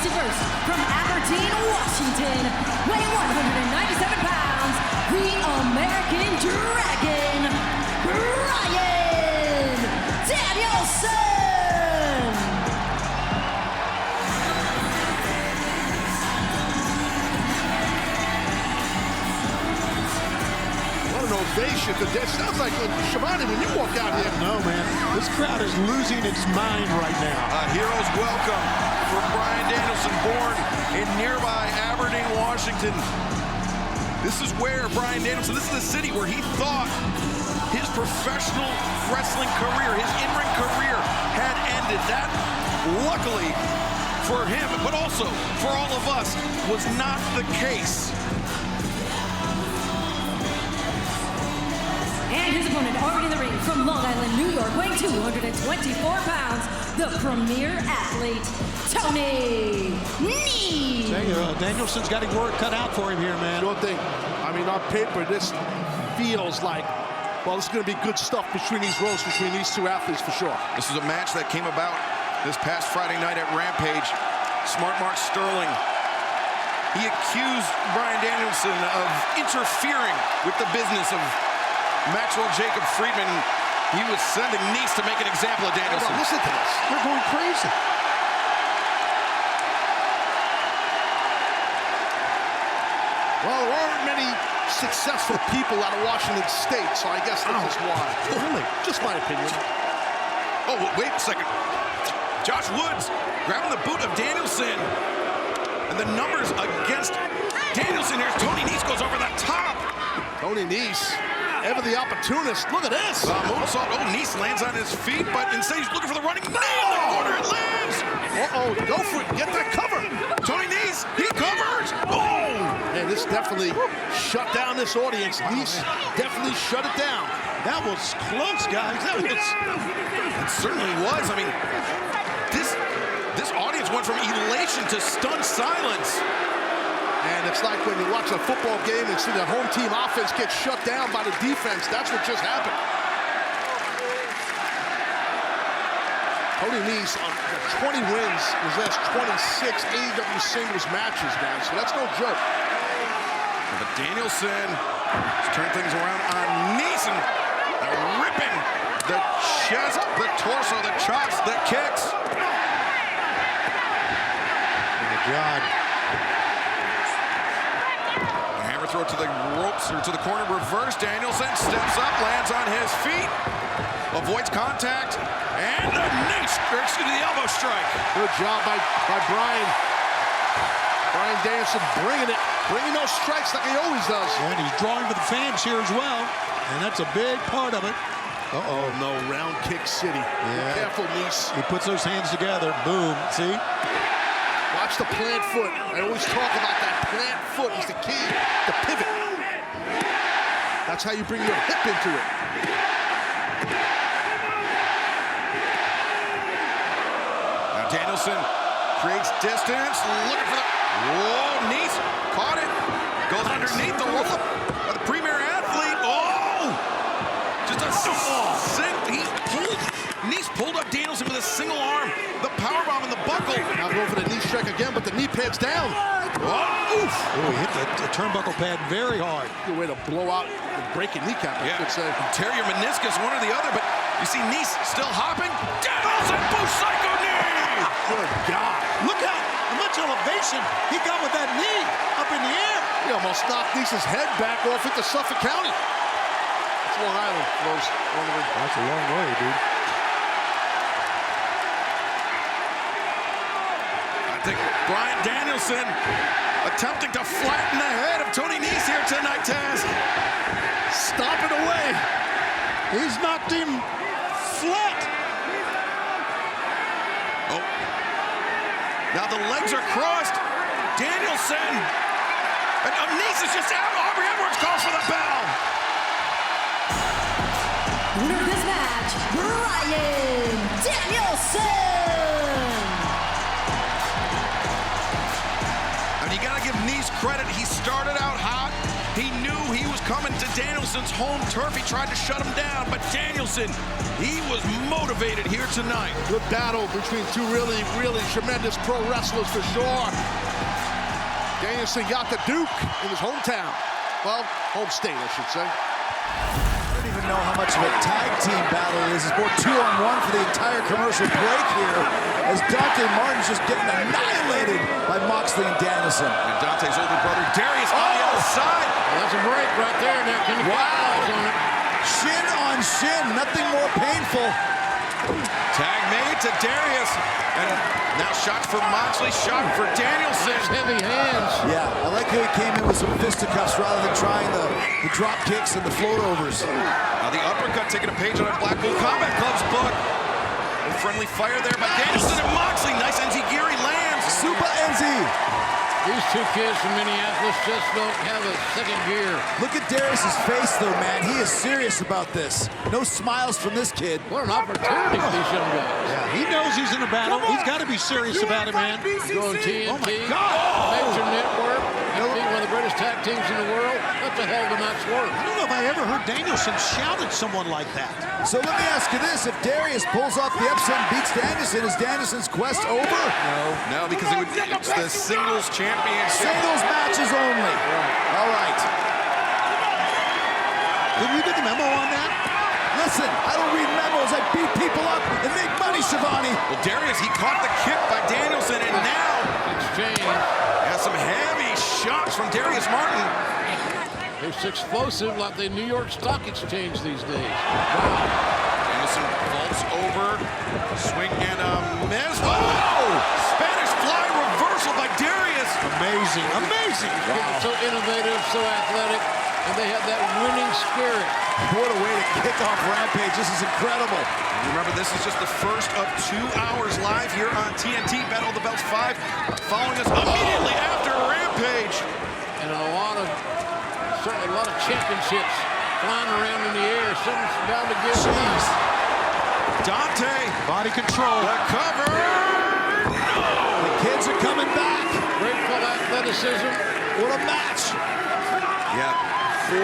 61st, from Aberdeen, Washington, weighing 197 pounds, the American Dragon, Bryan Danielson! What an ovation. That sounds like Shivani when you walk out here. No, man. This crowd is losing its mind right now. A hero's welcome for Bryan Danielson, born in nearby Aberdeen, Washington. This is where Bryan Danielson, this is the city where he thought his professional wrestling career, his in-ring career had ended. That, luckily for him, but also for all of us, was not the case. And his opponent already in the ring from Long Island, New York, weighing 224 pounds, the premier athlete, Tony Nese. Danielson's got his work cut out for him here, man. Sure thing. I mean, on paper, this feels like, well, this is going to be good stuff between these rows, between these two athletes for sure. This is a match that came about this past Friday night at Rampage. Smart Mark Sterling, he accused Bryan Danielson of interfering with the business of Maxwell Jacob Friedman. He was sending Nese to make an example of Danielson. Oh, listen to this. They're going crazy. Well, there aren't many successful people out of Washington State, so I guess this is why. Really? Just my opinion. Oh, wait a second. Josh Woods grabbing the boot of Danielson. And the numbers against Danielson. Here's Tony Nese goes over the top. Tony Nese, ever the opportunist. Look at this. Moonsault. Oh, Nese lands on his feet, but instead he's looking for the running knee in the corner. It lands. Uh-oh, go for it. Get that cover. Tony Nese, he covers. Oh! Man, this definitely shut down this audience. Nese definitely shut it down. That was close, guys. It certainly was. I mean, this audience went from elation to stunned silence. And it's like when you watch a football game and see the home team offense get shut down by the defense. That's what just happened. Tony Nese on 20 wins, his last 26 AEW singles matches, man. So that's no joke. But Danielson has turned things around on Nese, ripping the chest, the torso, the chops, the kicks. Oh my God. Throw to the ropes or to the corner, reverse. Danielson steps up, lands on his feet, avoids contact, and the knee, the elbow strike. Good job by Bryan. Bryan Danielson bringing those strikes like he always does. And he's drawing for the fans here as well, and that's a big part of it. Uh-oh, no, round kick city. Yeah. Be careful, Nese. He puts those hands together, boom, see? Watch the plant foot. I always talk about that. Plant foot is the key, the pivot. That's how you bring your hip into it. Now Danielson creates distance, looking for the... Whoa, Nese caught it. Goes underneath the roll-up by the premier athlete. Oh! Just a Nese pulled up Danielson with a single arm. The powerbomb in the buckle. Now going for the knee strike again, but the knee pad's down. Oh, oof. Oh, he hit the turnbuckle pad very hard. Good way to blow out and break a kneecap, I could say. Tear your meniscus, one or the other, but you see Nese still hopping. Danielson, boost psycho knee! Good God. Look how much elevation he got with that knee up in the air. He almost knocked Nese's head back off into Suffolk County. That's Long Island, folks. That's a long way, dude. I think Bryan Danielson attempting to flatten the head of Tony Nese here tonight, Taz. Stop it away. He's knocked him flat. Oh. Now the legs are crossed. Danielson. And Nese is just out. Aubrey Edwards calls for the bell. Winner of this match, Bryan Danielson! And you gotta give Nese credit. He started out hot. He knew he was coming to Danielson's home turf. He tried to shut him down, but Danielson, he was motivated here tonight. Good battle between two really tremendous pro wrestlers for sure. Danielson got the Duke in his hometown. Well, home state, I should say. I don't even know how much of a tag team battle it is. It's more 2-on-1 for the entire commercial break here, as Dante Martin's just getting annihilated by Moxley and Danielson. And Dante's older brother, Darius, on the other side. Well, that's a break right there. Now, can you capitalize on it? Shin on shin, nothing more painful. Tag made to Darius. And now shot for Moxley, shot for Danielson. Heavy hands. Yeah, I like how he came in with some fisticuffs rather than trying the drop kicks and the float overs. Now the uppercut taking a page out of Blackpool Combat Club's book. A friendly fire there by Danielson and Moxley. Nice enziguri lands. Super Enzi. These two kids from Minneapolis just don't have a second gear. Look at Darius's face, though, man. He is serious about this. No smiles from this kid. What an opportunity for these young guys. Yeah, He knows he's in a battle. He's got to be serious about it, man. Going TNT, Oh, my God. Major Network, being one of the greatest tag teams in the world. That's a hell of a night's work. I don't know if I ever heard Danielson shout at someone like that. So let me ask you this. If Darius pulls off the upset and beats Danielson, is Danielson's quest over? No, because it's the singles championship. Singles matches only. All right. Did we get the memo on that? Listen, I don't read memos. I beat people up and make money, Shivani. Well, Darius, he caught the kick by Danielson, and now Exchange. has some heavy shots from Darius Martin. It's explosive like the New York Stock Exchange these days. Danielson vaults over, swing and a miss. Oh! Spanish fly reversal by Darius. Amazing. Amazing. So innovative, so athletic, and they have that winning spirit. What a way to kick off Rampage. This is incredible. Remember, this is just the first of 2 hours live here on TNT. Battle of the Belts 5, following us immediately after Rampage. And certainly a lot of championships flying around in the air. Something's bound to give. Jeez. Dante, Body control. the cover. The kids are coming back. Grateful athleticism. What a match. Yeah, 4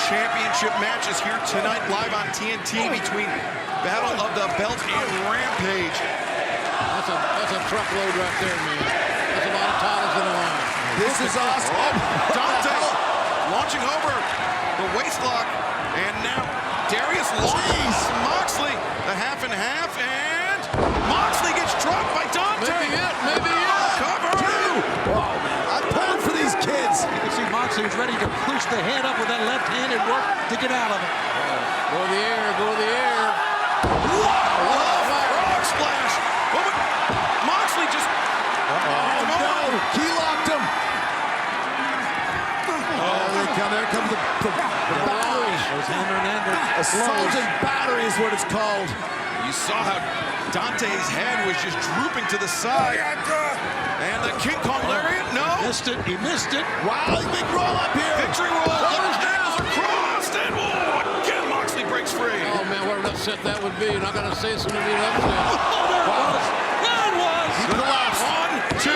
championship matches here tonight live on TNT between Battle of the Belt and Rampage. That's a truckload right there, man. That's a lot of titles in the line. This is awesome. Oh, Dante launching over the waistlock, and now Darius launches Moxley, the half and half, and Moxley gets dropped by Dante. Maybe it. Cover. Wow, man. I'm pulling for these kids. You can see Moxley was ready to push the head up with that left hand and work to get out of it. Go to the air, go to the air. Frog splash. Oh, but Moxley just. Oh, no. Key locked him. There comes the battery. Those hand and anger. Assault and battery is what it's called. You saw how Dante's head was just drooping to the side. And the King Kong lariat, no. Missed it. He missed it. Wow, big roll up here. Victory roll. Letters nails are crossed. And again, Moxley breaks free. Oh, man, what an upset that would be. And I got to say, it's going to be an upset. Oh, there it was. There it was. He collapsed. 1, 2,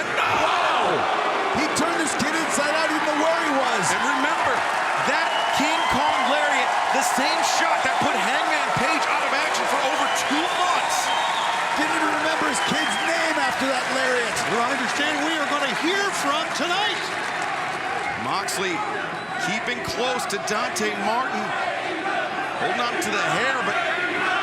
and no. He turned this kid inside out. He didn't know where he was. And remember, that King Kong lariat, the same shot that put Hangman Page out of action for over 2 months. Didn't even remember his kid's name after that lariat. Who I understand we are going to hear from tonight. Moxley keeping close to Dante Martin. Holding on to the hair, but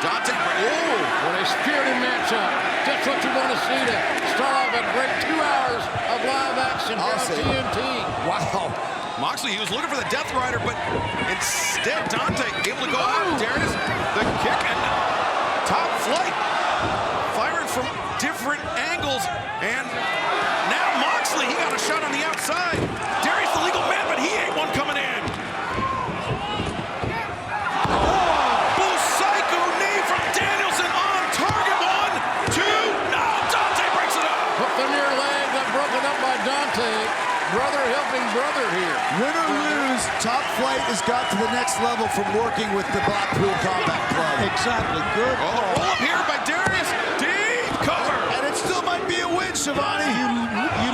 Dante, oh! What a spirited matchup. Just what you want to see to start off a great 2 hours of live action here on TNT. Wow. Moxley, he was looking for the Death Rider, but instead Dante able to go out. Darius, the kick, and top flight. Firing from different angles, and now Moxley, he got a shot on the outside. Darius the legal man, but he ain't one coming in. Bull Psycho knee from Danielson on target. 1, 2, no, Dante breaks it up. Hook the near leg, got broken up by Dante. Brother helping brother here. Win or lose, Top Flight has got to the next level from working with the Blackpool Combat Club. Exactly. Good. Oh, roll up here by Darius. Deep cover. And it still might be a win, Shivani. You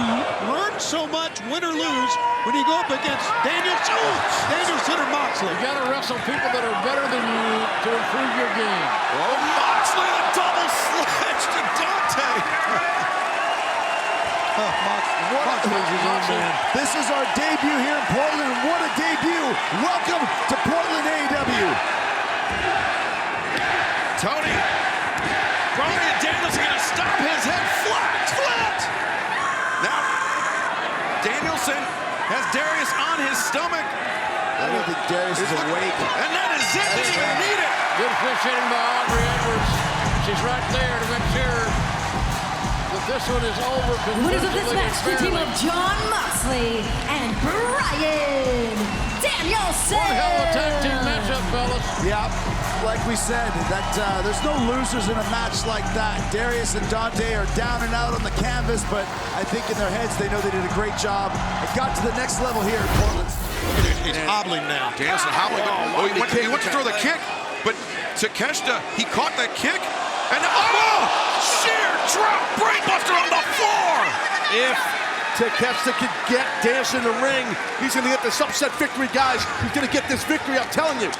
learned so much, win or lose, when you go up against Danielson or Moxley. You got to wrestle people that are better than you to improve your game. Oh, Moxley, a double sledge to Dante. Moxley's his own man. This is our debut here in Portland, and what a debut! Welcome to Portland AEW. Tony, Bryan Danielson gonna stop his head flat. Now, Danielson has Darius on his stomach. I don't think Darius is awake. And that is it, didn't even need it. Good fish hitting by Aubrey Edwards. She's right there to make sure that this one is over. Winners of this match, the team of Jon Moxley and Bryan Danielson. One hell of a tag team matchup, fellas. Yeah, like we said, that there's no losers in a match like that. Darius and Dante are down and out on the canvas, but I think in their heads they know they did a great job. It got to the next level here in Portland. He's hobbling now. Danielson hobbling. He went to throw the kick, but Takeshita, he caught that kick, and sheer drop brainbuster on the floor. If Takeshita could get Danielson in the ring, he's going to get this upset victory, guys. He's going to get this victory, I'm telling you.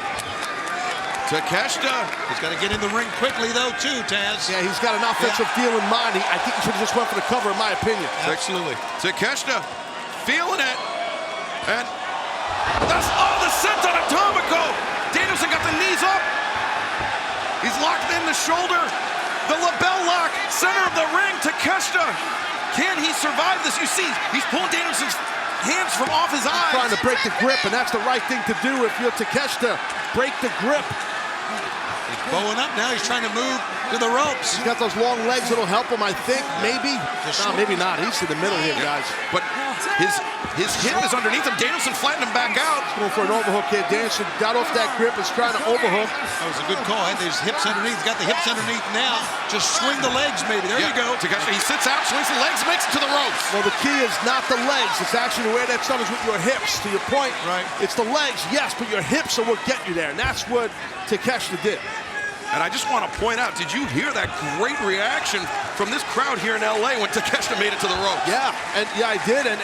Takeshita. He's got to get in the ring quickly, though, too, Taz. Yeah, he's got an offensive deal in mind. I think he should have just went for the cover, in my opinion. Absolutely. Takeshita feeling it, and that's the senton atomico. Danielson got the knees up. He's locked in the shoulder. The label lock, center of the ring. Takeshita, can he survive this? You see, he's pulling Danielson's hands from off his eyes. He's trying to break the grip, and that's the right thing to do if you're Takeshita. Break the grip. He's bowing up now. He's trying to move to the ropes. He's got those long legs that'll help him, I think. Maybe. No, maybe not. He's in the middle here, guys. But his hip is underneath him. Danielson flattened him back out. He's going for an overhook here. Danielson got off that grip. Is trying to overhook. That was a good call. Had his hips underneath. He's got the hips underneath now. Just swing the legs, maybe. There you go. Takeshita, he sits out, swings the legs, makes it to the ropes. Well, the key is not the legs. It's actually the way that's done is with your hips. To your point, right? It's the legs, yes, but your hips are what get you there, and that's what Takeshita did. And I just want to point out, did you hear that great reaction from this crowd here in LA when Takeshita made it to the ropes? Yeah, I did, and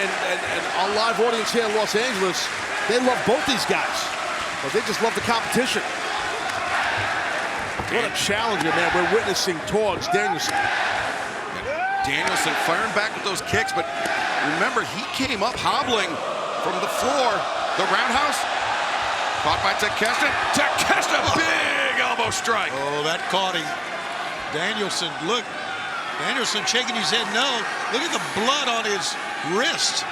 our live audience here in Los Angeles, they love both these guys, but they just love the competition. What a challenger, man, we're witnessing towards Danielson. Danielson firing back with those kicks, but remember, he came up hobbling from the floor. The roundhouse, caught by Takeshita. Takeshita, big elbow strike. Oh, that caught him. Danielson, look. Danielson shaking his head no. Look at the blood on his wrist.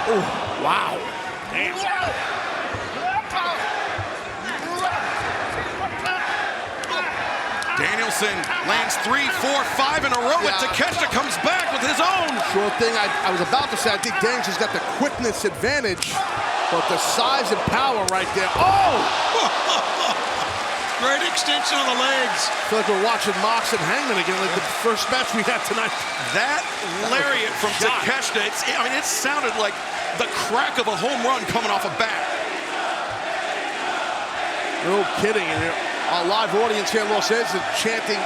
Oh, wow. Damn. Danielson lands 3, 4, 5 in a row, and Takeshita comes back with his own. Sure thing. I was about to say, I think Danielson's got the quickness advantage, but the size and power right there. Oh! Great extension of the legs. I feel like we're watching Mox and Hangman again, like the first match we had tonight. That lariat from Takeshita, it sounded like the crack of a home run coming off a bat. No kidding. And our live audience here in Los Angeles chanting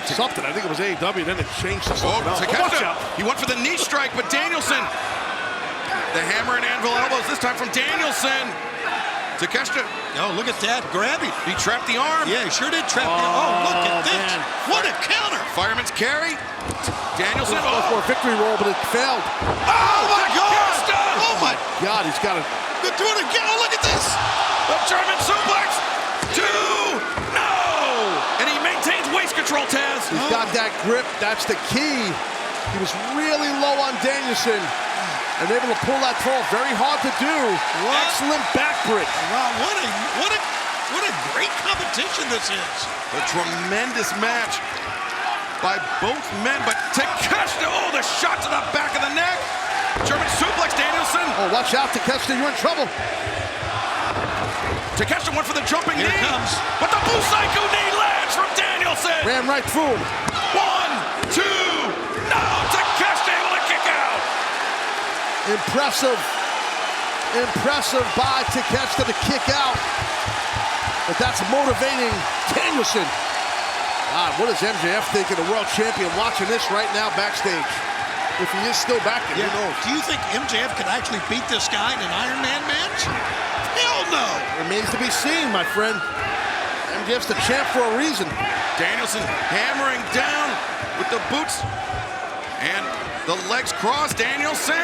something. I think it was AEW, then it changed to something else. Takeshita, he went for the knee strike, but Danielson, the hammer and anvil elbows this time from Danielson. Takeshita. Oh, look at that. Grab him. He trapped the arm. Yeah, he sure did trap the arm. Oh, look at this. Man. What a counter. Fireman's carry. Danielson. He for a victory roll, but it failed. Oh, my God. Oh, my God, he's got it. Good doing it again. Oh, look at this. The German suplex. 2. No. And he maintains waist control, Taz. He's got that grip. That's the key. He was really low on Danielson. And able to pull that fall, very hard to do. Excellent backbreak. Wow, what a great competition this is. A tremendous match by both men, but Takeshita, oh, the shot to the back of the neck. German suplex, Danielson. Oh, watch out, Takeshita, you're in trouble. Takeshita went for the jumping knee. Here it comes. But the Busaiku knee lands from Danielson. Ran right through him. 1, 2, no, Takeshita able to kick out. Impressive by Takeshita to kick out. But that's motivating Danielson. God, what is MJF thinking, the world champion, watching this right now backstage? If he is still back there, who knows? Do you think MJF could actually beat this guy in an Iron Man match? Hell no! Remains to be seen, my friend. MJF's the champ for a reason. Danielson hammering down with the boots. And the legs crossed. Danielson.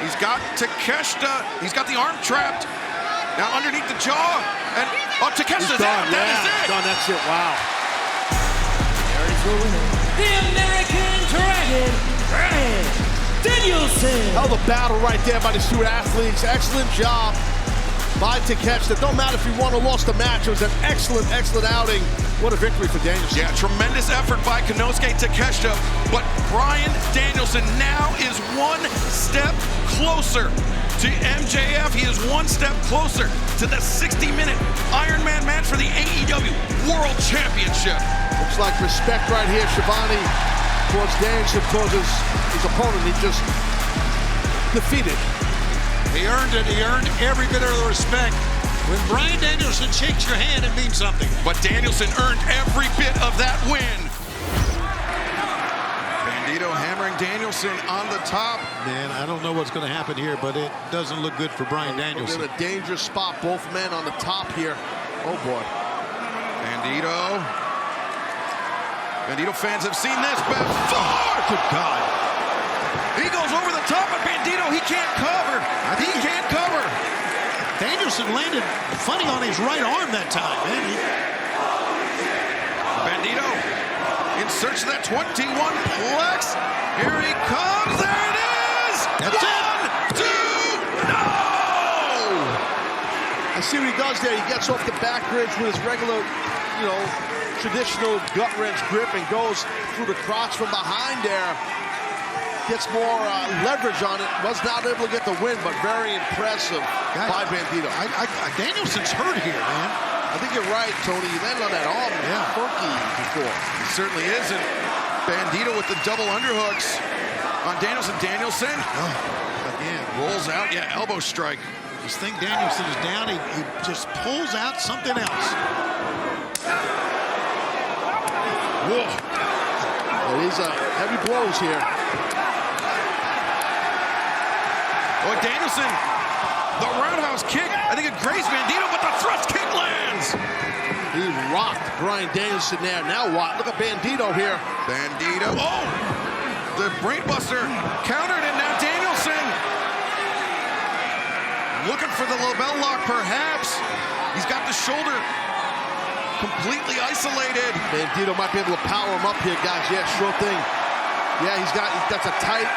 He's got Takeshita. He's got the arm trapped. Now underneath the jaw. And Takeshita's out. That is it. Done. That's it. Wow. The American Dragon, Bryan Danielson. Hell of a battle right there by the two athletes. Excellent job by Takeshita. Don't matter if he won or lost the match. It was an excellent, excellent outing. What a victory for Danielson. Yeah, tremendous effort by Konosuke Takeshita. But Bryan Danielson now is one step closer to MJF. He is one step closer to the 60-minute Iron Man match for the AEW World Championship. Looks like respect right here, Shivani, towards Danielson, towards his opponent. He just defeated. He earned it. He earned every bit of the respect. When Bryan Danielson shakes your hand, it means something. But Danielson earned every bit of that win. Bandito hammering Danielson on the top. Man, I don't know what's going to happen here, but it doesn't look good for Bryan Danielson. In a dangerous spot, both men on the top here. Oh, boy. Bandito fans have seen this before. Good God. He goes over the top of Bandito. He can't cover. He can't cover. Danielson landed funny on his right arm that time, man. Bandito in search of that 21-plex. Here he comes. There it is. That's One, two, no! I see what he does there. He gets off the back bridge with his regular, traditional gut wrench grip and goes through the crotch from behind there. Gets more leverage on it. Was not able to get the win, but very impressive by Bandito. Danielson's hurt here, man. I think you're right, Tony. He landed on that arm funky before. He certainly isn't. Bandito with the double underhooks on Danielson. Danielson Again. rolls out. Yeah, elbow strike. Just think Danielson is down. He just pulls out something else. Whoa. Well, these are heavy blows here. Oh, Danielson, the roundhouse kick. I think it grazed Bandito, but the thrust kick lands. He rocked Bryan Danielson there. Now what? Look at Bandito here. Bandito. Oh, the brainbuster countered, and now Danielson looking for the label lock, perhaps. He's got the shoulder completely isolated. Bandito might be able to power him up here, guys. Yeah, sure thing. Yeah, that's a tight,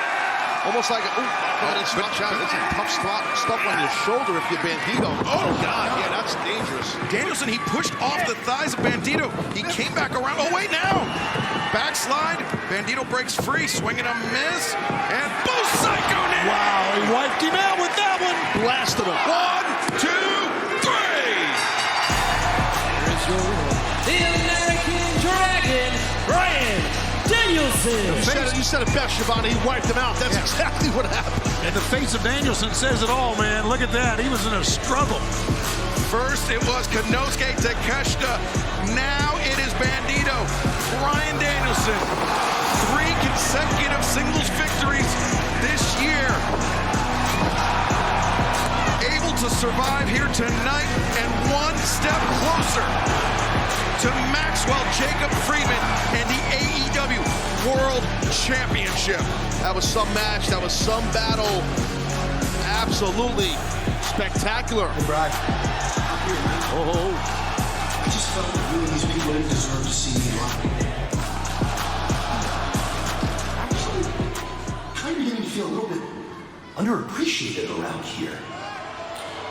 almost like a, that's a tough stuff on your shoulder if you're Bandito. Oh, God, yeah, that's dangerous. Danielson, he pushed off the thighs of Bandito. He came back around. Oh, wait, now. Backslide. Bandito breaks free, swinging a miss. And boom, Psycho now. Wow, he wiped him out with that one. Blasted him. 1, 2, 3. The American Dragon, Bryan Danielson. You said it best, Shivani. He wiped him out. That's exactly what happened. And the face of Danielson says it all, man. Look at that. He was in a struggle. First, it was Konosuke Takeshita. Now it is Bandito. Bryan Danielson. 3 consecutive singles victories this year. Able to survive here tonight and one step closer to Maxwell Jacob Friedman and the AEW World Championship. That was some match. That was some battle. Absolutely spectacular. Hey, Brad. Oh. I just felt that you and these people didn't deserve to see me live. Actually, kind of beginning to feel a little bit underappreciated around here.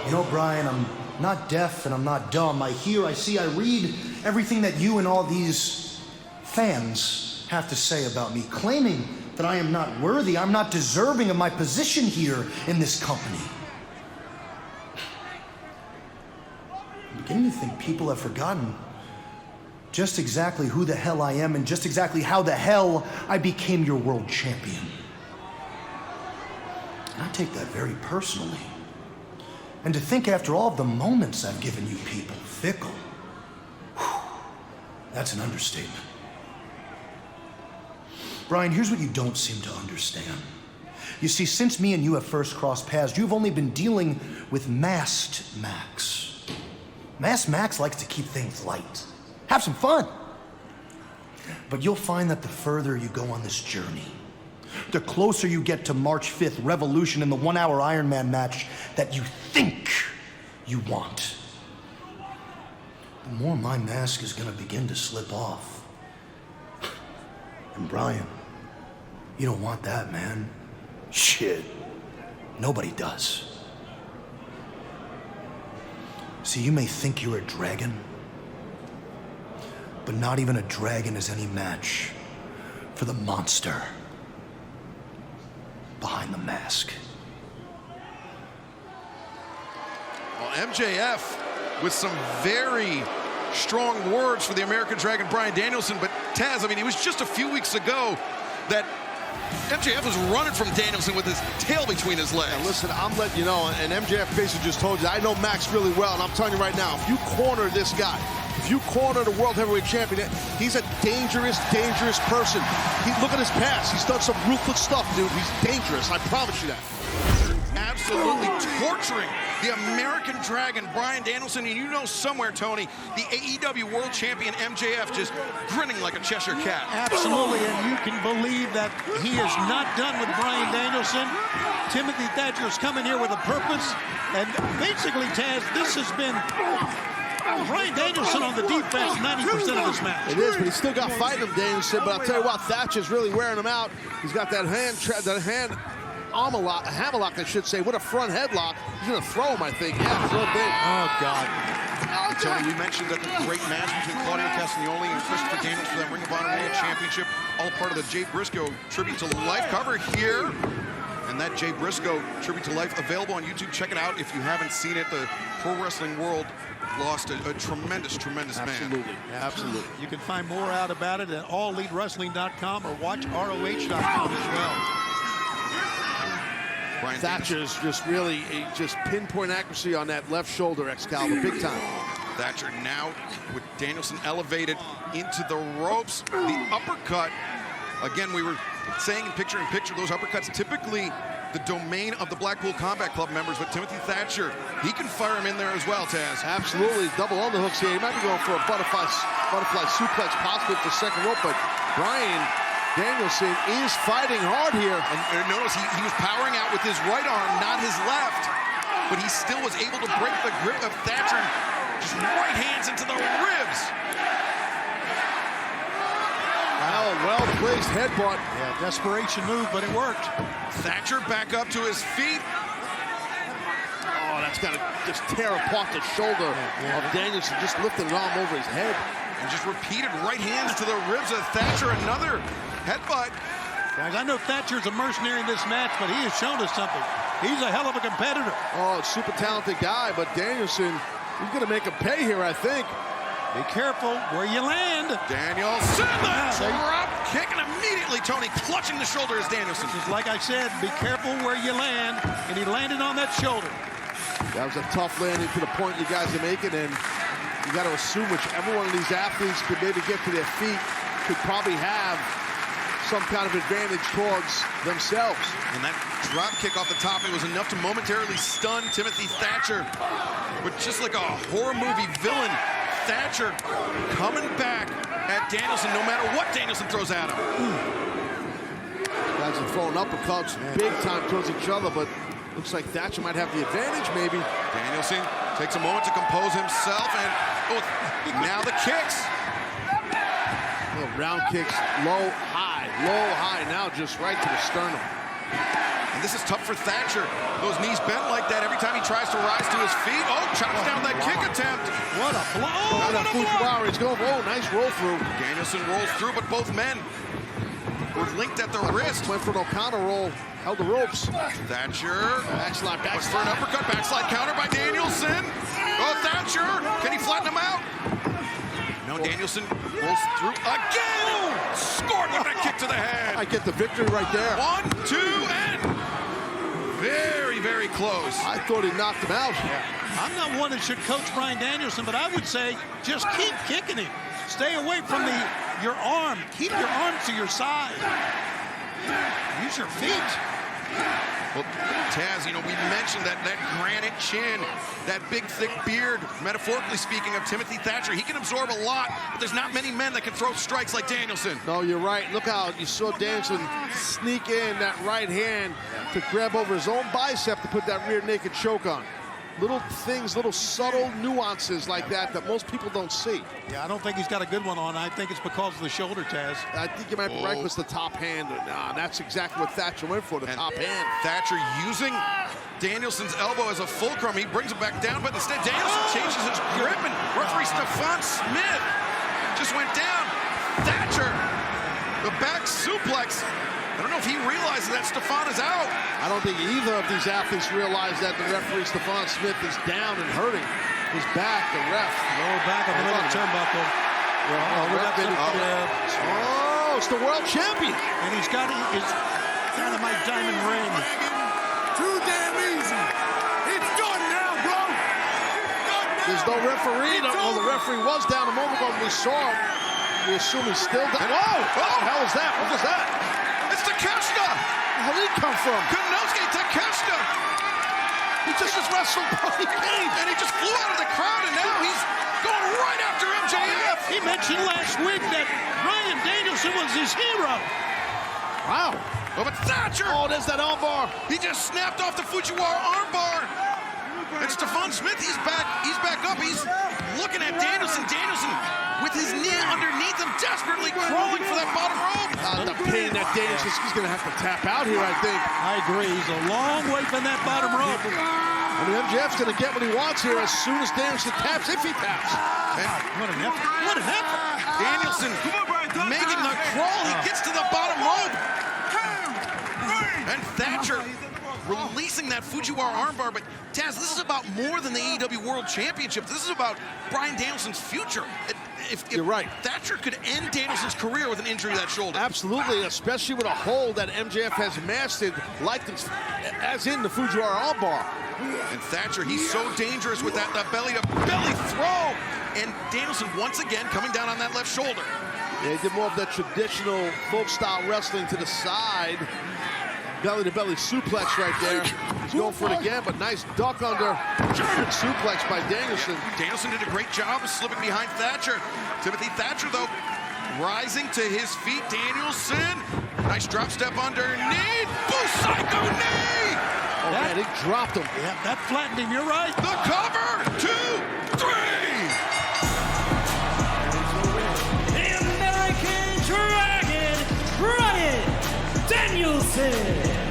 You know, Bryan, I'm not deaf and I'm not dumb. I hear, I see, I read everything that you and all these fans have to say about me, claiming that I am not worthy, I'm not deserving of my position here in this company. I'm beginning to think people have forgotten just exactly who the hell I am and just exactly how the hell I became your world champion. And I take that very personally. And to think after all of the moments I've given you people, fickle, whew, that's an understatement. Bryan, here's what you don't seem to understand. You see, since me and you have first crossed paths, you've only been dealing with Masked Max. Masked Max likes to keep things light. Have some fun. But you'll find that the further you go on this journey, the closer you get to March 5th, Revolution, in the 1-hour Iron Man match that you think you want, the more my mask is gonna begin to slip off. And Bryan, you don't want that, man. Shit, nobody does. See, you may think you're a dragon, but not even a dragon is any match for the monster behind the mask. Well, MJF with some very strong words for the American Dragon, Bryan Danielson. But Taz, I mean, it was just a few weeks ago that MJF was running from Danielson with his tail between his legs. Yeah, listen, I'm letting you know, and MJF basically just told you, I know Max really well, and I'm telling you right now, if you corner this guy, if you corner the World Heavyweight Champion, he's a dangerous, dangerous person. Look at his past. He's done some ruthless stuff, dude. He's dangerous. I promise you that. Absolutely torturing the American Dragon, Bryan Danielson. And you know somewhere, Tony, the AEW World Champion MJF just grinning like a Cheshire cat. Absolutely, and you can believe that he is not done with Bryan Danielson. Timothy Thatcher's coming here with a purpose. And basically, Taz, this has been Bryan Danielson on the defense 90% of this match. It is, but he's still got fight in him, Danielson. But I'll tell you what, Thatcher's really wearing him out. He's got that hammerlock, I should say, with a front headlock. He's going to throw him, I think. Yeah, throw big. Oh, God. Tony, we mentioned that the great match between Claudio Castagnoli and Christopher Daniels for that Ring of Honor World Championship, all part of the Jay Briscoe Tribute to Life cover here. And that Jay Briscoe Tribute to Life available on YouTube. Check it out if you haven't seen it. The pro wrestling world lost a tremendous, tremendous man. Absolutely, absolutely. You can find more out about it at allelitewrestling.com or watchroh.com as well. Bryan Thatcher's just really just pinpoint accuracy on that left shoulder, Excalibur, big time. Thatcher now with Danielson elevated into the ropes. The uppercut, again, we were saying in picture those uppercuts typically the domain of the Blackpool Combat Club members, but Timothy Thatcher, he can fire him in there as well, Taz. Absolutely, double underhooks here. He might be going for a butterfly suplex, possibly for the second rope, but Bryan Danielson is fighting hard here. And notice he was powering out with his right arm, not his left, but he still was able to break the grip of Thatcher. Just right hands into the ribs. Wow, well-placed headbutt. Yeah, desperation move, but it worked. Thatcher back up to his feet. Oh, that's got to just tear apart the shoulder of Danielson, just lifting an arm over his head. And just repeated right hands to the ribs of Thatcher. Another headbutt. Guys, I know Thatcher's a mercenary in this match, but he has shown us something. He's a hell of a competitor. Oh, super talented guy, but Danielson, he's going to make him pay here, I think. Be careful where you land. Danielson, the drop kick, and immediately Tony clutching the shoulder as Danielson. Just like I said, be careful where you land, and he landed on that shoulder. That was a tough landing to the point you guys are making, and you got to assume whichever one of these athletes could maybe get to their feet could probably have some kind of advantage towards themselves. And that drop kick off the top, it was enough to momentarily stun Timothy Thatcher. But just like a horror movie villain, Thatcher coming back at Danielson no matter what Danielson throws at him. Guys are throwing uppercuts big time towards each other, but looks like Thatcher might have the advantage maybe. Danielson takes a moment to compose himself, and now the kicks. Little round kicks, low, high, now just right to the sternum. And this is tough for Thatcher. Those knees bent like that every time he tries to rise to his feet. Oh, chops down that kick attempt. What a blow. What a Fujiwara, he's going, oh, nice roll through. Danielson rolls through, but both men were linked at the wrist. Went for an O'Connor roll, held the ropes. Thatcher. Backslide, Looks for an uppercut, backslide counter by Danielson. Oh, Thatcher, can he flatten him out? No, Danielson rolls through again. Scored with that kick to the head. I get the victory right there. 1, 2, and very, very close. I thought he knocked him out. I'm not one that should coach Bryan Danielson, but I would say just keep kicking him. Stay away from the your arm. Keep your arms to your side. Use your feet. Well, Taz, you know, we mentioned that granite chin, that big, thick beard, metaphorically speaking, of Timothy Thatcher. He can absorb a lot, but there's not many men that can throw strikes like Danielson. No, you're right. Look how you saw Danielson sneak in that right hand to grab over his own bicep to put that rear naked choke on. Little things, little subtle nuances like that most people don't see. Yeah, I don't think he's got a good one on. I think it's because of the shoulder, Taz. I think you might be right, it was the top hand. Nah, that's exactly what Thatcher went for, the top hand. Thatcher using Danielson's elbow as a fulcrum. He brings it back down, but instead Danielson changes his grip, and referee Stephon Smith just went down. Thatcher, the back suplex. I don't know if he realizes that Stephon is out. I don't think either of these athletes realize that the referee Stephon Smith is down and hurting his back, the ref. Lower back of the middle turnbuckle. It's the world champion. And he's got his Dynamite diamond ring. Too damn easy. It's done now, bro. There's no referee. Oh, the referee was down a moment ago when we saw it. We assume he's still down. Oh, what the hell is that? What was that? It's Takeshita! Where did he come from? Konosuke Takeshita! He just wrestled Brian Cage. And he just flew out of the crowd, and now he's going right after MJF! He mentioned last week that Bryan Danielson was his hero. Wow. Oh, but Thatcher! Oh, there's that armbar. He just snapped off the Fujiwara armbar. And Stephon Smith, he's back up. He's looking at Danielson. Danielson with his knee underneath him, desperately crawling for that bottom rope. The pain that Danielson's going to have to tap out here, I think. I agree. He's a long way from that bottom rope. I mean, MJF's going to get what he wants here as soon as Danielson taps, if he taps. And what an effort. What an effort. Danielson making the crawl. He gets to the bottom rope. And Thatcher releasing that Fujiwara armbar. But Taz, this is about more than the AEW World Championship. This is about Bryan Danielson's future. If You're right. Thatcher could end Danielson's career with an injury to that shoulder. Absolutely, especially with a hold that MJF has mastered, like this, as in the Fujiwara armbar. And Thatcher, he's so dangerous with that belly-to-belly throw. And Danielson once again coming down on that left shoulder. Yeah, he did more of that traditional folk-style wrestling to the side. Belly-to-belly suplex right there. He's going for it again, but nice duck under. German suplex by Danielson. Danielson did a great job of slipping behind Thatcher. Timothy Thatcher, though, rising to his feet. Danielson, nice drop step underneath. Busaiku knee! Oh, man, he dropped him. Yeah, that flattened him. You're right. The cover, 2, 3. The American Dragon, Bryan Danielson.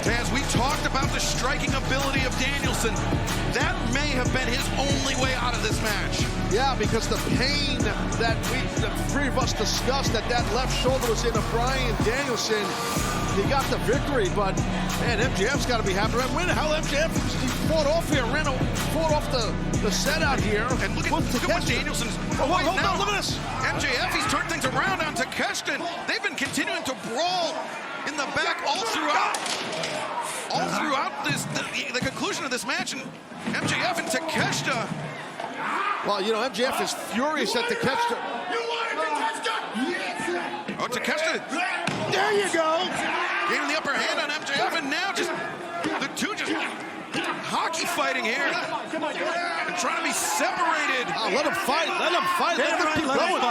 Taz, we talked about the striking ability of Danielson. That may have been his only way out of this match. Yeah, because the pain that the three of us discussed that left shoulder was in of Bryan Danielson, he got the victory, but man, MJF's got to be happy. Where the hell MJF? He fought off here, fought off the set out here. And look at what Danielson's. Hold on, look at this. MJF, he's turned things around on Takeshita. They've been continuing to brawl in the back all throughout this, the conclusion of this match. And MJF and Takeshita. Well, you know, MJF is furious at Takeshita. Oh, Takeshita. There you go. Gave him the upper hand on MJF, and now just the two just hockey fighting here. And trying to be separated. Oh, let him fight. Let him fight. Let him keep going.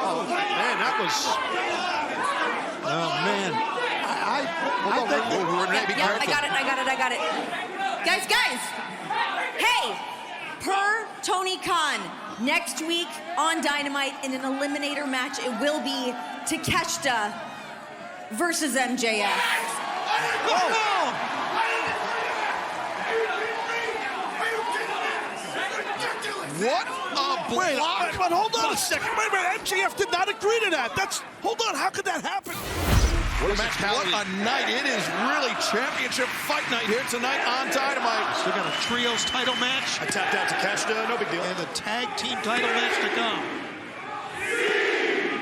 Oh, man, that was... Oh, man. Hold on, Renee, be careful. I got it. Guys. Hey, per Tony Khan, next week on Dynamite in an eliminator match, it will be Takeshita versus MJF. What a block! Wait, but hold on a second. Wait a minute, MJF did not agree to that. Hold on, how could that happen? What a night. It is really championship fight night here tonight on Dynamite. Still got a trios title match. I tapped out to Takeshita, no big deal. And the tag team title match to come.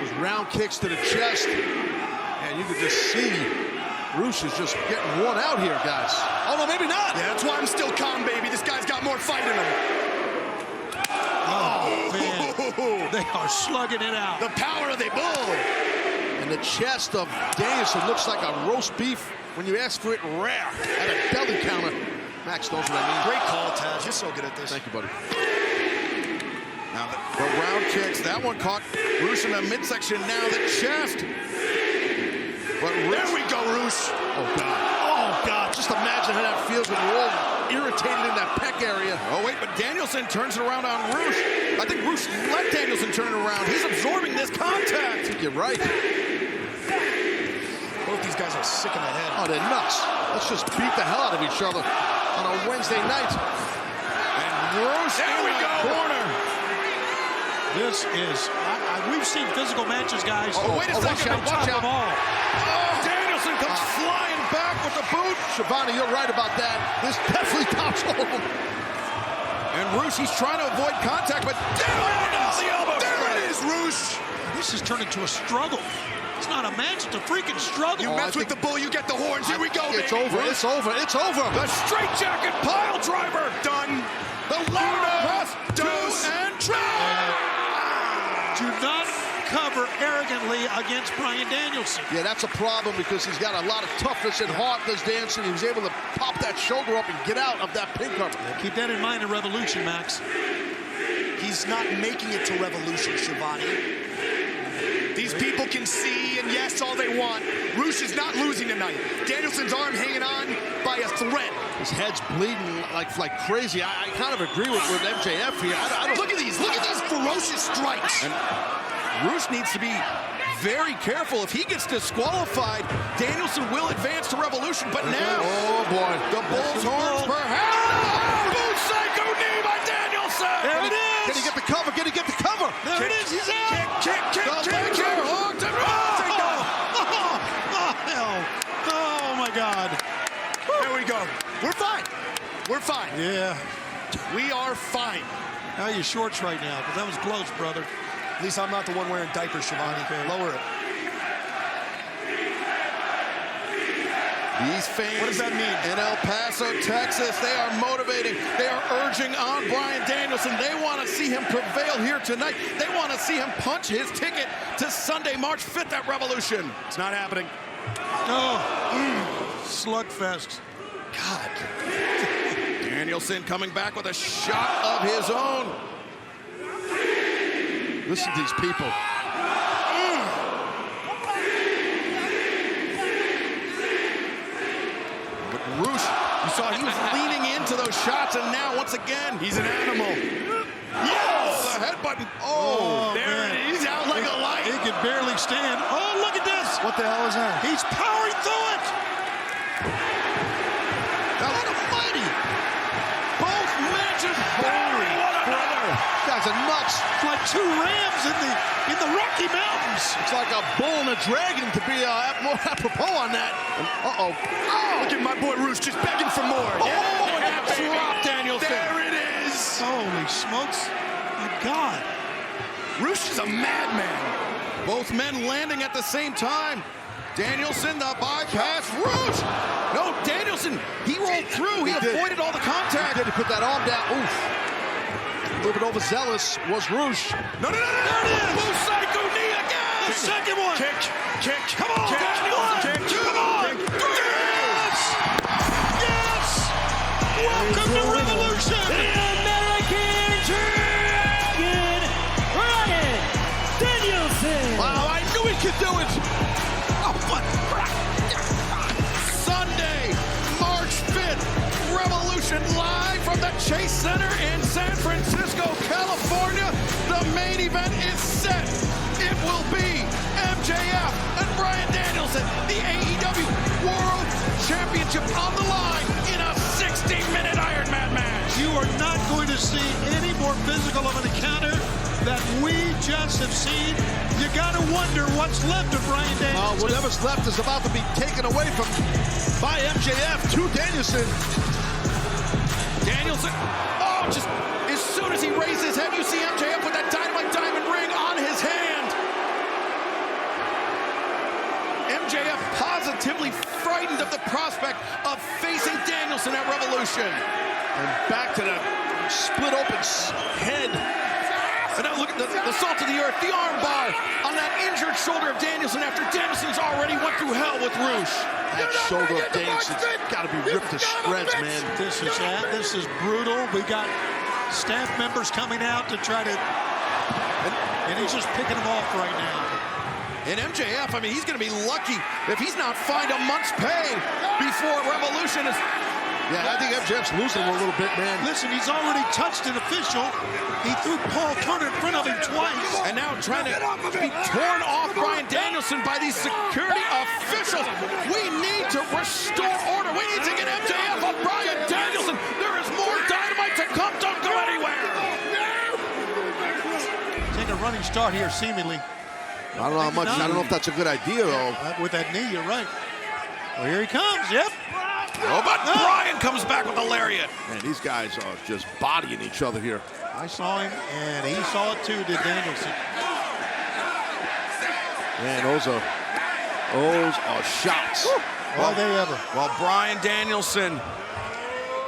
Those round kicks to the chest. And you could just see Rush is just getting worn out here, guys. Oh, no, maybe not. Yeah, that's why I'm still calm, baby. This guy's got more fight in him. Oh, man. They are slugging it out. The power of the bull. And the chest of Danielson looks like a roast beef when you ask for it rare at a belly counter. Max knows what I mean. Great call, Taz. You're so good at this. Thank you, buddy. Now the round kicks. That one caught Roosh in the midsection. Now the chest. But there we go, Roosh. Oh, God. Oh, God. Just imagine how that feels when you're all irritated in that pec area. Oh, wait, but Danielson turns it around on Roosh. I think Roosh let Danielson turn it around. He's absorbing this contact. I think you're right. Both these guys are sick in the head. Oh, they're nuts. Let's just beat the hell out of each other on a Wednesday night. And Roosh in the corner. This is, we've seen physical matches, guys. Oh, wait a second. Watch out. Oh, Danielson comes flying back with the boot. Shivani, you're right about that. This definitely tops home. And Roosh, he's trying to avoid contact, but there it is, Roosh. This has turned into a struggle. It's not a match, it's a freaking struggle. You mess with the bull, you get the horns. Here we go, It's baby. over, it's over, it's over. The straitjacket pile driver, done. The ladder pass, deuce, and trap. Do not cover arrogantly against Bryan Danielson. Yeah, that's a problem because he's got a lot of toughness and Hart does Danielson. He was able to pop that shoulder up and get out of that pin cover. Yeah, keep that in mind in Revolution, Max. He's not making it to Revolution, Shivani. These people can see, and yes, all they want. Roosh is not losing tonight. Danielson's arm hanging on by a thread. His head's bleeding like crazy. I kind of agree with MJF here. I don't Look at these ferocious strikes. And Roosh needs to be very careful. If he gets disqualified, Danielson will advance to Revolution. But now, oh boy, the bull's horns perhaps. Boot psycho knee by Danielson. There it is. Can he get the cover? Can he get the cover? There it is. He's out. Kick. Oh, my God. There we go. We're fine. We're fine. Yeah. We are fine. How are your shorts right now? Because that was close, brother. At least I'm not the one wearing diapers, Shivani. Okay. Lower it. These fans What does that mean? in El Paso, Texas, they are motivating. They are urging on Bryan Danielson. They want to see him prevail here tonight. They want to see him punch his ticket to Sunday, March 5th at Revolution. It's not happening. Oh, slugfest. God. Danielson coming back with a shot of his own. Listen to these people. But Roosh, you saw he was leaning into those shots, and now once again, He's an animal. yes, the headbutt. Oh, There man. it is. He's out like a light. He can barely stand. Oh, look at this. What the hell is that? He's powering through it. God almighty. both matches. Holy brother. You guys are nuts. It's like two rams in the Rocky Mountains. It's like a bull and a dragon to be more apropos on that. Uh-oh. Look at my boy Roosh just begging for more. Oh, and that drop, Danielson. There it is. Holy smokes. My God. Roosh is a madman. Both men landing at the same time. Danielson, the bypass. Roosh. No, Danielson, he rolled through. He avoided all the contact. Did he put that arm down? Oof. A little bit overzealous was Roosh. No. There it is. Blue psycho knee again. The second one. Kick. Come on, Kick. Danielson. Kick. Come on. Yes. Yes. Welcome to Revolution. The American Dragon, Bryan Danielson. Wow, I knew he could do it. Oh, what? Sunday, March 5th, Revolution live from the Chase Center in San Francisco, California. The main event is set. It will be MJF and Bryan Danielson, the AEW World Championship on the line in a 60-minute Iron Man match. You are not going to see any more physical of an encounter that we just have seen. You got to wonder what's left of Bryan Danielson. Whatever's left is about to be taken away by MJF to Danielson. Danielson, oh, just as soon as he raised his head, you see MJF with that Dynamite diamond ring on his hand. MJF positively frightened of the prospect of facing Danielson at Revolution. And back to the split open head. And now look at the salt of the earth, the arm bar on that injured shoulder of Danielson after Danielson's already went through hell with Roosh. That shoulder of Danielson's got to be ripped to shreds, man. This is brutal. We got staff members coming out to try to, and he's just picking them off right now. And MJF, I mean, he's going to be lucky if he's not fined a month's pay before Revolution is. Yeah, I think MJF's losing him a little bit, man. Listen, he's already touched an official. He threw Paul Turner in front of him twice. And now trying to be torn off Bryan Danielson by these security officials. We need to restore order. We need to get MJF off Bryan Danielson. There is more Dynamite to come. Don't go anywhere. Take a running start here, seemingly. I don't know how much. I don't know if that's a good idea, though. With that knee, you're right. Well, here he comes. Yep. Oh, but Bryan comes back with a lariat. Man, these guys are just bodying each other here. I saw him, and he saw it too, did Danielson. Man, those are shots. Are they ever? While Bryan Danielson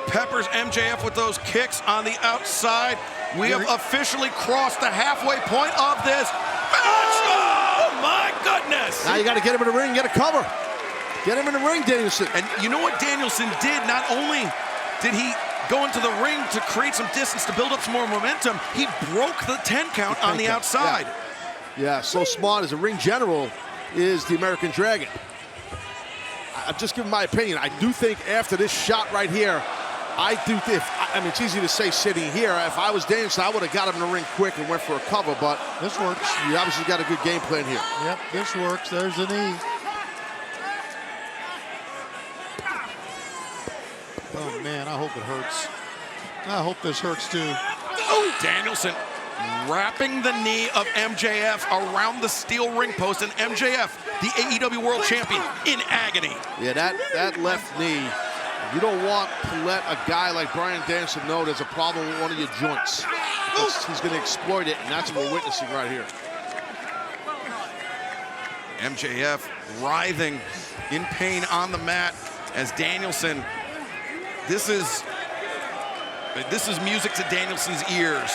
peppers MJF with those kicks on the outside, we have officially crossed the halfway point of this match. Oh, my goodness. Now you got to get him in the ring, get a cover. Get him in the ring, Danielson. And you know what Danielson did? Not only did he go into the ring to create some distance, to build up some more momentum, he broke the 10 count on the outside. Yeah, so smart as a ring general is the American Dragon. I'm just giving my opinion. I do think after this shot right here, I mean, it's easy to say sitting here. If I was Danielson, I would have got him in the ring quick and went for a cover, but this works. You obviously got a good game plan here. Yep, this works. There's the knee. Oh, man, I hope it hurts. I hope this hurts, too. Oh, Danielson wrapping the knee of MJF around the steel ring post, and MJF, the AEW World Champion, in agony. Yeah, that left knee, you don't want to let a guy like Bryan Danielson know there's a problem with one of your joints. He's going to exploit it, and that's what we're witnessing right here. MJF writhing in pain on the mat as Danielson. This is music to Danielson's ears.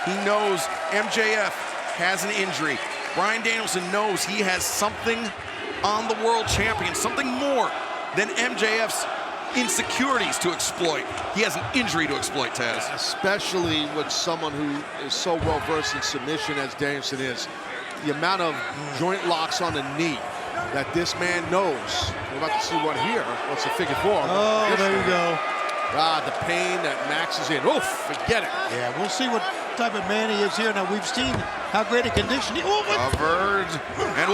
He knows MJF has an injury. Bryan Danielson knows he has something on the world champion, something more than MJF's insecurities to exploit. He has an injury to exploit, Taz. Especially with someone who is so well versed in submission as Danielson is. The amount of joint locks on the knee that this man knows. We're about to see one here. What's the figure four? Oh, there you go. God, the pain that Max is in. Oof, forget it. Yeah, we'll see what type of man he is here. Now, we've seen how great a condition he is. Covered. And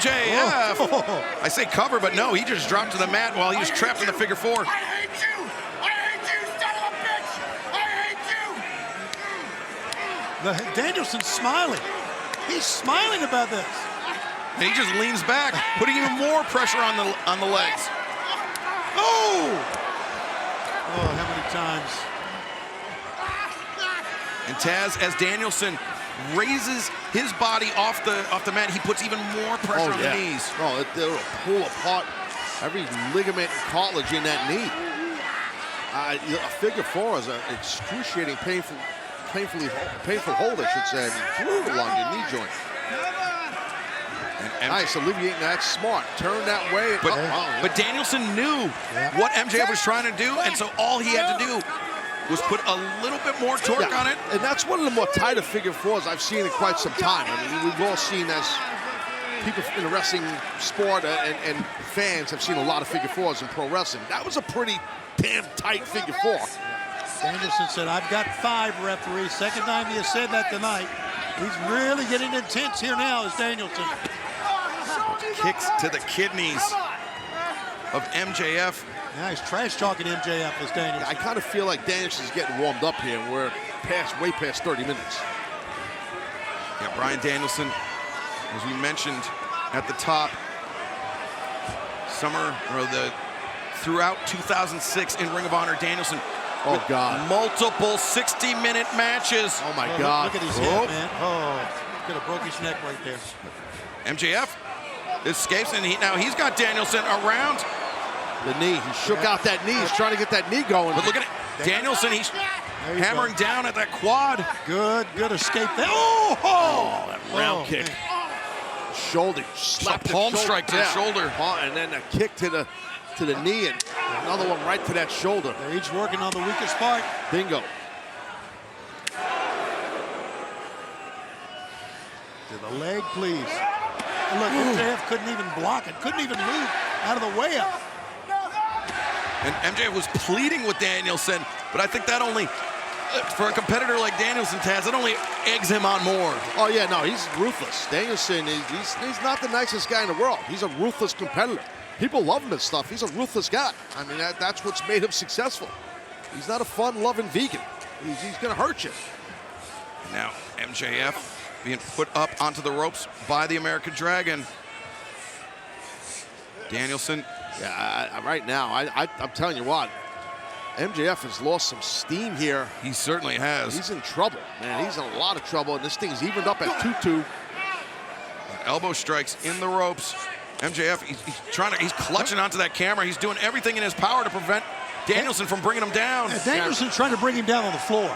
MJF. Oh. I say cover, but no, he just dropped to the mat while he was trapped in the figure four. I hate you! I hate you, son of a bitch! I hate you! Danielson's smiling. He's smiling about this. And he just leans back, putting even more pressure on the legs. Oh! Oh, how many times? And Taz, as Danielson raises his body off the mat, he puts even more pressure on the knees. Oh, it'll pull apart every ligament and cartilage in that knee. A figure four is an excruciating, painful hold, I should say. I mean, brutal on your knee joint. Nice, alleviating that. Smart. Turn that way. But Danielson knew what MJF was trying to do, and so all he had to do was put a little bit more torque on it. And that's one of the more tighter figure fours I've seen in quite some time. I mean, we've all seen, as people in the wrestling sport and fans have seen a lot of figure fours in pro wrestling. That was a pretty damn tight figure four. Danielson said, I've got 5 referees. Second time he has said that tonight. He's really getting intense here now, is Danielson. Kicks to the kidneys of MJF. Yeah, he's trash talking MJF as Danielson. I kind of feel like Danielson's getting warmed up here, and we're way past 30 minutes. Yeah, Bryan Danielson, as we mentioned at the top, throughout 2006 in Ring of Honor, Danielson. Oh, God. Multiple 60-minute matches. Oh, my God. Look at his head, man. Oh, could have broke his neck right there. MJF escapes, and now he's got Danielson around. The knee. He shook out that knee. He's trying to get that knee going. But look at it. Danielson, he's hammering down at that quad. Good escape there. Oh, that round kick. Man. Shoulder, slap a palm strike to the shoulder. And then a kick to the knee, and another one right to that shoulder. They're each working on the weakest part. Bingo. To the leg, please. And look, MJF couldn't even block it, couldn't even move out of the way up. And MJF was pleading with Danielson, but I think that only, for a competitor like Danielson, Taz, that only eggs him on more. Oh, yeah, no, he's ruthless. Danielson, he's not the nicest guy in the world. He's a ruthless competitor. People love him and stuff. He's a ruthless guy. I mean, that's what's made him successful. He's not a fun-loving vegan. He's going to hurt you. And now MJF being put up onto the ropes by the American Dragon. Danielson. Yeah, right now, I'm telling you what, MJF has lost some steam here. He certainly has. He's in trouble, man. He's in a lot of trouble, and this thing's evened up at 2-2. Elbow strikes in the ropes. MJF, he's clutching onto that camera. He's doing everything in his power to prevent Danielson from bringing him down. Yeah, Danielson's trying to bring him down on the floor.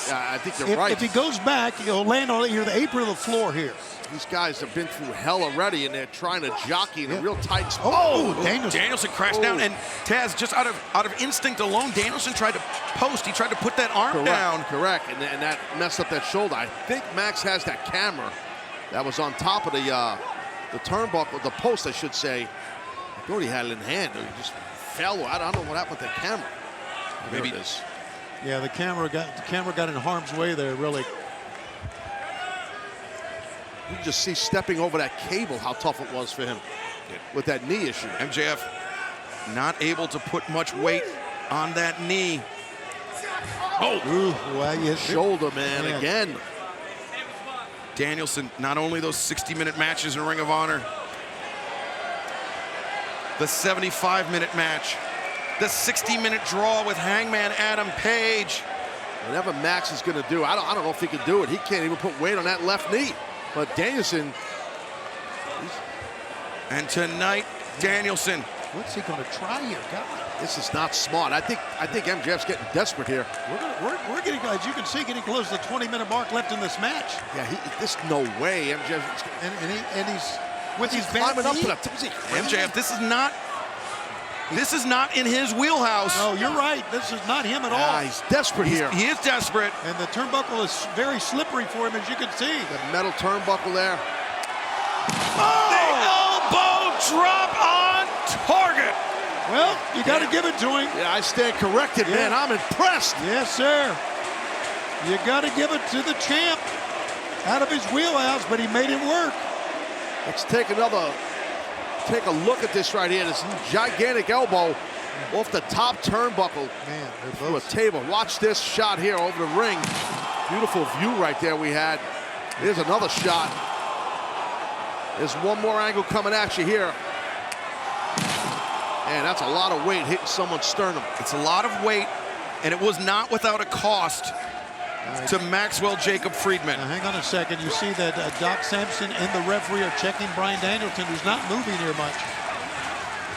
Yeah, I think you're right. If he goes back, he'll land on the apron of the floor here. These guys have been through hell already, and they're trying to jockey in a real tight spot. Oh, Danielson crashed down, and Taz, just out of instinct alone, Danielson tried to post. He tried to put that arm down. Correct, and that messed up that shoulder. I think Max has that camera that was on top of the turnbuckle, the post, I should say. I thought he had it in hand. He just fell. I don't know what happened with the camera. Maybe it is. Yeah, the camera got in harm's way there, really. You can just see stepping over that cable how tough it was for him with that knee issue. MJF not able to put much weight on that knee. Oh, ooh, well, shoulder, man, again. Danielson, not only those 60-minute matches in Ring of Honor, the 75-minute match, the 60-minute draw with Hangman Adam Page. Whatever Max is going to do, I don't know if he can do it. He can't even put weight on that left knee. But Danielson. And tonight, Danielson. What's he going to try here, God? This is not smart. I think MJF's getting desperate here. We're getting, as you can see, getting close to the 20-minute mark left in this match. Yeah, there's no way MJF. And he's with his climbing up to the MJF. This is not in his wheelhouse. No, you're right. This is not him at all. He's desperate here. He is desperate. And the turnbuckle is very slippery for him, as you can see. The metal turnbuckle there. Oh! The elbow drop on target. Well, you got to give it to him. Yeah, I stand corrected, man. I'm impressed. Yes, sir. You got to give it to the champ. Out of his wheelhouse, but he made it work. Let's take a look at this right here. This gigantic elbow off the top turnbuckle. Man, through a table. Watch this shot here over the ring. Beautiful view right there we had. Here's another shot. There's one more angle coming at you here. Man, that's a lot of weight hitting someone's sternum. It's a lot of weight, and it was not without a cost to Maxwell Jacob Friedman. Now, hang on a second. You see that Doc Sampson and the referee are checking Bryan Danielson, who's not moving here much.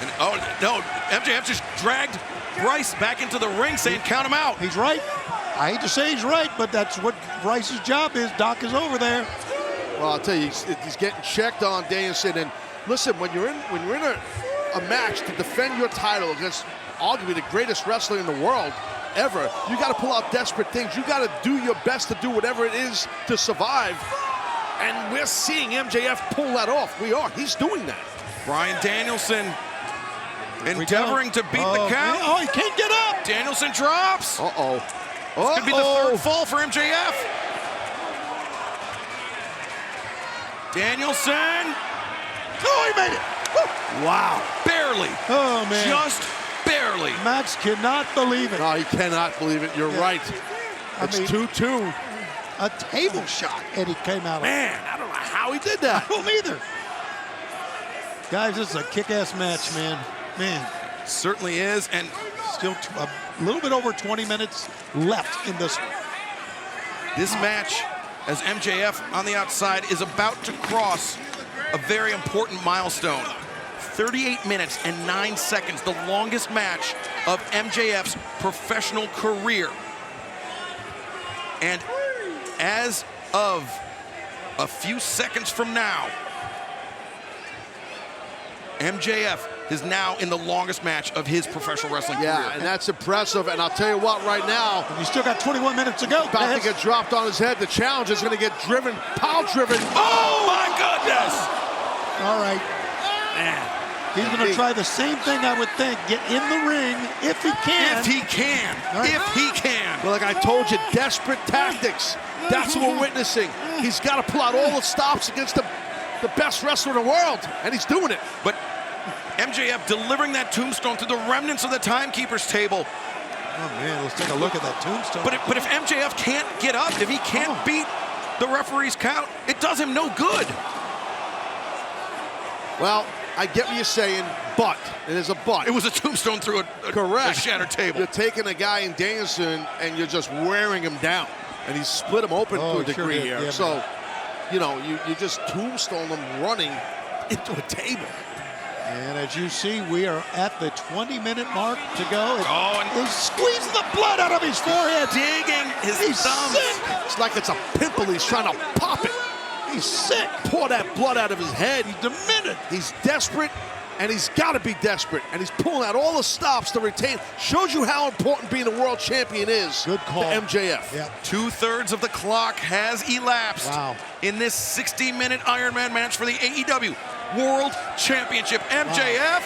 And, oh, no, MJF just dragged Bryce back into the ring saying, count him out. He's right. I hate to say he's right, but that's what Bryce's job is. Doc is over there. Well, I'll tell you, he's getting checked on, Danielson. And listen, when you're in a match to defend your title against arguably the greatest wrestler in the world ever, you got to pull out desperate things. You got to do your best to do whatever it is to survive. And we're seeing MJF pull that off. He's doing that. Bryan Danielson endeavoring to beat the count. Oh, he can't get up. Danielson drops. Uh-oh. This could be the third fall for MJF. Danielson. Oh, he made it. Woo. Wow. Barely. Oh, man. Just barely. Max cannot believe it. No, he cannot believe it. You're right. It's 2-2. A table shot, and he came out. Man, I don't know how he did that. I don't either. Guys, this is a kick-ass match, man. Man. Certainly is, and still a little bit over 20 minutes left in this one. This match, as MJF on the outside, is about to cross a very important milestone. 38 minutes and 9 seconds, the longest match of MJF's professional career. And as of a few seconds from now, MJF is now in the longest match of his professional wrestling career. Yeah, and that's impressive. And I'll tell you what, right now, You still got 21 minutes to go. about to get dropped on his head. The challenge is going to get driven, pile-driven. Oh, my goodness! All right. Man. He's going to try the same thing, I would think. Get in the ring if he can. If he can. Right. If he can. Well, like I told you, desperate tactics. That's what we're witnessing. He's got to pull out all the stops against the best wrestler in the world, and he's doing it. But MJF delivering that tombstone to the remnants of the timekeeper's table. Oh, man, let's take a look at that tombstone. But if MJF can't get up, if he can't beat the referee's count, it does him no good. Well, I get what you're saying, but it is a but. It was a tombstone through a shattered table. You're taking a guy in Danielson and you're just wearing him down, and he's split him open to a degree here. Yeah, so, you know, you just tombstone him running into a table. And as you see, we are at the 20-minute mark to go. And he's squeezing the blood out of his forehead. Digging his thumbs. Sick. It's like it's a pimple. He's trying to pop it. He's sick. Pour that blood out of his head. He's demented. He's desperate, and he's got to be desperate. And he's pulling out all the stops to retain. Shows you how important being a world champion is. Good call. To MJF. Yeah. 2/3 of the clock has elapsed in this 60-minute Iron Man match for the AEW World Championship. MJF,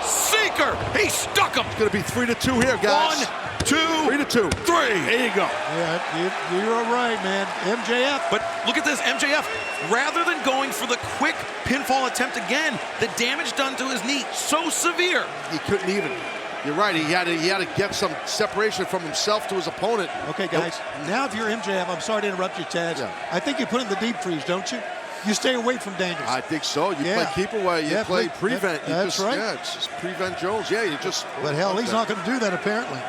seeker, he stuck him. It's going to be 3-2 here, guys. 1, 2, 3-2. 3. There you go. Yeah, you're right, man. MJF. But look at this, MJF, rather than going for the quick pinfall attempt again, the damage done to his knee so severe. He couldn't even. You're right. He had to get some separation from himself to his opponent. Okay, guys. Now, if you're MJF, I'm sorry to interrupt you, Taz. Yeah. I think you put in the deep freeze, don't you? You stay away from Danielson. I think so. You play keep away. You play prevent. That's right. Yeah, it's just prevent Jones. Yeah, you just. But hell, he's not going to do that apparently.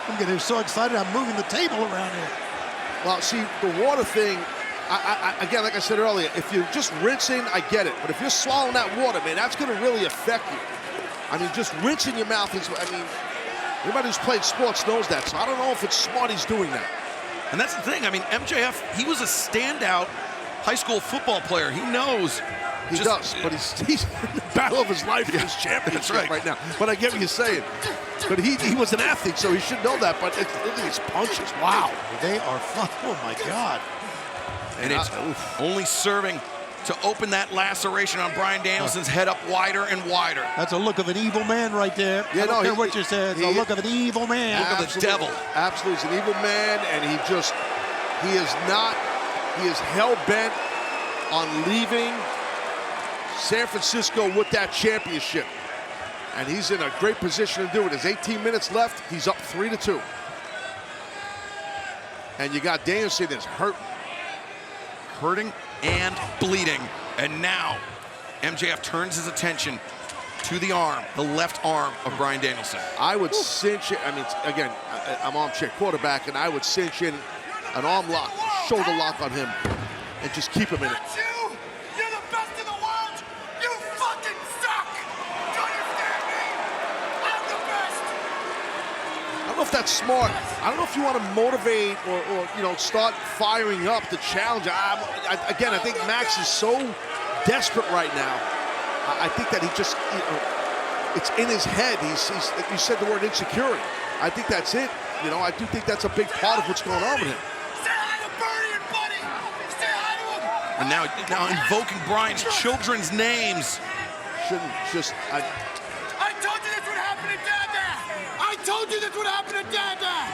I'm getting so excited. I'm moving the table around here. Well, see, the water thing. Again, like I said earlier, if you're just rinsing, I get it. But if you're swallowing that water, man, that's going to really affect you. I mean, just rinsing your mouth is. I mean, everybody who's played sports knows that. So I don't know if it's smart he's doing that. And that's the thing. I mean, MJF, he was a standout high school football player. He knows. He does, but he's in the battle of his life for his championship right now. But I get what you're saying. But he was an athlete, so he should know that. But look at these punches. Wow. They are fun. Oh, my God. And it's only serving to open that laceration on Bryan Danielson's head up wider and wider. That's a look of an evil man right there. Yeah, I don't care what you said. It's a look of an evil man. Look of the devil. Absolutely. He's an evil man, and he is hell-bent on leaving San Francisco with that championship. And he's in a great position to do it. There's 18 minutes left. He's up 3-2. And you got Danielson that's hurting and bleeding. And now MJF turns his attention to the arm, the left arm of Bryan Danielson. I would cinch it. I mean, again, I'm armchair quarterback, and I would cinch in an arm lock, shoulder lock on him, and just keep him in it. You're the best in the world. You fucking suck. Do you understand me? I'm the best. I don't know if that's smart. I don't know if you want to motivate or start firing up the challenger. Again, I think Max is so desperate right now. I think that he just, it's in his head. He's you said the word insecurity. I think that's it. I do think that's a big part of what's going on with him. Say hi to Bernie and Buddy. Say hi to him. And now invoking Bryan's children's names. Shouldn't just. I told you this would happen to Dada. I told you this would happen to Dada.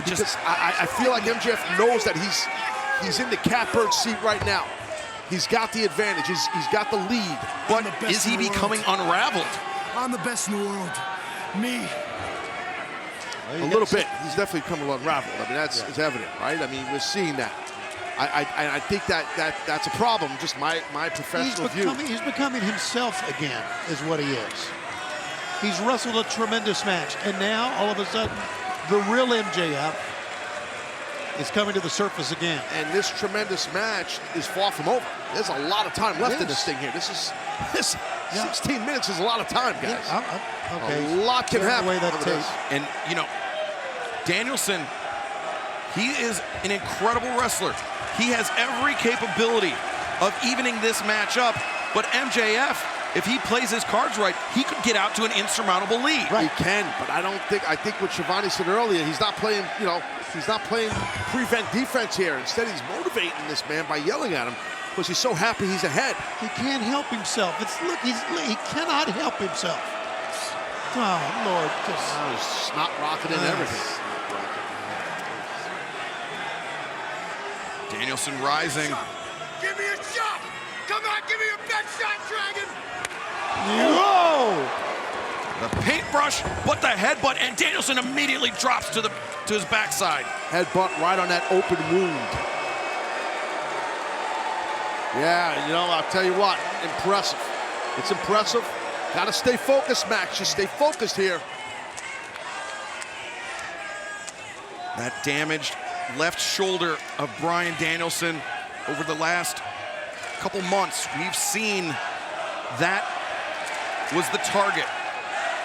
Because I feel like MJF knows that he's in the catbird seat right now. He's got the advantage. He's got the lead. But is he becoming unraveled? I'm the best in the world. Me. A little bit. He's definitely becoming unraveled. I mean, it's evident, right? I mean, we're seeing that. I think that's a problem. Just my professional view. He's becoming himself again, is what he is. He's wrestled a tremendous match, and now all of a sudden, the real MJF is coming to the surface again. And this tremendous match is far from over. There's a lot of time left in this thing here. This 16 minutes is a lot of time, guys. Yeah, okay. A lot can happen. The way that takes. And, you know, Danielson, he is an incredible wrestler. He has every capability of evening this match up. But MJF, if he plays his cards right, he could get out to an insurmountable lead. Right. He can, but I think what Shivani said earlier, he's not playing, you know, he's not playing prevent defense here. Instead, he's motivating this man by yelling at him because he's so happy he's ahead. He can't help himself. He cannot help himself. Oh, Lord. Just snot rocketing and everything. Danielson rising. Give me a shot! Come on, give me your best shot, Dragon! Whoa! The paintbrush, but the headbutt, and Danielson immediately drops to his backside. Headbutt right on that open wound. Yeah, you know, I'll tell you what, impressive. It's impressive. Got to stay focused, Max. Just stay focused here. That damaged left shoulder of Bryan Danielson over the last couple months. We've seen that was the target.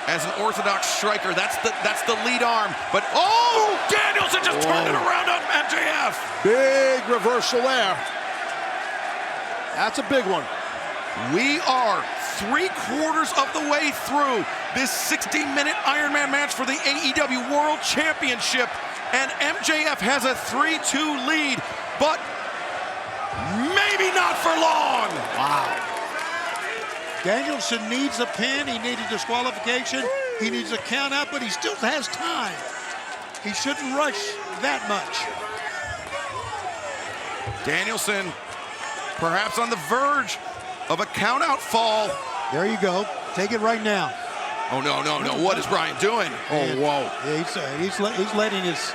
As an orthodox striker, that's the lead arm. But oh, Danielson just turned it around on MJF. Big reversal there. That's a big one. We are 3/4 of the way through this 60-minute Iron Man match for the AEW World Championship. And MJF has a 3-2 lead, but maybe not for long. Wow. Danielson needs a pin. He needs a disqualification. He needs a count out, but he still has time. He shouldn't rush that much. Danielson perhaps on the verge of a count out fall. There you go. Take it right now. Oh, no, no, no. What is Bryan doing? Oh, whoa. Yeah, he's letting his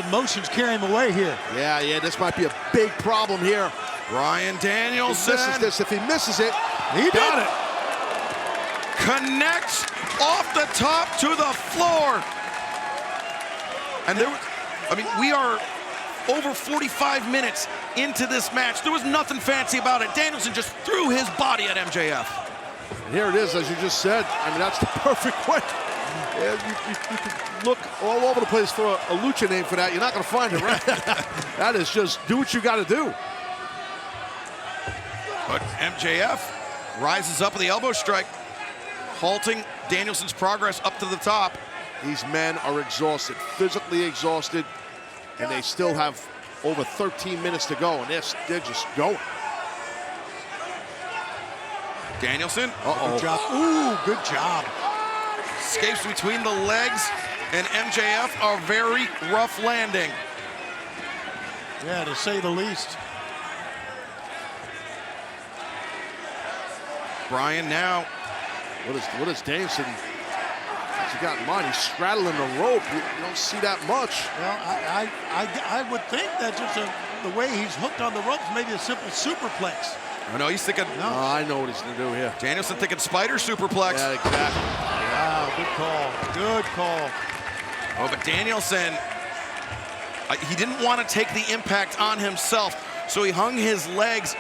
emotions carry him away here. Yeah, this might be a big problem here. Bryan Danielson. He misses this. If he misses it, he got it. Connects off the top to the floor. And we are over 45 minutes into this match. There was nothing fancy about it. Danielson just threw his body at MJF. And here it is, as you just said. I mean, that's the perfect way. Yeah, you can look all over the place for a lucha name for that. You're not going to find it, right? That is just do what you got to do. But MJF rises up with the elbow strike, halting Danielson's progress up to the top. These men are exhausted, physically exhausted, and they still have over 13 minutes to go, and they're just going. Danielson. Good job. Ooh, good job. Escapes between the legs, and MJF a very rough landing. Yeah, to say the least. Bryan now. What is Danielson? What's he got in mind? He's straddling the rope. You don't see that much. Well, I would think that just the way he's hooked on the ropes, maybe a simple superplex. Oh, no, he's thinking. No, I know what he's going to do here. Danielson thinking spider superplex. Yeah, exactly. Wow, good call. Good call. Oh, but Danielson, he didn't want to take the impact on himself, so he hung his legs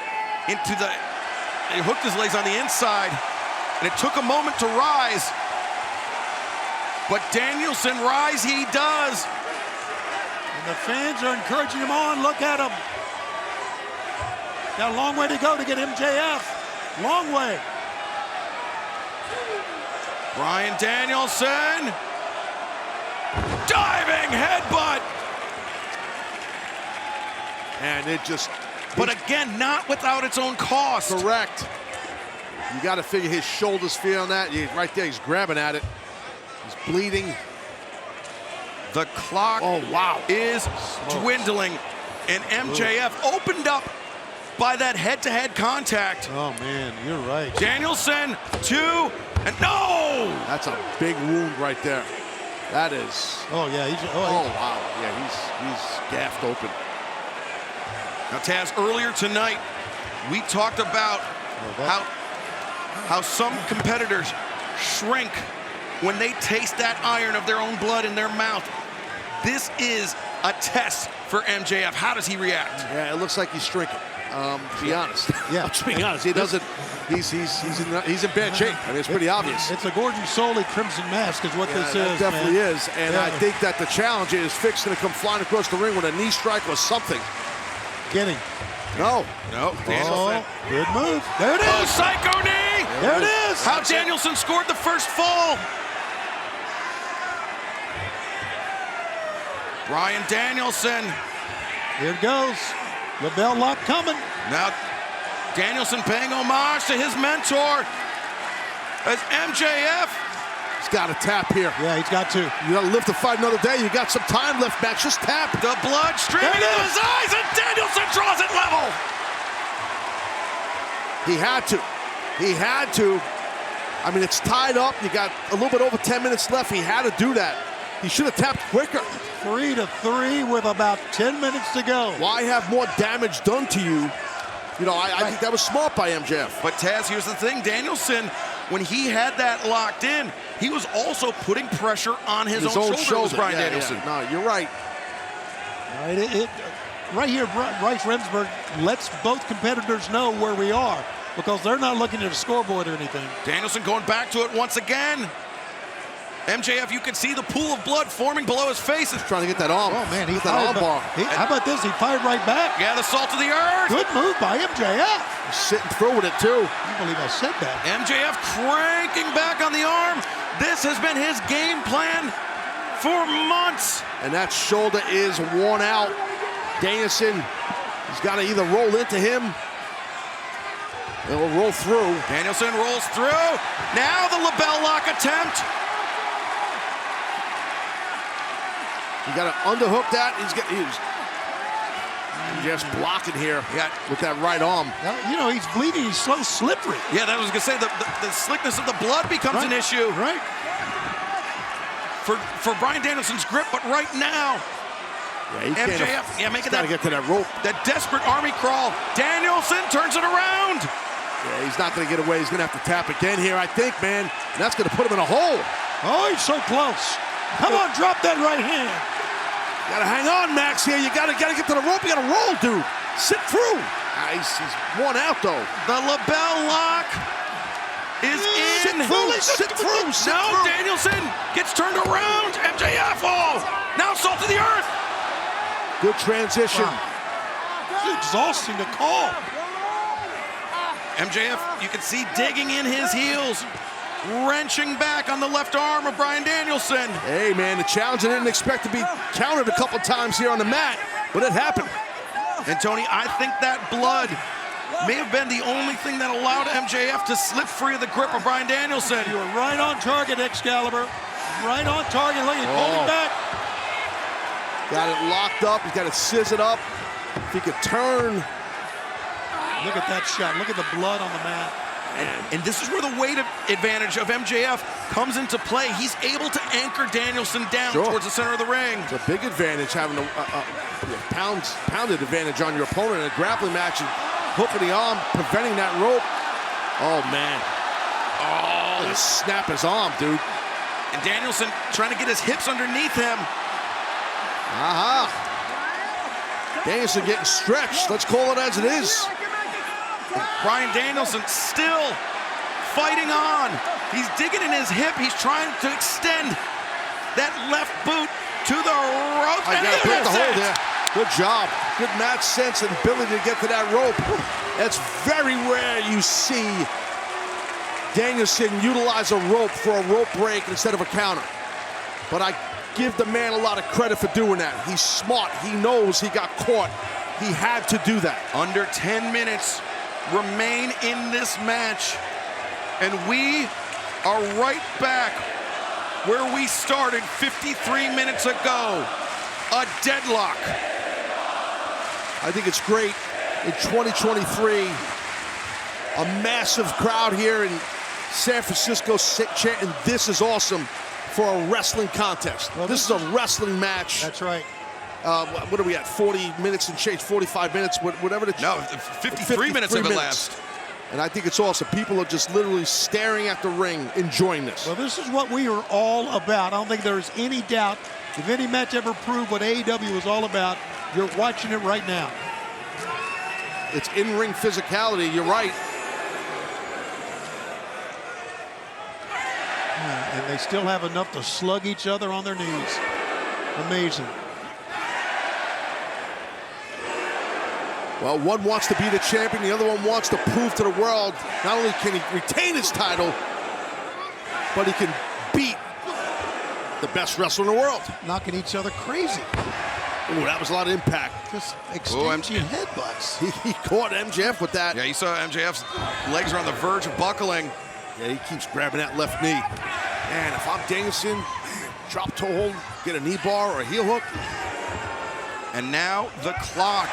he hooked his legs on the inside, and it took a moment to rise. But Danielson rise he does. And the fans are encouraging him on. Look at him. Got a long way to go to get MJF. Long way. Bryan Danielson. Diving headbutt. And it just... But again, not without its own cost. Correct. You got to figure his shoulders feeling that. Right there, he's grabbing at it. He's bleeding. The clock is dwindling, and MJF opened up by that head-to-head contact. Oh, man, you're right. Danielson, 2, and no! That's a big wound right there. That is... Oh, yeah. Wow. Yeah, he's gaffed open. Now, Taz, earlier tonight, we talked about how some competitors shrink when they taste that iron of their own blood in their mouth. This is a test for MJF. How does he react? Yeah, it looks like he's shrinking. To be honest. Yeah. I'm just being honest. He doesn't. He's in bad shape. I mean, it's pretty obvious. It's a Gordon Soley Crimson Mask is what this is. It definitely man. is. And Yeah. I think that the challenge is fixing to come flying across the ring with a knee strike or something. Getting. No. Oh, good move. There it is. Oh, psycho knee! There it is. How Danielson scored the first fall. Bryan Danielson. Here it goes. The bell lock coming. Now, Danielson paying homage to his mentor as MJF. He's got to tap here. Yeah, he's got to. You got to live to fight another day. You got some time left, Max. Just tap. The blood streaming There it into is. his eyes, and Danielson draws it level. He had to. He had to. I mean, it's tied up. You got a little bit over 10 minutes left. He had to do that. He should have tapped quicker. 3-3 with about 10 minutes to go. Why have more damage done to you? You know, I think that was smart by MJF. But Taz, here's the thing. Danielson, when he had that locked in, he was also putting pressure on his own shoulder. With Bryan Danielson. Yeah. No, you're right. Right here, Bryce Remsburg lets both competitors know where we are because they're not looking at a scoreboard or anything. Danielson going back to it once again. MJF, you can see the pool of blood forming below his face. He's trying to get that arm. Oh, man, he that arm bar. How about this? He fired right back. Yeah, the salt of the earth. Good move by MJF. He's sitting through with it, too. I can't believe I said that. MJF cranking back on the arm. This has been his game plan for months. And that shoulder is worn out. Danielson, he's got to either roll into him or roll through. Danielson rolls through. Now the label lock attempt. You got to underhook that. He's just blocking here with that right arm. Well, you know, he's bleeding. He's so slippery. Yeah, that was going to say the slickness of the blood becomes an issue. Right. For Bryan Danielson's grip, but right now, MJF, making that. Got to get to that rope. That desperate army crawl. Danielson turns it around. Yeah, he's not going to get away. He's going to have to tap again here, I think, man. And that's going to put him in a hole. Oh, he's so close. Come on, drop that right hand. You got to hang on, Max, here. You got to get to the rope. You got to roll, dude. Sit through. He's worn out, though. The label lock is in. Sit through. Now Danielson gets turned around. MJF, now salt to the earth. Good transition. Wow. It's exhausting to call. MJF, you can see digging in his heels, wrenching back on the left arm of Bryan Danielson. Hey, man, the challenge I didn't expect to be counted a couple times here on the mat, but it happened. And Tony, I think that blood may have been the only thing that allowed MJF to slip free of the grip of Bryan Danielson. You were right on target, Excalibur. Right on target. Look, he's pulling back. Got it locked up. He's got it scissored up. If he could turn. Look at that shot. Look at the blood on the mat. And this is where the weight advantage of MJF comes into play. He's able to anchor Danielson down towards the center of the ring. It's a big advantage having a pounded advantage on your opponent in a grappling match and hooking the arm, preventing that rope. Oh, man. Oh, snap his arm, dude. And Danielson trying to get his hips underneath him. Aha. Danielson getting stretched. Let's call it as it is. Bryan Danielson still fighting on. He's digging in his hip. He's trying to extend that left boot to the rope. I got to break the hole there. Good job. Good match sense and ability to get to that rope. That's very rare you see Danielson utilize a rope for a rope break instead of a counter. But I give the man a lot of credit for doing that. He's smart. He knows he got caught. He had to do that. Under 10 minutes remain in this match, and we are right back where we started 53 minutes ago. A deadlock. I think it's great in 2023. A massive crowd here in San Francisco chanting, "This is awesome," for a wrestling contest. Well, this is a wrestling match. That's right. What are we at? 40 minutes and change, 45 minutes, whatever. 53 minutes of it last. And I think it's awesome. People are just literally staring at the ring, enjoying this. Well, this is what we are all about. I don't think there's any doubt If any match ever proved what AEW was all about, you're watching it right now. It's in-ring physicality, you're right. And they still have enough to slug each other on their knees. Amazing. Well, one wants to be the champion, the other one wants to prove to the world not only can he retain his title, but he can beat the best wrestler in the world. Knocking each other crazy. Ooh, that was a lot of impact. Just exchanging headbutts. He caught MJF with that. Yeah, you saw MJF's legs are on the verge of buckling. Yeah, he keeps grabbing that left knee. And if I'm Danielson, drop toe hold, get a knee bar or a heel hook. And now the clock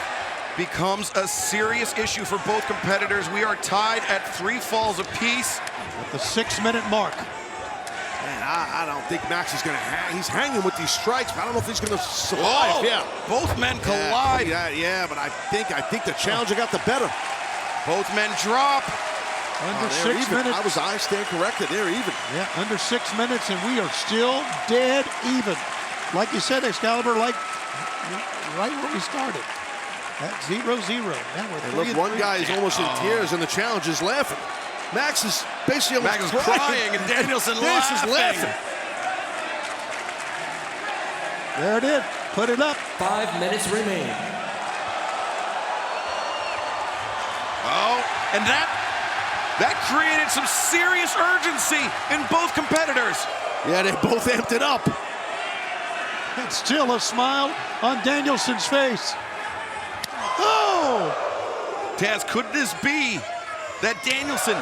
becomes a serious issue for both competitors. We are tied at 3 falls apiece. At the 6-minute mark. Man, I don't think Max is going to hang. He's hanging with these strikes, but I don't know if he's going to survive. Oh, yeah, both men collide. Yeah, but I think the challenger got the better. Both men drop. Under 6 even. minutes. I stand corrected. They're even. Yeah, under 6 minutes, and we are still dead even. Like you said, Excalibur, like right where we started. At 0-0. Now we're 3-3. Look, one guy is almost in tears, and the challenger's laughing. Max is basically Max is crying, and Danielson laughing. There it is. Put it up. 5 minutes remain. Oh, and that created some serious urgency in both competitors. Yeah, they both amped it up. And still a smile on Danielson's face. Oh! Taz, could this be that Danielson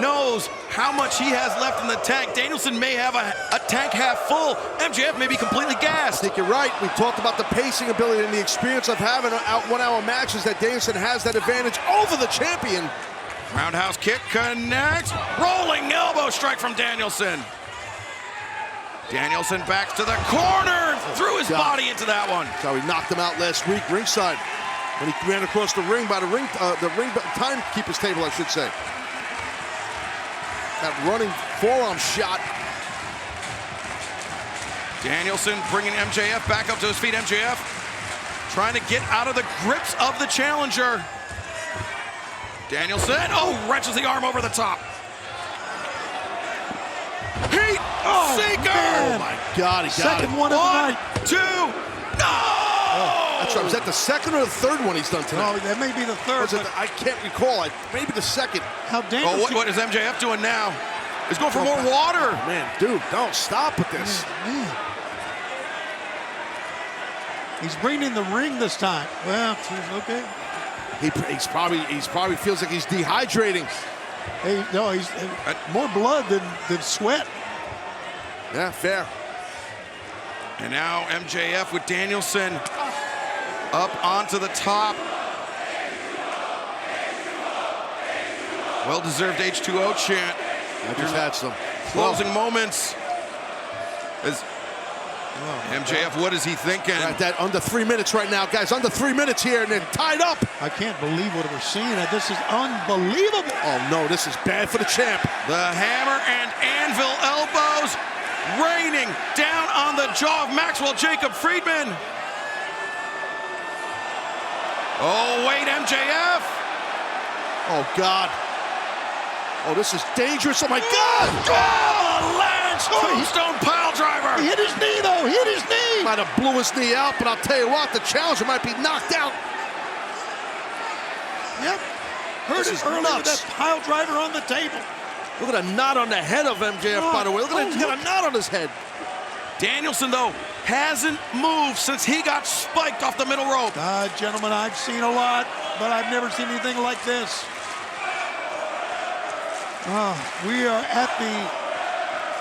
knows how much he has left in the tank? Danielson may have a tank half full. MJF may be completely gassed. I think you're right. We talked about the pacing ability and the experience of having out 1 hour matches, that Danielson has that advantage over the champion. Roundhouse kick connects. Rolling elbow strike from Danielson. Danielson backs to the corner, threw his body into that one. That's how he knocked him out last week, ringside, when he ran across the ring by the ring timekeeper's table, I should say. That running forearm shot. Danielson bringing MJF back up to his feet. MJF trying to get out of the grips of the challenger. Danielson, wrenches the arm over the top. Heat seeker! Man. Oh my God, he got Second it. one of the night. 2, no! That's right. Was that the second or the third one he's done tonight? Oh, that may be the third. I can't recall. Maybe the second. How Danielson... What is MJF doing now? He's going for more water. Man, dude, don't stop with this. Man. He's bringing in the ring this time. Well, okay. He probably feels like he's dehydrating. Hey, no, he's more blood than sweat. Yeah, fair. And now MJF with Danielson up onto the top. Well-deserved H2O chant. I just had some Closing moments. MJF, what is he thinking? Right, that under 3 minutes right now, guys. Under 3 minutes here, and then tied up. I can't believe what we're seeing. This is unbelievable. Oh, no, this is bad for the champ. The hammer and anvil elbows raining down on the jaw of Maxwell Jacob Friedman. Oh, wait, MJF. Oh, God. Oh, this is dangerous. Oh, my God. Oh, Lance tombstone pile driver. He hit his knee, though. He hit his knee. Might have blew his knee out, but I'll tell you what, the challenger might be knocked out. Yep. Hurt his early with that pile driver on the table. Look at a knot on the head of MJF, by the way. Look at him. He's got a knot on his head. Danielson, though, hasn't moved since he got spiked off the middle rope. Gentlemen, I've seen a lot, but I've never seen anything like this. We are at the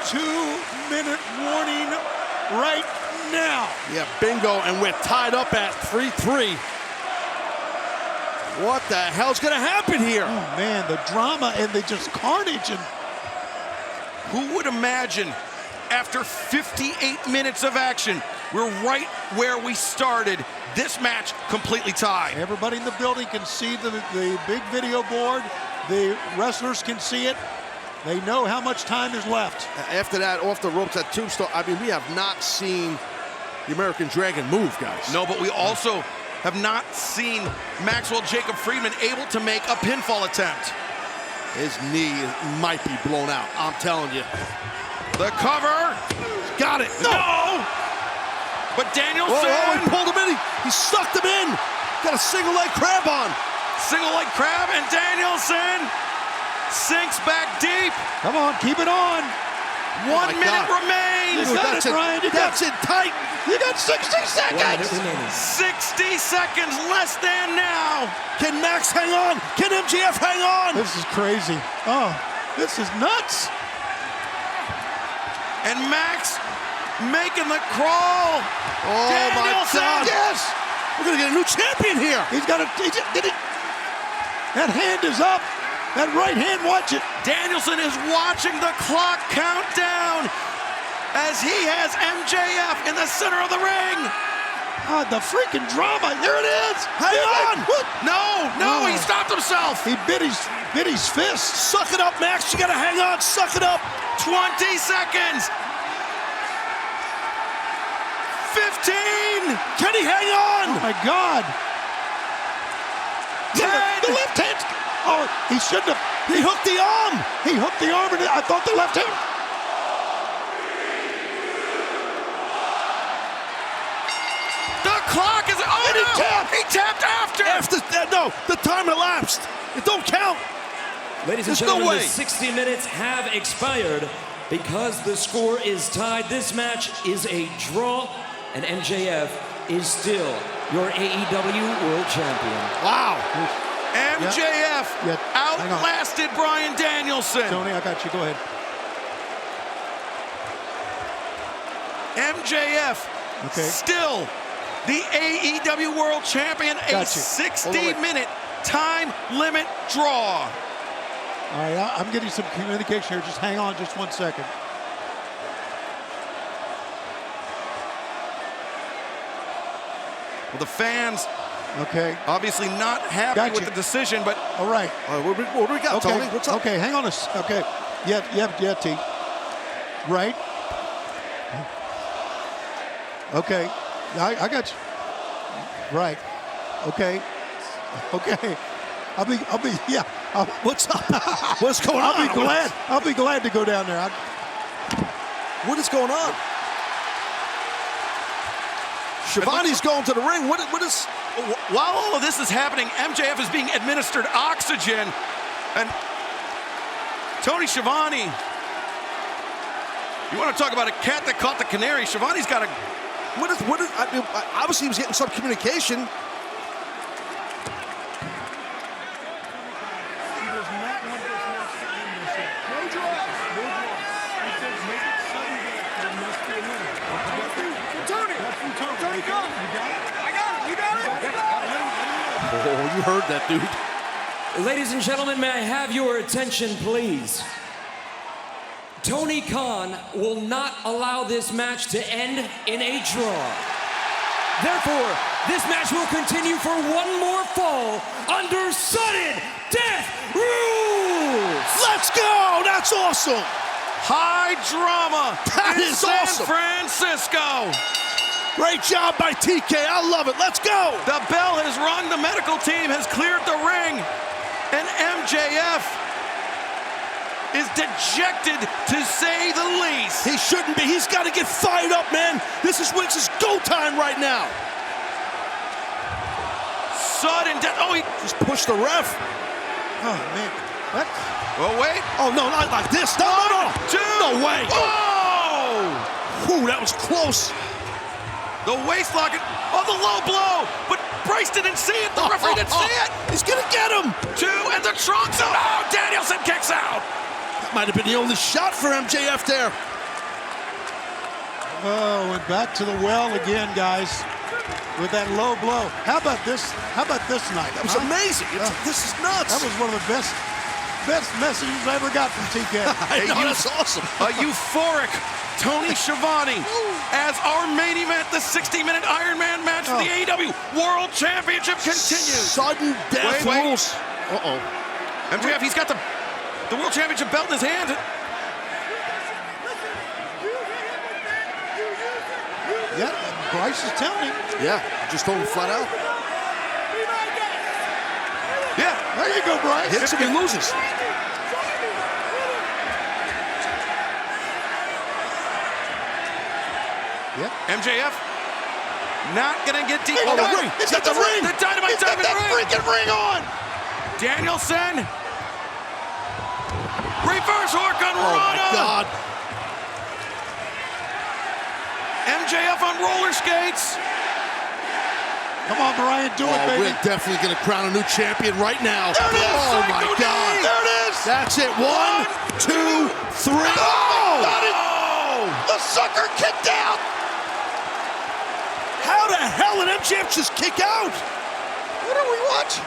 2-minute warning right now. Yeah, bingo, and we're tied up at 3-3. What the hell's gonna happen here? Oh man, the drama and the just carnage. And who would imagine after 58 minutes of action, we're right where we started. This match completely tied. Everybody in the building can see the big video board. The wrestlers can see it. They know how much time is left. After that, off the ropes, that tombstone, I mean, we have not seen the American Dragon move, guys. No, but we also have not seen Maxwell Jacob Friedman able to make a pinfall attempt. His knee might be blown out, I'm telling you. The cover. Got it. No! But Danielson. Oh, he pulled him in. He sucked him in. Got a single leg crab on. Single leg crab, and Danielson sinks back deep. Come on, keep it on. 1 minute remains. You got it, Bryan. That's it tight. You got 60 seconds. 60 seconds less than now. Can Max hang on? Can MJF hang on? This is crazy. Oh, this is nuts. And Max making the crawl. Oh, Danielson. my God. Yes. We're going to get a new champion here. He's got a. That hand is up. That right hand, watch it. Danielson is watching the clock count down as he has MJF in the center of the ring. God, the freaking drama. There it is. Hang on. What? No, he stopped himself. He bit his fist. Suck it up, Max. You got to hang on. Suck it up. 20 seconds. 15. Can he hang on? Oh, my God. 10. The left hand. Oh, he shouldn't have. He hooked the arm. He hooked the arm, and I thought the left hand. The clock is. Oh, And he no. tapped. He tapped after. No, the time elapsed. It don't count. Ladies and There's no gentlemen, way. the 60 minutes have expired. Because the score is tied, this match is a draw, and MJF is still your AEW World Champion. Wow. MJF Yeah. outlasted Bryan Danielson. Tony, I got you. Go ahead. MJF Okay. still the AEW World Champion, a Got you. 60-minute time limit draw. All right, I'm getting some communication here. Just hang on just 1 second. Well, the fans Okay. obviously not happy Got with you. the decision, but All right. What do we got, Okay. Tony? What's up? Okay, hang on okay. Yeah, T. Right. Okay. I got you. Right. Okay. Okay. Yeah. What's up? What's going on? I'll be glad to go down there. What is going on? Shivani's going to the ring. What is? while all of this is happening, MJF is being administered oxygen, and Tony Schiavone, you want to talk about a cat that caught the canary? Schiavone's got a. What is? I mean, obviously, he was getting some communication. Oh, you heard that, dude. Ladies and gentlemen, may I have your attention, please? Tony Khan will not allow this match to end in a draw. Therefore, this match will continue for one more fall under sudden death rules. Let's go! That's awesome. High drama That in is San awesome. Francisco. Great job by TK. I love it. Let's go. The bell has rung. The medical team has cleared the ring. And MJF is dejected, to say the least. He shouldn't be. He's got to get fired up, man. This is go time right now. Sudden death. Oh, he just pushed the ref. Oh, man. What? Oh, wait. Oh, no, not like this. No. Two. No way. Oh! Whew, that was close. The waist lock. Oh, the low blow. But Bryce didn't see it. The referee didn't see it. He's going to get him. Two, and the trunks. Oh, Danielson kicks out. That might have been the only shot for MJF there. Oh, and back to the well again, guys, with that low blow. How about this? How about this night? That was amazing. This is nuts. That was one of the best messages I ever got from TK. I know, that's awesome. A euphoric Tony Schiavone as our main event, the 60-minute Iron Man match for the AEW World Championship continues. Sudden death rules. Uh-oh. MJF, he's got the World Championship belt in his hand. Yeah, Bryce is telling him. Yeah, just told him flat out. Yeah, there you go, Bryce. Hits him, he loses. Yep. MJF not gonna get deep. Oh, the ring! It's got the ring! The Dynamite It's got that freaking ring on! Danielson. Reverse Hurricane Oh my Rana. God! MJF on roller skates. Come on, Bryan, do it, baby. We're definitely gonna crown a new champion right now. There it is! Oh my Psycho God! D! There it is! That's it. 1, 2, 3. Oh! Got it! The sucker kicked out! How the hell did MJF just kick out? What are we watching?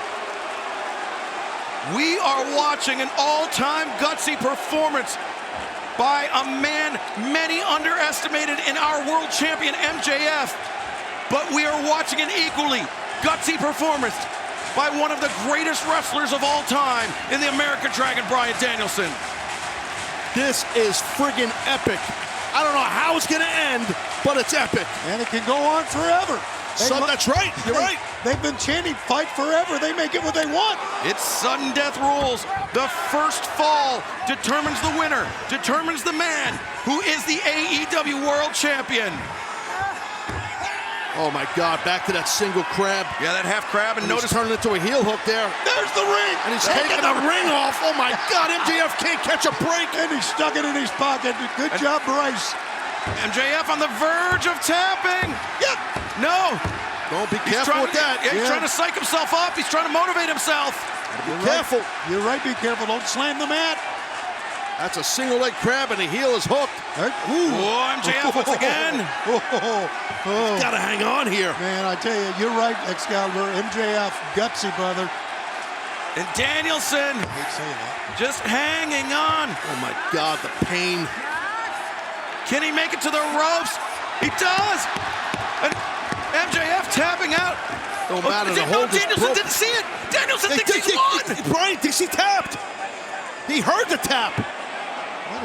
We are watching an all-time gutsy performance by a man many underestimated in our world champion MJF. But we are watching an equally gutsy performance by one of the greatest wrestlers of all time in the American Dragon, Bryan Danielson. This is friggin' epic. I don't know how it's gonna end, but it's epic. And it can go on forever. That's right. You're right. They've been chanting fight forever. They may get what they want. It's sudden death rules. The first fall determines the winner, determines the man who is the AEW World Champion. Oh my God, back to that single crab. Yeah, that half crab, and notice turning into a heel hook there. There's the ring. And he's taking the ring off. Oh my God, MJF can't catch a break. And he stuck it in his pocket. Good job, Bryce. MJF on the verge of tapping. Yep. No. Don't be careful with that. Yeah, he's trying to psych himself up. He's trying to motivate himself. Be careful. You're right, be careful. Don't slam the mat. That's a single leg crab and the heel is hooked. Oh, MJF once again. Gotta hang on here. Man, I tell you, you're right, Excalibur. MJF, gutsy, brother. And Danielson I hate saying that. just hanging on. Oh my God, the pain. Can he make it to the ropes? He does. And MJF tapping out. Don't matter, the hold is Danielson broke. didn't see it. Danielson thinks he's won. Bryan thinks he tapped. He heard the tap.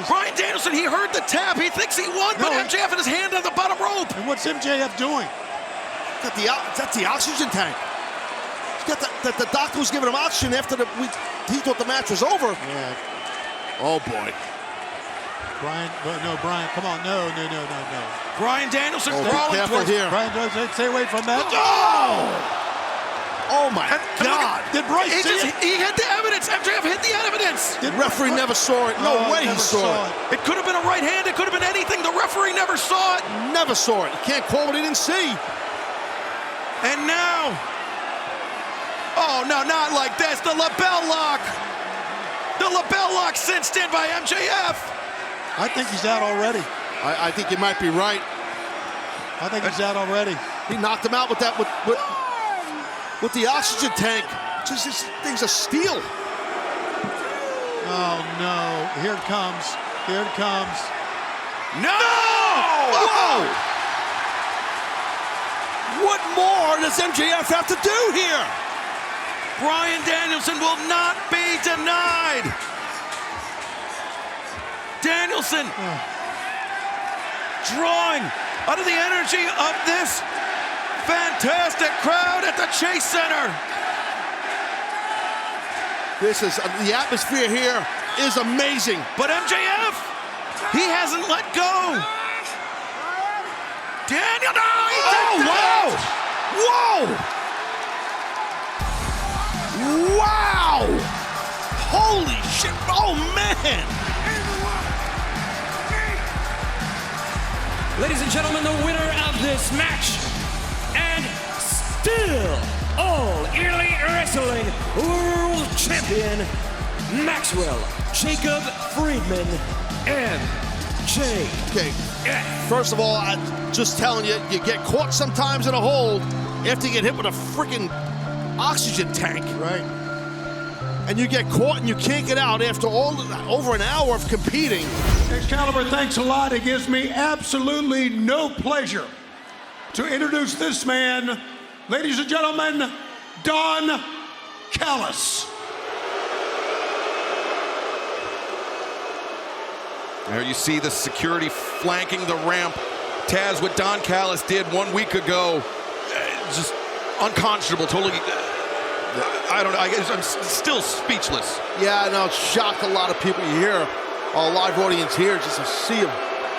Bryan Danielson, he heard the tap. He thinks he won, but MJF had his hand on the bottom rope. And what's MJF doing? That's the oxygen tank. He's got the doctor was giving him oxygen after he thought the match was over. Yeah. Oh boy. Bryan, come on, no. Bryan Danielson be crawling careful towards here. Bryan, stay away from that. Oh my God. Did Bryce see it? He hit the evidence. MJF hit the evidence. The referee never saw it. No way he saw it. It could have been a right hand. It could have been anything. The referee never saw it. Never saw it. You can't call what he didn't see. And now, oh no, not like this. The lapel lock. The lapel lock cinched in by MJF. I think he's out already. I think you might be right. I think he's out already. He knocked him out with that with the oxygen tank. Just this thing's a steel. Oh no! Here it comes. Here it comes. No! Whoa! What more does MJF have to do here? Bryan Danielson will not be denied. Danielson drawing out of the energy of this fantastic crowd at the Chase Center. This is the atmosphere here is amazing. But MJF, he hasn't let go. Daniel, no! Whoa! Wow! Holy shit! Oh man! Ladies and gentlemen, the winner of this match, and still All Elite Wrestling World Champion, Maxwell Jacob Friedman, MJF. Okay, first of all, I'm just telling you, you get caught sometimes in a hold after you get hit with a freaking oxygen tank. Right. And you get caught and you can't get out after over an hour of competing. Excalibur, thanks a lot. It gives me absolutely no pleasure to introduce this man, ladies and gentlemen, Don Callis. There you see the security flanking the ramp Taz, what Don Callis did 1 week ago, just unconscionable, totally. I don't know, I'm still speechless. Yeah, I know, it shocked a lot of people. You hear a live audience here, just a sea of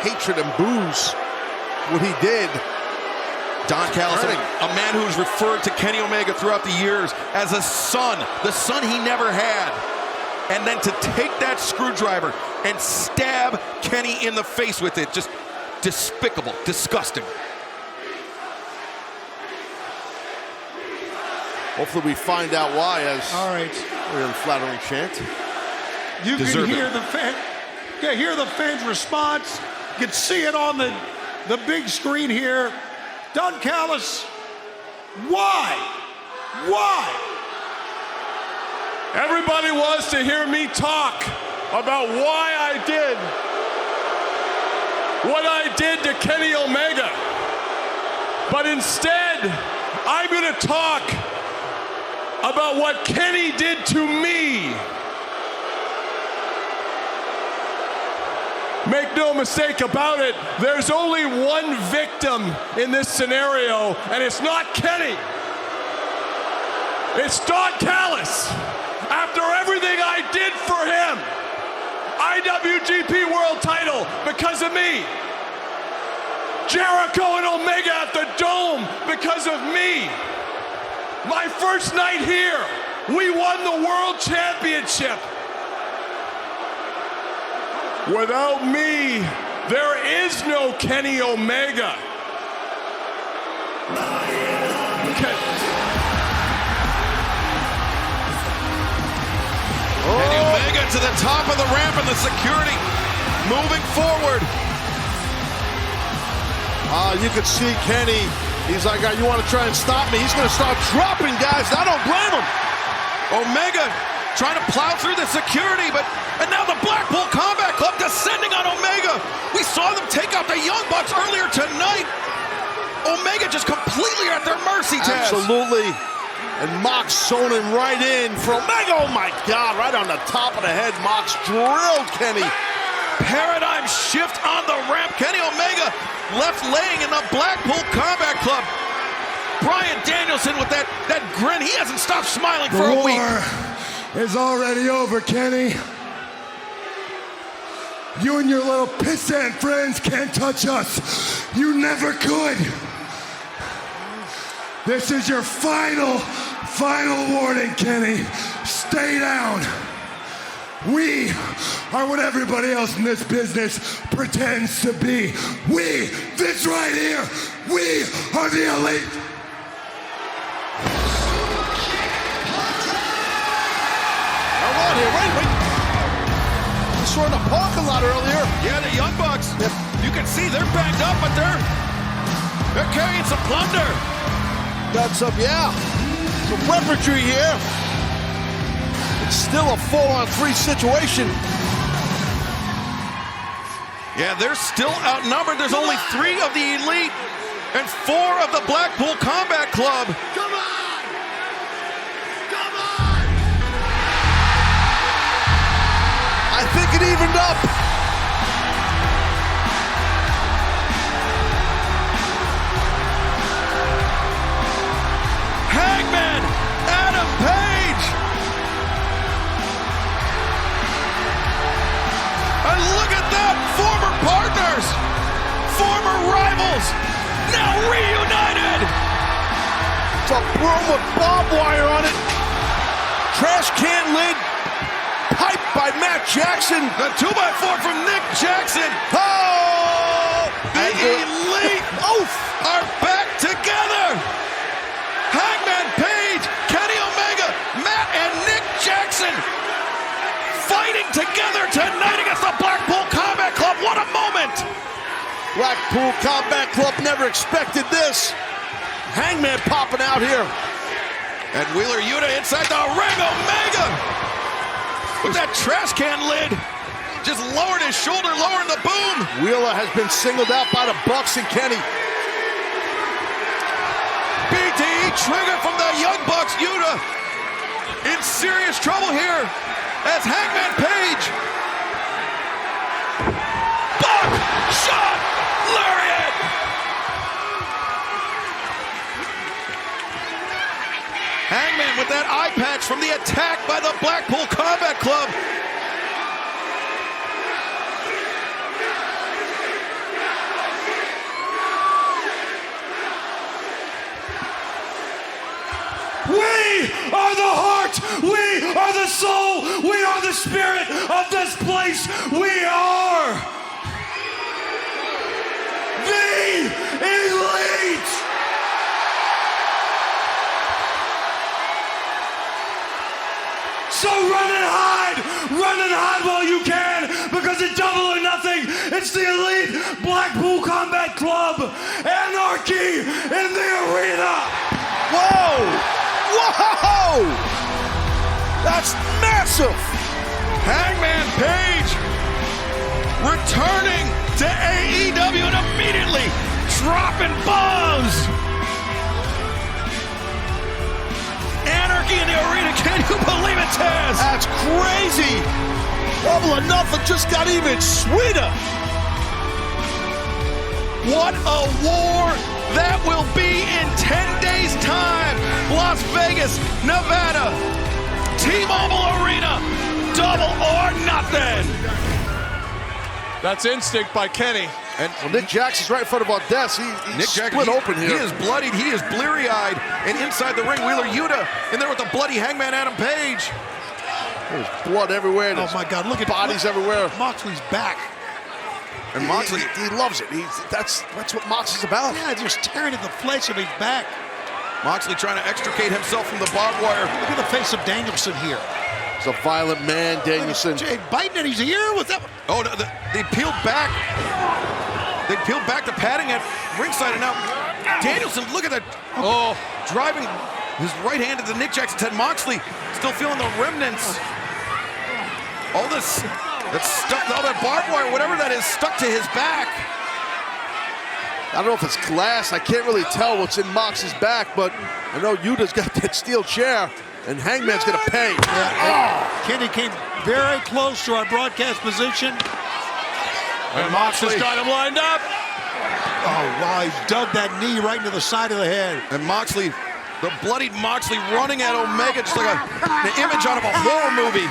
hatred and boos, what he did. Don Callis, a man who's referred to Kenny Omega throughout the years as a son, the son he never had. And then to take that screwdriver and stab Kenny in the face with it, just despicable, disgusting. Hopefully we find out why, as all right, we're in flattering chant. You can hear the fan. You can hear the fans' response. You can see it on the big screen here. Don Callis, why? Why? Everybody wants to hear me talk about why I did what I did to Kenny Omega. But instead, I'm going to talk about what Kenny did to me. Make no mistake about it, there's only one victim in this scenario, and it's not Kenny. It's Don Callis. After everything I did for him, IWGP World Title because of me. Jericho and Omega at the Dome because of me. My first night here, we won the World Championship. Without me, there is no Kenny Omega. Kenny Omega to the top of the ramp and the security moving forward. You could see Kenny. He's like, you want to try and stop me? He's going to start dropping guys. I don't blame him. Omega trying to plow through the security, and now the Blackpool Combat Club descending on Omega. We saw them take out the Young Bucks earlier tonight. Omega just completely at their mercy, Taz. Absolutely. And Mox zoning right in for Omega. Oh my God, right on the top of the head. Mox drilled Kenny. Paradigm shift on the ramp. Kenny Omega left laying in the Blackpool Combat Club. Bryan Danielson with that grin. He hasn't stopped smiling for a week. Is already over, Kenny. You and your little pissant friends can't touch us. You never could. This is your final warning, Kenny. Stay down. We are what everybody else in this business pretends to be. This right here, we are the elite. Here, wait. We saw in the parking lot earlier. Yeah, the Young Bucks. Yep. You can see they're banged up, but they're carrying some plunder. Got some weaponry here. It's still a 4-on-3 situation. Yeah, they're still outnumbered. There's only 3 of the Elite and 4 of the Blackpool Combat Club. Come on! I think it evened up. Hangman Adam Page. And look at that, former partners, former rivals, now reunited. It's a broom with barbed wire on it. Trash can lid. Pipe by Matt Jackson. The 2x4 from Nick Jackson. Oh! The Elite are back together. Hangman Page, Kenny Omega, Matt and Nick Jackson fighting together tonight against the Blackpool Combat Club. What a moment. Blackpool Combat Club never expected this. Hangman popping out here. And Wheeler Yuta inside the ring. Omega with that trash can lid, just lowered his shoulder, lowering the boom. Wheeler has been singled out by the Bucks and Kenny. BTE trigger from the Young Bucks. Yuta in serious trouble here as Hangman Page. Buck shot lariat. with that eye patch from the attack by the Blackpool Combat Club. We are the heart, we are the soul, we are the spirit of this place. We are the elite. So run and hide while you can, because it's double or nothing. It's the elite Blackpool Combat Club, Anarchy in the arena. Whoa! Whoa! That's massive! Hangman Page returning to AEW and immediately dropping bombs. Anarchy in the arena, can you believe it, Taz? That's crazy! Double or nothing just got even sweeter. What a war that will be in 10 days' time. Las Vegas, Nevada, T-Mobile Arena, double or nothing. That's instinct by Kenny. And Nick Jackson's right in front of our desk. He's split open here. He is bloodied, he is bleary-eyed, and inside the ring, Wheeler Yuta in there with the bloody Hangman Adam Page. There's blood everywhere. Oh my God, look at bodies everywhere. Moxley's back. And Moxley, he loves it. That's what Moxley's about. Yeah, just tearing at the flesh of his back. Moxley trying to extricate himself from the barbed wire. Look at the face of Danielson here. He's a violent man, Danielson. Jay biting at his ear? What's that? Oh, no, they peeled back. They peeled back the padding at ringside, and now Danielson, look at that. Oh, driving his right hand into Nick Jackson's head. Moxley still feeling the remnants. All this, that's stuck, all that barbed wire, whatever that is, stuck to his back. I don't know if it's glass. I can't really tell what's in Mox's back, but I know Yuta's got that steel chair, and Hangman's gonna pay. Kenny came very close to our broadcast position. And Mox has got him lined up. Oh, wow, he dug that knee right into the side of the head. And Moxley, the bloodied Moxley running at Omega, just like an image out of a horror movie.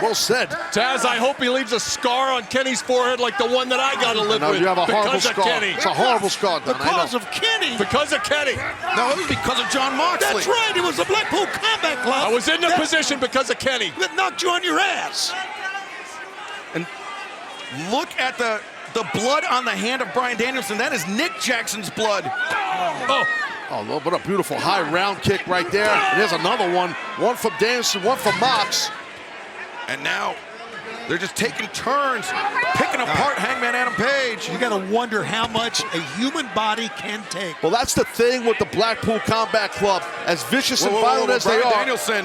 Well said. Taz, I hope he leaves a scar on Kenny's forehead like the one that I got to live with. You have a horrible because scar. of Kenny. It's a horrible scar, Don. Because of Kenny. Because of Kenny. No, it was because of John Moxley. That's right, it was the Blackpool Combat Club. I was in the position because of Kenny. That knocked you on your ass. And look at the blood on the hand of Bryan Danielson. That is Nick Jackson's blood. Oh, what a beautiful high round kick right there. And there's another one. One from Danielson, one from Mox. And now they're just taking turns, picking apart Hangman Adam Page. You gotta wonder how much a human body can take. Well, that's the thing with the Blackpool Combat Club. As vicious and violent as they are.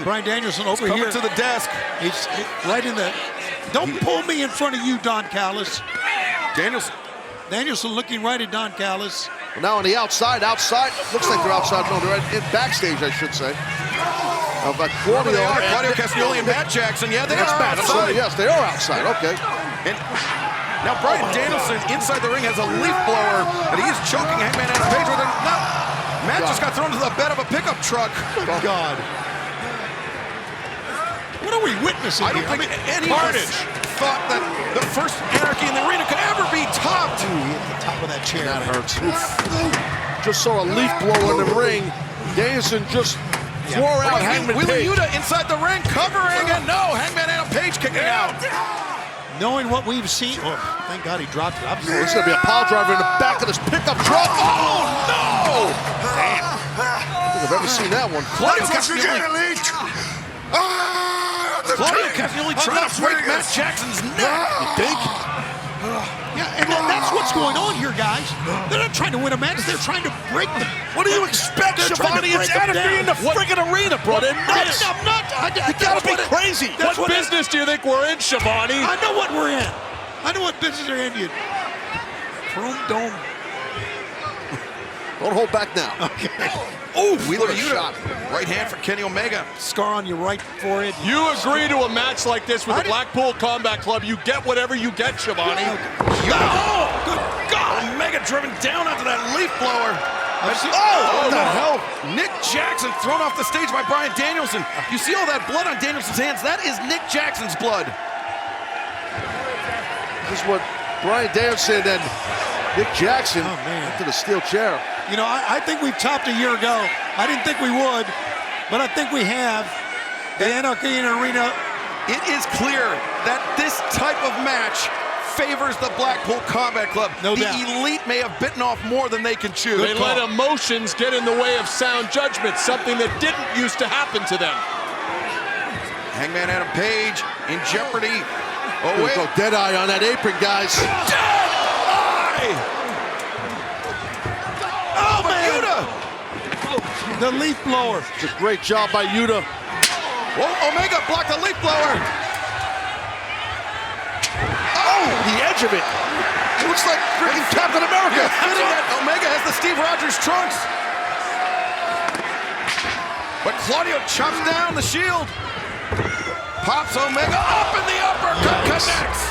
Bryan Danielson over coming here. to the desk. He's right in the... Don't pull me in front of you, Don Callis. Danielson looking right at Don Callis. Well, now on the outside, looks like they're outside. No, they're in backstage, I should say. But Claudio Castagnoli and Matt Jackson, yeah, they are outside. Yes, they are outside, okay. And now Bryan Danielson inside the ring has a leaf blower, and he's choking Hangman Adam Page with it. Now, Matt just got thrown to the bed of a pickup truck. Oh, God. What are we witnessing I don't think any of us thought that the first Anarchy in the arena could ever be topped. Ooh, he hit the top of that chair. That hurts. Just saw a leaf blower in the ring. Danielson just tore out Hangman Wheeler Page. Yuta inside the ring, covering, and no, Hangman Adam Page kicking out. Knowing what we've seen, oh, thank God he dropped it. There's going to be a pile driver in the back of this pickup truck. Oh, no! Damn. I don't think I've ever seen that one. Claudio Castagnoli trying to break Matt Jackson's neck. You think? Yeah, and that's what's going on here, guys. They're not trying to win a match. They're trying to break them. What do you expect, Shivani? It's Anarchy in the friggin' arena, bro. They're nuts. I'm not. You gotta be crazy. What business do you think we're in, Shivani? I know what we're in. I know what business they're in. You Chrome Dome. Don't hold back now. Okay. Oh, Wheeler Yuta. Right hand for Kenny Omega. Scar on your right forehead. You agree to a match like this with the Blackpool Combat Club, you get whatever you get, Shivani. Oh, good God. Omega driven down onto that leaf blower. What the hell? Nick Jackson thrown off the stage by Bryan Danielson. You see all that blood on Danielson's hands? That is Nick Jackson's blood. This is what Bryan Danielson and Nick Jackson into the steel chair. You know, I think we've topped a year ago. I didn't think we would, but I think we have. The Anarchy in Arena. It is clear that this type of match favors the Blackpool Combat Club. No doubt. The Elite may have bitten off more than they can chew. They let emotions get in the way of sound judgment, something that didn't used to happen to them. Hangman Adam Page in jeopardy. Oh, wait. Go dead eye on that apron, guys. Dead eye! Oh, but Yuta! The leaf blower. It's a great job by Yuta. Whoa, Omega blocked the leaf blower. Oh, the edge of it. It looks like freaking Captain America. Omega has the Steve Rogers trunks. But Claudio chops down the Shield. Pops Omega up in the uppercut, connects.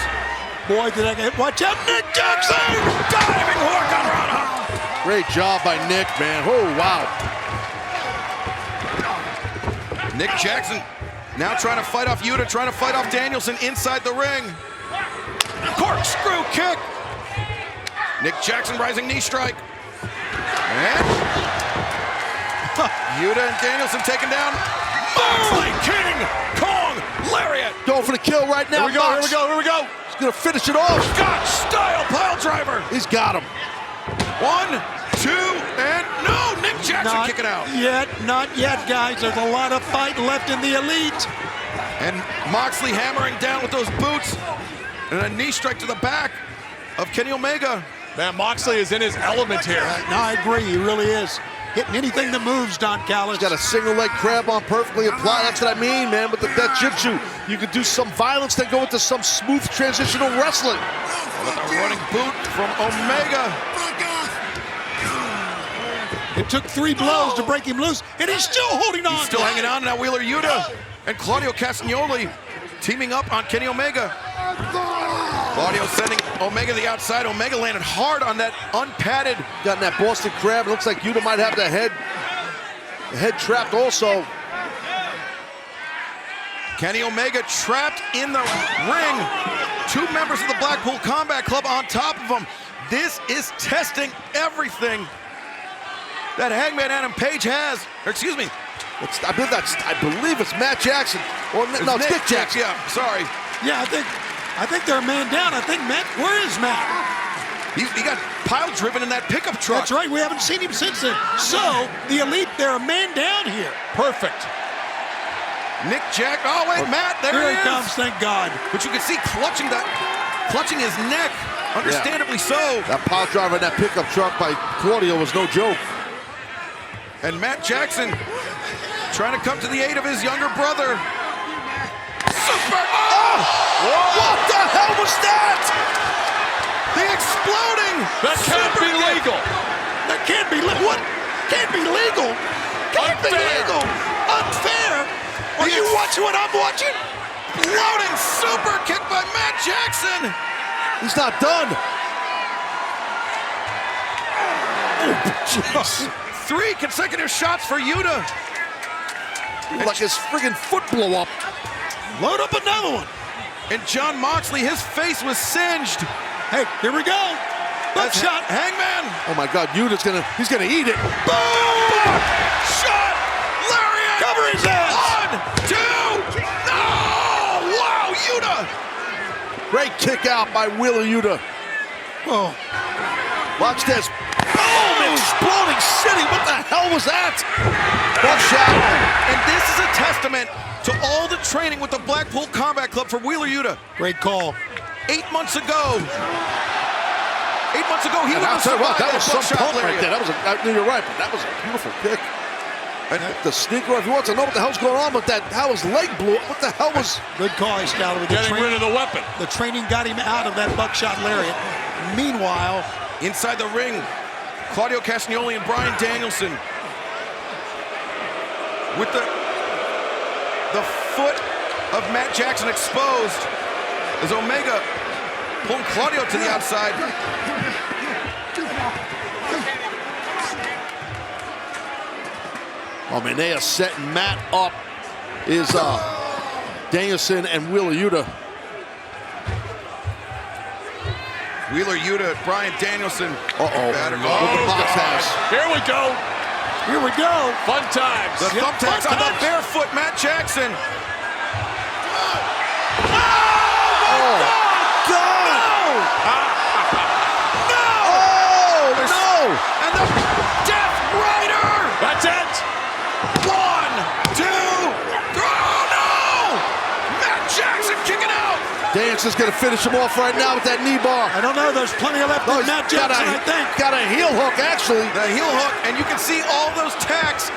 Boy, did I get, watch out, Nick Jackson! Diving Hurricanrana. Great job by Nick, man. Oh, wow. Nick Jackson now trying to fight off Yuta, trying to fight off Danielson inside the ring. Corkscrew kick. Nick Jackson rising knee strike. And Yuta and Danielson taken down. Moxley King Kong Lariat. Going for the kill right now. Here we go. He's gonna finish it off. Scotch style pile driver. He's got him. 1, 2, and no! Nick Jackson kicking out. Not yet, guys. There's a lot of fight left in the Elite. And Moxley hammering down with those boots. And a knee strike to the back of Kenny Omega. Man, Moxley is in his element here. No, I agree. He really is. Hitting anything that moves, Don Callis. He's got a single leg crab on perfectly applied. That's what I mean, man. With that jitsu, you can do some violence, then go into some smooth transitional wrestling. With a running boot from Omega. It took 3 blows to break him loose, and he's still holding on. He's still hanging on. Now Wheeler Yuta and Claudio Castagnoli teaming up on Kenny Omega. Claudio sending Omega to the outside. Omega landed hard on that unpadded. Got in that Boston Crab. It looks like Yuta might have the head trapped also. Kenny Omega trapped in the ring. 2 members of the Blackpool Combat Club on top of him. This is testing everything that Hangman Adam Page has. Or excuse me. I believe it's Matt Jackson. Or no, it's Nick Jackson. Yeah, sorry. Yeah, I think they're a man down. I think Matt, where is Matt? He got pile driven in that pickup truck. That's right, we haven't seen him since then. So, the Elite, they're a man down here. Perfect. Nick Jack, oh wait, Matt, there Here he he comes, thank God. But you can see clutching his neck, understandably so. That pile driver in that pickup truck by Claudio was no joke. And Matt Jackson trying to come to the aid of his younger brother. Super, What the hell was that? The exploding. That can't be legal. That can't be legal. What? Can't be legal? Can't be legal. Unfair. Are you watching what I'm watching? Floating super kick by Matt Jackson. He's not done. Oh, 3 consecutive shots for Yuta. Like his friggin' foot blew up. Load up another one. And John Moxley, his face was singed. Hey, here we go. Buckshot. Hangman. Oh my God, Yuta's he's gonna eat it. Boom! Shot! Lariat! Cover his ass! 1, 2, no! Wow, Yuta! Great kick out by Wheeler Yuta. Oh. Watch this. Boom! Exploding City. What the hell was that? Buckshot. And this is a testament to all the training with the Blackpool Combat Club for Wheeler Yuta. Great call. 8 months ago. 8 months ago, he I'll was tell you what, that was some buckshot pump right lariat. there. You're right, but that was a beautiful kick. And the sneaker, if you want to know what the hell's going on with that, how his leg blew up. What the hell was... Good call, Excalibur. Getting rid of the weapon. The training got him out of that buckshot lariat. Meanwhile, inside the ring, Claudio Castagnoli and Bryan Danielson with the foot of Matt Jackson exposed as Omega pulling Claudio to the outside. Oh man, they are setting Matt up. Is Danielson and Wheeler Yuta. Wheeler Yuta, Bryan Danielson. Look at the box house. Here we go. Here we go. Fun times. The thumbtacks on the barefoot Matt Jackson. And the Death Rider! That's it! 1, 2, 3, oh no! Matt Jackson kicking out! Danielson's gonna finish him off right now with that knee bar. I don't know, there's plenty of left in Matt Jackson, I think. Got a heel hook, actually. The heel hook, and you can see all those tacks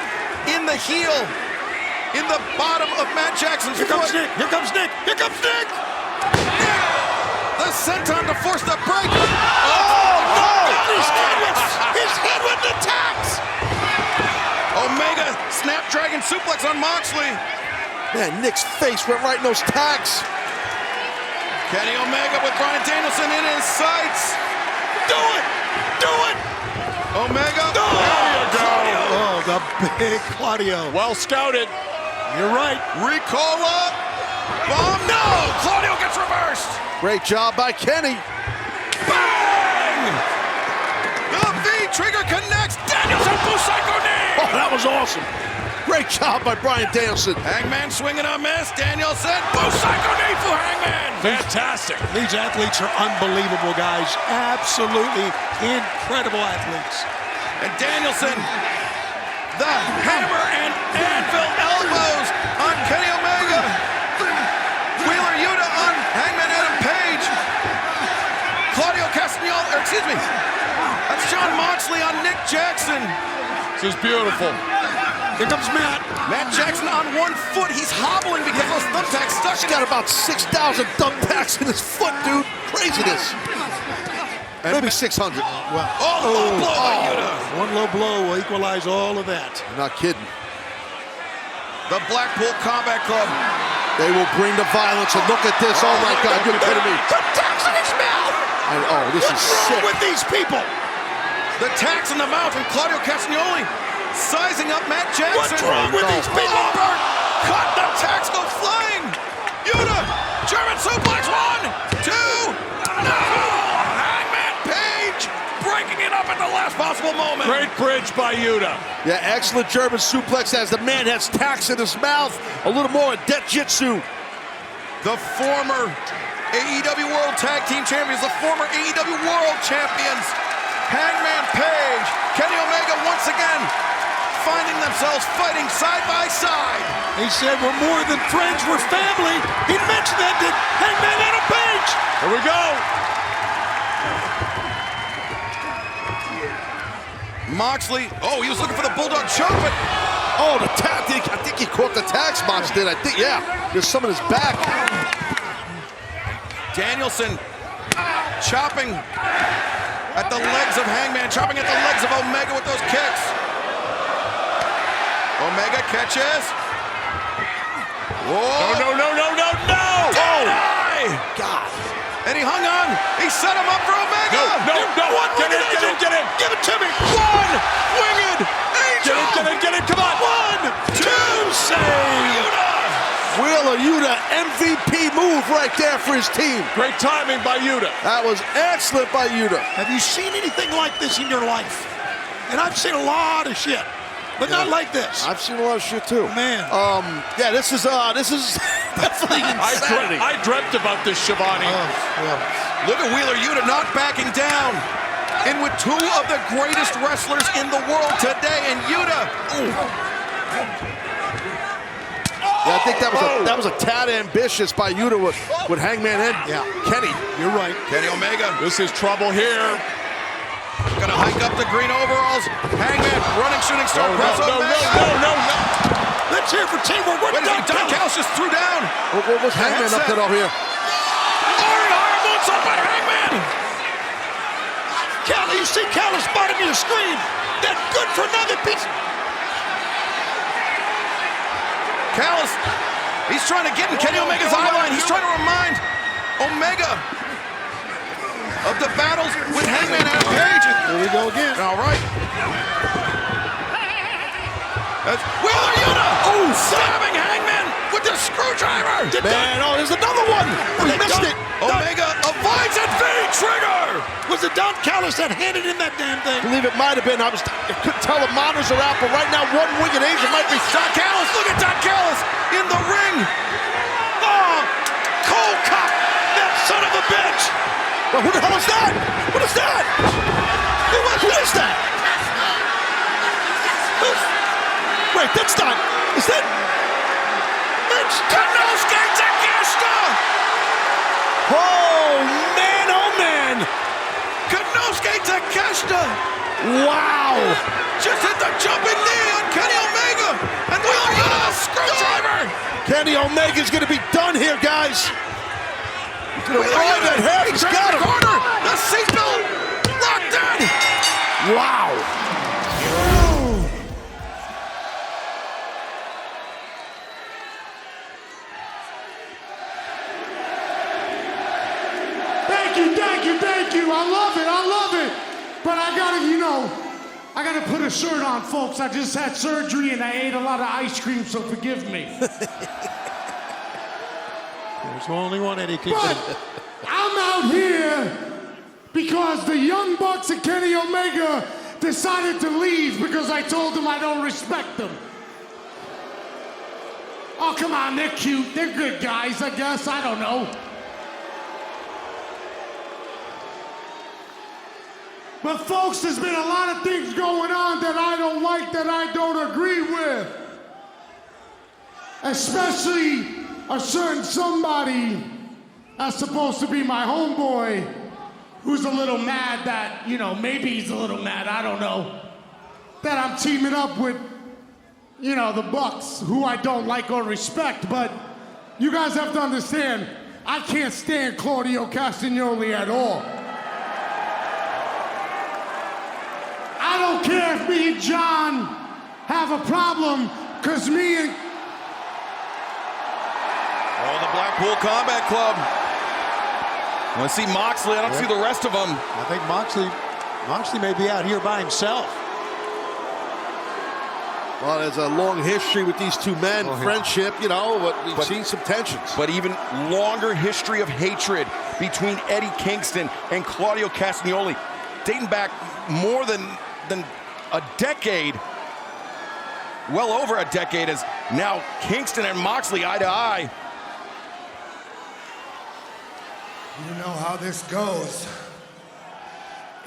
in the heel, in the bottom of Matt Jackson's foot. Here comes Nick, here comes Nick, here comes Nick! Nick! The senton to force the break. His head with the tacks! Omega snapdragon suplex on Moxley. Man, Nick's face went right in those tacks. Kenny Omega with Bryan Danielson in his sights. Do it! Do it! Omega. There you go. Oh, the big Claudio. Well scouted. You're right. Ricola. Bomb. No! Claudio gets reversed. Great job by Kenny. Bang! The V-trigger connects. Danielson Busaiku knee. Oh, that was awesome. Great job by Bryan Danielson. Hangman swinging a miss. Danielson Busaiku knee for Hangman. Fantastic. These athletes are unbelievable, guys. Absolutely incredible athletes. And Danielson, the hammer and anvil elbows on Kenny Omega. Wheeler Yuta on Hangman Adam Page. Claudio Castagnoli, or excuse me, that's Jon Moxley on Nick Jackson. This is beautiful. Here comes Matt. Matt Jackson on one foot. He's hobbling because those thumbtacks stuck. He's got about 6,000 thumbtacks in his foot, dude. Craziness. Maybe 600. Well, low blow by Yuta. One low blow will equalize all of that. Not kidding. The Blackpool Combat Club. They will bring the violence, and look at this. Oh my God, you're kidding me. The tacks in his mouth. This is sick. What's wrong with these people? The tacks in the mouth from Claudio Castagnoli. Sizing up Matt Jackson. What's wrong with these people? Cut, the tacks go flying. Yuta, German suplex, 1, 2, no! Hangman Page breaking it up at the last possible moment. Great bridge by Yuta. Yeah, excellent German suplex as the man has tacks in his mouth. A little more Detjitsu. The former AEW World Tag Team Champions, the former AEW World Champions, Hangman Page, Kenny Omega once again finding themselves fighting side by side. He said we're more than friends, we're family. He mentioned that to Hangman Adam Page. Here we go. Moxley, he was looking for the Bulldog choke, but the tactic. I think he caught the tax, Mox did. I think, yeah. There's some in his back. Danielson chopping at the legs of Hangman, chopping at the legs of Omega with those kicks. Omega catches. Whoa. No. Deny! God. And he hung on. He set him up for Omega. No. Get in. Give it to me. 1 winged angel. Get it. Come on. 1, 2, save. Wheeler Yuta, MVP move right there for his team. Great timing by Yuta. That was excellent by Yuta. Have you seen anything like this in your life? And I've seen a lot of shit, but not like this. I've seen a lot of shit too. Man. Yeah, this is definitely insanity. I dreamt about this, Shivani. Look at Wheeler Yuta not backing down. In with 2 of the greatest wrestlers in the world today, and Yuta. Yeah, I think that was a tad ambitious by Yuta with Hangman and Kenny. You're right. Kenny Omega. This is trouble here. Gonna hike up the green overalls. Hangman running shooting star press. No. Let's hear for teamwork. Don Callis just threw down. What was Hangman up to over here? Hard moves up by Hangman. Callis, you see Callis bottom of your screen. That good for nothing piece. Callis, he's trying to get in Kenny Omega's eye line. He's trying to remind Omega of the battles with Hangman Adam Page. Here we go again. All right. As Wheeler Yuta! Oh, stabbing Hangman with the screwdriver! There's another one! We missed it! Omega avoids it, V-trigger! Was it Don Callis that handed in that damn thing? I believe it might have been. I couldn't tell the monitors are out, but right now one winged angel might be Don Callis! Look at Don Callis in the ring! Oh! Cold cut! That son of a bitch! Well, who the hell is that? What is that? Who is that? Wait, that's not. Is that? It's Konosuke Takeshita! Oh man! Konosuke Takeshita! Wow! Just hit the jumping knee on Kenny Omega! And Wheeler Yuta, the screwdriver! Kenny Omega's gonna be done here, guys. He's gonna ride that head. He's got him. Corner. The seatbelt locked in. Wow. Thank you. I love it. But I gotta put a shirt on, folks. I just had surgery and I ate a lot of ice cream, so forgive me. There's only one Eddie Kingston. But I'm out here because the Young Bucks and Kenny Omega decided to leave because I told them I don't respect them. Oh, come on, they're cute. They're good guys, I guess. I don't know. But folks, there's been a lot of things going on that I don't like, that I don't agree with. Especially a certain somebody that's supposed to be my homeboy who's a little mad that, maybe he's a little mad, I don't know, that I'm teaming up with, the Bucks, who I don't like or respect. But you guys have to understand, I can't stand Claudio Castagnoli at all. I don't care if me and John have a problem, because me and... Oh, the Blackpool Combat Club. I see Moxley. I don't see the rest of them. I think Moxley may be out here by himself. Well, there's a long history with these two men, friendship, but we've seen some tensions. But even longer history of hatred between Eddie Kingston and Claudio Castagnoli, dating back more than a decade, well over a decade, as now Kingston and Moxley eye to eye. You know how this goes.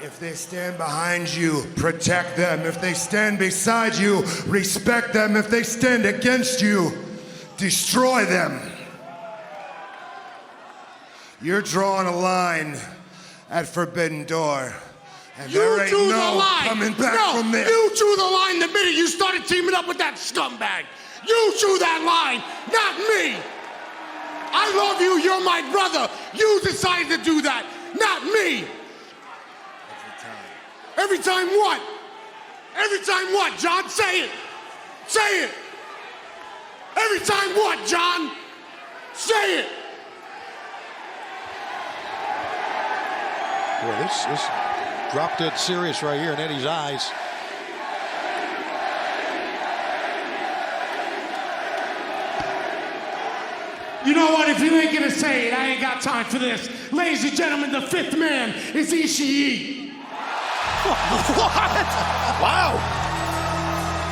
If they stand behind you, protect them. If they stand beside you, respect them. If they stand against you, destroy them. You're drawing a line at Forbidden Door. And there ain't no coming back from there. You drew the line the minute you started teaming up with that scumbag. You drew that line, not me. I love you, you're my brother. You decided to do that, not me. Every time what? Every time what, John? Say it. Say it. Every time what, John? Say it. Boy, this drop dead serious right here in Eddie's eyes. You know what? If you ain't gonna say it, I ain't got time for this. Ladies and gentlemen, the fifth man is Ishii. What? Wow.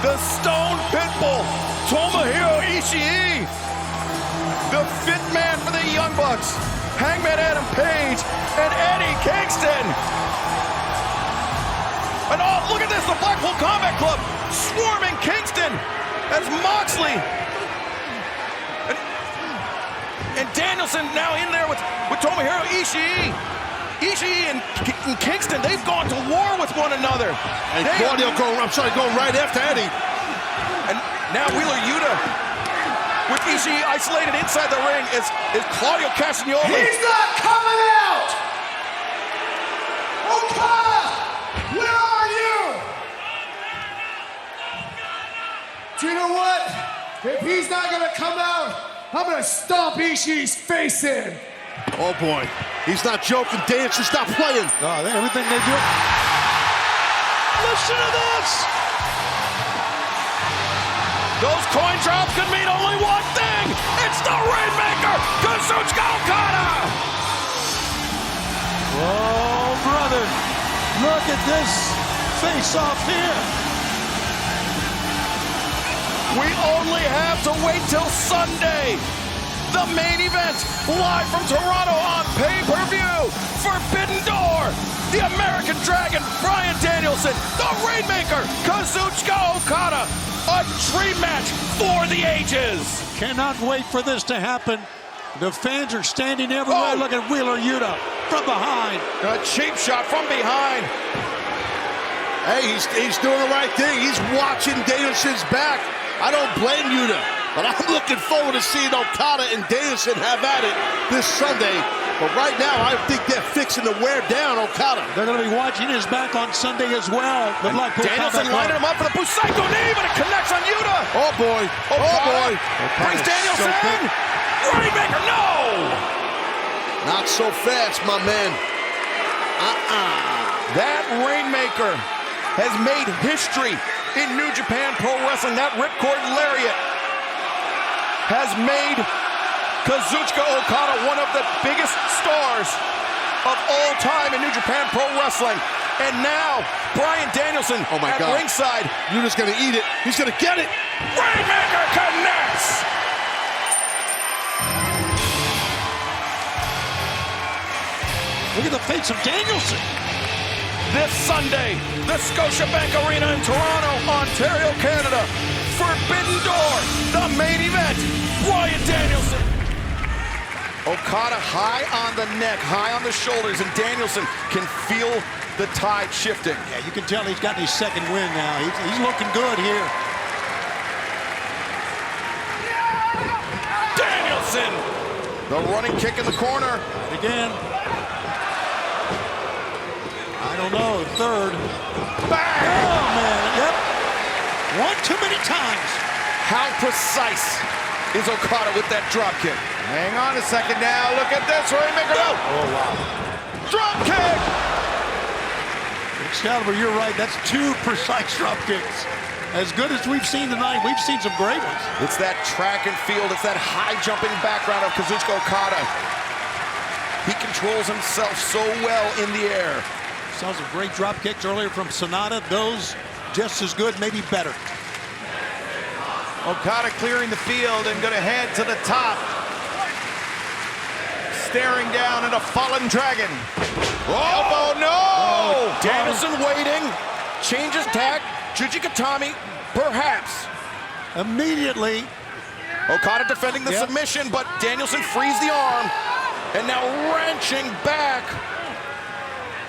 The Stone Pitbull, Tomohiro Ishii. The fifth man for the Young Bucks, Hangman Adam Page and Eddie Kingston. And oh, look at this, the Blackpool Combat Club swarming Kingston as Moxley and Danielson now in there with Tomohiro Ishii. Ishii and Kingston, they've gone to war with one another. And Claudio going right after Eddie. And now Wheeler Yuta with Ishii isolated inside the ring is Claudio Castagnoli. He's not coming out! Okada, where are you? Do you know what? If he's not gonna come out, I'm gonna stomp Ishii's face in. Oh boy, he's not joking. Dance, stop playing. Oh, everything they do. Listen to this. Those coin drops could mean only one thing. It's the Rainmaker, Kazuchika Okada. Oh, brother. Look at this face-off here. We only have to wait till Sunday. The main event, live from Toronto on pay-per-view. Forbidden Door, the American Dragon, Bryan Danielson, the Rainmaker, Kazuchika Okada. A dream match for the ages. Cannot wait for this to happen. The fans are standing everywhere. Look at Wheeler Yuta from behind. A cheap shot from behind. Hey, he's doing the right thing. He's watching Danielson's back. I don't blame Yuta, but I'm looking forward to seeing Okada and Danielson have at it this Sunday. But right now, I think they're fixing to wear down Okada. They're going to be watching his back on Sunday as well. The Blackpool Danielson lining him up for the Busaiku knee, but it connects on Yuta. Oh, boy. Oh, boy. Brings Danielson. Rainmaker, no! Not so fast, my man. That Rainmaker has made history in New Japan Pro Wrestling. That ripcord lariat has made Kazuchika Okada one of the biggest stars of all time in New Japan Pro Wrestling. And now, Bryan Danielson at ringside. Yuta's gonna eat it. He's gonna get it. Rainmaker connects! Look at the face of Danielson. This Sunday, the Scotiabank Arena in Toronto, Ontario, Canada. Forbidden Door, the main event. Bryan Danielson. Okada high on the neck, high on the shoulders, and Danielson can feel the tide shifting. Yeah, you can tell he's gotten his second win now. He's looking good here. Danielson! The running kick in the corner. Right again. I don't know, third. Bang! Oh, man, yep. One too many times. How precise is Okada with that drop kick? Hang on a second now. Look at this. Rainmaker. No. Oh, wow. Drop kick. Excalibur, you're right. That's two precise drop kicks. As good as we've seen tonight, we've seen some great ones. It's that track and field. It's that high jumping background of Kazuchika Okada. He controls himself so well in the air. Saw some great drop kicks earlier from Sonata. Those just as good, maybe better. Okada clearing the field and going to head to the top. Staring down at a fallen dragon. Oh, elbow, no! Danielson waiting. Changes tack. Jujikatami, perhaps. Immediately. Okada defending the submission, but Danielson frees the arm. And now wrenching back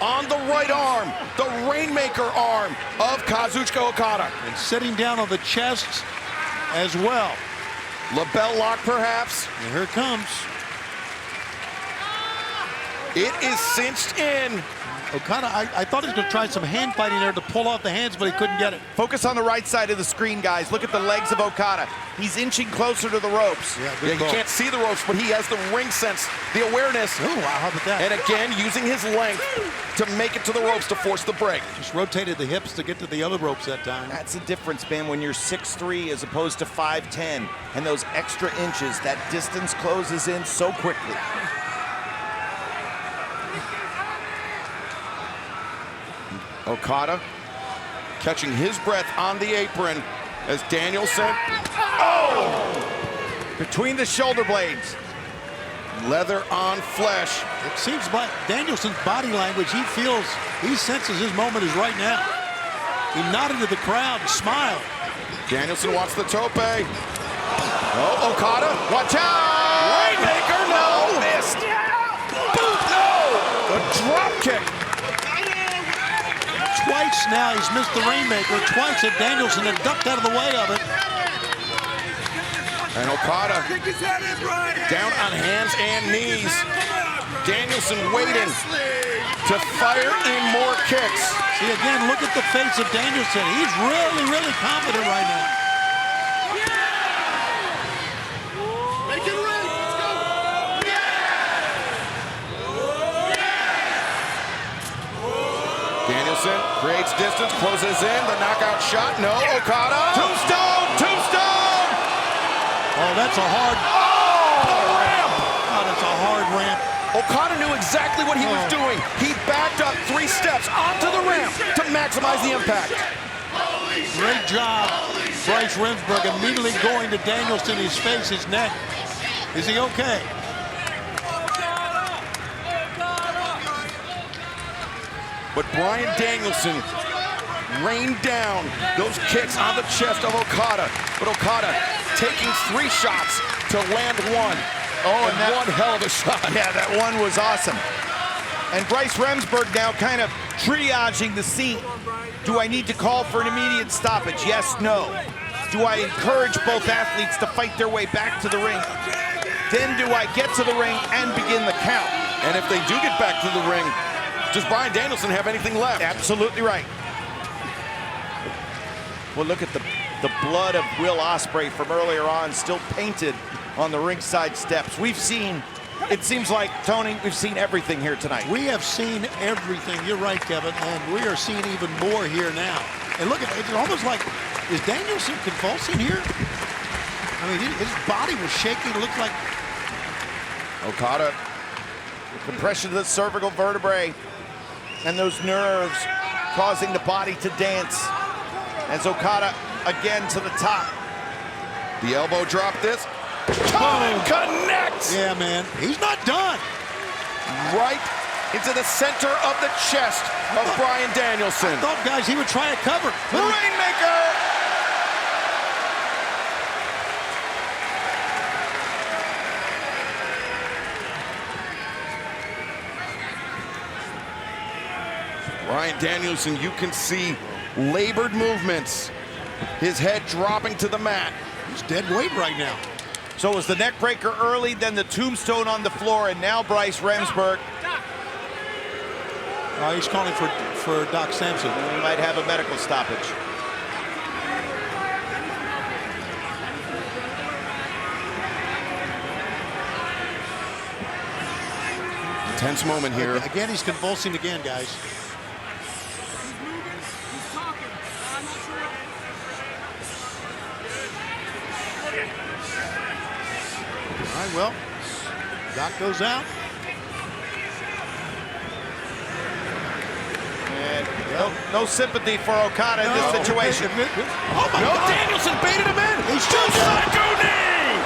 on the right arm, the Rainmaker arm of Kazuchika Okada. And sitting down on the chest as well. Label lock, perhaps. And here it comes. It is cinched in. Okada, I thought he was going to try some hand fighting there to pull off the hands, but he couldn't get it. Focus on the right side of the screen, guys. Look at the legs of Okada. He's inching closer to the ropes. Yeah, he can't see the ropes, but he has the ring sense, the awareness. Oh, wow, how about that? And again, using his length to make it to the ropes to force the break. Just rotated the hips to get to the other ropes that time. That's the difference, man, when you're 6'3" as opposed to 5'10". And those extra inches, that distance closes in so quickly. Okada catching his breath on the apron as Danielson. Oh! Between the shoulder blades. Leather on flesh. It seems like Danielson's body language, he senses his moment is right now. He nodded to the crowd and smiled. Danielson wants the tope. Oh, Okada, watch out! Rainmaker, no! Missed! Boot, no! A drop kick. Twice now he's missed the Rainmaker. Twice at Danielson and ducked out of the way of it. And Okada down on hands and knees. Danielson waiting to fire in more kicks. See, again, look at the face of Danielson. He's really, really confident right now. Make it right. Let's go. Danielson creates distance, closes in, the knockout shot, no, Okada. Tombstone, tombstone! Oh, that's a hard... ramp! Oh, that's a hard ramp. Okada knew exactly what he was doing. He backed up 3 steps onto the ramp to maximize the impact. Great job, Bryce Remsburg, immediately going to Danielson, his face, his neck. Is he okay? But Bryan Danielson rained down those kicks on the chest of Okada. But Okada taking 3 shots to land 1. Oh, and that, one hell of a shot. Yeah, that one was awesome. And Bryce Remsburg now kind of triaging the scene. Do I need to call for an immediate stoppage? Yes, no. Do I encourage both athletes to fight their way back to the ring? Then do I get to the ring and begin the count? And if they do get back to the ring, does Bryan Danielson have anything left? Absolutely right. Well, look at the blood of Will Ospreay from earlier on, still painted on the ringside steps. We've seen, it seems like, Tony, we've seen everything here tonight. We have seen everything. You're right, Kevin, and we are seeing even more here now. And look at it, it's almost like, is Danielson convulsing here? I mean, his body was shaking. It looked like... Okada, compression of the cervical vertebrae and those nerves causing the body to dance. As Okada again to the top. The elbow drop this. Connects! Yeah, man. He's not done. Right into the center of the chest of Bryan Danielson. I thought, guys, he would try a cover. The Rainmaker! Bryan Danielson, you can see labored movements. His head dropping to the mat. He's dead weight right now. So it was the neck breaker early, then the tombstone on the floor, and now Bryce Remsburg. He's calling for Doc Sampson. He might have a medical stoppage. Tense moment here. Again, he's convulsing again, guys. All right, well, Doc goes out. And no sympathy for Okada in this situation. Oh my God. Danielson baited him in. He's just psycho knee.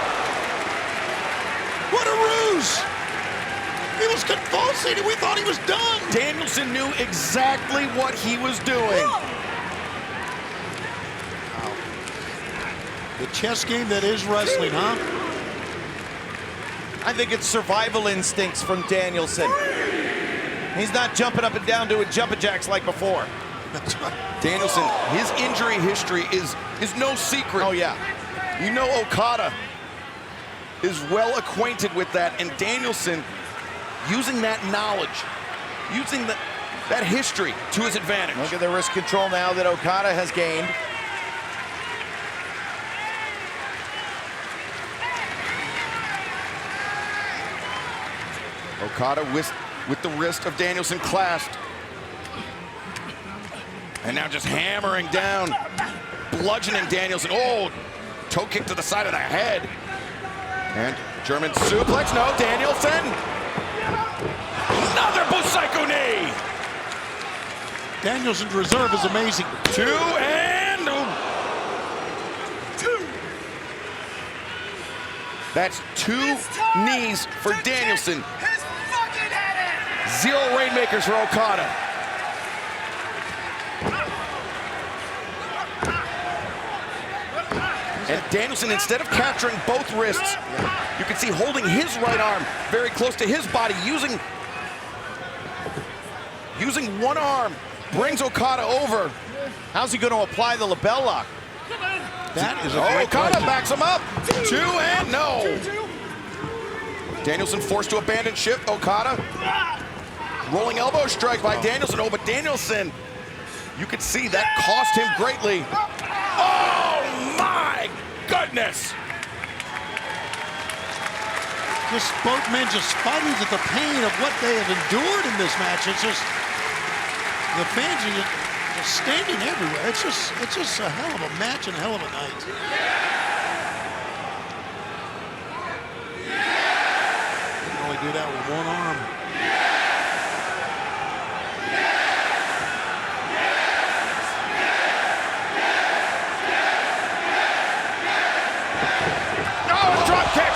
What a ruse! He was convulsing and we thought he was done. Danielson knew exactly what he was doing. The chess game that is wrestling, huh? I think it's survival instincts from Danielson. He's not jumping up and down doing jumping jacks like before. Danielson, his injury history is no secret. Oh, yeah. You know Okada is well acquainted with that, and Danielson using that knowledge, using that history to his advantage. Look at the wrist control now that Okada has gained. Okada with the wrist of Danielson clasped. And now just hammering down, bludgeoning Danielson. Oh, toe kick to the side of the head. And German suplex, no, Danielson. Another Busaiku knee. Danielson's reserve is amazing. 2 and... That's 2 knees for Danielson. 0 rainmakers for Okada. And Danielson, instead of capturing both wrists, you can see holding his right arm very close to his body, using one arm, brings Okada over. How's he going to apply the label lock? That is a great Okada question. backs him up. 2 and no. Danielson forced to abandon ship. Okada. Rolling elbow strike by Danielson. Oh, but Danielson, you could see that cost him greatly. Oh my goodness. Just both men just fighting to the pain of what they have endured in this match. It's just, the fans are just standing everywhere. It's just a hell of a match and a hell of a night. that with one arm. Oh, drop kick.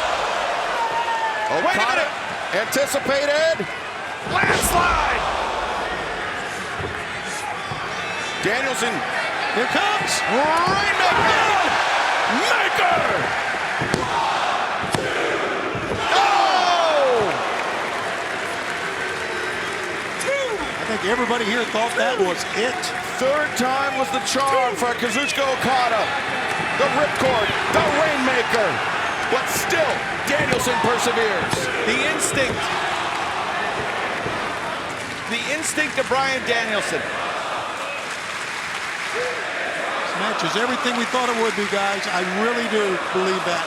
Oh, wait a minute. Anticipated. Landslide. Danielson. Here comes. Rainmaker. Maker. Oh! I think everybody here thought that was it. Third time was the charm for Kazuchika Okada. The ripcord, the Rainmaker. But still, Danielson perseveres. The instinct of Bryan Danielson. This match is everything we thought it would be, guys. I really do believe that.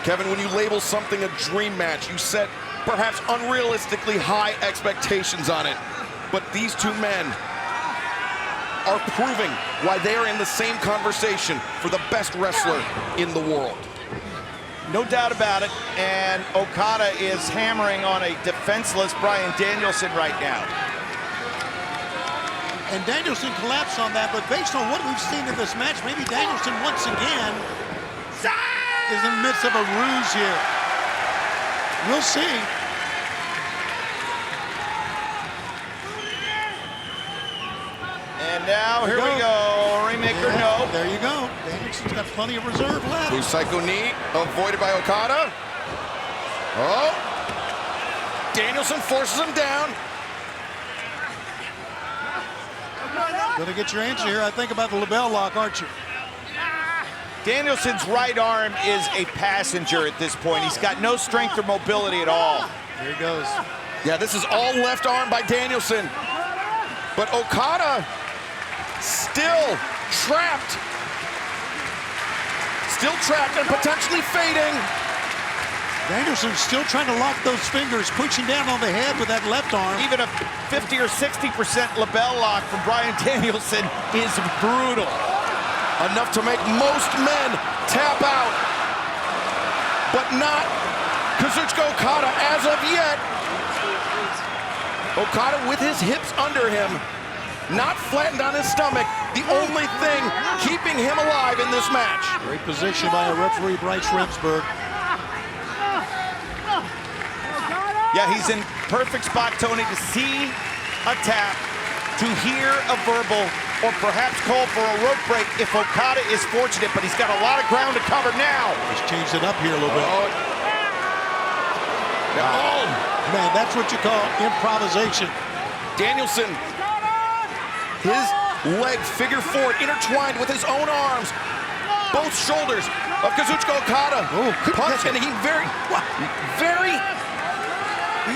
Kevin, when you label something a dream match, you set perhaps unrealistically high expectations on it. But these two men are proving why they are in the same conversation for the best wrestler in the world. No doubt about it, and Okada is hammering on a defenseless Bryan Danielson right now. And Danielson collapsed on that, but based on what we've seen in this match, maybe Danielson once again is in the midst of a ruse here. We'll see. And now, here we go. Rainmaker, no. There you go. Danielson's got plenty of reserve left. Blue Psycho knee avoided by Okada. Oh. Danielson forces him down. Gonna get your answer here, I think, about the LeBell lock, aren't you? Danielson's right arm is a passenger at this point. He's got no strength or mobility at all. Here he goes. Yeah, this is all left arm by Danielson. But Okada still trapped. Still trapped and potentially fading. Danielson's still trying to lock those fingers, pushing down on the head with that left arm. Even a 50 or 60% LeBell lock from Bryan Danielson is brutal. Enough to make most men tap out. But not Kazuchika Okada as of yet. Okada with his hips under him, not flattened on his stomach, the only thing keeping him alive in this match. Great position by a referee, Bryce Remsburg. Yeah, he's in perfect spot, Tony, to see a tap, to hear a verbal, or perhaps call for a rope break if Okada is fortunate, but he's got a lot of ground to cover now. He's changed it up here a little bit. Oh, man, that's what you call improvisation. Danielson, his leg figure four intertwined with his own arms, both shoulders of Kazuchika Okada. Punch, and he very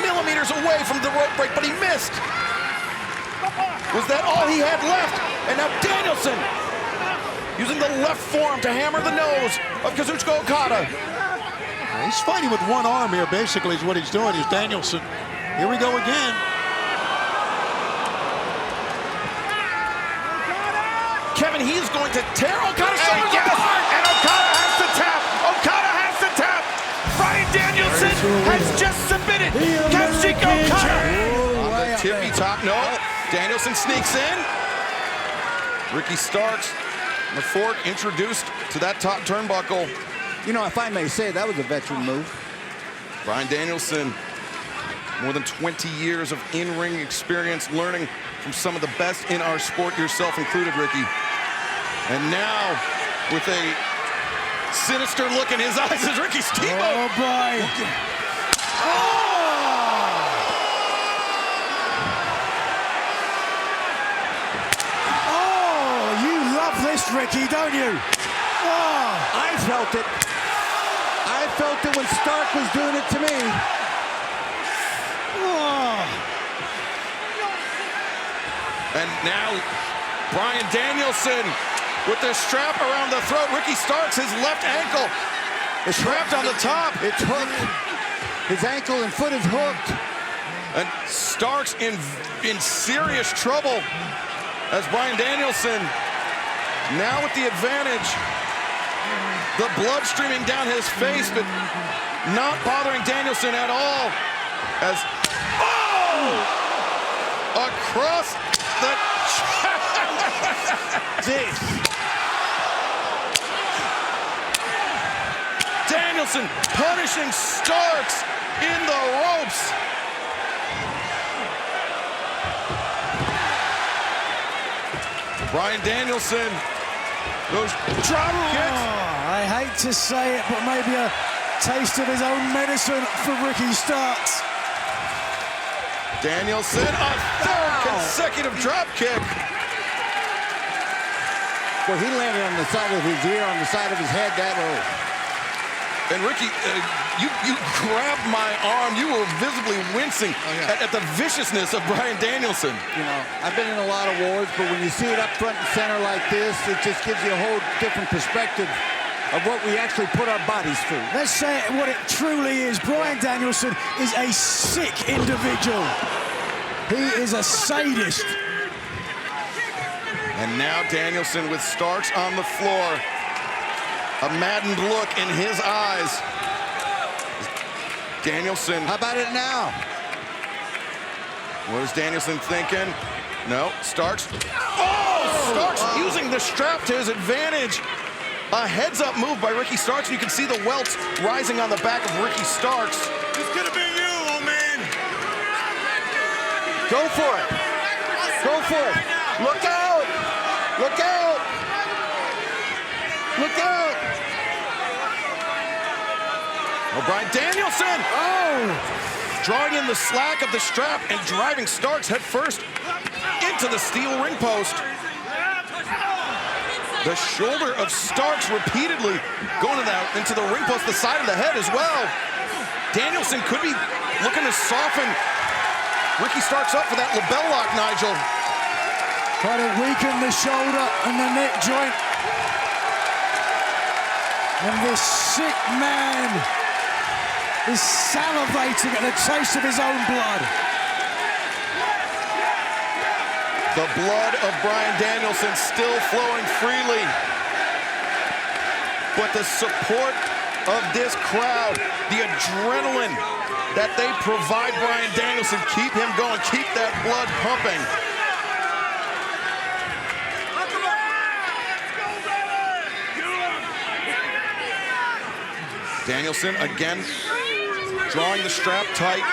millimeters away from the rope break, but he missed. Was that all he had left? And now Danielson using the left forearm to hammer the nose of Kazuchika Okada. He's fighting with one arm here, basically, is what he's doing, is Danielson. Here we go again. Kevin, he's going to tear Okada's And shoulders apart. And Okada has to tap. Okada has to tap. Bryan Danielson has just submitted Kazuchika Okada. On the tippy top, no. Danielson sneaks in. Ricky Starks, the fork, introduced to that top turnbuckle. You know, if I may say, that was a veteran move. Bryan Danielson, more than 20 years of in-ring experience, learning from some of the best in our sport, yourself included, Ricky. And now, with a sinister look in his eyes, is Ricky Steamboat. Oh, boy. Oh, you love this, Ricky, don't you? Oh, I felt it. I felt it when Stark was doing it to me. Oh. And now, Bryan Danielson with the strap around the throat. Ricky Starks, his left ankle is trapped on the top. It's hooked. His ankle and foot is hooked. And Starks in serious trouble as Bryan Danielson Now with the advantage. The blood streaming down his face, but not bothering Danielson at all. As, across the Danielson punishing Starks in the ropes. Bryan Danielson, those drop kicks. I hate to say it, but maybe a taste of his own medicine for Ricky Starks. Danielson, a third consecutive drop kick. Well, he landed on the side of his ear, on the side of his head. And Ricky, you grabbed my arm. You were visibly wincing at the viciousness of Bryan Danielson. You know, I've been in a lot of wars, but when you see it up front and center like this, it just gives you a whole different perspective of what we actually put our bodies through. Let's say it what it truly is. Bryan Danielson is a sick individual. He is a sadist. And now Danielson with Starks on the floor. A maddened look in his eyes. Danielson. How about it now? What is Danielson thinking? No, Starks. Oh, Starks using the strap to his advantage. A heads-up move by Ricky Starks. You can see the welts rising on the back of Ricky Starks. This could have been you, old man. Go for it. Go for it. Look out. Look out. Look out. Oh, Bryan Danielson. Drawing in the slack of the strap and driving Starks head first into the steel ring post. The shoulder of Starks repeatedly going into the ring post, the side of the head as well. Danielson could be looking to soften Ricky Starks up for that label lock, Nigel. Try to weaken the shoulder and the neck joint. And this sick man is salivating at the taste of his own blood. The blood of Bryan Danielson still flowing freely. But the support of this crowd, the adrenaline that they provide Bryan Danielson, keep him going, keep that blood pumping. Danielson again drawing the strap tight.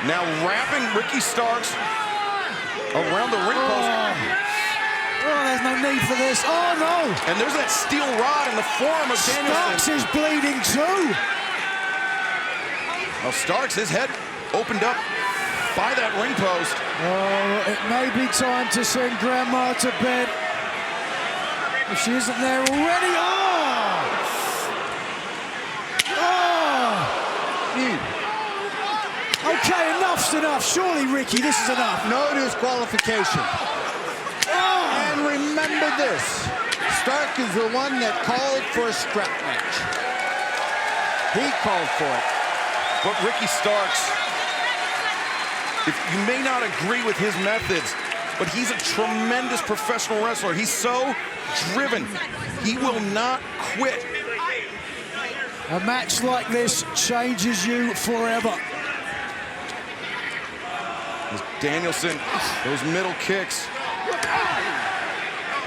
Now wrapping Ricky Starks around the ring post. Oh, there's no need for this. Oh, no. And there's that steel rod in the forearm of Danielson. Starks is bleeding too. Well, Starks, his head opened up by that ring post. Oh, it may be time to send Grandma to bed. If she isn't there already. Okay, enough's enough. Surely, Ricky, this is enough. No disqualification. And remember this. Stark is the one that called for a strap match. He called for it. But Ricky Starks, if you may not agree with his methods, but he's a tremendous professional wrestler. He's so driven. He will not quit. A match like this changes you forever. Danielson, those middle kicks.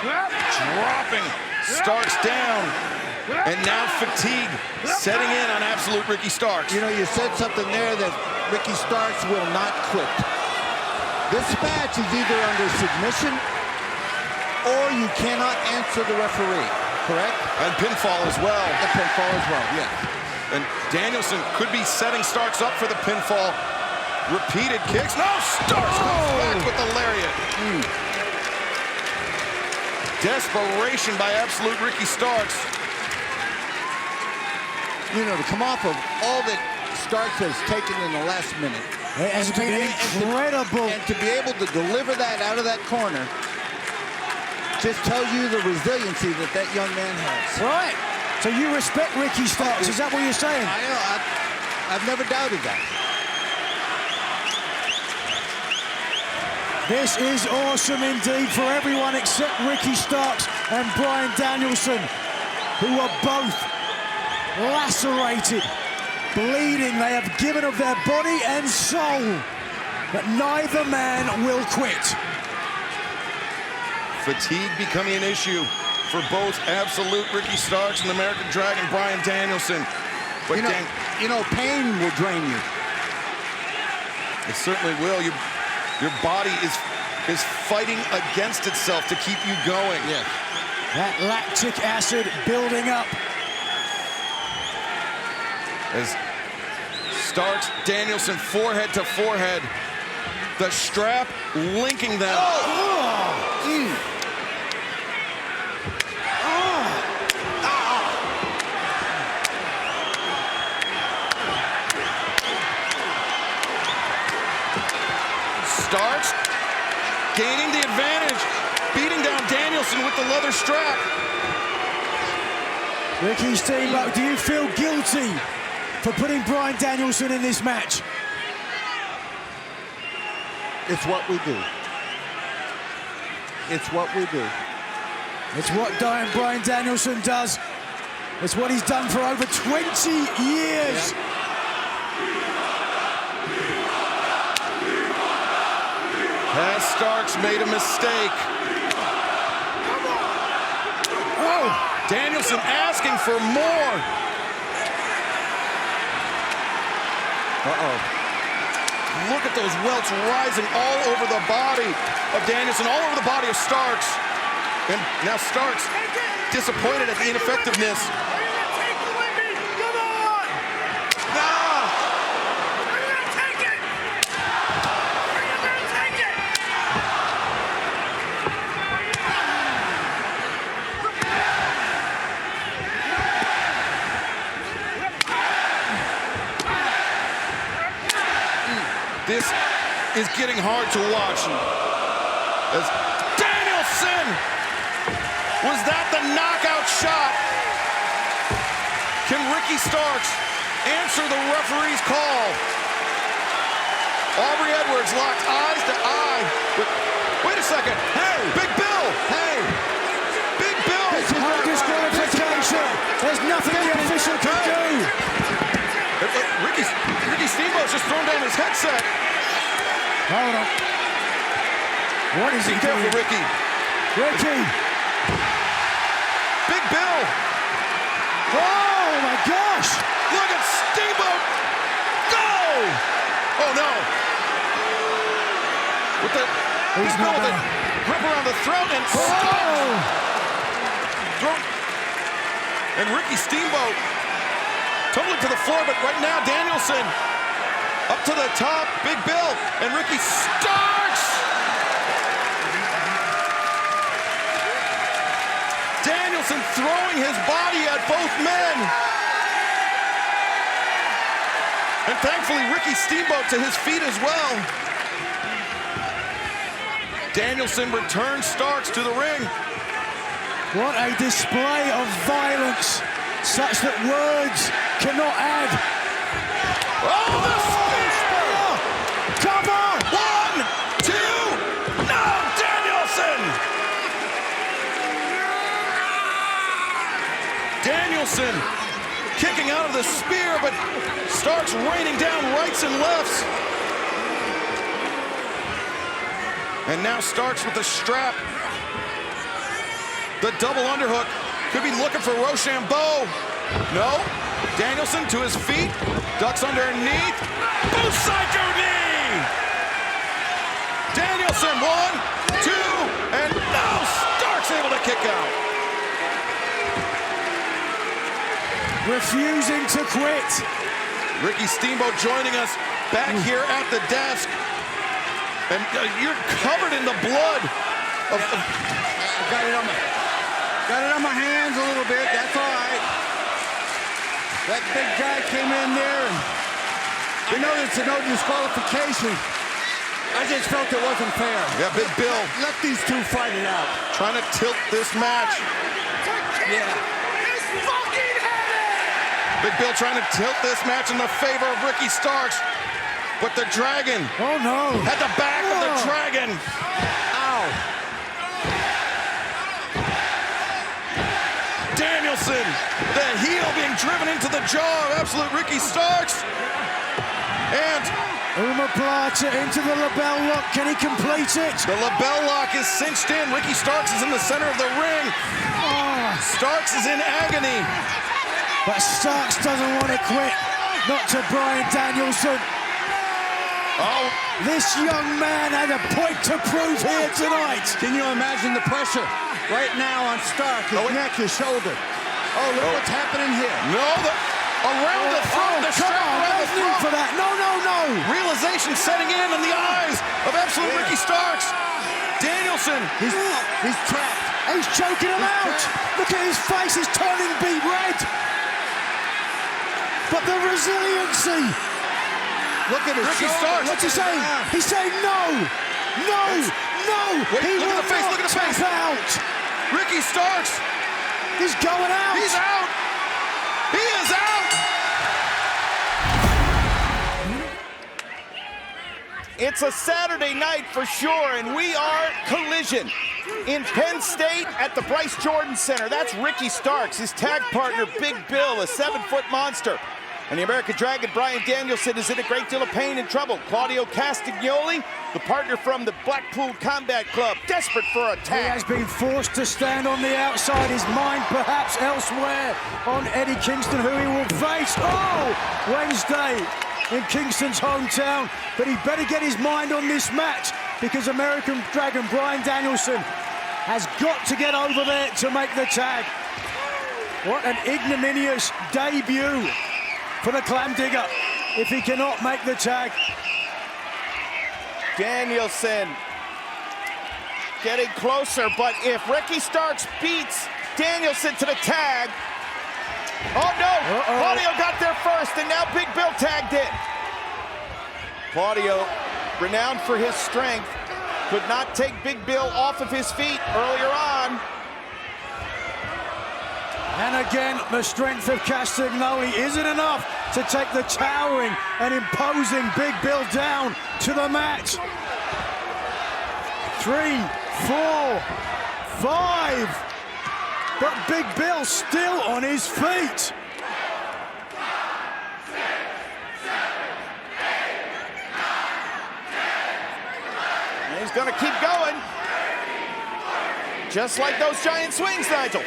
Dropping Starks down. And now fatigue setting in on absolute Ricky Starks. You know, you said something there that Ricky Starks will not quit. This match is either under submission or you cannot answer the referee, correct? And pinfall as well. The pinfall as well, yes. And Danielson could be setting Starks up for the pinfall. Repeated kicks. No, Starks comes back with the lariat. Desperation by absolute Ricky Starks. You know, to come off of all that Starks has taken in the last minute. It has been incredible. And to be able to deliver that out of that corner just tells you the resiliency that that young man has. Right. So you respect Ricky Starks. Is that what you're saying? I've never doubted that. This is awesome indeed for everyone except Ricky Starks. and Bryan Danielson, who are both lacerated, bleeding. They have given of their body and soul, but neither man will quit. Fatigue becoming an issue for both Absolute Ricky Starks and the American Dragon Bryan Danielson. But you know, pain will drain you. It certainly will. Your body is fighting against itself to keep you going. Yeah. That lactic acid building up. As Starks, Danielson, forehead to forehead. The strap linking them. Starks gaining the advantage, beating down Danielson with the leather strap. Ricky Steamboat, do you feel guilty for putting Bryan Danielson in this match? It's what we do. It's what we do. It's what Bryan Danielson does. It's what he's done for over 20 years. Yeah. Has Starks made a mistake? Oh, Danielson asking for more. Look at those welts rising all over the body of Danielson, all over the body of Starks. And now Starks disappointed at the ineffectiveness. This is getting hard to watch. As Danielson, was that the knockout shot? Can Ricky Starks answer the referee's call? Aubrey Edwards locked eyes to eye. Wait a second. Hey, Big Bill. Hey, Big Bill. This is no disqualification. There's nothing the official can do. Ricky Steamboat's just thrown down his headset. Hold on. What is he doing? Be careful, Ricky. Ricky. Big Bill. Oh, my gosh. Look at Steamboat. Go. Oh, no. With the Big Bill with the grip around the throat and and Ricky Steamboat tumbling to the floor, but right now Danielson up to the top. Big Bill and Ricky Starks. Danielson throwing his body at both men. And thankfully Ricky Steamboat to his feet as well. Danielson returns Starks to the ring. What a display of violence, such that words cannot add. Oh, the spear! Cover! 1, 2, no, Danielson! Danielson kicking out of the spear, but Starks raining down rights and lefts. And now Starks with the strap. The double underhook. Could be looking for Rochambeau. No. Danielson to his feet. Ducks underneath. Busaiku knee! Danielson, 1, 2, and no! Starks able to kick out. Refusing to quit. Ricky Steamboat joining us back here at the desk. And you're covered in the blood of Got it on my hands a little bit, that's all right. That big guy came in there and I know it's a no disqualification. I just felt it wasn't fair. Yeah, Big Bill. Let these two fight it out. Trying to tilt this match. Yeah. Big Bill trying to tilt this match in the favor of Ricky Starks. But the Dragon. Oh no. At the back of the Dragon. Ow. Danielson, the heel being driven into the jaw of absolute Ricky Starks. And Umaplata into the label lock. Can he complete it? the label lock is cinched in. Ricky Starks is in the center of the ring. Starks is in agony. But Starks doesn't want to quit. Not to Bryan Danielson. Oh, this young man has a point to prove here tonight. Can you imagine the pressure right now on Stark, his neck, his shoulder? Oh, look what's happening here. No, around the throat, the strap around the throat. For that. No. Realization setting in the eyes of absolute Ricky Starks. Danielson, he's trapped. He's choking him out. Look at his face, he's turning beet red. But the resiliency. Look at his Ricky shoulder. Starks. What's he saying? He's saying no. Wait, He look at will the face, look at the not face. tap out. Ricky Starks. He's going out. He's out. He is out. It's a Saturday night for sure, and we are Collision in Penn State at the Bryce Jordan Center. That's Ricky Starks, his tag partner, Big Bill, a 7-foot monster. And the American Dragon, Bryan Danielson, is in a great deal of pain and trouble. Claudio Castagnoli, the partner from the Blackpool Combat Club, desperate for a tag. He has been forced to stand on the outside, his mind perhaps elsewhere on Eddie Kingston, who he will face. Wednesday in Kingston's hometown, but he better get his mind on this match because American Dragon Bryan Danielson has got to get over there to make the tag. What an ignominious debut for the Clam Digger if he cannot make the tag. Danielson getting closer, but if Ricky Starks beats Danielson to the tag, Claudio got there first, and now Big Bill tagged in. Claudio, renowned for his strength, could not take Big Bill off of his feet earlier on. And again, the strength of Castagnoli isn't enough to take the towering and imposing Big Bill down to the mat. 3, 4, 5. But Big Bill still on his feet. And he's gonna keep going. Just like those giant swings, Nigel.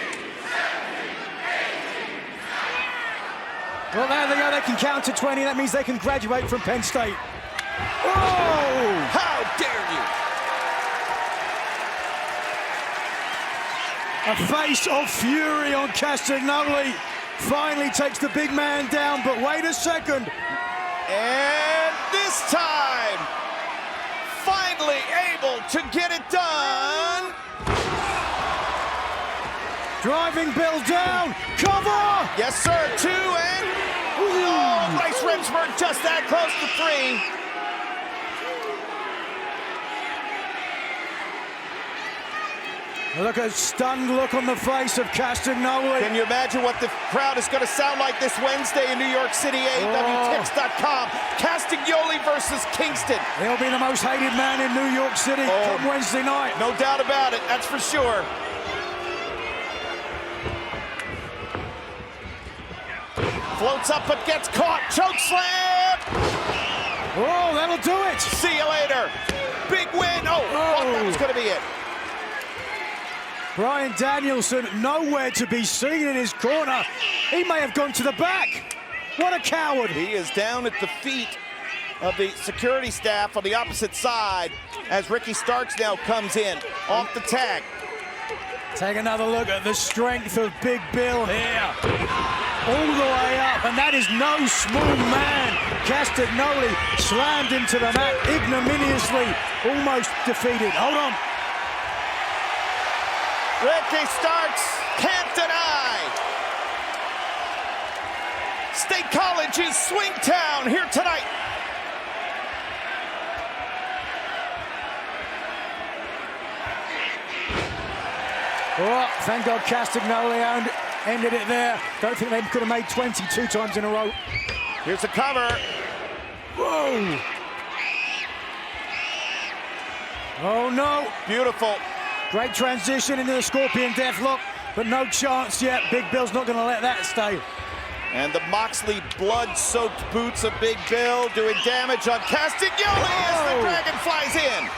Well, there they go, they can count to 20. That means they can graduate from Penn State. Oh! How dare you! A face of fury on Castagnoli. Finally takes the big man down, but wait a second. And this time, finally able to get it done. Driving Bill down, cover! Yes, sir, 2 and... Bryce Remsburg just that close to 3. Look at a stunned look on the face of Castagnoli. Can you imagine what the crowd is going to sound like this Wednesday in New York City, AEWTix.com. Castagnoli versus Kingston. He'll be the most hated man in New York City come Wednesday night. No doubt about it, that's for sure. Floats up but gets caught. Choke slam! Oh, that'll do it. See you later. Big win. Thought that was going to be it. Bryan Danielson nowhere to be seen in his corner. He may have gone to the back. What a coward. He is down at the feet of the security staff on the opposite side as Ricky Starks now comes in off the tag. Take another look at the strength of Big Bill here. All the way up, and that is no small man. Castagnoli slammed into the mat ignominiously, almost defeated. Hold on. Ricky Starks can't deny. State College is Swingtown here tonight. Oh, thank God Castagnoli ended it there. Don't think they could have made 22 times in a row. Here's a cover. Whoa. Oh, no. Beautiful. Great transition into the Scorpion Deathlock. but no chance yet. Big Bill's not going to let that stay. And the Moxley blood-soaked boots of Big Bill doing damage on Castagnoli as the Dragon flies in.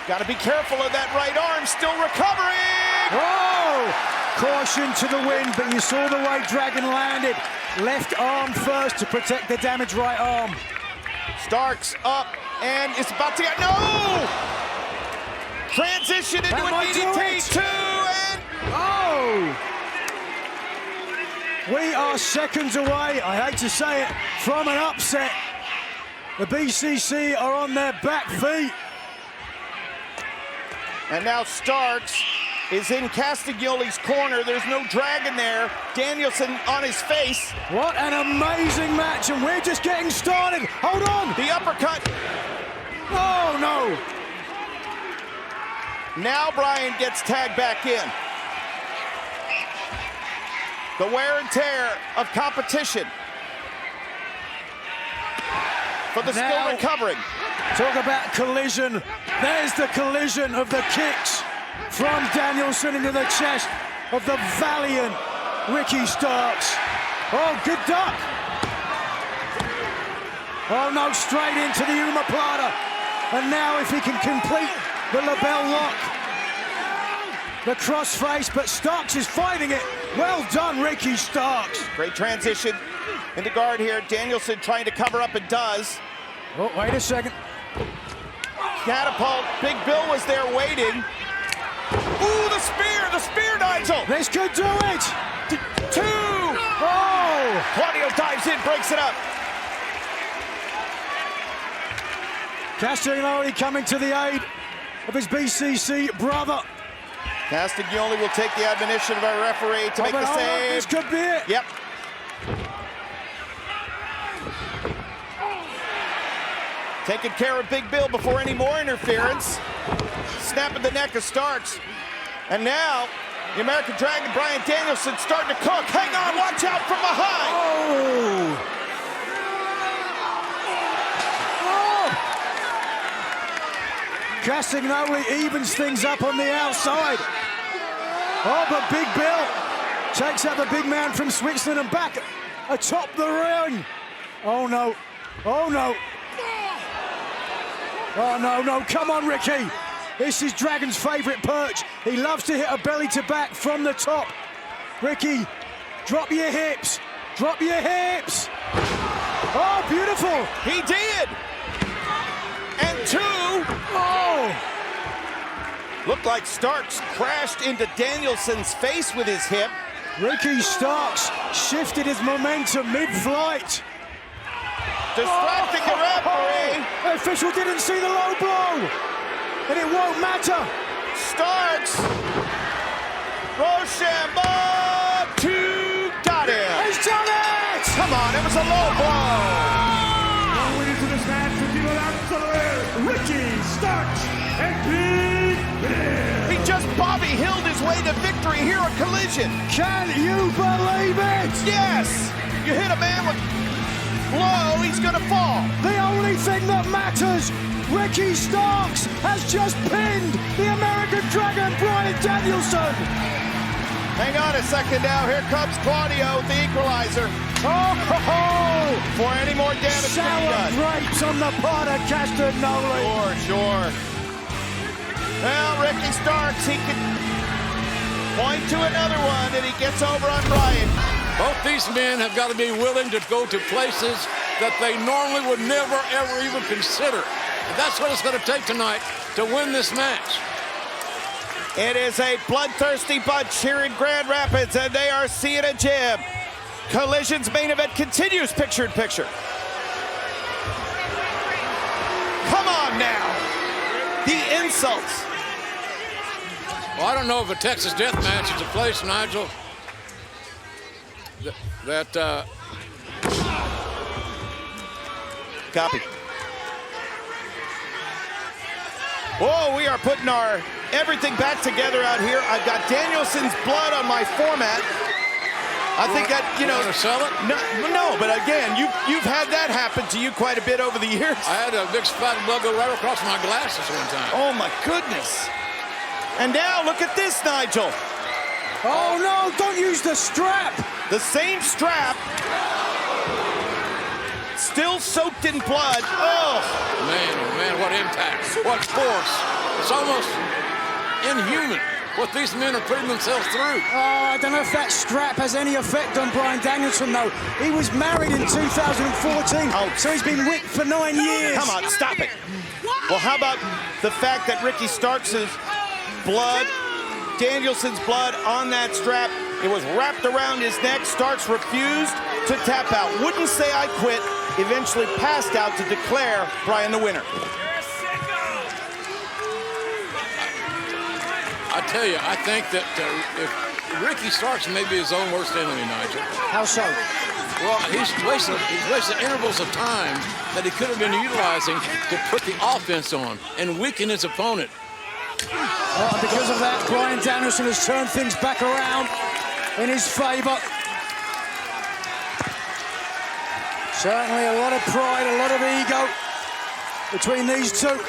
Got to be careful of that right arm, still recovering. Oh! Caution to the wind, but you saw the way Dragon landed. Left arm first to protect the damaged right arm. Starks up and it's about to get, no! Transition into a DDT, 2 and... Oh! We are seconds away, I hate to say it, from an upset. The BCC are on their back feet. And now Starks is in Castagnoli's corner. There's no Dragon there. Danielson on his face. What an amazing match, and we're just getting started. Hold on. The uppercut. Oh, no. Now Bryan gets tagged back in. The wear and tear of competition. For the still recovering. Talk about collision. There's the collision of the kicks from Danielson into the chest of the valiant Ricky Starks. Oh, good duck. Oh, no, straight into the omoplata. And now if he can complete the label lock. The crossface, but Starks is fighting it. Well done, Ricky Starks. Great transition into guard here. Danielson trying to cover up and does. Oh, wait a second. Catapult. Big Bill was there waiting. Ooh, the spear, Nigel. This could do it. 2. Oh! Claudio dives in, breaks it up. Castagnoli coming to the aid of his BCC brother. Castagnoli will take the admonition of our referee to make the save. This could be it. Yep. Taking care of Big Bill before any more interference. Snapping the neck of Starks. And now, the American Dragon, Bryan Danielson, starting to cook. Hang on, watch out from behind. Oh! Castagnoli evens things up on the outside. Oh, but Big Bill takes out the big man from Switzerland and back atop the ring. Oh, no. Oh, no. Oh, no, no. Come on, Ricky. This is Dragon's favorite perch. He loves to hit a belly to back from the top. Ricky, drop your hips. Drop your hips. Oh, beautiful. He did. And 2. Oh. Looked like Starks crashed into Danielson's face with his hip. Ricky Starks shifted his momentum mid-flight. Distracting the referee. The official didn't see the low blow. And it won't matter. Starks. Rochambeau. 2. Got him. He's done it. Come on, it was a low blow. Going into this match with the absolute Ricky Starks and Big Bill. He just Bobby Hilled his way to victory here at Collision. Can you believe it? Yes. You hit a man with blow, he's gonna fall. The only thing that matters, Ricky Starks has just pinned the American Dragon, Bryan Danielson. Hang on a second now. Here comes Claudio, the equalizer. Oh, for any more damage sour being done. grapes on the part of Castagnoli. Sure. Well, Ricky Starks, he can point to another one, and he gets over on Bryan. Both these men have got to be willing to go to places that they normally would never, ever even consider. And that's what it's going to take tonight to win this match. It is a bloodthirsty bunch here in Grand Rapids, and they are seeing a gem. Collision's main event continues picture-in-picture. Come on now. The insults. Well, I don't know if a Texas death match is a place, Nigel, that Copy. Whoa, we are putting our everything back together out here. I've got Danielson's blood on my format. I think that, you know, sell it? No, but again, you've had that happen to you quite a bit over the years. I had a big spot of blood go right across my glasses one time. Oh my goodness. And now look at this, Nigel. Oh no, don't use the strap. The same strap. Still soaked in blood. Oh man, what impact, what force. It's almost inhuman what these men are putting themselves through. Oh, I don't know if that strap has any effect on Bryan Danielson, though. He was married in 2014, so he's been whipped for 9 years. Come on, stop it. Well, how about the fact that Ricky Starks' blood, Danielson's blood on that strap, it was wrapped around his neck. Starks refused to tap out. Wouldn't say I quit. Eventually passed out to declare Bryan the winner. I tell you, I think that if Ricky Starks may be his own worst enemy, Nigel. How so? Well, he's wasted intervals of time that he could have been utilizing to put the offense on and weaken his opponent. Well, because of that, Bryan Danielson has turned things back around in his favor. Certainly a lot of pride, a lot of ego between these two.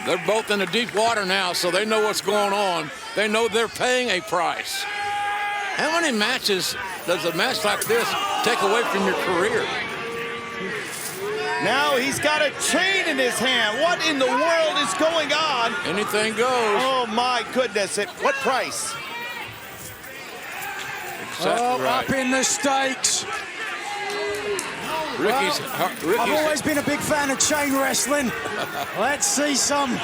They're both in the deep water now, so they know what's going on. They know they're paying a price. How many matches does a match like this take away from your career? Now he's got a chain in his hand. What in the world is going on? Anything goes. Oh, my goodness. At what price? Exactly right. Up in the stakes. I've always been a big fan of chain wrestling. Let's see some.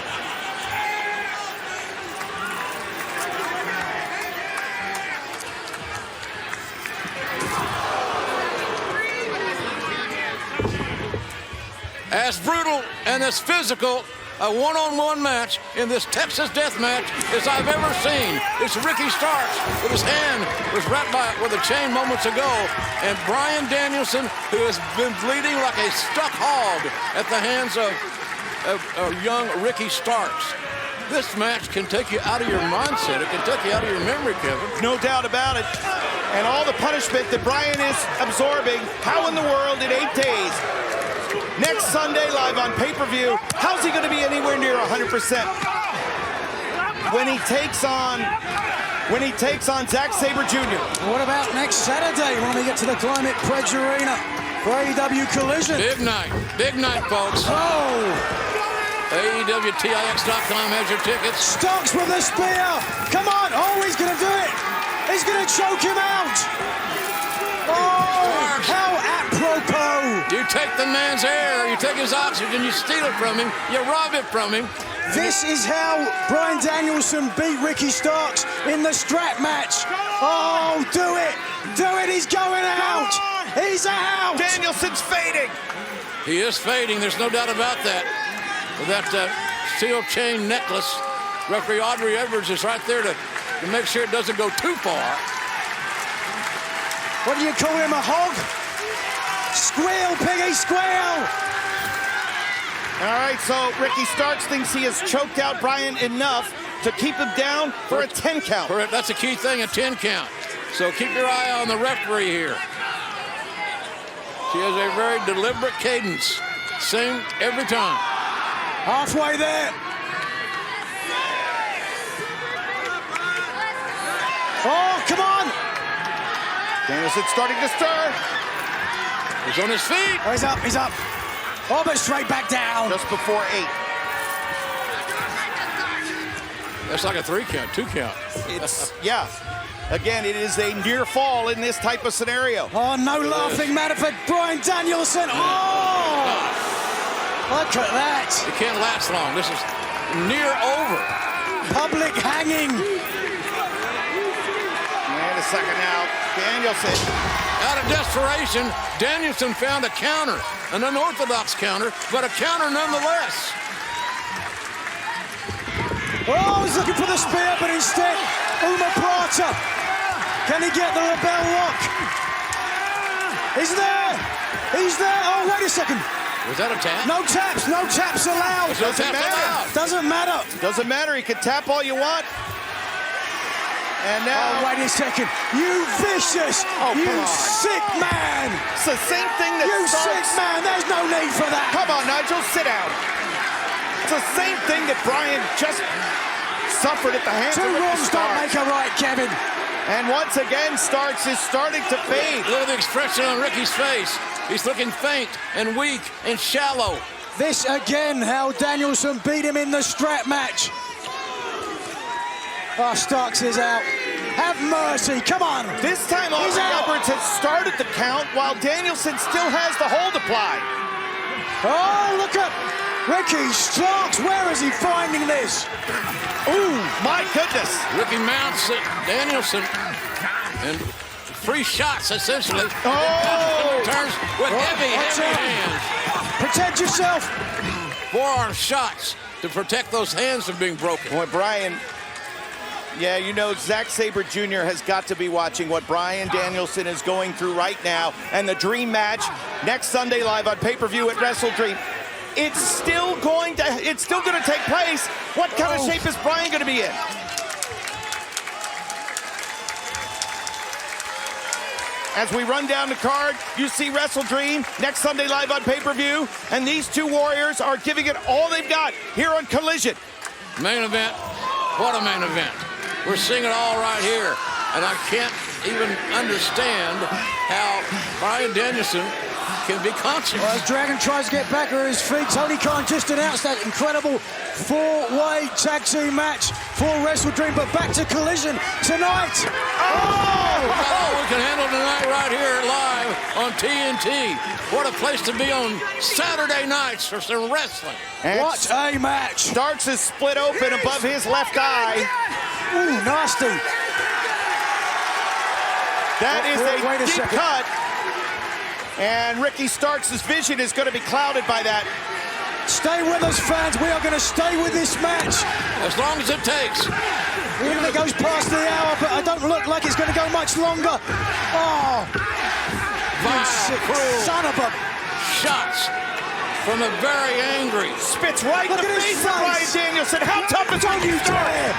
As brutal and as physical a one-on-one match in this Texas death match as I've ever seen. It's Ricky Starks with his hand was wrapped with a chain moments ago, and Bryan Danielson, who has been bleeding like a stuck hog at the hands of young Ricky Starks. This match can take you out of your mindset. It can take you out of your memory, Kevin. No doubt about it. And all the punishment that Bryan is absorbing, how in the world in 8 days? Next Sunday, live on pay-per-view, how's he going to be anywhere near 100%? When he takes on Zack Sabre Jr. What about next Saturday when we get to the Climate Pledge Arena for AEW Collision? Big night, folks. Oh! AEWTIX.com has your tickets. Starks with a spear. Come on. Oh, he's going to do it. He's going to choke him out. Oh, how apropos. You take the man's air, you take his oxygen, you steal it from him, you rob it from him. This is how Bryan Danielson beat Ricky Starks in the strap match. Oh, do it. Do it. He's going out. He's out. Danielson's fading. He is fading. There's no doubt about that. With that steel chain necklace, referee Audrey Edwards is right there to make sure it doesn't go too far. What do you call him, a hog? Squeal, piggy, squeal! All right, so Ricky Starks thinks he has choked out Bryan enough to keep him down for a 10 count. That's a key thing, a 10 count. So keep your eye on the referee here. She has a very deliberate cadence. Same every time. Halfway there. Oh, come on! Danielson's starting to stir. He's on his feet. Oh, he's up. Oh, but straight back down. Just before 8. That's like a 3 count, 2 count. It's, yeah. Again, it is a near fall in this type of scenario. Oh, no laughing matter for Bryan Danielson. Oh! Look at that. It can't last long. This is near over. Public hanging. And a second now. Danielson. Out of desperation, Danielson found a counter. An unorthodox counter, but a counter nonetheless. Oh, he's looking for the spear, but instead, Prata. Can he get the LeBell lock? He's there. He's there. Oh, wait a second. Was that a tap? No taps allowed. Doesn't matter. Doesn't matter. Doesn't matter. You can tap all you want. And now... Oh, wait a second. You vicious. You sick man. It's the same thing that You sick man. There's no need for that. Come on, Nigel. Sit down. It's the same thing that Bryan just suffered at the hands of Ricky Two wrongs don't Starks. make a right, Kevin. And once again, Starks is starting to fade. Look at the expression on Ricky's face. He's looking faint and weak and shallow. This again, how Danielson beat him in the strap match. Oh, Starks is out. Have mercy, come on. This time, He's Aubrey out. Edwards has started the count while Danielson still has the hold applied. Oh, look at Ricky Starks. Where is he finding this? Ooh, my goodness. Ricky mounts Danielson and free shots, essentially. Oh! Turns with heavy hands. Protect yourself. Forearm shots to protect those hands from being broken. Boy, Bryan, yeah, you know, Zack Sabre Jr. has got to be watching what Bryan Danielson is going through right now. And the Dream match next Sunday live on pay-per-view at Wrestle Dream. It's still going to take place. What kind of shape is Bryan going to be in? As we run down the card, you see Wrestle Dream next Sunday live on pay-per-view, and these two warriors are giving it all they've got here on Collision. Main event. What a main event. We're seeing it all right here, and I can't even understand how Bryan Danielson can be conscious. Well, as Dragon tries to get back on his feet, Tony Khan just announced that incredible four-way tag team match for Wrestle Dream, but back to Collision tonight. Oh! That's all we can handle tonight right here live on TNT. What a place to be on Saturday nights for some wrestling. And what a match. Starks is split open above his left eye. Ooh, nasty. That is Wait a deep second. cut. And Ricky Starks' vision is going to be clouded by that. Stay with us, fans. We are going to stay with this match. As long as it takes. Even if it goes past the hour, but I don't look like it's going to go much longer. Oh, son of a... Shots from a very angry. Spits right in Look the at his face of Bryan face. Danielson. How tough is Don't Ricky you Starks? dare.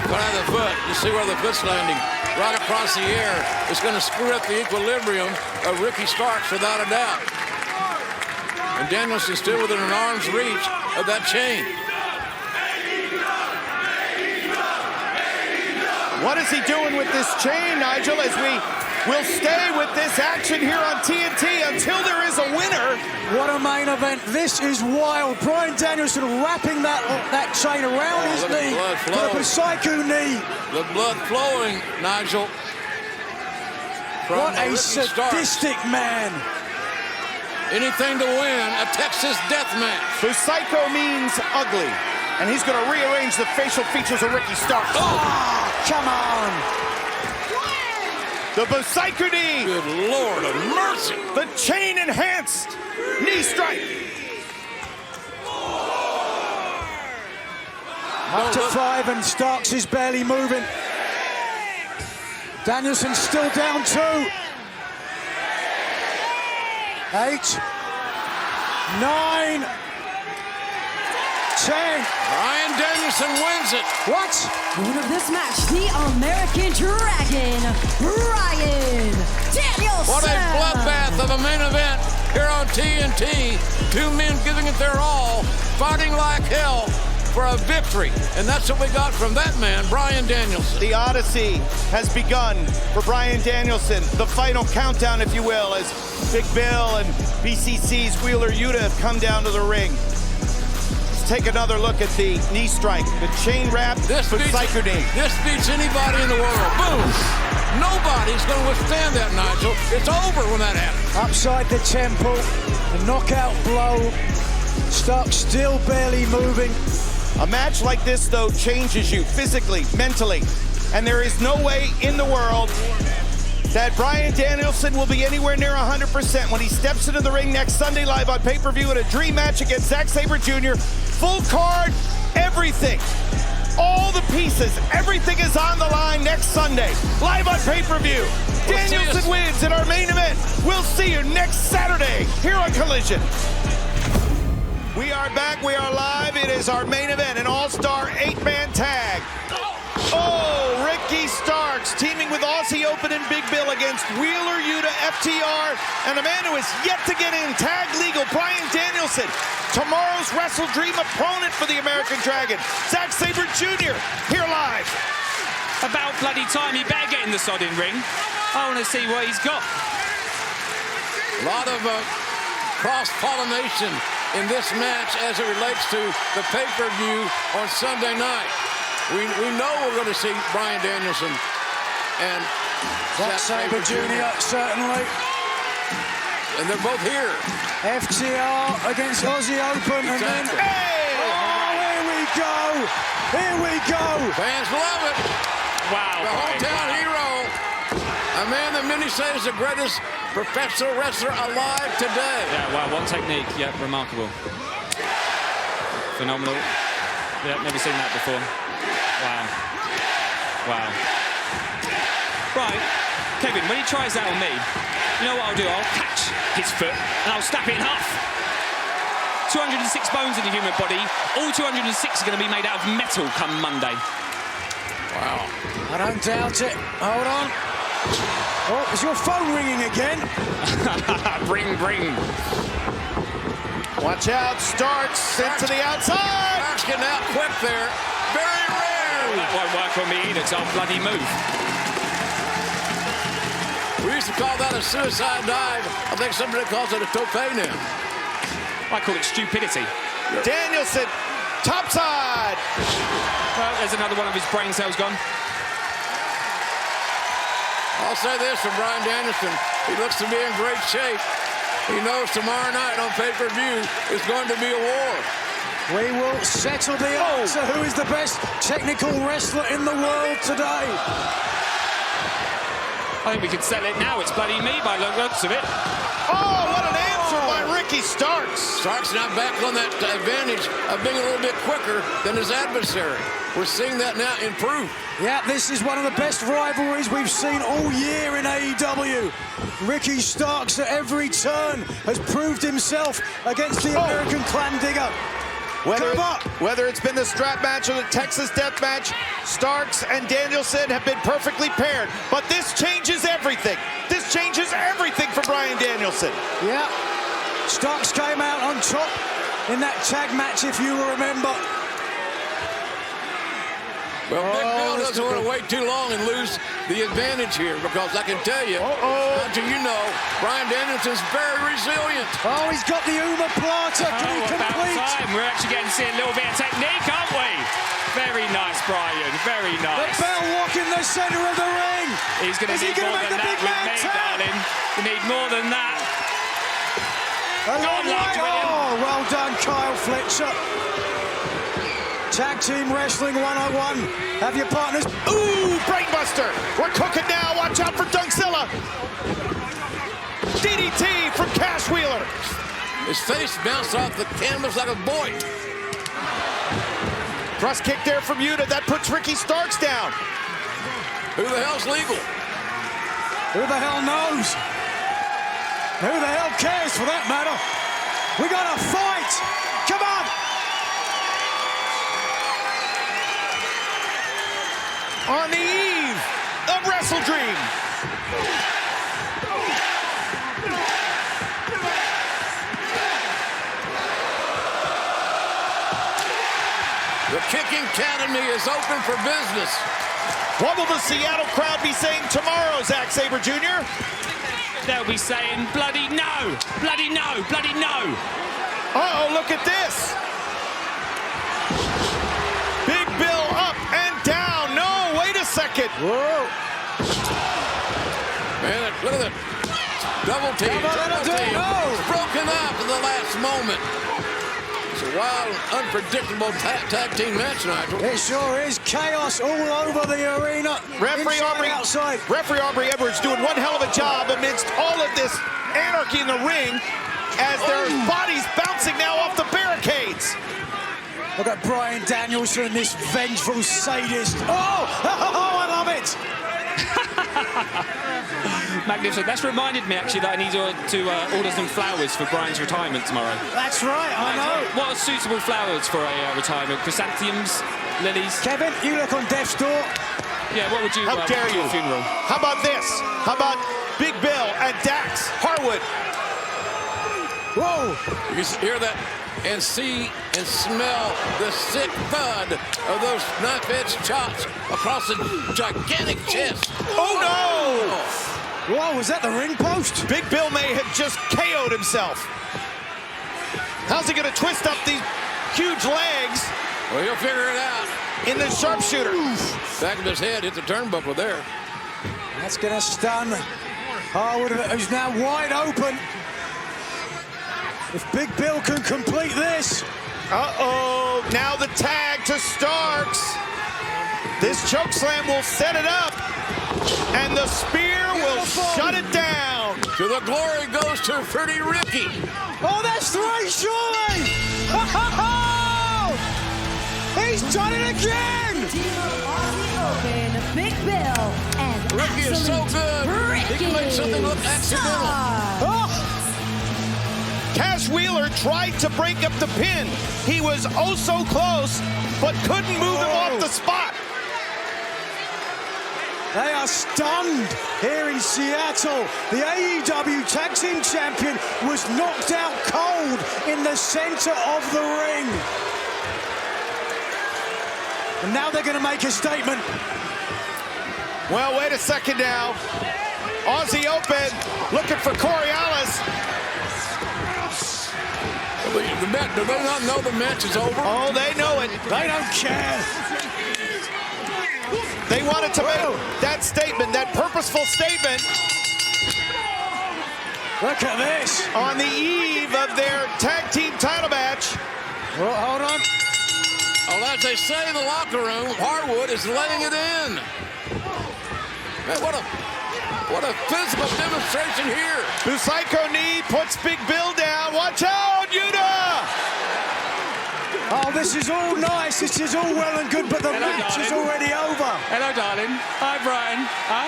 But at the foot, you see where the foot's landing. Right across the air. It's going to screw up the equilibrium of Ricky Starks without a doubt. And Danielson's still within an arm's reach of that chain. What is he doing with this chain, Nigel, as we will stay with this action here on TNT until there is a winner? What a main event. This is wild. Bryan Danielson wrapping that chain around his look at knee. the blood flow. The Psycho knee. The blood flowing, Nigel. From What a Ricky sadistic Starks. man. Anything to win a Texas death match. Psycho means ugly, and he's going to rearrange the facial features of Ricky Starks. Oh, come on. The Psycho knee. Good Lord of mercy. The chain enhanced knee strike. Up to 5 and Starks is barely moving. Danielson's still down 2. 8, 9, 10. Bryan Danielson wins it. What? Winner of this match, the American Dragon, Bryan Danielson. What a bloodbath of a main event here on TNT. Two men giving it their all, fighting like hell for a victory. And that's what we got from that man, Bryan Danielson. The Odyssey has begun for Bryan Danielson. The final countdown, if you will, as Big Bill and BCC's Wheeler Yuta have come down to the ring. Let's take another look at the knee strike, the chain wrap, the Psycho knee. This beats anybody in the world. Boom! Nobody's going to withstand that, Nigel. It's over when that happens. Upside the temple, the knockout blow. Starks still barely moving. A match like this, though, changes you physically, mentally, and there is no way in the world that Bryan Danielson will be anywhere near 100% when he steps into the ring next Sunday live on pay-per-view in a dream match against Zack Sabre Jr. Full card, everything. All the pieces, everything is on the line next Sunday, live on pay-per-view. Danielson wins in our main event. We'll see you next Saturday here on Collision. We are back, we are live. It is our main event, an all-star 8-man tag. Oh, Ricky Starks teaming with Austin Aussie Open and Big Bill against Wheeler Yuta, FTR, and a man who has yet to get in tag legal, Bryan Danielson. Tomorrow's Wrestle Dream opponent for the American Dragon, Zack Sabre Jr., here live. About bloody time, he better get in the sodding ring. I want to see what he's got. A lot of cross-pollination in this match as it relates to the pay-per-view on Sunday night. We know we're going to see Bryan Danielson and Zack Sabre Jr. certainly. And they're both here. FTR against Aussie Open. And then, Hey! Oh, here we go. Here we go. Fans love it. Wow. The hometown hero. A man that many say is the greatest professional wrestler alive today. Yeah, wow, what technique. Yeah, remarkable. Phenomenal. Yeah, never seen that before. Wow. Wow. Right, Kevin, when he tries that on me, you know what I'll do? I'll catch his foot and I'll snap it in half. 206 bones in the human body. All 206 are going to be made out of metal come Monday. Wow. I don't doubt it. Hold on. Oh, is your phone ringing again? Ring, ring. Watch out, Starks into the outside. Starks getting out quick there. Very rare. Oh, that won't work on me either, it's our bloody move. We used to call that a suicide dive. I think somebody calls it a tope now. I call it stupidity. Danielson, topside. Well, there's another one of his brain cells gone. I'll say this for Bryan Danielson. He looks to be in great shape. He knows tomorrow night on pay-per-view is going to be a war. We will settle the answer. Who is the best technical wrestler in the world today? I think we can settle it now. It's bloody me by the looks of it. Oh, what an answer by Ricky Starks. Starks now back on that advantage of being a little bit quicker than his adversary. We're seeing that now improve. Yeah, this is one of the best rivalries we've seen all year in AEW. Ricky Starks at every turn has proved himself against the American Clam Digger. Whether it's been the strap match or the Texas Death Match, Starks and Danielson have been perfectly paired. But this changes everything. This changes everything for Bryan Danielson. Yeah, Starks came out on top in that tag match, if you remember. Well, Big Bill doesn't want to wait too long and lose the advantage here, because I can tell you, until you know, Bryan Danielson's very resilient. Oh, he's got the Uma Plata. Can he complete? About time. We're actually getting to see a little bit of technique, aren't we? Very nice, Bryan. Very nice. The bell walk in the center of the ring. He's going to need more than that with me, darling. You need more than that. Oh, well done, Kyle Fletcher. Tag Team Wrestling 101. Have your partners. Ooh, brainbuster. We're cooking now. Watch out for Dunkzilla. DDT from Cash Wheeler. His face bounced off the canvas like a boy. Cross kick there from Yuta. That puts Ricky Starks down. Who the hell's legal? Who the hell knows? Who the hell cares for that matter? We got a fight. Come on. On the eve of Wrestle Dream. The Kicking Academy is open for business. What will the Seattle crowd be saying tomorrow, Zack Sabre Jr.? They'll be saying bloody no, bloody no, bloody no. Uh-oh, look at this. Big Bill up and down. No, wait a second. Whoa. Man, look at that. Double team, double team. No. Broken up in the last moment. It's a wild, unpredictable tag team match tonight. It sure is. Chaos all over the arena. Referee Aubrey Edwards doing one hell of a job amidst all of this anarchy in the ring as their bodies bouncing now off the barricades. Look at Bryan Danielson, this vengeful sadist. Oh, I love it. Magnificent. That's reminded me, actually, that I need to order some flowers for Bryan's retirement tomorrow. That's right, I know. What are suitable flowers for a retirement? Chrysanthemums, lilies? Kevin, you look on Death's Door. Yeah, what would you How dare you? Funeral? How about this? How about Big Bill and Dax Harwood? Whoa! You hear that and see and smell the sick thud of those knife-edge chops across the gigantic chest. Oh no! Whoa, was that the ring post? Big Bill may have just KO'd himself. How's he gonna twist up these huge legs? Well, he'll figure it out. In the sharpshooter. Back of his head hit the turnbuckle there. That's gonna stun Harwood, who's now wide open. If Big Bill can complete this. Uh-oh, now the tag to Starks. This chokeslam will set it up. And the spear will shut it down. To the glory goes to Pretty Ricky. Oh, that's three, surely! He's done it again! Team of Aussie Open, Big Bill, and Ricky is so good. He can make something look accidental. Cash Wheeler tried to break up the pin. He was oh so close, but couldn't move him off the spot. They are stunned here in Seattle. The AEW Tag Team Champion was knocked out cold in the center of the ring. And now they're going to make a statement. Well, wait a second now. Aussie Open looking for Coriolis. Do they not know the match is over? Oh, they know it. They don't care. They wanted to make that statement, that purposeful statement. Look at this. On the eve of their tag team title match. Well, hold on. Well, as they say in the locker room, Harwood is letting it in. Man, what a physical demonstration here. Busaiku knee puts Big Bill down. Watch out, Yuta! Oh, this is all nice. This is all well and good, but the match is already over. Hello, darling. Hi, Brian. Huh?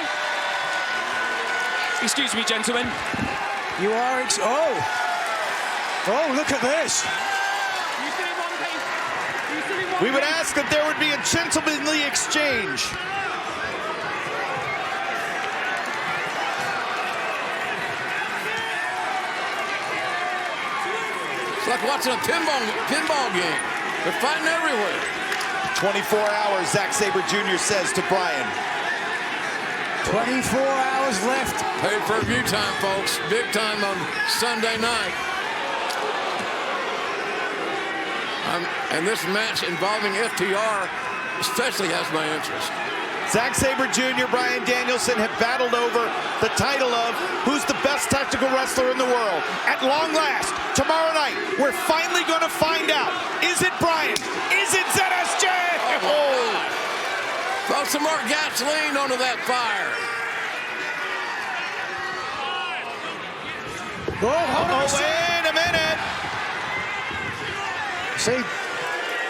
Excuse me, gentlemen. You are Oh, look at this. We would ask that there would be a gentlemanly exchange. It's like watching a pinball game. They're fighting everywhere. 24 hours, Zack Sabre Jr. says to Bryan. 24 hours left. Pay-per-view time, folks. Big time on Sunday night. And this match involving FTR especially has my interest. Zack Sabre Jr., Bryan Danielson have battled over the title of who's the best tactical wrestler in the world. At long last, tomorrow night, we're finally going to find out. Is it Bryan? Is it ZSJ? Oh. Throw some more gasoline onto that fire. Wait a minute. See,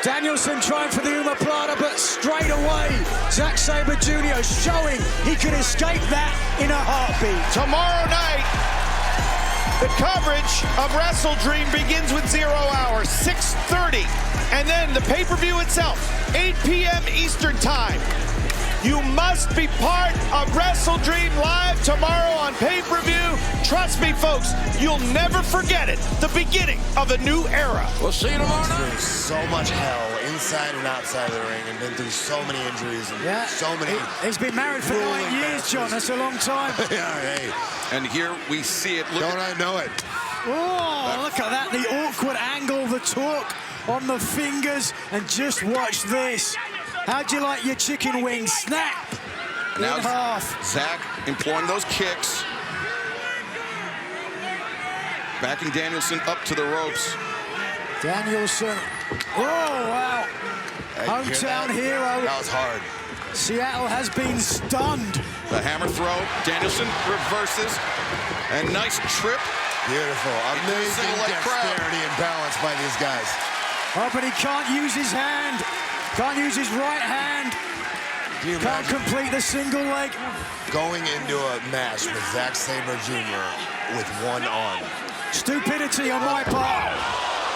Danielson trying for the omoplata, but straight away, Zack Sabre Jr. showing he can escape that in a heartbeat. Tomorrow night, the coverage of Wrestle Dream begins with 0 hour, 6:30. And then the pay-per-view itself, 8 p.m. Eastern Time. You must be part of Wrestle Dream Live tomorrow on pay-per-view. Trust me, folks, you'll never forget it. The beginning of a new era. We'll see you tomorrow night. Through so much hell inside and outside of the ring, and been through so many injuries and so many. He's been married for 9 years, John. That's a long time. Yeah, hey. And here we see it. Don't I know it? Oh, look at that. The awkward angle, the torque on the fingers. And just watch this. How'd you like your chicken wings? Snap in half. Zack employing those kicks. Backing Danielson up to the ropes. Danielson. Oh, wow. Hometown hero. That was hard. Seattle has been stunned. The hammer throw. Danielson reverses. And nice trip. Beautiful. Amazing dexterity and balance by these guys. Oh, but he can't use his hand. Can't use his right hand. Can't complete the single leg. Going into a match with Zack Sabre Jr. with one arm. Stupidity on my part.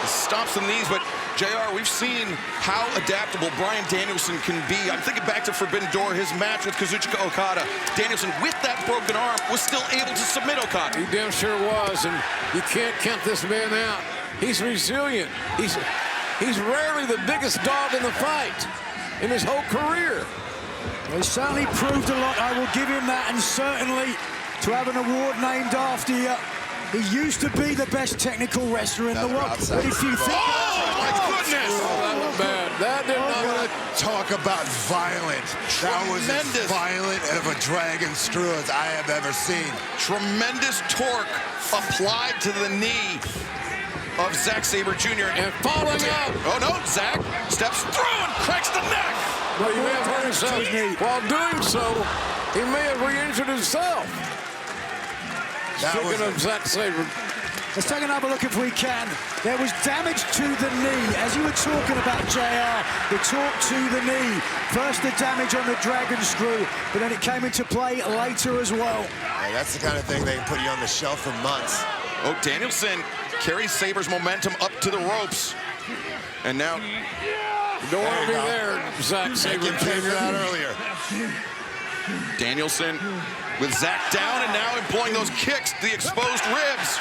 Stops the knees, but JR, we've seen how adaptable Bryan Danielson can be. I'm thinking back to Forbidden Door, his match with Kazuchika Okada. Danielson, with that broken arm, was still able to submit Okada. He damn sure was, and you can't count this man out. He's resilient. He's rarely the biggest dog in the fight in his whole career. Well, he certainly proved a lot, I will give him that, and certainly to have an award named after you. He used to be the best technical wrestler in the world. But if you think... Oh, my goodness! Oh, that was bad. That did not... want to talk about violent. That was as violent of a dragon screw as I have ever seen. Tremendous torque applied to the knee of Zack Sabre Jr. And falling up. Oh, no, Zack steps through and cracks the neck. Well, you may have hurt himself. While doing so, he may have re-injured himself. Speaking of Zack Sabre. Let's take another look if we can. There was damage to the knee. As you were talking about, JR, the torque to the knee. First the damage on the dragon screw, but then it came into play later as well. Yeah, that's the kind of thing they can put you on the shelf for months. Oh, Danielson carries Sabre's momentum up to the ropes. And now... You don't want to be there, Zack Sabre Jr. out earlier. Danielson with Zack down and now employing those kicks to the exposed ribs.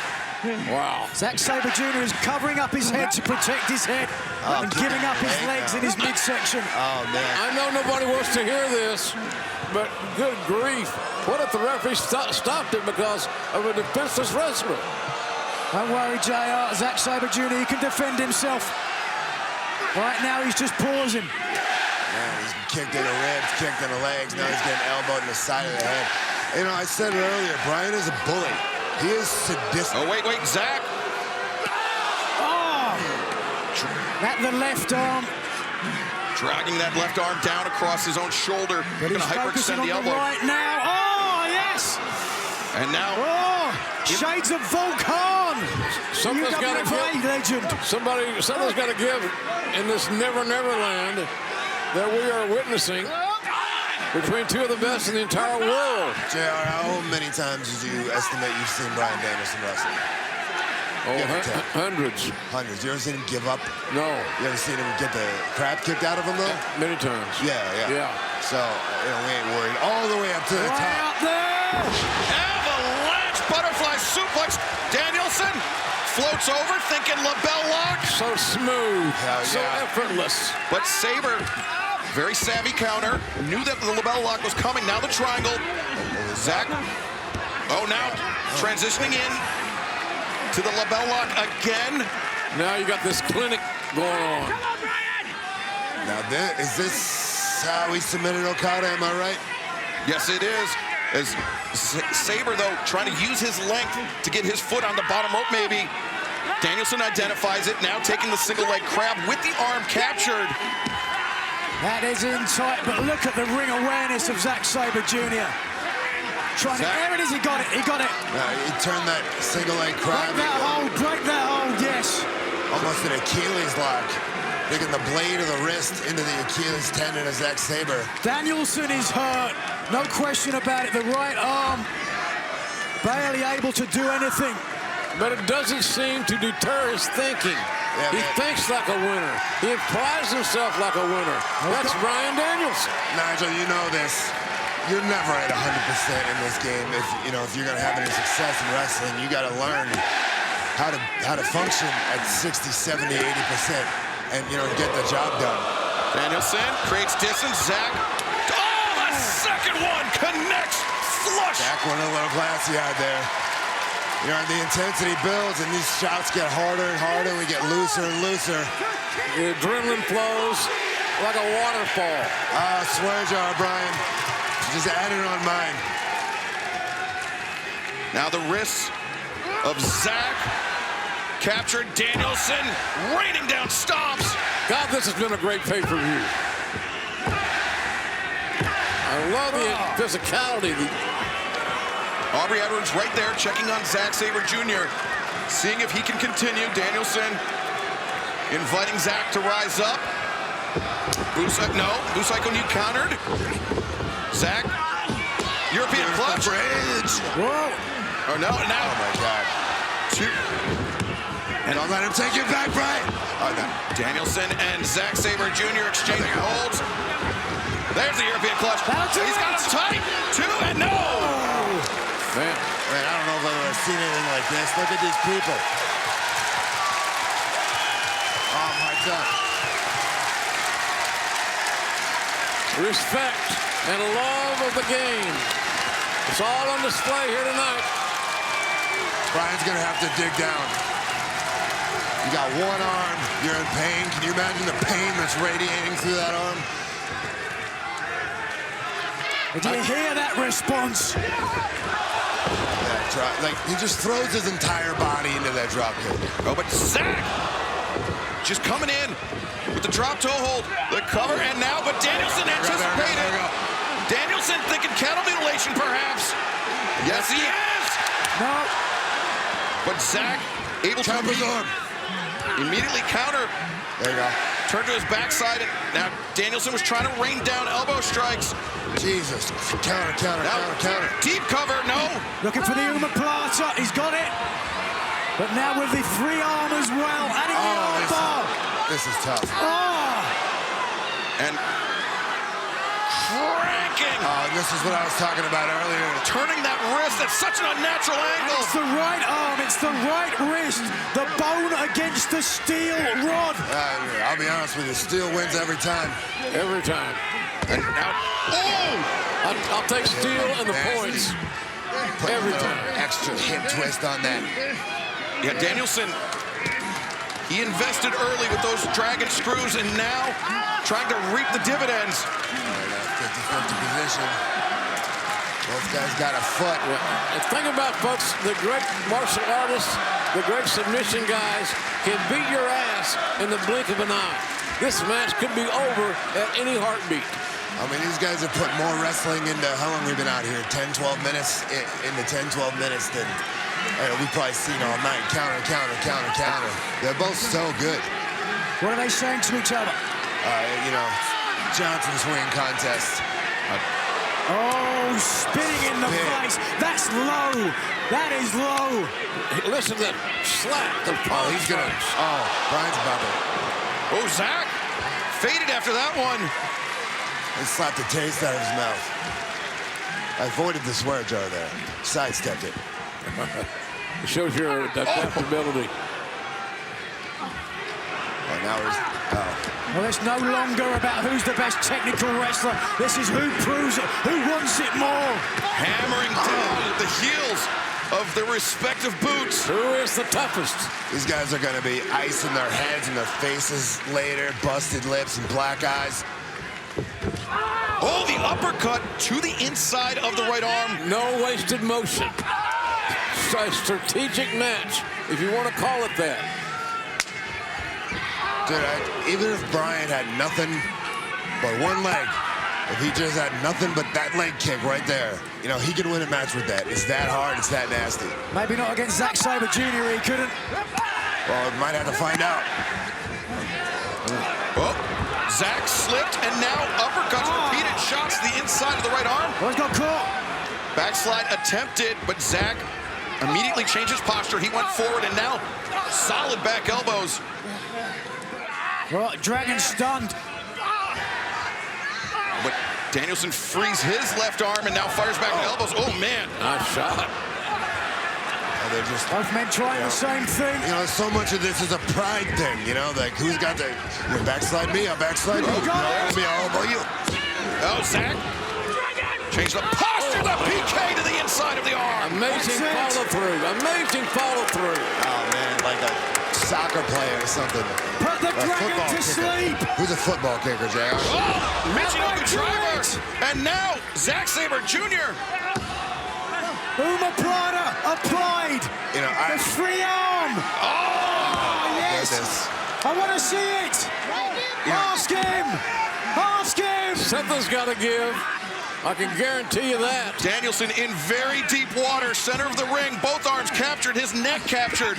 Wow. Zack Sabre Jr. is covering up his head to protect his head and giving up his legs in his midsection. Oh, man. I know nobody wants to hear this, but good grief. What if the referee stopped it because of a defenseless wrestler? Don't worry, JR. Zack Sabre Jr., he can defend himself. Right now, he's just pausing. Man, he's been kicked in the ribs, kicked in the legs. Now he's getting elbowed in the side of the head. You know, I said it earlier, Bryan is a bully. He is sadistic. Oh, wait, Zack. Oh! That the left arm. Dragging that left arm down across his own shoulder. But he's focusing on the right now. Oh, yes! And now... Oh! Shades of Volkan! Something's got to give. Legend. Something's got to give in this never land that we are witnessing between two of the best in the entire world. JR, how many times did you estimate you've seen Bryan Danielson wrestle? Oh, hundreds. Hundreds. You ever seen him give up? No. You ever seen him get the crap kicked out of him, though? Many times. Yeah. So, you know, we ain't worried. All the way up to the top. Up there! Avalanche butterfly suplex. Danielson floats over, thinking label lock. So smooth. So effortless. But Sabre, very savvy counter, knew that the label lock was coming. Now the triangle. Zack. Oh, now transitioning in to the label lock again. Now you got this clinic going on. Now, is this how we submitted Okada, am I right? Yes, it is. As Sabre, though, trying to use his length to get his foot on the bottom rope, maybe. Danielson identifies it, now taking the single leg crab with the arm captured. That is in tight, but look at the ring awareness of Zack Sabre Jr. There it is, he got it. He turned that single leg crab. Break that hold, yes. Almost an Achilles lock. Taking the blade of the wrist into the Achilles tendon of Zack Sabre. Danielson is hurt, no question about it. The right arm barely able to do anything. But it doesn't seem to deter his thinking. Yeah, he thinks like a winner. He implies himself like a winner. That's Bryan Danielson. Nigel, you know this. You're never at 100% in this game. If you're gonna have any success in wrestling, you gotta learn how to function at 60, 70, 80%. And, get the job done. Danielson creates distance. Zack. Oh, the second one connects. Flush. Zack went a little glassy out there. The intensity builds and these shots get harder and harder. We get looser and looser. The adrenaline flows like a waterfall. Swear jar, Bryan. Just add it on mine. Now the wrists of Zack. Captured. Danielson raining down stomps. God, this has been a great pay-per-view. I love the physicality. Aubrey Edwards right there checking on Zack Sabre Jr. Seeing if he can continue. Danielson inviting Zack to rise up. Busaiku knee countered. Zack. European clutch. Bridge. Whoa. Oh, no, now. Oh, my God. Don't let him take it back, Bryan. Oh, no. Danielson and Zack Sabre Jr. exchanging holds. There's the European clutch. He's got him tight. 2 and no. Man, I don't know if I've ever seen anything like this. Look at these people. Oh, my God. Respect and love of the game. It's all on display here tonight. Bryan's gonna have to dig down. You got one arm, you're in pain. Can you imagine the pain that's radiating through that arm? Did you hear that response? Like, he just throws his entire body into that drop kick. Oh, but Zack just coming in with the drop toe hold, the cover, and now, but Danielson anticipated. Danielson thinking cattle mutilation, perhaps. Yes, he is. No. But Zack able to immediately counter. There you go. Turn to his backside, and now Danielson was trying to rain down elbow strikes. Jesus. Counter. Deep cover, no. Looking for the omoplata. He's got it. But now with the free arm as well. Adding the arm bar. This is tough. And cranking. Oh, this is what I was talking about earlier. Turning that wrist at such an unnatural angle. It's the right arm. It's the right wrist. The bone against the steel rod. I'll be honest with you. Steel wins every time. Every time. And now, I'll take steel and the points. Every time. Extra hip twist on that. Yeah, Danielson, he invested early with those dragon screws, and now trying to reap the dividends. 50-50 position. Both guys got a foot. And think about, folks, the great martial artists, the great submission guys can beat your ass in the blink of an eye. This match could be over at any heartbeat. I mean, these guys have put more wrestling into how long we've been out here? 10, 12 minutes? Into 10, 12 minutes than we've probably seen all night. Counter. They're both so good. What are they saying to each other? Johnson swing contest. Oh, spinning in the face. That's low. That is low. Listen to that slap. He's gonna. Oh, Bryan's about to. Oh, Zack faded after that one. He slapped the taste out of his mouth. I avoided the swear jar there. Sidestepped it. It shows your adaptability. Oh, now he's. Well, it's no longer about who's the best technical wrestler. This is who proves it, who wants it more. Hammering down at the heels of their respective boots. Who is the toughest? These guys are going to be ice in their heads and their faces later, busted lips and black eyes. Oh, the uppercut to the inside of the right arm. No wasted motion. It's a strategic match, if you want to call it that. Dude, even if Bryan had nothing but one leg, if he just had nothing but that leg kick right there, he could win a match with that. It's that hard, it's that nasty. Maybe not against Zack Sabre Jr., he couldn't. Well, we might have to find out. Oh, Zack slipped, and now uppercuts, repeated shots to the inside of the right arm. Well, he's got caught. Backslide attempted, but Zack immediately changed his posture. He went forward, and now solid back elbows. Well, Dragon stunned. But Danielson frees his left arm and now fires back with elbows. Oh, man. Nice shot. They're just both men trying the same thing. So much of this is a pride thing, like who's got the backslide me, I'll backslide you. I'll elbow you. Oh, Zack. Change the posture, the PK to the inside of the arm. Amazing follow through. Amazing follow through. Oh, man, like a soccer player or something. Put the dragon to sleep. Who's a football kicker, JR? Oh, Michinoku driver. And now, Zack Sabre Jr. Omoplata applied. The free arm. Oh, yes. I want to see it. Ask him. Something's got to give. I can guarantee you that. Danielson in very deep water, center of the ring. Both arms captured, his neck captured.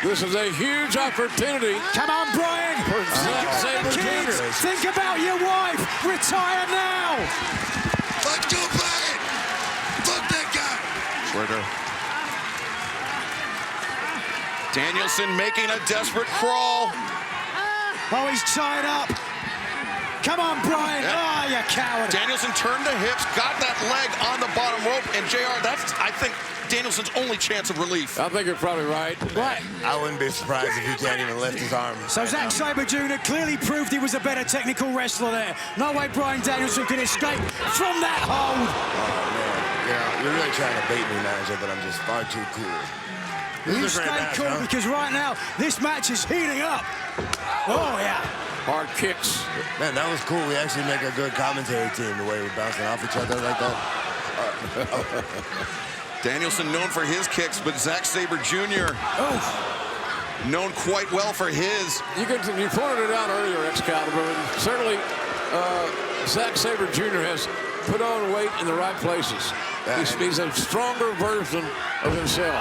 This is a huge opportunity. Come on, Bryan. Kids, think about your wife. Retire now. Let's go, Bryan. Fuck that guy. Trigger. Danielson making a desperate crawl. Oh, he's tied up. Come on, Bryan. Oh, you coward. Danielson turned the hips, got that leg on the bottom rope, and JR, that's, I think, Danielson's only chance of relief. I think you're probably right. Right. I wouldn't be surprised if he can't even lift his arm. So Zack Sabre Jr. clearly proved he was a better technical wrestler there. No way Bryan Danielson can escape from that hold. Oh, man. Yeah, you're really trying to bait me, manager, but I'm just far too cool. You stay cool because right now, this match is heating up. Oh, yeah. Hard kicks. Man, that was cool. We actually make a good commentary team, the way we're bouncing off each other like that. Danielson known for his kicks, but Zack Sabre Jr. known quite well for his. You pointed it out earlier, Excalibur, and certainly Zack Sabre Jr. has put on weight in the right places. He's a stronger version of himself.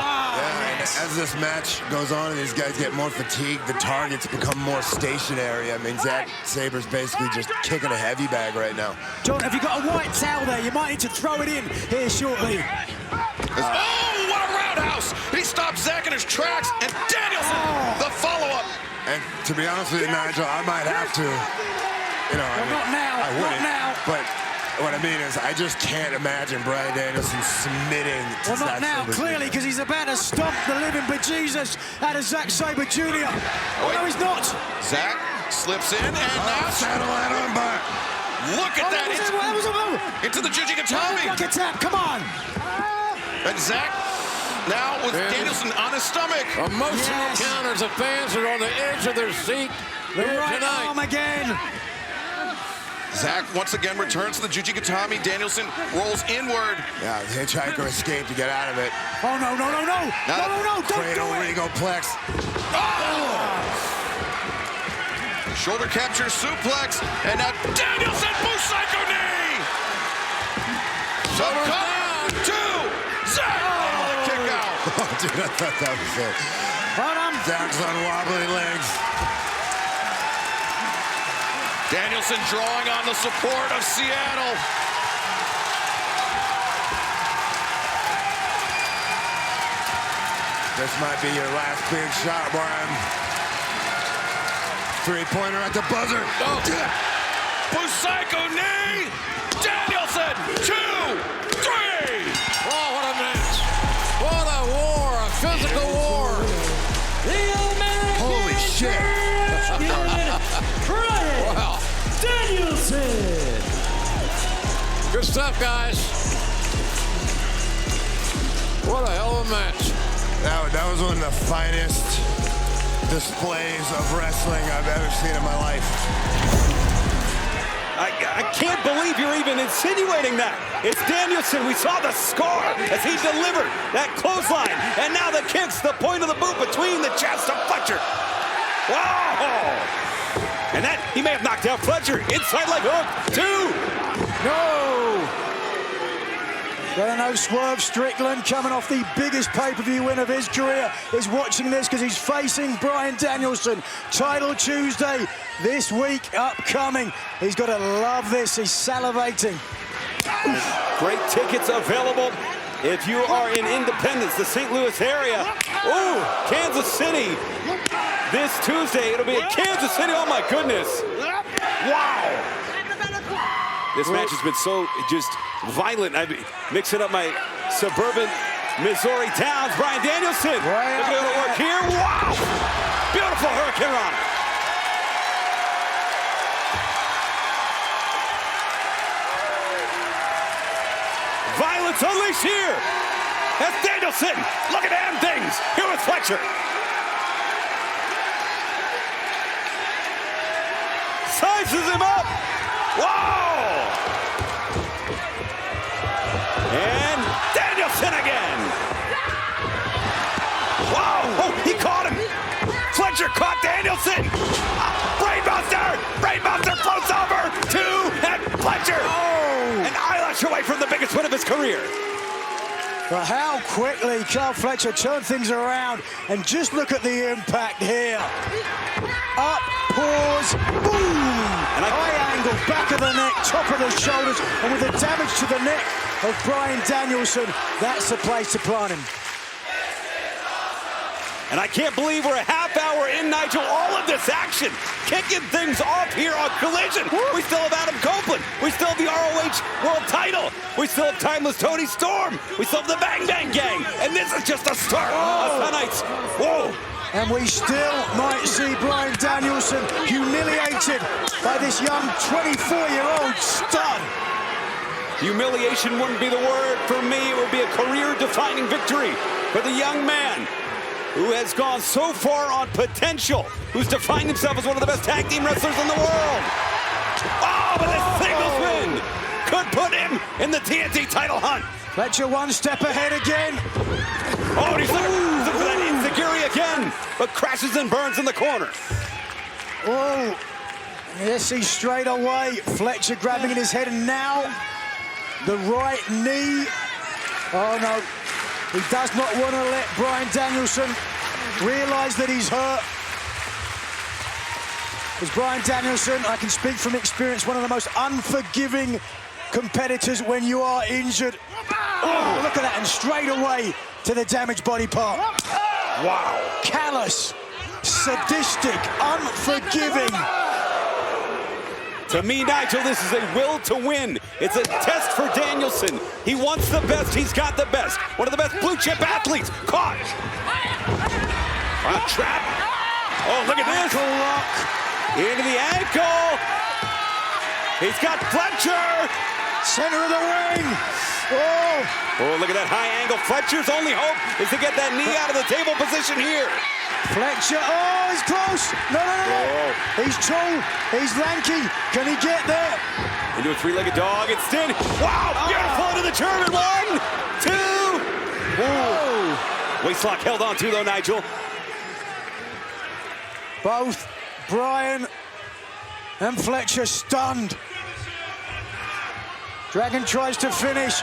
As this match goes on and these guys get more fatigued, the targets become more stationary. I mean, Zack Sabre's basically just kicking a heavy bag right now. John, have you got a white towel there? You might need to throw it in here shortly. Oh, what a roundhouse! He stopped Zack in his tracks, and Danielson, the follow-up. And to be honest with you, Nigel, I might have to. You know, well, not now. I wouldn't, not now. But what I mean is, I just can't imagine Bryan Danielson submitting to well, not now, clearly, because he's about to stomp the living bejesus out of Zack Sabre Jr. Oh, no, he's not. Zack slips in, and now saddle that on back. Look at that. Into the Jujigatami. Like a tap, come on. And Zack now with Danielson on his stomach. Emotional counters. The fans are on the edge of their seat. The right arm again. Zack once again returns to the Jujigatami. Danielson rolls inward. Yeah, the hitchhiker escaped to get out of it. Oh, no, no, no, no. No, no, no, don't do it. Regoplex. Oh! Shoulder capture suplex. And now Danielson, Busaiku knee. So come to Zack. Oh, the kick out. Oh, dude, I thought that was it. Zack's on wobbly legs. Danielson drawing on the support of Seattle. This might be your last big shot, Bryan. Three-pointer at the buzzer. Oh. Busaiku knee. Danielson, 2, 3. Oh, what a match. What a war, a physical war. Holy shit. Wow. Danielson. Good stuff, guys. What a hell of a match. That was one of the finest displays of wrestling I've ever seen in my life. I can't believe you're even insinuating that. It's Danielson. We saw the scar as he delivered that clothesline. And now the kicks, the point of the boot between the chest of Fletcher. Wow! And that, he may have knocked out Fletcher. Inside leg hook, 2. No! Well, no Swerve Strickland, coming off the biggest pay-per-view win of his career, is watching this because he's facing Bryan Danielson. Title Tuesday this week upcoming. He's got to love this. He's salivating. Great tickets available if you are in Independence, the St. Louis area. Ooh, Kansas City. This Tuesday, it'll be at Kansas City. Oh, my goodness. Wow. This match has been so just violent. I'm mixing up my suburban Missouri towns. Bryan Danielson. Look at it work here. Wow. Beautiful Hurricane Rana. Violence unleashed here. That's Danielson. Look at them things. Here with Fletcher. Sizes him up. Whoa! And Danielson again. Whoa! Oh, he caught him. Fletcher caught Danielson. Brainbuster! Brainbuster floats over to and Fletcher. Oh! An eyelash away from the biggest win of his career. But how quickly Carl Fletcher turned things around, and just look at the impact here. Up, pause, boom! And high angle, back of the neck, top of the shoulders, and with the damage to the neck of Bryan Danielson, that's the place to plant him. And I can't believe we're a half hour in, Nigel. All of this action, kicking things off here on Collision. We still have Adam Copeland. We still have the ROH World Title. We still have Timeless Tony Storm. We still have the Bang Bang Gang. And this is just the start of tonight's. Whoa. And we still might see Bryan Danielson humiliated by this young 24-year-old stud. Humiliation wouldn't be the word for me. It would be a career-defining victory for the young man who has gone so far on potential, who's defined himself as one of the best tag team wrestlers in the world. Oh, but this singles win could put him in the TNT title hunt. Fletcher one step ahead again. Oh, and he's looking for that insecurity again, but crashes and burns in the corner. Oh, yes, he's straight away. Fletcher grabbing in his head, and now the right knee. Oh, no. He does not want to let Bryan Danielson realize that he's hurt. As Bryan Danielson, I can speak from experience, one of the most unforgiving competitors when you are injured. Oh, look at that, and straight away to the damaged body part. Wow. Callous, sadistic, unforgiving. To me, Nigel, this is a will to win. It's a test for Danielson. He wants the best. He's got the best. One of the best blue chip athletes. Caught. A trap. Oh, look at this. Ankle lock. Into the ankle. He's got Fletcher. Center of the ring. Oh, look at that high angle. Fletcher's only hope is to get that knee out of the table position here. Fletcher, oh, he's close. No. Oh. He's tall, he's lanky. Can he get there? Into a three-legged dog, it's Stin. Wow, beautiful into the German. 1, 2. Whoa. Waistlock held on to though, Nigel. Both Bryan and Fletcher stunned. Dragon tries to finish.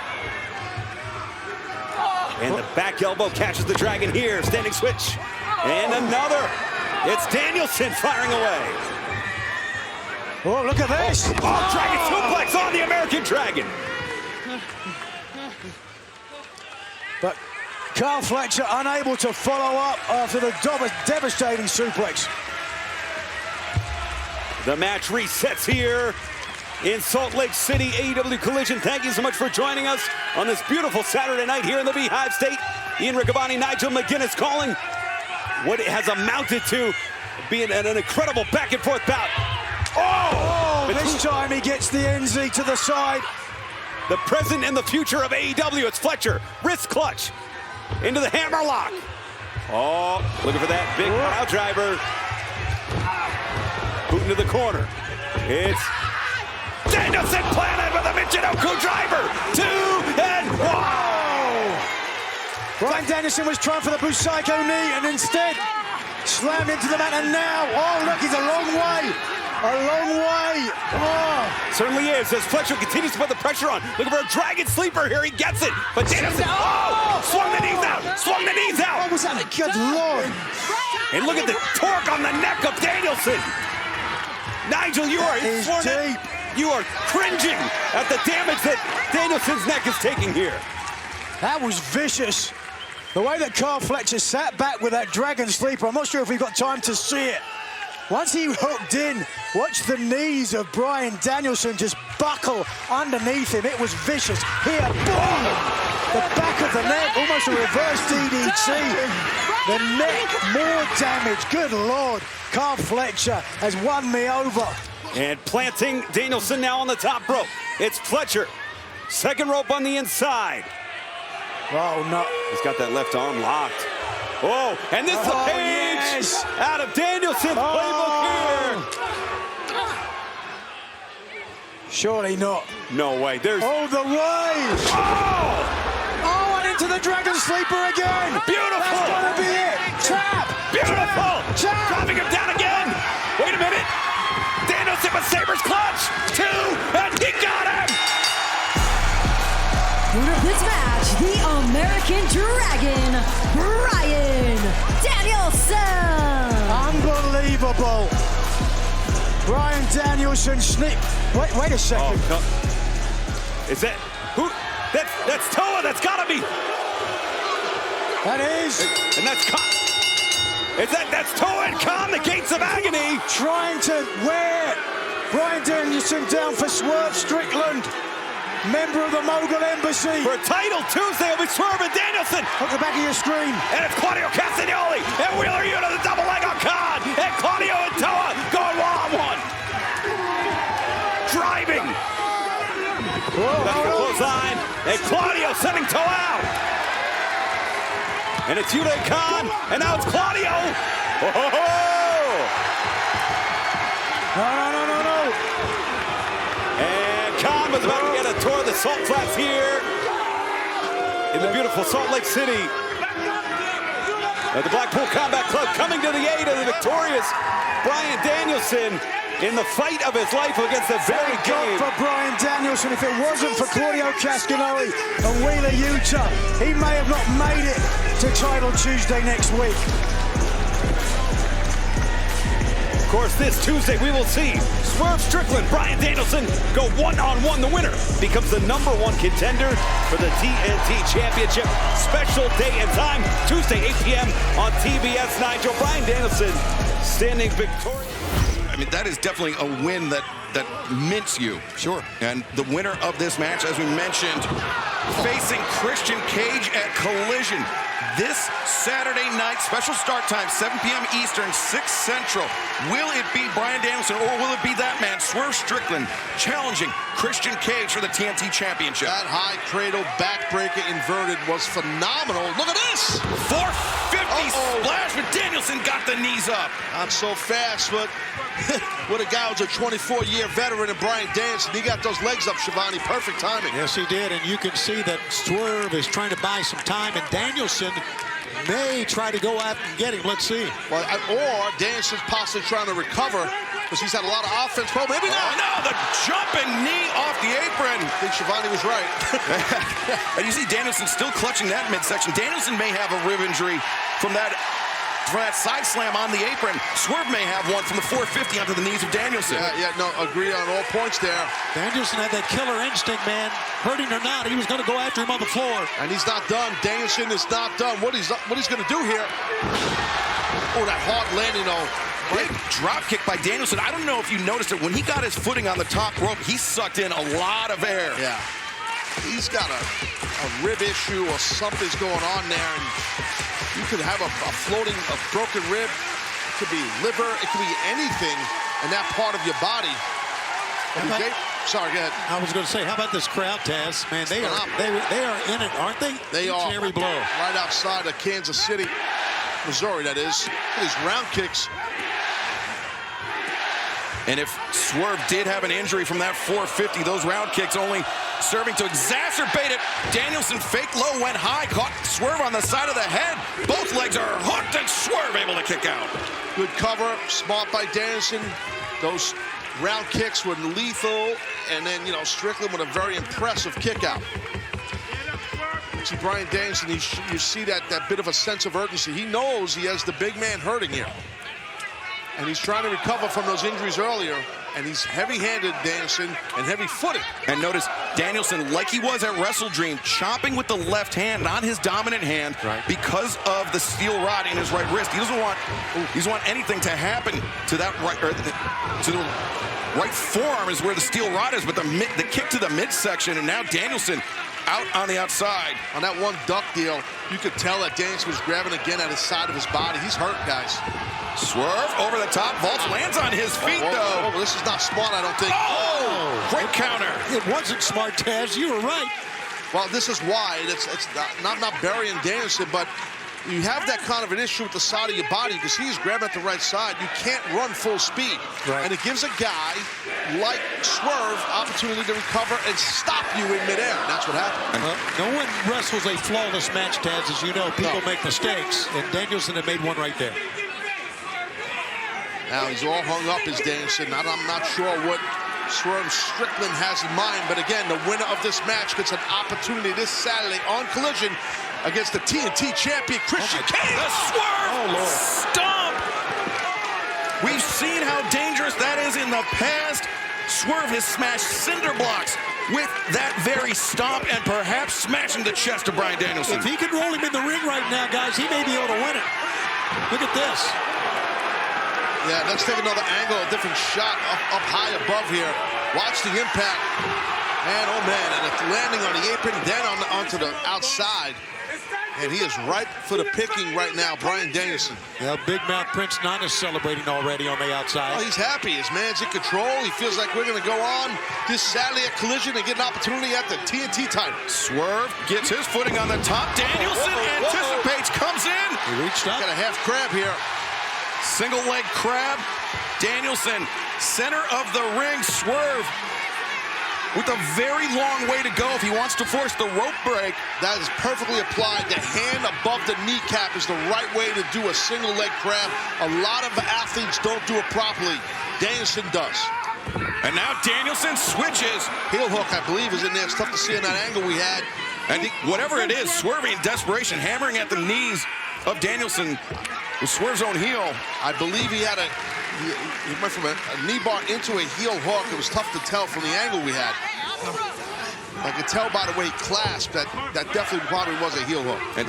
And the back elbow catches the Dragon here. Standing switch. And another. It's Danielson firing away. Oh, look at this. Oh, Dragon suplex on the American Dragon. But Carl Fletcher unable to follow up after the devastating suplex. The match resets here in Salt Lake City, AEW Collision. Thank you so much for joining us on this beautiful Saturday night here in the Beehive State. Ian Riccaboni, Nigel McGuinness calling what it has amounted to being an incredible back and forth bout. Oh, this time he gets the NZ to the side. The present and the future of AEW. It's Fletcher, wrist clutch into the hammerlock. Oh, looking for that big pile driver. Boot into the corner. It's Danielson planted with a Michinoku driver. 2 and 1. Bryan Danielson was trying for the Busaiku knee and instead slammed into the mat, and now, oh look, he's a long way. A long way. Oh. Certainly is, as Fletcher continues to put the pressure on. Looking for a Dragon Sleeper here, he gets it. But Danielson, swung the knees out, swung the knees out. What was that? Good Lord. And look at the torque on the neck of Danielson. Nigel, you are deep. You are cringing at the damage that Danielson's neck is taking here. That was vicious. The way that Carl Fletcher sat back with that Dragon Sleeper, I'm not sure if we've got time to see it. Once he hooked in, watch the knees of Bryan Danielson just buckle underneath him. It was vicious. Here, boom! The back of the neck, almost a reverse DDT. The neck, more damage. Good Lord. Carl Fletcher has won me over. And planting Danielson now on the top rope. It's Fletcher. Second rope on the inside. Oh, no. He's got that left arm locked. Oh, and this is a page out of Danielson's playbook here. Surely not. No way. There's. Oh, the way. Oh, and into the Dragon Sleeper again. Beautiful. That's gonna be it. Trap. Beautiful. Trap. Dropping him down again. Wait a minute. Danielson with Saber's clutch. 2, and he got him. Winner of this match, the American Dragon, Bryan Danielson. Unbelievable. Bryan Danielson wait a second. Oh, no. Is that who? That's Toa. That's gotta be. That is. And that's That's toe and con, the gates of agony. Trying to wear Bryan Danielson down for Swerve Strickland, member of the Mogul Embassy. For Title Tuesday, it'll be Swerve and Danielson. Look at the back of your screen. And it's Claudio Castagnoli and Wheeler Yuta, the double leg on Khan. And Claudio and Toa going one-on-one. Driving. That's the clothesline. And Claudio sending Toa out. And it's Yuta and Khan. And now it's Claudio. No. And Khan was about to get a tour of the Salt Flats here in the beautiful Salt Lake City. The Blackpool Combat Club coming to the aid of the victorious Bryan Danielson in the fight of his life against the very game. For Bryan Danielson, if it wasn't for Claudio Castagnoli and Wheeler Yuta, he may have not made it to Title Tuesday next week. Of course, this Tuesday we will see Swerve Strickland, Bryan Danielson go one-on-one. The winner becomes the #1 contender for the TNT Championship. Special day and time, Tuesday, 8 p.m. on TBS 9. Joe, Bryan Danielson standing victorious. I mean, that is definitely a win that mints you. Sure. And the winner of this match, as we mentioned, facing Christian Cage at Collision this Saturday night. Special start time, 7 p.m. Eastern, 6 Central. Will it be Bryan Danielson or will it be that man, Swerve Strickland, challenging Christian Cage for the TNT Championship? That high cradle backbreaker inverted was phenomenal. Look at this! 450 splash, but Danielson got the knees up. Not so fast, but what a guy who's a 24-year veteran of Bryan Danielson. He got those legs up, Shivani. Perfect timing. Yes, he did, and you can see that Swerve is trying to buy some time, and Danielson may try to go out and get him. Let's see. Well, or Danielson's possibly trying to recover because he's had a lot of offense. Well, maybe not. Oh, no, the jumping knee off the apron. I think Shivani was right. And you see Danielson still clutching that midsection. Danielson may have a rib injury from that side slam on the apron. Swerve may have one from the 450 onto the knees of Danielson. No, agree on all points there. Danielson had that killer instinct, man. Hurting or not, he was going to go after him on the floor. And he's not done. Danielson is not done. What he's going to do here. Oh, that hard landing, though. Big drop kick by Danielson. I don't know if you noticed it. When he got his footing on the top rope, he sucked in a lot of air. Yeah. He's got a rib issue or something's going on there. And you could have a broken rib. It could be liver. It could be anything in that part of your body. Sorry, go ahead. I was going to say, how about this crowd, Taz? Man, they are in it, aren't they? They are. Every blow. Right outside of Kansas City, Missouri, that is. Look at these round kicks. And if Swerve did have an injury from that 450, those round kicks only serving to exacerbate it. Danielson fake low, went high, caught Swerve on the side of the head. Both legs are hooked and Swerve able to kick out. Good cover, smart by Danielson. Those round kicks were lethal. And then, Strickland with a very impressive kick out. See, Bryan Danielson, you see that bit of a sense of urgency. He knows he has the big man hurting here. And he's trying to recover from those injuries earlier. And he's heavy-handed, Danielson, and heavy-footed. And notice Danielson, like he was at Wrestle Dream, chopping with the left hand, not his dominant hand, because of the steel rod in his right wrist. He doesn't want anything to happen to that right, or to the right forearm is where the steel rod is, but the kick to the midsection, and now Danielson out on the outside. On that one duck deal, you could tell that Danielson was grabbing again at his side of his body. He's hurt, guys. Swerve over the top, vaults, lands on his feet, though. This is not smart, I don't think. Oh! Great counter. It wasn't smart, Taz. You were right. Well, this is why. It's not burying Danielson, but you have that kind of an issue with the side of your body because he's grabbing at the right side. You can't run full speed. Right. And it gives a guy like Swerve opportunity to recover and stop you in midair. That's what happened. No one wrestles a flawless match, Taz. As you know, people make mistakes, and Danielson had made one right there. Now he's all hung up as Danielson. I'm not sure what Swerve Strickland has in mind, but again, the winner of this match gets an opportunity this Saturday on Collision against the TNT champion, Christian Cage. The Swerve stomp. We've seen how dangerous that is in the past. Swerve has smashed cinder blocks with that very stomp and perhaps smashing the chest of Bryan Danielson. If he could roll him in the ring right now, guys, he may be able to win it. Look at this. Yeah, let's take another angle, a different shot up high above here. Watch the impact. And, oh, man, and it's landing on the apron, then onto the outside. And he is ripe for the picking right now, Bryan Danielson. Yeah, Big Mouth Prince Nana celebrating already on the outside. Oh, he's happy. His man's in control. He feels like we're going to go on this Saturday at Collision and get an opportunity at the TNT title. Swerve gets his footing on the top. Danielson anticipates, comes in. He reached up. Got a half crab here. Single leg crab. Danielson, center of the ring. Swerve with a very long way to go if he wants to force the rope break. That is perfectly applied. The hand above the kneecap is the right way to do a single leg crab. A lot of athletes don't do it properly. Danielson does. And now Danielson switches. Heel hook, I believe, is in there. It's tough to see in that angle we had. And whatever it is, swerving in desperation, hammering at the knees of Danielson with Swerve's own heel. I believe he had he went from a knee bar into a heel hook. It was tough to tell from the angle we had. I could tell by the way he clasped that definitely probably was a heel hook. And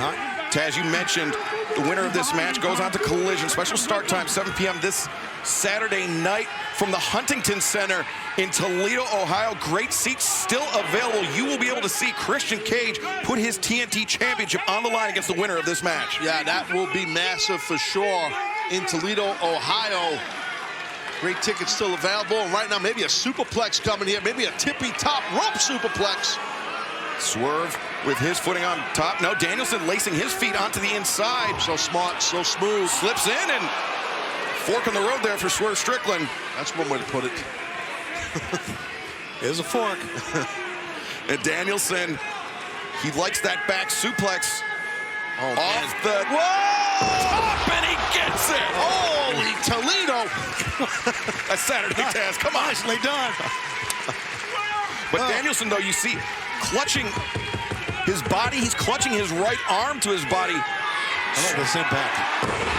Taz, you mentioned the winner of this match goes on to Collision. Special start time, 7 p.m. this Saturday night from the Huntington Center in Toledo, Ohio. Great seats still available. You will be able to see Christian Cage put his TNT Championship on the line against the winner of this match. Yeah, that will be massive for sure in Toledo, Ohio. Great tickets still available. And right now, maybe a superplex coming here. Maybe a tippy top rope superplex. Swerve with his footing on top. No, Danielson lacing his feet onto the inside. So smart, so smooth. Slips in and fork in the road there for Swerve Strickland. That's one way to put it. There's a fork. And Danielson, he likes that back suplex. Oh, off the top, and he gets it. Holy Toledo. That's Saturday, Taz. Come on. Nicely done. But Danielson, though, you see, clutching his body. He's clutching his right arm to his body. I love this impact.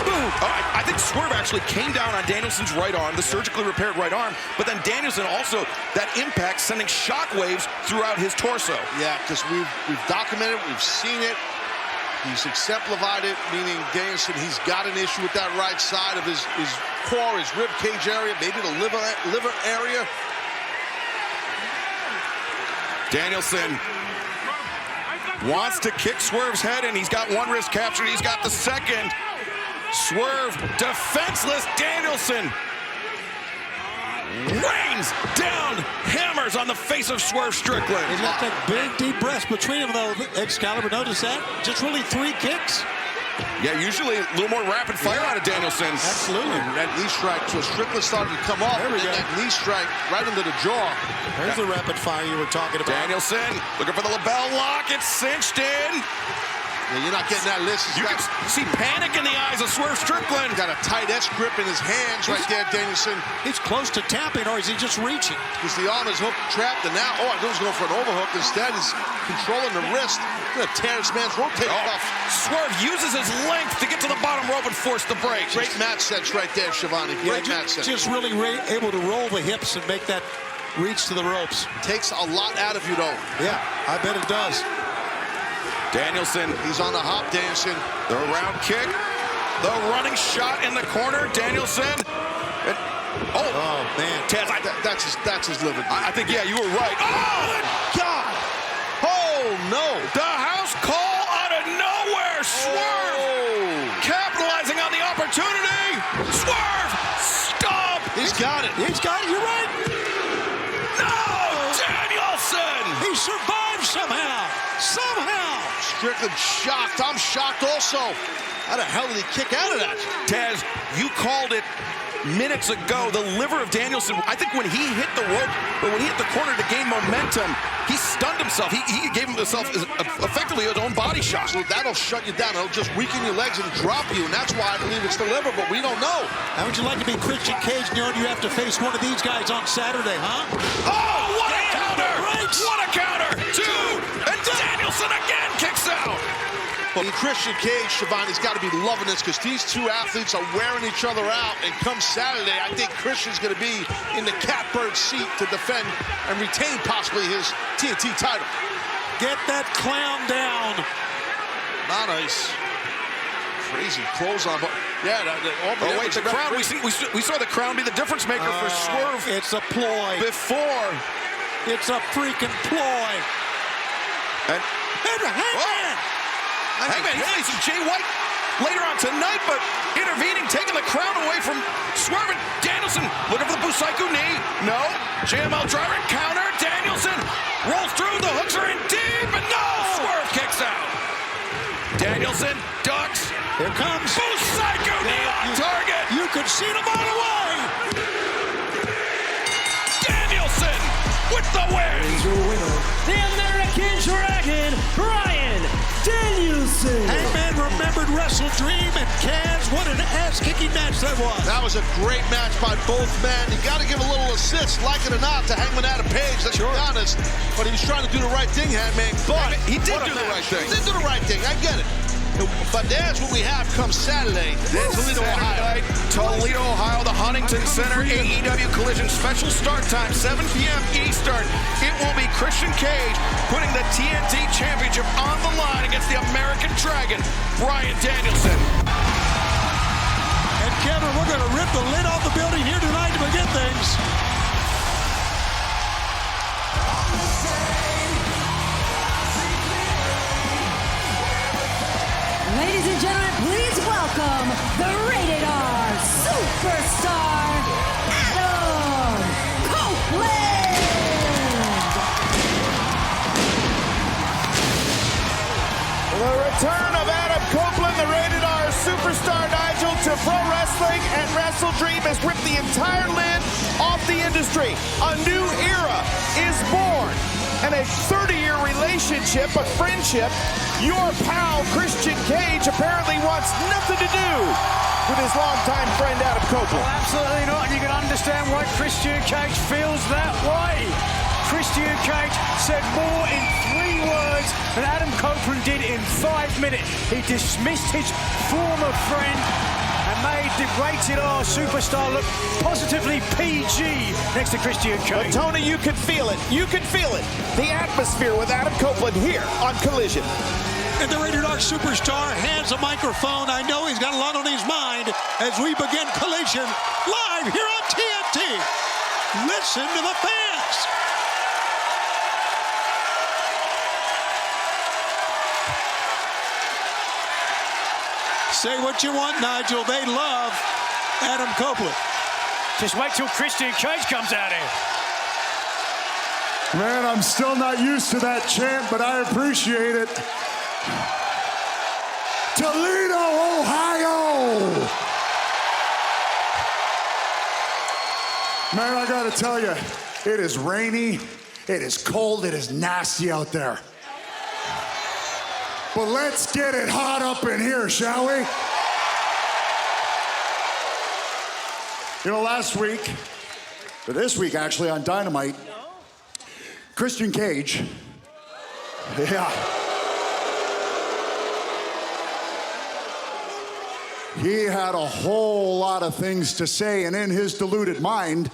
Boom. I think Swerve actually came down on Danielson's right arm, the surgically repaired right arm, but then Danielson also, that impact sending shockwaves throughout his torso. Yeah, because we've documented, we've seen it. He's exemplified it, meaning Danielson, he's got an issue with that right side of his core, his rib cage area, maybe the liver area. Danielson wants to kick Swerve's head, and he's got one wrist captured. He's got the second. Swerve defenseless. Danielson rains down hammers on the face of Swerve Strickland. He's got that big, deep breath between them, though. Excalibur, notice that? Just really 3 kicks. Yeah, usually a little more rapid fire out of Danielson. Absolutely. That knee strike, so Strickland started to come off, and that knee strike right into the jaw. There's the rapid fire you were talking about. Danielson looking for the lapel lock. It's cinched in. Yeah, you're not getting that list. You can see panic in the eyes of Swerve Strickland. Got a tight S-grip in his hands right there, Danielson. He's close to tapping, or is he just reaching? Because the arm is hooked, trapped, and now, I thought he was going for an overhook. Instead, he's controlling the wrist. Going to tear this man's rotator cuff. Swerve uses his length to get to the bottom rope and force the break. Great match sense right there, Shivani. Great match sense. Just really able to roll the hips and make that reach to the ropes. Takes a lot out of you, though. Yeah, I bet it does. Danielson. He's on the hop, Danielson. The round kick. The running shot in the corner. Danielson. And, oh man. Taz, that's his liver. I think, yeah, you were right. Oh, God. Oh, no. The house call out of nowhere. Swerve. Capitalizing on the opportunity. Swerve. Stop. He's got it. He's got it. You're right. No. Danielson. He survived somehow. Somehow. Strickland shocked. I'm shocked also. How the hell did he kick out of that? Taz, you called it minutes ago. The liver of Danielson, I think when he hit the rope, or when he hit the corner to gain momentum, he stunned himself. He gave himself effectively his own body shot. So that'll shut you down. It'll just weaken your legs and drop you, and that's why I believe it's the liver, but we don't know. How would you like to be Christian Cage knowing you have to face one of these guys on Saturday, huh? Oh, what a counter! What a counter! 2, and Danielson again kicks out. But Christian Cage, Shivani's got to be loving this because these two athletes are wearing each other out. And come Saturday, I think Christian's going to be in the catbird seat to defend and retain possibly his TNT title. Get that clown down. Not nice. Crazy clothes on, but yeah. Wait, the crown. We saw the crown be the difference maker for Swerve. It's a ploy. Before. It's a freaking ploy. And Hangman! Hangman, he's facing Jay White later on tonight, but intervening, taking the crown away from Swerve. And Danielson looking for the Busaiku knee. No. JML driver counter. Danielson rolls through. The hooks are in deep, and no! Swerve kicks out. Danielson ducks. Here comes Busaiku knee on target. You could see it a mile away. Danielson with the win. The American Dragon, Bryan Danielson. Hangman remembered Wrestle Dream and Kaz. What an ass-kicking match that was. That was a great match by both men. You got to give a little assist, like it or not, to Hangman Adam Page. Let's be honest. But he was trying to do the right thing, Hangman. But he did do the right thing. He did do the right thing. I get it. But that's what we have come Saturday. Toledo, Ohio. Toledo, Ohio, the Huntington Center, AEW Collision, special start time, 7 p.m. Eastern. It will be Christian Cage putting the TNT Championship on the line against the American Dragon, Bryan Danielson. And Kevin, we're going to rip the lid off the building here tonight to begin things. Ladies and gentlemen, please welcome the Rated R Superstar, Adam Copeland! The return of Adam Copeland, the Rated R Superstar, Nigel, to pro wrestling and Wrestle Dream has ripped the entire lid off the industry. A new era is born. And a 30-year relationship, a friendship, your pal Christian Cage apparently wants nothing to do with his longtime friend Adam Copeland. Well, absolutely not, and you can understand why Christian Cage feels that way. Christian Cage said more in 3 words than Adam Copeland did in 5 minutes. He dismissed his former friend and made the Rated R Superstar look positively PG next to Christian Cage. But Tony, you could feel it. You could feel it. The atmosphere with Adam Copeland here on Collision. And the Rated R Superstar hands a microphone. I know he's got a lot on his mind as we begin Collision live here on TNT. Listen to the fans. Say what you want, Nigel. They love Adam Copeland. Just wait till Christian Cage comes out here. Man, I'm still not used to that chant, but I appreciate it. Toledo, Ohio! Man, I gotta tell you, it is rainy, it is cold, it is nasty out there. But let's get it hot up in here, shall we? You know, last week, or this week actually, on Dynamite, Christian Cage, he had a whole lot of things to say, and in his deluded mind,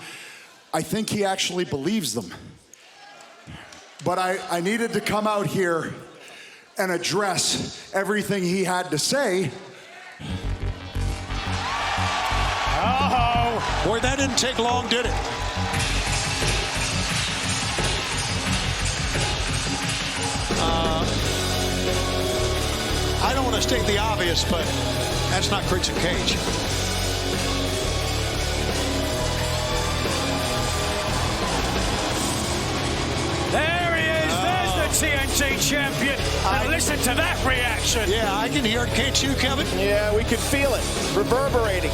I think he actually believes them. But I needed to come out here and address everything he had to say. Oh, boy, that didn't take long, did it? I don't want to state the obvious, but that's not Christian Cage. There he is. There's the TNT champion. Now listen to that reaction. Yeah, I can hear it. Can't you, Kevin? Yeah, we can feel it reverberating.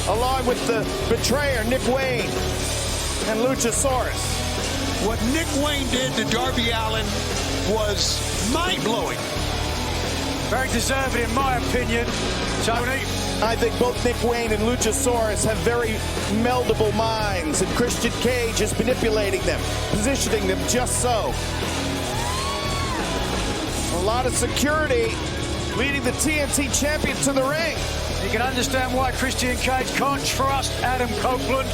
Along with the betrayer, Nick Wayne, and Luchasaurus. What Nick Wayne did to Darby Allin was mind-blowing. Very deserving, in my opinion. Tony? I think both Nick Wayne and Luchasaurus have very meldable minds, and Christian Cage is manipulating them, positioning them just so. A lot of security leading the TNT champion to the ring. You can understand why Christian Cage can't trust Adam Copeland.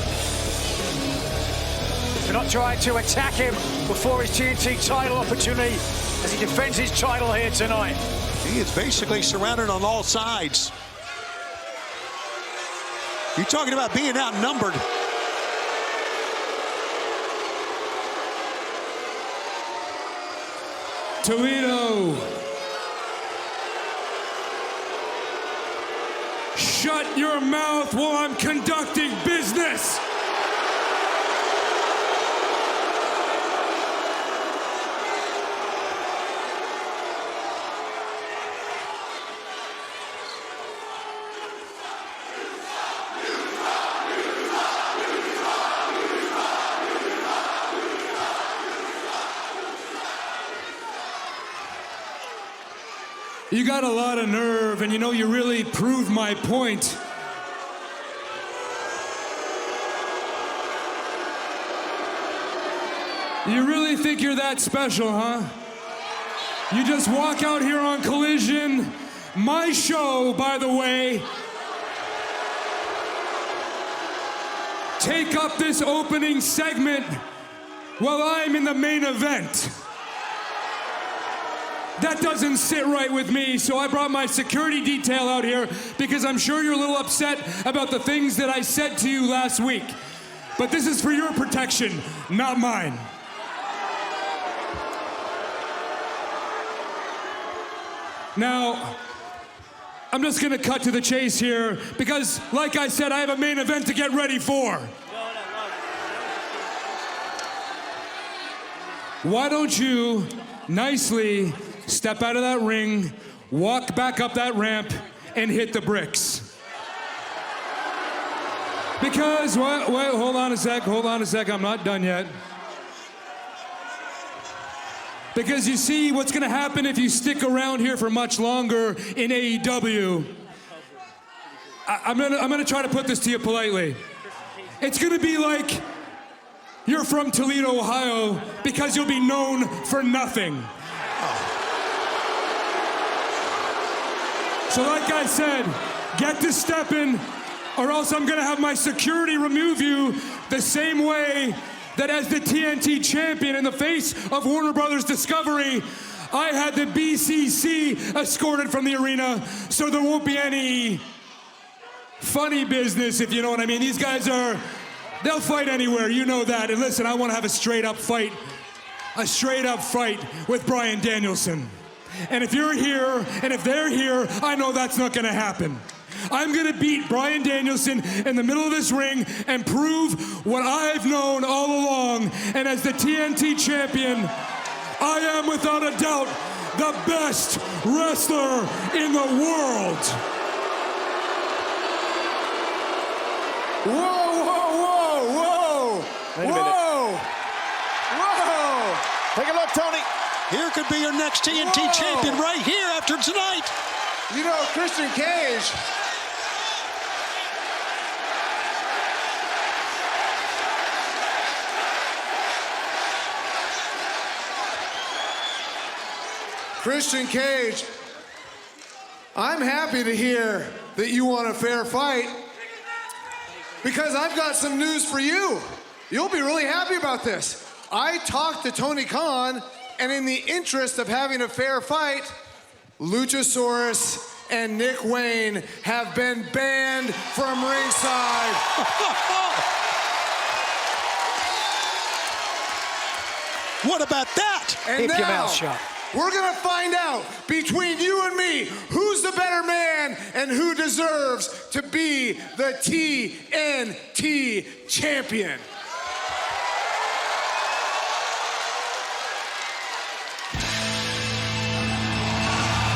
to not try to attack him before his TNT title opportunity as he defends his title here tonight. He is basically surrounded on all sides. You're talking about being outnumbered. Toledo. Shut your mouth while I'm conducting business. You got a lot of nerve, and you know, you really proved my point. You really think you're that special, huh? You just walk out here on Collision, my show, by the way, take up this opening segment while I'm in the main event. That doesn't sit right with me, so I brought my security detail out here because I'm sure you're a little upset about the things that I said to you last week. But this is for your protection, not mine. Now, I'm just gonna cut to the chase here because, like I said, I have a main event to get ready for. Why don't you nicely step out of that ring, walk back up that ramp, and hit the bricks? Because, wait, hold on a sec, I'm not done yet. Because you see, what's gonna happen if you stick around here for much longer in AEW, I'm gonna try to put this to you politely. It's gonna be like you're from Toledo, Ohio, because you'll be known for nothing. So like I said, get to stepping, or else I'm gonna have my security remove you the same way that as the TNT champion in the face of Warner Brothers Discovery, I had the BCC escorted from the arena, so there won't be any funny business, if you know what I mean. These guys they'll fight anywhere, you know that. And listen, I wanna have a straight up fight with Bryan Danielson. And if you're here, and if they're here, I know that's not gonna happen. I'm gonna beat Bryan Danielson in the middle of this ring and prove what I've known all along. And as the TNT champion, I am without a doubt the best wrestler in the world. Whoa, whoa, whoa, whoa! Wait a minute. Whoa! Whoa! Take a look, Tony. Here could be your next TNT champion right here after tonight. You know, Christian Cage. Christian Cage, I'm happy to hear that you want a fair fight because I've got some news for you. You'll be really happy about this. I talked to Tony Khan, and in the interest of having a fair fight, Luchasaurus and Nick Wayne have been banned from ringside. What about that? And Keep your mouth shut. We're gonna find out between you and me who's the better man and who deserves to be the TNT champion.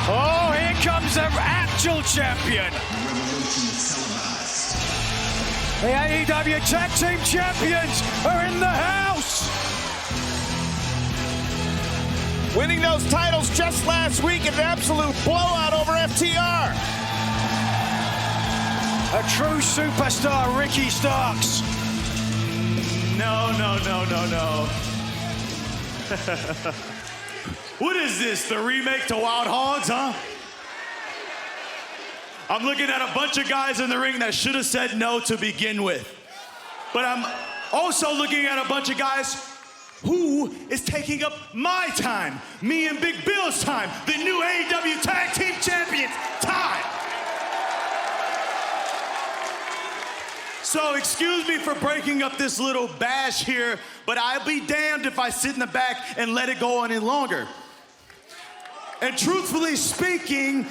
Oh, here comes the actual champion. The AEW Tag Team Champions are in the house. Winning those titles just last week in an absolute blowout over FTR. A true superstar, Ricky Starks. No. What is this, the remake to Wild Hogs, huh? I'm looking at a bunch of guys in the ring that should have said no to begin with. But Also looking at a bunch of guys who is taking up my time, me and Big Bill's time, the new AEW Tag Team Champions time. So excuse me for breaking up this little bash here, but I'll be damned if I sit in the back and let it go on any longer. And truthfully speaking,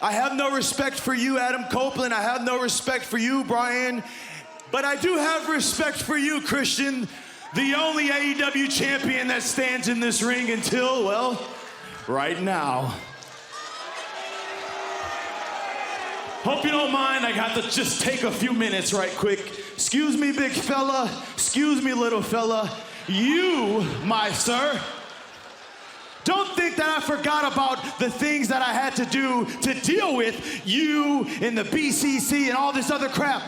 I have no respect for you, Adam Copeland. I have no respect for you, Bryan. But I do have respect for you, Christian, the only AEW champion that stands in this ring until, well, right now. Hope you don't mind, I got to just take a few minutes right quick. Excuse me, big fella. Excuse me, little fella. You, my sir, don't think that I forgot about the things that I had to do to deal with you and the BCC and all this other crap.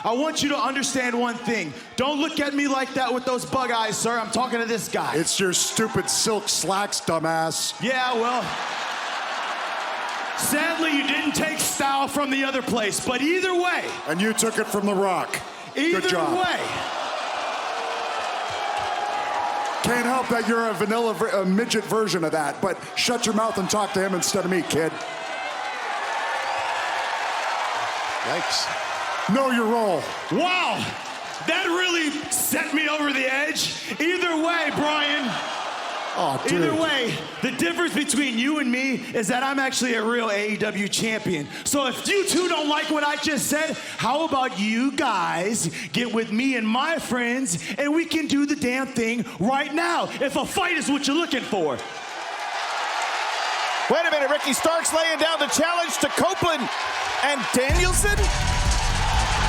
I want you to understand one thing. Don't look at me like that with those bug eyes, sir. I'm talking to this guy. It's your stupid silk slacks, dumbass. Yeah, well, sadly, you didn't take style from the other place, but either way. And you took it from The Rock. Either Good job. way. Can't help that you're a midget version of that, but shut your mouth and talk to him instead of me, kid. Yikes. Know your role. Wow, that really set me over the edge. Either way, Bryan. Oh, dude. Either way, the difference between you and me is that I'm actually a real AEW champion. So if you two don't like what I just said, how about you guys get with me and my friends and we can do the damn thing right now, if a fight is what you're looking for. Wait a minute, Ricky Starks laying down the challenge to Copeland and Danielson?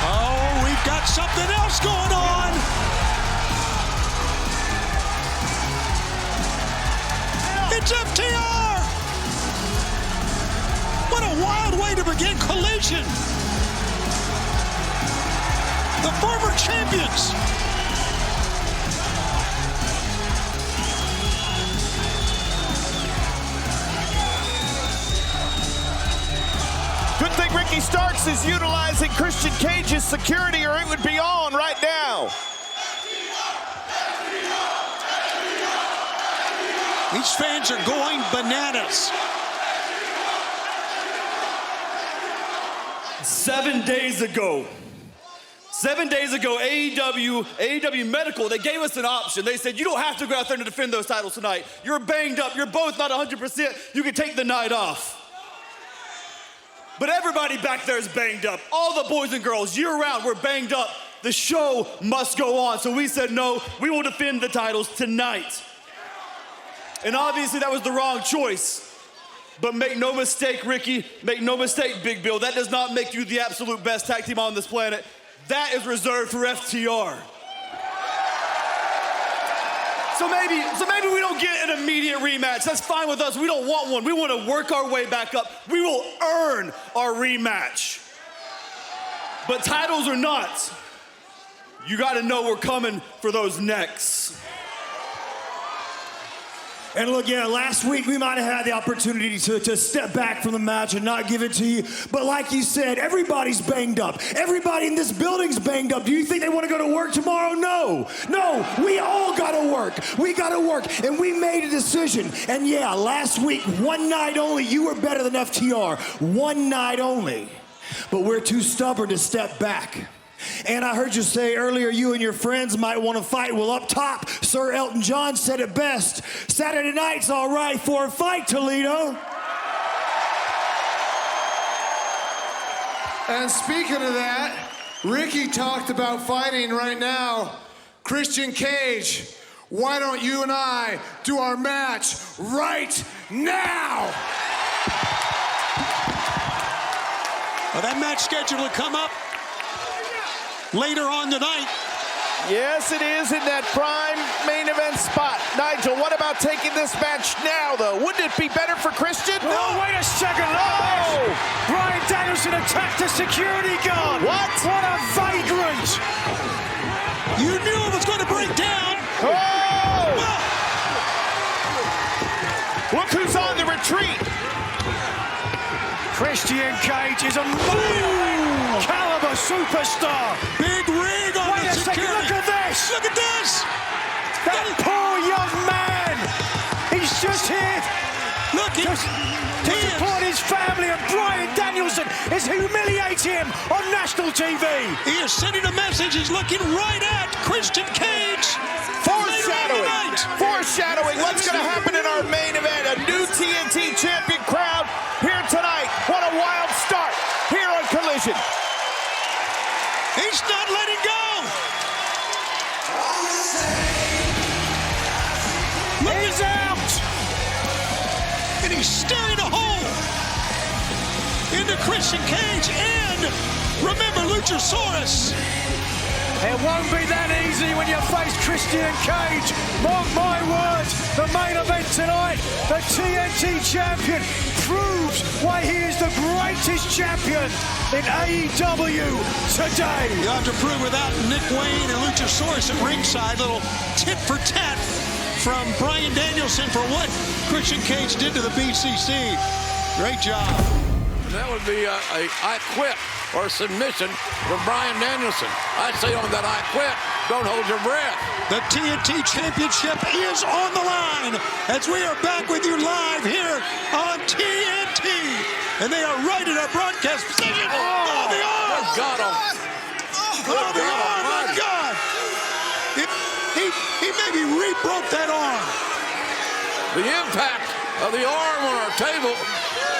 Oh, we've got something else going on. It's FTR! What a wild way to begin Collision! The former champions! Good thing Ricky Starks is utilizing Christian Cage's security, or it would be on right now. These fans are going bananas. 7 days ago, AEW Medical, they gave us an option. They said, you don't have to go out there to defend those titles tonight. You're banged up. You're both not 100%. You can take the night off. But everybody back there is banged up. All the boys and girls, year-round, we're banged up. The show must go on. So we said, no, we will defend the titles tonight. And obviously that was the wrong choice. But make no mistake, Ricky, make no mistake, Big Bill, that does not make you the absolute best tag team on this planet. That is reserved for FTR. So maybe we don't get an immediate rematch. That's fine with us. We don't want one. We want to work our way back up. We will earn our rematch. But titles or not, you got to know we're coming for those necks. And look, yeah, last week we might have had the opportunity to step back from the match and not give it to you. But like you said, everybody's banged up. Everybody in this building's banged up. Do you think they want to go to work tomorrow? No. No, we all got to work. We got to work. And we made a decision. And yeah, last week, one night only, you were better than FTR. One night only. But we're too stubborn to step back. And I heard you say earlier you and your friends might want to fight. Well, up top, Sir Elton John said it best. Saturday night's all right for a fight, Toledo. And speaking of that, Ricky talked about fighting right now. Christian Cage, why don't you and I do our match right now? Well, that match schedule will come up later on tonight. Yes, it is in that prime main event spot. Nigel, what about taking this match now, though? Wouldn't it be better for Christian? No, wait a second. Oh! Bryan Danielson attacked the security guard. What? What a vagrant! You knew it was going to break down. Oh! Look who's on the retreat. Christian Cage is a move. another superstar. Big ring on Wait the a second, security. look at this. Look at this. That poor young man. He's just here. Look, to support his family, and Bryan Danielson is humiliating him on national TV. He is sending a message. He's looking right at Christian Cage. Foreshadowing what's going to happen in our main event. A new TNT champion crowd here tonight. What a wild start here on Collision. He's not letting go. He's out. And he's staring a hole into Christian Cage and, remember, Luchasaurus. It won't be that easy when you face Christian Cage. Mark my words, the main event tonight, the TNT champion proves why he is the greatest champion in AEW today. You have to prove without Nick Wayne and Luchasaurus at ringside. Little tit for tat from Bryan Danielson for what Christian Cage did to the BCC. Great job. And that would be I quit or submission from Bryan Danielson. I say on that I quit, don't hold your breath. The TNT Championship is on the line as we are back with you live here on TNT. And they are right in our broadcast position. Oh, the arm! Got him. Oh, the arm, my God! He maybe re-broke that arm. The impact of the arm on our table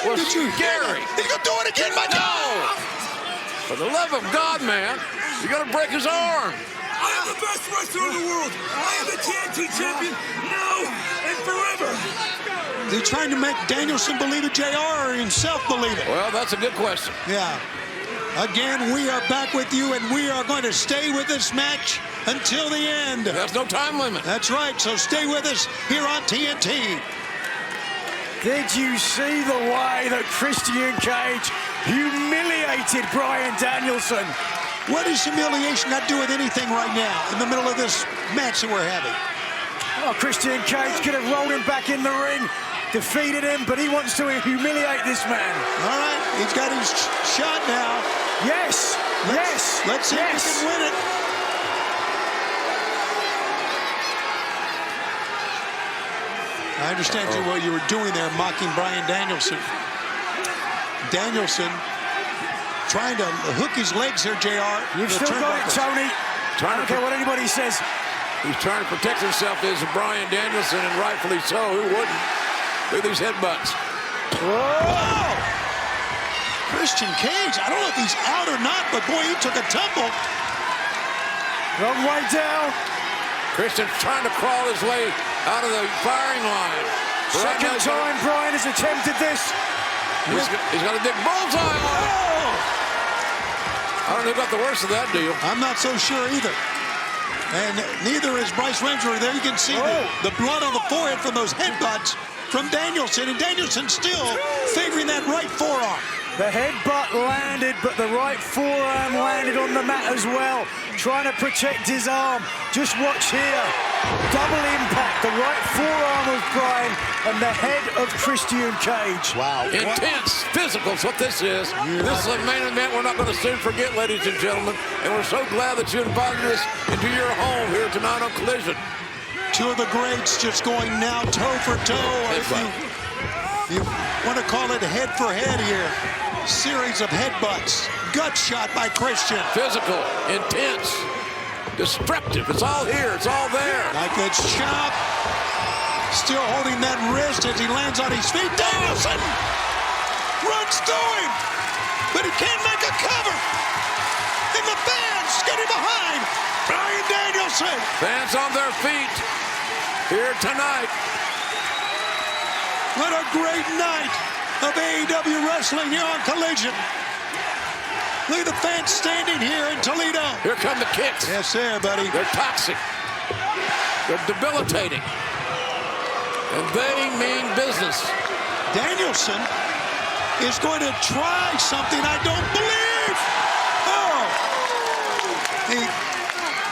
was scary. He's gonna do it again, my God! For the love of God, man, you gotta break his arm. I am the best wrestler in the world. I am the TNT champion now and forever. They're trying to make Danielson believe it, JR, or himself believe it? Well, that's a good question. Yeah. Again, we are back with you, and we are going to stay with this match until the end. There's no time limit. That's right, so stay with us here on TNT. Did you see the way that Christian Cage humiliated Bryan Danielson? What does humiliation got to do with anything right now in the middle of this match that we're having? Oh, Christian Cage could have rolled him back in the ring, defeated him, but he wants to humiliate this man. All right, he's got his shot now. Yes, Let's see if he can win it. I understand what you were doing there, mocking Bryan Danielson. Danielson trying to hook his legs here, JR. You've still got it, Tony. I don't care what anybody says. He's trying to protect himself as Bryan Danielson, and rightfully so. Who wouldn't? Look at these headbutts. Whoa! Christian Cage, I don't know if he's out or not, but boy, he took a tumble. Long way down. Christian's trying to crawl his way out of the firing line. Second time Bryan has attempted this. He's got a big bullseye on it. I don't know who got the worst of that deal. I'm not so sure either. And neither is Bryce Remsburg. There you can see the blood on the forehead from those headbutts from Danielson. And Danielson still favoring that right forearm. The headbutt landed, but the right forearm landed on the mat as well. Trying to protect his arm. Just watch here. Double impact. The right forearm of Bryan and the head of Christian Cage. Wow. Intense physicals, what this is. This is a main event we're not going to soon forget, ladies and gentlemen. And we're so glad that you invited us into your home here tonight on Collision. Two of the greats just going now toe for toe. If you want to call it head for head here. Series of headbutts. Gut shot by Christian. Physical, intense, destructive. It's all here. It's all there. Like that chop. Still holding that wrist as he lands on his feet. Danielson runs through him, but he can't make a cover. And the fans getting behind Bryan Danielson. Fans on their feet here tonight. What a great night of AEW wrestling here on Collision. Look at the fans standing here in Toledo. Here come the kicks. Yes, sir, buddy. They're toxic. They're debilitating. And they mean business. Danielson is going to try something I don't believe. Oh.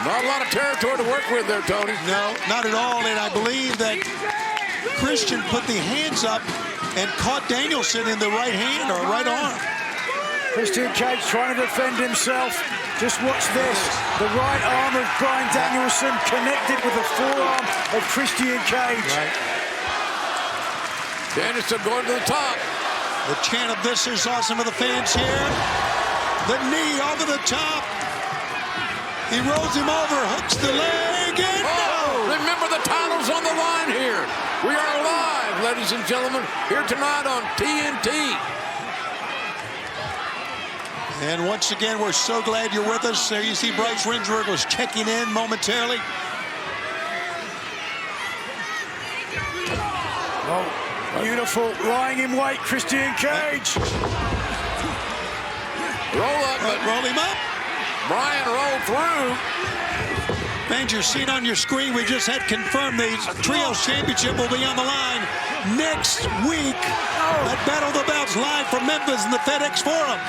Not a lot of territory to work with there, Tony. No, not at all. And I believe that Christian put the hands up and caught Danielson in the right hand or right arm. Christian Cage trying to defend himself. Just watch this. The right arm of Bryan Danielson connected with the forearm of Christian Cage. Danielson going to the top. The chant of "This is awesome" for the fans here. The knee over the top. He rolls him over, hooks the leg, and no! Remember, the title's on the line here. We are live, ladies and gentlemen, here tonight on TNT. And once again, we're so glad you're with us. There you see Bryce Remsburg was checking in momentarily. Oh, beautiful, lying in wait, Christian Cage. Roll up, but roll him up. Bryan rolled through. Fans, you're seeing on your screen, we just had confirmed the Trios Championship will be on the line next week at Battle of the Belts live from Memphis in the FedEx Forum.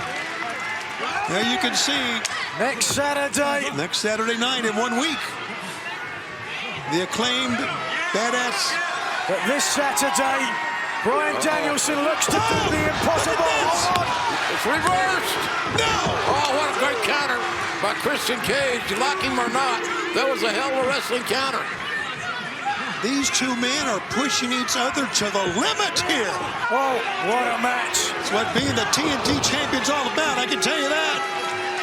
There you can see. Next Saturday night in 1 week. The Acclaimed Badass. But this Saturday, Bryan Danielson looks to do the impossible. It's reversed. No! Oh, what a great counter by Christian Cage. You like him or not, that was a hell of a wrestling counter. These two men are pushing each other to the limit here. Oh, what a match. It's what being the TNT champion's all about, I can tell you that.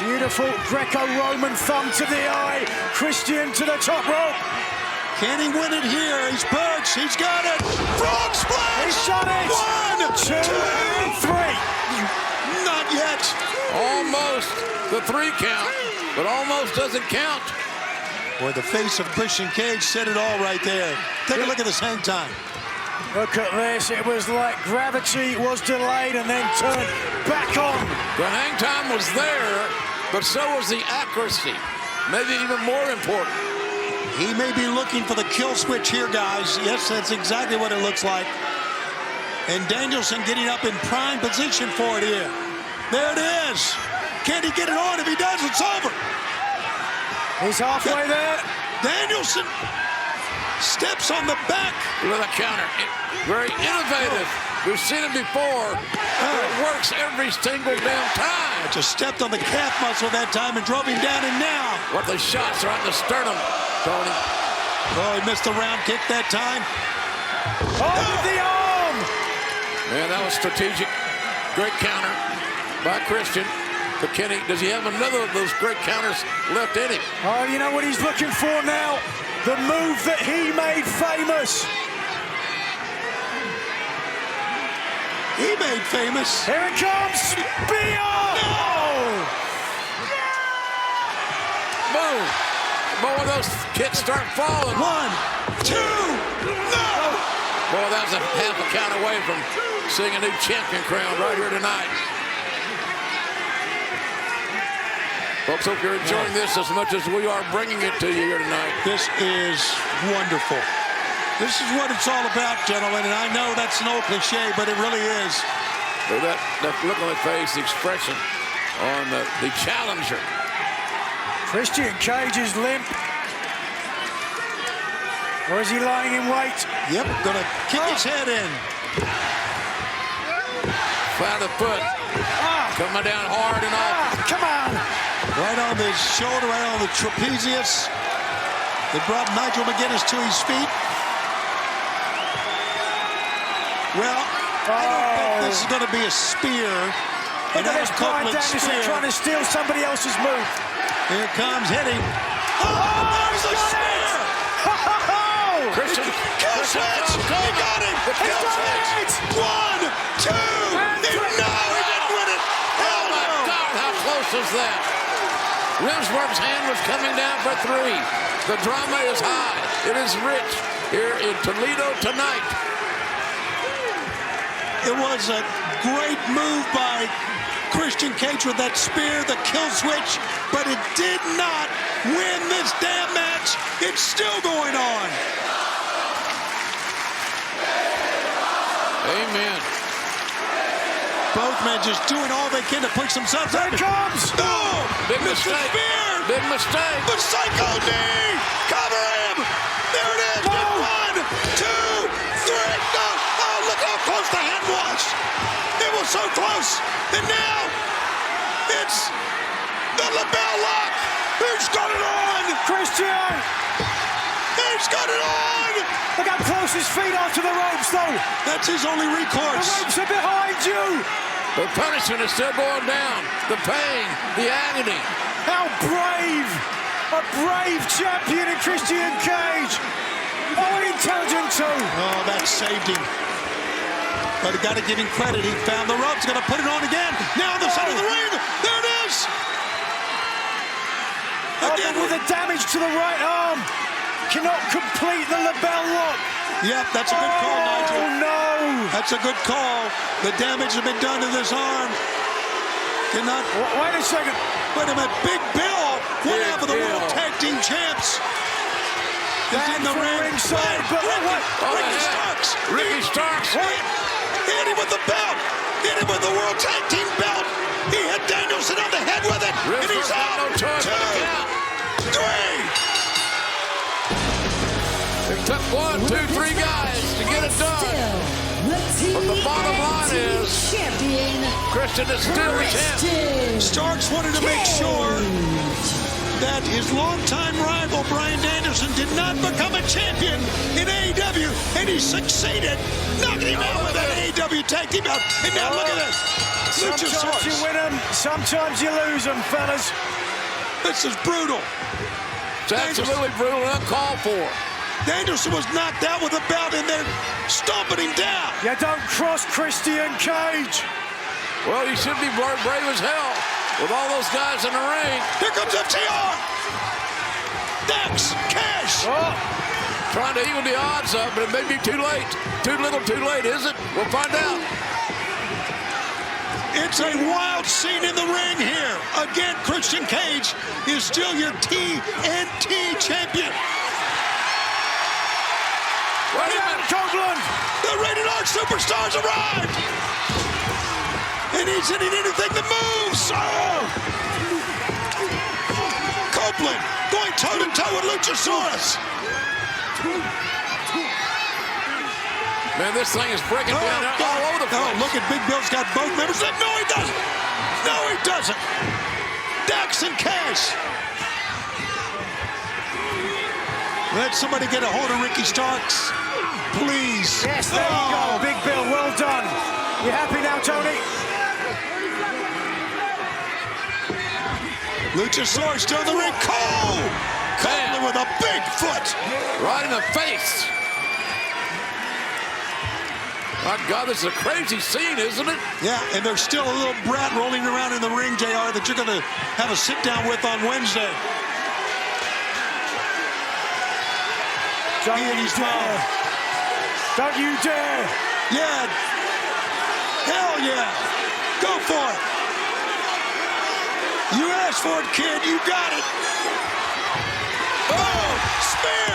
Beautiful Greco-Roman thumb to the eye. Christian to the top rope. Can he win it here? He's perched. He's got it. Frog splash. He's done it. 1, 2, 3. Not yet. Almost the 3 count, but almost doesn't count. Boy, the face of Christian Cage said it all right there. Take a look at this hang time. Look at this. It was like gravity was delayed and then turned back on. The hang time was there, but so was the accuracy. Maybe even more important. He may be looking for the kill switch here, guys. Yes, that's exactly what it looks like. And Danielson getting up in prime position for it here. There it is. Can he get it on? If he does, it's over. He's halfway there. Danielson steps on the back. Look at the counter. Very innovative. We've seen it before. It works every single damn time. Just stepped on the calf muscle that time and drove him down, and now. What the shots right in the sternum, Tony. Oh, he missed the round kick that time. Oh, the arm! Man, that was strategic. Great counter by Christian. But Kenny, does he have another of those great counters left in him? Oh, you know what he's looking for now? The move that he made famous. He made famous. Here it comes. Spear! No! Boom. Boy, those kicks start falling. 1, 2, no! Boy, that was a half a count away from seeing a new champion crowned right here tonight. Folks, hope you're enjoying this as much as we are bringing it to you here tonight. This is wonderful. This is what it's all about, gentlemen, and I know that's an old cliche, but it really is. Look at that look on his face, the expression on the challenger. Christian Cage is limp. Or is he lying in wait? Yep, gonna kick his head in. Flat of the foot. Coming down hard and off. Come on. Right on the shoulder, right on the trapezius. It brought Nigel McGuinness to his feet. Well, I don't think this is going to be a spear. Look at this, Bryan Danielson trying to steal somebody else's move. Here comes hitting. Oh, there's a spear! Christian, kill switch! He got him! The kill switch! 1, 2, no, he didn't win it! Oh my God, how close is that? Remsburg's hand was coming down for 3. The drama is high. It is rich here in Toledo tonight. It was a great move by Christian Cage with that spear, the kill switch, but it did not win this damn match. It's still going on. Amen. Both men just doing all they can to push themselves up. Here it comes! No! Big mistake. Spear! Big mistake. The psycho knee! Cover him! There it is! No! 1, 2, 3, no! Oh, look how close the hand was! It was so close! And now, It's the lapel lock. Who's got it on? Christian! He's got it on! Look how close his feet are to the ropes, though. That's his only recourse. The ropes are behind you. The punishment is still going down. The pain, the agony. How brave! A brave champion in Christian Cage. Oh, and intelligent too. Oh, that saved him. But I got to give him credit. He found the ropes. Going to put it on again. Now on the side of the ring. There it is. Again with the damage to the right arm. Cannot complete the lapel lock. Yep, that's a good call, Nigel. Oh, no. That's a good call. The damage has been done to this arm. Cannot. Wait a second. Wait a minute. Big Bill, one half of the World Tag Team Champs, is in the ring. Ricky Starks. Hit him with the belt. Hit him with the World Tag Team belt. He hit Danielson on the head with it. And he's out. No choice. 2, 3. It took 1, 2, 3 guys to get it done. But the bottom line is, Christian is still the champion. Starks wanted to make sure that his longtime rival, Bryan Danielson, did not become a champion in AEW, and he succeeded, knocking him out with that AEW tag team belt. And now look at this. Sometimes you win them, sometimes you lose them, fellas. This is brutal. It's absolutely brutal and uncalled for. Danielson was knocked out with a belt and they're stomping him down. You don't cross Christian Cage. Well, he should be brave as hell with all those guys in the ring. Here comes FTR. Dax, Cash. Oh, trying to even the odds up, but it may be too late. Too little, too late, is it? We'll find out. It's a wild scene in the ring here. Again, Christian Cage is still your TNT champion. Wait a minute, Copeland! The Rated R Superstars arrived! And he's hitting anything that moves! Oh! Copeland going toe-to-toe with Luchasaurus! Man, this thing is breaking down all over the place. Oh, look at Big Bill's got both members. No, he doesn't! No, he doesn't! Dax and Cash! Let somebody get a hold of Ricky Starks. Please. Yes, there you go, Big Bill. Well done. You happy now, Tony? Luchasaurus still in the ring. Cole with a big foot. Right in the face. My God, this is a crazy scene, isn't it? Yeah, and there's still a little brat rolling around in the ring, JR, that you're going to have a sit-down with on Wednesday. Don't you dare. Don't you dare. Yeah. Hell yeah. Go for it. You asked for it, kid. You got it. Oh, spear.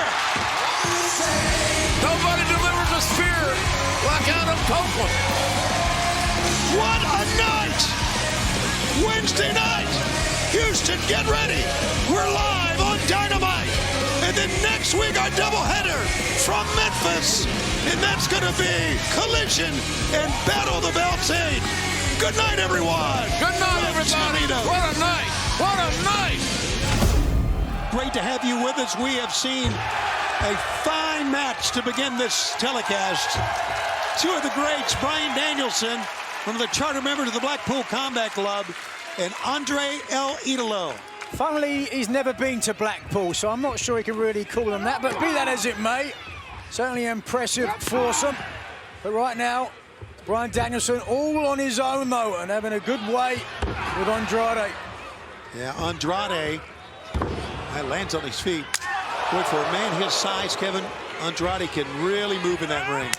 Nobody delivers a spear like Adam Copeland. What a night. Wednesday night. Houston, get ready. We're live on Dynamite. And then next week, our doubleheader from Memphis. And that's going to be Collision and Battle of the Belts 8. Good night, everyone. Good night, everybody. What a night. What a night. Great to have you with us. We have seen a fine match to begin this telecast. Two of the greats, Bryan Danielson, one of the charter members of the Blackpool Combat Club, and Andre El Idolo. Funnily, he's never been to Blackpool, so I'm not sure he can really call him that, but be that as it may, certainly impressive foursome. But right now, Bryan Danielson all on his own, though, and having a good way with Andrade. Yeah, Andrade, that lands on his feet. Boy, for a man his size, Kevin, Andrade can really move in that ring.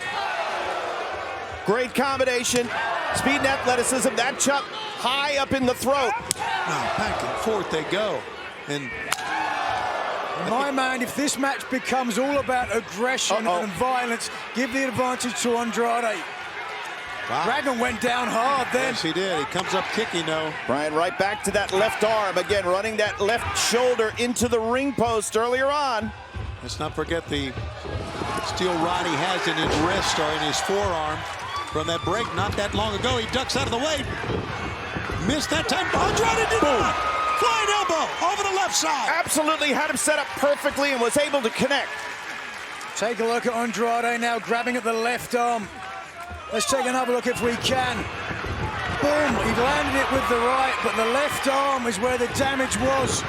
Great combination. Speed and athleticism. That chop high up in the throat. Now, back and forth they go. And in my mind, if this match becomes all about aggression and violence, give the advantage to Andrade. Wow. Dragon went down hard then. Yes, he did. He comes up kicking, though. Bryan right back to that left arm. Again, running that left shoulder into the ring post earlier on. Let's not forget the steel rod he has in his wrist or in his forearm from that break not that long ago. He ducks out of the way. Missed that time. Andrade did not. Flying elbow over the left side. Absolutely had him set up perfectly and was able to connect. Take a look at Andrade now grabbing at the left arm. Let's take another look if we can. Boom, he landed it with the right, but the left arm is where the damage was.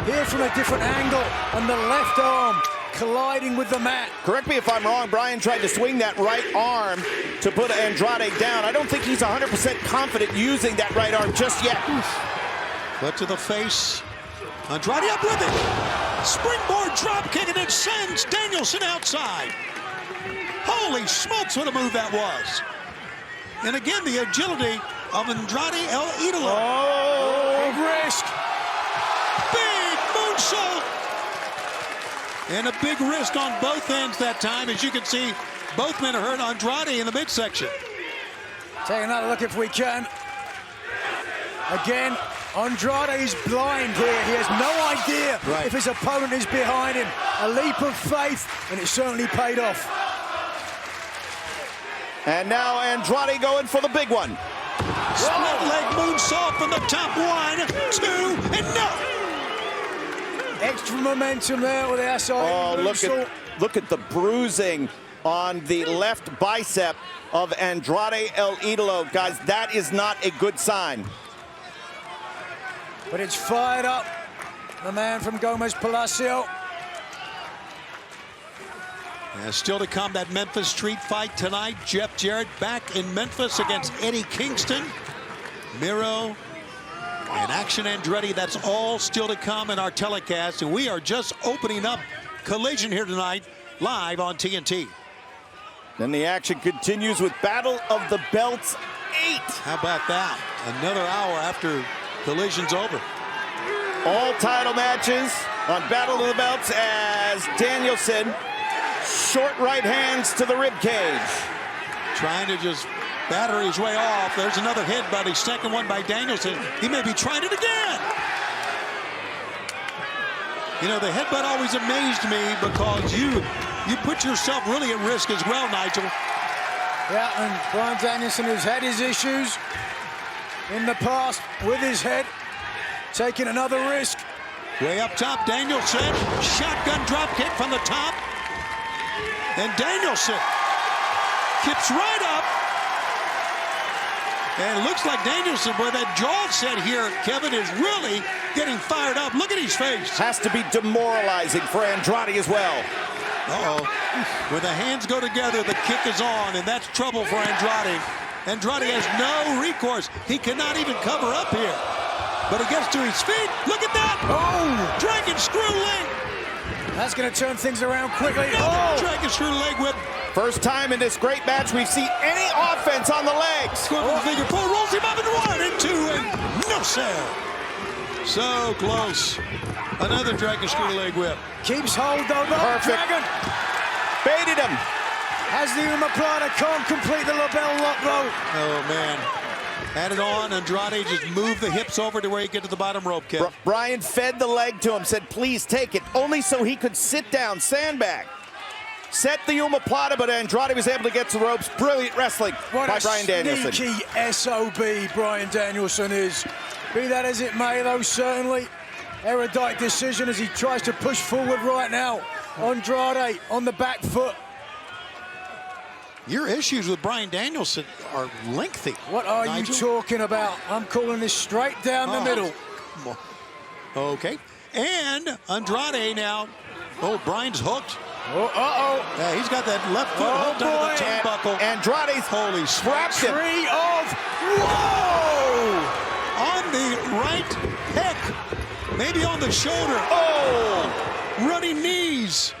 Here from a different angle, and the left arm colliding with the mat. Correct me if I'm wrong, Bryan tried to swing that right arm to put Andrade down. I don't think he's 100% confident using that right arm just yet. Foot to the face. Andrade up with it. Springboard drop kick, and it sends Danielson outside. Holy smokes, what a move that was. And again, the agility of Andrade El Idolo. Oh, big risk. Big moonsault. And a big risk on both ends that time. As you can see, both men are hurt. Andrade in the midsection. Take another look if we can. Again, Andrade is blind here. He has no idea if his opponent is behind him. A leap of faith, and it certainly paid off. And now Andrade going for the big one. Split leg moonsault from the top. 1, 2, and no! Extra momentum there with the SI. Oh, look at the bruising on the left bicep of Andrade El Idolo. Guys, that is not a good sign. But it's fired up. The man from Gomez Palacio. Still to come, that Memphis Street fight tonight. Jeff Jarrett back in Memphis against Eddie Kingston. Miro and Action Andretti. That's all still to come in our telecast. And we are just opening up Collision here tonight, live on TNT. Then the action continues with Battle of the Belts 8. How about that? Another hour after Collision's over. All title matches on Battle of the Belts as Danielson, short right hands to the rib cage. Trying to just batter his way off. There's another headbutt, his second one by Danielson. He may be trying it again. You know, the headbutt always amazed me because you put yourself really at risk as well, Nigel. Yeah, and Bryan Danielson has had his issues in the past with his head, taking another risk. Way up top, Danielson, shotgun drop kick from the top. And Danielson kips right up. And it looks like Danielson, where that jaw set here, Kevin, is really getting fired up. Look at his face. Has to be demoralizing for Andrade as well. Uh-oh. When the hands go together, the kick is on, and that's trouble for Andrade. Andrade has no recourse. He cannot even cover up here. But he gets to his feet. Look at that. Oh, dragon screw leg. That's going to turn things around quickly. Oh, dragon screw leg whip. First time in this great match we've seen any offense on the legs. Swivel figure four, rolls him up in 1 and 2, and no sell. So close. Another dragon screw leg whip. Keeps hold though, Dragon. Baited him. Has the omoplata, can't complete the label lock though. Oh man. Had it on, Andrade just moved the hips over to where he get to the bottom rope, Kev. Bryan fed the leg to him, said please take it, only so he could sit down, sandbag. Set the omoplata, but Andrade was able to get to the ropes. Brilliant wrestling by Bryan Danielson. Sneaky SOB Bryan Danielson is. Be that as it may though, certainly erudite decision as he tries to push forward right now. Andrade on the back foot. Your issues with Bryan Danielson are lengthy. What are Nigel? you talking about? I'm calling this straight down the middle. Okay. And Andrade now. Oh, Bryan's hooked. Oh, uh-oh. Yeah, he's got that left foot hooked under the turnbuckle. Andrade's holy wrapped him. Tree of whoa! On the right pec. Maybe on the shoulder. Oh! Running knees.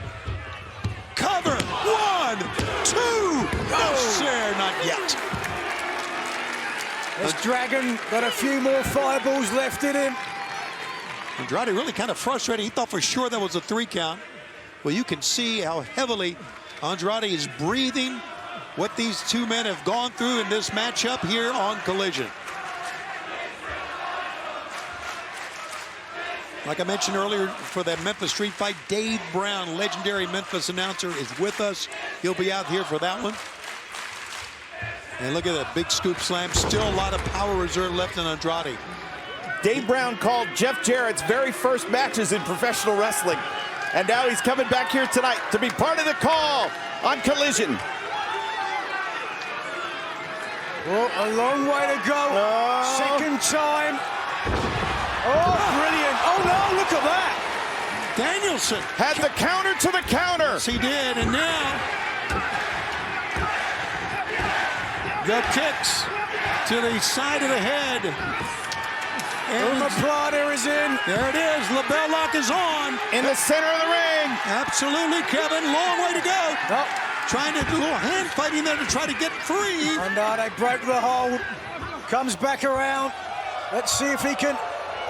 Cover. 1, 2. No, sir, not yet. This Dragon got a few more fireballs left in him. Andrade really kind of frustrated. He thought for sure that was a 3 count. Well, you can see how heavily Andrade is breathing, what these two men have gone through in this matchup here on Collision. Like I mentioned earlier, for that Memphis Street fight, Dave Brown, legendary Memphis announcer, is with us. He'll be out here for that one. And look at that big scoop slam. Still a lot of power reserve left in Andrade. Dave Brown called Jeff Jarrett's very first matches in professional wrestling. And now he's coming back here tonight to be part of the call on Collision. Well, a long way to go. Second time. Oh, brilliant. Oh, no, look at that. Danielson had the counter to the counter. Yes, he did. And now the kicks to the side of the head. And Prada is in. There it is. LeBell lock is on. In the center of the ring. Absolutely, Kevin. Long way to go. Oh. Trying to do a little hand fighting there to try to get free. Andrade broke the hold. Comes back around. Let's see if he can.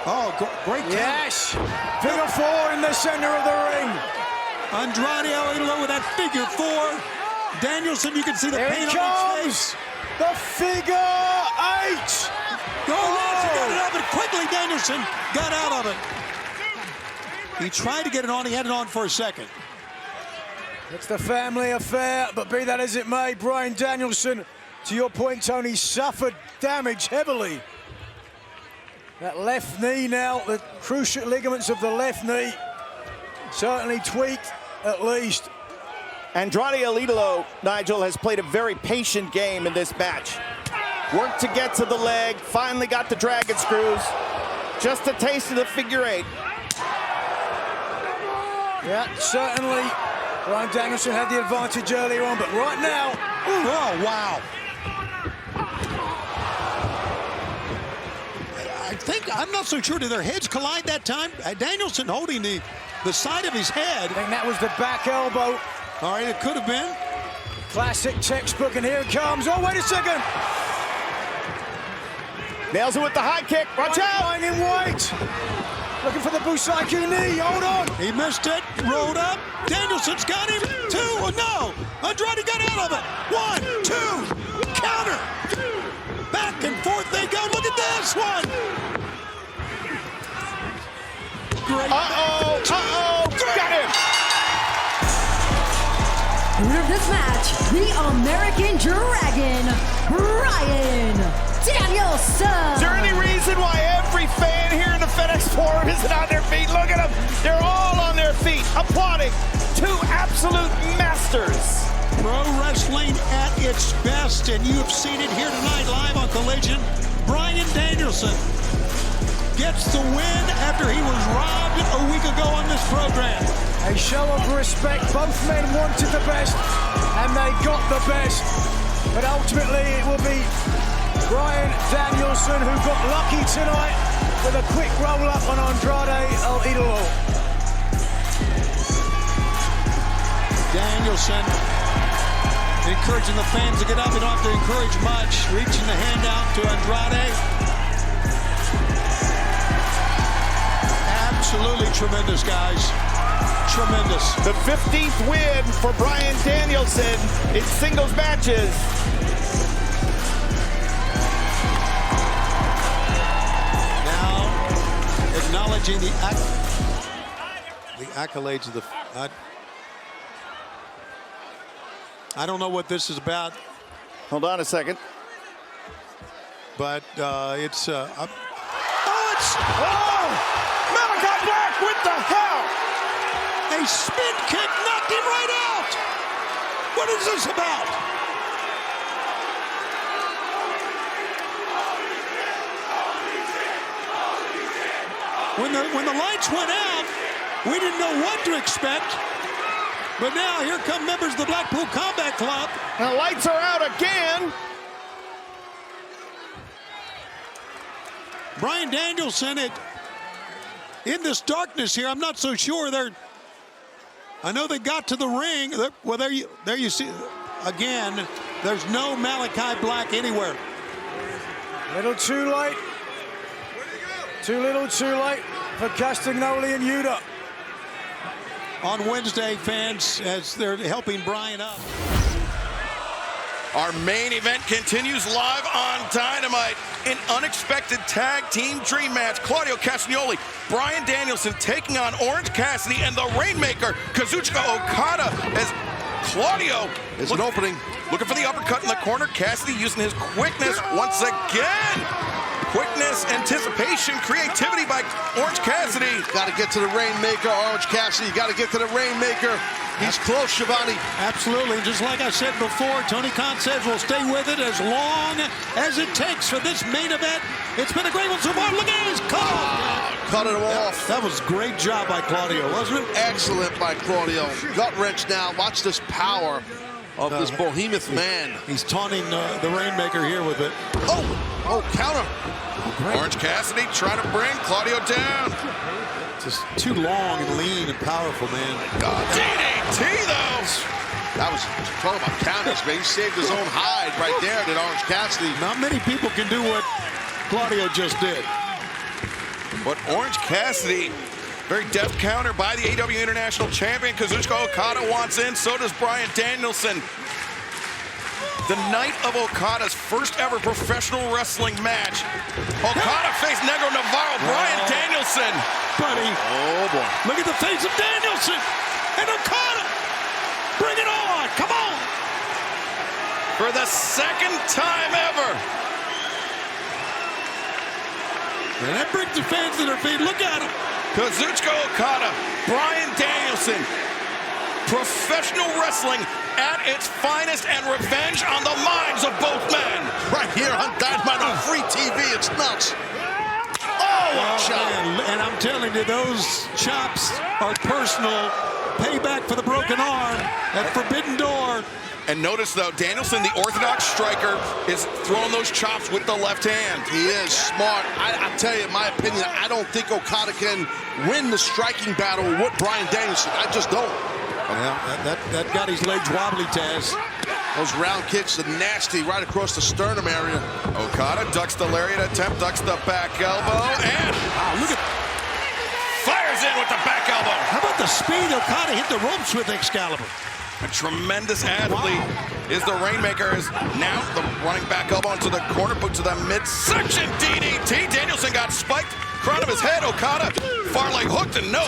Oh, great count. Yes. Figure 4 in the center of the ring. Andrade out with that figure 4. Danielson, you can see the pain on his face. The figure 8. Got it up, and quickly Danielson got out of it. He tried to get it on. He had it on for a second. It's the family affair, but be that as it may, Bryan Danielson, to your point, Tony, suffered damage heavily. That left knee now, the cruciate ligaments of the left knee, certainly tweaked at least. Andrade Alidolo, Nigel, has played a very patient game in this match. Worked to get to the leg, finally got the dragon screws. Just a taste of the figure 8. Yeah, certainly Bryan Danielson had the advantage earlier on, but right now, oh, wow. I'm not so sure. Did their heads collide that time? Danielson holding the side of his head. I think that was the back elbow. All right, it could have been. Classic textbook, and here it comes. Oh, wait a second. Nails it with the high kick. Watch out. Lying in white. Looking for the Busaki knee. Hold on. He missed it. Rolled up. Danielson's got him. 2. Oh, no. Andrade got out of it. 1, 2. Counter. Back and forth they go. Look at this one. Great. Uh-oh. Got him. Winner of this match, the American Dragon, Bryan Danielson. Is there any reason why every fan here in the FedEx Forum isn't on their feet? Look at them. They're all on their feet, applauding 2 absolute masters. Pro wrestling at its best, and you have seen it here tonight live on Collision. Bryan Danielson gets the win after he was robbed a week ago on this program. A show of respect. Both men wanted the best, and they got the best. But ultimately, it will be Bryan Danielson who got lucky tonight with a quick roll-up on Andrade Alidolo. Danielson encouraging the fans to get up. They don't have to encourage much. Reaching the hand out to Andrade. Absolutely tremendous, guys. Tremendous. The 15th win for Bryan Danielson in singles matches. Now, acknowledging the accolades of the... I don't know what this is about. Hold on a second. But it's... Malachi Black with the hell! A spin kick knocked him right out! What is this about? When the lights went out, we didn't know what to expect. But now here come members of the Blackpool Combat Club. The lights are out again. Bryan Danielson, in this darkness here, I'm not so sure I know they got to the ring. Well, there you see, again, there's no Malachi Black anywhere. Little too late. Too little too late for Castagnoli and Yuta. On Wednesday, fans, as they're helping Bryan up. Our main event continues live on Dynamite. An unexpected tag team dream match. Claudio Castagnoli, Bryan Danielson taking on Orange Cassidy and the Rainmaker, Kazuchika Okada, as Claudio. There's an opening. Looking for the uppercut in the corner. Cassidy using his quickness once again. Quickness, anticipation, creativity by Orange Cassidy. Got to get to the Rainmaker, Orange Cassidy. Got to get to the Rainmaker. He's close, Schiavone. Absolutely. Just like I said before, Tony Khan says we'll stay with it as long as it takes for this main event. It's been a great one so far. Look at his cut off. Cut it off. That was a great job by Claudio, wasn't it? Excellent by Claudio. Gut wrench now. Watch this power of this behemoth man. He's taunting the Rainmaker here with it. Oh, counter. Orange Cassidy trying to bring Claudio down. Just too long and lean and powerful, man. DDT, though. That was talking about counters, man. He saved his own hide right there, did Orange Cassidy. Not many people can do what Claudio just did. But Orange Cassidy, very deft counter by the AEW International Champion. Kazuchika Okada wants in, so does Bryan Danielson. The night of Okada's first ever professional wrestling match. Okada faced Negro Navarro, Bryan Danielson. Buddy. Oh, boy. Look at the face of Danielson. And Okada. Bring it on. Come on. For the second time ever. And that brings the fans to their feet. Look at him. Kazuchika Okada, Bryan Danielson. Professional wrestling at its finest and revenge on the minds of both men. Right here on Dynamite on free TV. It's nuts. Oh, what a shot. Man. And I'm telling you, those chops are personal. Payback for the broken arm at Forbidden Door. And notice, though, Danielson, the orthodox striker, is throwing those chops with the left hand. He is smart. I tell you, in my opinion, I don't think Okada can win the striking battle with Bryan Danielson. I just don't. Yeah, that got his legs wobbly, Taz. Those round kicks are nasty right across the sternum area. Okada ducks the lariat attempt, ducks the back elbow, and look at fires in with the back elbow. How about the speed Okada hit the ropes with Excalibur? A tremendous athlete is the Rainmaker. Is now the running back elbow into the corner, put to the midsection DDT. Danielson got spiked, crown of his head. Okada far leg hooked and no.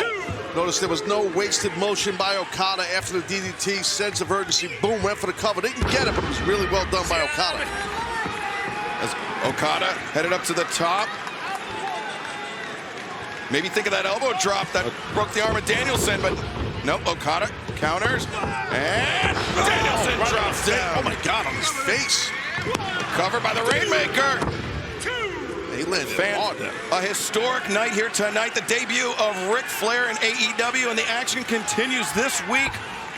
Notice there was no wasted motion by Okada after the DDT. Sense of urgency. Boom, went for the cover. Didn't get it, but it was really well done by Okada. As Okada headed up to the top. Maybe think of that elbow drop that broke the arm of Danielson, but nope, Okada counters. And Danielson drops down. Oh my God, on his face. Covered by the Rainmaker. He landed hard there. A historic night here tonight. The debut of Ric Flair in AEW, and the action continues this week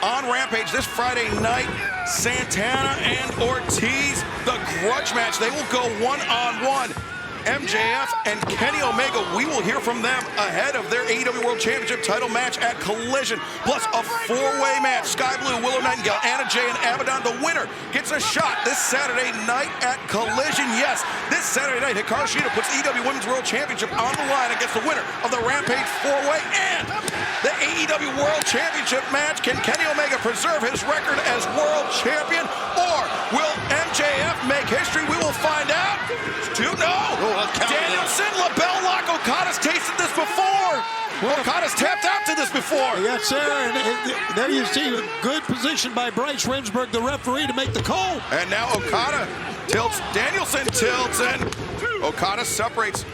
on Rampage this Friday night. Santana and Ortiz, the grudge match. They will go one-on-one. MJF and Kenny Omega, we will hear from them ahead of their AEW World Championship title match at Collision, plus a four-way match. Sky Blue, Willow Nightingale, Anna Jay, and Abaddon. The winner gets a shot this Saturday night at Collision. Yes, this Saturday night, Hikaru Shida puts the AEW Women's World Championship on the line against the winner of the Rampage four-way and the AEW World Championship match. Can Kenny Omega preserve his record as world champion, or will MJF make history? We will find out. Danielson, LaBelle Lock. Okada's tasted this before. Okada's tapped out to this before. Yes, sir. And there you see a good position by Bryce Remsburg, the referee, to make the call. And now Okada tilts. Danielson tilts, and Okada separates.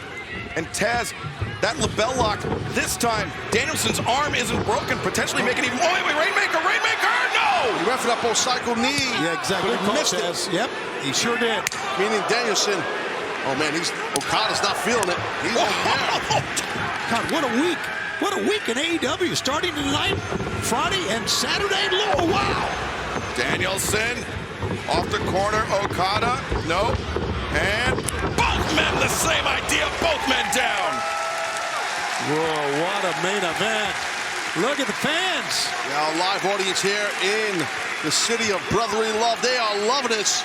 And Taz, that LaBelle Lock, this time, Danielson's arm isn't broken, potentially making even... Oh, wait, Rainmaker, no! He went for that cycle knee. Yeah, exactly. But he missed it. Yep, he sure did. Meaning Danielson... Oh, man, Okada's not feeling it. He's on there. God, what a week. What a week in AEW. Starting tonight, Friday, and Saturday. Oh, wow. Danielson off the corner. Okada. No. And both men the same idea. Both men down. Whoa, what a main event. Look at the fans. Yeah, a live audience here in the city of brotherly love. They are loving this.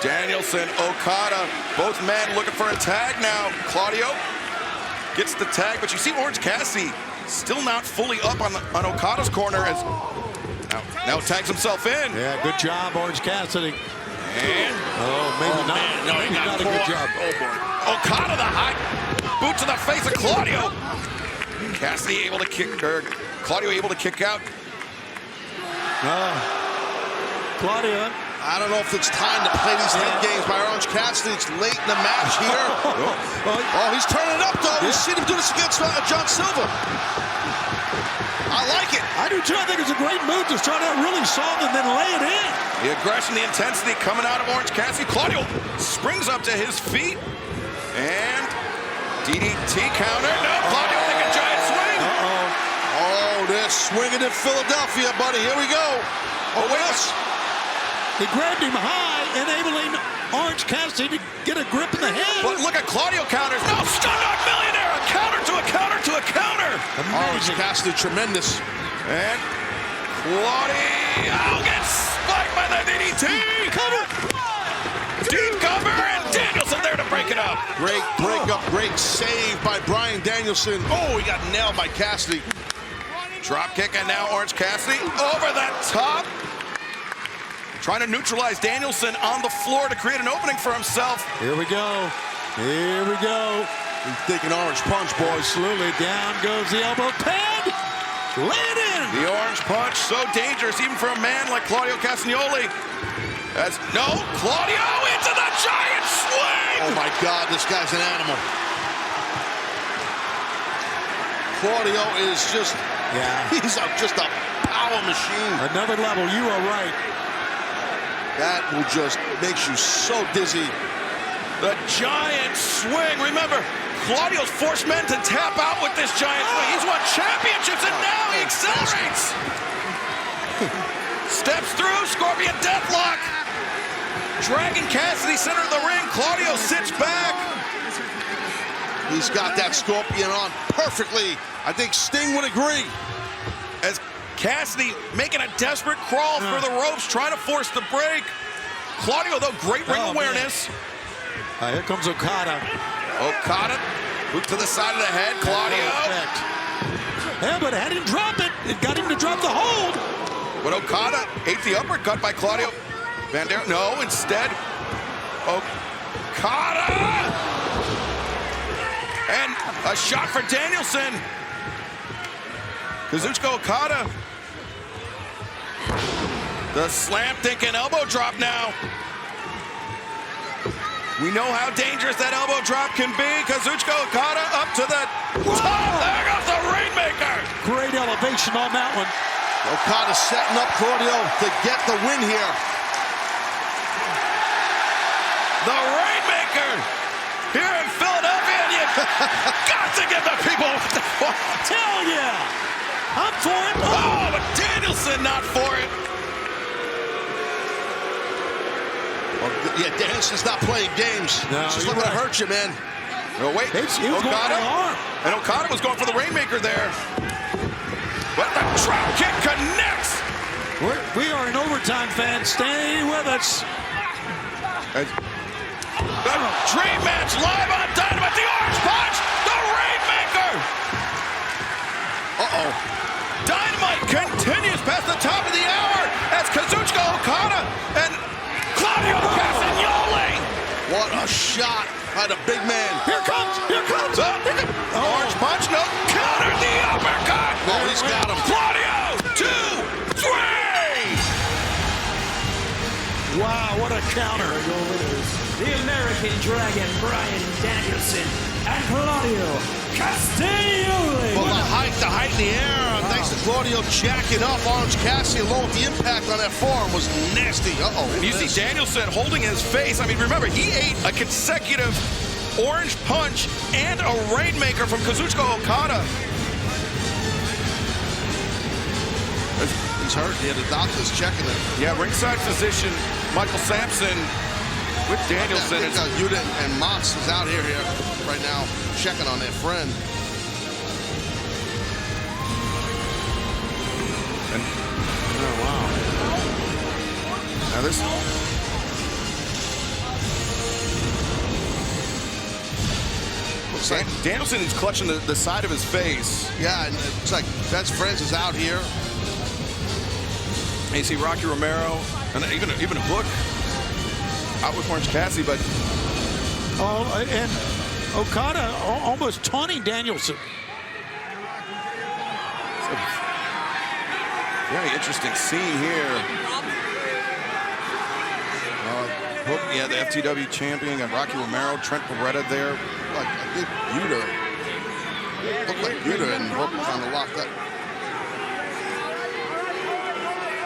Danielson, Okada, both men looking for a tag now. Claudio gets the tag, but you see Orange Cassidy still not fully up on Okada's corner as now tags himself in. Yeah, good job, Orange Cassidy. And maybe not. Man, no, he got not a good job. Oh boy. Okada the high. boot to the face of Claudio. Cassidy able to kick, or Claudio able to kick out. Claudio. I don't know if it's time to play these head games by Orange Cassidy. It's late in the match here. Oh, he's turning it up, though. We've seen him do this against John Silver. I like it. I do, too. I think it's a great move to start out really soft and then lay it in. The aggression, the intensity coming out of Orange Cassidy. Claudio springs up to his feet. And DDT counter. No, Claudio with a giant swing. Oh, they're swinging in Philadelphia, buddy. Here we go. Oh, yes. He grabbed him high, enabling Orange Cassidy to get a grip in the head. But look at Claudio counters. No, stun knock millionaire. A counter to a counter to a counter. Orange Cassidy, tremendous. And Claudio gets spiked by the DDT. Cover. Deep cover, and Danielson there to break it up. Great breakup, great save by Bryan Danielson. Oh, he got nailed by Cassidy. Drop kick, and now Orange Cassidy over the top. Trying to neutralize Danielson on the floor to create an opening for himself. Here we go. Here we go. He's thinking orange punch, boys. Absolutely. Down goes the elbow pad. Lay it in. The orange punch, so dangerous even for a man like Claudio Castagnoli. Claudio into the giant swing. Oh my God, this guy's an animal. Claudio is just, he's just a power machine. Another level, you are right. That will just makes you so dizzy. The giant swing. Remember, Claudio's forced men to tap out with this giant swing. He's won championships, and now he accelerates. Steps through, Scorpion Deathlock. Dragging Cassidy center of the ring. Claudio sits back. He's got that Scorpion on perfectly. I think Sting would agree. As Cassidy making a desperate crawl for the ropes, trying to force the break. Claudio, though, great ring awareness. Here comes Okada. Okada, boot to the side of the head. Claudio. Yeah, but it had him drop it. It got him to drop the hold. But Okada ate the uppercut by Claudio. Van Der, no, instead, Okada. And a shot for Danielson. Kazuchika Okada. The slam thinking elbow drop now. We know how dangerous that elbow drop can be. Kazuchika Okada up to the top. There goes the Rainmaker. Great elevation on that one. Okada setting up Claudio to get the win here. The Rainmaker here in Philadelphia. And you got to give the people. Hell yeah. I'm for it. Oh, but Danielson not for it. Well, yeah, Danielson's not playing games. No, it's just looking to hurt you, man. No, wait. Okada. And Okada was going for the Rainmaker there. But the drop kick connects. We are in overtime, fans. Stay with us. The dream match live on Dynamite. The Orange Punch. The Rainmaker. Uh-oh. Dynamite continues past the top of the hour as Kazuchika Okada and Claudio Castagnoli. What a shot by the big man. Here comes. Orange punch, no. Counter the uppercut. Oh, he's got him. Claudio, 2, 3. Wow, what a counter. The American Dragon, Bryan Danielson, and Claudio Castagnoli. Well, the height in the air. Wow. Thanks to Claudio jacking up. Orange Cassidy alone with the impact on that forearm was nasty. Uh-oh. You see Danielson holding his face. I mean, remember, he ate a consecutive orange punch and a Rainmaker from Kazuchika Okada. He's hurt. Yeah, the doctor's checking him. Yeah, ringside physician Michael Sampson with Danielson. Yuta and Mox is out here right now checking on their friend. And, oh, wow. Now this... Looks like Danielson is clutching the side of his face. Yeah, and it looks like best friends is out here. And you see Rocky Romero and even Hook out with Orange Cassidy, but and Okada almost taunting Danielson. Very interesting scene here. Hook, yeah, the FTW champion, got Rocky Romero, Trent Beretta there. Like, I think Yuta looked like Yuta and Hook kind of locked up.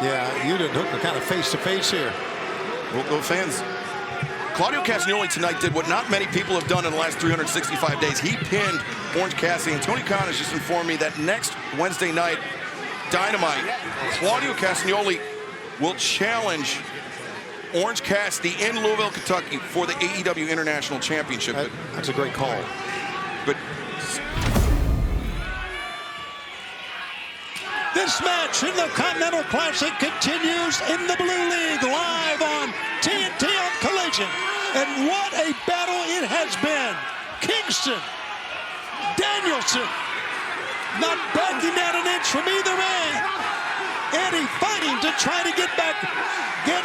Yeah, Yuta and Hook are kind of face-to-face here. Well, fans, Claudio Castagnoli tonight did what not many people have done in the last 365 days. He pinned Orange Cassidy, and Tony Khan has just informed me that next Wednesday night, Dynamite, Claudio Castagnoli will challenge Orange Cassidy in Louisville, Kentucky for the AEW International Championship. That's a great call. But this match in the Continental Classic continues in the Blue League, live on TNT on Collision. And what a battle it has been. Kingston, Danielson, not backing down an inch from either man. Eddie fighting to try to get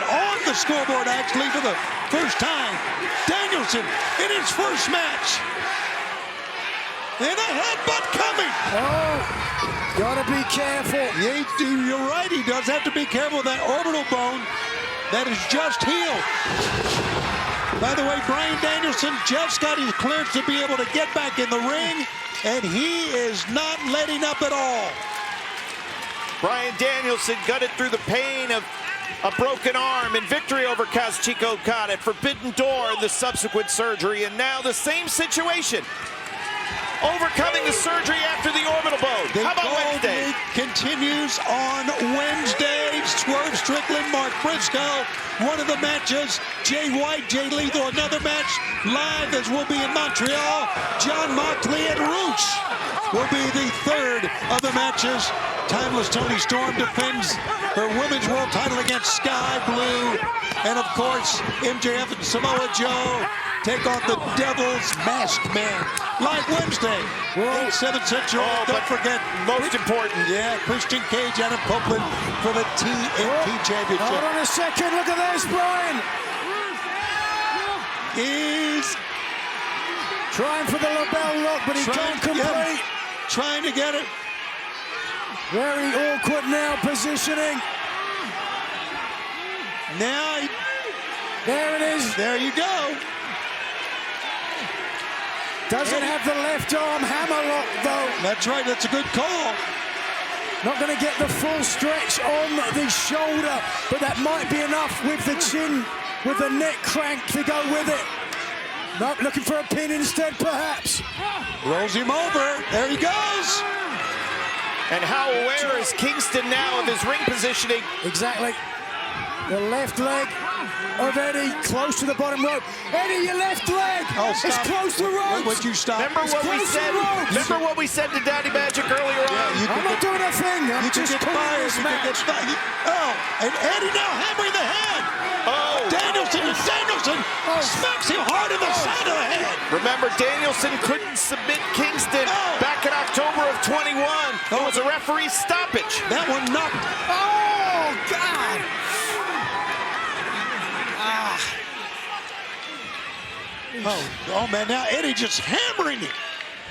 on the scoreboard, actually, for the first time. Danielson in his first match. And a headbutt coming. Oh, gotta be careful. You're right, he does have to be careful of that orbital bone that is just healed. By the way, Bryan Danielson just got his clearance to be able to get back in the ring, and he is not letting up at all. Bryan Danielson gutted through the pain of a broken arm and victory over Kazuchika Okada at Forbidden Door and the subsequent surgery, and now the same situation. Overcoming the surgery after the orbital bone. How about Wednesday? League continues on Wednesday. Swerve Strickland, Mark Briscoe, one of the matches. Jay White, Jay Lethal, another match. Live as will be in Montreal. John Moxley and Rooch will be the third of the matches. Timeless Toni Storm defends her women's world title against Sky Blue. And of course, MJF and Samoa Joe take on the Devil's Masked Man. Live Wednesday, 8/7 Central. Don't forget, most important. Yeah, Christian Cage, Adam Copeland for the TNT Championship. Hold on a second, look at this, Bryan. He's trying for the lapel lock, but he can't complete. Trying to get it. Very awkward now, positioning. Now, there it is. There you go. Doesn't have the left arm hammerlock, though. That's right, that's a good call. Not going to get the full stretch on the shoulder, but that might be enough with the chin, with the neck crank to go with it. Nope, looking for a pin instead, perhaps. Rolls him over. There he goes. And how aware is Kingston now of his ring positioning? Exactly. The left leg of Eddie, close to the bottom rope. Eddie, your left leg! Oh, stop. It's close to the ropes! Would you stop? Remember what we said to Daddy Magic earlier on? I'm not doing a thing. I'm just calling this match. Oh, and Eddie now hammering the head. Oh. Danielson smacks him hard in the side of the head. Remember, Danielson couldn't submit Kingston back in October of 21. It was a referee stoppage. That one knocked. Oh, God! Oh, man, now Eddie just hammering him.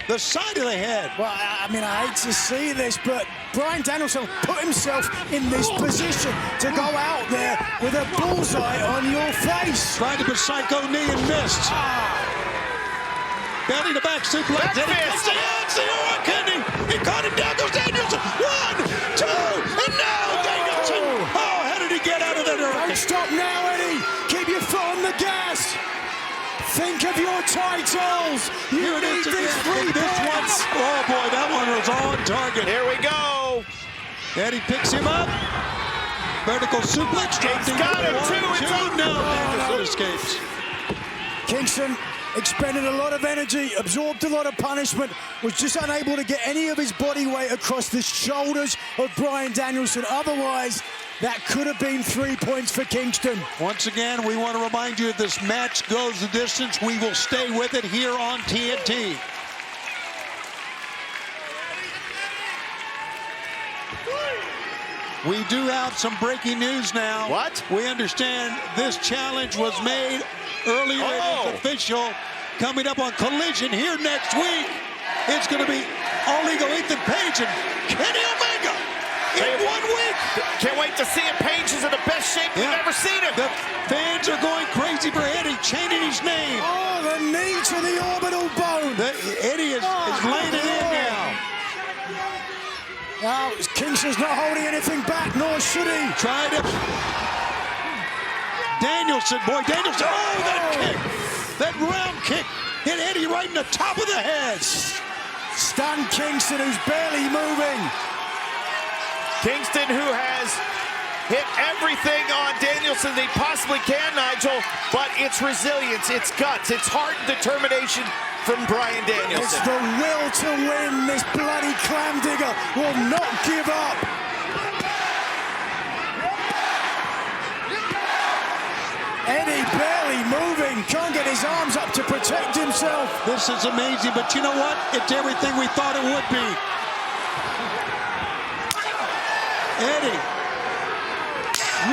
The side of the head. Well, I mean, I hate to see this, but Bryan Danielson put himself in this position to go out there with a bullseye on your face. Tried to put psycho knee and missed. Belly to back suplex. Eddie comes in. He caught him down. Goes Danielson. 1, 2, and now Danielson. Oh, how did he get out of there? Don't stop now, Eddie. Keep your foot on the gas. Think of your titles. You need these 3 points. Oh, boy, that one was on target. Here we go. Eddie picks him up. Vertical suplex. He's got him, 2. No, Danielson escapes. Kingston expended a lot of energy, absorbed a lot of punishment, was just unable to get any of his body weight across the shoulders of Bryan Danielson. Otherwise, that could have been 3 points for Kingston. Once again, we want to remind you, if this match goes the distance, we will stay with it here on TNT. We do have some breaking news now. What? We understand this challenge was made earlier. It was official. Coming up on Collision here next week, it's going to be All Ego, Ethan Page, and Kenny Omega in 1 week. Can't wait to see him. Page is in the best shape we've ever seen him. The fans are going crazy for Eddie, chanting his name. Oh, the knee to the orbital bone. Eddie is laying it in now. Now, Kingston's not holding anything back, nor should he. Tried it. Danielson. Oh, that kick. That round kick hit Eddie right in the top of the head. Stunned Kingston, who's barely moving. Kingston, who has hit everything on Danielson they possibly can, Nigel, but it's resilience, it's guts, it's heart and determination from Bryan Danielson. It's the will to win. This bloody clam digger will not give up. Eddie barely moving, can't get his arms up to protect himself. This is amazing, but you know what? It's everything we thought it would be. Eddie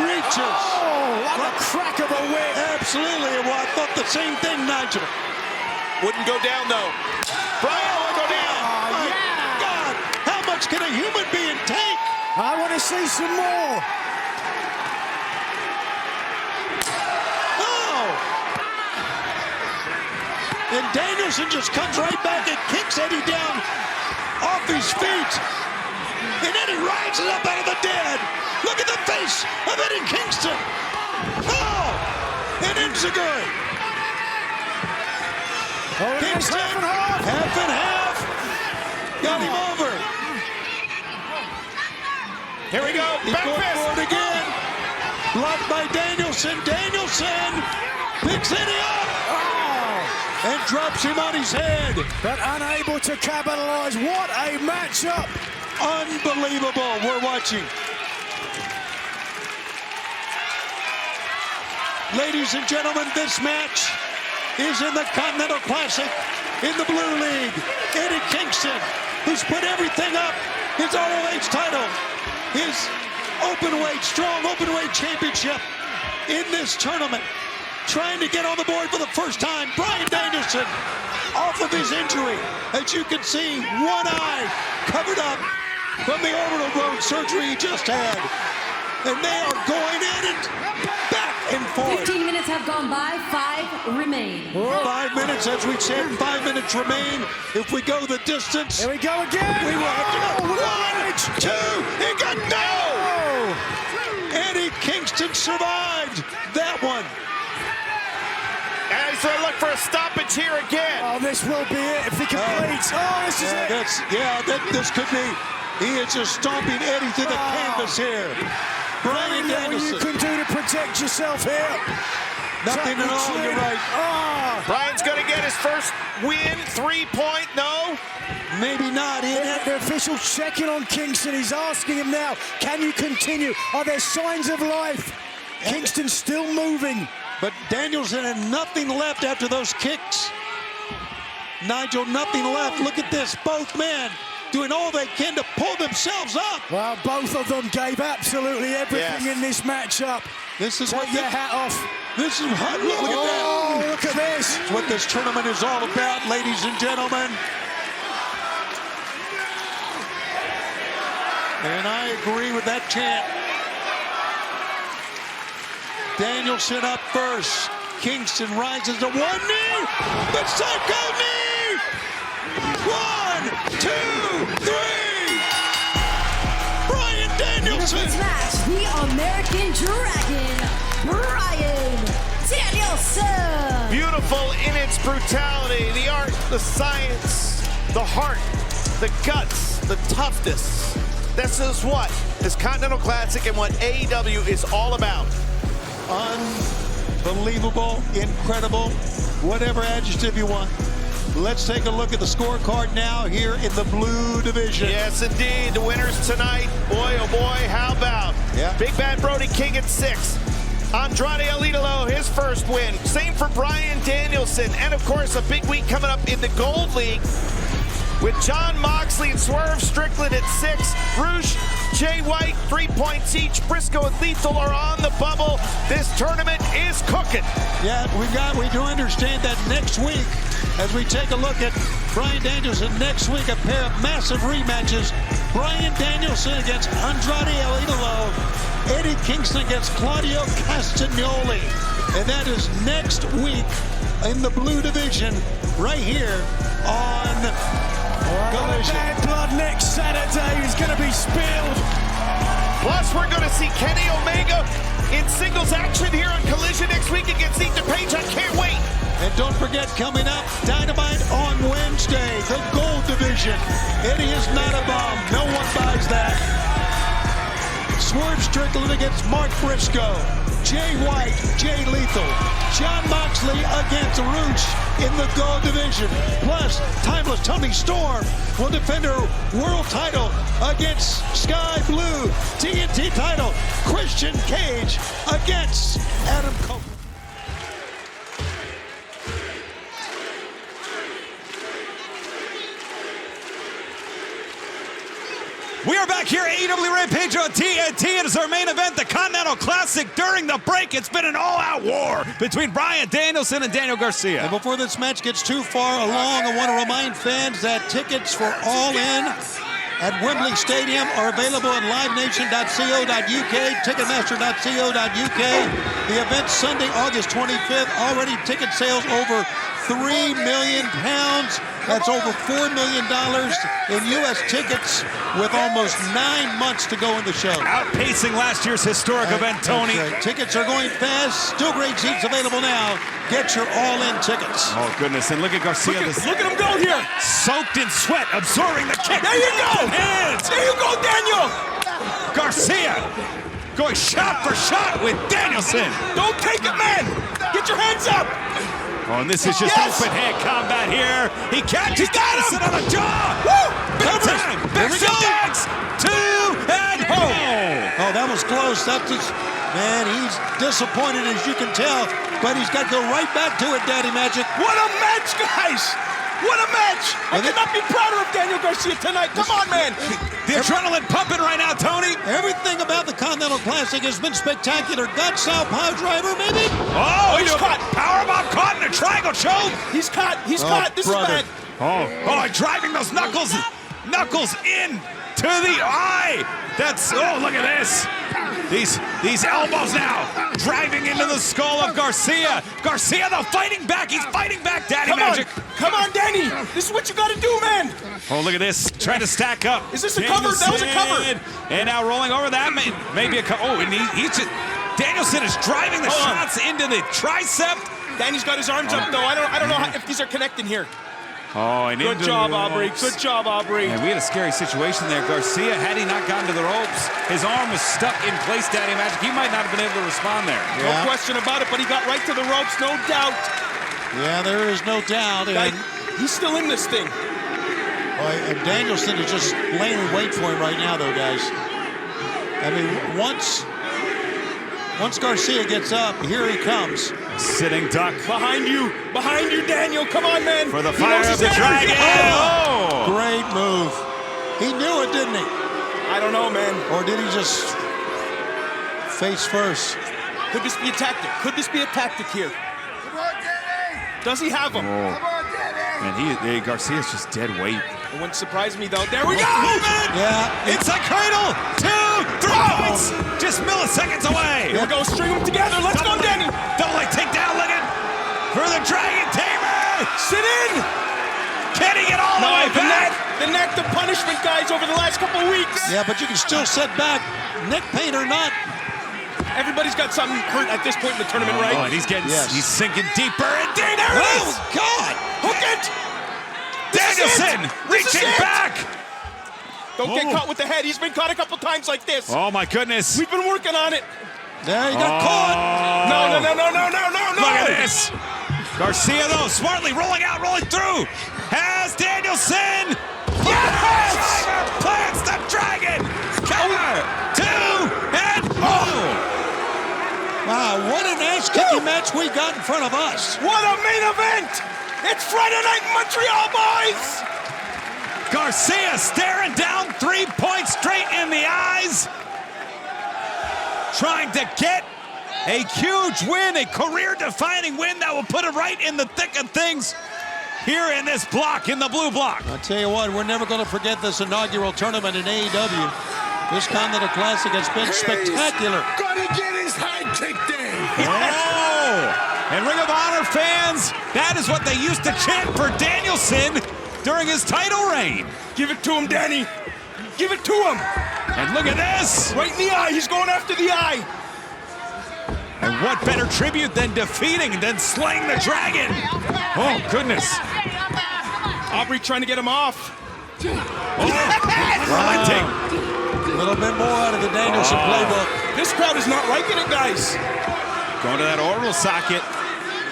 reaches. Oh, like a crack of a whip. Absolutely. Well, I thought the same thing, Nigel. Wouldn't go down, though. Bryan will go down. My God, how much can a human being take? I want to see some more. Oh! And Danielson just comes right back and kicks Eddie down off his feet. And Eddie rises up out of the dead. Look at the face of Eddie Kingston. Oh! And Enziguri. Kingston, half and half. Got him over. Here we go. He's going for it again. Blocked by Danielson. Danielson picks Eddie up. Oh. And drops him on his head. But unable to capitalize. What a matchup. Unbelievable. We're watching. Ladies and gentlemen, this match is in the Continental Classic in the Blue League. Eddie Kingston, who's put everything up, his ROH title, his strong openweight championship in this tournament, trying to get on the board for the first time. Bryan Danielson, off of his injury. As you can see, one eye covered up from the orbital bone surgery he just had. And they are going at it back and forth. 15 minutes have gone by, 5 remain. 5 minutes, as we said, 5 minutes remain. If we go the distance, here we go again. We will have to go 1, 2. He got no. Eddie Kingston survived that one. And he's going to look for a stoppage here again. Oh, this will be it if he completes. This is it. This could be. He is just stomping Eddie to the canvas here. Bryan Danielson. What you can do to protect yourself here. Nothing at all, you're right. Bryan's going to get his first win. 3-point, no? Maybe not. The official checking on Kingston. He's asking him now, can you continue? Are there signs of life? Kingston's still moving. But Danielson had nothing left after those kicks. Nigel, nothing left. Look at this. Both men doing all they can to pull themselves up. Well, both of them gave absolutely everything in this matchup. This is Take your hat off. This is look at that. Oh, look at this. It's what this tournament is all about, ladies and gentlemen. And I agree with that chant. Danielson up first. Kingston rises to one knee. The psycho knee. 1, 2, 3. Bryan Danielson. This match, the American Dragon, Bryan Danielson. Beautiful in its brutality, the art, the science, the heart, the guts, the toughness. This is what this Continental Classic and what AEW is all about. Unbelievable, incredible, whatever adjective you want. Let's take a look at the scorecard now here in the blue division. Yes, indeed. The winners tonight. Boy, oh boy, how about Big Bad Brody King at 6. Andrade El Idolo, his first win. Same for Bryan Danielson. And, of course, a big week coming up in the Gold League. with Jon Moxley and Swerve Strickland at 6. Rouge, Jay White, 3 points each. Briscoe and Lethal are on the bubble. This tournament is cooking. Yeah, we do understand that next week, as we take a look at Bryan Danielson next week, a pair of massive rematches. Bryan Danielson against Andrade El Idolo, Eddie Kingston against Claudio Castagnoli. And that is next week in the blue division, right here on Collision. Bad blood next Saturday is going to be spilled. Plus, we're going to see Kenny Omega in singles action here on Collision next week against Ethan Page. I can't wait. And don't forget, coming up, Dynamite on Wednesday, the gold division. Eddie is not a bum. No one buys that. Swerve Strickland against Mark Briscoe. Jay White, Jay Lethal. Jon Moxley against Rouge in the gold division. Plus, Timeless Toni Storm will defend her world title against Sky Blue. TNT title, Christian Cage against Adam Cole. We are back here at AEW Rampage on TNT. It is our main event, the Continental Classic. During the break, it's been an all-out war between Bryan Danielson and Daniel Garcia. And before this match gets too far along, I want to remind fans that tickets for All In at Wembley Stadium are available at livenation.co.uk, ticketmaster.co.uk. The event Sunday, August 25th. Already ticket sales over £3 million. That's over $4 million in U.S. tickets with almost 9 months to go in the show. Outpacing last year's historic event, Tony. Right. Tickets are going fast. Still great seats available now. Get your all-in tickets. Oh, goodness. And look at Garcia. Look at him go here. Soaked in sweat, absorbing the kick. There you go. Hands. There you go, Daniel. Garcia going shot for shot with Danielson. Don't take it, man. Get your hands up. Oh, and this is just open hand combat here. He catches Danielson on the jaw. Woo! Time. Back to legs. 2 and Oh, that was close. That's just, man, he's disappointed as you can tell, but he's got to go right back to it, Daddy Magic. What a match, guys! What a match! I could not be prouder of Daniel Garcia tonight. Come on, man! The adrenaline pumping right now, Tony. Everything about the Continental Classic has been spectacular. Got Southpaw driver, maybe? Oh, he's caught. Powerbomb caught in a triangle choke. He's caught. He's caught. This brother. is bad. Oh, driving those knuckles in to the eye. That's, oh, look at this. These elbows now driving into the skull of Garcia. Garcia, though, fighting back. He's fighting back, Daddy Magic. Come on, Danny. This is what you got to do, man. Oh, look at this. Trying to stack up. Is this a cover? That was a cover. And now rolling over that. Maybe a cover. Oh, and he's just, Danielson is driving the shots into the tricep. Danny's got his arms up, though. I don't know if these are connecting here. Oh, and good job, Aubrey. Good job, Aubrey. And we had a scary situation there. Garcia, had he not gotten to the ropes, his arm was stuck in place, Daddy Magic. He might not have been able to respond there. No question about it, but he got right to the ropes, no doubt. Yeah, there is no doubt. And he's still in this thing. And Danielson is just laying in wait for him right now, though, guys. I mean, once Garcia gets up, here he comes. Sitting duck. Behind you, Daniel. Come on, man. For the fire of the dragon. Oh! Great move. He knew it, didn't he? I don't know, man. Or did he just face first? Could this be a tactic? Could this be a tactic here? Does he have him? And Garcia's just dead weight. It wouldn't surprise me, though. There we go. Yeah. Inside cradle. 2, 3 points. Just milliseconds away. Here we go. String them together. Let's go, Danny. Double leg takedown. Looking for the Dragon Tamer. Sit in. Can he get all the way back? The neck, the punishment, guys, over the last couple of weeks. Yeah, but you can still set back, neck pain or not. Everybody's got something hurt at this point in the tournament, right? Oh, and he's sinking deeper and deeper. Oh, God. Hook it. Danielson reaching back. Don't get caught with the head. He's been caught a couple times like this. Oh, my goodness. We've been working on it. There, he got caught. No. Look at this. Garcia, though, smartly rolling out, rolling through. Has Danielson. Yes! Driver plants the dragon. Cover. 2 and Wow, what an ass-kicking match we got in front of us. What a main event. It's Friday night in Montreal, boys. Garcia staring down 3 points straight in the eyes. Trying to get a huge win, a career-defining win that will put him right in the thick of things here in this block, in the blue block. I'll tell you what, we're never going to forget this inaugural tournament in AEW. This Continental Classic has been spectacular. Gonna get his head kicked in. Oh! And Ring of Honor fans, that is what they used to chant for Danielson during his title reign. Give it to him, Danny. Give it to him. And look at this. Right in the eye. He's going after the eye. And what better tribute than defeating, than slaying the dragon? Oh, goodness. Aubrey trying to get him off. Relenting. A little bit more out of the Danielson playbook. This crowd is not liking it, guys. Going to that oral socket.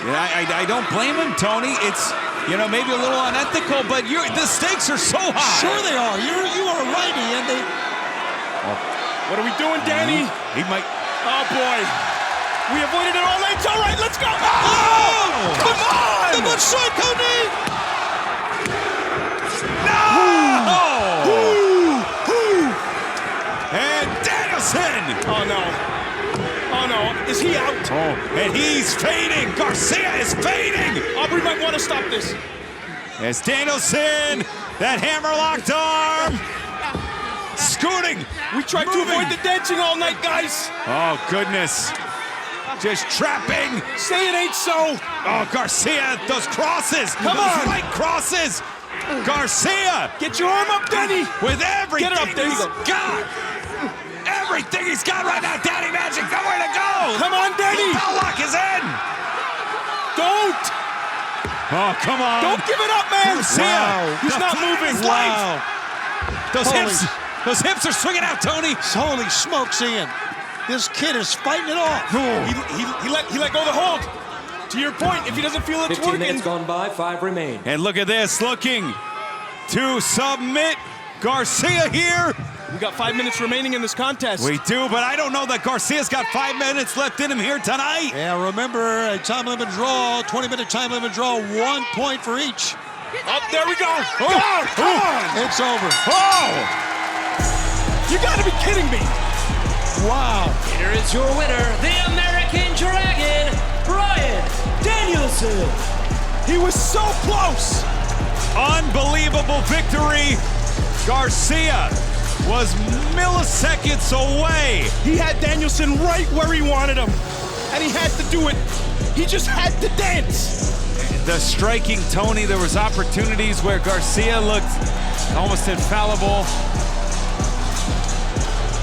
I don't blame him, Tony. It's, you know, maybe a little unethical, but the stakes are so high. Sure they are. You are a righty, and they... What are we doing, Danny? He might... Oh, boy. We avoided it all night. It's all right. Let's go. Oh! Come on! The Psycho knee! No! And Danielson! Oh, no. Oh, no. Is he out? Oh, and he's fading. Garcia is fading. Aubrey might want to stop this. As Danielson, that hammer-locked arm. Scooting. We tried to avoid the dancing all night, guys. Oh, goodness. Just trapping. Say it ain't so. Oh, Garcia, those crosses. Come those on. right crosses. Garcia. Get your arm up, Danny. With everything Get it up, there you he's go. got. Everything he's got right now. Daddy Magic, nowhere to go. Come on, Danny. The lock is in. Don't. Oh, come on. Don't give it up, man. Garcia. Wow. He's not moving. Wow. Those hips are swinging out, Tony. Holy smokes, Ian. This kid is fighting it off. He let go of the hold. To your point, if he doesn't feel it's 15 working. minutes gone by, 5 remain. And look at this, looking to submit Garcia here. We got 5 minutes remaining in this contest. We do, but I don't know that Garcia's got 5 minutes left in him here tonight. Yeah, remember, a time limit draw, 20-minute time limit draw, 1 point for each. Oh, there we go. Oh, come on. It's over. Oh! You gotta be kidding me. Wow. Here is your winner, the American Dragon, Bryan Danielson. He was so close. Unbelievable victory. Garcia was milliseconds away. He had Danielson right where he wanted him, and he had to do it. He just had to dance. The striking, Tony, there was opportunities where Garcia looked almost infallible.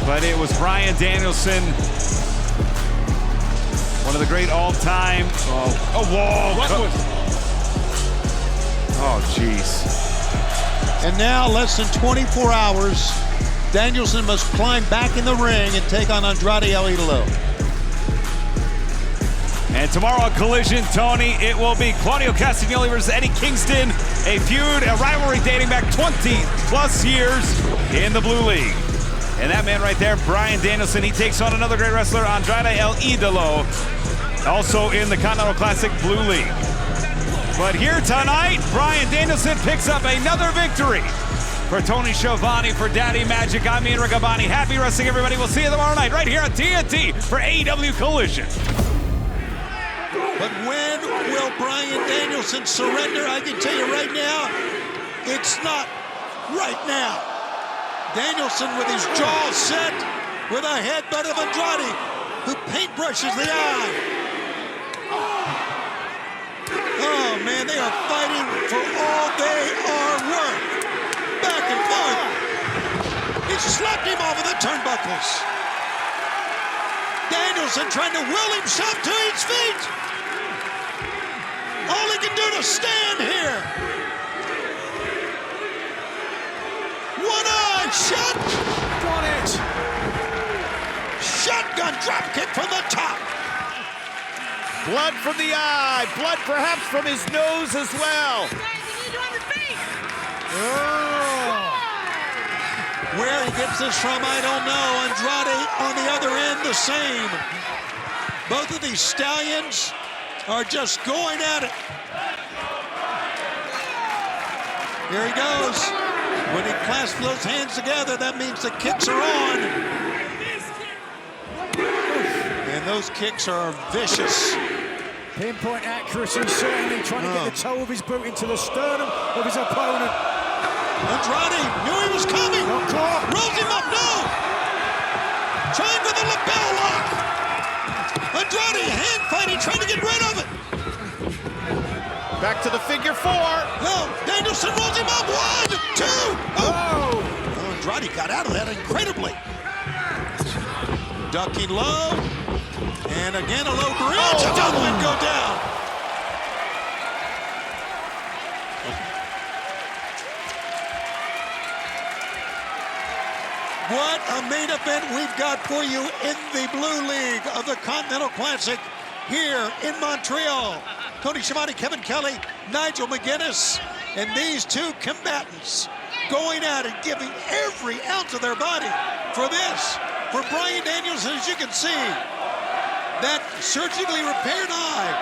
But it was Bryan Danielson, one of the great all-time. Oh, jeez. And now, less than 24 hours, Danielson must climb back in the ring and take on Andrade El Idolo. And tomorrow on Collision, Tony, it will be Claudio Castagnoli versus Eddie Kingston, a feud, a rivalry dating back 20-plus years in the Blue League. And that man right there, Bryan Danielson, he takes on another great wrestler, Andrade El Idolo, also in the Continental Classic Blue League. But here tonight, Bryan Danielson picks up another victory. For Tony Schiavone, for Daddy Magic, I'm Ian Riccaboni. Happy wrestling, everybody. We'll see you tomorrow night right here on TNT for AEW Collision. But when will Bryan Danielson surrender? I can tell you right now, it's not right now. Danielson with his jaw set, with a headbutt of Andrade, who paintbrushes the eye. Oh man, they are fighting for all they are worth. Back and forth. He slapped him over the turnbuckles. Danielson trying to will himself to his feet. All he can do to stand here. One eye shut. Got it. Shotgun drop kick from the top. Blood from the eye, blood perhaps from his nose as well. Where he gets this from, I don't know. Andrade on the other end, the same. Both of these stallions are just going at it. Here he goes. When he clasps those hands together, that means the kicks are on. And those kicks are vicious. Pinpoint accuracy, certainly trying to get the toe of his boot into the sternum of his opponent. Andrade knew he was coming. Rolls him up, no! Trying for the lapel lock. Andrade, hand fighting, trying to get rid of it. Back to the figure 4. No, Danielson rolls him up. 1, 2. Oh, Andrade got out of that incredibly. Ducking low. And again, a low bridge. Another one go down. What a main event we've got for you in the Blue League of the Continental Classic here in Montreal. Tony Schiavone, Kevin Kelly, Nigel McGuinness, and these two combatants going at it, giving every ounce of their body for this. For Bryan Danielson, as you can see, that surgically repaired eye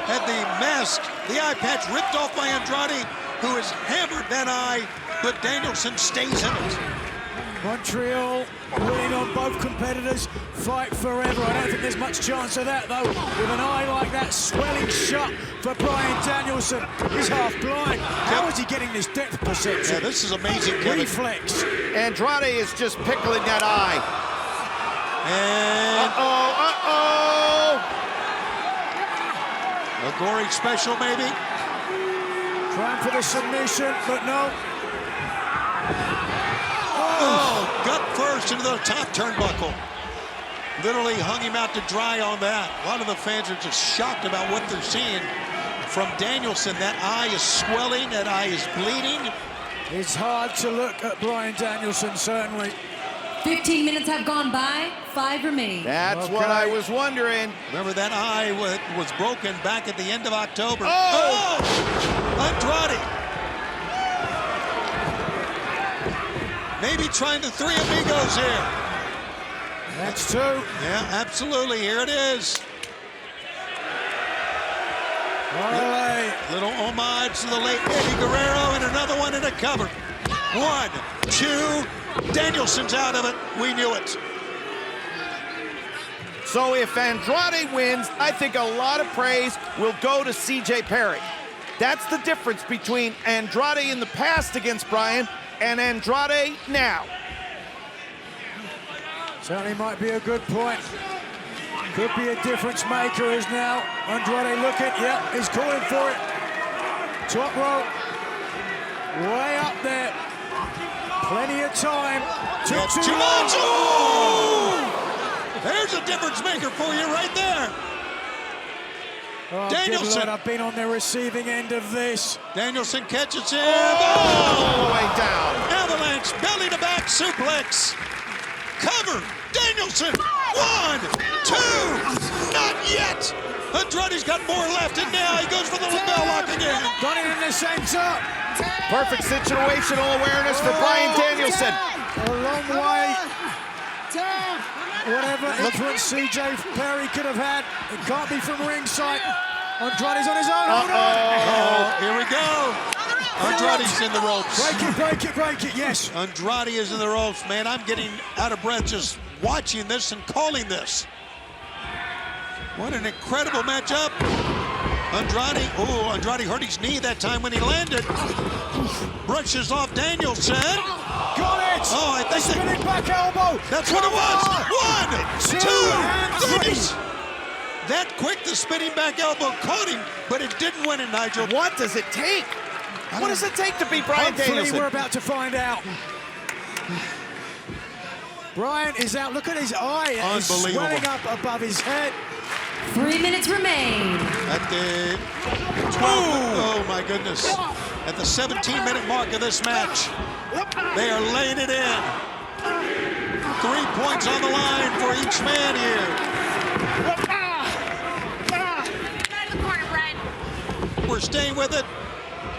had the mask, the eye patch ripped off by Andrade, who has hammered that eye, but Danielson stays in it. Montreal winning on both competitors, fight forever. I don't think there's much chance of that, though. With an eye like that swelling shut for Bryan Danielson. He's half blind. How is he getting this depth perception? Yeah, this is amazing, Kevin. Reflex. Andrade is just pickling that eye. And a gory special, maybe. Trying for the submission, but no. Oh, gut first into the top turnbuckle. Literally hung him out to dry on that. A lot of the fans are just shocked about what they're seeing from Danielson. That eye is swelling, that eye is bleeding. It's hard to look at Bryan Danielson, certainly. 15 minutes have gone by, 5 remain. That's what I was wondering. Remember, that eye was broken back at the end of October. Oh! Andrade. Maybe trying the Three Amigos here. That's 2. Yeah, absolutely. Here it is. Little homage to the late Eddie Guerrero, and another one in a cover. 1, 2. Danielson's out of it. We knew it. So if Andrade wins, I think a lot of praise will go to CJ Perry. That's the difference between Andrade in the past against Bryan and Andrade now. Certainly might be a good point. Could be a difference maker as now Andrade looking. Yep, he's calling for it. Top rope. Way up there. Plenty of time. Too much. Oh! There's a difference maker for you right there. Oh, Danielson. Lord, I've been on the receiving end of this. Danielson catches him. All the way down. Avalanche, belly to back suplex. Cover. Danielson. 1, 2. Not yet. Andrade's got more left, and now he goes for the lapel lock again. Got it in the center. Perfect situational awareness for Bryan Danielson. A long way. Whatever influence CJ Perry could have had, it can't be from ringside. Andrade's on his own. Here we go. Andrade's in the ropes. Break it, yes. Andrade is in the ropes, man. I'm getting out of breath just watching this and calling this. What an incredible matchup. Andrade hurt his knee that time when he landed. Brushes off Danielson. Got it! Oh, I think spinning back elbow. That's what it was. 1, 2, 3. That quick, the spinning back elbow caught him, but it didn't win it, Nigel. What does it take? What does it take to beat Bryan Danielson? We're about to find out. Bryan is out. Look at his eye. It's swelling up above his head. 3 minutes remain. At the 12, oh my goodness. At the 17-minute mark of this match, they are laying it in. 3 points on the line for each man here. We're staying with it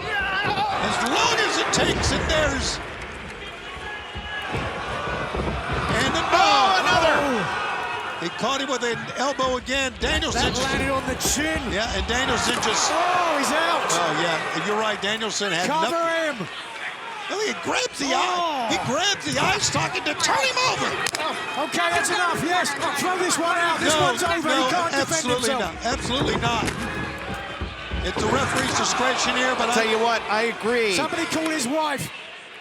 as long as it takes, and there's He caught him with an elbow again. Danielson landed on the chin. Yeah, and Danielson just... Oh, he's out. Oh, yeah, you're right. Danielson had Cover nothing. him. Oh, he grabs the eye. He grabs the eye socket to turn him over. Okay, that's enough. Yes, throw this one out. This one's over. No, He can't defend absolutely himself. not. Absolutely not. It's the referee's discretion here, but I'll tell you what, I agree. Somebody call his wife.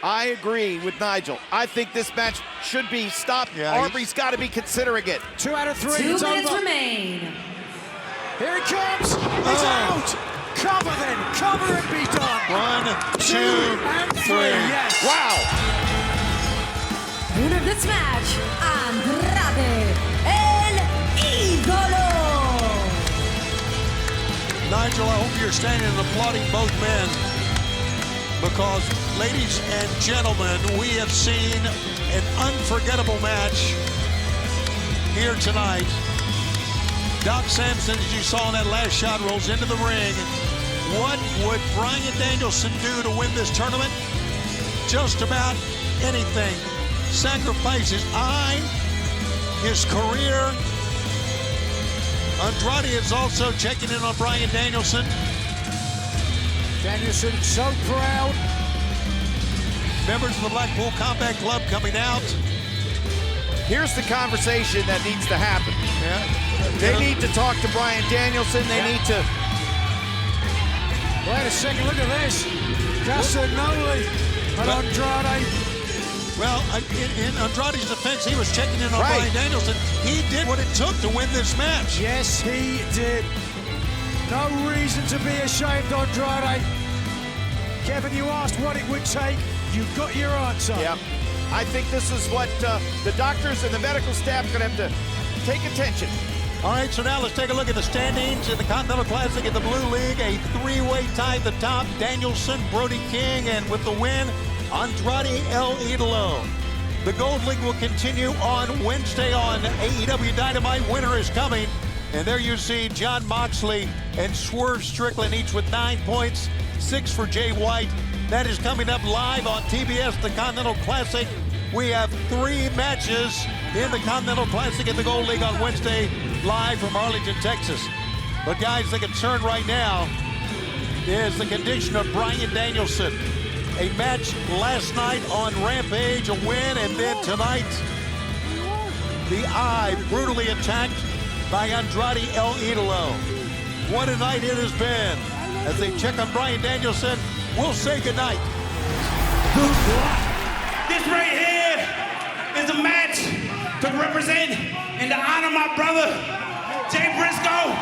I agree with Nigel. I think this match should be stopped. Yeah, Aubrey's got to be considering it. 2 out of 3. 2 it's minutes over. remain. Here he comes. He's out. Cover then. Cover and be done. 1, 2, 3. Yes. Wow. Winner of this match, Andrade El Idolo. Nigel, I hope you're standing and applauding both men, because, ladies and gentlemen, we have seen an unforgettable match here tonight. Doc Sampson, as you saw in that last shot, rolls into the ring. What would Bryan Danielson do to win this tournament? Just about anything. Sacrifice his eye, his career. Andrade is also checking in on Bryan Danielson. Danielson so proud. Members of the Blackpool Combat Club coming out. Here's the conversation that needs to happen. Yeah. They need to talk to Bryan Danielson. They need to... Wait a second, look at this. Casanoli and Andrade. Well, in Andrade's defense, he was checking in on Bryan Danielson. He did what it took to win this match. Yes, he did. No reason to be ashamed, Andrade. Kevin, you asked what it would take. You got your answer. Yeah. I think this is what the doctors and the medical staff are going to have to take attention. All right, so now let's take a look at the standings in the Continental Classic in the Blue League. A 3-way tie at the top. Danielson, Brody King, and with the win, Andrade El Idolo. The Gold League will continue on Wednesday on AEW Dynamite. Winner is coming. And there you see Jon Moxley and Swerve Strickland, each with 9 points, 6 for Jay White. That is coming up live on TBS, the Continental Classic. We have 3 matches in the Continental Classic in the Gold League on Wednesday, live from Arlington, Texas. But guys, the concern right now is the condition of Bryan Danielson. A match last night on Rampage, a win, and then tonight, the eye brutally attacked by Andrade El Idolo. What a night it has been. As they check on Bryan Danielson, we'll say goodnight. This right here is a match to represent and to honor my brother, Jay Briscoe.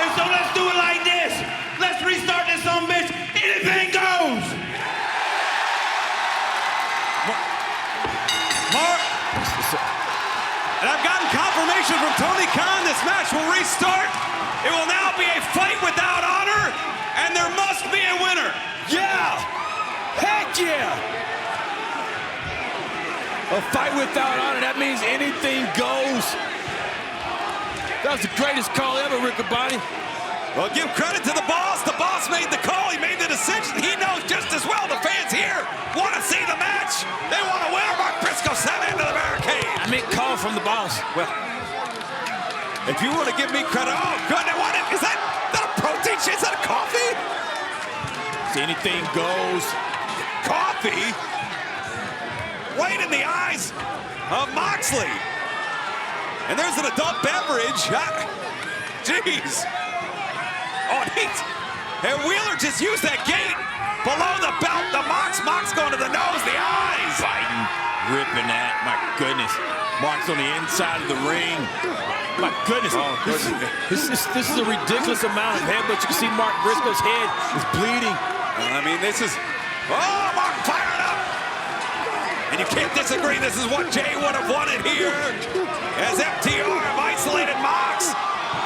And so let's do it like this. Let's restart this son of a bitch. Anything goes. Mark. And I've gotten confirmation from Tony Khan this match will restart. It will now be a fight without honor, and there must be a winner. Yeah! Heck yeah! A fight without honor, that means anything goes. That was the greatest call ever, Riccaboni. Well, give credit to the boss. The boss made the call. He made the decision. He knows just as well the fans here want to see the match. They want to win. Mark Briscoe sent into the barricade. I mean, call from the boss. Well, if you want to give me credit, oh, goodness, what is that? Is that a protein shake? Is that a coffee? Anything goes. Coffee? Right in the eyes of Moxley. And there's an adult beverage. Jeez. Oh, neat. And Wheeler just used that gate below the belt. The Mox going to the nose, the eyes. Fighting, ripping that. My goodness. Mark's on the inside of the ring. My goodness. Oh, this is a ridiculous amount of headbutts. You can see Mark Briscoe's head is bleeding. I mean, this is... Oh, Mark fired up. And you can't disagree. This is what Jay would have wanted here. As FTR have isolated Mox.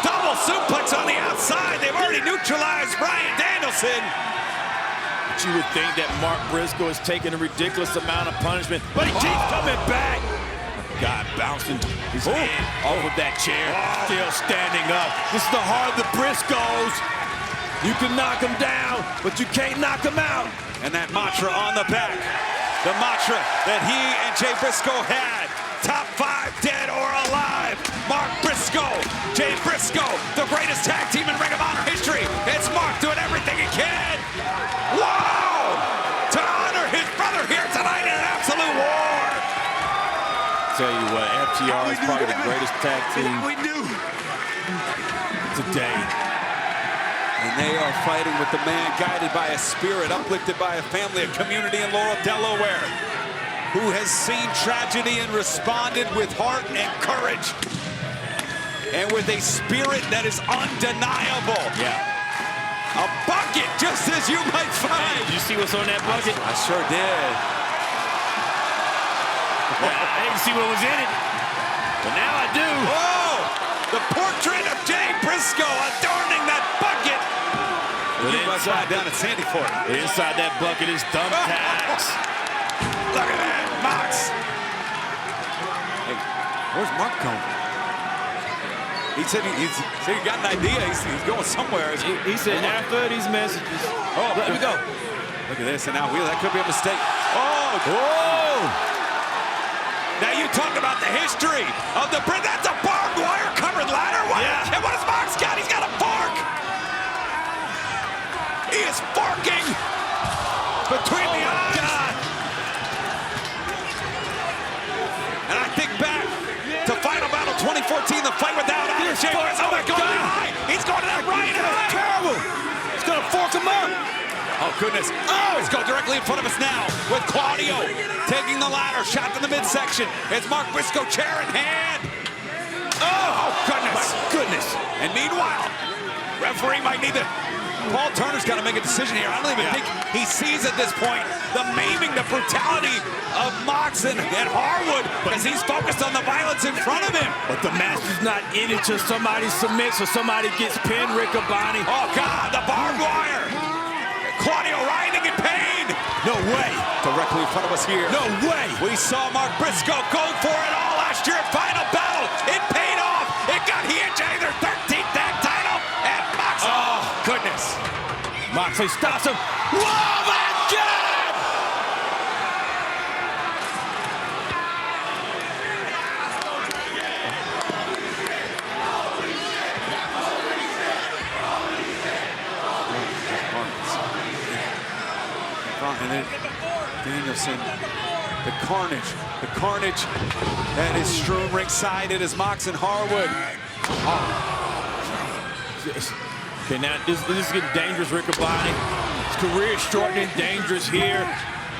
Double suplex on the outside. They've already neutralized Bryan Danielson. But you would think that Mark Briscoe is taking a ridiculous amount of punishment, but he keeps coming back. God, bouncing his head off of that chair, still standing up. This is the heart of the Briscoes. You can knock him down, but you can't knock him out. And that mantra on the back. The mantra that he and Jay Briscoe had. Top 5 dead or alive. Mark Briscoe, Jay Briscoe, the greatest tag team in Ring of Honor history. It's Mark doing everything he can. Wow! To honor his brother here tonight in an absolute war. Tell you what, FTR is probably the greatest tag team today. And they are fighting with the man guided by a spirit, uplifted by a family, a community in Laurel, Delaware, who has seen tragedy and responded with heart and courage. And with a spirit that is undeniable. Yeah. A bucket, just as you might find. Hey, did you see what's on that bucket? I sure did. I didn't see what was in it, but now I do. Oh, the portrait of Jay Briscoe adorning that bucket. But inside down at Sandy Fort. Inside that bucket is thumbtacks. Look at that, Mox. Hey, where's Mark going? He said he got an idea. He's going somewhere. He said after these messages. Oh, let me go. Look at this, and now that could be a mistake. Oh, Whoa! Now you talk about the history of the bridge. That's a barbed wire covered ladder. Yeah. And what has Mox got? He's got a fork. He is forking between the eyes. God. And I think back to Final Battle 2014, the fight without honor. Jay Briscoe, oh my God. He's going to that right eye. Terrible. He's going to fork him up. Oh, goodness. Oh, he's going directly in front of us now with Claudio taking the ladder. Shot to the midsection. It's Mark Briscoe, chair in hand. Oh, goodness. My goodness. And meanwhile, referee might need to... Paul Turner's got to make a decision here. I don't even think he sees at this point the maiming, the brutality of Mox and Harwood because he's focused on the violence in front of him. But the match is not in it till somebody submits or somebody gets pinned, Riccaboni. Oh, God, the barbed wire. Claudio writhing in pain. No way. Directly in front of us here. No way. We saw Mark Briscoe go for it all last year at Final Battle. It paid off. It got he and Jay their 13th tag title. And Mox. Oh, goodness. Moxley stops him. Whoa, my God! And then Danielson, the carnage that is strewn ringside. It is Mox and Harwood. Okay, now this is getting dangerous, Riccaboni. His career is shortening, dangerous here.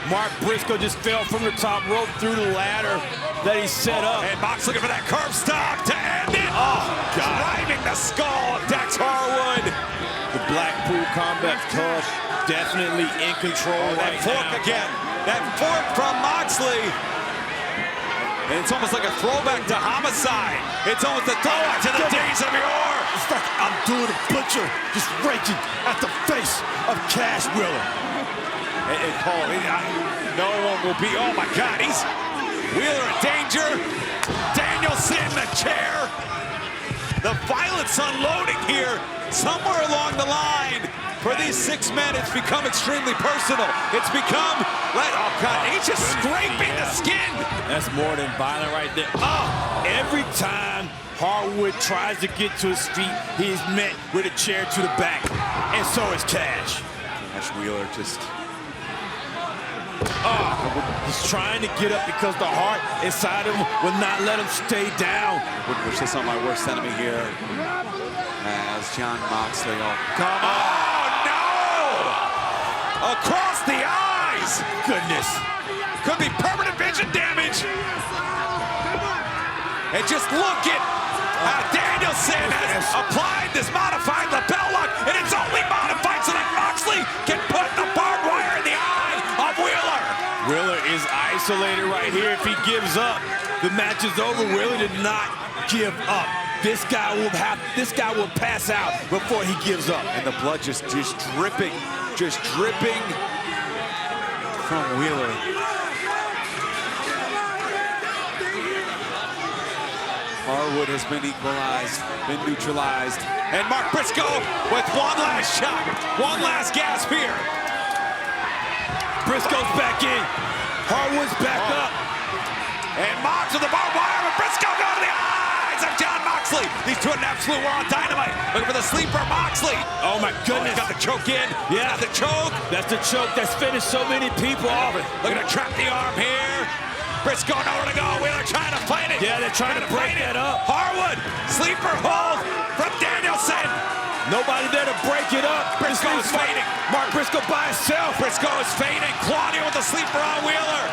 Mark Briscoe just fell from the top rope through the ladder that he set up. And Mox looking for that curb stop to end it. Oh, God. Driving the skull of Dax Harwood. The Blackpool Combat Club definitely in control that fork now. again. That fork from Moxley. And it's almost like a throwback to Homicide. It's almost a throwback to the days of yore. It's like Abdul the Butcher just raking at the face of Cash Wheeler. And Paul, no one will be, oh my God, he's Wheeler in danger. Danielson, the chair. The violence unloading here somewhere along the line. For these 6 men, it's become extremely personal. It's become, oh God, he's just scraping the skin. That's more than violent right there. Oh, every time Harwood tries to get to his feet, he is met with a chair to the back. And so is Cash. Cash Wheeler just... He's trying to get up because the heart inside him will not let him stay down. Wouldn't wish this on my worst enemy here. As John Moxley, come on! Across the eyes! Goodness. Could be permanent vision damage. And just look at how Danielson has applied this modified lapel lock, and it's only modified so that Moxley can put the barbed wire in the eye of Wheeler. Wheeler is isolated right here. If he gives up, the match is over. Wheeler did not give up. This guy will pass out before he gives up. And the blood just dripping from Wheeler. Harwood has been equalized, been neutralized. And Mark Briscoe with one last shot, one last gasp here. Briscoe's back in. Harwood's back up. And Mox with the barbed wire, but Briscoe going to the eyes of John Mox. Moxley. These two in an absolute war on Dynamite. Looking for the sleeper, Moxley. Oh my goodness. Got the choke in. Yeah. Got the choke. That's the choke that's finished so many people off. Looking to trap the arm here. Briscoe nowhere to go. Wheeler trying to fight it. Yeah, they're trying to break that up. Harwood, sleeper hold from Danielson. Nobody there to break it up. Briscoe is fading. Mark Briscoe by himself. Briscoe is fading. Claudio with the sleeper on Wheeler.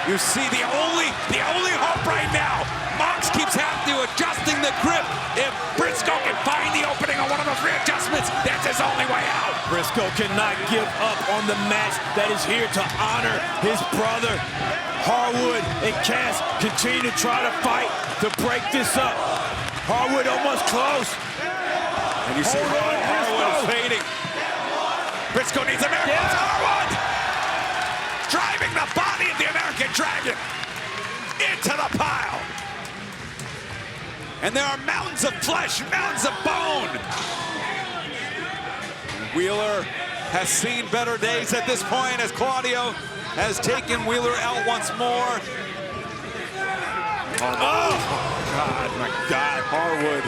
You see the only hope right now. Mox keeps having to adjusting the grip. If Briscoe can find the opening on one of those readjustments, that's his only way out. Briscoe cannot give up on the match that is here to honor his brother. Harwood and Cass continue to try to fight to break this up. Harwood almost close. And you see Harwood is fading. Briscoe needs a miracle. Yeah. Harwood driving the body of the American Dragon into the pile. And there are mountains of flesh, mountains of bone. Wheeler has seen better days at this point as Claudio has taken Wheeler out once more. Oh, God, my God, Harwood.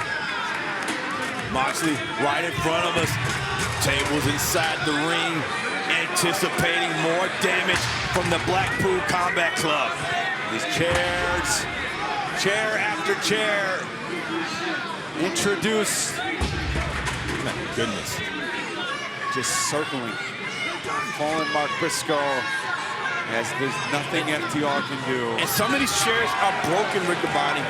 Moxley right in front of us. Tables inside the ring, anticipating more damage from the Blackpool Combat Club. These chairs, chair after chair, introduced. My goodness. Just circling, falling Mark Briscoe, as there's nothing FTR can do. And some of these chairs are broken, Rick Bonney.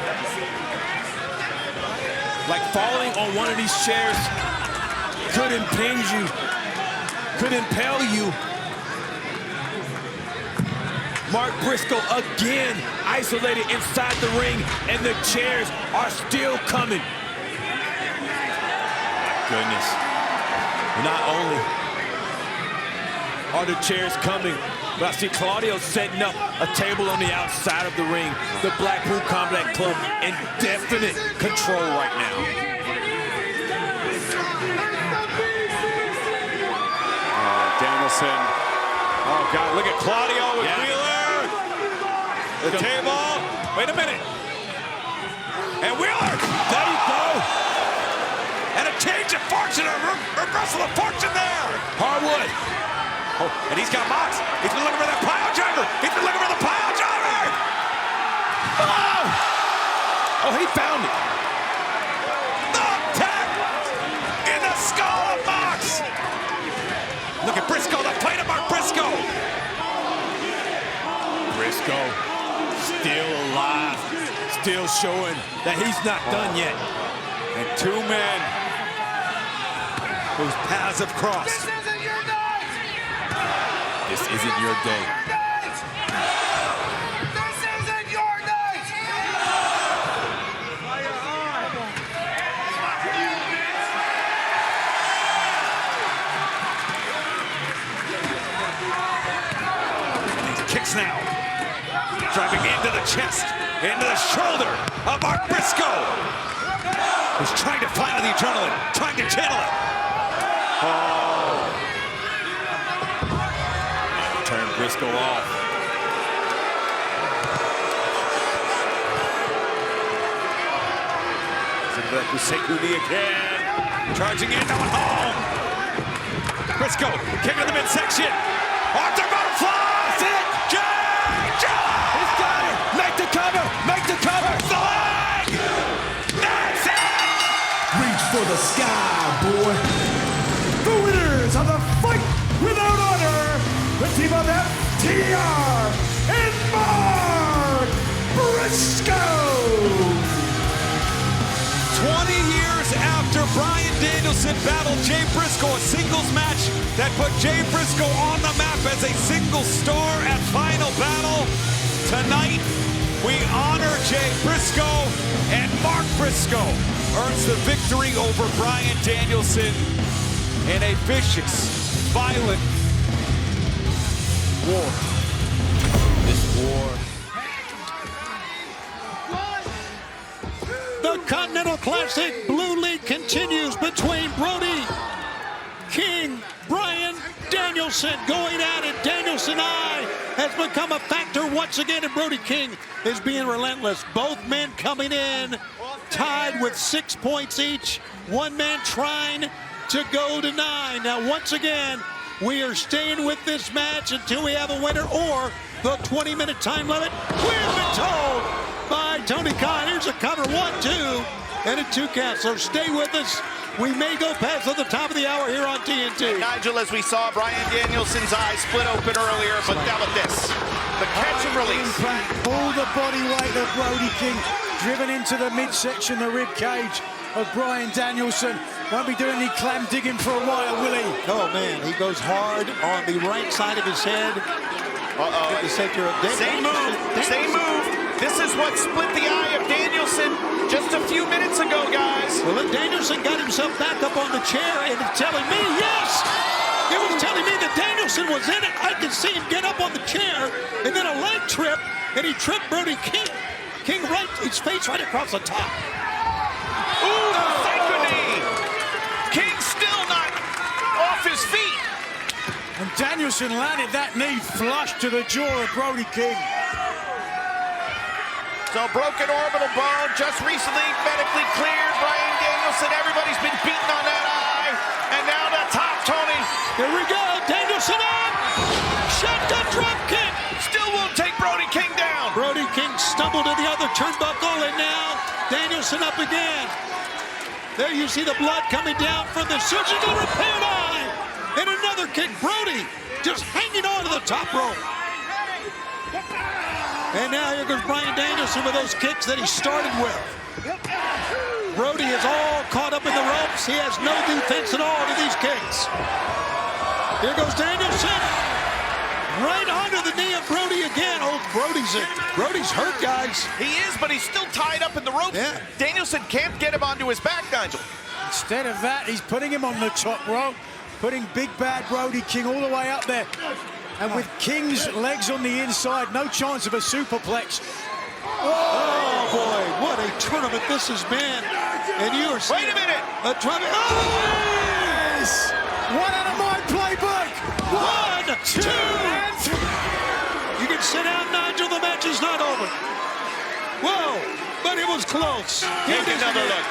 Like falling on one of these chairs could impinge you, could impale you. Mark Briscoe again isolated inside the ring, and the chairs are still coming. My goodness. Not only are the chairs coming, but I see Claudio setting up a table on the outside of the ring. The Blackpool Combat Club in definite control right now. Danielson. Oh, God, look at Claudio with Wheeler. The table. Wait a minute. And Wheeler. There you go. And a change of fortune, a reversal of fortune there. Harwood. Oh, and he's got Mox. He's been looking for that pile driver. He's been looking for the pile driver. Oh! Oh, he found it. The tap in the skull of Mox. Look at Briscoe, the fight of Mark Briscoe. Briscoe still alive, still showing that he's not done yet. And two men whose paths have crossed. This isn't your day. This isn't your night! Kicks now. Driving into the chest, into the shoulder of Mark Briscoe. Who's trying to find the adrenaline, trying to channel it. Oh. Turn Briscoe off. Sekuni again. Charging in, going home. Briscoe, kick in the midsection. Arthur butterfly. That's it. He's got it. Make the cover. Make the cover. The leg. That's it. Reach for the sky, boy. The winners of the Fight Without Honor, the team of FTR and Mark Briscoe. 20 years after Bryan Danielson battled Jay Briscoe, a singles match that put Jay Briscoe on the map as a single star at Final Battle. Tonight, we honor Jay Briscoe, and Mark Briscoe earns the victory over Bryan Danielson in a vicious, violent war. This war. The Continental Classic Blue League continues between Brody King, Bryan Danielson going at it. Danielson eye has become a factor once again, and Brody King is being relentless. Both men coming in tied with 6 points each. One man trying to go to 9. Now, once again, we are staying with this match until we have a winner or the 20-minute time limit. We've been told by Tony Khan. Here's a cover, 1-2, and a 2 count. So stay with us. We may go past at the top of the hour here on TNT. And Nigel, as we saw, Bryan Danielson's eye split open earlier, but now with this, the catch and release. Impact, all the body weight of Brody King driven into the midsection, the rib cage of Bryan Danielson. Won't be doing any clam digging for a while, will he? Oh, man, he goes hard on the right side of his head. Same move, same move. This is what split the eye of Danielson just a few minutes ago, guys. Well, then Danielson got himself back up on the chair, and it's telling me, yes! It was telling me that Danielson was in it. I could see him get up on the chair, and then a leg trip, and he tripped Brody King. King right, his face right across the top. Ooh, the psycho knee! King still not off his feet. And Danielson landed that knee flush to the jaw of Brody King. So broken orbital bone, just recently medically cleared. Bryan Danielson, everybody's been beaten on that eye. And now the top, Tony. Here we go, Danielson up! Shotgun drop kick! Still won't take Brody King down. Brody King stumbled to the other turnbuckle, and now Danielson up again. There you see the blood coming down from the surgical repaired eye. And another kick, Brody just hanging on to the top rope. And now here goes Bryan Danielson with those kicks that he started with. Brody is all caught up in the ropes. He has no defense at all to these kicks. Here goes Danielson. Right onto the knee of Brody again. Oh, Brody's hurt, guys. He is, but he's still tied up in the ropes. Yeah. Danielson can't get him onto his back, Nigel. Instead of that, he's putting him on the top rope, putting big bad Brody King all the way up there. And with King's legs on the inside, no chance of a superplex. Oh, boy, what a tournament this has been. And you are Wait a minute. A tournament. Oh, yes! One out of my playbook. 1, 2, and 3. You can sit down, Nigel. The match is not over. Whoa, but it was close. Take another look.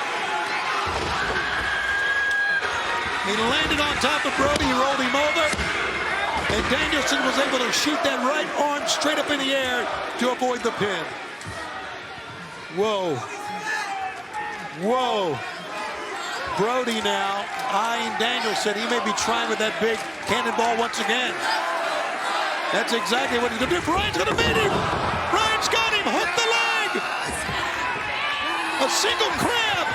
He landed on top of Brody. He rolled him over. And Danielson was able to shoot that right arm straight up in the air to avoid the pin. Whoa. Whoa. Brody now eyeing Danielson. He may be trying with that big cannonball once again. That's exactly what he's going to do. Bryan's going to beat him. Bryan's got him. Hook the leg. A single crab.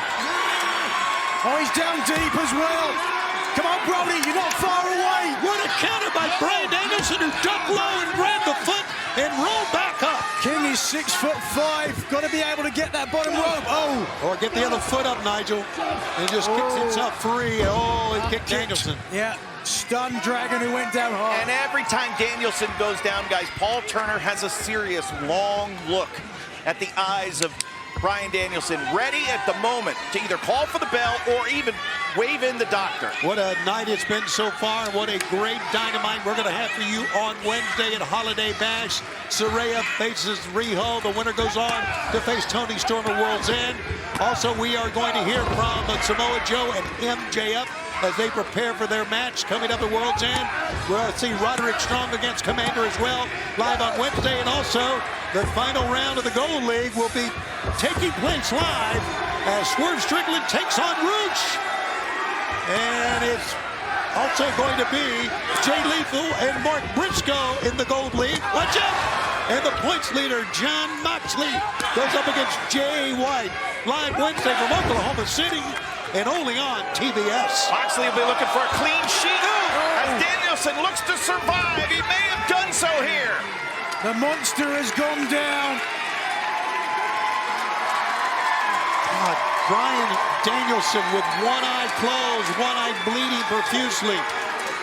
Oh, he's down deep as well. Come on, Brody, you're not far away. What a counter by Bryan Danielson, who ducked low and grabbed the foot and rolled back up. King is 6'5". Got to be able to get that bottom rope. Oh. Or get the other foot up, Nigel. And just kicks himself free. Oh, he kicked Danielson. Yeah, stunned Dragon who went down hard. And every time Danielson goes down, guys, Paul Turner has a serious, long look at the eyes of Bryan Danielson, ready at the moment to either call for the bell or even wave in the doctor. What a night it's been so far. What a great Dynamite we're going to have for you on Wednesday at Holiday Bash. Saraya faces Riho. The winner goes on to face Tony Storm at World's End. Also, we are going to hear from Samoa Joe and MJF as they prepare for their match coming up at World's End. We'll see Roderick Strong against Commander as well, live on Wednesday. And also, the final round of the Gold League will be taking place live as Swerve Strickland takes on Rooch. And it's also going to be Jay Lethal and Mark Briscoe in the Gold League. Watch out! And the points leader, John Moxley, goes up against Jay White. Live Wednesday from Oklahoma City and only on TBS. Moxley will be looking for a clean sheet as Danielson looks to survive. He may have done so here. The monster has gone down. God, Bryan Danielson with one eye closed, one eye bleeding profusely,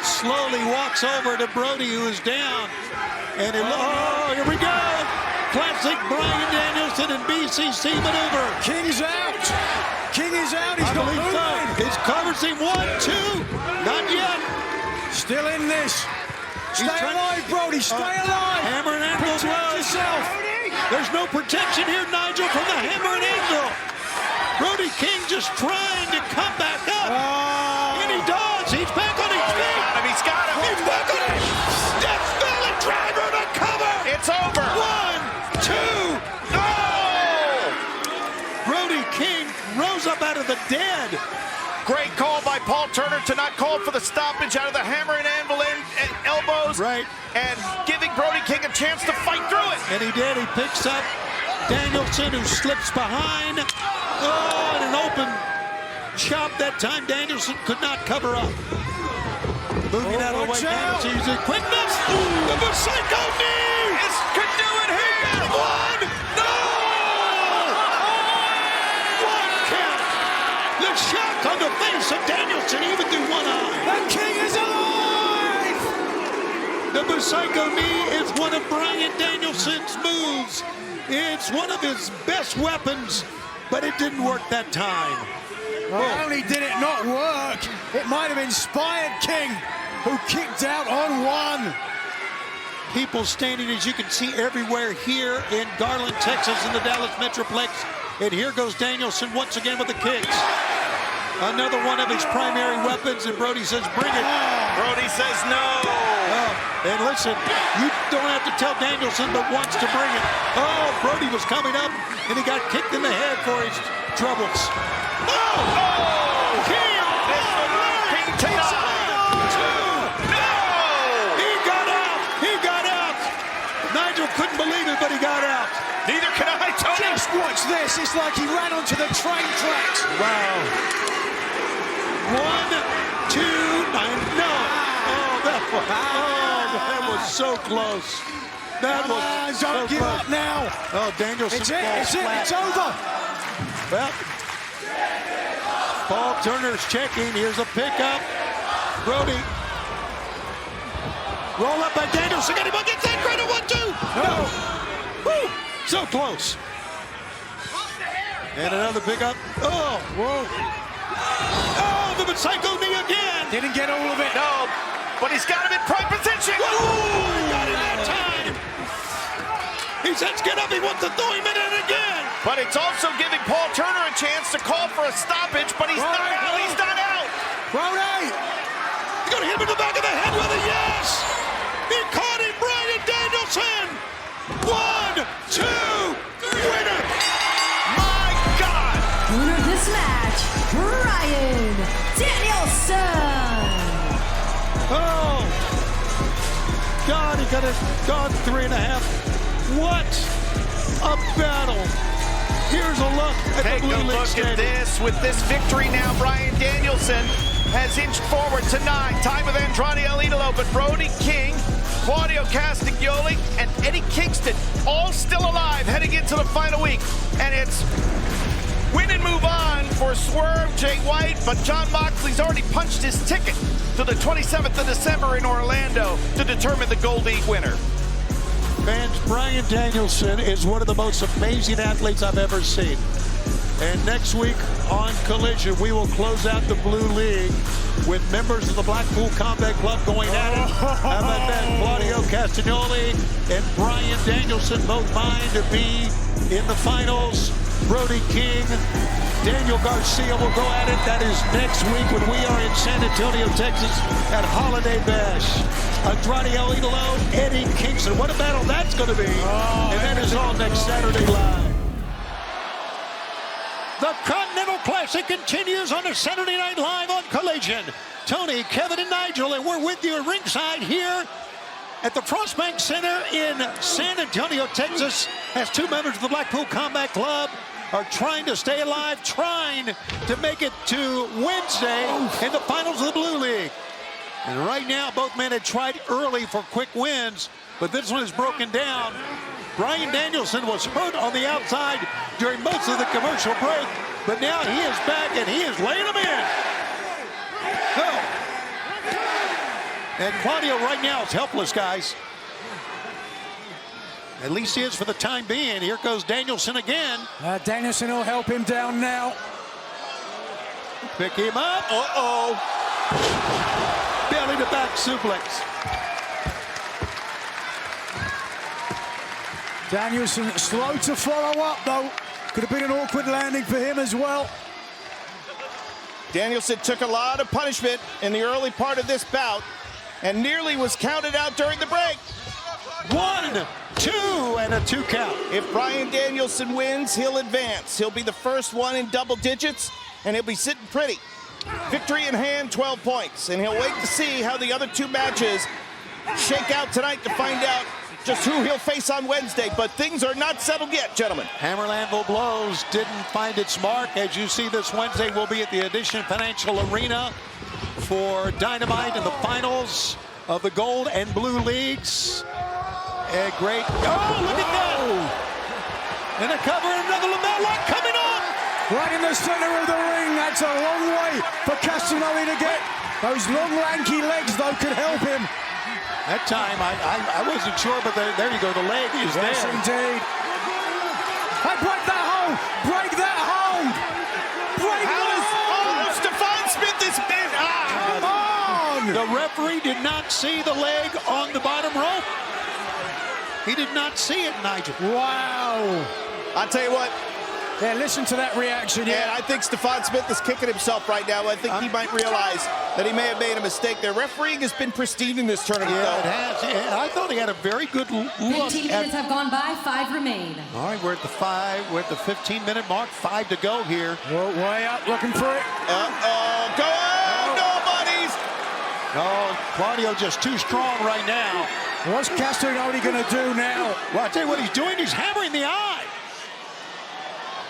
slowly walks over to Brody, who is down. And oh, here we go. Classic Bryan Danielson and BCC maneuver. King's out. King is out. He's not moving. He's covers him. 1, 2. Not yet. Still in this. Stay alive, Brody. Stay alive. Hammer and anvil. Protect yourself. There's no protection here, Nigel, from the hammer and anvil. Brody King just trying to come back up. And he does. He's back on his feet. He's got him. He's back on his feet. Death Valley driver to cover. It's over. 1, 2. Oh! Brody King rose up out of the dead. Great call by Paul Turner to not call for the stoppage out of the hammer and anvil and elbows. Right. And giving Brody King a chance to fight through it. And he did. He picks up Danielson, who slips behind. Oh, and an open chop that time. Danielson could not cover up. Moving out of the way. Danielson using quickness. The Psycho knee. Could do it here. 1. No! 1 count. The shock on the face of Danielson, even through one eye. The King is alive! The Psycho knee is one of Bryan Danielson's moves. It's one of his best weapons, but it didn't work that time. Not only did it not work, it might have inspired King, who kicked out on 1. People standing, as you can see, everywhere here in Garland, Texas, in the Dallas Metroplex. And here goes Danielson once again with the kicks. Another one of his primary weapons, and Brody says, bring it. Brody says no. And listen, you don't have to tell Danielson, but wants to bring it. Oh, Brody was coming up, and he got kicked in the head for his troubles. Oh! King! King takes it. He got out! He got out! Nigel couldn't believe it, but he got out. Neither can I, Tony. Just watch this. It's like he ran onto the train tracks. Wow. 1, 2, 9, no. Oh, that was so close. That was so don't give close. up now. Oh, Danielson It's it. falls It's it. flat. It's over. Well, Paul Turner's checking. Here's a pickup. Brody. Roll up by Danielson. Got him against that cradle. 1, 2. No. Woo. So close. And another pickup. Oh, whoa. Oh, the Psycho knee again. Didn't get all of it. No, but he's got him in prime position. Woo! Got it that time. He says, get up. He wants to throw him in it again. But it's also giving Paul Turner a chance to call for a stoppage, but he's not out. He's not out. Brody. He's going to hit him in the back of the head with a yes. He caught him, Bryan Danielson. 1, 2, 3. Winner. My God. Winner of this match, Bryan Danielson. Oh, God, he got it gone 3.5. What a battle. Here's a look at Take the Blue a League look standing. at this. With this victory now, Bryan Danielson has inched forward to 9. Time with Andrade El Idolo, but Brody King, Claudio Castagnoli, and Eddie Kingston all still alive heading into the final week. And it's win and move on for Swerve, Jay White, but Jon Moxley's already punched his ticket to the 27th of December in Orlando to determine the Gold League winner. Fans, Bryan Danielson is one of the most amazing athletes I've ever seen. And next week on Collision, we will close out the Blue League with members of the Blackpool Combat Club going at it. How about that? Claudio Castagnoli and Bryan Danielson both vying to be in the finals. Brody King, Daniel Garcia will go at it. That is next week when we are in San Antonio, Texas at Holiday Bash. Andrade El Idolo, Eddie Kingston. What a battle that's going to be. And that is all next Saturday live. The Continental Classic continues on a Saturday Night Live on Collision. Tony, Kevin, and Nigel, and we're with you at ringside here at the Frostbank Center in San Antonio, Texas, as 2 members of the Blackpool Combat Club are trying to stay alive, trying to make it to Wednesday in the finals of the Blue League. And right now, both men had tried early for quick wins, but this one is broken down. Bryan Danielson was hurt on the outside during most of the commercial break, but now he is back and he is laying them in. Oh. And Claudio right now is helpless, guys. At least he is for the time being. Here goes Danielson again. Danielson will help him down now. Pick him up. Uh-oh. Belly to back suplex. Danielson slow to follow up, though. Could have been an awkward landing for him as well. Danielson took a lot of punishment in the early part of this bout and nearly was counted out during the break. 1, 2, and a 2 count. If Bryan Danielson wins, he'll advance. He'll be the first one in double digits, and he'll be sitting pretty. Victory in hand, 12 points. And he'll wait to see how the other 2 matches shake out tonight to find out just who he'll face on Wednesday. But things are not settled yet, gentlemen. Hammer Anvil Blows didn't find its mark. As you see, this Wednesday we'll be at the Edition Financial Arena for Dynamite in the finals of the Gold and Blue Leagues. A great, oh, look at that! And a cover, another LaBelle lock coming on! Right in the center of the ring. That's a long way for Castagnoli to get. Those long, lanky legs, though, could help him. That time, I wasn't sure, but there you go. The leg is there. Yes, indeed. Hey, break that hold! Break that hold! Break that hold! Oh, Stephon Smith is bit. Come on! The referee did not see the leg on the bottom rope. He did not see it, Nigel. Wow. I'll tell you what. Yeah, listen to that reaction. Yeah, I think Stephon Smith is kicking himself right now. I think he might realize that he may have made a mistake there. Refereeing has been pristine in this tournament, Yeah, though. it has. Yeah, I thought he had a very good look. 15 minutes have gone by, 5 remain. All right, we're at the 15-minute mark. 5 to go here. Well, way up, looking for it. Go on, nobody's. Oh, Claudio just too strong right now. What's Castagnoli going to do now? Well, I tell you what he's doing. He's hammering the eye.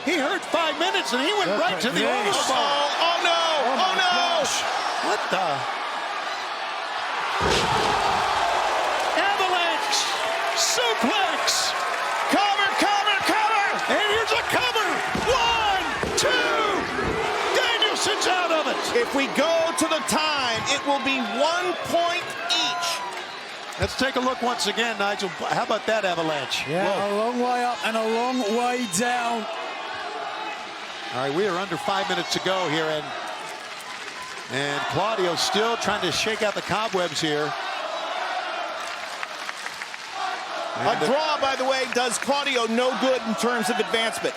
He heard 5 minutes, and he went right to the overboard. Oh, no. Oh, no. Gosh. What the? Avalanche. Suplex. Cover. And here's a cover. 1, 2. Danielson's out of it. If we go to the time, it will be 1 point each. Let's take a look once again, Nigel. How about that, Avalanche? Yeah, Whoa. a long way up and a long way down. All right, we are under 5 minutes to go here, and Claudio's still trying to shake out the cobwebs here. A draw, by the way, does Claudio no good in terms of advancement.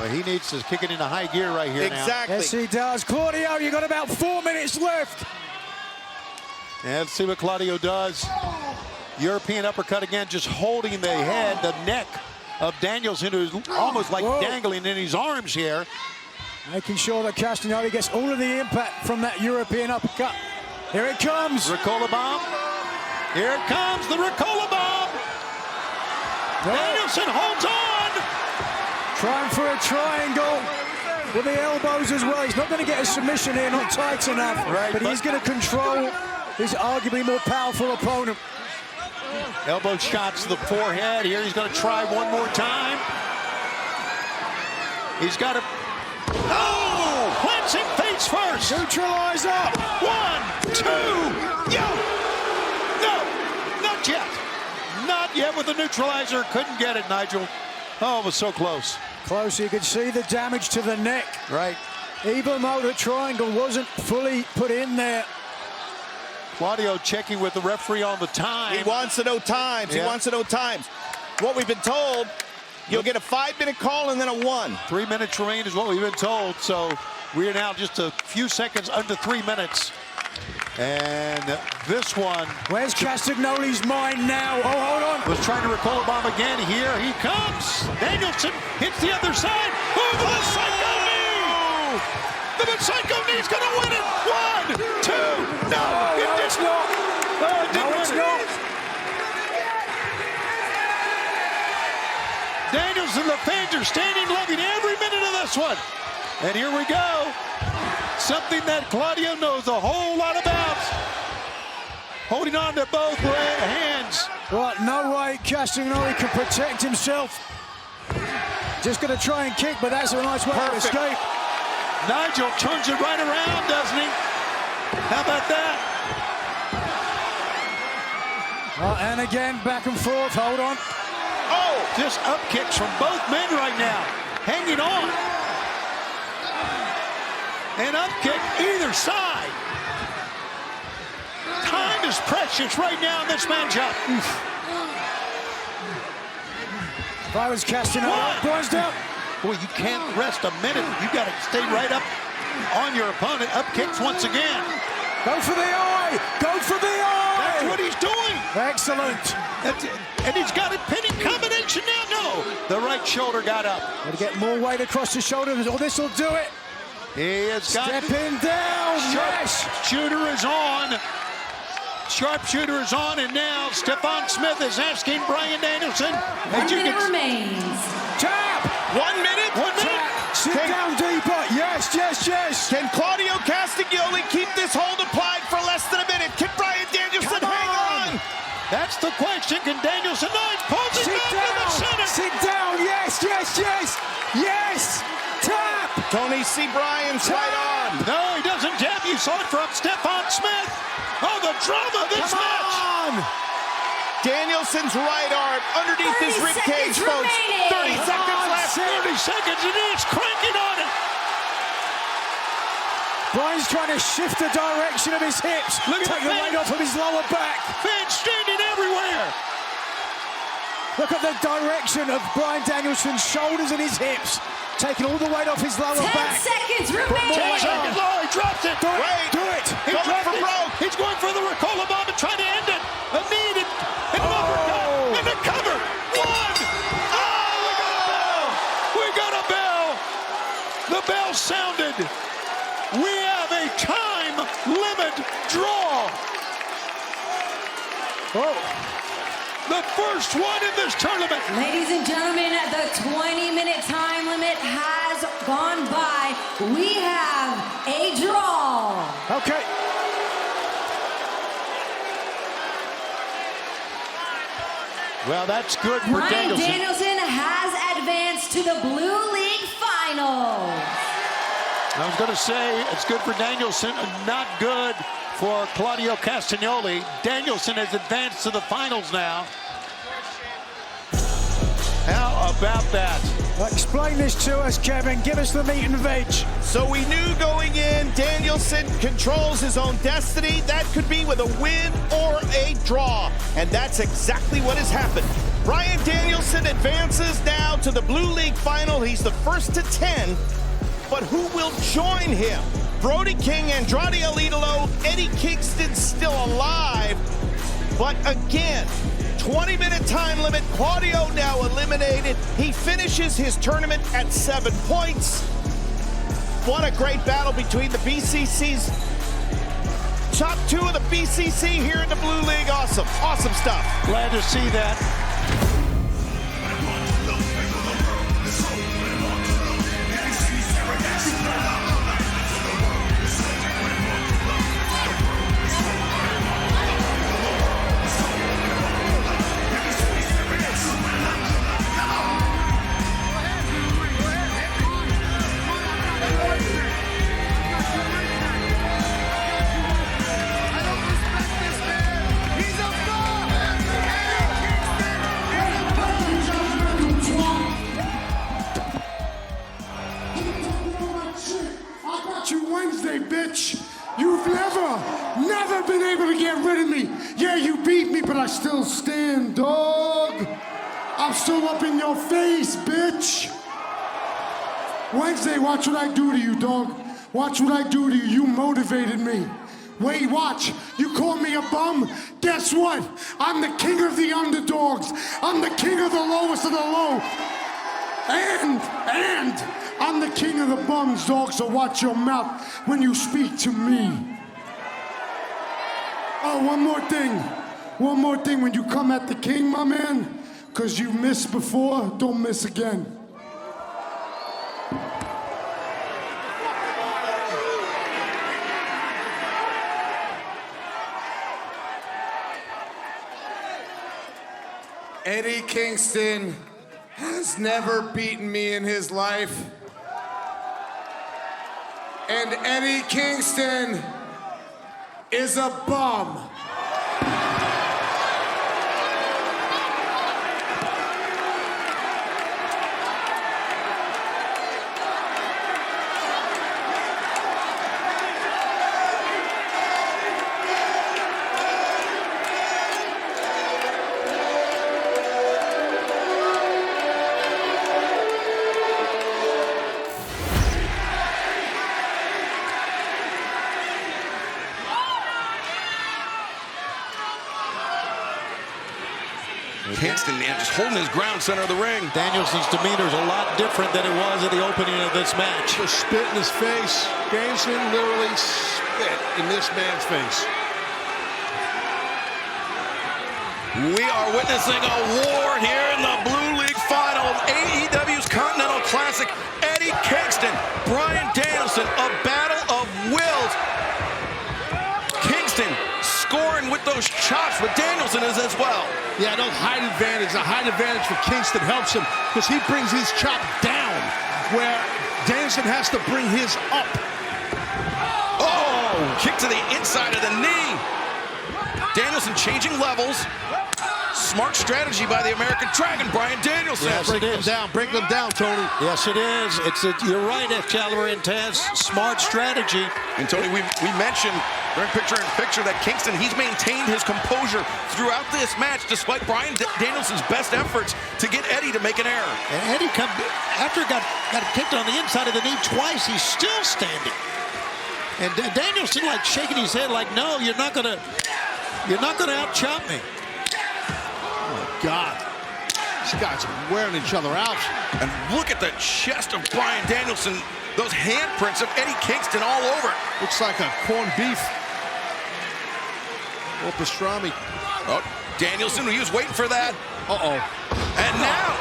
Well, he needs to kick it into high gear right here now. Exactly. Yes, he does. Claudio, you got about 4 minutes left. And let's see what Claudio does. European uppercut again, just holding the head, the neck of Danielson, who's almost like dangling in his arms here. Making sure that Castagnoli gets all of the impact from that European uppercut. Here it comes. Ricola bomb. Here it comes, the Ricola bomb. Danielson holds on. Trying for a triangle with the elbows as well. He's not going to get a submission here, not tight enough. Right, but he's going to control his arguably more powerful opponent. Elbow shots to the forehead. Here he's going to try one more time. He's got to... Oh! Plants him face first. Neutralizer. 1, 2. Yo! No! Not yet. Not yet with the neutralizer. Couldn't get it, Nigel. Oh, it was so close. Close. You could see the damage to the neck. Right. Even though the triangle wasn't fully put in there. Claudio checking with the referee on the time. He wants to know times. Yeah. He wants to know times. What we've been told, you'll get a 5-minute call and then a 1. 3 minutes remain is what we've been told. So we are now just a few seconds under 3 minutes. And this one. Where's Castagnoli's mind now? Oh, hold on. Was trying to Ricola bomb again. Here he comes. Danielson hits the other side. Oh, the Psycho knee! The Psycho knee's going to win it. 1, 2. No, it's not. No, it's not. Danielson, the fans are standing loving every minute of this one. And here we go. Something that Claudio knows a whole lot about. Holding on to both hands. Well, no way Castagnoli can protect himself. Just going to try and kick, but that's a nice way to escape. Nigel turns it right around, doesn't he? How about that? And again, back and forth. Hold on. Oh, just up kicks from both men right now. Hanging on. An up kick either side. Time is precious right now in this matchup. If I was casting out, Bryan's down. Boy, you can't rest a minute. You got to stay right up on your opponent. Up kicks once again. Go for the eye! Go for the eye! That's what he's doing. Excellent. And he's got a pinning combination now. No, the right shoulder got up. Got to get more weight across the shoulder. Oh, this will do it. He has got stepping down. Yes. Shooter is on. Sharpshooter is on, and now Stephon Smith is asking Bryan Danielson. 1 minute remains. Tap! 1 minute? 1 minute? Sit down deeper. Yes, yes, yes. Can Claudio Castagnoli keep this hold applied for less than a minute? Can Bryan Danielson hang on? That's the question. Can Danielson pulls it down to the center? Sit down. Yes, yes, yes. Yes. Tap. Tony, see Bryan's right arm. No, he doesn't tap. You saw it from Stephon Smith. Oh, the drama of this match. Danielson's right arm underneath his ribcage, folks. 30 seconds left. 30 seconds, and he's cranking on it. Bryan's trying to shift the direction of his hips. Take the weight off of his lower back. Fans standing everywhere. Look at the direction of Bryan Danielson's shoulders and his hips. Taking all the weight off his lower 10 back. seconds remaining. 10 seconds. Oh, he drops it. Do it. Do it. He dropped it. He's going for the Ricola bomb and trying to end it. A knee and an uppercut and a cover. One. Oh, we got a bell. The bell sounded. We have a time limit draw. Oh. The first one in this tournament. Ladies and gentlemen, the 20-minute time limit has gone by. We have a draw. Okay. Well, that's good for Bryan Danielson. Danielson has advanced to the Blue League Finals. I was going to say it's good for Danielson, not good for Claudio Castagnoli. Danielson has advanced to the finals now. How about that? Explain this to us, Kevin. Give us the meat and veg. So we knew going in, Danielson controls his own destiny. That could be with a win or a draw. And that's exactly what has happened. Bryan Danielson advances now to the Blue League Final. He's the first to 10. But who will join him? Brody King, Andrade El Idolo, Eddie Kingston still alive. But again, 20-minute time limit. Claudio now eliminated. He finishes his tournament at 7 points. What a great battle between the BCC's top two of the BCC here in the Blue League. Awesome, awesome stuff. Glad to see that. Wednesday, bitch. You've never been able to get rid of me. Yeah, you beat me, but I still stand, dog. I'm still up in your face, bitch. Wednesday, watch what I do to you, dog. Watch what I do to you. You motivated me. Wait, watch. You call me a bum? Guess what? I'm the king of the underdogs. I'm the king of the lowest of the low. And I'm the king of the bums, dog, so watch your mouth when you speak to me. Oh, one more thing. One more thing. When you come at the king, my man, because you missed before, don't miss again. Eddie Kingston has never beaten me in his life. And Eddie Kingston is a bum. Kingston, man, just holding his ground center of the ring. Danielson's demeanor is a lot different than it was at the opening of this match. The spit in his face. Danielson literally spit in this man's face. We are witnessing a war here in the Blue League final of AEW's Continental Classic. Eddie Kingston, Bryan Danielson, a battle of wills. Kingston scoring with those chops, but Danielson is as well. Yeah, no height advantage. The height advantage for Kingston helps him because he brings his chop down where Danielson has to bring his up. Oh, kick to the inside of the knee. Danielson changing levels. Smart strategy by the American Dragon, Bryan Danielson. Yes, breaking them down, Tony. Yes, it is. You're right, Excalibur and Taz. Smart strategy. And Tony, we mentioned during picture-in-picture that Kingston, he's maintained his composure throughout this match, despite Bryan Danielson's best efforts to get Eddie to make an error. And Eddie, after got kicked on the inside of the knee twice, he's still standing. And Danielson, like, shaking his head, like, no, you're not gonna out-chop me. God, these guys are wearing each other out. And look at the chest of Bryan Danielson. Those handprints of Eddie Kingston all over it. Looks like a corned beef. Or pastrami. Oh, Danielson, he was waiting for that. Uh-oh. And now,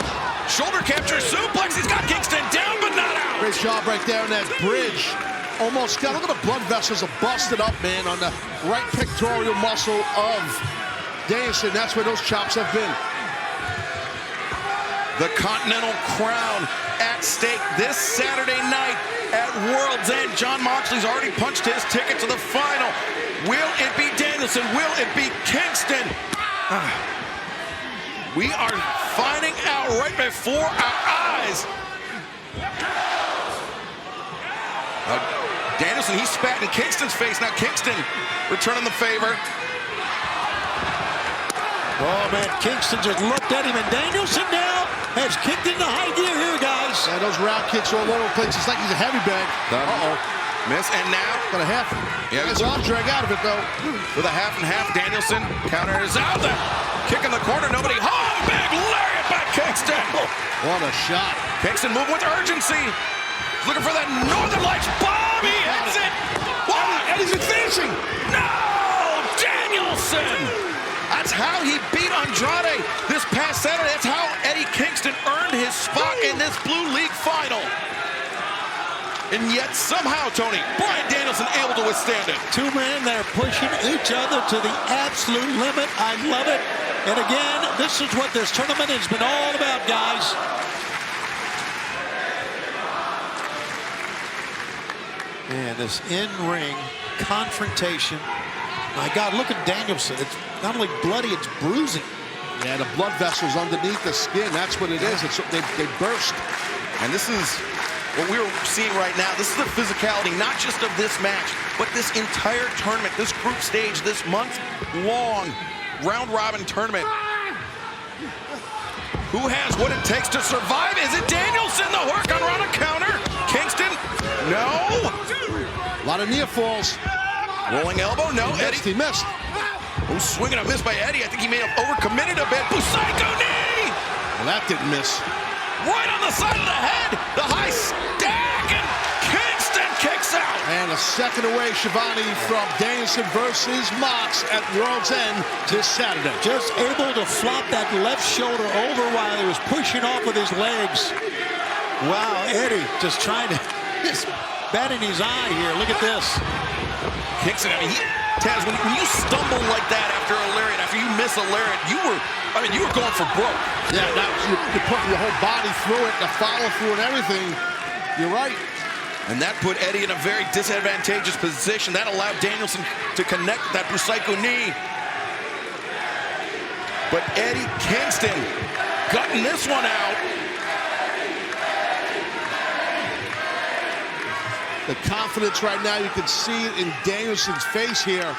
shoulder capture suplex. He's got Kingston down, but not out. Great job right there on that bridge. Almost got, look at the blood vessels are busted up, man, on the right pectoral muscle of Danielson. That's where those chops have been. The Continental Crown at stake this Saturday night at World's End. John Moxley's already punched his ticket to the final. Will it be Danielson? Will it be Kingston? We are finding out right before our eyes. Danielson, he spat in Kingston's face. Now Kingston returning the favor. Oh, man, Kingston just looked at him, and Danielson now has kicked into high gear here, guys. Yeah, those round kicks all over the place. It's like he's a heavy bag. Uh-oh. Miss, and now. Got a half. Yeah, his arm drag out of it, though. With a half and half, Danielson counters out there. Kick in the corner, nobody. Oh, big lariat by Kingston. What a shot. Kingston moving with urgency. Looking for that Northern Lights bomb. He hits it. What? Eddie's advancing. No! Danielson! That's how he beat Andrade this past Saturday. That's how Eddie Kingston earned his spot in this Blue League final. And yet somehow, Tony, Bryan Danielson able to withstand it. Two men that are pushing each other to the absolute limit. I love it. And again, this is what this tournament has been all about, guys. Man, this in-ring confrontation. My God, look at Danielson. It's not only bloody, it's bruising. Yeah, the blood vessels underneath the skin. That's what it is. It's, they burst. And this is what we're seeing right now. This is the physicality, not just of this match, but this entire tournament, this group stage, this month-long round-robin tournament. Who has what it takes to survive? Is it Danielson? The work on a counter. Kingston? No. A lot of near falls. Rolling elbow, no. Eddie. He missed. Oh, swinging a miss by Eddie. I think he may have overcommitted a bit. Psycho knee! Well, that didn't miss. Right on the side of the head. The high stack, and Kingston kicks out. And a second away, Shivani, from Danielson versus Mox at World's End this Saturday. Just able to flop that left shoulder over while he was pushing off with his legs. Wow, Eddie just trying to, just batting his eye here. Look at this. Kingston, I mean, Taz, when you stumble like that after a lariat, after you miss a lariat, you were going for broke. Yeah, you put your whole body through it, the follow through and everything. You're right. And that put Eddie in a very disadvantageous position. That allowed Danielson to connect that Psycho knee. But Eddie Kingston gutting this one out. The confidence right now, you can see it in Danielson's face here.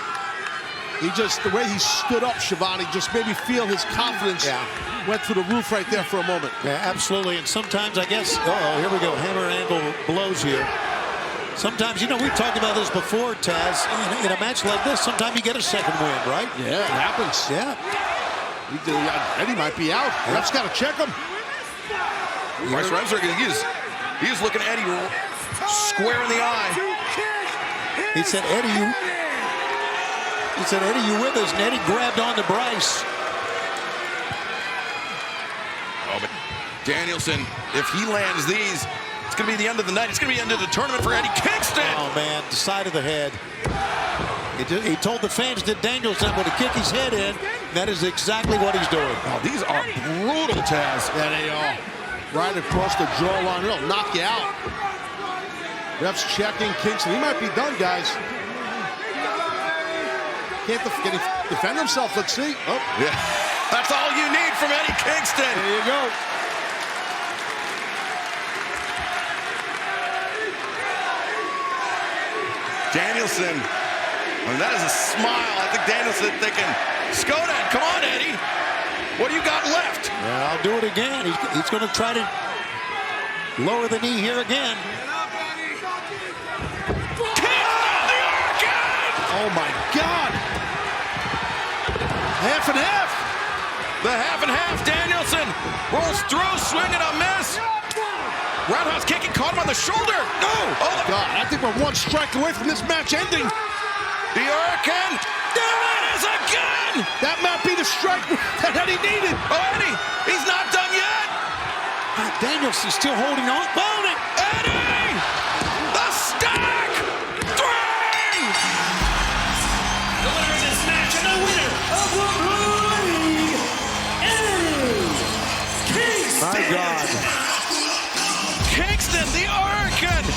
He just, the way he stood up, Shivani, just made me feel his confidence went through the roof right there for a moment. Yeah, absolutely. And sometimes, I guess, uh-oh, here we go, hammer and angle blows here. Sometimes, you know, we've talked about this before, Taz. In a match like this, sometimes you get a second win, right? Yeah, it happens. Yeah. Eddie might be out. Ref's got to check him. Bryce Remsburg, he is looking at Eddie square in the eye. He said, Eddie, you with us? And Eddie grabbed on to Bryce. Oh, but Danielson, if he lands these, it's going to be the end of the night. It's going to be the end of the tournament for Eddie Kingston. Oh, man, the side of the head. He told the fans that Danielson would kick his head in. That is exactly what he's doing. Oh, these are brutal, Taz. Yeah, they are. Right across the jawline. They'll knock you out. Ref's checking Kingston. He might be done, guys. Can he defend himself? Let's see. Oh, yeah. That's all you need from Eddie Kingston. There you go. Danielson. And that is a smile. I think Danielson thinking, Skodan, come on, Eddie. What do you got left? Yeah, I'll do it again. He's going to try to lower the knee here again. Oh, my God. Half and half. The half and half. Danielson rolls through, swing and a miss. Roundhouse kicking, caught him on the shoulder. No. Oh, God. I think we're one strike away from this match ending. The Hurricane. There it is again. That might be the strike that Eddie needed. Oh, Eddie, he's not done yet. Danielson's still holding on. Boning. Eddie, the stack. 3. The winner of this match and the winner of the Blue League, Eddie Kingston. My God. Kingston, the Hurricane.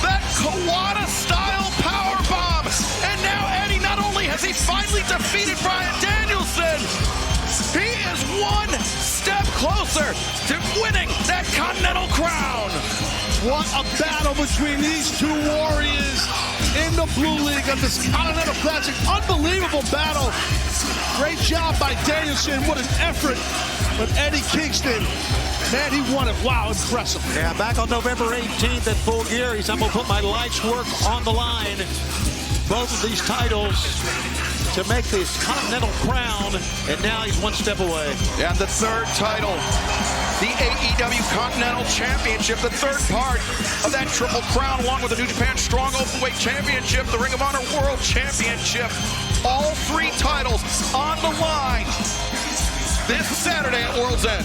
That Kawada-style powerbomb. And now Eddie, not only has he finally defeated Bryan Danielson, he is one step closer to winning that Continental crown. What a battle between these two warriors in the Blue League of this Continental Classic. Unbelievable battle. Great job by Danielson. What an effort. But Eddie Kingston, man, he won it. Wow, impressive. Yeah, back on November 18th at Full Gear, he said, I'm going to put my life's work on the line. Both of these titles to make this Continental crown, and now he's one step away. And the third title, the AEW Continental Championship, the third part of that Triple Crown, along with the New Japan Strong Openweight Championship, the Ring of Honor World Championship. All 3 titles on the line this Saturday at World's End.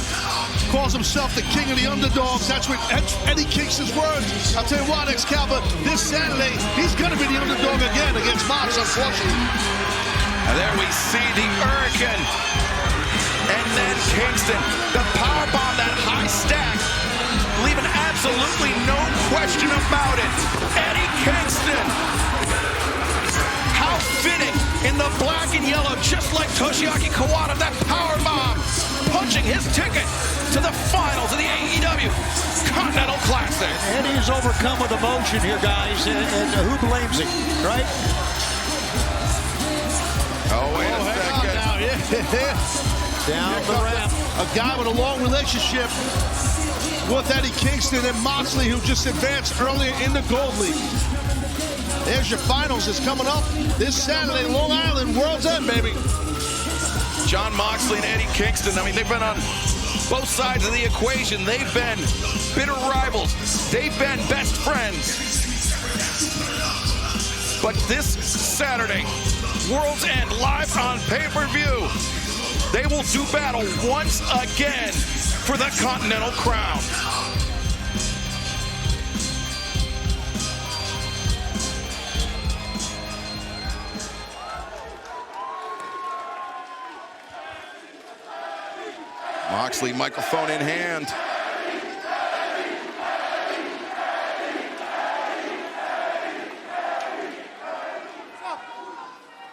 Calls himself the king of the underdogs. That's what Eddie Kingston's words. I'll tell you what, Excalibur, this Saturday, he's going to be the underdog again against Mox, unfortunately. And there we see the Hurricane. And then Kingston, the powerbomb, that high stack, leaving absolutely no question about it. Eddie Kingston. How fitting in the black and yellow, just like Toshiaki Kawada, that powerbomb, punching his ticket to the finals of the AEW Continental Classic. Eddie's overcome with emotion here, guys, and who blames him, right? Oh, wait a second. Now, yeah. Down the ramp. A guy with a long relationship with Eddie Kingston and Moxley, who just advanced earlier in the Gold League. There's your finals. It's coming up this Saturday, Long Island, World's End, baby. Jon Moxley and Eddie Kingston, I mean, they've been on both sides of the equation. They've been bitter rivals. They've been best friends. But this Saturday, World's End, live on pay-per-view, they will do battle once again for the Continental crown. Moxley, microphone in hand.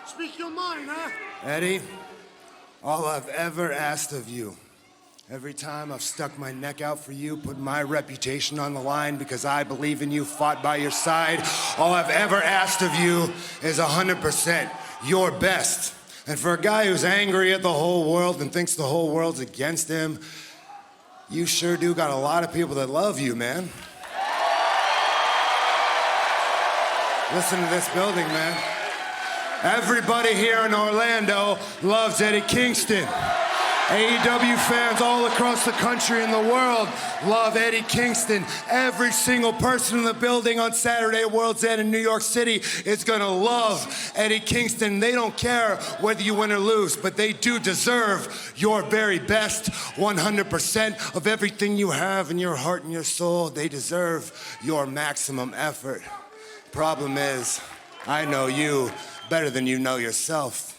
Speak your mind, huh? Eddie, all I've ever asked of you, every time I've stuck my neck out for you, put my reputation on the line because I believe in you, fought by your side, all I've ever asked of you is 100% your best. And for a guy who's angry at the whole world and thinks the whole world's against him, you sure do got a lot of people that love you, man. Listen to this building, man. Everybody here in Orlando loves Eddie Kingston. AEW fans all across the country and the world love Eddie Kingston. Every single person in the building on Saturday at World's End in New York City is going to love Eddie Kingston. They don't care whether you win or lose, but they do deserve your very best, 100% of everything you have in your heart and your soul. They deserve your maximum effort. Problem is, I know you better than you know yourself.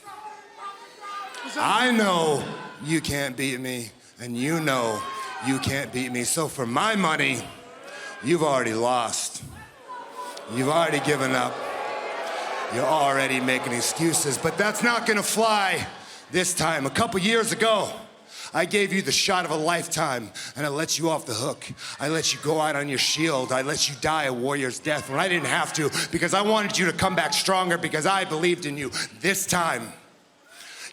I know you can't beat me, and you know you can't beat me. So for my money, you've already lost. You've already given up. You're already making excuses, but that's not gonna fly this time. A couple years ago, I gave you the shot of a lifetime, and I let you off the hook. I let you go out on your shield. I let you die a warrior's death when I didn't have to, because I wanted you to come back stronger, because I believed in you. This time,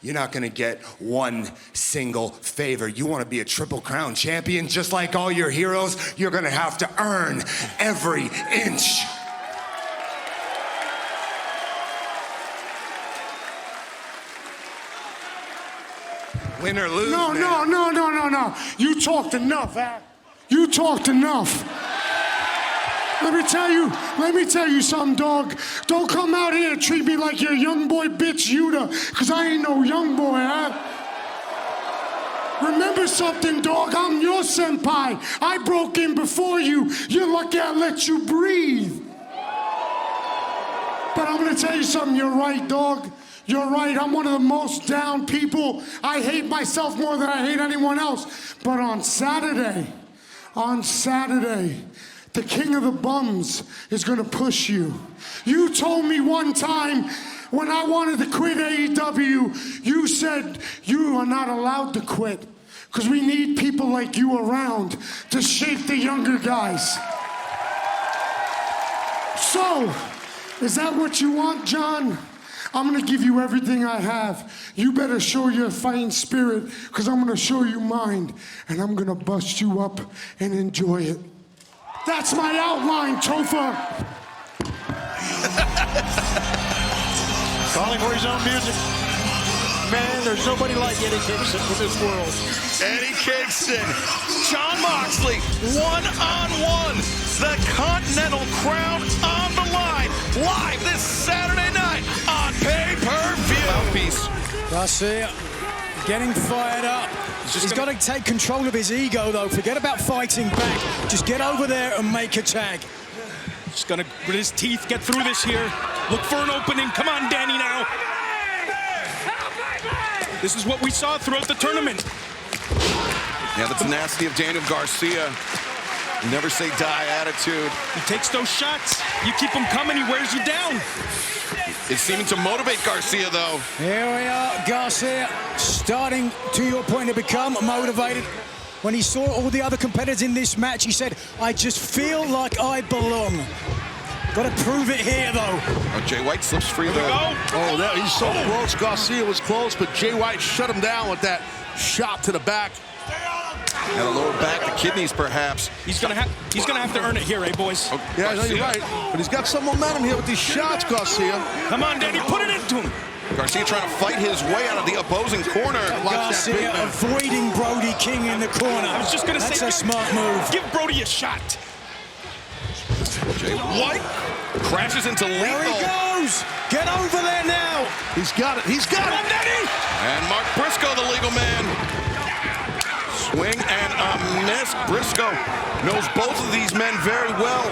you're not gonna get one single favor. You wanna be a Triple Crown champion just like all your heroes? You're gonna have to earn every inch. Win or lose, No. You talked enough, Al. You talked enough. Let me tell you something, dog. Don't come out here and treat me like you're a young boy bitch, Yuta, because I ain't no young boy, huh? Remember something, dog. I'm your senpai. I broke in before you. You're lucky I let you breathe. But I'm gonna tell you something. You're right, dog. You're right. I'm one of the most down people. I hate myself more than I hate anyone else. But on Saturday, the king of the bums is gonna push you. You told me one time when I wanted to quit AEW, you said you are not allowed to quit because we need people like you around to shape the younger guys. So, is that what you want, John? I'm gonna give you everything I have. You better show your fighting spirit because I'm gonna show you mine and I'm gonna bust you up and enjoy it. That's my outline, Topher. Calling for his own music. Man, there's nobody like Eddie Kingston in this world. Eddie Kingston, Jon Moxley, one-on-one. The Continental Crown on the line. Live this Saturday night on pay-per-view. Mouthpiece. Garcia getting fired up. He's got to take control of his ego, though. Forget about fighting back. Just get over there and make a tag. Just gonna grit his teeth, get through this here. Look for an opening. Come on, Danny, now. This is what we saw throughout the tournament. Yeah, the tenacity of Daniel Garcia. Never say die attitude. He takes those shots. You keep him coming, he wears you down. It's seeming to motivate Garcia, though. Here we are, Garcia starting, to your point, to become motivated. When he saw all the other competitors in this match, he said, I just feel like I belong. Got to prove it here, though. Oh, Jay White slips free, though. Oh, he's so close. Garcia was close, but Jay White shut him down with that shot to the back. At a lower back, the kidneys, perhaps. He's gonna have to earn it here, boys? Oh, yeah, no, you're right. But he's got some momentum here with these shots, Garcia. Come on, Danny, put it into him. Garcia trying to fight his way out of the opposing corner. Garcia avoiding Brody King in the corner. I was just gonna say, that's a smart move. Give Brody a shot. Jay White crashes into lethal. There he goes. Get over there now. He's got it. He's got it. Danny. And Mark Briscoe, the legal man. Swing and a miss. Briscoe knows both of these men very well.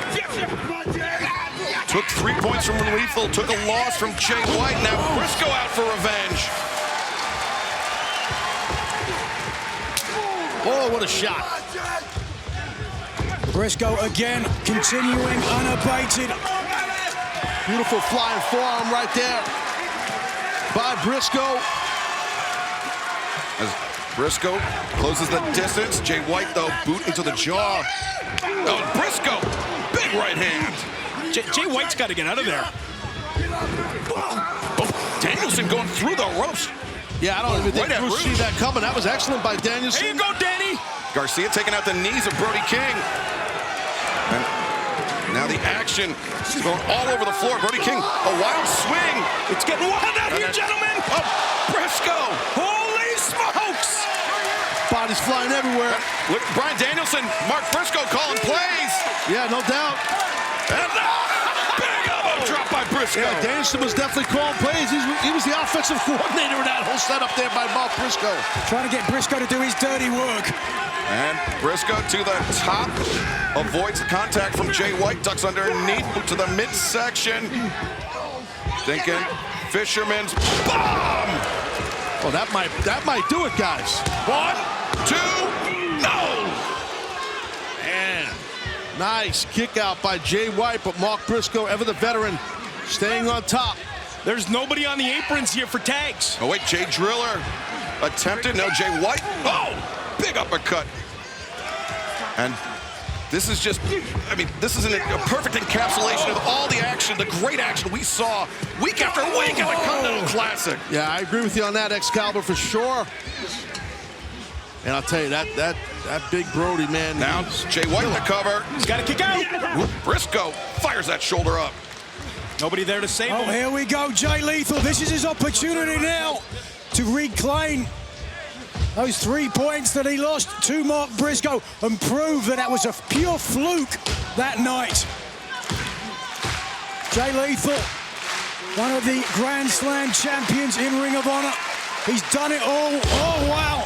Took 3 points from Lethal, took a loss from Jay White. Now Briscoe out for revenge. Oh, what a shot. Briscoe again, continuing unabated. Beautiful flying forearm right there by Briscoe. As Briscoe closes the distance. Jay White, though, boot into the jaw. Oh, Briscoe, big right hand. Jay White's got to get out of there. Oh, Danielson going through the ropes. Yeah, I don't even think Bruce see that coming. That was excellent by Danielson. There you go, Danny. Garcia taking out the knees of Brody King. And now the action is going all over the floor. Brody King, a wild swing. It's getting wild out here, gentlemen. Oh, Briscoe. Holy smokes. Bodies flying everywhere. Look, Bryan Danielson, Mark Briscoe calling plays. Yeah, no doubt. And big elbow drop by Briscoe. Yeah, Danielson was definitely calling plays. He was the offensive coordinator in that whole setup there by Mark Briscoe. Trying to get Briscoe to do his dirty work. And Briscoe to the top, avoids the contact from Jay White, ducks underneath to the midsection. Thinking Fisherman's bomb. Oh, that might do it, guys. 1, 2, no. And nice kick out by Jay White, but Mark Briscoe, ever the veteran, staying on top. There's nobody on the aprons here for tags. Oh wait, Jay Driller attempted. No, Jay White. Oh, big uppercut. And this is just, I mean, this is a perfect encapsulation of all the action, the great action we saw week after week at the Continental Classic. Yeah, I agree with you on that, Excalibur, for sure. And I'll tell you, that big Brody, man. Now, Jay White in the cover. He's got to kick out. Briscoe fires that shoulder up. Nobody there to save him. Oh, here we go, Jay Lethal. This is his opportunity now to reclaim those 3 points that he lost to Mark Briscoe and prove that was a pure fluke that night. Jay Lethal, one of the Grand Slam champions in Ring of Honor. He's done it all. Oh, wow.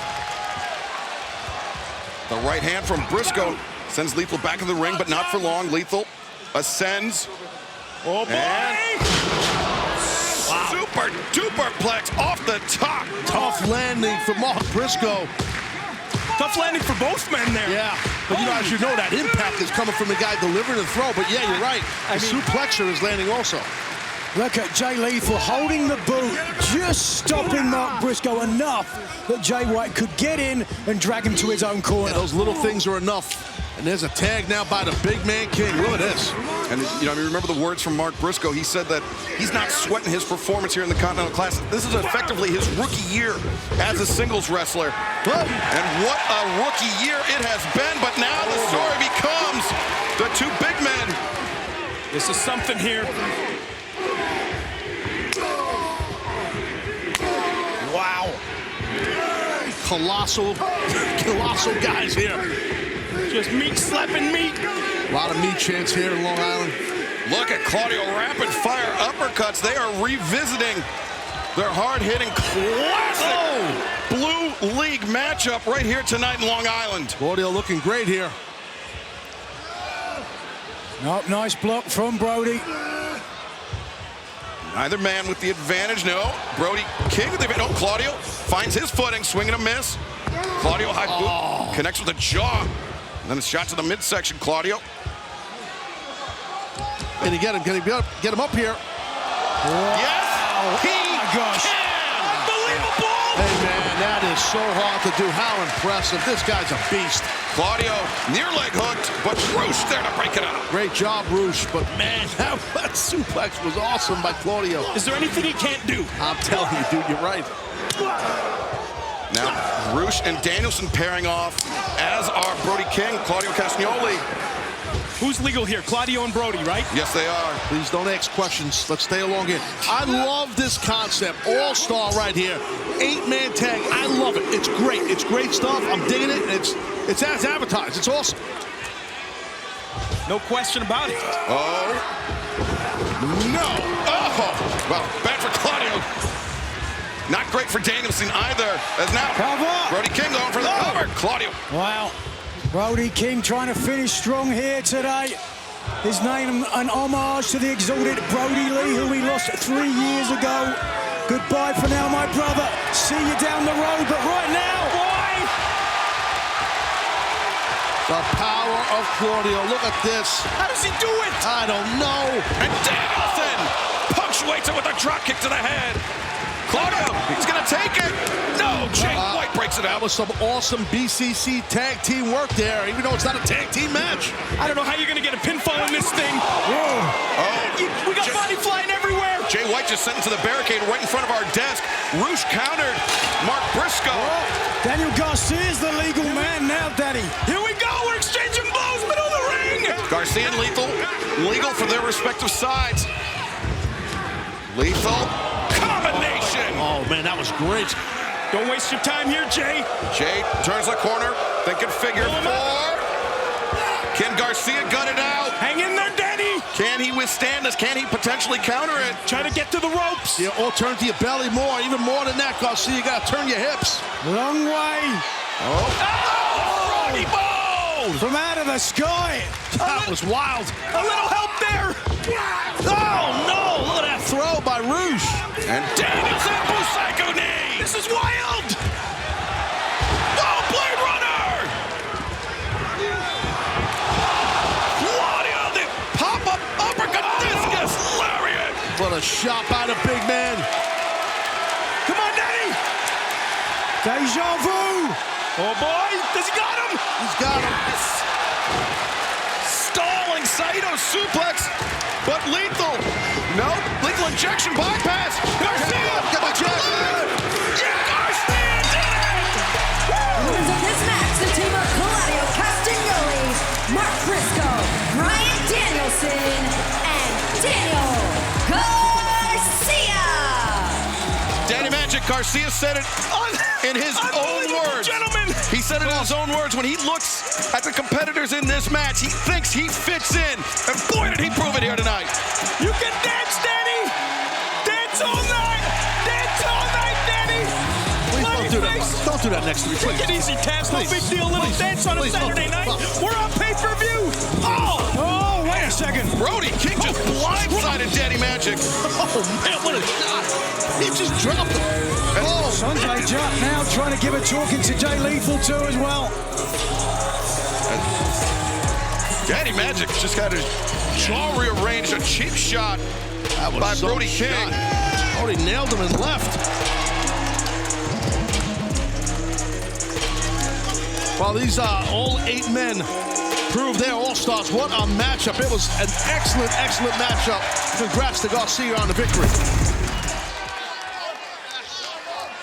The right hand from Briscoe sends Lethal back in the ring, but not for long. Lethal ascends. Oh, boy. And super duper plex off the top. Tough landing for Mark Briscoe. Tough landing for both men there. Yeah, but as you know, that impact is coming from the guy delivering the throw. But yeah, you're right. The suplexer is landing also. Look at Jay Lethal holding the boot, just stopping Mark Briscoe enough that Jay White could get in and drag him to his own corner. Yeah, those little things are enough. And there's a tag now by the big man king. Look at this. And, you know, I remember the words from Mark Briscoe. He said that he's not sweating his performance here in the Continental Classic. This is effectively his rookie year as a singles wrestler. And what a rookie year it has been. But now the story becomes the 2 big men. This is something here. Wow. Colossal guys here. Just meat slapping meat. A lot of meat chants here in Long Island. Look at Claudio rapid fire uppercuts. They are revisiting their hard-hitting classic Blue League matchup right here tonight in Long Island. Claudio looking great here. Oh, nice block from Brody. Neither man with the advantage. No, Brody King with the advantage. Oh, Claudio finds his footing, swing and a miss. Claudio high boot connects with the jaw. And then a shot to the midsection, Claudio. Can he get him? Can he get him up here? Yes, he can! Unbelievable! Hey, man, that is so hard to do. How impressive. This guy's a beast. Claudio near leg hooked, but Roosh there to break it up. Great job, Roosh. But, man, that suplex was awesome by Claudio. Is there anything he can't do? I'm telling you, dude, you're right. Now, Roosh and Danielson pairing off, as are Brody King, Claudio Castagnoli. Who's legal here? Claudio and Brody, right? Yes, they are. Please don't ask questions. Let's stay along here. I love this concept. All-star right here. 8-man tag. I love it. It's great. It's great stuff. I'm digging it. It's as advertised. It's awesome. No question about it. Oh. No. Oh. Well, bad for Claudio. Not great for Danielson either. As now, Brody King going for the cover. Claudio. Wow. Brody King trying to finish strong here today. His name an homage to the exalted Brody Lee, who we lost 3 years ago. Goodbye for now, my brother. See you down the road, but right now, boy! The power of Claudio. Look at this. How does he do it? I don't know. And Danielson punctuates it with a drop kick to the head. Claudio, he's going to take it. No, Jay White breaks it out. That was some awesome BCC tag team work there, even though it's not a tag team match. I don't know how you're going to get a pinfall in this thing. We got body flying everywhere. Jay White just sent into the barricade right in front of our desk. Roosh countered Mark Briscoe. Daniel Garcia's the legal man now, Daddy. Here we go. We're exchanging blows, middle of the ring. Garcia and Lethal, legal for their respective sides. Lethal. Combination. Oh, man, that was great. Don't waste your time here, Jay. Jay turns the corner, thinking figure 4. Can Garcia gut it out? Hang in there, Danny. Can he withstand this? Can he potentially counter it? Try to get to the ropes. Yeah, or turn to your belly more, even more than that, Garcia. You got to turn your hips. Long way. Roddy Bow! From out of the sky. That was wild. A little help there. Oh, no. Look at that throw by Rouge. And Danielson, Psycho knee. This is wild. Oh, Blade Runner. Claudio, the pop-up uppercut discus lariat. What a shot by the big man. Come on, Danny. Deja vu. Oh, boy. Does he got him? He's got him. Stalling Saito suplex, but lethal. No, lethal injection bypass. Garcia. Get the check. Garcia did it. Winners of this match, the team of Claudio Castagnoli, Mark Briscoe, Bryan Danielson, and Daniel Garcia. Danny Magic Garcia said it in his own words. Gentlemen. He said it in his own words. When he looks at the competitors in this match, he thinks he fits in. And boy, did he prove it here tonight. You can dance, Danny. Dance all night. Dance all night, Danny. Please don't do that. Don't do that next to me, please. Take it easy, Taz. No big deal. Little dance on a Please, Saturday night. don't. We're on pay-per-view. Oh, wait a second. Brody King just blindsided Danny Magic. Oh, man, what a shot. He just dropped him. Oh, Sanjay Dutt now trying to give a talking to Jay Lethal too as well. Danny Magic just got his jaw rearranged. A cheap shot by Brody King. Brody nailed him and left. Well, these all 8 men proved they're all-stars. What a matchup. It was an excellent, excellent matchup. Congrats to Garcia on the victory.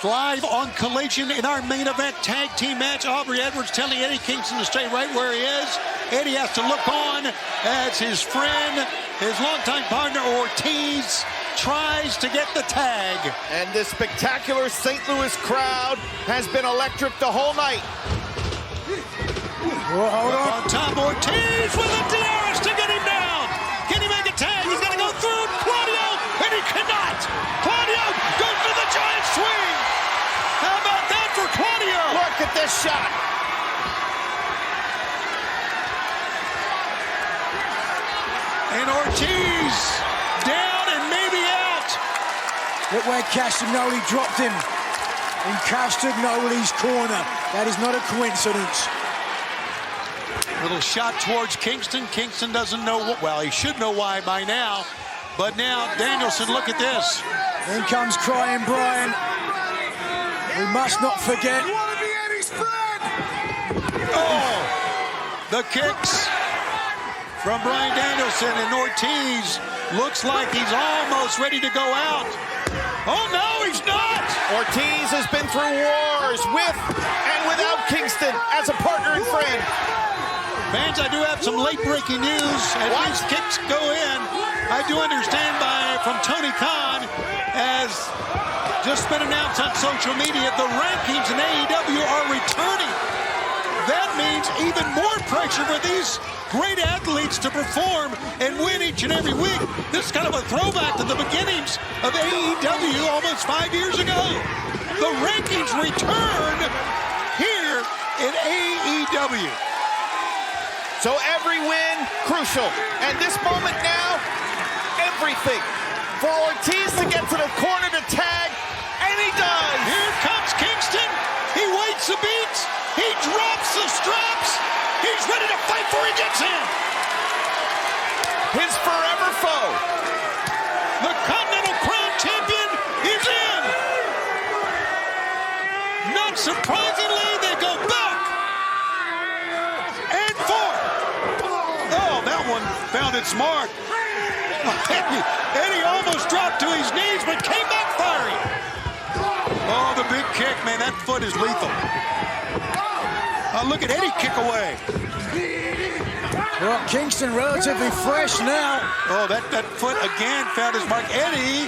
Live on Collision in our main event tag team match. Aubrey Edwards telling Eddie Kingston to stay right where he is. Eddie has to look on as his friend, his longtime partner Ortiz, tries to get the tag. And this spectacular St. Louis crowd has been electric the whole night. Hold on. On top, Ortiz with a DRS to get him down. Can he make a tag? He's got to go through Claudio, and he cannot. Claudio goes for the giant swing. How about that for Claudio? Look at this shot. And Ortiz down and maybe out. Look where Castagnoli dropped him. In Castagnoli's corner. That is not a coincidence. Little shot towards Kingston. Kingston doesn't know what, well, he should know why by now. But now Danielson, look at this. In comes crying Bryan. We must not forget. Oh, the kicks from Bryan Danielson, and Ortiz looks like he's almost ready to go out. Oh no, he's not. Ortiz has been through wars with and without Kingston as a partner and friend. Fans, I do have some late-breaking news. As these kicks go in, I do understand from Tony Khan, as just been announced on social media, the rankings in AEW are returning. That means even more pressure for these great athletes to perform and win each and every week. This is kind of a throwback to the beginnings of AEW almost 5 years ago. The rankings return here in AEW. So every win, crucial. And this moment now, everything. For Ortiz to get to the corner to tag, and he does. Here comes Kingston. He waits a beat. He drops the straps. He's ready to fight before he gets in. His forever foe. The Continental Crown Champion is in. Not surprisingly, they go back and forth. Oh, that one found its mark. Eddie almost dropped to his knees, but came back firing. Oh, the big kick, man. That foot is lethal. Look at Eddie kick away. Well, Kingston relatively fresh now. Oh, that foot again found his mark. Eddie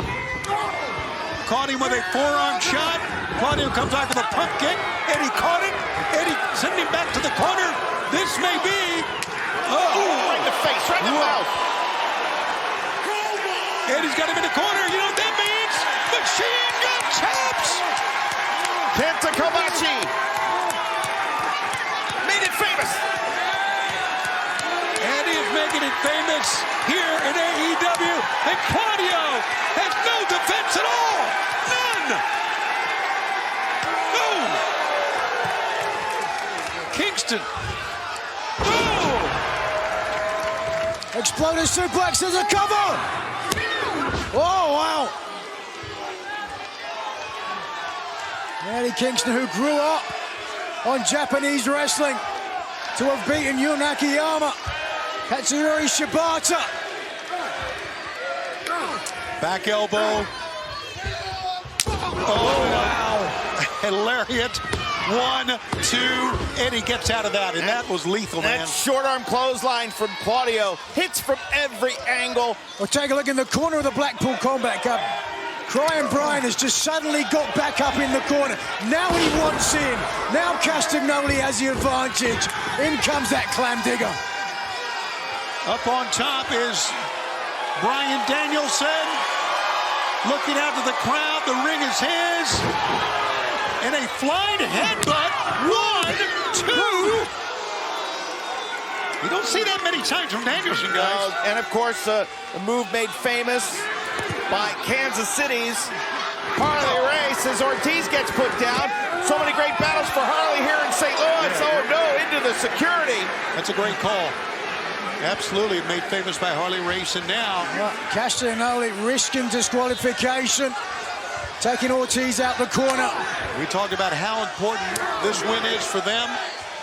caught him with a forearm shot. Claudio comes out with a pump kick. Eddie caught it. Eddie sending him back to the corner. This may be. Right in the face, right in the mouth. Eddie's got him in the corner. You know what that means? Machine gun chops. Kenta Kobashi made it famous. Eddie is making it famous here in AEW. And Claudio has no defense at all. None. Boom. Kingston. Oh. Exploding suplex as a cover. Oh, wow. Eddie Kingston, who grew up on Japanese wrestling, to have beaten Yu Nakayama, Katsuyori Shibata. Back elbow. Oh, wow. And lariat. 1, 2. Eddie gets out of that, and that was lethal, man. That short arm clothesline from Claudio. Hits from every angle. Well, take a look in the corner of the Blackpool Combat Cup. Crying Bryan has just suddenly got back up in the corner. Now he wants in. Now Castagnoli has the advantage. In comes that clam digger. Up on top is Bryan Danielson. Looking out to the crowd. The ring is his. And a flying headbutt. 1, 2. You don't see that many times from Danielson, guys. And of course, a move made famous by Kansas City's Harley Race as Ortiz gets put down. So many great battles for Harley here in St. Louis. Oh no, into the security. That's a great call. Absolutely made famous by Harley Race, and now Castagnoli risking disqualification, taking Ortiz out the corner. We talked about how important this win is for them.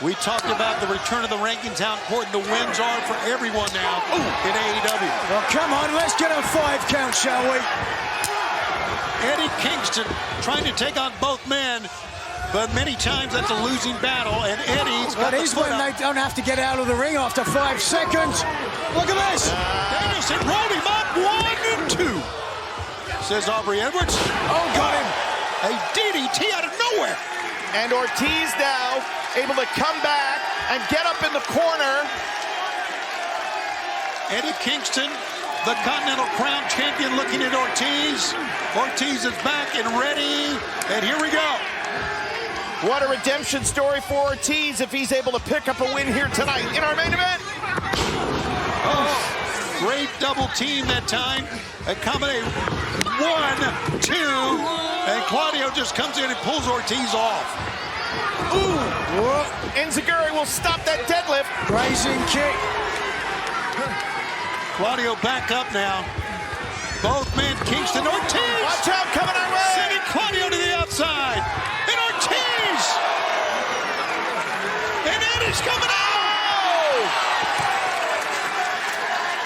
We talked about the return of the rankings, how important the wins are for everyone now in AEW. Well, come on, let's get a 5 count, shall we? Eddie Kingston trying to take on both men, but many times that's a losing battle, and Eddie's got the foot when they don't have to get out of the ring after 5 seconds. Look at this. Danielson rolled him up. 1 and 2. Says Aubrey Edwards. Oh, got him. A DDT out of nowhere. And Ortiz now able to come back and get up in the corner. Eddie Kingston, the Continental Crown champion, looking at Ortiz. Ortiz is back and ready. And here we go. What a redemption story for Ortiz if he's able to pick up a win here tonight in our main event. Oh, great double team that time. Accommodate 1, 2, and Claudio just comes in and pulls Ortiz off. Ooh! Enziguri will stop that deadlift. Rising kick. Claudio back up now. Both men, Kingston, Ortiz. Watch out, coming our way. Sending Claudio to the outside. And Ortiz. And Eddie's coming out.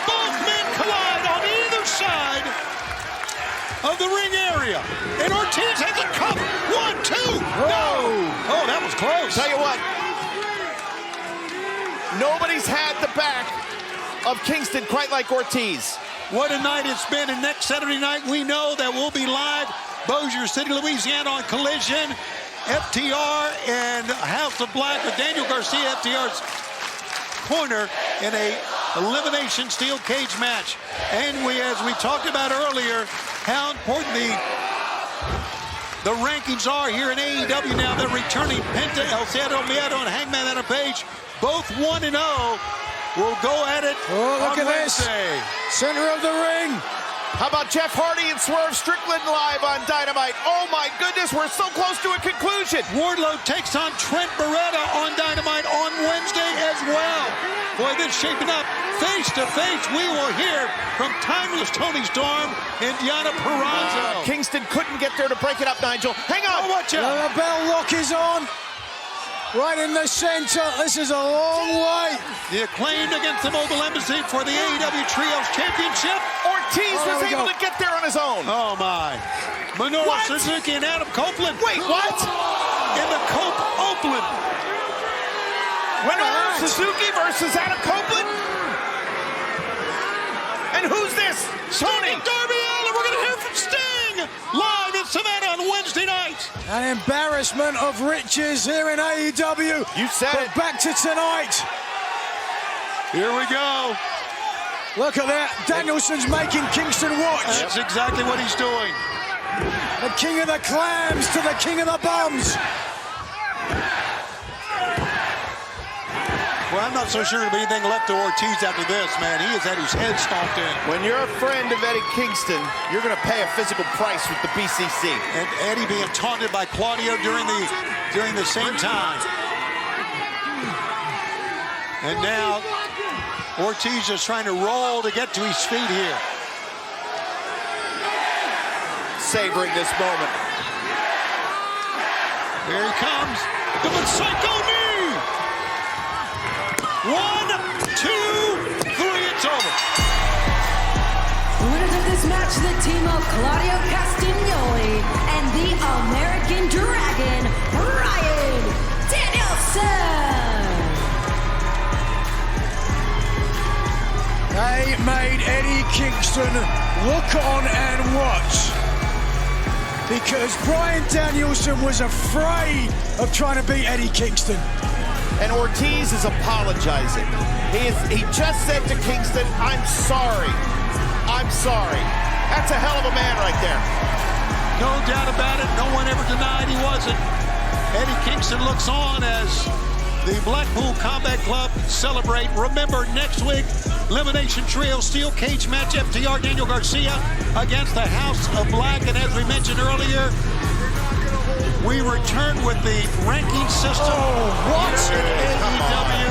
Both men collide on either side of the ring area. And Ortiz has a cup. 1, 2. No. Oh, that was close. Tell you what. Nobody's had the back of Kingston quite like Ortiz. What a night it's been, and next Saturday night we know that we'll be live Bossier City, Louisiana on Collision, FTR and House of Black with Daniel Garcia, FTR's corner in a elimination steel cage match. And as we talked about earlier, how important the rankings are here in AEW now. They're returning Penta, El Cerro Miedo, and Hangman Adam Page, both 1-0. We'll go at it look on at Wednesday. This. Center of the ring. How about Jeff Hardy and Swerve Strickland live on Dynamite? Oh my goodness, we're so close to a conclusion. Wardlow takes on Trent Beretta on Dynamite on Wednesday as well. Boy, this is shaping up. Face to face, we will hear from Timeless Tony Storm and Diana Purrazzo. Kingston couldn't get there to break it up, Nigel. Hang on. Oh, watch out. The bell lock is on. Right in the center. This is a long way. The Acclaimed against the Mobile Embassy for the AEW Trios Championship. Ortiz was able to get there on his own. Oh, my. Minoru Suzuki and Adam Copeland. Wait, what? In the Oakland. Minoru Suzuki versus Adam Copeland? And who's this? Tony. Darby Allin. We're going to hear from Sting live at Savannah on Wednesday night. An embarrassment of riches here in AEW. You said but it. Back to tonight. Here we go. Look at that. Danielson's making Kingston watch. That's exactly what he's doing. The king of the clams to the king of the bums. Well, I'm not so sure there'll be anything left to Ortiz after this, man. He has had his head stomped in. When you're a friend of Eddie Kingston, you're going to pay a physical price with the BCC. And Eddie being taunted by Claudio during the same time. And now Ortiz is trying to roll to get to his feet here. Savoring this moment. Here he comes. The Psycho knee. 1, 2, 3, it's over. Winners of this match, the team of Claudio Castagnoli and the American Dragon, Bryan Danielson. They made Eddie Kingston look on and watch. Because Bryan Danielson was afraid of trying to beat Eddie Kingston. And Ortiz is apologizing. He just said to Kingston, I'm sorry. I'm sorry. That's a hell of a man right there. No doubt about it. No one ever denied he wasn't. Eddie Kingston looks on as the Blackpool Combat Club celebrate. Remember, next week, Elimination Trio Steel Cage match, FTR Daniel Garcia against the House of Black. And as we mentioned earlier, we return with the ranking system. Watch AEW.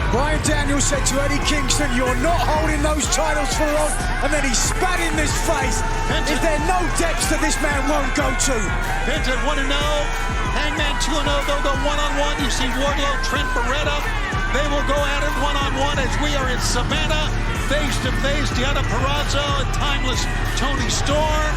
Bryan Danielson said to Eddie Kingston, you're not holding those titles for long. And then he spat in his face. Is there no depths that this man won't go to? Pins at 1-0. Hangman 2-0. They'll go one-on-one. You see Wardlow, Trent Beretta. They will go at it one-on-one as we are in Savannah. Face-to-face, Deonna Purrazzo and Timeless Tony Storm.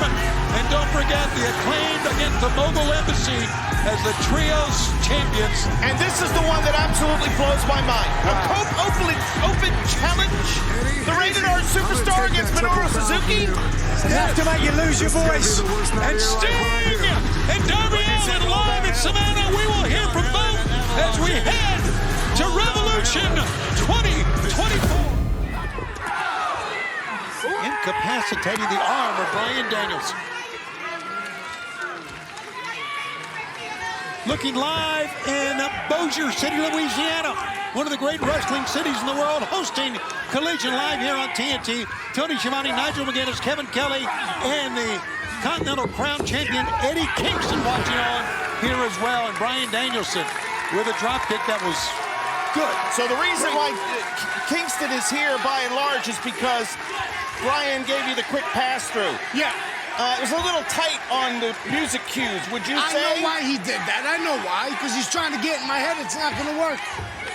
And don't forget the Acclaimed against the Mogul Embassy as the Trios champions. And this is the one that absolutely blows my mind. A open challenge. The Rated R Superstar against Minoru Suzuki. Enough to make you lose your voice. And Sting and Darby Allin live in Savannah. We will hear from both as we head to Revolution 2024. Incapacitating the arm of Bryan Danielson. Looking live in Bossier City, Louisiana, one of the great wrestling cities in the world, hosting Collision live here on TNT. Tony Schiavone, Nigel McGuinness, Kevin Kelly, and the Continental Crown Champion Eddie Kingston watching on here as well. And Bryan Danielson with a drop kick that was good. So the reason why Kingston is here by and large is because Bryan gave you the quick pass-through. Yeah. It was a little tight on the music cues, would you say? I know why he did that. I know why. Because he's trying to get in my head. It's not going to work.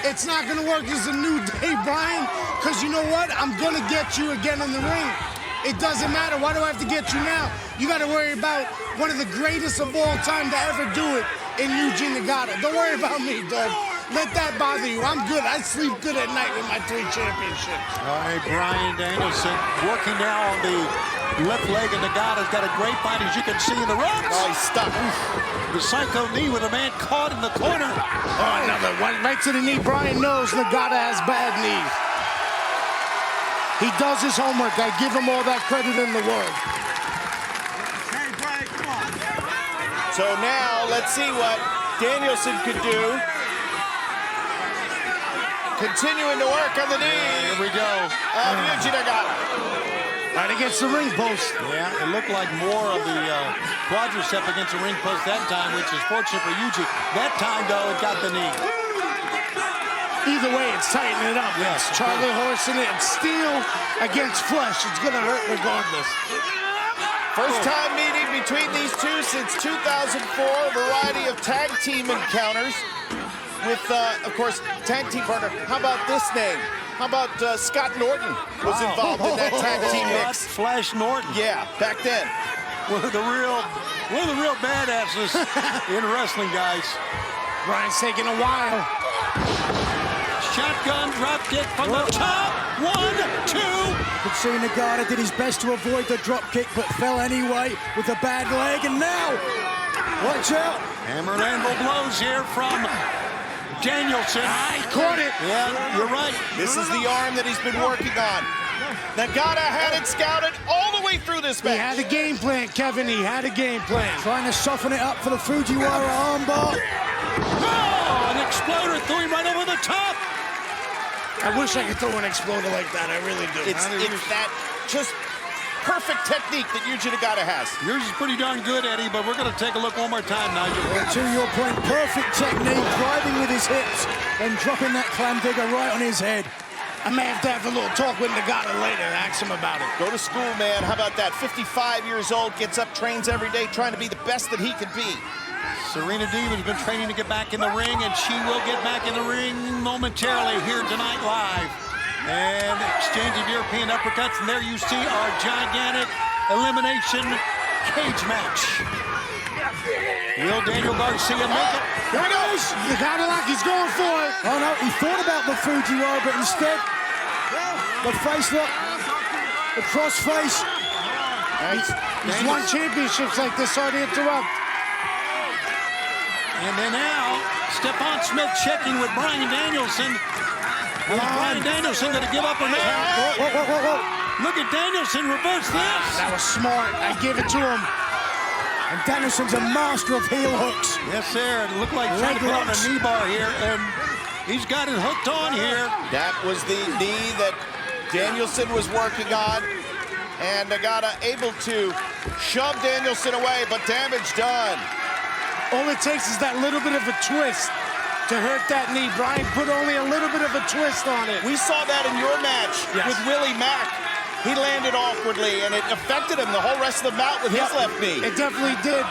It's not going to work. This is a new day, Bryan. Because you know what? I'm going to get you again in the ring. It doesn't matter. Why do I have to get you now? You got to worry about one of the greatest of all time to ever do it in Eugene Nagata. Don't worry about me, dog. Let that bother you. I'm good. I sleep good at night with my 3 championships. All right, Bryan Danielson working now on the left leg, and Nagata's got a great fight, as you can see in the ropes. Oh, he's stuck. The psycho knee with a man caught in the corner. Oh, another one right to the knee. Bryan knows Nagata has bad knees. He does his homework. I give him all that credit in the world. Hey, Bryan, come on. So now, let's see what Danielson could do. Continuing to work on the knee. Here we go. Yuji Nagata. Right against the ring post. Yeah, it looked like more of the quadricep against the ring post that time, which is fortunate for Yuji. That time, though, it got the knee. Either way, it's tightening it up. Yes, it's Charlie Horse in it. It's steel against flesh. It's going to hurt regardless. First time meeting between these two since 2004. A variety of tag team encounters with, of course, tag team partner. How about this name? How about Scott Norton was involved in that tag team mix? Flash Norton. Yeah, back then. One of the real badasses in wrestling, guys. Bryan's taking a while. Shotgun gun drop kick from the top. 1, 2. You could see Nagata did his best to avoid the drop kick, but fell anyway with a bad leg. And now, watch out. Hammer and anvil blows here from Danielson. I caught it. Yeah, you're right. This is the arm that he's been working on. Nagata had it scouted all the way through this match. He had a game plan, Kevin. He had a game plan. Trying to soften it up for the Fujiwara armbar. Oh, an exploder threw him right over the top. I wish I could throw an exploder like that. I really do. It's that just perfect technique that Yuji Nagata has. Yours is pretty darn good, Eddie, but we're going to take a look one more time, Nigel. To your point, perfect technique, driving with his hips and dropping that clam digger right on his head. I may have to have a little talk with Nagata later and ask him about it. Go to school, man. How about that? 55 years old, gets up, trains every day, trying to be the best that he can be. Serena Deeb has been training to get back in the ring, and she will get back in the ring momentarily here tonight live. And exchange of European uppercuts, and there you see our gigantic elimination cage match. Will Daniel Garcia make it? There it goes! Nagata like he's going for it. Oh no, he thought about the Fujiwara, but instead, the face lock, the cross face. He's won championships like this, sorry to interrupt. And then now, Stephon Smith checking with Bryan Danielson. Is Bryan Danielson going to give up a match? Whoa. Look at Danielson reverse this. That was smart. I gave it to him. And Danielson's a master of heel hooks. Yes, sir. It looked like trying to put on a knee bar here, and he's got it hooked on here. That was the knee that Danielson was working on, and Nagata able to shove Danielson away, but damage done. All it takes is that little bit of a twist to hurt that knee. Bryan put only a little bit of a twist on it. We saw that in your match with Willie Mack. He landed awkwardly, and it affected him the whole rest of the bout with his left knee. It definitely did.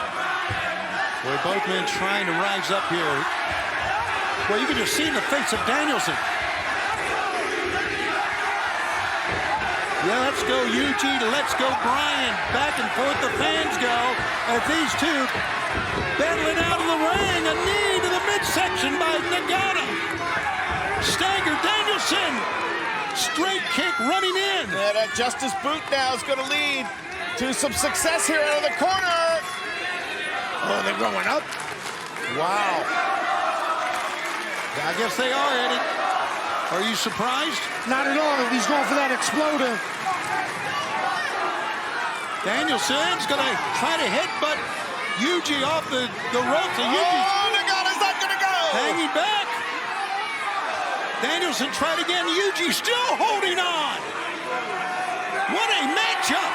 Boy, both men trying to rise up here. Well, you can just see in the face of Danielson. Yeah, let's go Yuji, let's go Bryan. Back and forth the fans go as these two battling out of the ring. A knee to the midsection by Nagata. Stagger Danielson. Straight kick running in. Yeah, that Justice boot now is going to lead to some success here out of the corner. Oh, they're going up? Wow. I guess they are, Eddie. Are you surprised? Not at all. He's going for that exploder. Danielson's going to try to headbutt Yuji off the ropes. Nagata's not going to go. Hanging back. Danielson tried again. Yuji still holding on. What a matchup.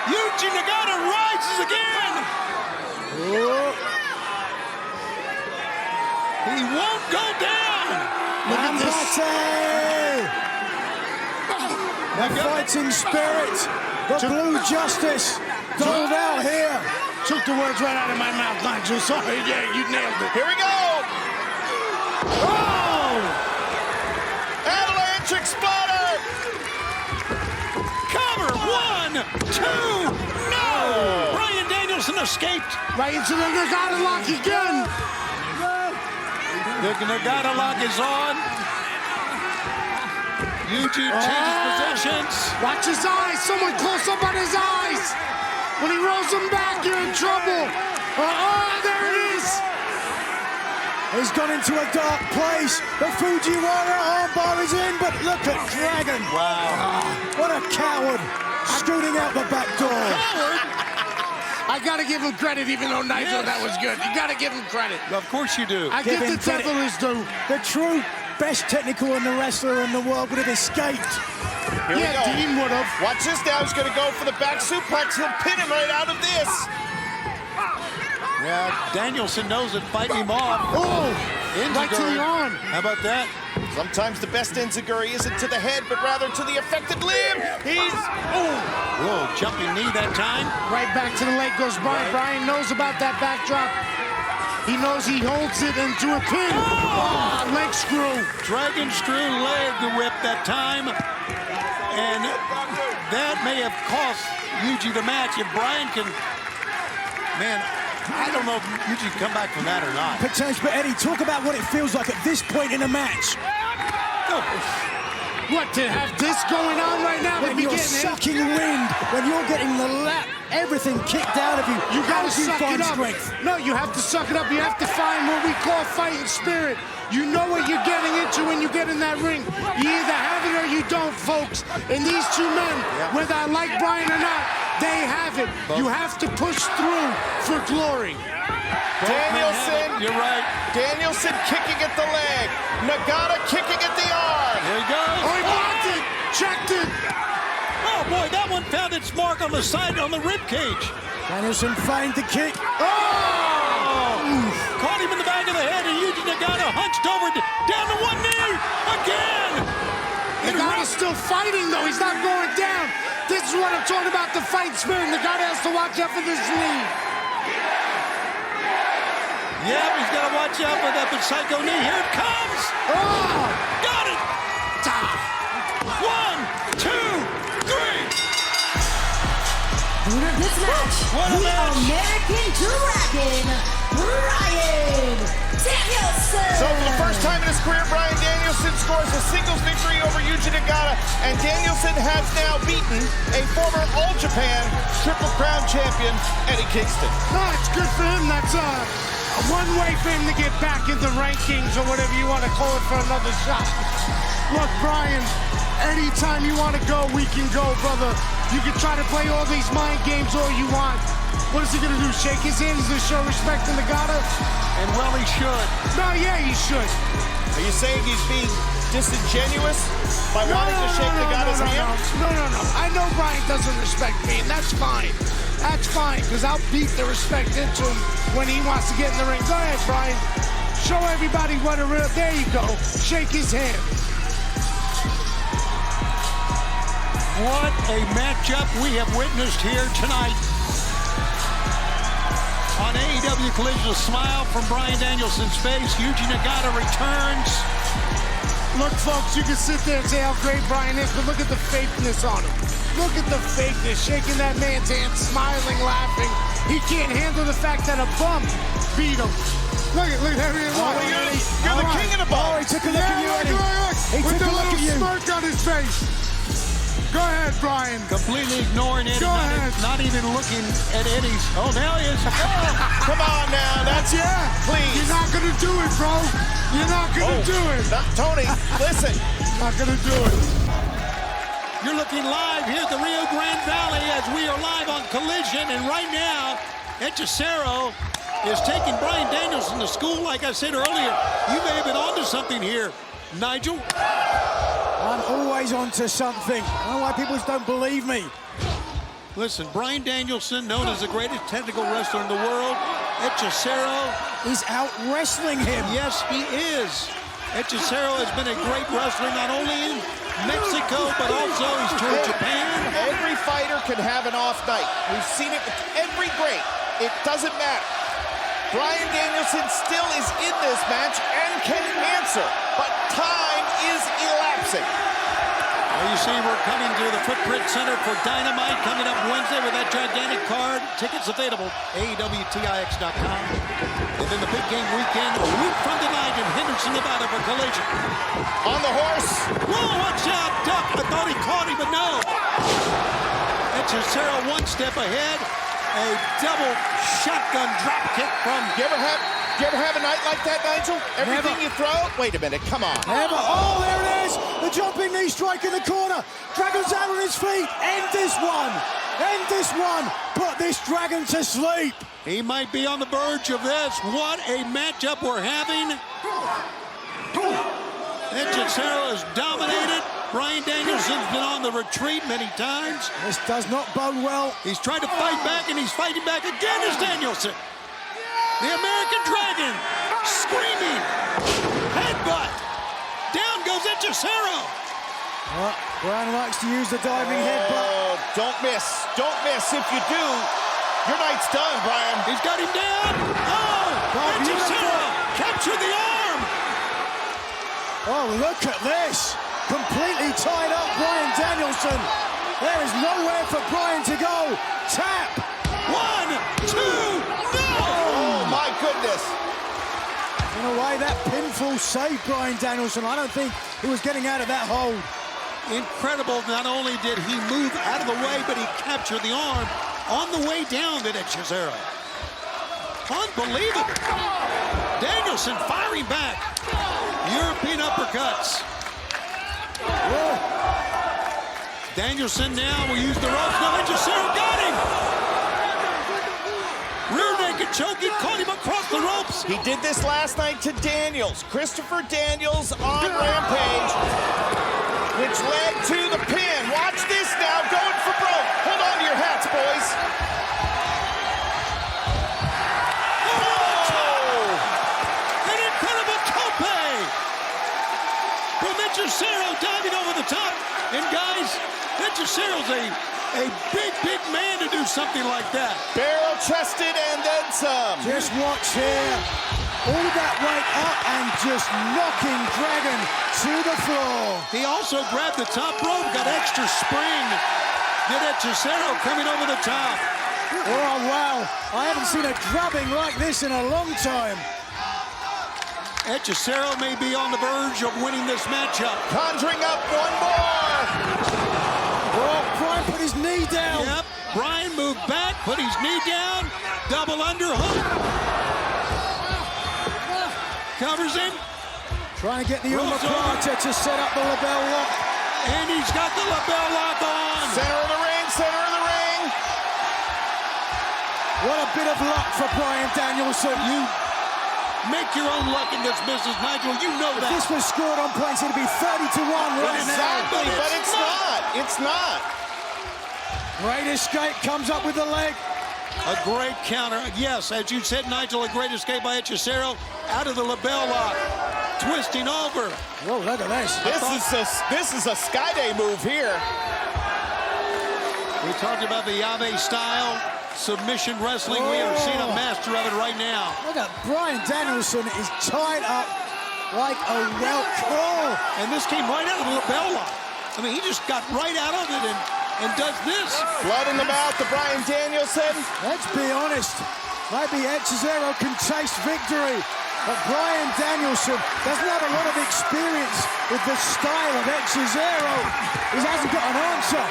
Yuji Nagata rises again. He won't go down. Look at this. The fighting spirit. The blue justice. Doled out here. Took the words right out of my mouth, Nigel. Sorry, yeah, you nailed it. Here we go. Oh! Avalanche exploder. Cover. 1, 2. No. Bryan Danielson escaped. Right into the Nagata lock again. The Nagata lock is on. Yuji changes positions. Watch his eyes. Someone close up on his eyes. When he rolls them back, you're in trouble. There it is. He's gone into a dark place. The Fujiwara armbar is in, but look at Dragon. Wow. What a coward. Scooting out the back door. I got to give him credit, even though Nigel, that was good. You got to give him credit. Of course you do. I give the devil his due. The true best technical in the wrestler in the world would have escaped. Here we go. Dean would have. Watch this now. He's going to go for the back suplex. He'll pin him right out of this. Yeah, Danielson knows it. Fighting him off. Oh, right to the arm. How about that? Sometimes the best enziguri isn't to the head, but rather to the affected limb. Whoa, jumping knee that time. Right back to the leg goes Bryan. Bryan knows about that backdrop. He knows he holds it into a pin. Oh, leg screw. Dragon screw leg whip that time. And that may have cost Yuji the match. If Bryan can, man, I don't know if Yuji can come back from that or not. Potential, but Eddie, talk about what it feels like at this point in a match. What, to have this going on right now? When you're sucking wind, when you're getting the lap, everything kicked out of you. You gotta suck find it up. strength? No, you have to suck it up. You have to find what we call fighting spirit. You know what you're getting into when you get in that ring. You either have it or you don't, folks. And these two men, whether I like Bryan or not, they have it. You have to push through for glory. Danielson, you're right. Danielson kicking at the leg. Nagata kicking at the arm. There he goes. Oh, he blocked it. Checked it. Oh, boy, that one found its mark on the side, on the rib cage. Danielson feigned the kick. Caught him in the back of the head, and Yuji Nagata hunched over down to one knee again. Nagata's still fighting, though. He's not going down. This is what I'm talking about, the fight spirit. Nagata has to watch out for this knee. Yeah, he's got to watch out for that psycho knee. Here it comes. Oh! Got it. 1, 2, 3. Winner of this match, the American Dragon, Bryan Danielson. So for the first time in his career, Bryan Danielson scores a singles victory over Yuji Nagata, and Danielson has now beaten a former All Japan Triple Crown champion, Eddie Kingston. No, it's good for him. That's one way for him to get back in the rankings or whatever you want to call it for another shot. Look, Bryan, anytime you want to go, we can go, brother. You can try to play all these mind games all you want. What is he going to do, shake his hands to show respect to Nagata? And well, he should. No, yeah, he should. Are you saying he's being disingenuous by wanting to shake Nagata's hand? No. I know Bryan doesn't respect me, and that's fine. That's fine, because I'll beat the respect into him when he wants to get in the ring. Go ahead, Bryan. Show everybody what a real... There you go. Shake his hand. What a matchup we have witnessed here tonight. On AEW Collision, a smile from Bryan Danielson's face. Yuji Nagata returns. Look, folks, you can sit there and say how great Bryan is, but look at the fakeness on him. Look at the fakeness, shaking that man's hand, smiling, laughing. He can't handle the fact that a bum beat him. Look at there he is. You're the king of the bum. Oh, he took a look at you, Eddie. He With took the a look at little you. smirk on his face. Go ahead, Bryan. Completely ignoring Eddie, not even looking at Eddie's. Oh, now he is. Come on now, that's please. You're not gonna do it, bro. You're not gonna do it. Tony, listen. Not gonna do it. You're looking live here at the Rio Grande Valley as we are live on Collision, and right now, Hechicero is taking Bryan Danielson to school. Like I said earlier, you may have been onto something here, Nigel. I'm always onto something. I don't know why people just don't believe me. Listen, Bryan Danielson, known as the greatest technical wrestler in the world, Hechicero is out wrestling him. Yes, he is. Hechicero has been a great wrestler, not only in Mexico, but also he's toured Japan. Every fighter can have an off night. We've seen it with every great. It doesn't matter. Bryan Danielson still is in this match and can answer, but time is elapsing. Well, you see, we're coming to the Footprint Center for Dynamite coming up Wednesday with that gigantic card. Tickets available, AEWTIX.com. And then the big game weekend, a week from tonight in Henderson, Nevada for Collision. On the horse. Whoa, watch out, duck. I thought he caught him, but no. Hechicero one step ahead. A double shotgun drop kick from... You ever have a night like that, Nigel? Everything you throw? Wait a minute, come on. Never. Oh, there it is. The jumping knee strike in the corner. Dragon's out on his feet. End this one. End this one. Put this Dragon to sleep. He might be on the verge of this. What a matchup we're having. Hechicero is dominated. Bryan Danielson's been on the retreat many times. This does not bode well. He's tried to fight back, and he's fighting back again as Danielson. The American Dragon, screaming, headbutt. Down goes Hechicero. Well, Bryan likes to use the diving headbutt. Don't miss. Don't miss. If you do, your night's done, Bryan. He's got him down. Oh, Hechicero captured the arm. Oh, look at this. Completely tied up Bryan Danielson. There is nowhere for Bryan to go. Tap. 1, 2, no! Oh, my goodness. In a way, that pinfall saved Bryan Danielson. I don't think who was getting out of that hold. Incredible, not only did he move out of the way, but he captured the arm on the way down to Cesaro. Unbelievable. Danielson firing back. European uppercuts. Whoa. Danielson now will use the ropes. No, Cesaro got him. Rear naked choke, he caught him across the ropes. He did this last night to Daniels. Christopher Daniels on Rampage, which led to the pin. Watch this now, going for broke. Hold on to your hats, boys. Oh! An incredible tope from Cesaro diving over the top. And guys, Cesaro's a big man to do something like that. Barrel-chested and then some. Just watch here. All that weight up and just knocking Dragon to the floor. He also grabbed the top rope, got extra spring. Did Cesaro coming over the top. Oh, wow. I haven't seen a drubbing like this in a long time. Cesaro may be on the verge of winning this matchup. Conjuring up one more. Oh, Bryan put his knee down. Yep, Bryan moved back, put his knee down, double underhook. Covers him. Trying to get the Umakrata to set up the label lock. And he's got the label lock on. Center of the ring, center of the ring. What a bit of luck for Bryan Danielson. You make your own luck in this business, Nigel. You know that. If this was scored on points, it'd be 30-1 right exactly, now. But it's not. It's not. Great escape comes up with the leg. A great counter. Yes, as you said, Nigel, a great escape by Cesaro out of the label lock. Twisting over. Whoa, look at this. This is a Skyday move here. We talked about the Yave style. Submission wrestling. We are seeing a master of it right now. Look at Bryan Danielson is tied up like a whelk. Oh. And this came right out of the label lock. I mean, he just got right out of it and does this. Blood in the mouth to Bryan Danielson. Let's be honest. Maybe Cesaro can taste victory. But Bryan Danielson doesn't have a lot of experience with the style of Cesaro. He hasn't got an answer.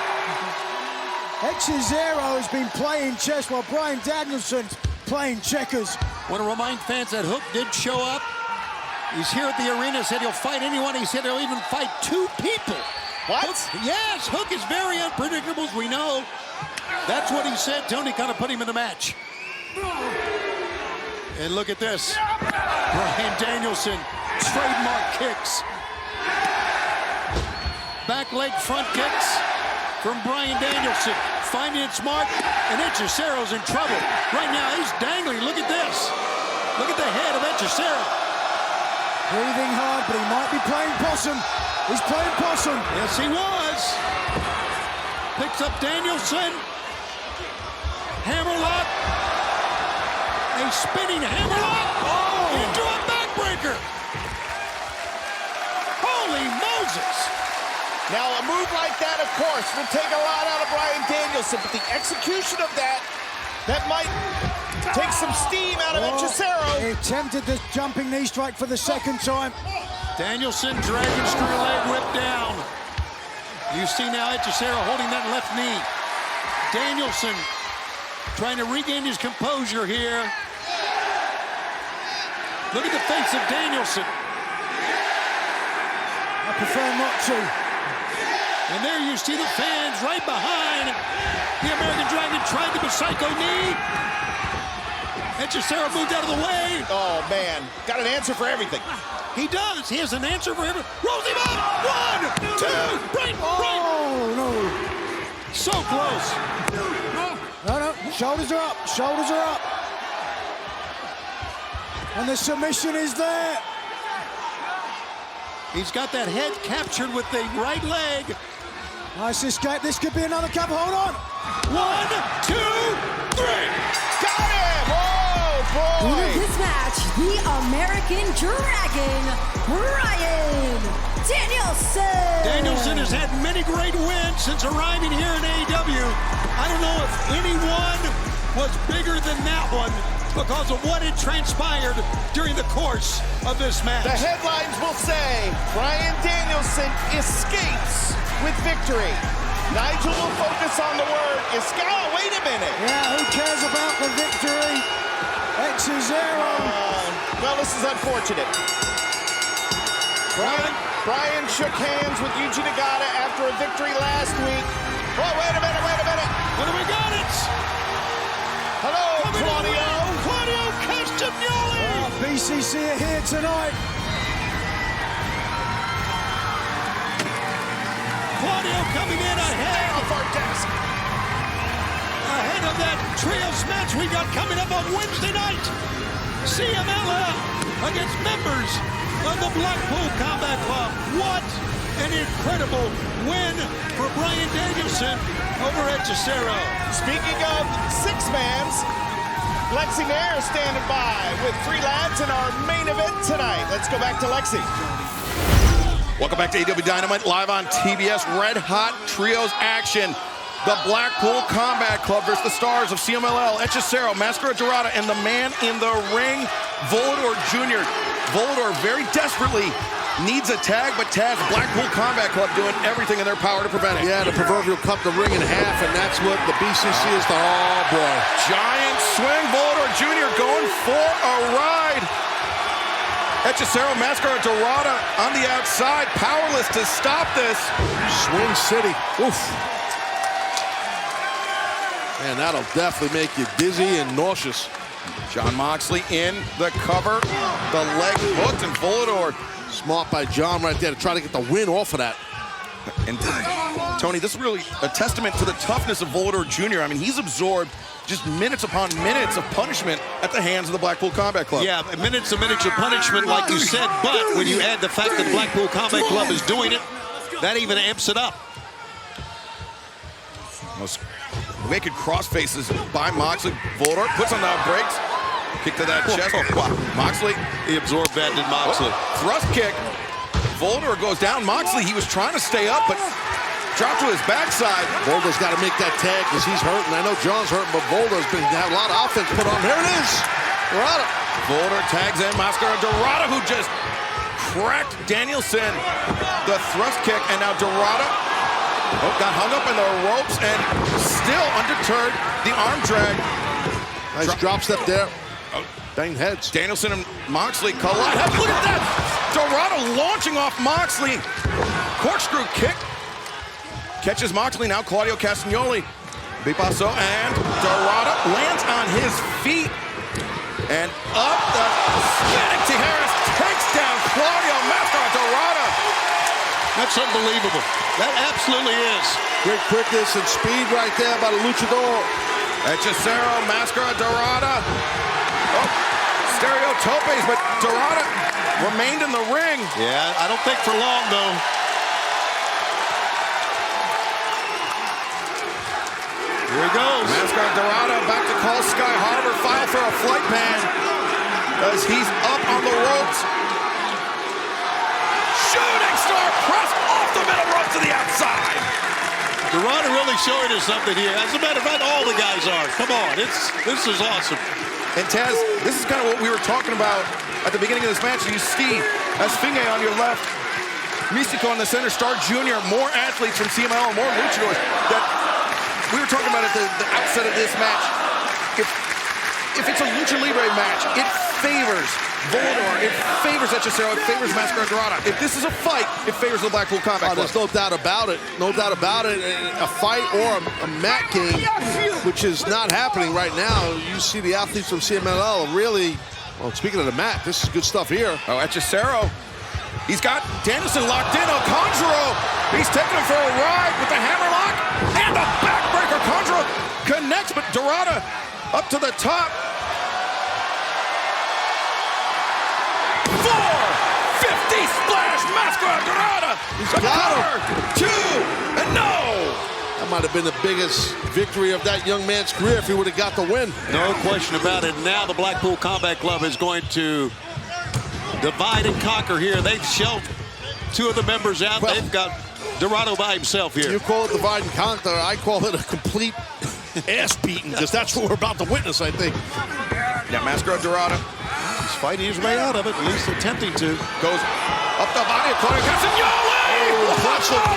Cesaro has been playing chess while Bryan Danielson's playing checkers. I want to remind fans that Hook did show up. He's here at the arena, said he'll fight anyone. He said he'll even fight 2 people. What? Yes, Hook is very unpredictable, as we know. That's what he said. Tony kind of put him in the match. And look at this. Bryan Danielson, trademark kicks. Back leg front kicks from Bryan Danielson. Finding it smart, and Cesaro's in trouble. Right now, he's dangling. Look at this. Look at the head of Cesaro. Breathing hard, but he might be playing possum. He's playing possum. Yes, he was. Picks up Danielson. Hammerlock. A spinning hammerlock. Oh! Into a backbreaker. Holy Moses. Now, a move like that, of course, will take a lot out of Bryan Danielson, but the execution of that might take some steam out of Cesaro. He attempted the jumping knee strike for the second time. Danielson dragging screw leg whip down. You see now Cesaro holding that left knee. Danielson trying to regain his composure here. Look at the face of Danielson. I prefer not to. And there you see the fans right behind. The American Dragon tried the Psycho knee. Cesaro moved out of the way. Oh, man. Got an answer for everything. He does. He has an answer for everything. Rolls him up. 1, 2, break. Oh, no. So close. No. Shoulders are up. Shoulders are up. And the submission is there. He's got that head captured with the right leg. Nice escape. This could be another cover. Hold on. 1, 2, 3. Got him. Oh, boy. Winner of this match, the American Dragon, Bryan Danielson. Danielson has had many great wins since arriving here in AEW. I don't know if anyone was bigger than that one. because of what had transpired during the course of this match. The headlines will say, Bryan Danielson escapes with victory. Nigel will focus on the word escape. Wait a minute. Yeah, who cares about the victory? X-Zero. Well, this is unfortunate. Bryan shook hands with Yuji Nagata after a victory last week. Oh, wait a minute. What do we got? Hello, Claudio. Claudio Castagnoli. BCC are here tonight. Claudio coming in ahead of our desk. Ahead of that trios match we got coming up on Wednesday night. CMLL against members of the Blackpool Combat Club. What an incredible win for Bryan Danielson over at Cesaro. Speaking of six-mans, Lexi Nair is standing by with 3 lads in our main event tonight. Let's go back to Lexi. Welcome back to AEW Dynamite, live on TBS. Red Hot Trios action. The Blackpool Combat Club versus the stars of CMLL, Hechicero, Mascara Dorada, and the man in the ring, Volador Jr. Volador very desperately needs a tag, but Taz, Blackpool Combat Club doing everything in their power to prevent it. Yeah, the proverbial cut the ring in half, and that's what the BCC is. Oh, boy. Giant swing, Volador Jr. going for a ride. Hechicero, Mascara Dorada on the outside, powerless to stop this. Swing City. Oof. Man, that'll definitely make you dizzy and nauseous. Jon Moxley in the cover. The leg hooked, and Volador. Smart by John right there to try to get the win off of that. And Tony, this is really a testament to the toughness of Volador Jr. I mean, he's absorbed just minutes upon minutes of punishment at the hands of the Blackpool Combat Club. Yeah, minutes and minutes of punishment, like you said, but when you add the fact that Blackpool Combat Club is doing it, that even amps it up. Most wicked cross faces by Moxley. Volador puts on the brakes. Kick to that chest. Wow. Moxley. He absorbed that, did Moxley. Thrust kick. Volador goes down. Moxley, he was trying to stay up, but dropped to his backside. Volador's got to make that tag because he's hurting. I know John's hurting, but Volador's been have a lot of offense put on. Here it is. Dorada. Volador tags in Mascara Dorada, who just cracked Danielson. The thrust kick, and now Dorada got hung up in the ropes and still undeterred. The arm drag. Nice drop step there. Bang heads. Danielson and Moxley collide. Look at that! Dorada launching off Moxley. Corkscrew kick. Catches Moxley, now Claudio Castagnoli. Bipasso and Dorada lands on his feet. And up the Hispanic Tijeras takes down Claudio Mascara Dorada. That's unbelievable. That absolutely is. Great quickness and speed right there by the luchador. Hechicero, Mascara Dorada. Oh, stereo topes, but Dorada remained in the ring. Yeah, I don't think for long, though. Here he goes. Mascara Dorada back to call Sky Harbor. File for a flight ban as he's up on the ropes. Shooting star press off the middle rope to the outside. Dorada really showing us something here. As a matter of fact, all the guys are. Come on, this is awesome. And Taz, this is kind of what we were talking about at the beginning of this match. You see Esfinge on your left, Mystico on the center, Star Jr., more athletes from CMLL, more luchadors. That we were talking about at the outset of this match. If it's a Lucha Libre match, it favors Volador, it favors Hechicero, it favors Mascara Dorada. If this is a fight, it favors the Blackpool Combat Club. There's no doubt about it. No doubt about it. A fight or a mat game, which is not happening right now. You see the athletes from CMLL really, well, speaking of the mat, this is good stuff here. Oh, Hechicero. He's got Danielson locked in. Conjuro, he's taking him for a ride with the hammerlock and the backbreaker. Conjuro connects, but Dorada up to the top. 450 splash, Mascara Dorada. He's got him. 2, and no. That might have been the biggest victory of that young man's career if he would have got the win. No question about it. Now the Blackpool Combat Club is going to divide and conquer here. They've shelved 2 of the members out. Well, they've got Dorado by himself here. You call it divide and conquer. I call it a complete ass beating because that's what we're about to witness, I think. Now Mascara Dorada. He's fighting his way out of it, at least attempting to. Goes up the body of Claudio Castagnoli!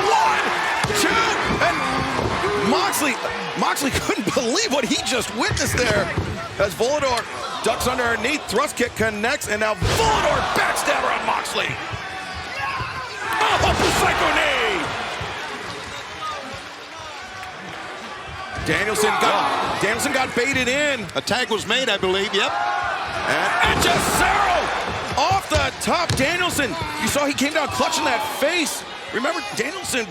One, two, and Moxley couldn't believe what he just witnessed there. As Volador ducks underneath, thrust kick connects, and now Volador backstabber on Moxley. Oh, psycho knee! Danielson got baited in. A tag was made, I believe, yep. And Cesaro off the top. Danielson, you saw he came down clutching that face. Remember, Danielson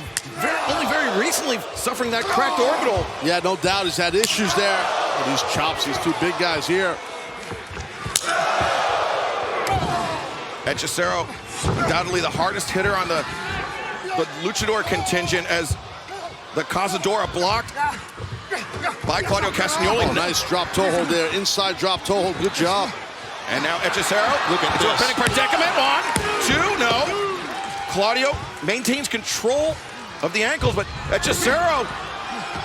only very recently suffering that cracked orbital. Yeah, no doubt he's had issues there. With these chops, these two big guys here. And Cesaro, undoubtedly the hardest hitter on the Luchador contingent, as the Cazadora blocked by Claudio Castagnoli. Oh, nice drop toe hold there. Inside drop toe hold. Good job. And now Cesaro. Look at this. this. A predicament. 1, 2, no. Claudio maintains control of the ankles, but Cesaro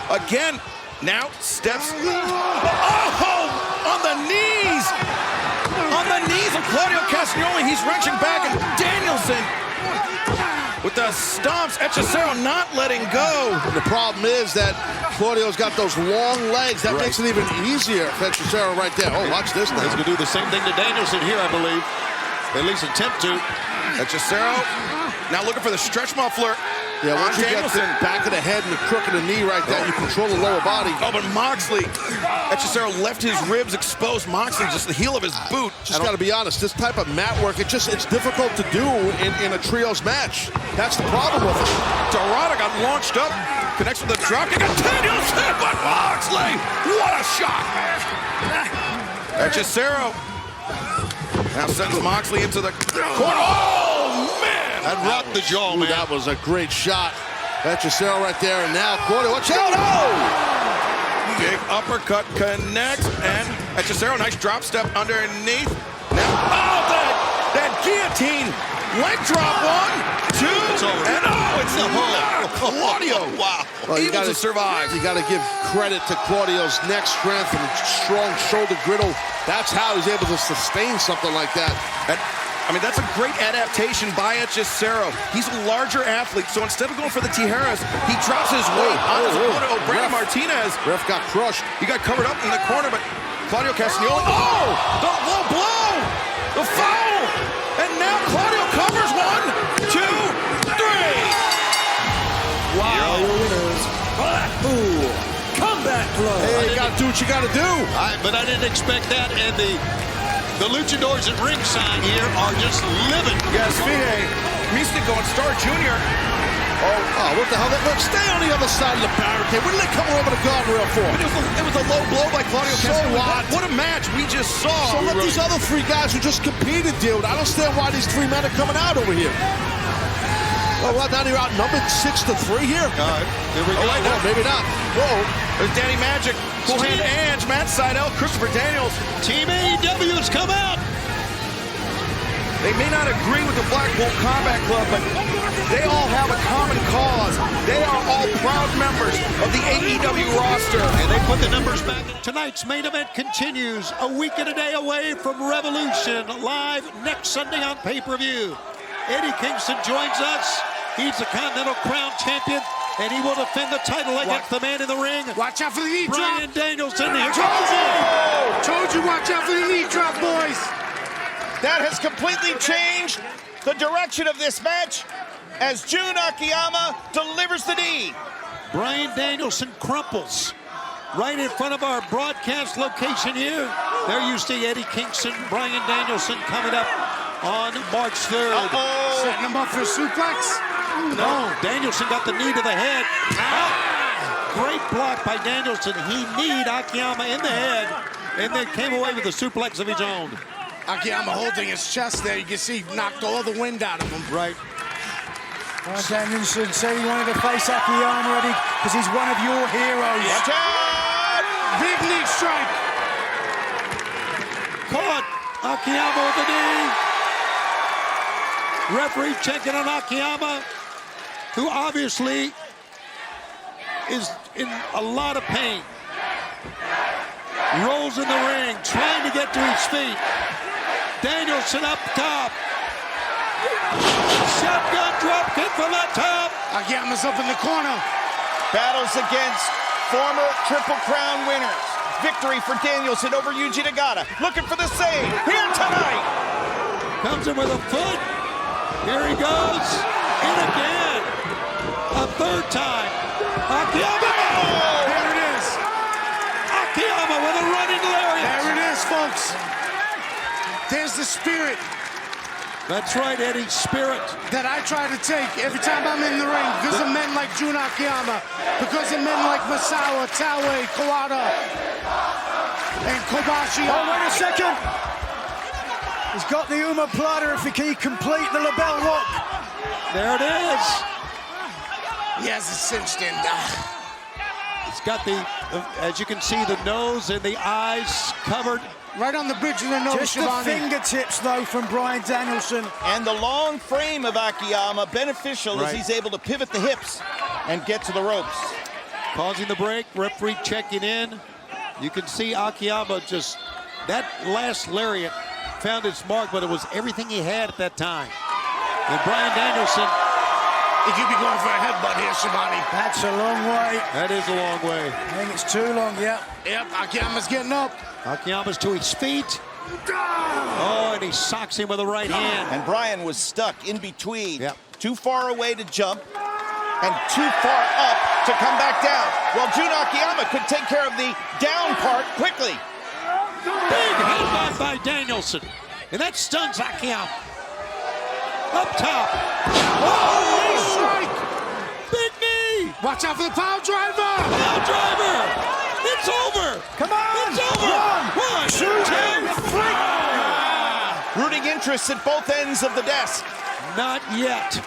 again now steps. Oh, on the knees. On the knees of Claudio Castagnoli. He's wrenching back, and Danielson with the stomps. Cesaro not letting go. And the problem is that Claudio's got those long legs. That makes it even easier for Cesaro right there. Oh, watch this now. He's going to do the same thing to Danielson here, I believe. At least attempt to. Cesaro now looking for the stretch muffler. Yeah, once you get the back of the head and the crook of the knee right there, you control the lower body. Oh, but Moxley, Cesaro left his ribs exposed. Moxley, just the heel of his boot. Just got to be honest, this type of mat work, it's difficult to do in a trios match. That's the problem with it. Dorada got launched up, connects with the drop kick, and Danielson, but Moxley, what a shot! Cesaro now sends Moxley into the corner. Oh, man! That rocked the jaw, man. That was a great shot. Cesaro right there, and now Claudio, watch out! Oh! Big uppercut connects, and Cesaro, nice drop step underneath. Now, that guillotine leg drop. 1, 2, and it's the hole. Claudio, wow, well, able to survive. You got to give credit to Claudio's neck strength and strong shoulder griddle. That's how he's able to sustain something like that. I mean, that's a great adaptation by Cesaro. He's a larger athlete, so instead of going for the Tijeras, he drops his weight on his opponent, Brandon Martinez. Ref got crushed. He got covered up in the corner, but Claudio Castagnoli, the low blow, the foul, and now Claudio covers. 1, 2, 3. Wow. Here are your winners, Blackpool Combat Club. Hey, you got to do what you got to do. But I didn't expect that, and the luchadors at ringside here are just living. Yes, Fide, Mystico and Star Jr. Oh, what the hell? Look, stay on the other side of the barricade. What did they come over the guardrail for? It was a low blow by Claudio Castagnoli. What a match we just saw. So let these other 3 guys who just competed deal with it. I don't understand why these 3 men are coming out over here. Oh, well, now you're outnumbered 6-3 here. Here we go. Wait, no, maybe not. Whoa. There's Danny Magic, Cool Hand Ange, Matt Sydal, Christopher Daniels. Team AEW has come out. They may not agree with the Blackpool Combat Club, but they all have a common cause. They are all proud members of the AEW roster. And they put the numbers back. Tonight's main event continues a week and a day away from Revolution, live next Sunday on pay-per-view. Eddie Kingston joins us. He's the Continental Crown Champion, and he will defend the title against the man in the ring. Watch out for the knee drop. Bryan Danielson. Told you, watch out for the knee drop, boys. That has completely changed the direction of this match as Jun Akiyama delivers the knee. Bryan Danielson crumples right in front of our broadcast location here. There you see Eddie Kingston, Bryan Danielson coming up on March 3rd. Setting him up for a suplex? No, Danielson got the knee to the head. Great block by Danielson. He kneed Akiyama in the head and then came away with a suplex of his own. Akiyama holding his chest there. You can see he knocked all the wind out of him. Right. Danielson said he wanted to face Akiyama, Eddie, because he's one of your heroes. Watch out! Big knee strike. Caught Akiyama with the knee. Referee checking on Akiyama, who obviously is in a lot of pain. rolls in the ring, trying to get to his feet. Danielson up top. Shotgun drop kick from the top. Akiyama's up in the corner. Battles against former Triple Crown winners. Victory for Danielson over Yuji Nagata. Looking for the save here tonight. Comes in with a foot. Here he goes. In again. A third time. Akiyama. Oh, there it is. Akiyama with a running lariat. There it is, folks. There's the spirit. That's right, Eddie. Spirit. That I try to take every time I'm in the ring because of men like Jun Akiyama, because of men like Masawa, Taue, Kawada, and Kobashi. Oh, wait a second. He's got the Uma Plata if he can complete the label lock. There it is. He has it cinched in. It's got the, as you can see, the nose and the eyes covered. Right on the bridge of the nose, Just the fingertips, though, from Bryan Danielson. And the long frame of Akiyama beneficial as he's able to pivot the hips and get to the ropes. Causing the break, referee checking in. You can see Akiyama just, that last lariat found its mark, but it was everything he had at that time. And Bryan Danielson. He could be going for a headbutt here, Shibani. That's a long way. That is a long way. I think it's too long, yeah. Yep, Akiyama's getting up. Akiyama's to his feet. Oh, and he socks him with the right hand. And Bryan was stuck in between. Yep. Too far away to jump and too far up to come back down. Well, Jun Akiyama could take care of the down part quickly. Big headbutt by Danielson. And that stuns Akiyama. Up top. Oh, knee strike. Big knee. Watch out for the power driver. Power driver. It's over. Come on. It's over. One, two, three. Rooting interests at both ends of the desk. Not yet.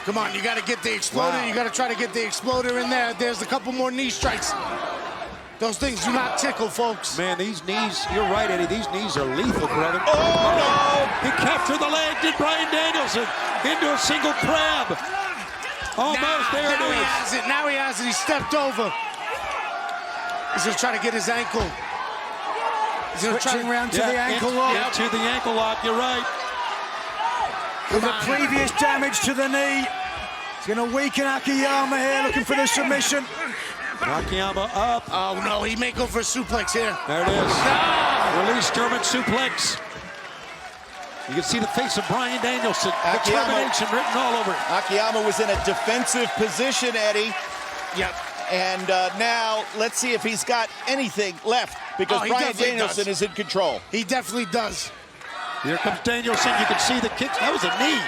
Come on, you got to get the exploder. You got to try to get the exploder in there. There's a couple more knee strikes. Those things do not tickle, folks. Man, these knees, you're right, Eddie. These knees are lethal, brother. Oh, no. He captured the leg, did Bryan Danielson, into a single crab. Almost, there it is. Now he has it. Now he has it. He stepped over. He's going to try to get his ankle. He's going to try around to the ankle lock. To the ankle lock, you're right. With the previous damage to the knee. He's going to weaken Akiyama here, looking for the submission. Akiyama up. Oh, no, he may go for a suplex here. There it is. No! Release German suplex. You can see the face of Bryan Danielson. Determination written all over it. Akiyama was in a defensive position, Eddie. Yep. And now, let's see if he's got anything left, because Bryan Danielson is in control. He definitely does. Here comes Danielson. You can see the kick. That was a knee.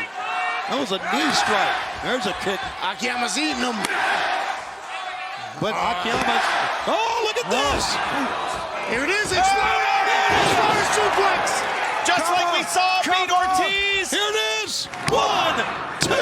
That was a knee strike. There's a kick. Akiyama's eating him. But Akiyama's... Oh, look at this! Here it is. Exploder suplex. Just like we saw beat Ortiz. Here it is. 1, 2.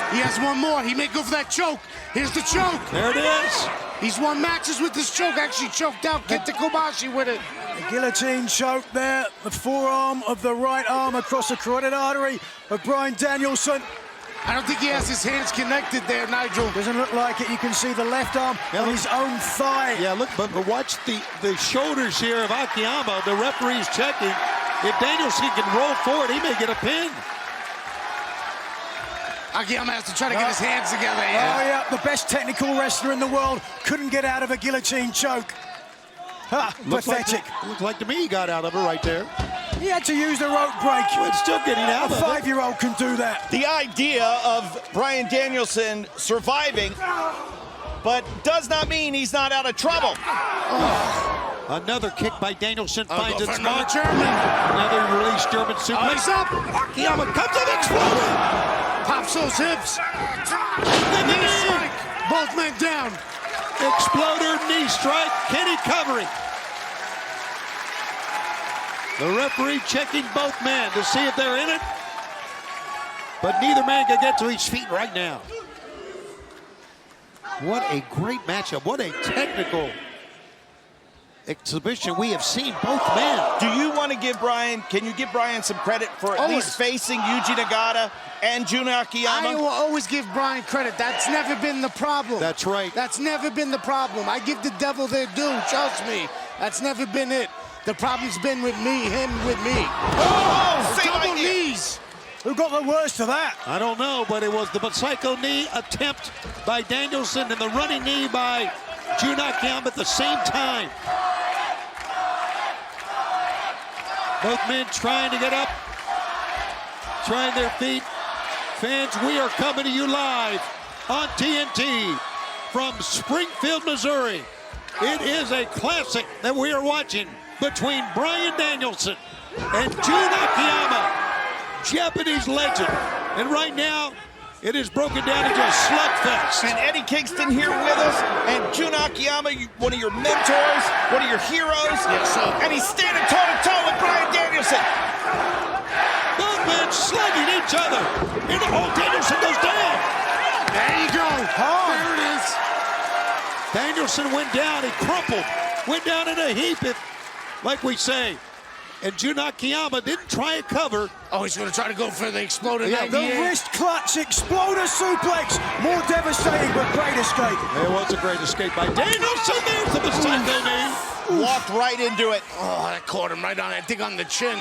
He has one more. He may go for that choke. Here's the choke. There it is. He's won matches with this choke. Actually choked out Kenta Kobashi with it. The guillotine choke there. The forearm of the right arm across the carotid artery of Bryan Danielson. I don't think he has his hands connected there, Nigel. Doesn't look like it. You can see the left arm on his own thigh. Yeah, look, but watch the shoulders here of Akiyama. The referee's checking. If Danielson can roll forward, he may get a pin. Akiyama has to try to get his hands together. Yeah. Oh, yeah, the best technical wrestler in the world couldn't get out of a guillotine choke. Ha, pathetic. Looks like to me he got out of it right there. He had to use the rope break. Well, it's still getting out of it. A 5-year-old can do that. The idea of Bryan Danielson surviving, but does not mean he's not out of trouble. Another kick by Danielson finds its another mark. German. Another release German suplex. He's up. Akiyama comes up, exploder. Pops those hips. Knee strike. Both men down. Exploder knee strike. Kenny covering. The referee checking both men to see if they're in it. But neither man can get to his feet right now. What a great matchup. What a technical exhibition we have seen both men. Do you want to give Bryan, can you give Bryan some credit for at least facing Yuji Nagata and Jun Akiyama? I will always give Bryan credit. That's never been the problem. That's right. That's never been the problem. I give the devil their due, trust me. That's never been it. The problem's been with me, him with me. Double knees. Who got the worst of that? I don't know, but it was the psycho knee attempt by Danielson and the running knee by Jun Akiyama at the same time. Both men trying to get up, trying their feet. Fans, we are coming to you live on TNT from Springfield, Missouri. It is a classic that we are watching between Bryan Danielson and Jun Akiyama, Japanese legend. And right now, it is broken down into a slugfest. And Eddie Kingston here with us, and Jun Akiyama, one of your mentors, one of your heroes. Yes, sir. And he's standing toe-to-toe with Bryan Danielson. Both men slugging each other. And Danielson goes down. There you go. There it is. Danielson went down, he crumpled, went down in a heap, like we say. And Jun Akiyama didn't try a cover. Oh, he's going to try to go for the exploding The wrist clutch exploder suplex. More devastating, but great escape. It was a great escape by Danielson. There's the psycho knee. Walked right into it. Oh, that caught him right on, I think, on the chin.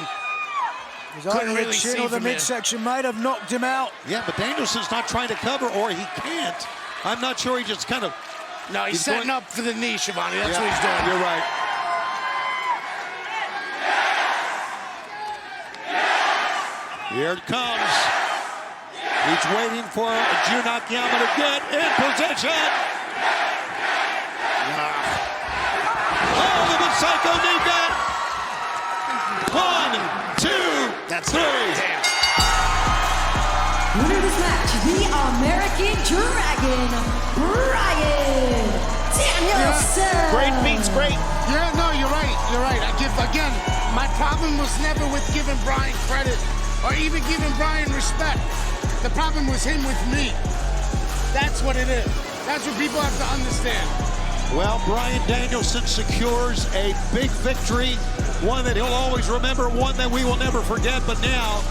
Couldn't really see or the midsection might have knocked him out. Yeah, but Danielson's not trying to cover, or he can't. I'm not sure. He just kind of... No, he's setting up for the knee, Shivani. That's what he's doing. You're right. Here it comes. He's waiting for Jun Akiyama to get in position. Oh, the psycho knee got 1, 2, That's 3. Winner of this match, the American Dragon, Bryan Danielson. Great beats, great. Yeah, no, you're right. You're right. Again, my problem was never with giving Bryan credit or even giving Bryan respect. The problem was him with me. That's what it is. That's what people have to understand. Well, Bryan Danielson secures a big victory, one that he'll always remember, one that we will never forget. But now,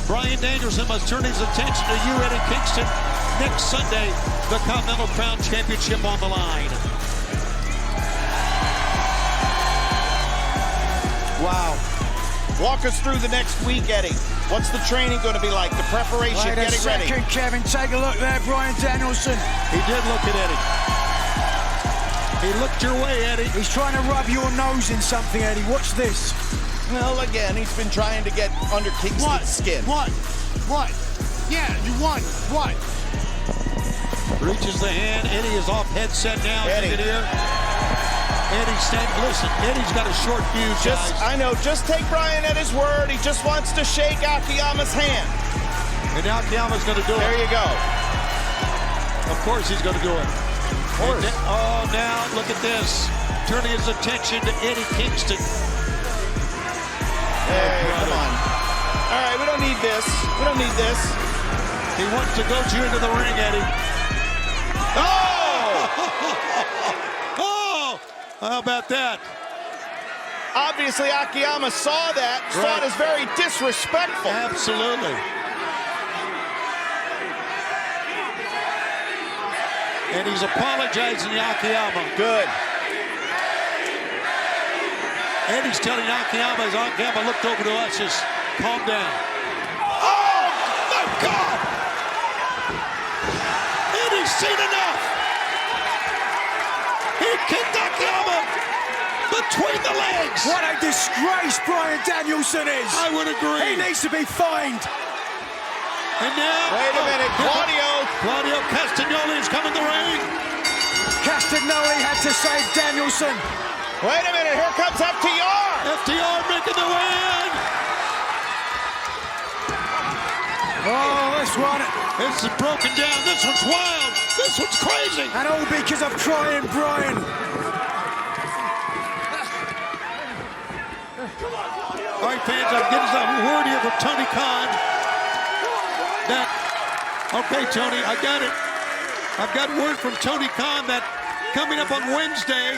Bryan Danielson must turn his attention to you, Eddie Kingston. Next Sunday, the Continental Crown Championship on the line. Wow. Walk us through the next week, Eddie. What's the training going to be like? The preparation, Wait a getting ready. second, Kevin. Take a look there, Bryan Danielson. He did look at Eddie. He looked your way, Eddie. He's trying to rub your nose in something, Eddie. Watch this. Well, again, he's been trying to get under Kingston's skin. What? Yeah, you won. What? Reaches the hand. Eddie is off headset now. Eddie. Eddie's standing. Listen, Eddie's got a short fuse, guys. I know. Just take Bryan at his word. He just wants to shake Akiyama's hand. And Akiyama's going to do it. There you go. Of course he's going to do it. Of course. Oh, now look at this. Turning his attention to Eddie Kingston. Hey, come on. All right, we don't need this. We don't need this. He wants to go you into the ring, Eddie. Oh! Oh! How about that? Obviously, Akiyama saw that, saw it as very disrespectful. Absolutely. And he's apologizing to Akiyama. Good. Eddie's telling Akiyama, as Akiyama looked over to us, just calm down. Oh, my God! Eddie's seen enough. He kicked Akiyama between the legs. What a disgrace Bryan Danielson is. I would agree. He needs to be fined. And now... Wait a minute, Claudio Castagnoli is coming to the ring. Castagnoli had to save Danielson. Wait a minute, here comes FTR. FTR making the win. Oh, this one. This is broken down. This one's wild. This one's crazy. And all because of crying Bryan. All right, fans, I'm getting some word here from Tony Khan. Okay, Tony, I got it. I've got word from Tony Khan that coming up on Wednesday,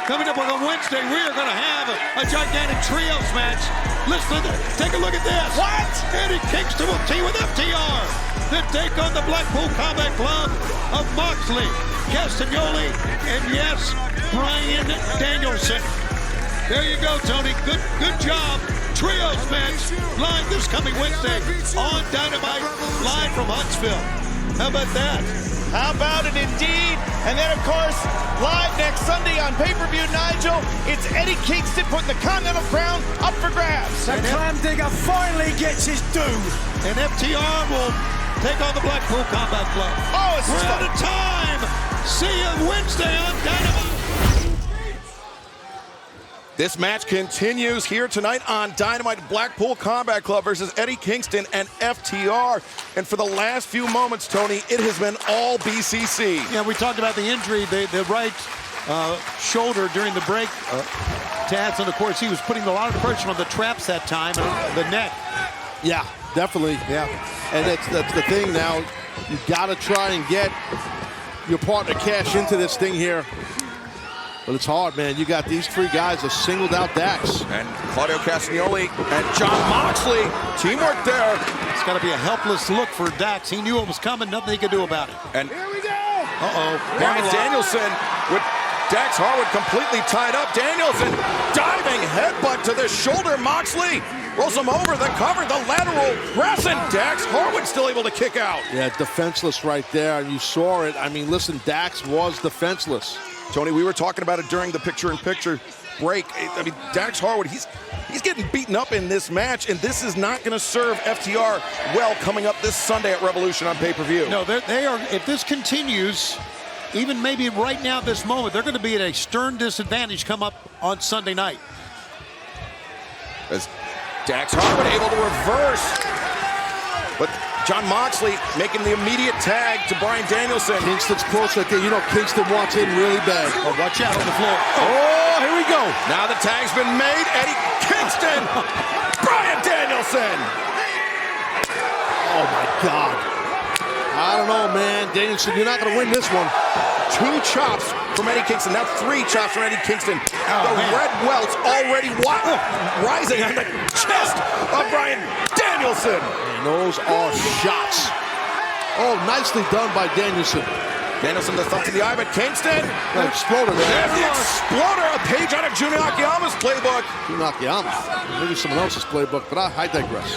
Coming up on Wednesday, we are going to have a gigantic trios match. Listen, take a look at this. What? Eddie Kingston will team with FTR to take on the Blackpool Combat Club of Moxley, Castagnoli, and yes, Bryan Danielson. There you go, Tony. Good job. Trios match live this coming Wednesday on Dynamite, live from Huntsville. How about that? How about it indeed? And then, of course, live next Sunday on pay-per-view, Nigel, it's Eddie Kingston putting the Continental crown up for grabs. The clam digger finally gets his due. And FTR will take on the Blackpool Combat Club. Oh, it's We're out of time. See you Wednesday on Dynamite. This match continues here tonight on Dynamite. Blackpool Combat Club versus Eddie Kingston and FTR. And for the last few moments, Tony, it has been all BCC. Yeah, we talked about the injury, the right shoulder during the break. Taz, and of course, he was putting a lot of pressure on the traps that time, and the neck. Yeah, definitely. Yeah, and that's the thing now. You got to try and get your partner cash into this thing here. But it's hard, man. You got these three guys that singled out Dax. And Claudio Castagnoli and Jon Moxley. Teamwork there. It's got to be a helpless look for Dax. He knew it was coming. Nothing he could do about it. And here we go. Uh-oh. Bryan Danielson with Dax Harwood completely tied up. Danielson diving headbutt to the shoulder. Moxley rolls him over the cover, the lateral press, and Dax Harwood still able to kick out. Yeah, defenseless right there. And you saw it. I mean, listen, Dax was defenseless. Tony, we were talking about it during the picture-in-picture break. I mean, Dax Harwood, he's getting beaten up in this match, and this is not going to serve FTR well coming up this Sunday at Revolution on pay-per-view. No, they are. If this continues, even maybe right now at this moment, they're going to be at a stern disadvantage come up on Sunday night. As Dax Harwood able to reverse, but Jon Moxley making the immediate tag to Bryan Danielson. Kingston's close right there. You know Kingston wants in really bad. Oh, watch out on the floor. Oh, here we go. Now the tag's been made. Eddie Kingston. Bryan Danielson. Oh, my God. I don't know, man. Danielson, you're not going to win this one. 2 chops from Eddie Kingston. Now 3 chops from Eddie Kingston. The red welts already rising on the chest of Bryan Danielson. And those are shots. Oh, nicely done by Danielson. Danielson the thumb to the eye, but Kingston. The exploder there. There's the exploder, a page out of Junior Akiyama's playbook. Junior Akiyama. Maybe someone else's playbook, but I digress.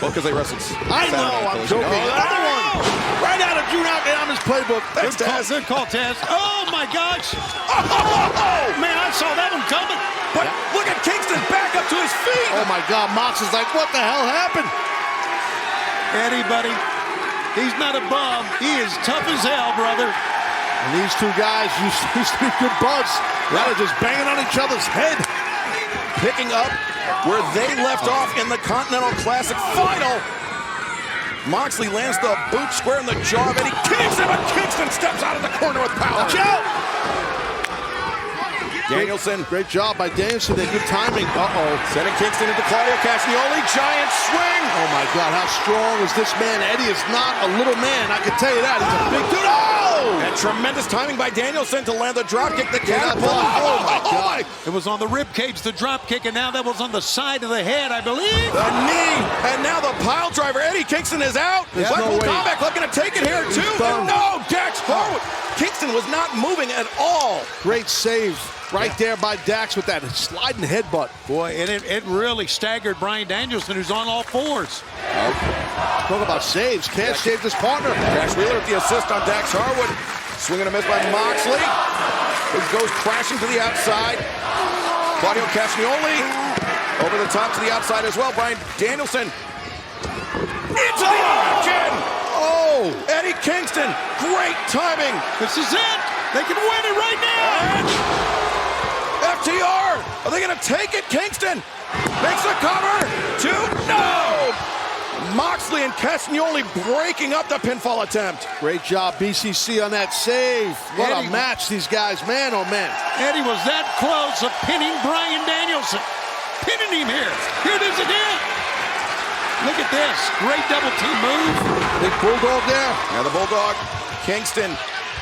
Well, because they wrestled. I know, I'm joking. Another one. Right out of Junior Akiyama's playbook. Thanks, Taz. Good call, Taz. Oh, my gosh. Oh, man, I saw that one coming. But look at Kingston back up to his feet. Oh, my God. Mox is like, what the hell happened? Eddie, buddy, he's not a bum. He is tough as hell, brother. And these two guys used to be good buds. Now they're just banging on each other's head. Picking up where they left off in the Continental Classic final. Moxley lands the boot square in the jaw of Eddie Kingston, but Kingston steps out of the corner with power. Watch out! Danielson. Great job by Danielson. Good timing. Uh-oh. Sending Kingston into Claudio Castagnoli. Giant swing. Oh, my God. How strong is this man? Eddie is not a little man. I can tell you that. He's a big dude. Oh! And tremendous timing by Danielson to land the dropkick. The catapult. Oh, my God. It was on the rib cage, the dropkick, and now that was on the side of the head, I believe. The knee. And now the pile driver. Eddie Kingston is out. Blackpool Combat Club going to take it here, too. No, Dax Harwood. Kingston was not moving at all. Great save. Right there by Dax with that sliding headbutt. Boy, and it really staggered Bryan Danielson, who's on all fours. Talk about saves. Cash saved his partner. Dax Wheeler with the assist on Dax Harwood. Swing and a miss by Moxley. It goes crashing to the outside. Claudio Castagnoli over the top to the outside as well. Bryan Danielson into the action. Oh, Eddie Kingston. Great timing. This is it. They can win it right now. And FTR, are they going to take it? Kingston makes the cover. 2, no! Moxley and Castagnoli breaking up the pinfall attempt. Great job, BCC, on that save. What a match, these guys, man, oh man. Eddie was that close of pinning Bryan Danielson. Pinning him here. Here it is again. Look at this. Great double team move. Big bulldog there. Now the bulldog, Kingston.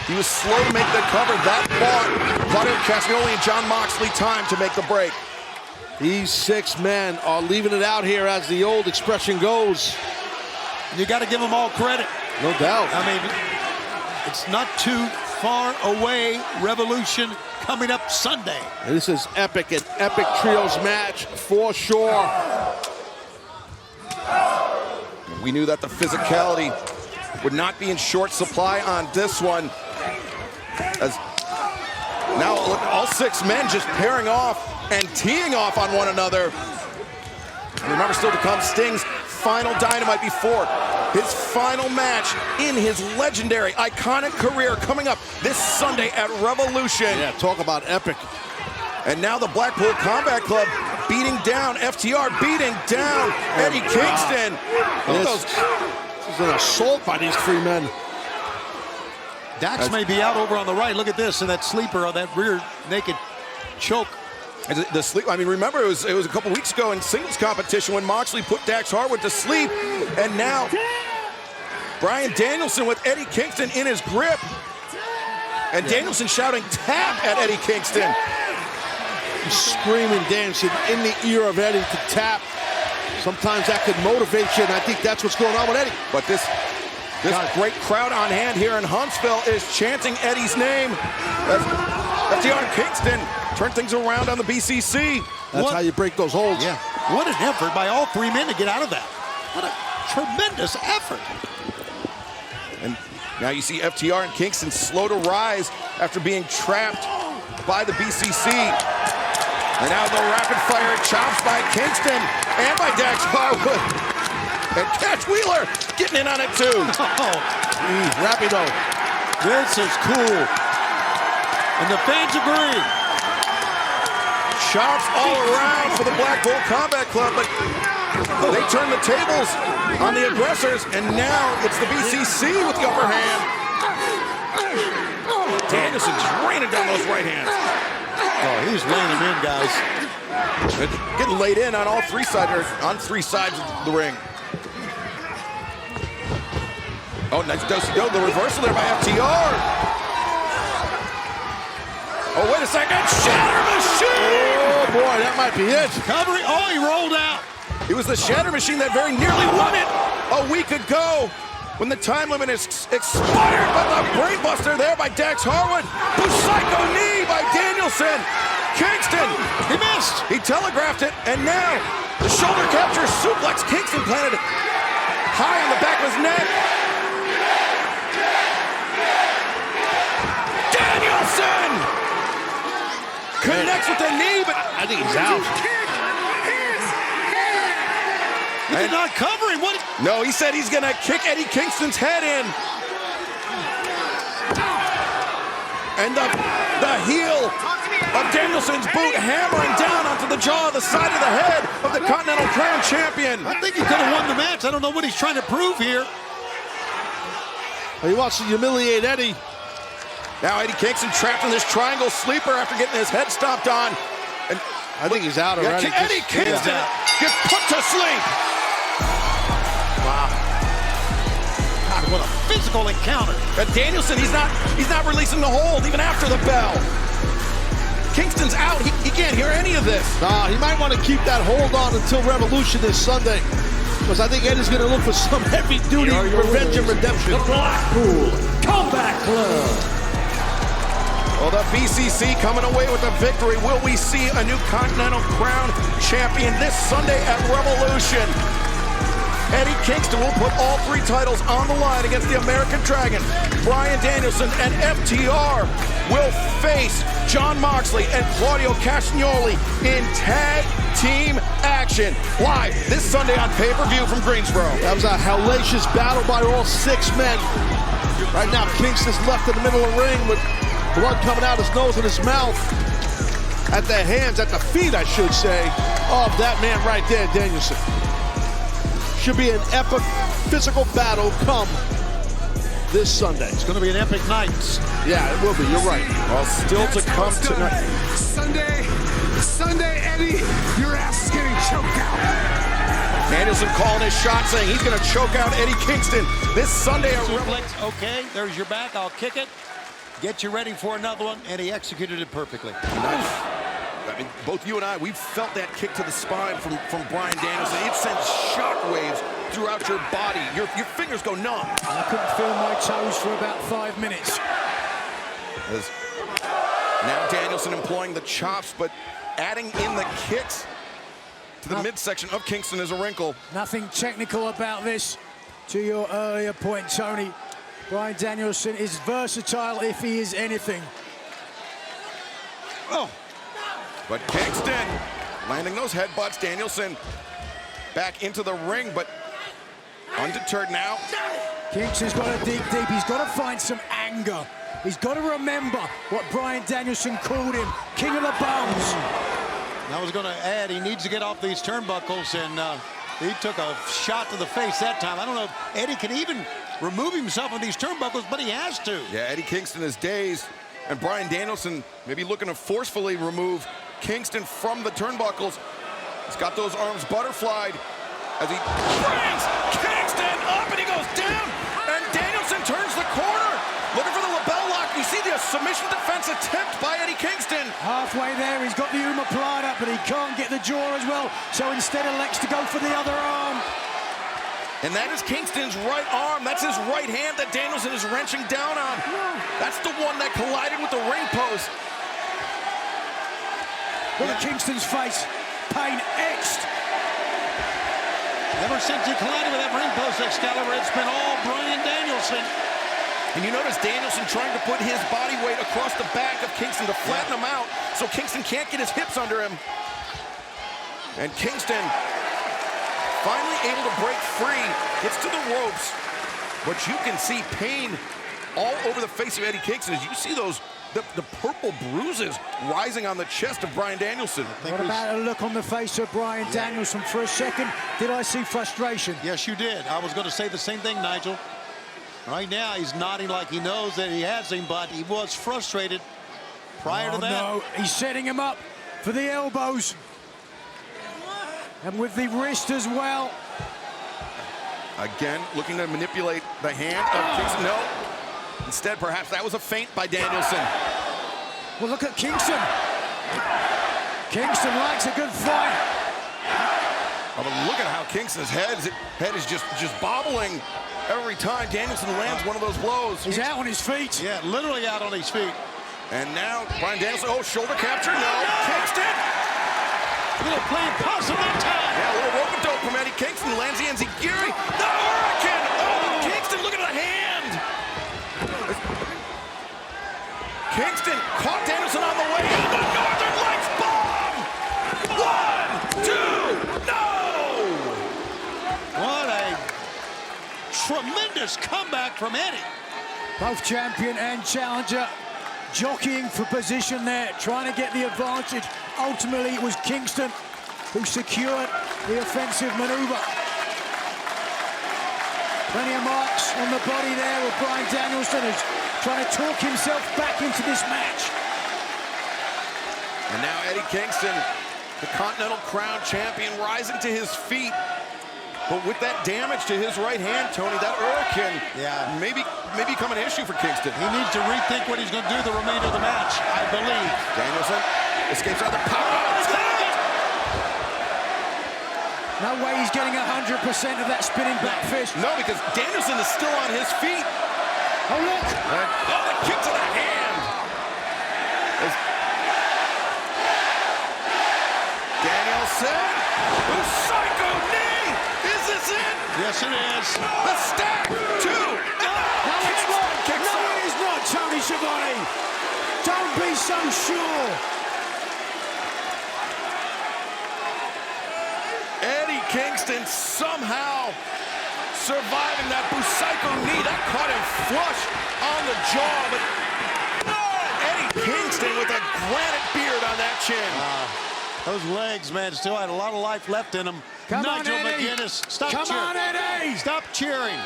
He was slow to make the cover. That bought Claudio Castagnoli and Jon Moxley time to make the break. These 6 men are leaving it out here, as the old expression goes. You got to give them all credit. No doubt. I mean, it's not too far away. Revolution coming up Sunday. And this is epic, an epic trios match for sure. We knew that the physicality would not be in short supply on this one. As now look, all 6 men just pairing off and teeing off on one another. Remember, still to come, Sting's final Dynamite before his final match in his legendary, iconic career coming up this Sunday at Revolution. Yeah, talk about epic. And now the Blackpool Combat Club beating down FTR, beating down Eddie Kingston. This is an assault by these 3 men. Dax may be out over on the right. Look at this, and that sleeper on that rear naked choke. The sleep. I mean, remember it was a couple weeks ago in singles competition when Moxley put Dax Harwood to sleep, and now Bryan Danielson with Eddie Kingston in his grip, and Danielson shouting "tap" at Eddie Kingston. He's screaming Danielson in the ear of Eddie to tap. Sometimes that could motivate you, and I think that's what's going on with Eddie. But this great crowd on hand here in Huntsville is chanting Eddie's name. FTR and Kingston turn things around on the BCC. That's how you break those holds. Yeah. What an effort by all 3 men to get out of that. What a tremendous effort. And now you see FTR and Kingston slow to rise after being trapped by the BCC. And now the rapid fire chops by Kingston and by Dax Harwood. And Catch Wheeler getting in on it too. Rapido. This is cool. And the fans agree. Chops all around for the Blackpool Combat Club, but they turn the tables on the aggressors, and now it's the BCC with the upper hand. Danielson's raining down those right hands. Oh, he's laying them in, guys. Getting laid in on all 3 sides, on 3 sides of the ring. Oh, nice do-si-do. The reversal there by FTR. Oh, wait a second. Shatter Machine! Oh, boy, that might be it. Recovery. Oh, he rolled out. It was the Shatter Machine that very nearly won it a week ago when the time limit is expired. But the brainbuster there by Dax Harwood. Psycho knee by Danielson. Kingston. He missed. He telegraphed it, and now the shoulder capture suplex. Kingston planted it high on the back of his neck. Danielson connects with the knee, but I think he's out. He did not cover him. What? No, he said he's gonna kick Eddie Kingston's head in. And the heel of Danielson's boot hammering down onto the jaw of the side of the head of the Continental Crown Champion. I think he could have won the match. I don't know what he's trying to prove here. He wants to humiliate Eddie. Now Eddie Kingston trapped in this triangle sleeper after getting his head stomped on. And I think he's out already. Eddie Kingston gets put to sleep. Wow. God, what a physical encounter. And Danielson, he's not releasing the hold even after the bell. Kingston's out. He can't hear any of this. Nah, he might want to keep that hold on until Revolution this Sunday. Because I think Eddie's going to look for some heavy-duty revenge and redemption. The Blackpool Combat Club. Well, the BCC coming away with a victory. Will we see a new Continental Crown champion this Sunday at Revolution? Eddie Kingston will put all 3 titles on the line against the American Dragon. Bryan Danielson and FTR will face Jon Moxley and Claudio Castagnoli in tag team action. Live this Sunday on pay-per-view from Greensboro. That was a hellacious battle by all 6 men. Right now, Kingston's left in the middle of the ring with blood coming out his nose and his mouth. At the hands, at the feet, I should say, of that man right there, Danielson. Should be an epic physical battle come this Sunday. It's going to be an epic night. Yeah, it will be. You're right. Well, still to come tonight. Sunday, Eddie, your ass is getting choked out. Danielson calling his shot, saying he's going to choke out Eddie Kingston this Sunday. Suplex, okay, there's your back. I'll kick it. get you ready for another one, and he executed it perfectly. I mean, both you and I, we've felt that kick to the spine from Bryan Danielson. It sends shockwaves throughout your body. Your fingers go numb. I couldn't feel my toes for about 5 minutes. Now Danielson employing the chops, but adding in the kicks to the midsection of Kingston is a wrinkle. Nothing technical about this. To your earlier point, Tony, Bryan Danielson is versatile if he is anything. Oh. But Kingston landing those headbutts. Danielson back into the ring, but undeterred now. Kingston's got to dig deep. He's got to find some anger. He's got to remember what Bryan Danielson called him, King of the Bones. I was going to add, he needs to get off these turnbuckles, and he took a shot to the face that time. I don't know if Eddie can even remove himself from these turnbuckles, but he has to. Yeah, Eddie Kingston is dazed, and Bryan Danielson maybe looking to forcefully remove Kingston from the turnbuckles. He's got those arms butterflied as he brings Kingston up, and he goes down, and Danielson turns the corner, looking for the lapel lock. You see the submission defense attempt by Eddie Kingston. Halfway there, he's got the omoplata, but he can't get the jaw as well, so instead elects to go for the other arm. And that is Kingston's right arm. That's his right hand that Danielson is wrenching down on. That's the one that collided with the ring post. Look at Kingston's face. Pain etched. Ever since he collided with that ring post, Excalibur, it's been all Bryan Danielson. And you notice Danielson trying to put his body weight across the back of Kingston to flatten him out so Kingston can't get his hips under him. And Kingston finally able to break free, gets to the ropes. But you can see pain all over the face of Eddie Kingston as you see those the purple bruises rising on the chest of Bryan Danielson. What about a look on the face of Bryan Danielson? For a second, did I see frustration? Yes, you did. I was going to say the same thing, Nigel. Right now, he's nodding like he knows that he has him, but he was frustrated prior to that. No, he's setting him up for the elbows. And with the wrist as well. Again, looking to manipulate the hand of Kingston. No. Instead, perhaps that was a feint by Danielson. Well, look at Kingston. Kingston likes a good fight. Oh, but look at how Kingston's head is just bobbling every time Danielson lands one of those blows. He's out on his feet. Yeah, literally out on his feet. And now Bryan Danielson, oh, shoulder capture, no. Kingston! A little plan possum that time. Yeah, a little rope-a-dope from Eddie Kingston, lands the enziguri. The Hurricane! Oh, Kingston, look at the hand! Kingston caught Danielson on the way in. The Northern Lights bomb! 1, 2, no! What a tremendous comeback from Eddie. Both champion and challenger jockeying for position there, trying to get the advantage. Ultimately, it was Kingston who secured the offensive maneuver. Plenty of marks on the body there with Bryan Danielson, who's trying to talk himself back into this match. And now Eddie Kingston, the Continental Crown champion, rising to his feet. But with that damage to his right hand, Tony, that Hurricane may become an issue for Kingston. He needs to rethink what he's going to do the remainder of the match, I believe. Danielson escapes out of the power. No way he's getting 100% of that spinning back fist. No, because Danielson is still on his feet. Oh, look. Oh, the kick to the hand. Danielson. Psycho knee. Is this it? Yes, it is. The stack. 2. No, it's not. No, it is not, Tony Schiavone. Don't be so sure. Eddie Kingston somehow surviving that Busaiku knee. That caught him flush on the jaw, but Eddie Kingston with a granite beard on that chin. Those legs, man, still had a lot of life left in them. Come Nigel on, Eddie. McGuinness, stop Come cheering. on, Eddie. Stop cheering.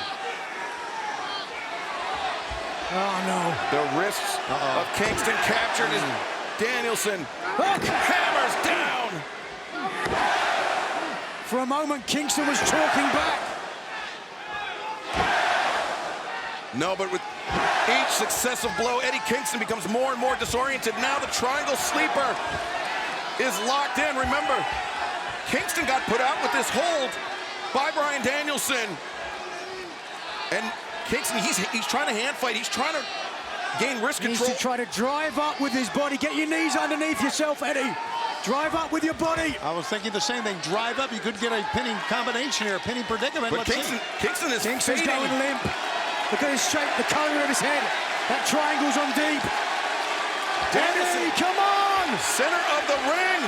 Oh, no. The wrists of Kingston captured as Danielson hammers down. For a moment, Kingston was talking back. No, but with Each successive blow, Eddie Kingston becomes more and more disoriented. Now the triangle sleeper is locked in. Remember, Kingston got put out with this hold by Bryan Danielson. And Kingston, he's trying to hand fight. He's trying to gain wrist control. Needs to try to drive up with his body. Get your knees underneath yourself, Eddie. Drive up with your body. I was thinking the same thing. Drive up. You could get a pinning combination here, a pinning predicament. But Kingston's going limp. Look at his shape, the color of his head. That triangle's on deep. Danielson, Eddie, come on! Center of the ring.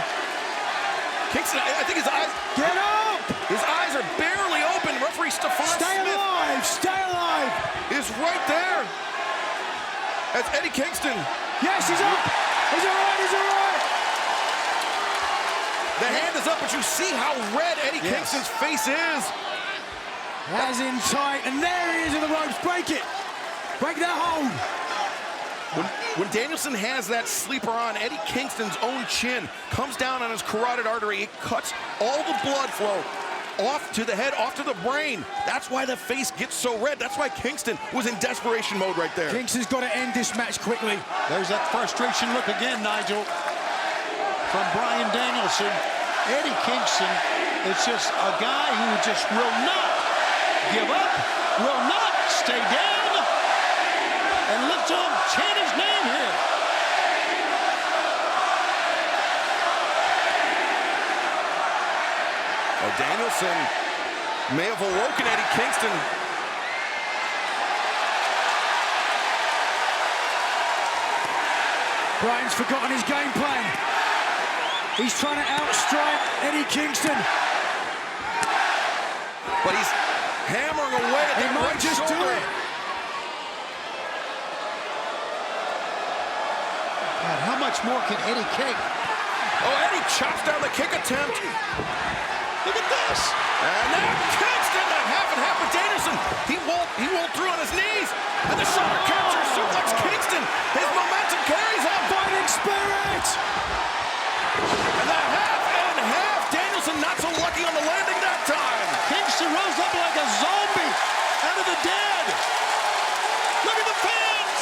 Kingston, I think his eyes... Get up! His eyes are barely open. Referee Stefan Stay Smith alive! Stay alive! is right there. As Eddie Kingston. Yes, he's up! He's all right, he's all right! The hand is up, but you see how red Eddie Kingston's face is. As in tight, and there he is in the ropes. Break it! Break that hold! When Danielson has that sleeper on, Eddie Kingston's own chin comes down on his carotid artery. It cuts all the blood flow off to the head, off to the brain. That's why the face gets so red. That's why Kingston was in desperation mode right there. Kingston's got to end this match quickly. There's that frustration look again, Nigel, from Bryan Danielson. Eddie Kingston is just a guy who just will not give up, will not stay down, and let's all chant his name here. Well, Danielson may have awoken Eddie Kingston. Bryan's forgotten his game plan. He's trying to outstrike Eddie Kingston. But he's hammering away at that right just shoulder. do it. God, how much more can Eddie kick? Oh, Eddie chops down the kick attempt. Look at this. And now Kingston, that half and half with Danielson. He won't through on his knees. And the shoulder capture suplex Kingston. His momentum carries him. Fighting spirit. And the half and half. Danielson not so lucky on the landing that time. Kingston rose up like a zombie out of the dead. Look at the fans.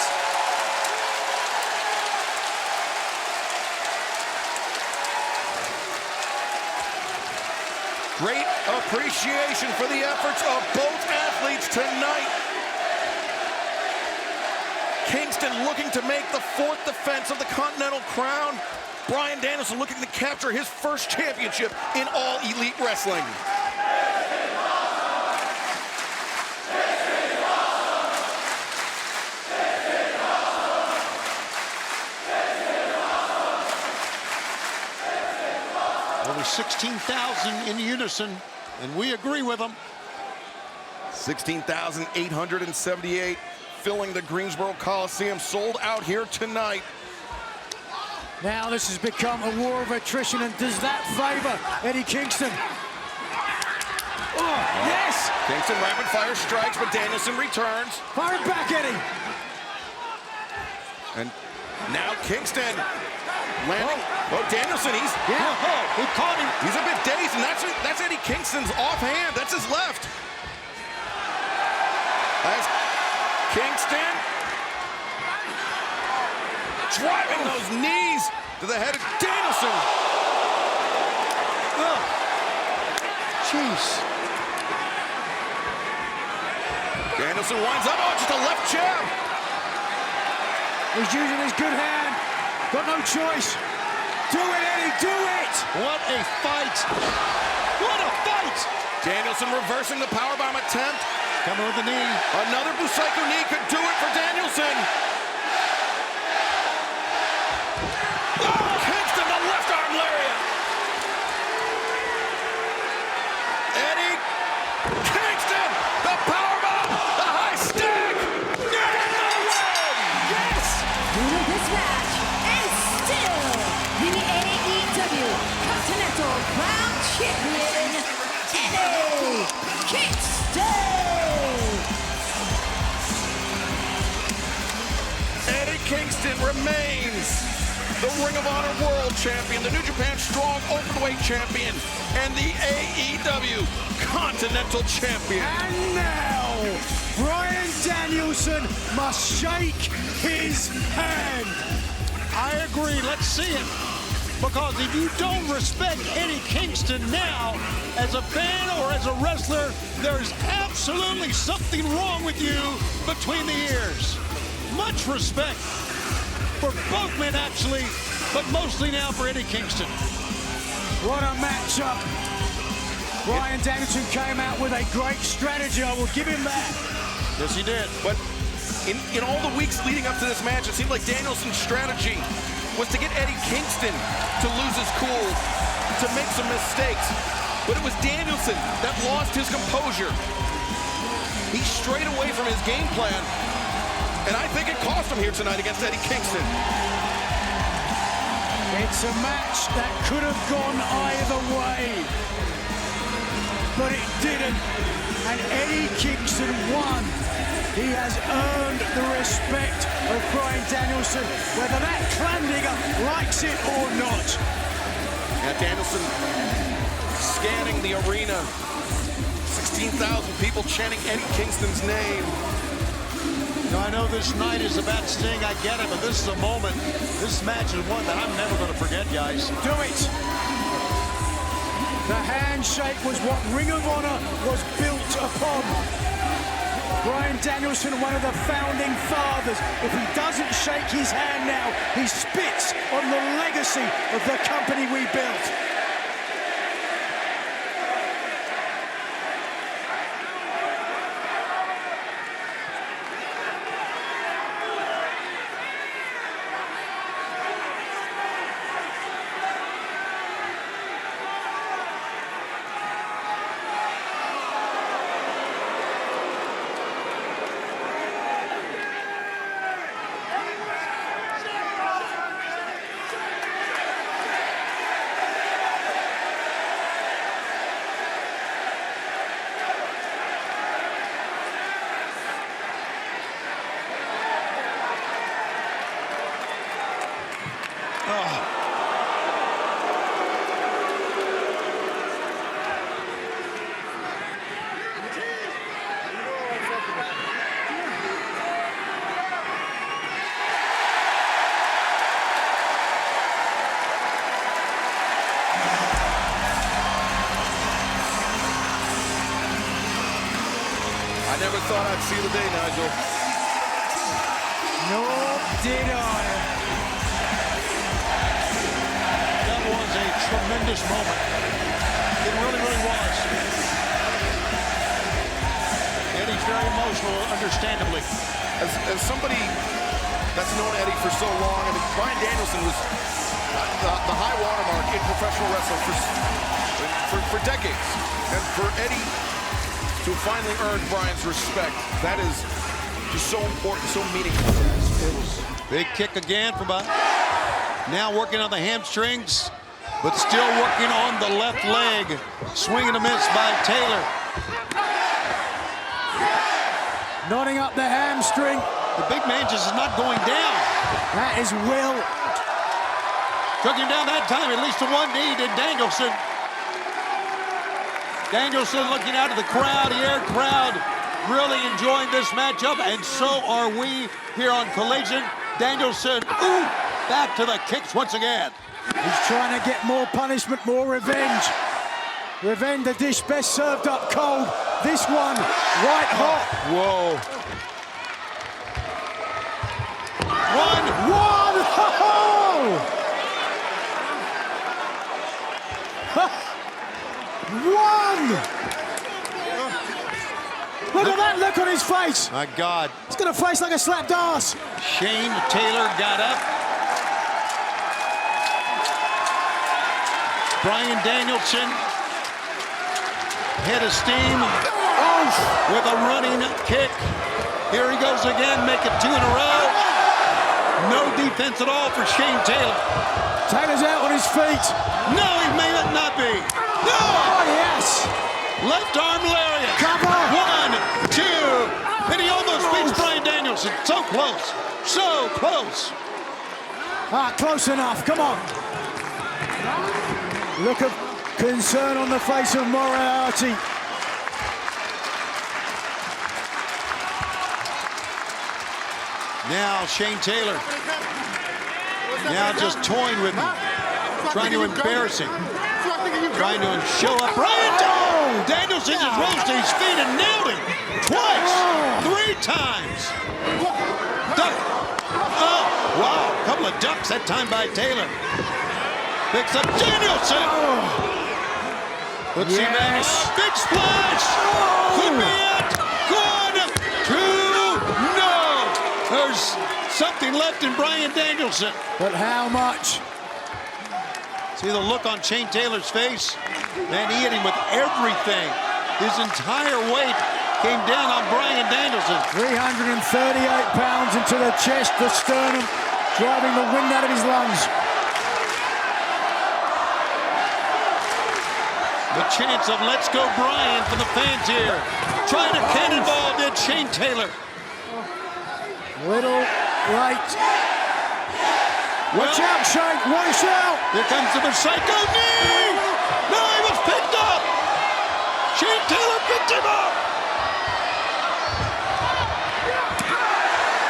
Great appreciation for the efforts of both athletes tonight. Kingston looking to make the fourth defense of the Continental Crown. Bryan Danielson looking to capture his first championship in All Elite Wrestling. Over 16,000 in unison, and we agree with them. 16,878 filling the Greensboro Coliseum, sold out here tonight. Now this has become a war of attrition, and does that favor Eddie Kingston? Oh, yes! Kingston rapid fire strikes, but Danielson returns. Fire it back, Eddie! And now Kingston landing. Oh, Danielson, he caught him. He's a bit dazed, and that's Eddie Kingston's offhand. That's his left. As Kingston driving those knees to the head of Danielson. Jeez. Danielson winds up. Oh, just a left jab. He's using his good hand. Got no choice. Do it, Eddie, do it! What a fight. What a fight! Danielson reversing the powerbomb attempt. Coming with the knee. Another Busaiku knee could do it for Danielson. Oh, Kingston, the left arm lariat. Eddie Kingston, the powerbomb, the high stick. Yes! Winner this match, and still the AEW Continental Crown Champion, Eddie Kingston! Eddie Kingston remains the Ring of Honor World Champion, the New Japan Strong Openweight Champion, and the AEW Continental Champion. And now, soul. Bryan Danielson must shake his hand. I agree. Let's see it. Because if you don't respect Eddie Kingston now, as a fan or as a wrestler, there's absolutely something wrong with you between the ears. Much respect for both men, actually, but mostly now for Eddie Kingston. What a matchup. Bryan Danielson came out with a great strategy. I will give him that. Yes, he did. But in all the weeks leading up to this match, it seemed like Danielson's strategy was to get Eddie Kingston to lose his cool, to make some mistakes. But it was Danielson that lost his composure. He strayed away from his game plan, and I think it cost him here tonight against Eddie Kingston. It's a match that could have gone either way, but it didn't, and Eddie Kingston won. He has earned the respect of Bryan Danielson, whether that Clandigger likes it or not. Now Danielson scanning the arena. 16,000 people chanting Eddie Kingston's name. Now, I know this night is about Sting, I get it, but this is a moment, this match is one that I'm never going to forget, guys. Do it! The handshake was what Ring of Honor was built upon. Bryan Danielson, one of the founding fathers. If he doesn't shake his hand now, he spits on the legacy of the company we built. Never thought I'd see the day, Nigel. Nor did I. That was a tremendous moment. It really, really was. Eddie's very emotional, understandably. As somebody that's known Eddie for so long, I mean, Bryan Danielson was the high watermark in professional wrestling for decades. And for Eddie to finally earn Bryan's respect, that is just so important, so meaningful. It was big kick again from now working on the hamstrings, but still working on the left leg. Swing and a miss by Taylor. Knotting up the hamstring. The big man just is not going down. That is Will. Took him down that time, at least to one knee, did Danielson. Danielson looking out at the crowd here, crowd really enjoying this matchup, and so are we here on Collision. Danielson, ooh, back to the kicks once again. He's trying to get more punishment, more revenge. Revenge, the dish best served up cold. This one, white hot. Whoa. One! Look at that look on his face. My God. He's got a face like a slapped ass. Shane Taylor got up. Bryan Danielson, head of steam, with a running kick. Here he goes again, make it 2 in a row. No defense at all for Shane Taylor. Taylor's out on his feet. No, he may not be. No! Oh, yes! Left arm lariat. Cover. 1, 2. And he almost beats Bryan Danielson. So close. So close. Ah, close enough. Come on. Look of concern on the face of Moriarty. Now Shane Taylor. Now just toying with him. Trying to embarrass him. Trying to show up. Bryan Danielson just rose to his feet and nailed him. Twice. 3 times. Duck. Oh, wow. A couple of ducks that time by Taylor. Picks up Danielson. Let's see, man. Big splash. Could be it. Good. 2. No. There's something left in Bryan Danielson. But how much? See the look on Shane Taylor's face? Man, he hit him with everything. His entire weight came down on Bryan Danielson. 338 pounds into the chest, the sternum, driving the wind out of his lungs. The chance of let's go Bryan for the fans here. Trying to cannonball did Shane Taylor. Little right. Watch out, Shane, watch out! Here comes the psycho knee! No, he was picked up! Shane Taylor picked him up!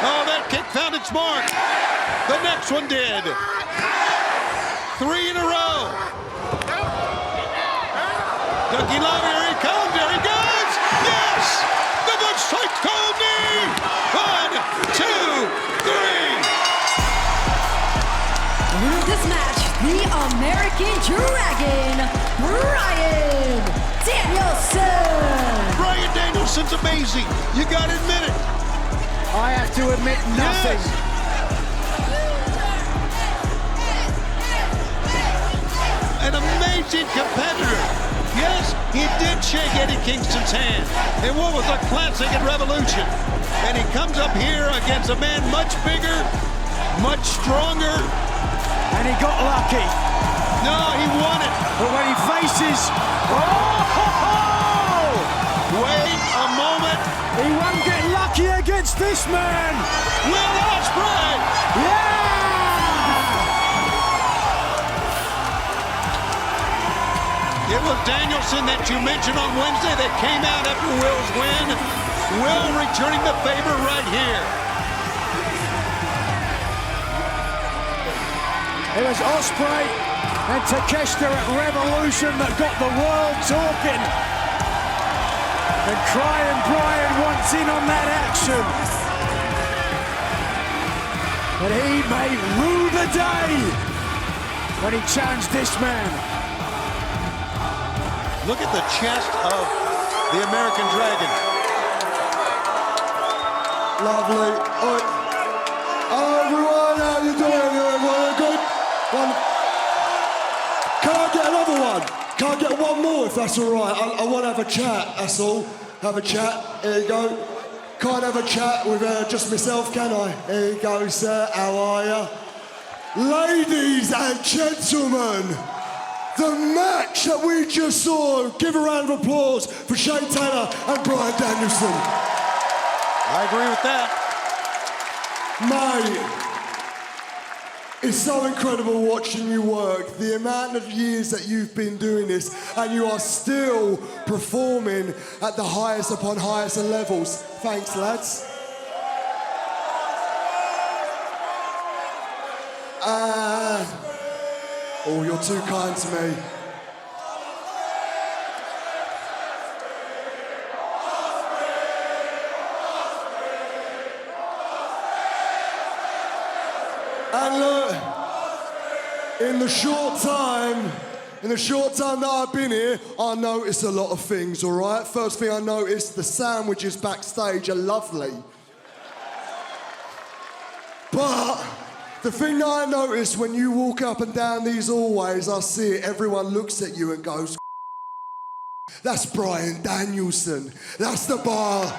Oh, that kick found its mark. The next one did. 3 in a row. Ducky Love, here he comes, there he goes! Yes! The Butch Psycho knee! 1, 2, 3! Winner of this match, the American Dragon, Bryan Danielson. Bryan Danielson's amazing. You gotta admit it. I have to admit nothing. Yes. An amazing competitor. Yes, he did shake Eddie Kingston's hand. And what was a classic at Revolution. And he comes up here against a man much bigger, much stronger. And he got lucky. No, he won it. But when he faces... Oh! Wait a moment. He won't get lucky against this man. Will Ospreay. Yeah! It was Danielson that you mentioned on Wednesday that came out after Will's win. Will returning the favor right here. It was Ospreay and Takeshita at Revolution that got the world talking. And Crying Bryan wants in on that action. But he may rue the day when he challenged this man. Look at the chest of the American Dragon. Lovely. Hello everyone, how you doing? Everyone good? Can I get another one? Can I get one more if that's all right? I want to have a chat, that's all. Have a chat, here you go. Can't have a chat with just myself, can I? Here you go, sir, how are you? Ladies and gentlemen, the match that we just saw, give a round of applause for Shane Taylor and Bryan Danielson. I agree with that. Mate, it's so incredible watching you work. The amount of years that you've been doing this, and you are still performing at the highest upon highest of levels. Thanks, lads. Oh, you're too kind to me. And look, in the short time that I've been here, I noticed a lot of things, all right? First thing I noticed, the sandwiches backstage are lovely. But the thing that I noticed when you walk up and down these hallways, I see it, everyone looks at you and goes, that's Bryan Danielson. That's the bar.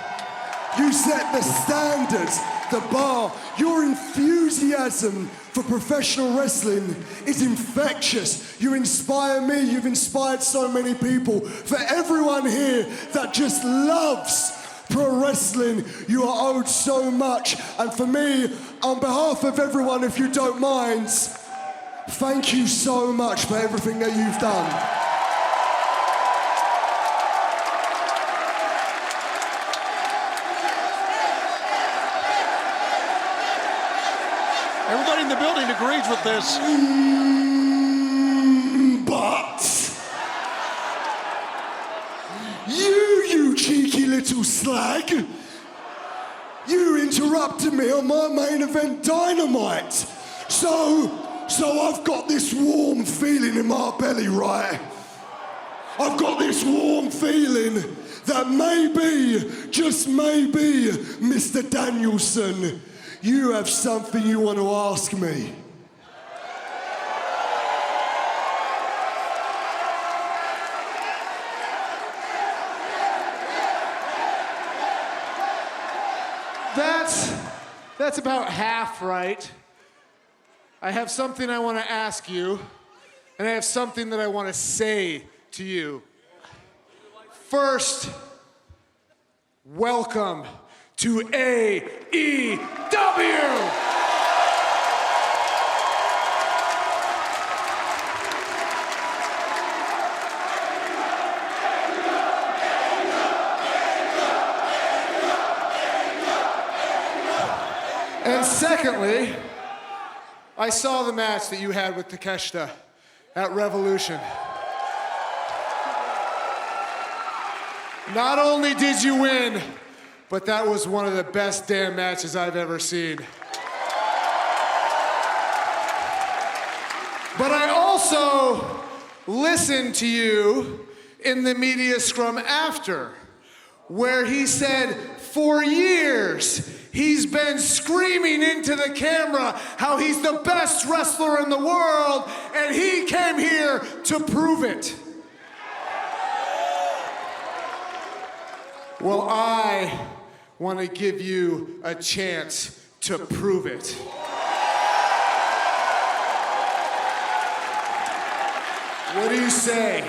You set the standards, the bar. Your enthusiasm for professional wrestling is infectious. You inspire me, you've inspired so many people. For everyone here that just loves pro wrestling, you are owed so much. And for me, on behalf of everyone, if you don't mind, thank you so much for everything that you've done. Everybody in the building agrees with this. But you cheeky little slag, you interrupted me on my main event Dynamite. So I've got this warm feeling in my belly, right? I've got this warm feeling that maybe, just maybe, Mr. Danielson, you have something you want to ask me. That's about half right. I have something I want to ask you, and I have something that I want to say to you. First, welcome to AEW! And secondly, I saw the match that you had with Takeshita at Revolution. Not only did you win, but that was one of the best damn matches I've ever seen. But I also listened to you in the media scrum after, where he said, for years, he's been screaming into the camera how he's the best wrestler in the world, and he came here to prove it. Well, I want to give you a chance to prove it. What do you say?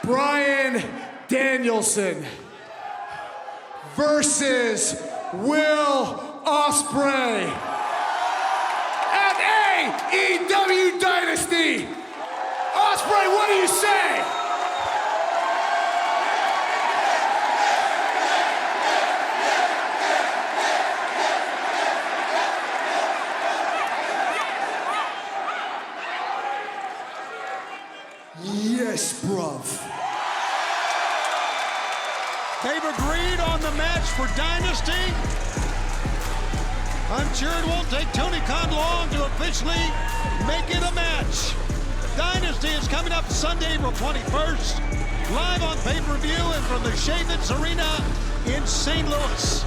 Bryan Danielson versus Will Ospreay at AEW Dynasty. Ospreay, what do you say? Yes, bruv. They've agreed on the match for Dynasty. I'm sure it won't take Tony Khan long to officially make it a match. Dynasty is coming up Sunday, April 21st, live on pay-per-view and from the Chauvin Arena in St. Louis.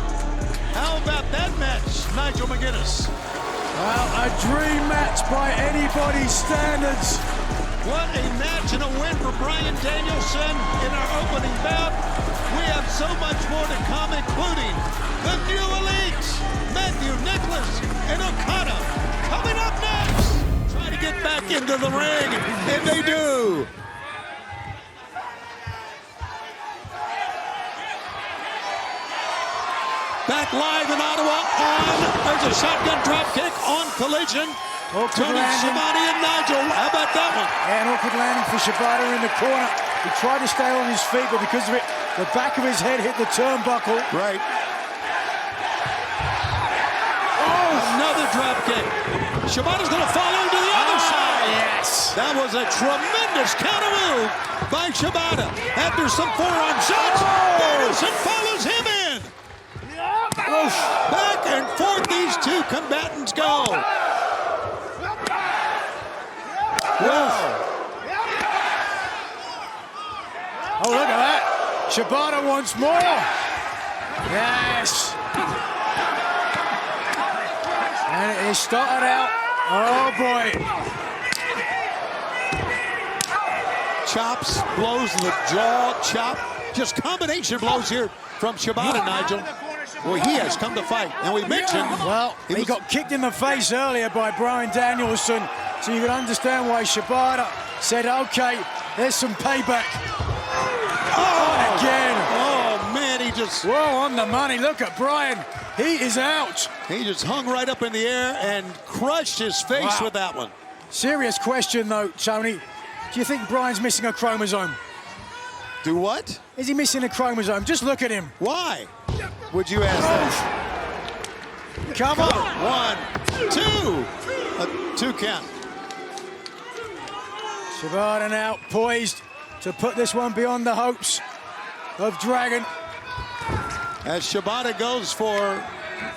How about that match, Nigel McGuinness? Well, a dream match by anybody's standards. What a match and a win for Bryan Danielson in our opening bout. We have so much more to come, including the new elites, Matthew, Nicholas, and Okada, coming up next. Trying to get back into the ring, and they do. Back live in Ottawa there's a shotgun drop kick on Collision. Tony Schiavone and Nigel, how about that one? Yeah, an awkward landing for Shibata in the corner. He tried to stay on his feet, but because of it, the back of his head hit the turnbuckle. Right. Oh, another drop kick. Shibata's going to fall into the other side. Yes. That was a tremendous counter move by Shibata. After some forearm shots, Danielson follows him in. Back and forth these two combatants go. Wow. Oh, look at that. Shibata once more. Yes. And it started out. Oh, boy. Chops, blows the jaw, chop. Just combination blows here from Shibata, Nigel. Well, he has come to fight. And we mentioned... Well, he got kicked in the face earlier by Bryan Danielson. So you can understand why Shibata said, okay, there's some payback. Oh, again. Oh, man, he just... Whoa, on the money. Look at Bryan. He is out. He just hung right up in the air and crushed his face with that one. Serious question, though, Tony. Do you think Bryan's missing a chromosome? Do what? Is he missing a chromosome? Just look at him. Why? Would you ask that? Come on. 1, 2. A 2 count. Shibata now poised to put this one beyond the hopes of Dragon. As Shibata goes for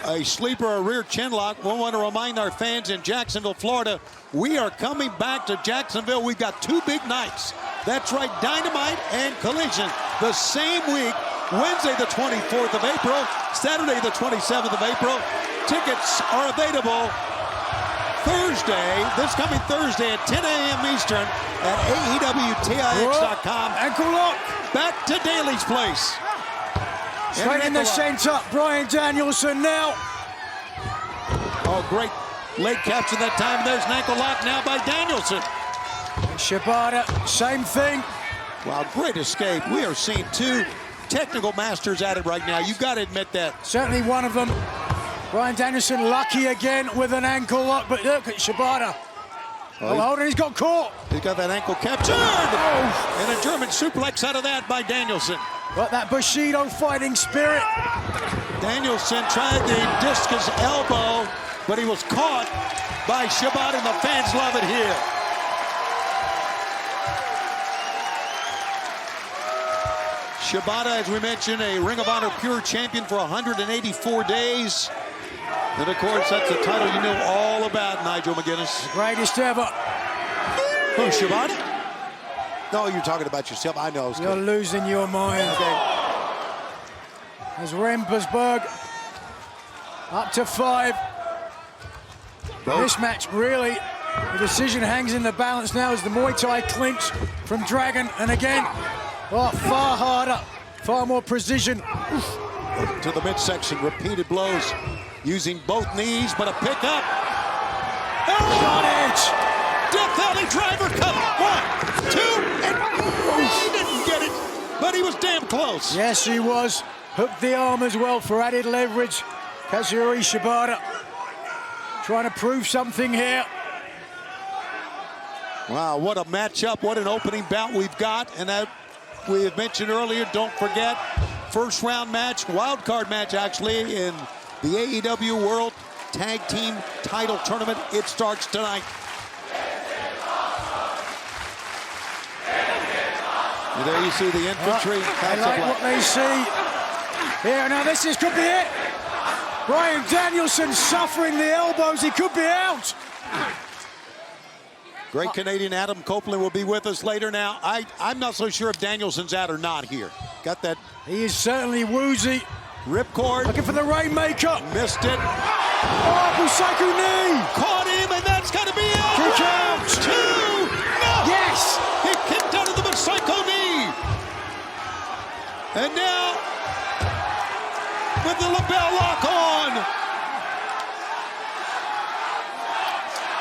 a sleeper, a rear chin lock, we want to remind our fans in Jacksonville, Florida, we are coming back to Jacksonville. We've got 2 big nights. That's right, Dynamite and Collision the same week. Wednesday, the 24th of April, Saturday, the 27th of April. Tickets are available Thursday, this coming Thursday at 10 a.m. Eastern at AEWTIX.com. Ankle lock. Back to Daly's place. Straight in the center, Bryan Danielson now. Oh, great leg capture that time. There's an ankle lock now by Danielson. Shibata, same thing. Wow, great escape. We are seeing 2 technical masters at it right now. You got to admit that. Certainly one of them. Bryan Danielson lucky again with an ankle lock, but look at Shibata. Oh, hold on, he's got caught. He's got that ankle captured. Oh. And a German suplex out of that by Danielson. Got that Bushido fighting spirit. Danielson tried the discus elbow, but he was caught by Shibata, and the fans love it here. Shibata, as we mentioned, a Ring of Honor Pure Champion for 184 days. And of course, that's the title you know all about, Nigel McGuinness. Greatest ever. Who, Shibata? No, you're talking about yourself. I know. You're losing your mind. Okay. As Rempersburg up to 5. This match really, the decision hangs in the balance now as the Muay Thai clinch from Dragon. And again, oh, far harder, far more precision. To the midsection, repeated blows using both knees, but a pickup. Oh! Got edge. Death Valley driver cut. 1, 2, and he didn't get it, but he was damn close. Yes, he was. Hooked the arm as well for added leverage. Kazuhiro Shibata trying to prove something here. Wow, what a matchup, what an opening bout we've got. And that we had mentioned earlier, don't forget, first round match, wild card match actually, in the AEW World Tag Team Title Tournament. It starts tonight. And there you see the infantry. I like what they see. Here, now this could be it. Bryan Danielson suffering the elbows. He could be out. Great Canadian Adam Copeland will be with us later. Now, I'm not so sure if Danielson's out or not here. Got that? He is certainly woozy. Ripcord. Looking for the Rainmaker. Missed it. Oh, Busaiku knee. Caught him, and that's got to be it. Kick out. 2. No. Yes. He kicked out of the Busaiku knee. And now, with the lapel lock on.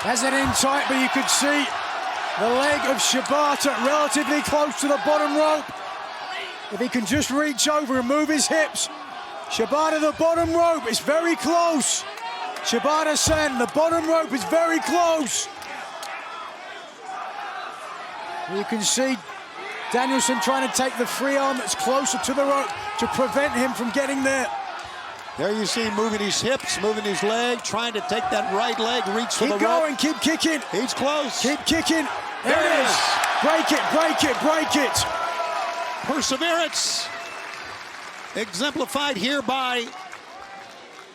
Has it in tight, but you could see the leg of Shibata relatively close to the bottom rope. If he can just reach over and move his hips. Shibata, the bottom rope is very close. Shibata-san, the bottom rope is very close. You can see Danielson trying to take the free arm that's closer to the rope to prevent him from getting there. There you see him moving his hips, moving his leg, trying to take that right leg, reach for the rope. Keep going, keep kicking. He's close. Keep kicking. There it is. Break it, break it, break it. Perseverance. Exemplified here by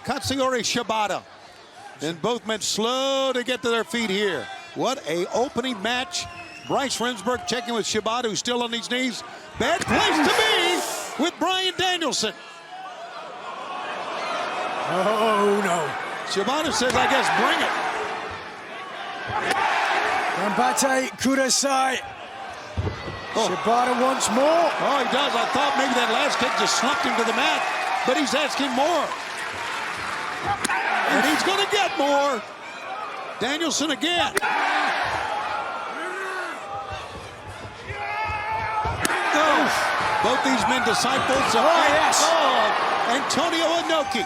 Katsuyori Shibata. And both men slow to get to their feet here. What a opening match. Bryce Remsburg checking with Shibata, who's still on his knees. Bad place to be with Bryan Danielson. Oh, no. Shibata says, I guess, bring it. Gambate Kudasai. Shibata wants more. Oh, he does. I thought maybe that last kick just slumped him to the mat, but he's asking more. And he's going to get more. Danielson again. Oh, both these men disciples of Antonio Inoki.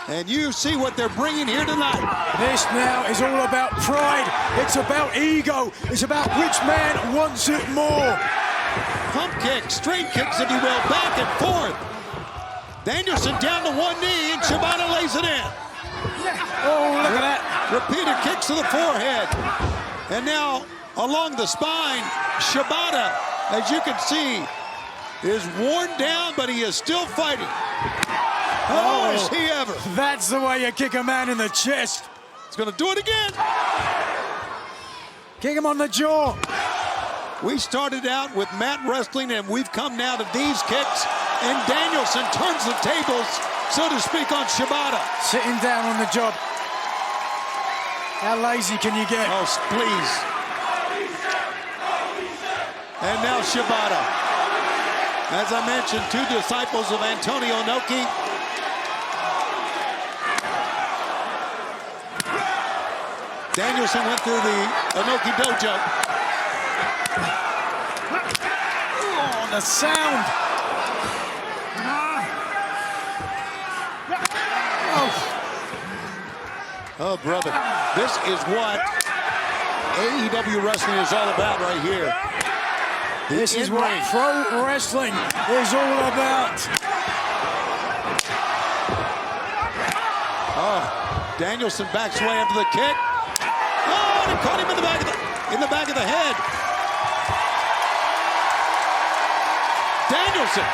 And you see what they're bringing here tonight. This now is all about pride. It's about ego. It's about which man wants it more. Pump kicks, straight kicks, if you will, back and forth. Danielson down to one knee, and Shibata lays it in. Oh, look at that. Repeated kicks to the forehead. And now along the spine, Shibata, as you can see, is worn down, but he is still fighting. Oh, is he ever? That's the way you kick a man in the chest. He's gonna do it again. Kick him on the jaw. We started out with mat wrestling, and we've come now to these kicks. And Danielson turns the tables, so to speak, on Shibata. Sitting down on the job. How lazy can you get? Oh, please. And now Shibata. As I mentioned, two disciples of Antonio Inoki. Danielson went through the Inoki dojo. Oh, the sound. Oh, brother. This is what AEW wrestling is all about right here. This is what pro wrestling is all about. Oh, Danielson backs way into the kick. Oh, and he caught him in the back of the head. Danielson.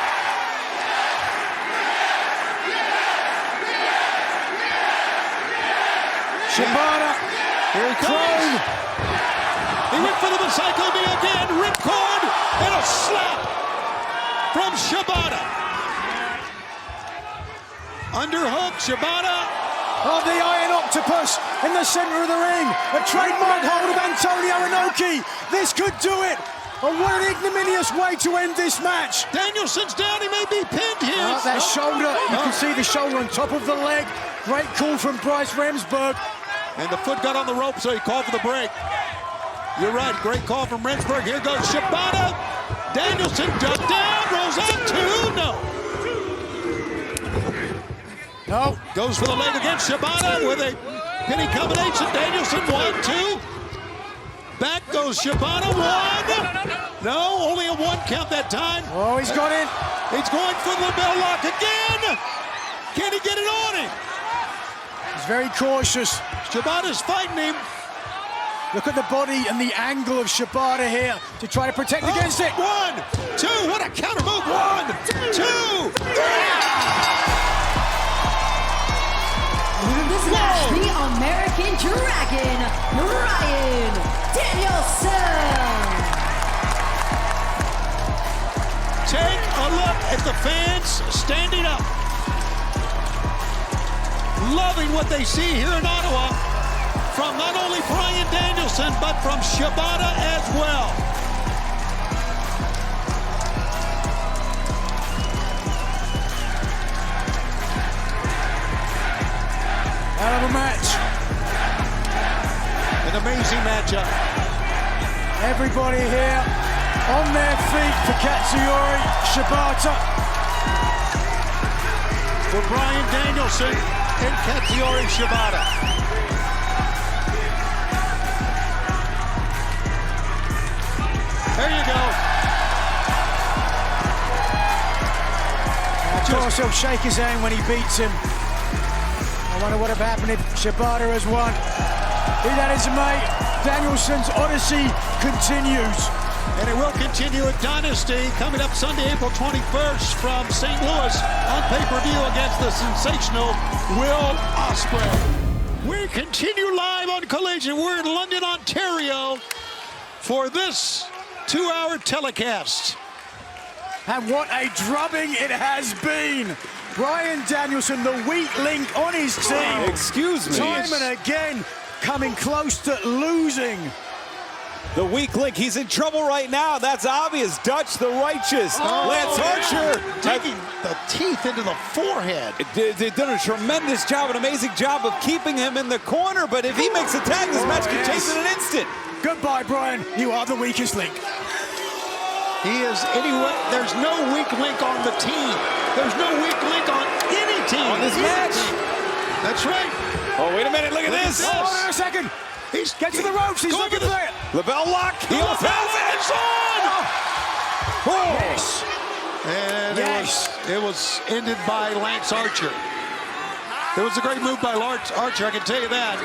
Shibata. Here he comes. He went for the Psycho knee again. Ripcord and a slap from Shibata. Underhook, Shibata. Oh, the Iron Octopus in the center of the ring. A trademark hold of Antonio Inoki. This could do it. Oh, what an ignominious way to end this match. Danielson's down. He may be pinned here. Oh, that shoulder. You can see the shoulder on top of the leg. Great call from Bryce Remsburg. And the foot got on the rope, so he called for the break. You're right. Great call from Remsburg. Here goes Shibata. Danielson ducked down. Rolls out two. No. Goes for the leg against Shibata with a pinning combination. Danielson, 1, 2. Back goes Shibata, 1. No, only a 1 count that time. Oh, he's got it. He's going for the bell lock again. Can he get it on him? He's very cautious. Shibata's fighting him. Look at the body and the angle of Shibata here to try to protect against it. 1, 2. What a counter move. 1, 2, 3. This match, the American Dragon, Bryan Danielson. Take a look at the fans standing up. Loving what they see here in Ottawa from not only Bryan Danielson, but from Shibata as well. Hell of a match. An amazing matchup. Everybody here on their feet for Katsuyori Shibata. For Bryan Danielson and Katsuyori Shibata. There you go. Of course, he'll shake his hand when he beats him. I wonder what would have happened if Shibata has won. Be that as it may, Danielson's odyssey continues. And it will continue at Dynasty coming up Sunday, April 21st from St. Louis on pay-per-view against the sensational Will Ospreay. We continue live on Collision. We're in London, Ontario for this 2-hour telecast. And what a drubbing it has been. Bryan Danielson, the weak link on his team. Excuse me. Time and again, coming close to losing. The weak link, he's in trouble right now. That's obvious. Dutch the Righteous. Lance Archer. Taking the teeth into the forehead. They've done a tremendous job, an amazing job of keeping him in the corner. But if he makes a tag, this match can change in an instant. Goodbye, Bryan. You are the weakest link. He is anyway. There's no weak link on the team. There's no weak link on any team. On this match. That's right. Oh, wait a minute. Look at this. Hold on a second. Get to the ropes. He's looking for it. LeBell lock. He almost has it. It's on. Yes. And Yes. it was ended by Lance Archer. It was a great move by Lance Archer, I can tell you that,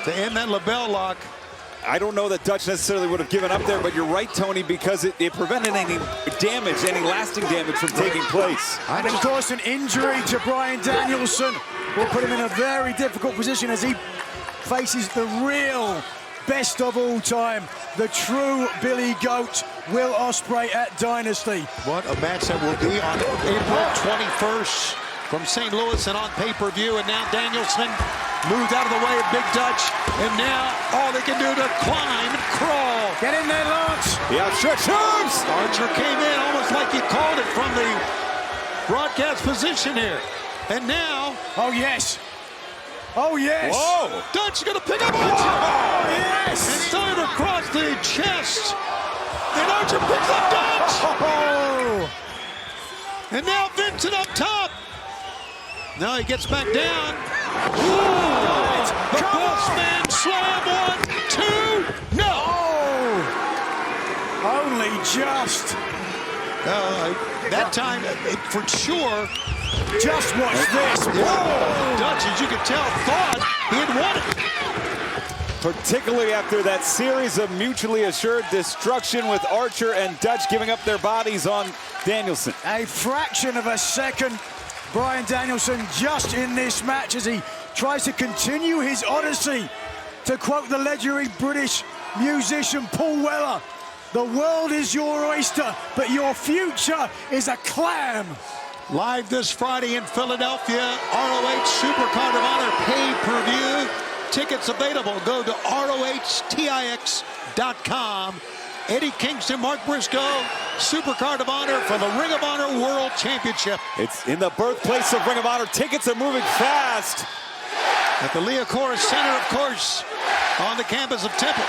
to end that LaBelle lock. I don't know that Dutch necessarily would have given up there, but you're right, Tony, because it prevented any damage, any lasting damage from taking place. And of course, an injury to Bryan Danielson will put him in a very difficult position as he faces the real best of all time, the true Billy Goat, Will Ospreay at Dynasty. What a match that will be on April 21st from St. Louis and on pay-per-view. And now Danielson moved out of the way of Big Dutch, and now all they can do to climb and crawl. Get in there, Lance. The outstretched arms. Archer came in almost like he called it from the broadcast position here. And now, oh yes. Oh yes. Whoa. Dutch is gonna pick up Archer. Oh yes. And started across the chest. And Archer picks up Dutch. Oh. And now Vincent up top. Now he gets back down. Ooh. The Bossman slam, 1, 2, no! Oh. Only just. That time, for sure. Just watch this. Yeah. Dutch, as you can tell, thought he had won it. Particularly after that series of mutually assured destruction with Archer and Dutch giving up their bodies on Danielson. A fraction of a second. Bryan Danielson just in this match as he tries to continue his odyssey. To quote the legendary British musician Paul Weller, the world is your oyster, but your future is a clam. Live this Friday in Philadelphia, ROH Supercard of Honor pay-per-view. Tickets available. Go to ROHTIX.com. Eddie Kingston, Mark Briscoe, Supercard of Honor for the Ring of Honor World Championship. It's in the birthplace of Ring of Honor. Tickets are moving fast. At the Liacouras Center, of course, on the campus of Temple.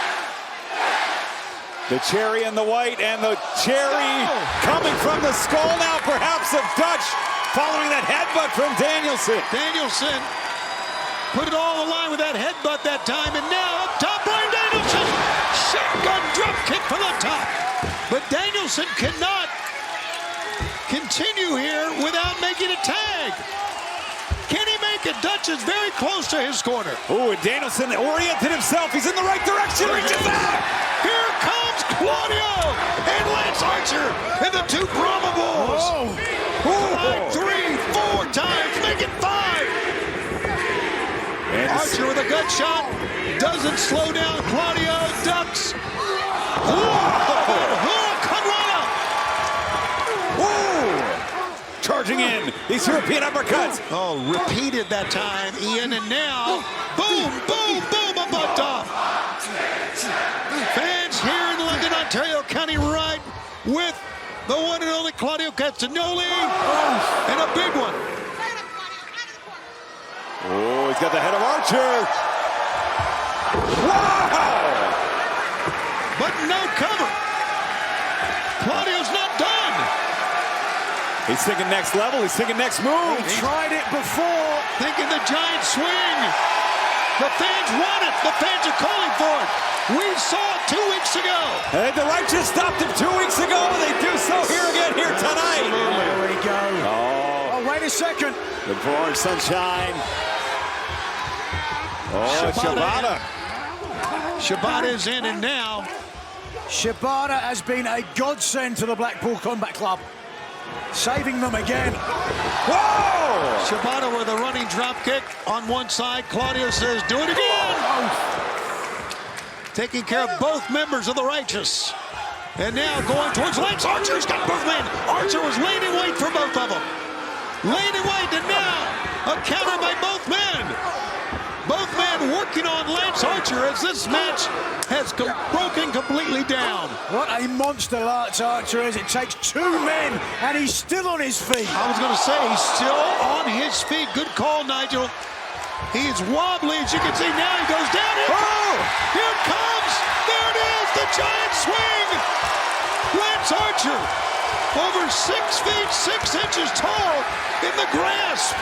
The cherry and the white, and the cherry coming from the skull now, perhaps, of Dutch, following that headbutt from Danielson. Danielson put it all on the line with that headbutt that time, and now up top, Bryan Danielson. Shotgun drop kick from the top. But Danielson cannot continue here without making a tag. Can he make it? Dutch is very close to his corner. Oh, and Danielson oriented himself. He's in the right direction. Reaches out. Here comes Claudio and Lance Archer and the two Brahma Bulls. Oh, 3, 4 times, make it 5. And Archer with a gut shot. Doesn't slow down. Claudio ducks. Charging in these European uppercuts. Oh, repeated that time, Ian, and now, boom, boom, boom, up on top. Fans here in London, Ontario County, right with the one and only Claudio Castagnoli, and a big one. Oh, he's got the head of Archer. Wow! But no cover. Claudio's not done. He's thinking next level. He's thinking next move. He tried it before. Thinking the giant swing. The fans want it. The fans are calling for it. We saw it 2 weeks ago. And the Righteous stopped him 2 weeks ago, and they do so here again here tonight. There we go. Oh, wait a second. Good for Orange Sunshine. Oh, Shibata. Shibata is in, and now Shibata has been a godsend to the Blackpool Combat Club. Saving them again. Whoa! Shibata with a running drop kick on one side. Claudio says, do it again. Taking care of both members of the Righteous. And now going towards Lance Archer. He's got both men. Archer was laying in wait for both of them. Laying in wait, and now a counter by both men. Both men working on Lance Archer as this match has broken completely down. What a monster Lance Archer is. It takes 2 men, and he's still on his feet. I was going to say, he's still on his feet. Good call, Nigel. He's wobbly, as you can see. Now he goes down. Here it comes. There it is, the giant swing. Lance Archer, over 6 feet, 6 inches tall, in the grasp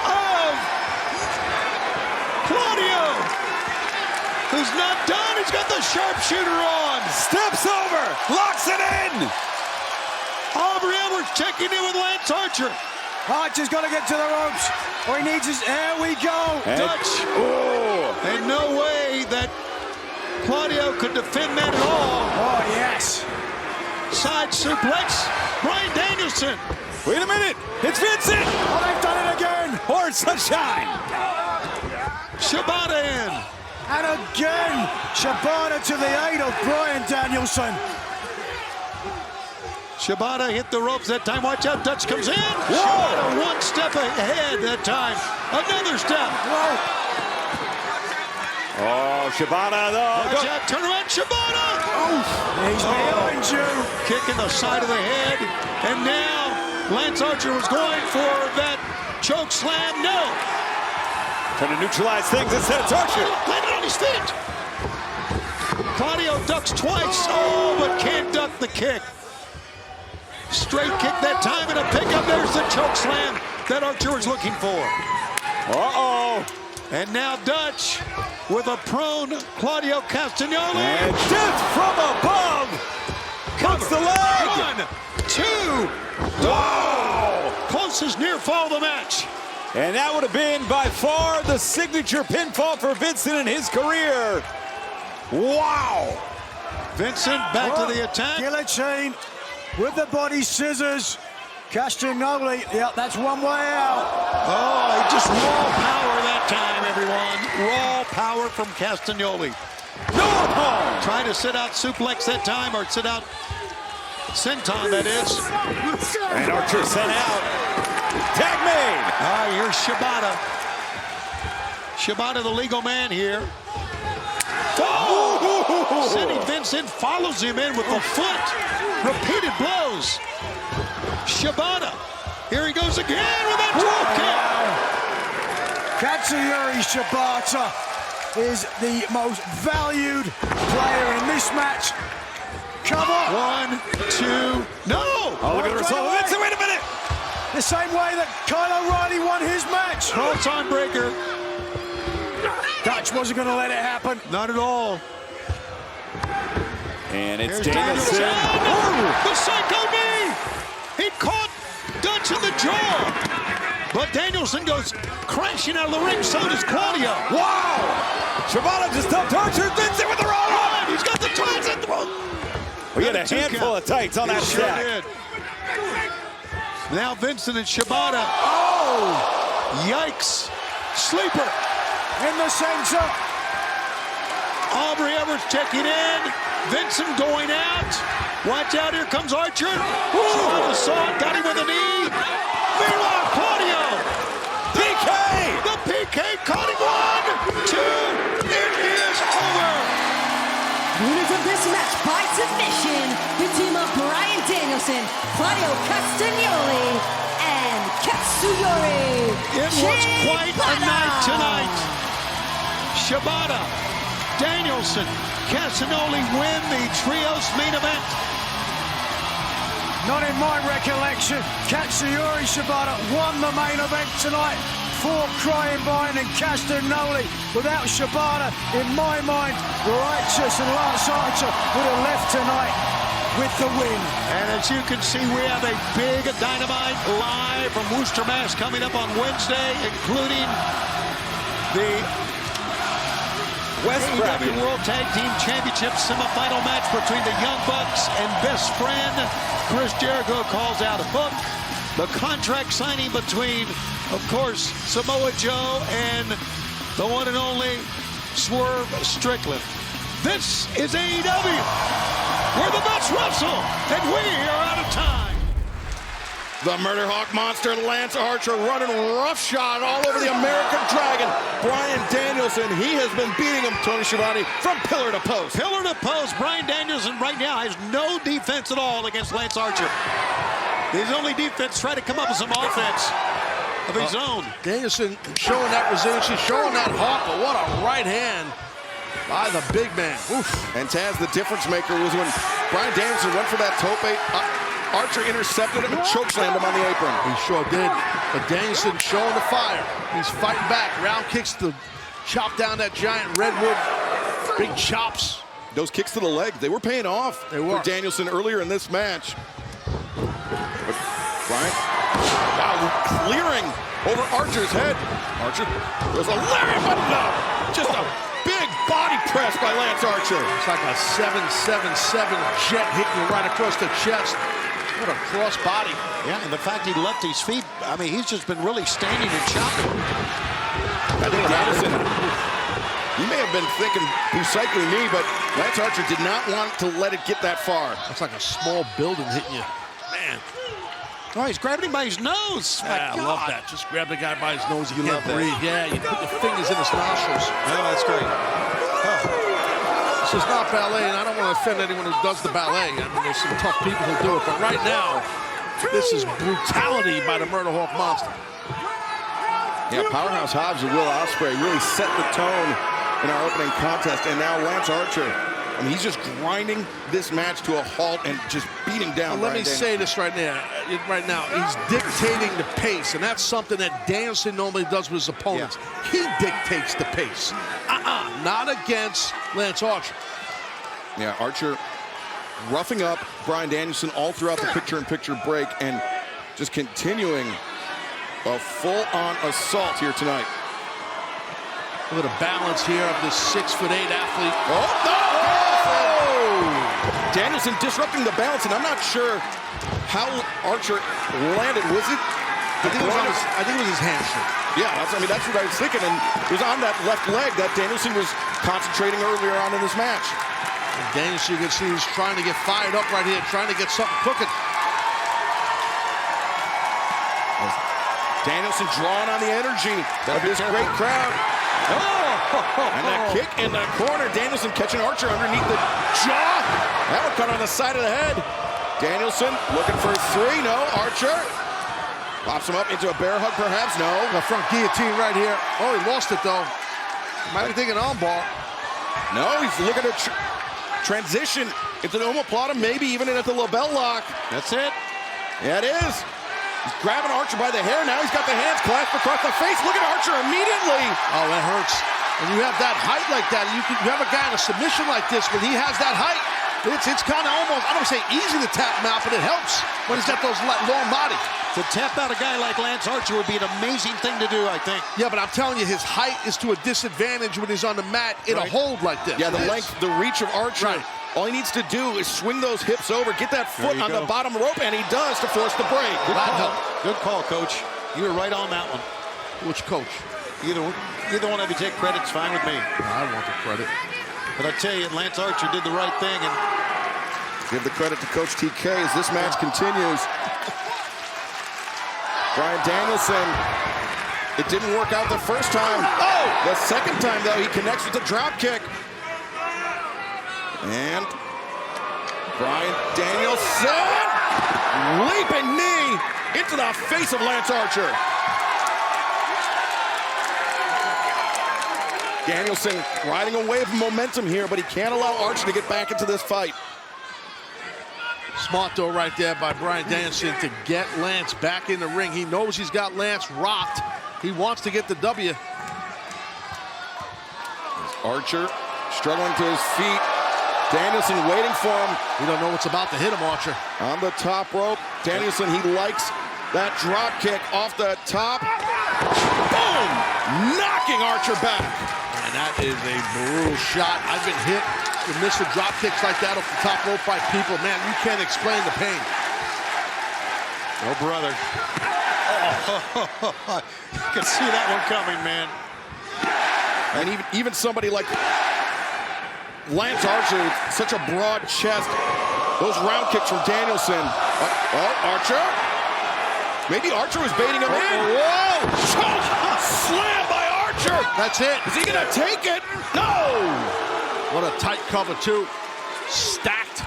of Claudio, who's not done. He's got the sharpshooter on. Steps over, locks it in. Aubrey Edwards checking in with Lance Archer. Archer's got to get to the ropes. All he needs is, there we go. Dutch. Oh. And no way that Claudio could defend that at all. Oh, yes. Side suplex. Bryan Danielson. Wait a minute. It's Vincent. Oh, they've done it again. Hard sunshine. Shibata in. And again, Shibata to the aid of Bryan Danielson. Shibata hit the ropes that time. Watch out, Dutch comes in. Whoa. Shibata one step ahead that time. Another step. Whoa. Oh, Shibata, though. Watch out, turn around, Shibata. He's behind you. Kick in the side of the head. And now Lance Archer was going for that choke slam. No. Trying to neutralize things instead of Archer. Landed on his feet. Claudio ducks twice. Oh, but can't duck the kick. Straight kick that time and a pickup. There's the choke slam that Archer was looking for. Uh-oh. And now Dutch with a prone Claudio Castagnoli. And just from above comes the leg. 1, 2. Whoa! Closest near fall of the match. And that would have been by far the signature pinfall for Vincent in his career. Wow. Vincent back to the attack. Guillotine with the body scissors. Castagnoli, yeah, that's one way out. Oh, he just raw power that time, everyone. Raw power from Castagnoli. No! Trying to sit out suplex that time, or sit out senton, that is. And Archer sent out. Tag made. Here's Shibata. Shibata, the legal man here. Oh! Sending Vincent, follows him in with the foot. Repeated blows. Shibata. Here he goes again with that drop kick. Katsuyori Shibata is the most valued player in this match. Cover. 1, 2. No! Oh, look at the result. Vincent, wait a minute. The same way that Kyle O'Reilly won his match. Cross on breaker. Dutch wasn't going to let it happen. Not at all. And it's Here's Danielson. The psycho knee! He caught Dutch in the jaw. But Danielson goes crashing out of the ring. So does Claudio. Wow! Shibata just dumped Archer. Vincent with the wrong arm. He's got the tights at the rope. We had a handful of tights on that stack. Sure did. Now Vincent and Shibata. Oh! Yikes. Sleeper. In the center. Aubrey Edwards checking in. Vincent going out. Watch out, here comes Archer. Shibata saw it, got him with a knee. Meanwhile, Claudio. PK. The PK caught him. 1, 2. It is over. Winners of this match by submission, the team of Bryan Danielson, Claudio Castagnoli, and Katsuyori It was quite a night tonight. Shibata, Danielson, Castagnoli win the trios main event. Not in my recollection. Katsuyori Shibata won the main event tonight for Crying Bryan and Castagnoli. Without Shibata, in my mind, Righteous and Lance Archer would have left tonight with the win. And as you can see, we have a big Dynamite live from Worcester, Mass. coming up on Wednesday, including the AEW World Tag Team Championship semifinal match between the Young Bucks and best friend Chris Jericho calls out a book. The contract signing between, of course, Samoa Joe and the one and only Swerve Strickland. This is AEW, where the best wrestle, and we are out of time. The Murder Hawk Monster, Lance Archer, running roughshod all over the American Dragon. Bryan Danielson, he has been beating him, Tony Schiavone, from pillar to post. Pillar to post. Bryan Danielson right now has no defense at all against Lance Archer. His only defense, try to come up with some offense of his own. Danielson showing that resiliency, showing that hawk, but what a right hand by the big man. Oof. And Taz, the difference maker was when Bryan Danielson went for that tope. Archer intercepted him and chokeslammed him on the apron. He sure did. But Danielson showing the fire. He's fighting back. Round kicks to chop down that giant redwood. Big chops. Those kicks to the leg, they were paying off for Danielson earlier in this match. But Bryan, wow, clearing over Archer's head. Archer goes a lariat, but no, just a big body press by Lance Archer. It's like a 777 jet hitting you right across the chest. What a cross body. Yeah, and the fact he left his feet, I mean, he's just been really standing and chopping. I think Danielson, you may have been thinking recycling me, but Lance Archer did not want to let it get that far. It's like a small building hitting you. Man. Oh, he's grabbing him by his nose. Yeah, I love that. Just grab the guy by his nose. You can't breathe. Yeah, you put your fingers in his nostrils. Oh, that's great. Oh. This is not ballet, and I don't want to offend anyone who does the ballet. I mean, there's some tough people who do it, but right now, this is brutality by the Murder Hawk Monster. Yeah, Powerhouse Hobbs and Will Ospreay really set the tone in our opening contest, and now Lance Archer, I mean, he's just grinding this match to a halt and just beating down. Let me say this right now. He's dictating the pace, and that's something that Danielson normally does with his opponents. Yeah. He dictates the pace. Not against Lance Archer. Yeah, Archer roughing up Bryan Danielson all throughout the picture-in-picture break and just continuing a full-on assault here tonight. Look at the balance here of this 6'8" athlete. Oh, no! Danielson disrupting the balance, and I'm not sure how Archer landed. Was it? I think it was his hamstring. Yeah, that's what I was thinking, and it was on that left leg that Danielson was concentrating earlier on in this match. And Danielson, you can see he's trying to get fired up right here, trying to get something cooking. Danielson drawing on the energy of this great crowd. And that kick in the corner. Danielson catching Archer underneath the jaw. That one cut on the side of the head. Danielson looking for 3. No, Archer pops him up into a bear hug, perhaps. No. The front guillotine right here. Oh, he lost it, though. Might be thinking armbar. No, he's looking to transition into the omoplata, maybe even into the label lock. That's it. Yeah, it is. He's grabbing Archer by the hair. Now he's got the hands clasped across the face. Look at Archer immediately. Oh, that hurts. When you have that height like that, you have a guy in a submission like this, when he has that height, it's kind of almost, I don't say easy to tap him out, but it helps when he's got those long body. To tap out a guy like Lance Archer would be an amazing thing to do, I think. Yeah, but I'm telling you, his height is to a disadvantage when he's on the mat in a hold like this. Yeah, the length, the reach of Archer. Right. All he needs to do is swing those hips over, get that foot on the bottom rope, and he does to force the break. Good call, Coach. You were right on that one. Which coach? Either one of you take credit's fine with me. I want the credit. But I tell you, Lance Archer did the right thing. And give the credit to Coach TK as this match continues. Bryan Danielson, it didn't work out the first time. Oh! The second time, though, he connects with the drop kick. And Bryan Danielson, leaping knee into the face of Lance Archer. Danielson riding a wave of momentum here, but he can't allow Archer to get back into this fight. Smart though right there by Bryan Danielson to get Lance back in the ring. He knows he's got Lance rocked. He wants to get the W. Archer struggling to his feet. Danielson waiting for him. We don't know what's about to hit him, Archer. On the top rope. Danielson, he likes that drop kick off the top. Boom! Knocking Archer back. And that is a brutal shot. I've been hit with missing drop kicks like that off the top rope by people. Man, you can't explain the pain. Oh, brother. Oh, you can see that one coming, man. And even somebody like Lance Archer, such a broad chest. Those round kicks from Danielson. Archer. Maybe Archer was baiting him in. Whoa! Choke! Slam by Archer! That's it. Is he gonna take it? No! What a tight cover, too. Stacked.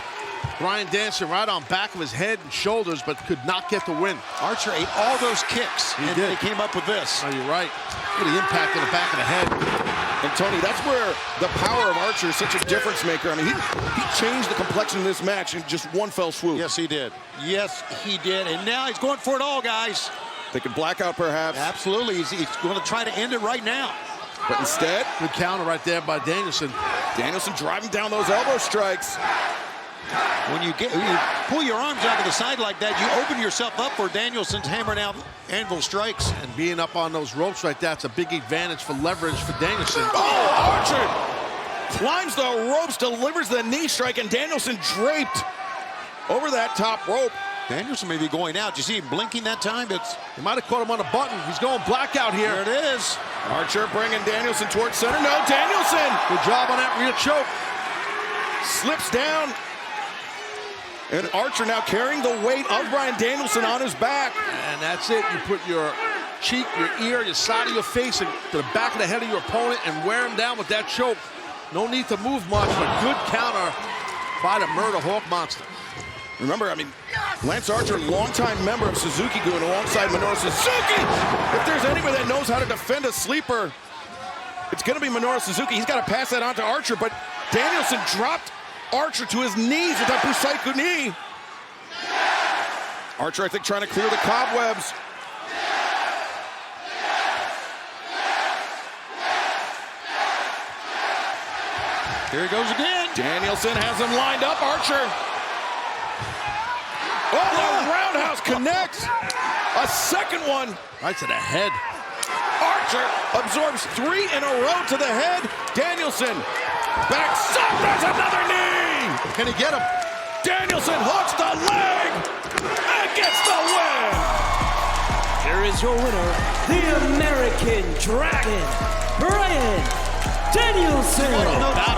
Bryan Danielson right on back of his head and shoulders, but could not get the win. Archer ate all those kicks, and then he came up with this. Oh, you're right. Look at the impact on the back of the head. And Tony, that's where the power of Archer is such a difference maker. I mean, he changed the complexion of this match in just one fell swoop. Yes, he did. Yes, he did. And now he's going for it all, guys. Thinking blackout, perhaps. Absolutely. He's going to try to end it right now. But instead, good counter right there by Danielson. Danielson driving down those elbow strikes. When you pull your arms out to the side like that, you open yourself up for Danielson's hammering out anvil strikes. And being up on those ropes like that's a big advantage for leverage for Danielson. Oh, Archer climbs the ropes, delivers the knee strike, and Danielson draped over that top rope. Danielson may be going out. You see him blinking that time? He might have caught him on a button. He's going blackout here. There it is. Archer bringing Danielson towards center. No, Danielson. Good job on that rear choke. Slips down. And Archer now carrying the weight of Bryan Danielson on his back. And that's it. You put your cheek, your ear, your side of your face to the back of the head of your opponent and wear him down with that choke. No need to move much, but good counter by the Murder Hawk Monster. Remember, I mean, Lance Archer, longtime member of Suzuki Gun alongside Minoru Suzuki. If there's anybody that knows how to defend a sleeper, it's going to be Minoru Suzuki. He's got to pass that on to Archer, but Danielson dropped Archer to his knees with that Busaiku knee. Archer, I think, trying to clear the cobwebs. Here he goes again. Danielson has him lined up. Archer. Oh, the roundhouse connects. A second one. Right to the head. Archer absorbs 3 in a row to the head. Danielson back suffers another knee. Can he get him? Danielson hooks the leg and gets the win. Here is your winner, the American Dragon, Bryan Danielson. No battle.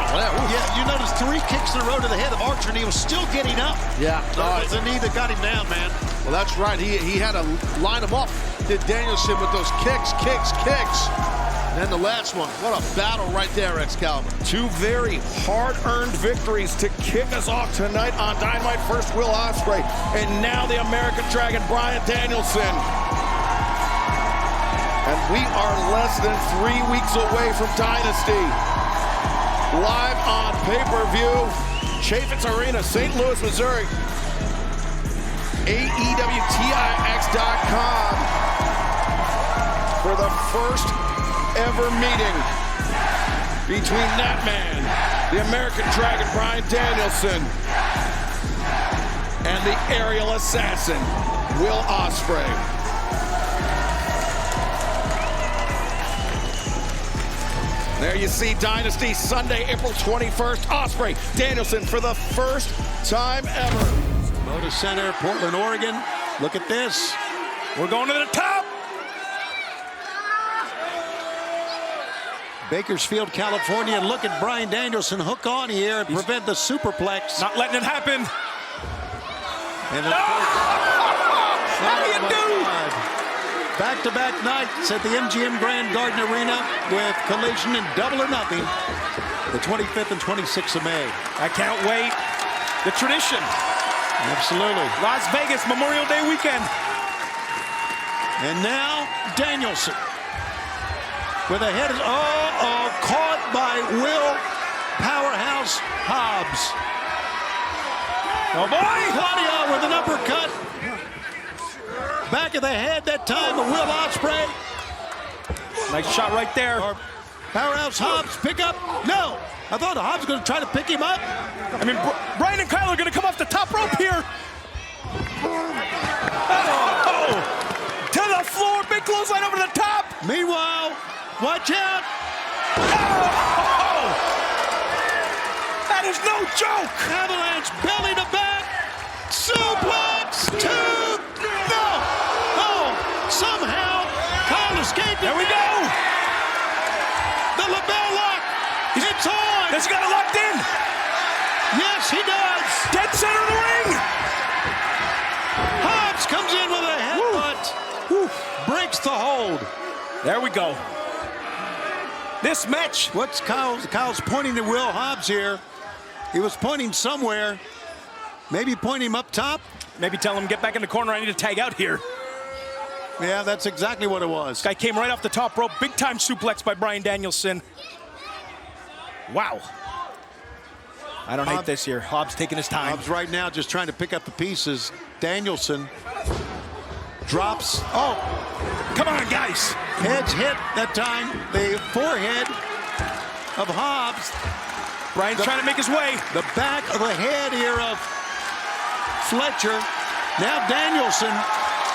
Yeah, you notice 3 kicks in a row to the head of Archer, and he was still getting up. Yeah. That was the knee that got him down, man. Well, that's right. He had to line him up. Did Danielson with those kicks. And then the last one. What a battle right there, Excalibur. 2 very hard-earned victories to kick us off tonight on Dynamite. First, Will Ospreay, and now the American Dragon, Bryan Danielson. And we are less than 3 weeks away from Dynasty. Live on pay-per-view, Chaffetz Arena, St. Louis, Missouri. AEWTIX.com for the first ever meeting between that man, the American Dragon, Bryan Danielson, and the aerial assassin, Will Ospreay. There you see Dynasty Sunday, April 21st. Ospreay, Danielson for the first time ever. Moda Center, Portland, Oregon. Look at this. We're going to the top. Bakersfield, California. And look at Bryan Danielson hook on here and prevent the superplex. Not letting it happen. And how do you do? Back-to-back nights at the MGM Grand Garden Arena with Collision and Double or Nothing, the 25th and 26th of May. I can't wait. The tradition. Absolutely. Las Vegas Memorial Day weekend. And now Danielson with a head. Caught by Will Powerhouse Hobbs. Oh boy! Claudio with an uppercut. Back of the head that time of Will Ospreay. Nice shot right there. Powerhouse Hobbs, pick up. No, I thought Hobbs was going to try to pick him up. I mean, Bryan and Kyle are going to come off the top rope here. Oh, to the floor, big clothesline over the top. Meanwhile, watch out. Oh, that is no joke. Avalanche belly to back. Suplex to somehow Kyle escaped. There we go. The LaBelle lock. It's on. He's got it locked in. Yes, he does. Dead center of the ring. Hobbs comes in with a headbutt. Breaks the hold. There we go. This match. What's Kyle's pointing to Will Hobbs here. He was pointing somewhere. Maybe pointing him up top. Maybe tell him, get back in the corner. I need to tag out here. Yeah, that's exactly what it was. Guy came right off the top rope. Big time suplex by Bryan Danielson. Wow. I don't hate this here. Hobbs taking his time. Hobbs right now just trying to pick up the pieces. Danielson drops. Oh, come on, guys. Heads hit that time. The forehead of Hobbs. Bryan's trying to make his way. The back of the head here of Fletcher. Now Danielson,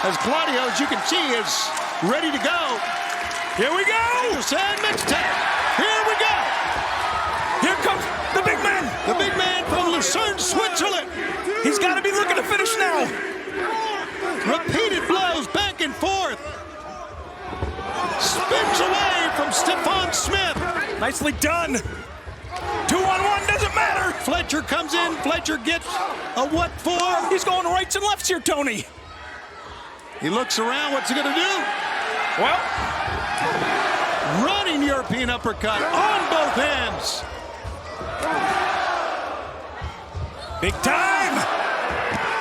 as Claudio, as you can see, is ready to go. Here we go. Danielson, mixed tag. Here we go. Here comes the big man. The big man from Lucerne, Switzerland. He's got to be looking to finish now. Repeated blows back and forth. Spins away from Stephon Smith. Nicely done. 2-on-1, doesn't matter. Fletcher comes in. Fletcher gets a what for? He's going rights and lefts here, Tony. He looks around. What's he going to do? Well, running European uppercut on both hands. Big time.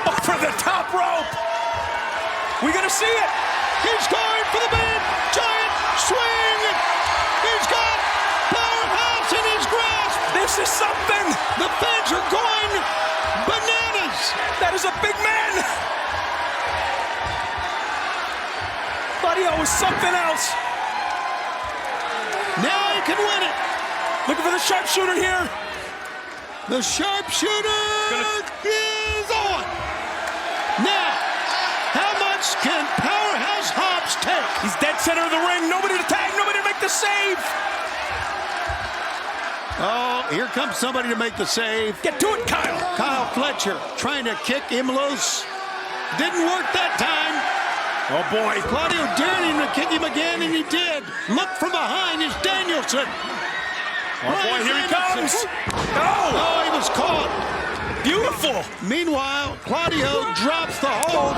Over the top rope. We gonna see it. He's going for the big giant swing. He's got powerhouse in his grasp. This is something. The fans are going bananas. That is a big man. Claudio is something else. Now he can win it. Looking for the sharpshooter here. The sharpshooter is on. Now, how much can Powerhouse Hobbs take? He's dead center of the ring. Nobody to tag, nobody to make the save. Oh, here comes somebody to make the save. Get to it, Kyle. Kyle Fletcher trying to kick him loose. Didn't work that time. Oh, boy. Claudio dared him to kick him again, and he did. Look from behind is Danielson. Oh, boy, here he comes. Oh, he was caught. Beautiful. Meanwhile, Claudio drops the hold,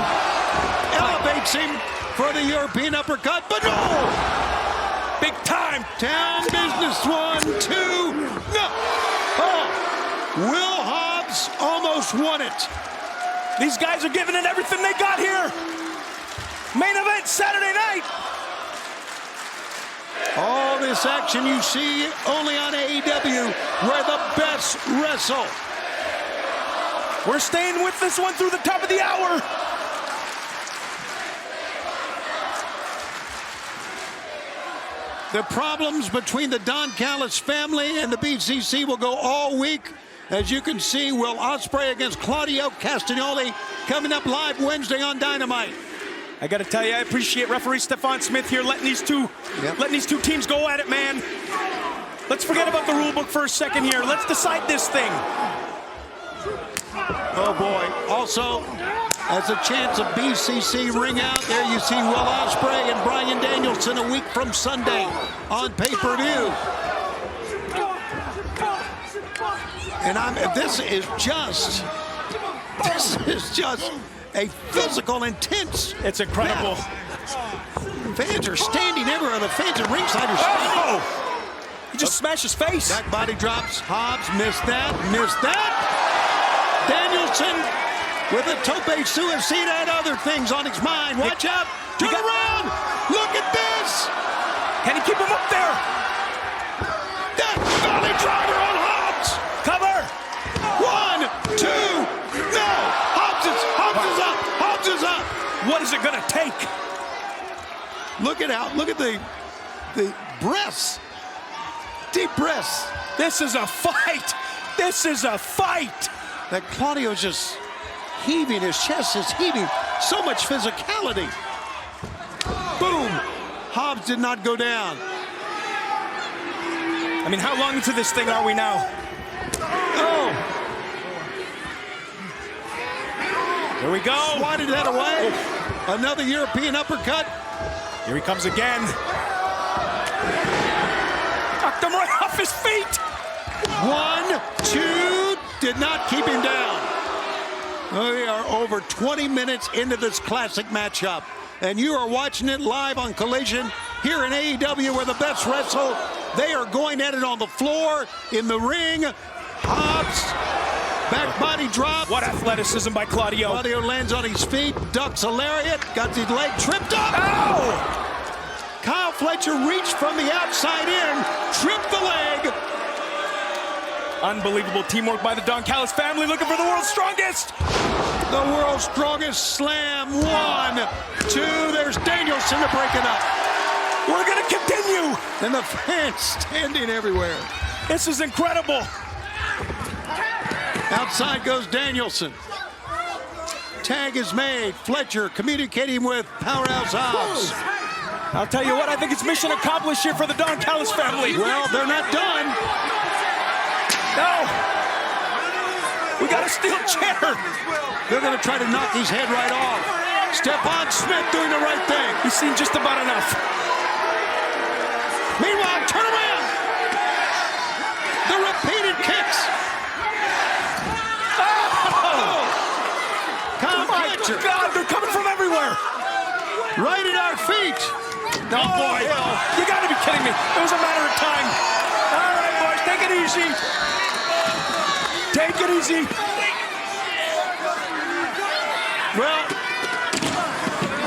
elevates him for the European uppercut, but no! Big time. Town business, 1, 2, no! Oh, Will Hobbs almost won it. These guys are giving it everything they got here. Main event Saturday night. All this action you see only on AEW, where the best wrestle. We're staying with this one through the top of the hour. The problems between the Don Callis family and the BCC will go all week. As you can see, Will Ospreay against Claudio Castagnoli coming up live Wednesday on Dynamite. I got to tell you, I appreciate referee Stephon Smith here letting these two teams go at it, man. Let's forget about the rule book for a second here. Let's decide this thing. Oh, boy. Also, as a chance of BCC ring out, there you see Will Ospreay and Bryan Danielson a week from Sunday on pay-per-view. And this is just a physical, intense. It's incredible. Battle. Fans are standing everywhere. The fans at ringside are standing. Oh! He just smashed his face. Back body drops. Hobbs missed that. Danielson with a tope suicida and other things on his mind. Watch out. Turn around. Look at this. Can he keep him up there? That belly driver on Hobbs. Cover. 1, 2. No. Hobbs is up. Hobbs is up. What is it going to take? Look at the breaths. Deep breaths. This is a fight. This is a fight. That Claudio's just heaving. His chest is heaving. So much physicality. Boom. Hobbs did not go down. I mean, how long into this thing are we now? Oh. Here we go. Swatted that away. Another European uppercut. Here he comes again. Knocked him right off his feet. 1, 2. Did not keep him down. We are over 20 minutes into this classic matchup. And you are watching it live on Collision here in AEW, where the best wrestle. They are going at it on the floor, in the ring. Hobbs, back body drop. What athleticism by Claudio. Claudio lands on his feet, ducks a lariat, got his leg tripped up. Ow! Kyle Fletcher reached from the outside in, tripped the leg. Unbelievable teamwork by the Don Callis family, looking for the world's strongest. The world's strongest slam. 1, 2. There's Danielson to break it up. We're going to continue. And the fans standing everywhere. This is incredible. Outside goes Danielson. Tag is made. Fletcher communicating with Powerhouse Hobbs. I'll tell you what, I think it's mission accomplished here for the Don Callis family. Well, they're not done. No. We got a steel chair. They're going to try to knock his head right off. Stephon Smith doing the right thing. He's seen just about enough. Meanwhile, turn around. The repeated kicks. Oh! God, they're coming from everywhere. Right at our feet. Oh, boy. You got to be kidding me. It was a matter of time. All right, boys, take it easy. Take it easy. Well,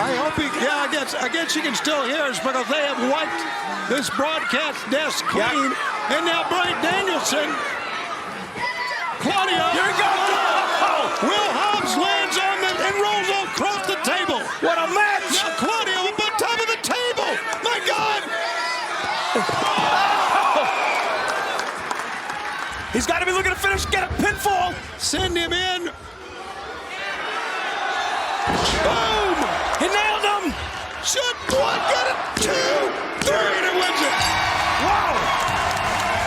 I hope I guess you can still hear us because they have wiped this broadcast desk clean. Yep. And now Bryan Danielson. Claudio. Here he goes. Will Hobbs lands on them and rolls across the table. What a match. Now Claudio up on top of the table. My God. He's got to be looking to finish, get a pinfall. Send him in. Boom. He nailed him. Shoot one, get it. 2, 3, and it wins it. Wow.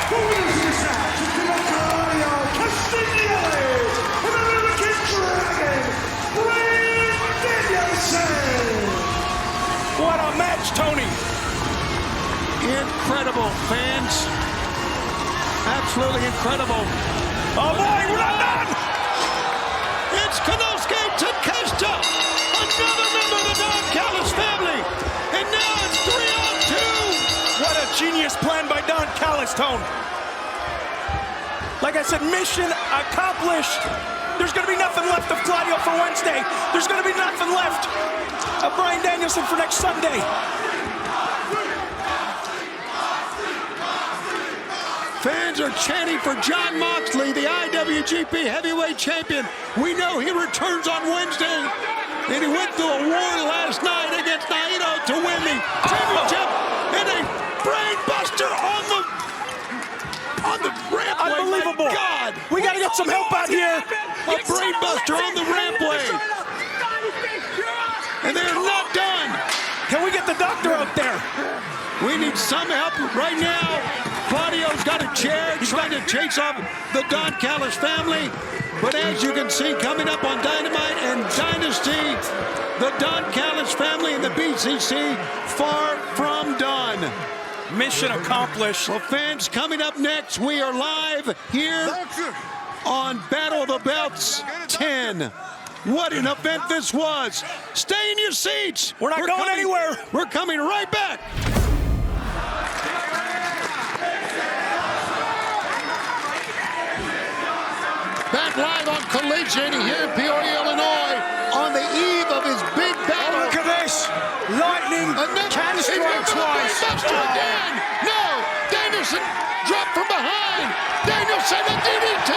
Who is this match? Bryan Danielson! What a match, Tony! Incredible, fans. Absolutely incredible. Oh boy, we're not done! It's Konosuke Takeshita, another member of the Don Callis family. And now it's 3-on-2. What a genius plan by Don Callis, Tone. Like I said, mission accomplished. There's going to be nothing left of Claudio for Wednesday. There's going to be nothing left of Bryan Danielson for next Sunday. Fans are chanting for Jon Moxley, the IWGP Heavyweight Champion. We know he returns on Wednesday. And he went through a war last night against Naito to win the championship. And a brain buster on the rampway. Unbelievable. My God. We got to get some help out here. A brain buster on the rampway. And they're not done. Can we get the doctor out there? We need some help right now. Claudio's got a chair trying to chase off the Don Callis family. But as you can see, coming up on Dynamite and Dynasty, the Don Callis family and the BCC far from done. Mission accomplished. Well, fans, coming up next, we are live here on Battle of the Belts 10. What an event this was. Stay in your seats. We're not going anywhere. We're coming right back. Back live on Collision here in Peoria, Illinois, on the eve of his big battle. Oh, look at this. Lightning can strike twice. Again. No. Danielson dropped from behind. Danielson, a DDT.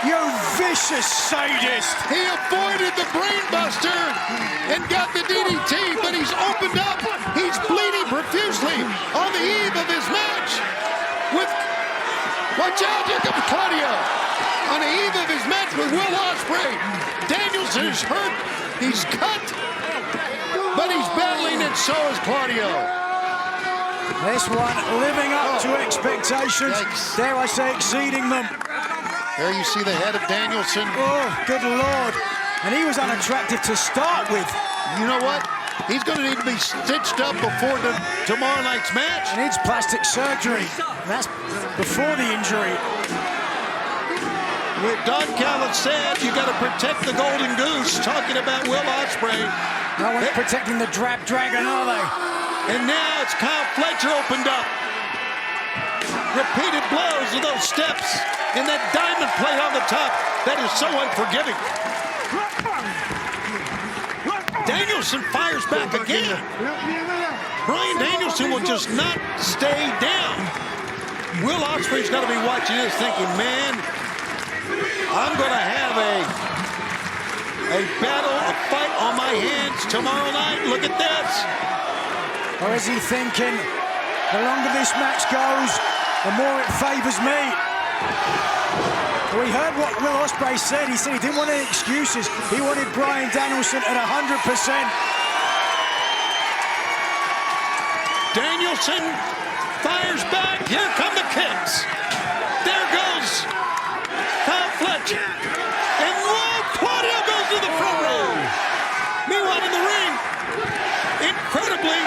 You vicious sadist. He avoided the brainbuster and got the DDT, but he's opened up. He's bleeding profusely on the eve of his match with, watch out, here comes Claudio. On the eve of his match with Will Ospreay. Danielson is hurt, he's cut, but he's battling, and so is Claudio. This one living up to expectations. Dare I say, exceeding them. There you see the head of Danielson. Oh, good Lord. And he was unattractive to start with. You know what? He's going to need to be stitched up before tomorrow night's match. He needs plastic surgery. That's before the injury. Don Callis said you got to protect the golden goose, talking about Will Ospreay. No one's protecting the drab dragon, are they? And now it's Kyle Fletcher opened up. Repeated blows of those steps and that diamond plate on the top. That is so unforgiving. Danielson fires back again. Bryan Danielson will just not stay down. Will Ospreay's got to be watching this thinking, man, I'm going to have a battle, a fight on my hands tomorrow night. Look at this. Or is he thinking, the longer this match goes, the more it favors me? We heard what Will Ospreay said. He said he didn't want any excuses. He wanted Bryan Danielson at 100%. Danielson fires back. Here come the kicks. There goes Kyle Fletcher. And whoa, Claudio goes to the front row. Meanwhile, in the ring, incredibly,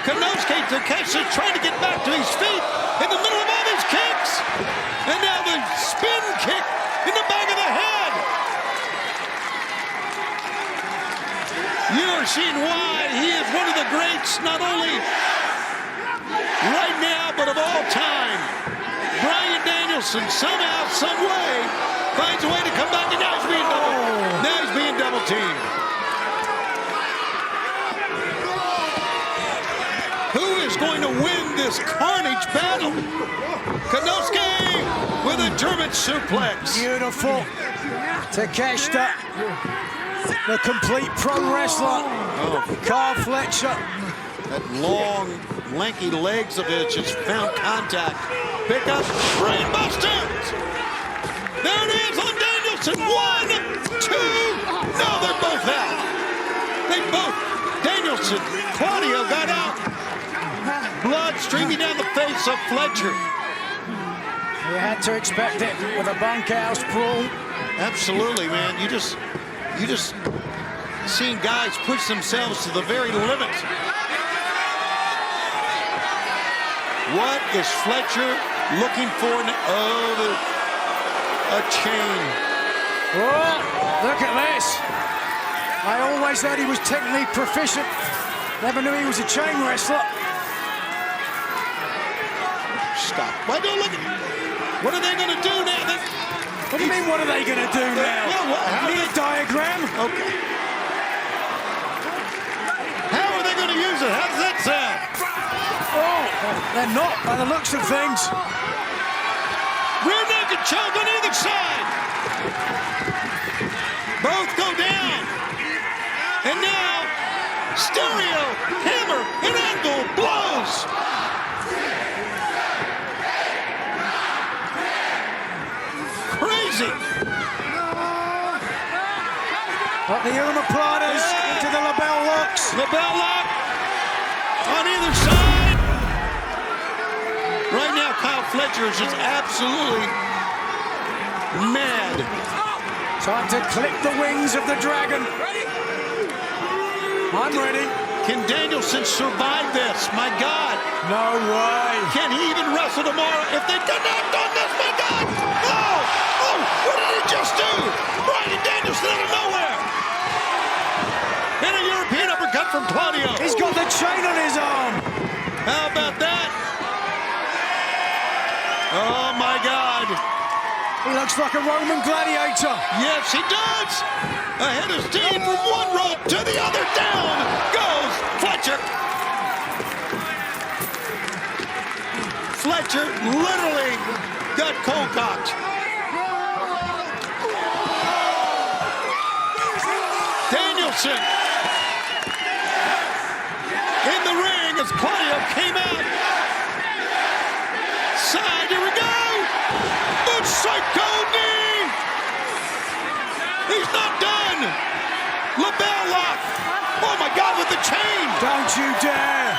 Konosuke Takeshita is trying to get back to his feet in the middle of all these kicks. And now the spin kick in the back of the head. You are seeing why he is one of the greats, not only right now, but of all time. Bryan Danielson somehow, some way, finds a way to come back, and now he's being double teamed. Who is going to win this carnage battle? Konosuke with a German suplex. Beautiful. Takeshita, the complete pro wrestler. Kyle Fletcher. That long, lanky legs of his just found contact. Pick up, brain buster. There it is on Danielson. 1, 2. No, they're both out. They both. Danielson, Claudio got out. Blood streaming down the face of Fletcher. You had to expect it with a bunkhouse brawl. Absolutely, man. You just seen guys push themselves to the very limit. What is Fletcher looking for? A chain. Oh, look at this. I always thought he was technically proficient. Never knew he was a chain wrestler. Stop. Why don't look at what are they going to do now? What do you mean, what are they going to do now? Need a diagram? Okay. How are they going to use it? How does that sound? Oh, they're not by the looks of things. Rear naked choke on either side. Both go down. And now, stereo, hammer, and angle blows. Crazy. Got the omoplatas into the label locks. Label lock on either side. Right now, Kyle Fletcher is just absolutely mad. Time to clip the wings of the dragon. I'm ready. Can Danielson survive this? My God. No way. Can he even wrestle tomorrow? If they connect on this, my God. Oh, what did he just do? Bryan Danielson out of nowhere. And a European uppercut from Claudio. He's got the chain on his arm. How about that? Oh, my God. He looks like a Roman gladiator. Yes, he does. Ahead of steam from one rope to the other. Down goes Fletcher. Fletcher literally got cold cocked. Danielson in the ring as Claudio came out. Side, here we go. Psycho knee! He's not done! Label lock! Oh my God, with the chain! Don't you dare!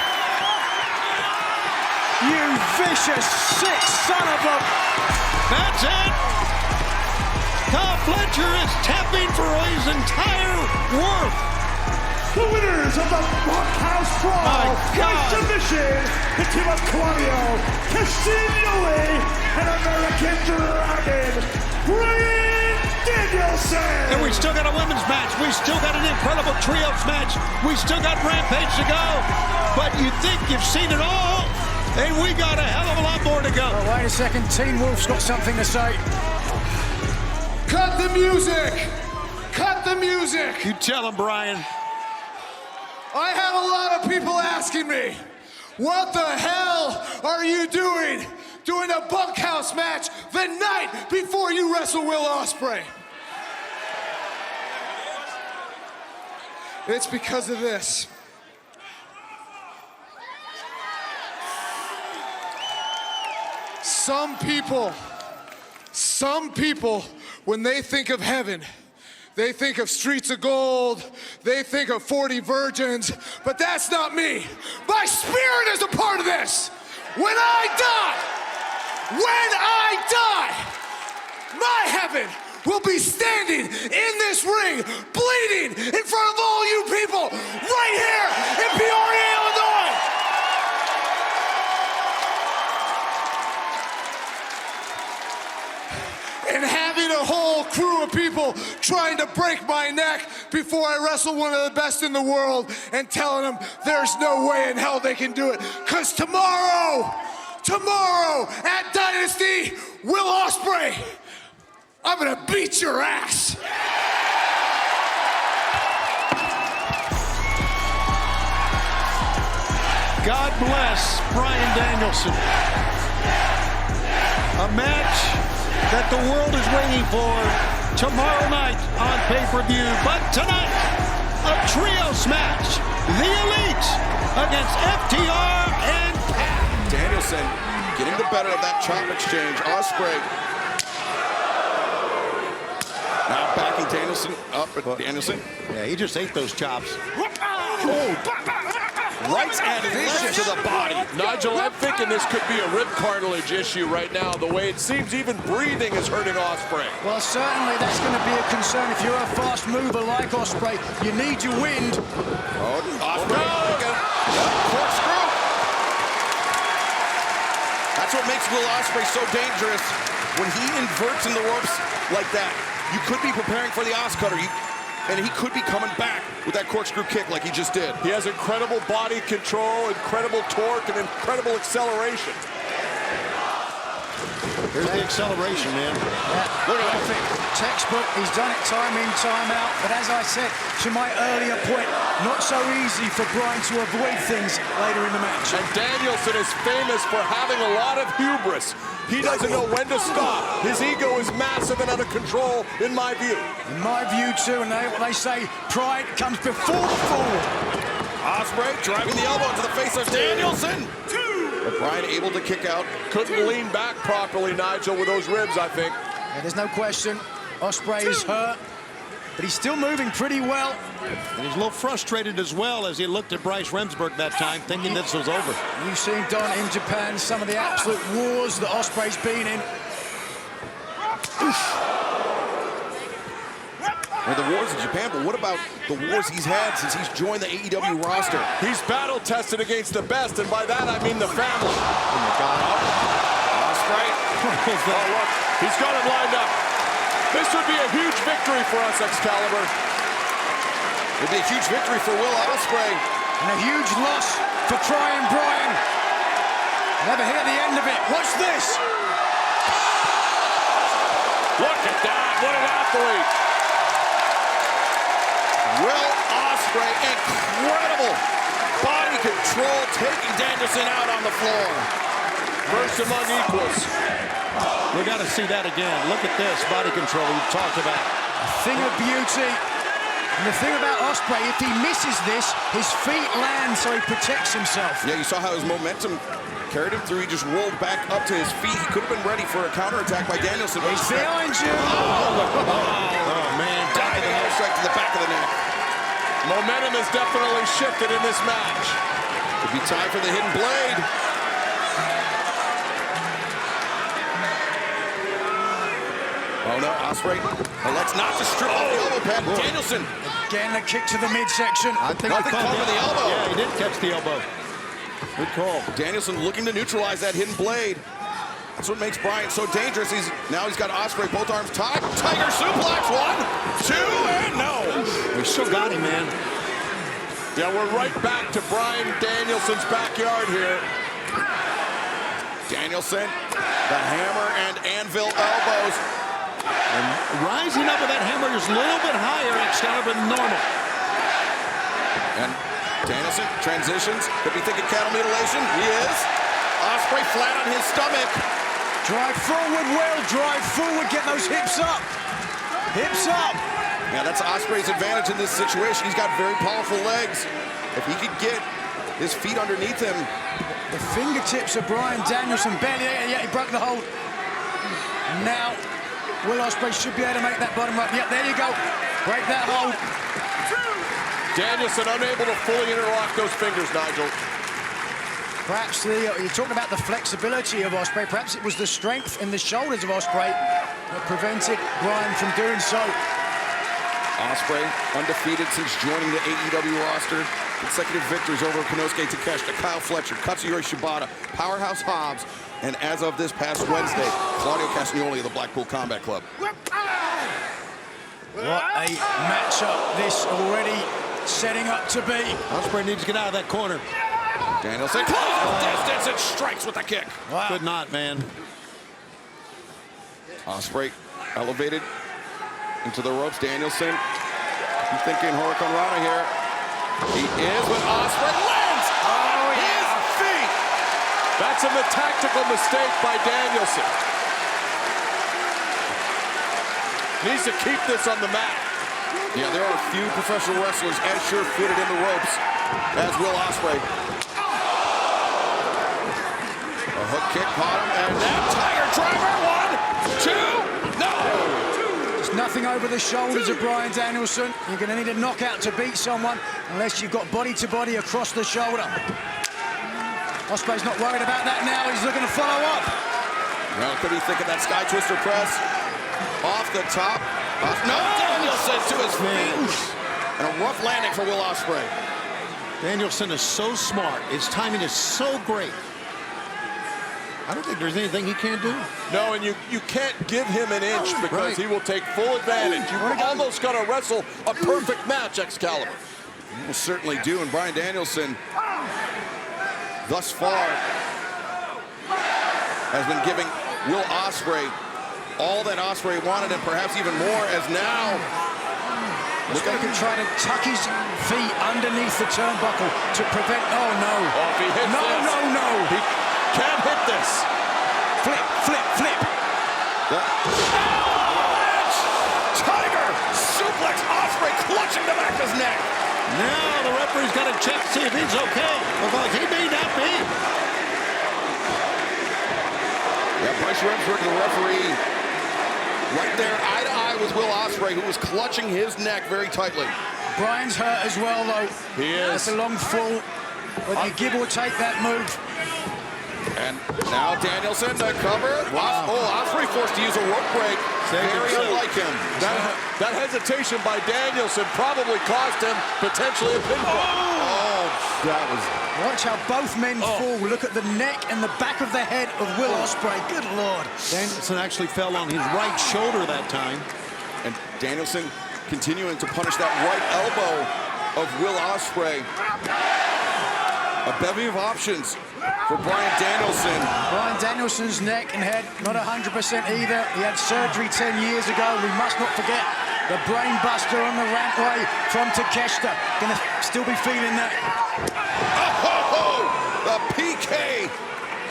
You vicious, sick son of a... That's it! Kyle Fletcher is tapping for his entire worth! The winners of the Bunkhouse Brawl by submission, the team of Claudio, Castagnoli, and American Dragon, Bryan Danielson! And we still got a women's match. We still got an incredible trios match. We still got Rampage to go. But you think you've seen it all, and we got a hell of a lot more to go. Oh, wait a second. Teen Wolf's got something to say. Cut the music! Cut the music! You tell him, Bryan. I had a lot of people asking me, what the hell are you doing? Doing a bunkhouse match the night before you wrestle Will Ospreay. It's because of this. Some people Some people, when they think of heaven, they think of streets of gold, they think of 40 virgins, but that's not me. My spirit is a part of this. When I die, my heaven will be standing in this ring, bleeding in front of all you people right here in Peoria, Illinois. And having a whole crew of people trying to break my neck before I wrestle one of the best in the world and telling them there's no way in hell they can do it. Because tomorrow at Dynasty, Will Ospreay, I'm gonna beat your ass. God bless Bryan Danielson. A match that the world is waiting for tomorrow night on pay-per-view. But tonight, a trios match. The Elite against FTR and Pat. Danielson getting the better of that chop exchange. Ospreay now backing Danielson up. Danielson. Yeah, he just ate those chops. Right and left to the body. Nigel, I'm thinking this could be a rib cartilage issue right now. The way it seems even breathing is hurting Ospreay. Well, certainly that's going to be a concern if you're a fast mover like Ospreay. You need your wind. Ospreay. Corkscrew. That's what makes Will Ospreay so dangerous. When he inverts in the ropes like that, you could be preparing for the Oscutter. And he could be coming back with that corkscrew kick like he just did. He has incredible body control, incredible torque, and incredible acceleration. Here's the acceleration, man. Yeah, look at that. Textbook, he's done it time in, time out. But as I said to my earlier point, not so easy for Bryan to avoid things later in the match. And Danielson is famous for having a lot of hubris. He doesn't know when to stop. His ego is massive and out of control, in my view. In my view, too, and they say pride comes before the fall. Ospreay driving the elbow into the face of Danielson. But Bryan able to kick out. Couldn't lean back properly, Nigel, with those ribs, I think. Yeah, there's no question. Ospreay is hurt, but he's still moving pretty well. And he's a little frustrated as well as he looked at Bryce Remsburg that time, thinking this was over. You've seen Don in Japan, some of the absolute wars that Ospreay's been in. Well, the wars in Japan, but what about the wars he's had since he's joined the AEW roster? He's battle-tested against the best, and by that I mean the family. Oh, my God. Ospreay. Oh, look, he's got him lined up. This would be a huge victory for us, Excalibur. It'd be a huge victory for Will Ospreay. And a huge loss for Crying Bryan. Never hear the end of it. Watch this. Look at that. What an athlete. Will Ospreay, incredible body control, taking Danielson out on the floor. First among equals. We got to see that again. Look at this body control we've talked about. A thing of beauty. And the thing about Ospreay, if he misses this, his feet land so he protects himself. Yeah, you saw how his momentum carried him through. He just rolled back up to his feet. He could have been ready for a counterattack by Danielson. He's behind you. Oh, man. Diving air strike to the back of the neck. Momentum has definitely shifted in this match. Could be time for the hidden blade. Oh no, Ospreay elects not to strip off the elbow pad. Danielson. Again, a kick to the midsection. I think Nothing caught him in the elbow. Yeah, he did catch the elbow. Good call. Danielson looking to neutralize that hidden blade. That's what makes Bryan so dangerous. Now he's got Ospreay both arms tied. Tiger suplex, 1, 2, and no. We still got him, man. Yeah, we're right back to Bryan Danielson's backyard here. Danielson, the hammer and anvil elbows. And rising up with that hammer is a little bit higher, Excalibur, than normal. And Danielson transitions. Could be thinking cattle mutilation. He is. Ospreay flat on his stomach. Drive forward, Will. Drive forward. Get those hips up. Hips up. Yeah, that's Ospreay's advantage in this situation. He's got very powerful legs. If he could get his feet underneath him. The fingertips of Bryan Danielson barely, yeah, he broke the hold. Now, Will Ospreay should be able to make that bottom rope. Yep, there you go. Break that hold. Danielson unable to fully interlock those fingers, Nigel. Perhaps you're talking about the flexibility of Ospreay. Perhaps it was the strength in the shoulders of Ospreay that prevented Bryan from doing so. Ospreay, undefeated since joining the AEW roster. Consecutive victories over Konosuke Takeshita, Kyle Fletcher, Katsuyori Shibata, Powerhouse Hobbs, and as of this past Wednesday, Claudio Castagnoli of the Blackpool Combat Club. What a matchup this already setting up to be. Ospreay needs to get out of that corner. Danielson closes distance and strikes with a kick. Wow. Could not, man. Ospreay elevated into the ropes. Danielson, I'm thinking Hurricane Rana here. He is, but Ospreay lands on his feet. That's a tactical mistake by Danielson. Needs to keep this on the mat. Yeah, there are few professional wrestlers as sure-footed in the ropes as Will Ospreay. A hook kick caught him, and now Tiger Driver, 1, 2, no! There's nothing over the shoulders of Bryan Danielson. You're going to need a knockout to beat someone unless you've got body-to-body across the shoulder. Ospreay's not worried about that now. He's looking to follow up. Well, could he think of that Sky Twister press? Off the top. No, Danielson to his feet. And a rough landing for Will Ospreay. Danielson is so smart. His timing is so great. I don't think there's anything he can't do. No, and you can't give him an inch because he will take full advantage. You almost got to wrestle a perfect match, Excalibur. Will certainly do, and Bryan Danielson, thus far, has been giving Will Ospreay all that Ospreay wanted and perhaps even more, as now Ospreay can try to tuck his feet underneath the turnbuckle to prevent. Oh no! Oh, if he hits this, no! He can't hit this. Flip! Tiger suplex, Ospreay clutching the back of his neck. Now the referee's got to check to see if he's okay, because he may not be. Yeah, Bryce Remsburg, the referee, right there, eye to eye with Will Ospreay, who was clutching his neck very tightly. Bryan's hurt as well, though. He is. That's a long fall. Whether you give or take that move. And now Danielson to cover. Wow. Ospreay forced to use a rope break. Very unlike him. That hesitation by Danielson probably cost him potentially a pinfall. Oh, that was... Watch how both men fall. Look at the neck and the back of the head of Will Ospreay. Good Lord. Danielson actually fell on his right shoulder that time. And Danielson continuing to punish that right elbow of Will Ospreay. A bevy of options for Bryan Danielson. Bryan Danielson's neck and head, not 100% either. He had surgery 10 years ago. We must not forget the brain buster on the rampway from Takeshita. Gonna still be feeling that. The PK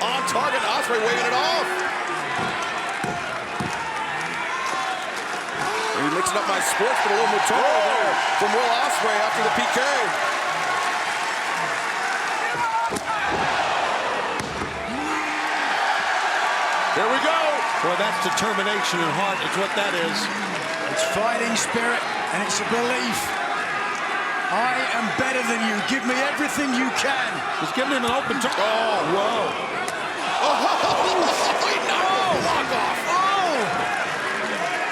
on target. Ospreay waving it off. He's mixing up my sports, but a little Mutombo there from Will Ospreay after the PK. There we go. Boy, that's determination and heart. It's what that is. It's fighting spirit, and it's a belief. I am better than you. Give me everything you can. Just giving him an open turn. Oh, whoa. He knocked the block off.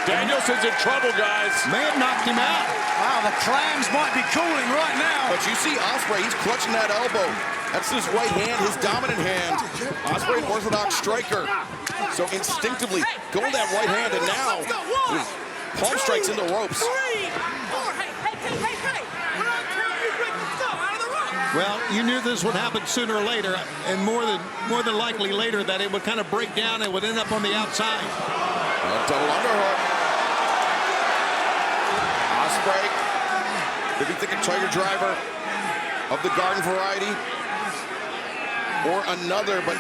Danielson's in trouble, guys. May have knocked him out. Wow, the clams might be cooling right now. But you see Ospreay, he's clutching that elbow. That's his right hand, his dominant hand. Ospreay, an orthodox striker. So instinctively, going that right hand, and now palm strikes into ropes. Well, you knew this would happen sooner or later, and more than likely later that it would kind of break down and would end up on the outside. Double underhook. Ospreay, could be thinking Tiger Driver of the Garden variety, or another, but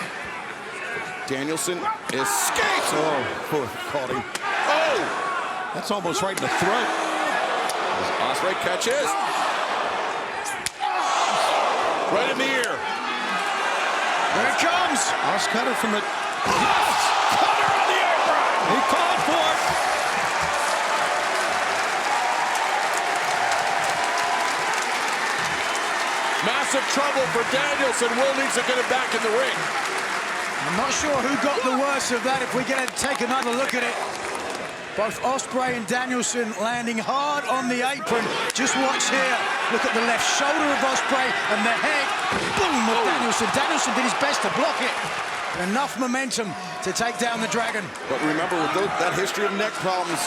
Danielson escapes. Oh, caught him. Oh! That's almost right in the throat. Ospreay catches. Right in the ear. There it comes. Cross cutter from the... Cutter on the apron. trouble for Danielson. Will needs to get him back in the ring. I'm not sure who got the worst of that if we're going to take another look at it. Both Ospreay and Danielson landing hard on the apron. Just watch here. Look at the left shoulder of Ospreay and the head. Boom of Danielson. Danielson did his best to block it. Enough momentum to take down the Dragon. But remember, with that history of neck problems,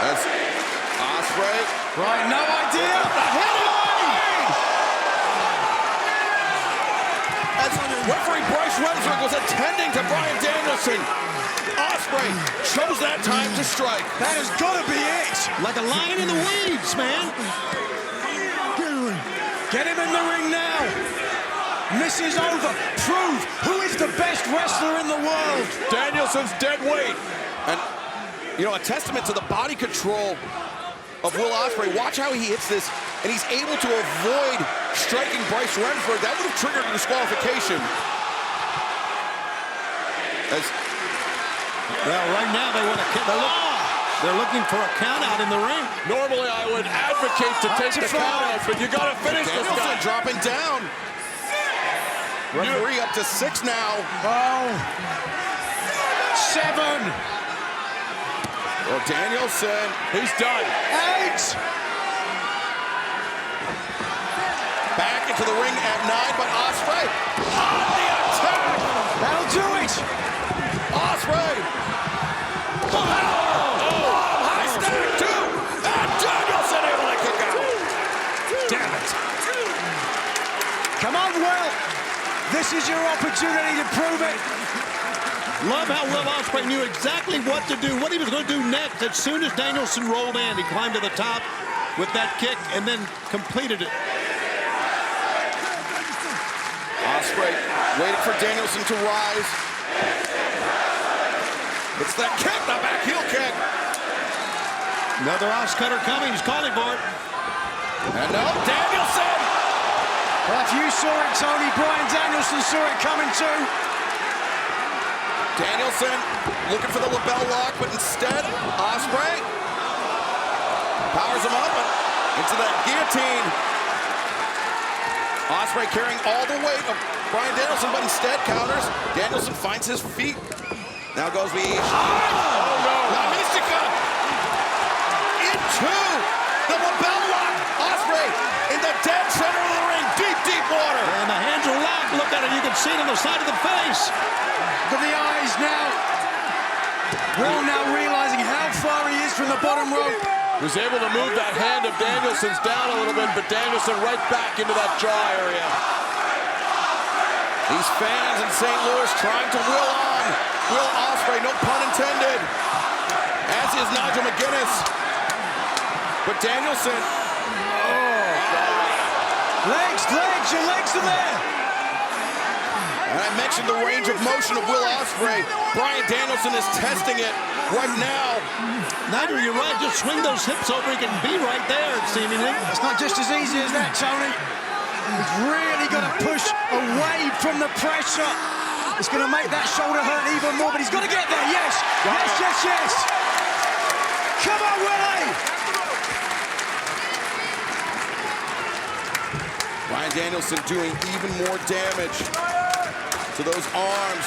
as Ospreay. Right, no idea. As referee Bryce Remsburg was attending to Bryan Danielson, Ospreay chose that time to strike. That has got to be it. Like a lion in the weeds, man. Get him in the ring now. This is over. Prove who is the best wrestler in the world. Danielson's dead weight. And, you know, a testament to the body control of Will Ospreay. Watch how he hits this, and he's able to avoid striking Bryce Remsburg. That would have triggered a disqualification. Well, right now they want to kick. They're looking for a count out in the ring. Normally I would advocate to take the count out, but you got to finish this guy. Dropping down. Referee up to 6 now. Oh. 7. Well, Danielson, he's done. 8. Back into the ring at 9, but Ospreay on the attack. That'll do it. Ospreay. High stack, 2. And Danielson able to kick out. Damn it. Come on, Will. This is your opportunity to prove it. Love how Will Ospreay knew exactly what to do, what he was going to do next. As soon as Danielson rolled in, he climbed to the top with that kick and then completed it. Ospreay waiting for Danielson to rise. It's that kick, the back heel kick. Another Os cutter coming, he's calling for it. And no, Danielson. Well, if you saw it, Tony, Bryan Danielson saw it coming too. Danielson looking for the lapel lock, but instead, Ospreay powers him up into that guillotine. Ospreay carrying all the weight of Bryan Danielson, but instead counters. Danielson finds his feet. Now goes the... Oh, no. La Mystica into the lapel lock. Ospreay in the dead center of the ring. Deep water. And the hands are locked. Look at it. You can see it on the side of the face. Look at the eyes now. Will now realizing how far he is from the bottom rope. Was able to move that hand of Danielson's down a little bit, but Danielson right back into that jaw area. These fans in St. Louis trying to will on. Will Ospreay, no pun intended. As is Nigel McGuinness. But Danielson, Your legs are there. And I mentioned the range of motion of Will Ospreay. Bryan Danielson is testing it right now. Nigel, you're right. Just swing those hips over. He can be right there, seemingly. It's not just as easy as that, Tony. He's really got to push away from the pressure. It's going to make that shoulder hurt even more, but he's got to get there. Yes. Yes. Come on, Willie. Bryan Danielson doing even more damage to those arms,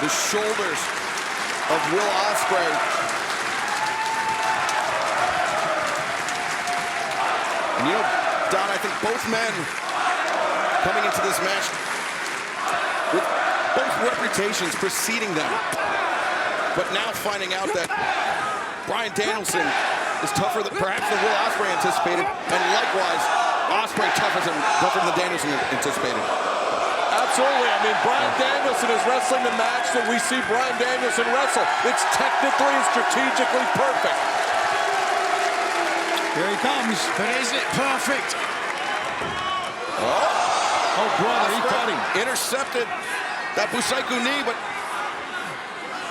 the shoulders of Will Ospreay. And you know, Don, I think both men coming into this match with both reputations preceding them, but now finding out that Bryan Danielson is tougher than perhaps than Will Ospreay anticipated, and likewise, Ospreay tougher than Danielson anticipated. Absolutely. I mean, Bryan Danielson is wrestling the match that we see Bryan Danielson wrestle. It's technically and strategically perfect. Here he comes. But is it perfect? Oh, brother, he caught him. Intercepted that Busaiku knee, but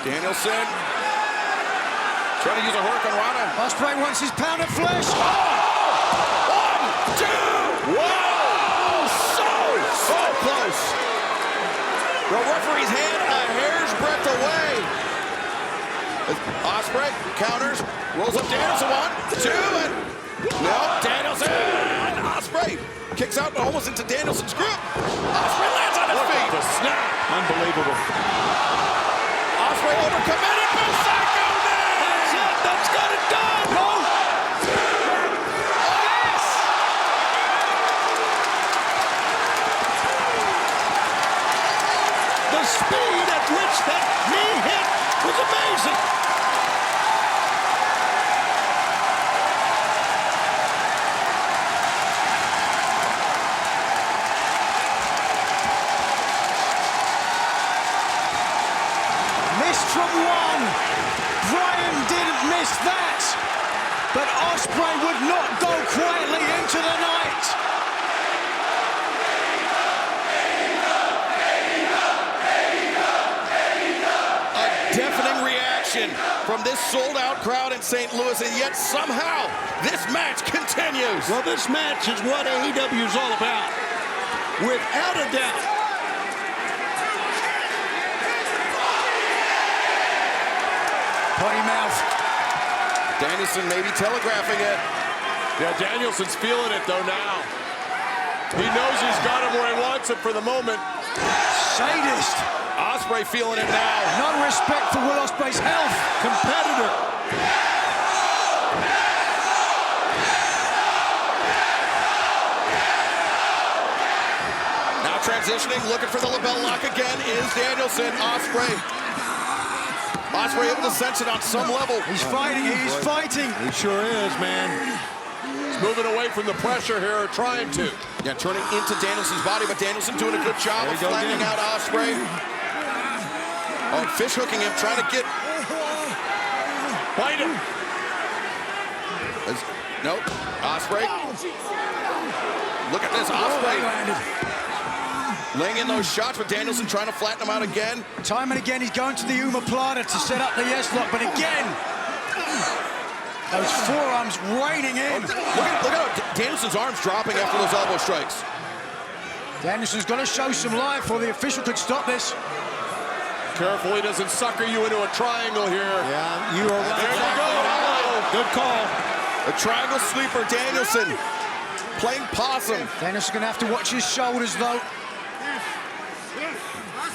Danielson trying to use a Hurricane Rana. Ospreay wants his pound of flesh. One, two, whoa! So close. The referee's hand a hair's breadth away. Ospreay counters, rolls up Danielson, 1, 2, and no, Danielson, Ospreay kicks out almost into Danielson's grip. Ospreay lands on his feet. The snap. Unbelievable. Ospreay overcommitted, Psycho knee! That's it, that's got it done! No! Yes! The speed at which that knee hit was amazing. Missed from one. Bryan didn't miss that. But Ospreay would not go quietly into the night. A deafening reaction from this sold-out crowd in St. Louis, and yet somehow this match continues. Well, this match is what AEW is all about. Without a doubt. Potty mouth. Danielson maybe telegraphing it. Yeah, Danielson's feeling it, though, now. He knows he's got him where he wants him for the moment. Sadist. Ospreay feeling it now. No respect for Will Ospreay's health. Competitor. Now transitioning, looking for the label lock again is Danielson. Ospreay able to sense it on some level. He's fighting, he's fighting. He sure is, man. He's moving away from the pressure here, or trying to. Yeah, turning into Danielson's body, but Danielson doing a good job of flattening out Ospreay. Oh, fish hooking him, trying to get... Fight him. Nope, Ospreay. Look at this, Ospreay. Laying in those shots, but Danielson trying to flatten him out again. Time and again, he's going to the omoplata to set up the yes lock, but again, those forearms raining in. Look at how Danielson's arms dropping after those elbow strikes. Danielson's got to show some life, or the official could stop this. Careful he doesn't sucker you into a triangle here. Yeah, you are right. There you go. Good call. A triangle sweeper, Danielson. Playing possum. Danielson's going to have to watch his shoulders, though.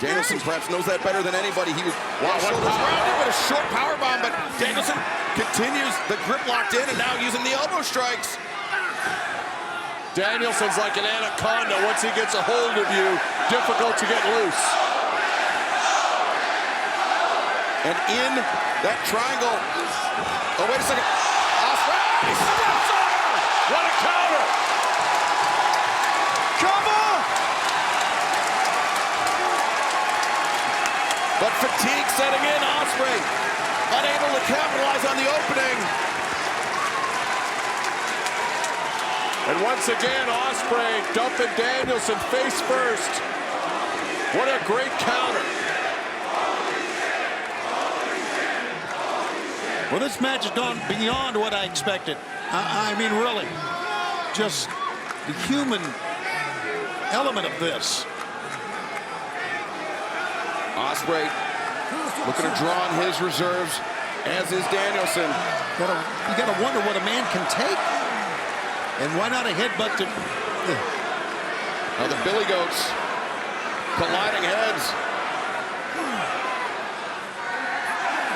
Danielson perhaps knows that better than anybody. He was rounded with a short power bomb, but Danielson continues the grip locked in and now using the elbow strikes. Danielson's like an anaconda. Once he gets a hold of you, difficult to get loose. And in that triangle, oh, wait a second. Ospreay steps on her. What a counter. Come on. But fatigue setting in, Ospreay unable to capitalize on the opening. And once again, Ospreay dumping Danielson face first. What a great counter. Well, this match has gone beyond what I expected. I mean, really, just the human element of this. Ospreay looking to draw on his reserves, as is Danielson. You gotta wonder what a man can take. And why not a headbutt to... Now the Billy Goats colliding heads.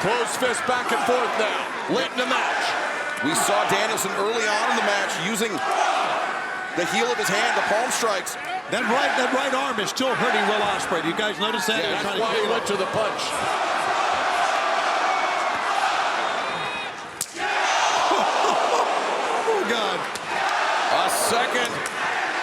Close fist back and forth now, late in the match. We saw Danielson early on in the match using the heel of his hand, the palm strikes. That right arm is still hurting Will Ospreay. Do you guys notice that? Yeah, that's why he went to the punch. Oh, God. A second.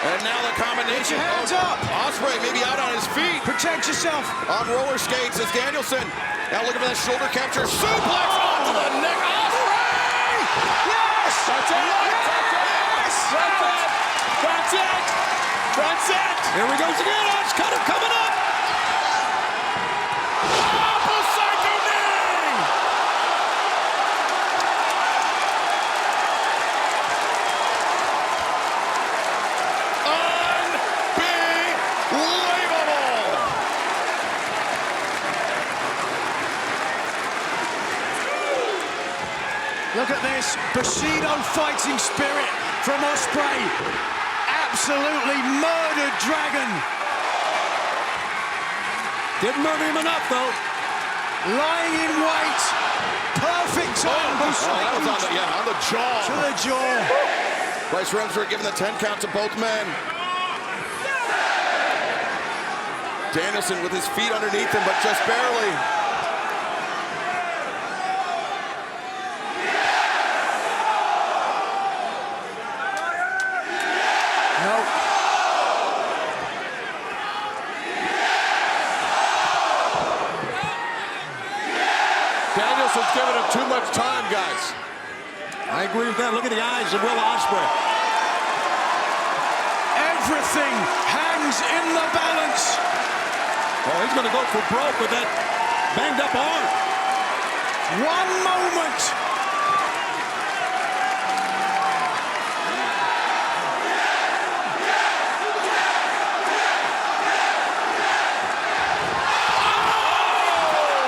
And now the combination. Put your hands up. Ospreay maybe out on his feet. Protect yourself. On roller skates is Danielson. Now looking for that shoulder capture. Suplex onto the neck. Ospreay! Yes! That's it! Yes! That's it! That's it! That's it! Here he goes again. It's kind of coming up. Oh, Psycho knee! Unbelievable! Look at this. Bushido fighting spirit from Ospreay. Absolutely murdered Dragon. Didn't murder him enough, though. Lying in wait. Perfect time. That was on the jaw. To the jaw. Bryce Remsburg giving the 10 count to both men. Danielson with his feet underneath him, but just barely. Nope. Danielson's giving him too much time, guys. I agree with that. Look at the eyes of Will Ospreay. Everything hangs in the balance. Oh, he's going to go for broke with that banged up arm. One moment.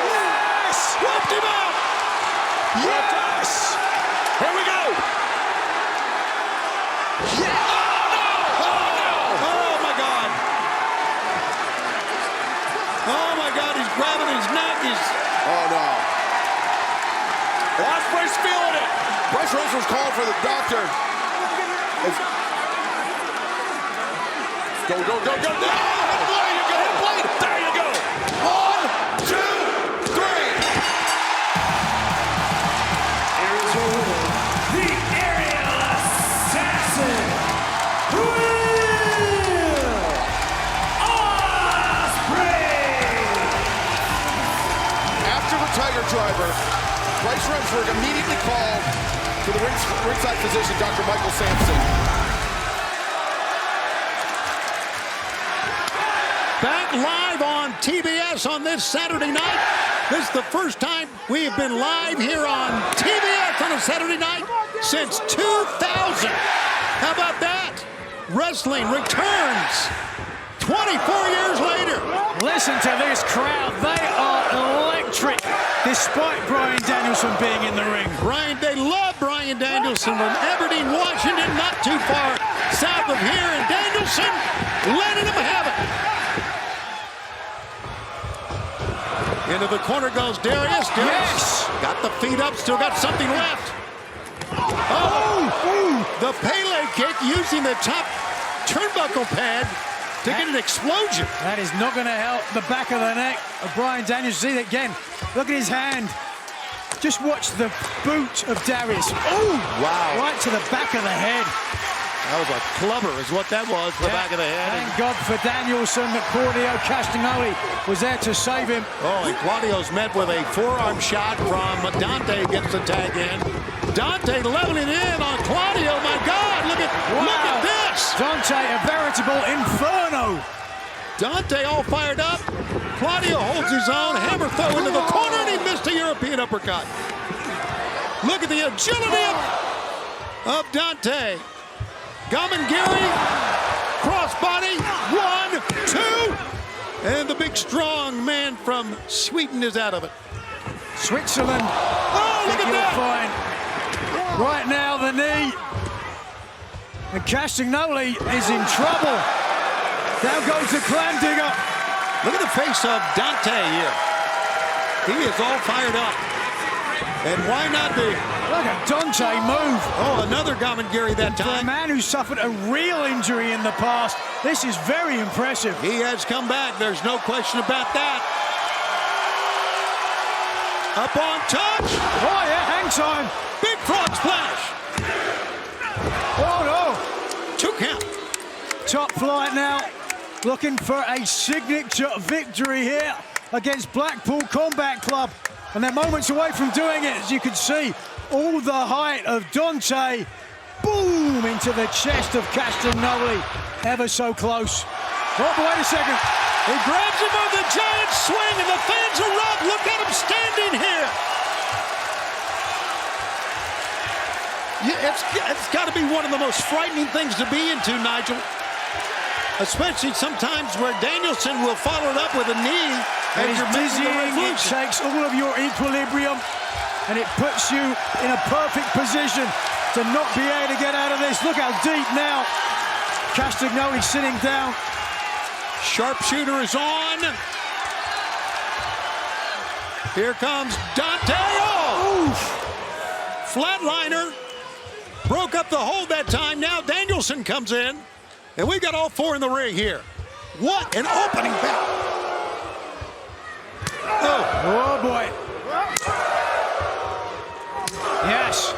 Yes! Whipped him out! Yes! Here we go! Yeah! Oh, my God! Oh, my God, he's grabbing his neck. Oh, no. Ospreay's feeling it. Bryce Remsburg's calling for the doctor. Go, go, go, go. No! Hit blade, you go, hit blade. There you go. 1, 2, 3. The aerial assassin, Will Ospreay. After the Tiger Driver, Bryce Remsburg immediately called for the ringside physician, Dr. Michael Sampson. Back live on TBS on this Saturday night. This is the first time we have been live here on TBS on a Saturday night since 2000. How about that? Wrestling returns 24 years later. Listen to this crowd. They are electric, despite Bryan Danielson being in the ring. They love Bryan Danielson from Aberdeen, Washington, not too far south of here. And Danielson letting him have it. Into the corner goes Darius. Yes! Got the feet up, still got something left. Oh! The Pele kick using the top turnbuckle pad to get an explosion. That is not going to help the back of the neck of Bryan Danielson. See that again. Look at his hand. Just watch the boot of Darius. Oh! Wow. Right to the back of the head. That was a clubber is what that was, the back of the head. Thank God for Danielson that Claudio Castagnoli was there to save him. Oh, and Claudio's met with a forearm shot from Dante, gets the tag in. Dante leveling in on Claudio. My God, look at this. Dante, a veritable inferno. Dante all fired up. Claudio holds his own. Hammer throw into the corner, and he missed a European uppercut. Look at the agility of Dante. Gamengiri, crossbody, 1, 2, and the big strong man from Sweden is out of it. Switzerland. Oh, look at that! Fine. Right now, the knee. And Castagnoli is in trouble. Down goes the clam digger. Look at the face of Dante here. He is all fired up. And why not be? Look at Dante move. Oh, another Gamengiri that time. For a man who suffered a real injury in the past, this is very impressive. He has come back. There's no question about that. Up on touch. Oh, yeah, hang time. Big frog splash. Oh, no. 2 count. Top flight now. Looking for a signature victory here against Blackpool Combat Club. And they're moments away from doing it, as you can see. All the height of Dante. Boom! Into the chest of Castagnoli. Ever so close. Oh, but wait a second. He grabs him on the giant swing, and the fans erupt. Look at him standing here. Yeah, it's got to be one of the most frightening things to be into, Nigel. Especially sometimes where Danielson will follow it up with a knee. It is dizzying, it takes all of your equilibrium. and it puts you in a perfect position to not be able to get out of this. Look how deep now. Castagnoli sitting down. Sharpshooter is on. Here comes Dante. Oh! Oof. Flatliner. Broke up the hold that time. Now Danielson comes in. And we got all four in the ring here. What an opening bout. Oh boy. Yes.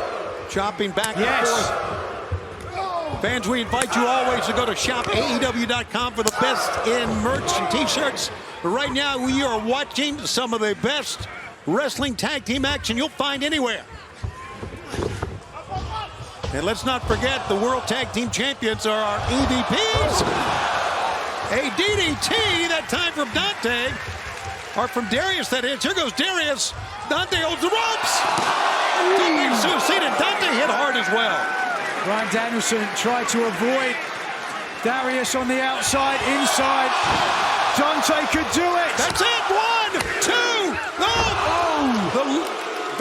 Chopping back and forth. Fans, we invite you always to go to shopaew.com for the best in merch and t-shirts. But right now, we are watching some of the best wrestling tag team action you'll find anywhere. And let's not forget, the World Tag Team Champions are our EVPs. A DDT, that time from Dante. Or from Darius, that is. Here goes Darius. Dante holds the ropes. Suicide, and Dante hit hard as well. Bryan Danielson tried to avoid Darius on the outside, inside. Dante could do it. That's it. 1, 2. Oh, the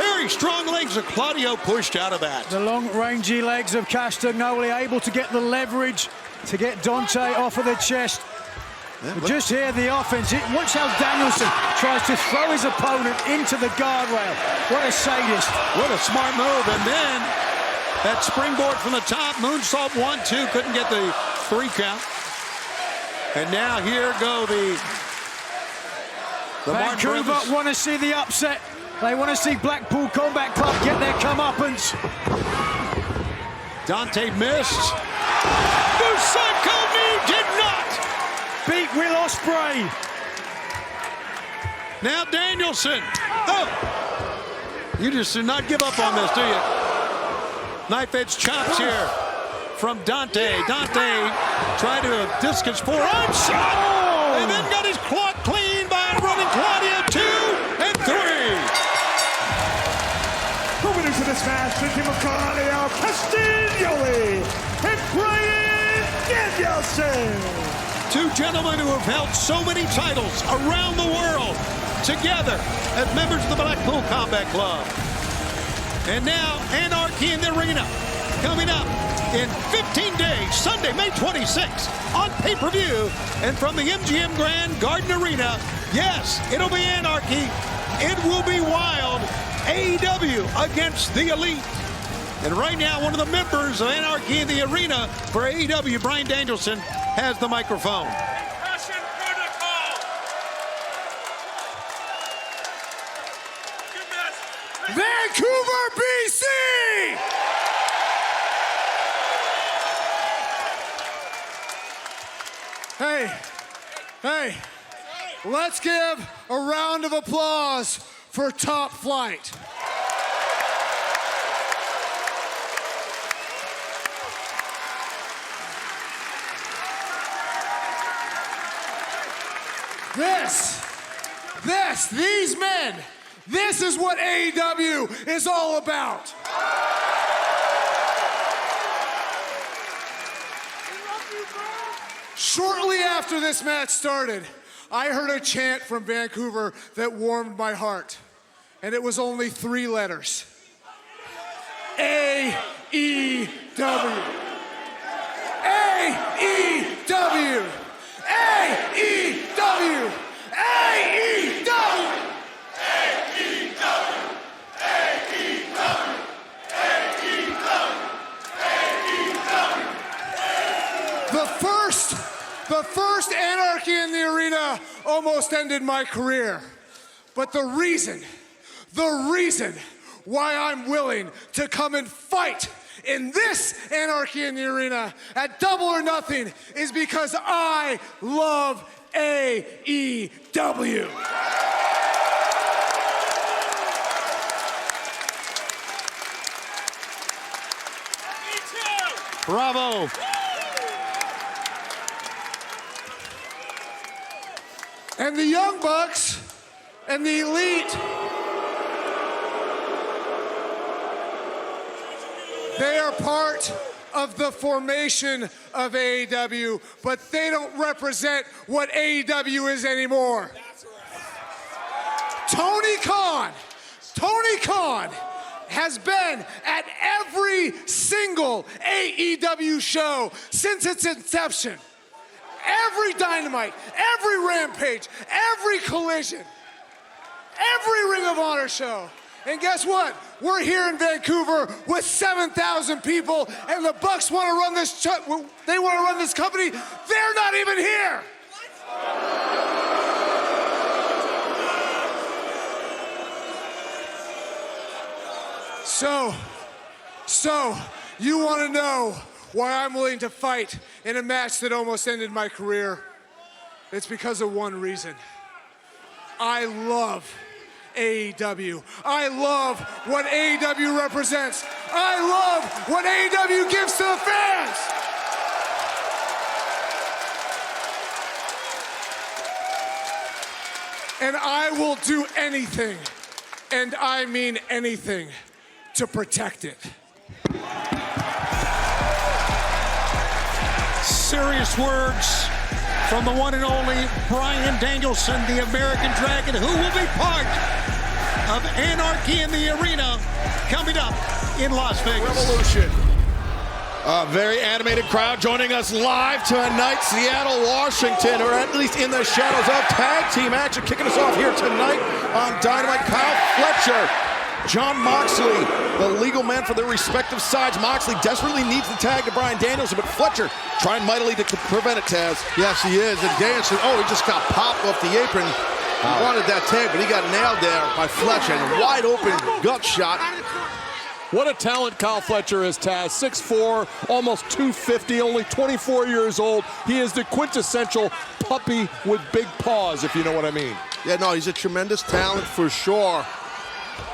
very strong legs of Claudio pushed out of that. The long, rangy legs of Castagnoli able to get the leverage to get Dante off of the chest. Just hear the offense. Watch how Danielson tries to throw his opponent into the guardrail. What a sadist. What a smart move. And then that springboard from the top, moonsault 1-2, couldn't get the 3 count. And now here go the Vancouver want to see the upset. They want to see Blackpool Combat Club get their comeuppance. Dante missed. Busako did not beat Will Ospreay. Now Danielson. Oh, you just do not give up on this, do you? Knife edge chops here from Dante. Dante tried to discus forearm shot, and then got his clock clean by running Claudio 2 and 3. Moving into this match, the team of Claudio Castagnoli and Bryan Danielson. Two gentlemen who have held so many titles around the world together as members of the Blackpool Combat Club. And now, Anarchy in the Arena, coming up in 15 days, Sunday, May 26th, on pay-per-view, and from the MGM Grand Garden Arena. Yes, it'll be Anarchy. It will be wild. AEW against the Elite. And right now, one of the members of Anarchy in the Arena for AEW, Bryan Danielson, has the microphone. Vancouver, BC! Hey, let's give a round of applause for Top Flight. These men, this is what AEW is all about. Shortly after this match started, I heard a chant from Vancouver that warmed my heart, and it was only 3 letters. AEW. AEW. AEW. AEW! The first Anarchy in the Arena almost ended my career. But the reason why I'm willing to come and fight in this Anarchy in the Arena at Double or Nothing is because I love AEW. Bravo. And the Young Bucks and the Elite, they are part of the formation of AEW, but they don't represent what AEW is anymore. Tony Khan Tony Khan has been at every single AEW show since its inception. Every Dynamite, every Rampage, every Collision, every Ring of Honor show. And guess what? We're here in Vancouver with 7,000 people, and the Bucks want to run this. They want to run this company. They're not even here. So you want to know why I'm willing to fight in a match that almost ended my career? It's because of one reason. I love AEW. I love what AEW represents. I love what AEW gives to the fans. And I will do anything, and I mean anything, to protect it. Serious words from the one and only Bryan Danielson, the American Dragon, who will be part of Anarchy in the Arena coming up in Las Vegas. Revolution. A very animated crowd joining us live tonight, Seattle, Washington, or at least in the shadows of tag team action. Kicking us off here tonight on Dynamite, Kyle Fletcher, Jon Moxley, the legal men for their respective sides. Moxley desperately needs the tag to Bryan Danielson, but Fletcher trying mightily to prevent it, Taz. Yes, he is. And Danielson, he just got popped off the apron. He wanted that tag, but he got nailed there by Fletcher. And a wide open gut shot. What a talent Kyle Fletcher is, Taz. 6'4", almost 250, only 24 years old. He is the quintessential puppy with big paws, if you know what I mean. Yeah, no, he's a tremendous talent for sure.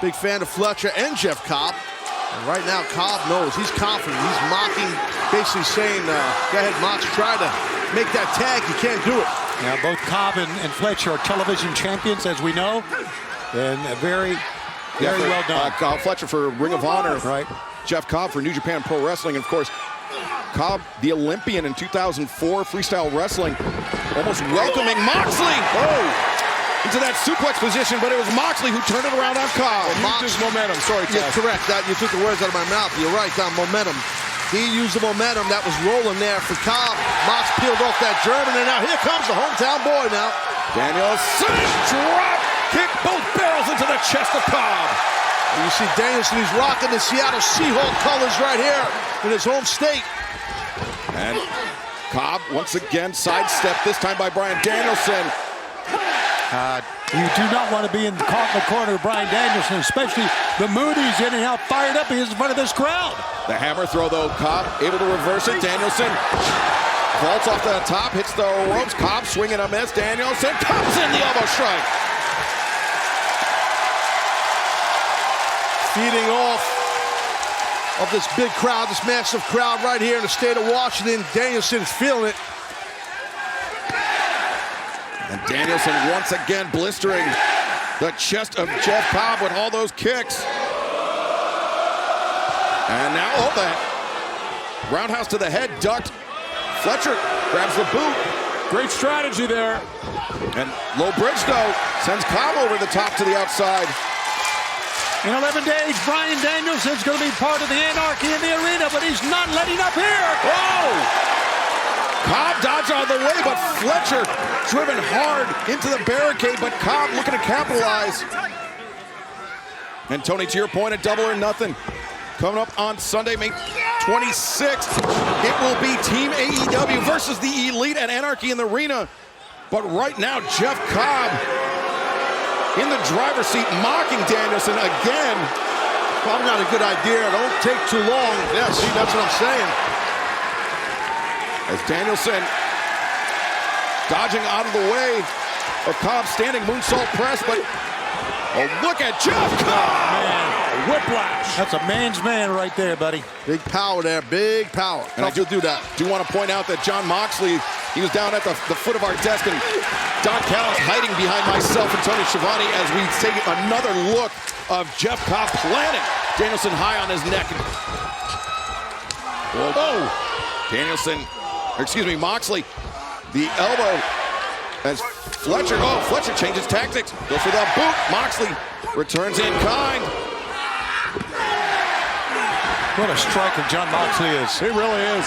Big fan of Fletcher and Jeff Cobb. And right now, Cobb knows. He's confident. He's mocking, basically saying, go ahead, Mox, try to make that tag. You can't do it. Now, both Cobb and Fletcher are television champions, as we know. And very well done. Kyle Fletcher for Ring of Honor. Right. Jeff Cobb for New Japan Pro Wrestling. And of course, Cobb, the Olympian in 2004, freestyle wrestling, almost welcoming Moxley. Into that suplex position, but it was Moxley who turned it around on Cobb. Used his momentum. Sorry, Taz. Correct. You took the words out of my mouth. You're right, on momentum. He used the momentum that was rolling there for Cobb. Mox peeled off that German, and now here comes the hometown boy now. Danielson drop kick both barrels into the chest of Cobb. And you see Danielson, he's rocking the Seattle Seahawks colors right here in his home state. And Cobb once again sidestepped, this time by Bryan Danielson. You do not want to be caught in the corner of Bryan Danielson, especially the mood he's in and how fired up he is in front of this crowd. The hammer throw, though. Cobb able to reverse it. Danielson vaults off the top, hits the ropes. Cobb swinging a miss. Danielson comes in the elbow strike. Feeding off of this big crowd, this massive crowd right here in the state of Washington. Danielson's feeling it. And Danielson once again blistering the chest of Jeff Cobb with all those kicks. And now, that roundhouse to the head, ducked. Fletcher grabs the boot. Great strategy there. And low bridge, though, sends Cobb over the top to the outside. In 11 days, Bryan Danielson's going to be part of the Anarchy in the Arena, but he's not letting up here. Whoa! Cobb dodged out of the way, but Fletcher driven hard into the barricade, but Cobb looking to capitalize. And Tony, to your point, a double or nothing. Coming up on Sunday, May 26th, it will be Team AEW versus the Elite at Anarchy in the Arena. But right now, Jeff Cobb in the driver's seat, mocking Danielson again. Probably not a good idea. Don't take too long. Yeah, see, that's what I'm saying. As Danielson dodging out of the way of Cobb's standing moonsault press, but look at Jeff Cobb! Man, whiplash. That's a man's man right there, buddy. Big power there, big power. And I do want to point out that Jon Moxley, he was down at the foot of our desk, and Don Callis hiding behind myself and Tony Schiavone as we take another look of Jeff Cobb planting Danielson high on his neck. Moxley, the elbow As Fletcher changes tactics. Goes for the boot. Moxley returns in kind. What a striker John Moxley is. He really is.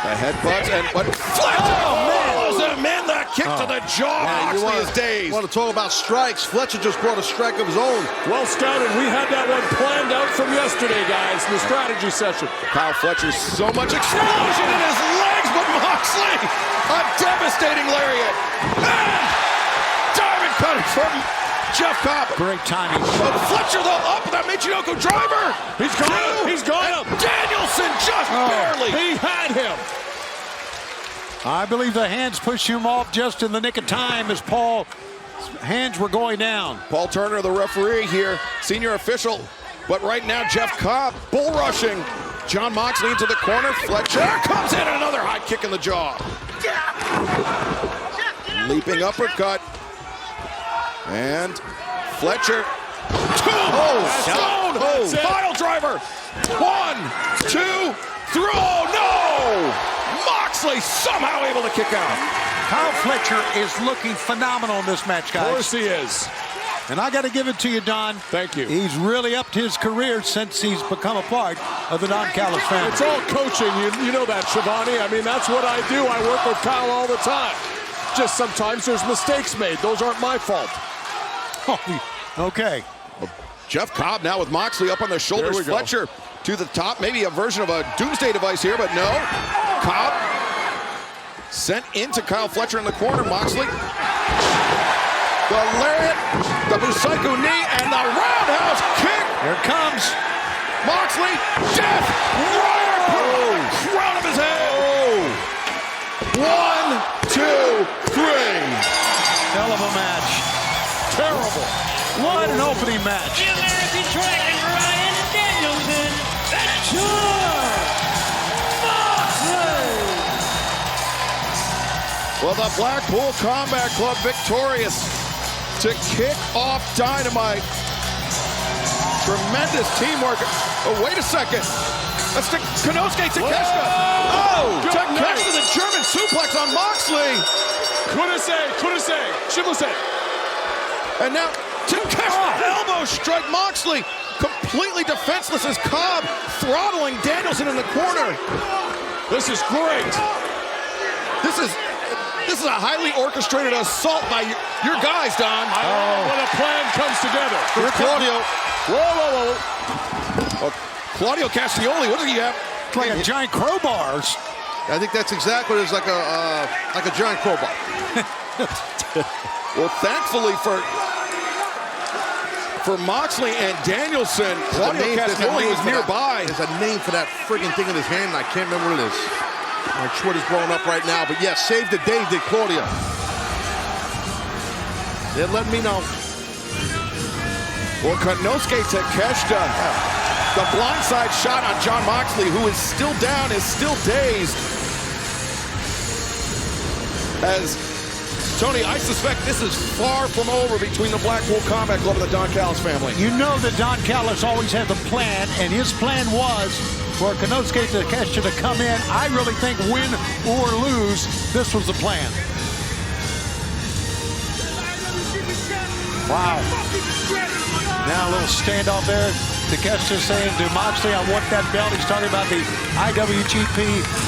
The headbutts and what? Fletcher follows him in. The kick to the jaw. Moxley is dazed. Want to talk about strikes? Fletcher just brought a strike of his own. Well scouted. We had that one planned out from yesterday, guys, in the strategy session. Kyle Fletcher, so much explosion in his legs, but Moxley, a devastating lariat. And diamond cutter from Jeff Cobb. Great timing. But Fletcher, though, up with that Michinoku driver. He's got him. He's got him. Danielson just barely. He had him. I believe the hands pushed him off just in the nick of time as Paul's hands were going down. Paul Turner, the referee here, senior official. But right now, Jeff Cobb bull rushing. John Moxley into the corner. Fletcher comes in, and another high kick in the jaw. Leaping uppercut. And Fletcher. Final driver. 1, 2, 3. Oh, no! Moxley somehow able to kick out. Kyle Fletcher is looking phenomenal in this match, guys. Of course he is. And I got to give it to you, Don. Thank you. He's really upped his career since he's become a part of the Don Callis family. It's all coaching. You know that, Shivani. I mean, that's what I do. I work with Kyle all the time. Just sometimes there's mistakes made. Those aren't my fault. Okay. Jeff Cobb now with Moxley up on the shoulders. Fletcher to the top. Maybe a version of a doomsday device here, but no. Cobb sent into Kyle Fletcher in the corner. Moxley. The lariat, the Busaiku knee, and the roundhouse kick. Here it comes. Moxley, death rider, crown of his head. 1, 2, 3. Hell of a match. Terrible. What an opening match. The American Dragon, Bryan Danielson, and John Moxley. Well, the Blackpool Combat Club victorious to kick off Dynamite. Tremendous teamwork. Oh, wait a second. That's Konosuke Takeshita. Oh, Takeshita, the German suplex on Moxley. Kurase, Shibase. And now Takeshita elbow strike Moxley. Completely defenseless as Cobb throttling Danielson in the corner. This is great. This is a highly orchestrated assault by your guys, Don. When a plan comes together. Claudio. Whoa. Claudio Castagnoli, what do you have? Like a giant crowbars. I think that's exactly what it is, like a giant crowbar. Well, thankfully for Moxley and Danielson, Claudio Castagnoli was nearby. There's a name for that friggin' thing in his hand, and I can't remember what it is. My Twitter's blowing up right now, but yes, save the day, did Claudio. They're letting me know. Well, Konosuke Takeshita, the blindside shot on John Moxley, who is still down, is still dazed. As Tony, I suspect this is far from over between the Blackpool Combat Club and the Don Callis family. You know that Don Callis always has a plan, and his plan was for Konosuke Takeshita to come in. I really think win or lose, this was the plan. Wow. Now a little standoff there. Takeshita saying to Moxley, I want that belt. He's talking about the IWGP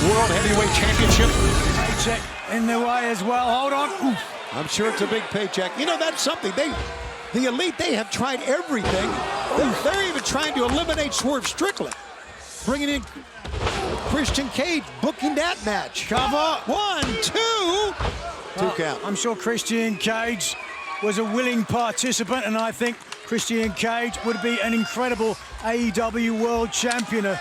World Heavyweight Championship. Paycheck in the way as well. Hold on. Oof. I'm sure it's a big paycheck. You know, that's something. The Elite, they have tried everything. They're even trying to eliminate Swerve Strickland. Bringing in Christian Cage, booking that match. Cover. 1, 2. 2 count. I'm sure Christian Cage was a willing participant, and I think Christian Cage would be an incredible AEW World Champion, a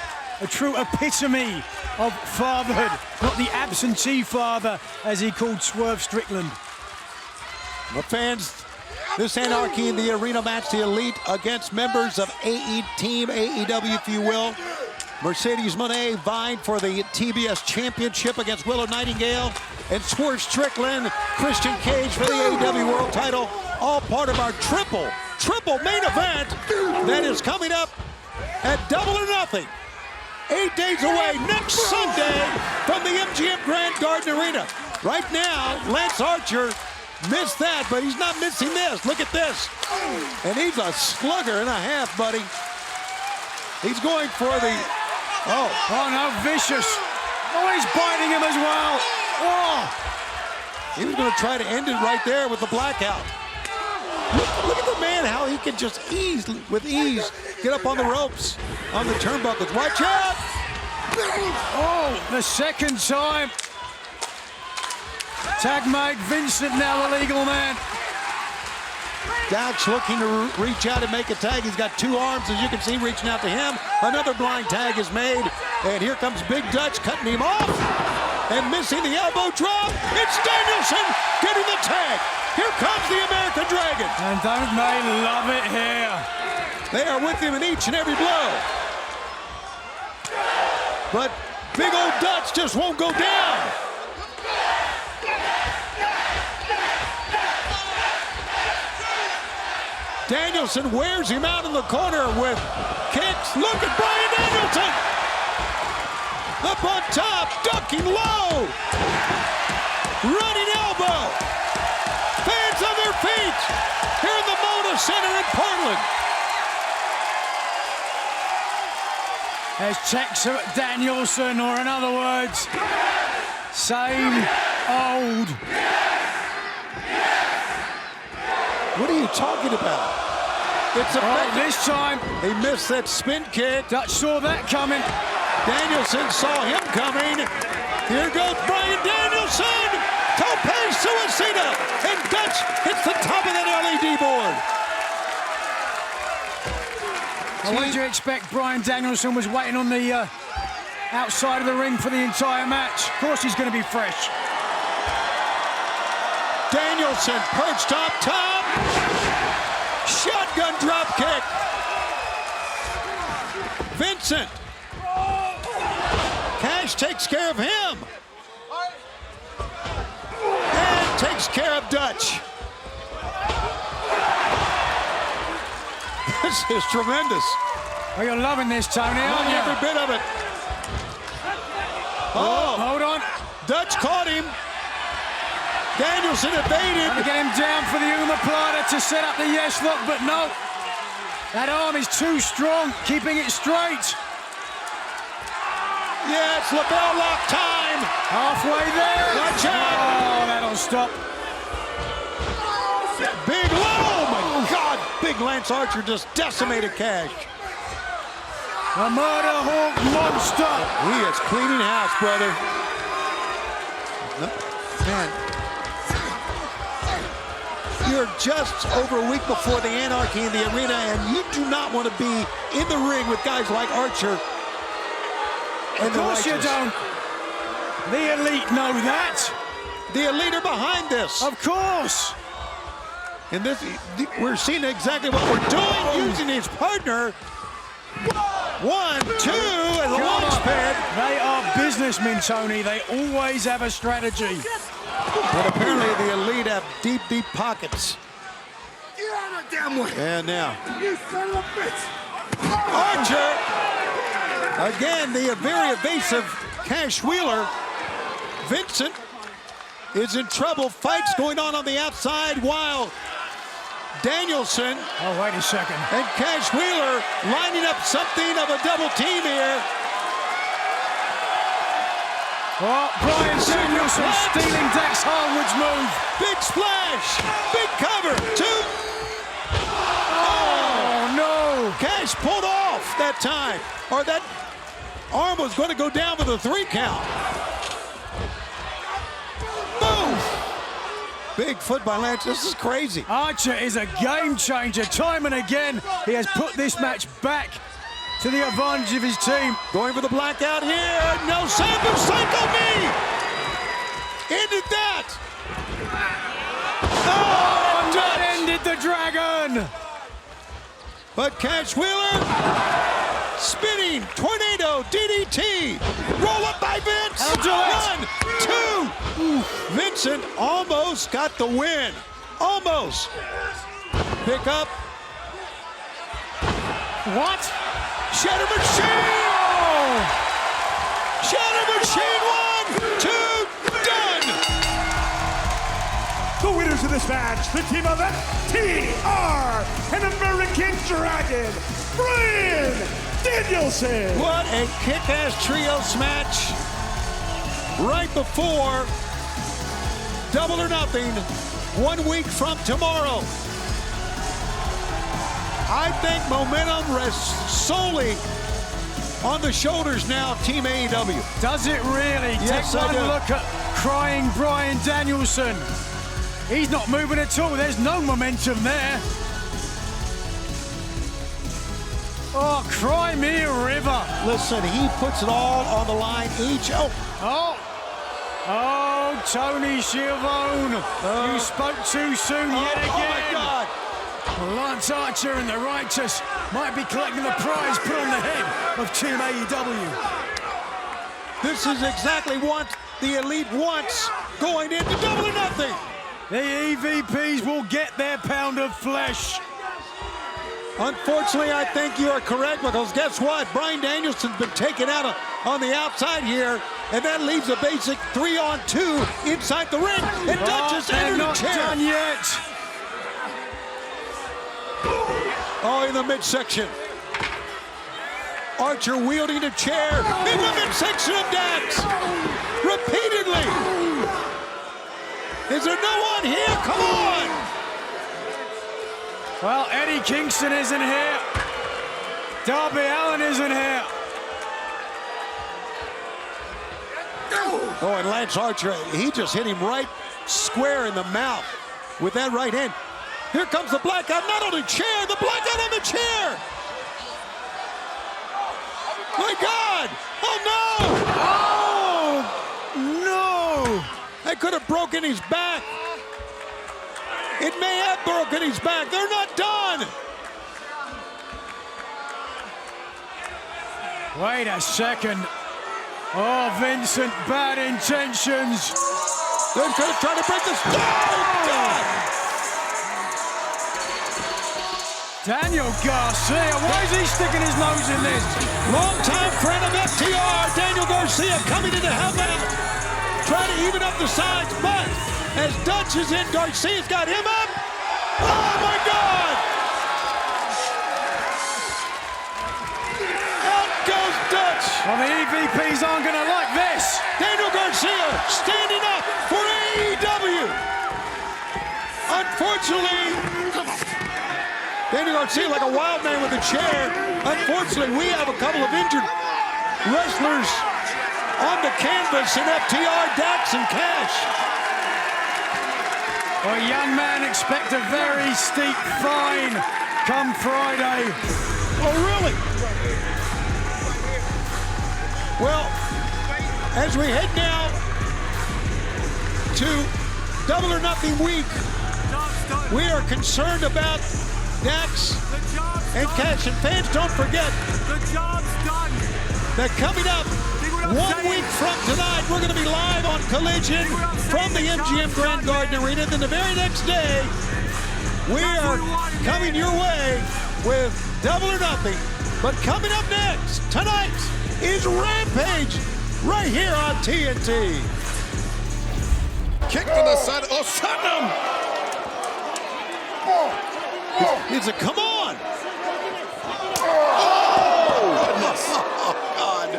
true epitome of fatherhood, not the absentee father, as he called Swerve Strickland. Well, fans, this Anarchy in the Arena match, the Elite against members of Team AEW, if you will. Mercedes Moné vying for the TBS Championship against Willow Nightingale, and Swerve Strickland, Christian Cage for the AEW World title, all part of our triple main event that is coming up at Double or Nothing. 8 days away, next Sunday from the MGM Grand Garden Arena. Right now, Lance Archer missed that, but he's not missing this. Look at this. And he's a slugger and a half, buddy. He's going for the... Oh no, vicious. Oh, he's biting him as well. Oh. He was going to try to end it right there with the blackout. Look at the man, how he can just with ease, get up on the ropes, on the turnbuckles. Watch out! Oh, the second time. Tag mate, Vincent now the legal man. Dutch looking to reach out and make a tag. He's got two arms, as you can see, reaching out to him. Another blind tag is made, and here comes Big Dutch cutting him off and missing the elbow drop. It's Danielson getting the tag. Here comes the American Dragon. And don't they love it here? They are with him in each and every blow. But big old Dutch just won't go down. Danielson wears him out in the corner with kicks. Look at Bryan Danielson. Up on top, ducking low. Running elbow. Fans on their feet here in the Moda Center in Portland. There's checks of Danielson, or in other words, same old. What are you talking about? It's effective. This time he missed that spin kick. Dutch saw that coming. Danielson saw him coming. Here goes Bryan Danielson. Tope Suicida. And Dutch hits the top of that LED board. What did you expect? Bryan Danielson was waiting on the outside of the ring for the entire match. Of course he's going to be fresh. Danielson perched up top. Shotgun drop kick. Vincent. Cash takes care of him. And takes care of Dutch. This is tremendous. Oh, you're loving this, Tony, aren't you? Every bit of it. Oh, hold on. Dutch caught him. Danielson evaded. Trying to get him down for the omoplata to set up the yes lock, but no. That arm is too strong, keeping it straight. Yes, lapel lock time. Halfway there. Watch out. Oh, that'll stop. Big low. Oh, my God. Big Lance Archer just decimated Cash. A murder hawk monster. He is cleaning house, brother. Man. You're just over a week before the Anarchy in the arena, and you do not want to be in the ring with guys like Archer. Of course you don't. The Elite know that. The Elite are behind this. Of course. And this, we're seeing exactly what we're doing, using his partner. 1, 2, and the launch pad. They are businessmen, Tony. They always have a strategy. But apparently the Elite have deep, deep pockets. Get out of the damn way. And now. You son of a bitch. Archer. Again, the very evasive Cash Wheeler. Vincent is in trouble. Fights going on the outside while Danielson. Oh, wait a second. And Cash Wheeler lining up something of a double team here. Oh, Bryan Danielson stealing Dax Harwood's move. Big splash. Big cover. 2. Oh, no. Cash pulled off that time. Or that arm was going to go down with a 3 count. Boom. Big foot by Lance. This is crazy. Archer is a game changer. Time and again, he has put this match back to the advantage of his team. Going for the blackout here. No, Sabu Psycho me. Ended that. Oh, that ended the Dragon. But Cash Wheeler spinning tornado DDT. Roll up by Vince. 1, 2. Vincent almost got the win. Almost. Pick up. What? Shatter Machine! Oh! Shatter Machine, 1, 2, done! winners of this match, the team of FTR and American Dragon, Bryan Danielson. What a kick-ass trios match right before Double or Nothing 1 week from tomorrow. I think momentum rests solely on the shoulders now of Team AEW. Does it really? Yes, Take I one do. look at crying Bryan Danielson. He's not moving at all. There's no momentum there. Oh, cry me a river. Listen, he puts it all on the line each. Oh, Tony Schiavone. You spoke too soon yet again. Oh, my God. Lance Archer and the Righteous might be collecting the prize put on the head of Team AEW. This is exactly what the Elite wants going into Double or Nothing. The EVPs will get their pound of flesh. Unfortunately, I think you are correct, because guess what? Bryan Danielson's been taken out on the outside here, and that leaves a basic 3-on-2 inside the ring. And Dutch has entered the chair. Not done yet. Oh, in the midsection. Archer wielding a chair in the midsection of Dax. Repeatedly. Is there no one here? Come on. Well, Eddie Kingston isn't here. Darby Allin isn't here. Oh, and Lance Archer, he just hit him right square in the mouth with that right hand. Here comes the blackout, not on the chair, the blackout on the chair. My God! Oh, no! Oh, no! That could have broken his back. It may have broken his back. They're not done. Wait a second. Oh, Vincent, bad intentions. They're going to try to break this. Oh, God! Daniel Garcia, why is he sticking his nose in this? Longtime friend of FTR, Daniel Garcia, coming in to help out. Trying to even up the sides, but as Dutch is in, Garcia's got him up. Oh, my God! Out goes Dutch. Well, the EVPs aren't going to like this. Daniel Garcia standing up for AEW. Unfortunately, Daniel Garcia like a wild man with a chair. Unfortunately, we have a couple of injured wrestlers on the canvas in FTR, Dax, and Cash. Well, young man, expect a very steep fine come Friday. Oh, really? Well, as we head now to Double or Nothing week, we are concerned about Dax and Cash. And fans, don't forget that coming up 1 week from tonight, we're going to be live on Collision from the MGM Grand Garden Arena. Then the very next day, we are coming your way with Double or Nothing. But coming up next, tonight, is Rampage right here on TNT. Kick to the side. Oh, Satnam! It's a come on. Oh, goodness. Oh, God.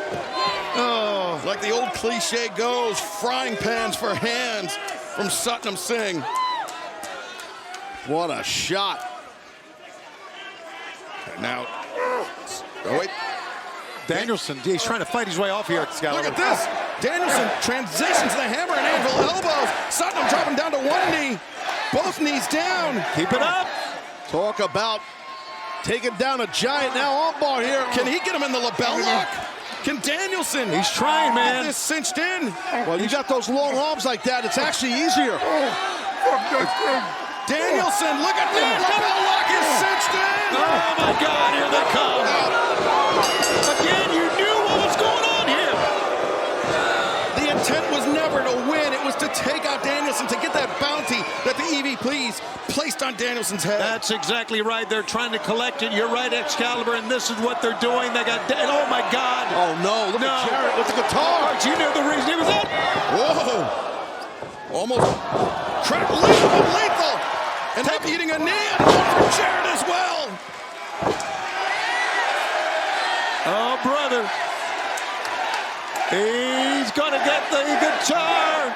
Oh, like the old cliche goes, frying pans for hands from Satnam Singh. What a shot. Now, oh, wait. Danielson, he's trying to fight his way off here at Scott. Look at this. Danielson transitions the hammer and anvil elbows. Satnam dropping down to one knee. Both knees down. Keep it up. Talk about taking down a giant now on bar here. Can he get him in the lapel lock? Can Danielson? He's trying, man. Get this cinched in. Well, you got those long arms like that. It's actually easier. Danielson, look at this. Lapel lock is cinched in. Oh, my God. Here they come. Again, you knew what was going on here. The intent was never to win. It was to take out Danielson, to get that bounty that the EVPs placed on Danielson's head. That's exactly right. They're trying to collect it. You're right, Excalibur, and this is what they're doing. They got, oh, my God. Oh, no. Look at Jarrett with the guitar. You knew the reason he was up. Whoa. Almost. Leap And up eating a knee and one for Jarrett as well. Oh, brother. He's going to get the guitar.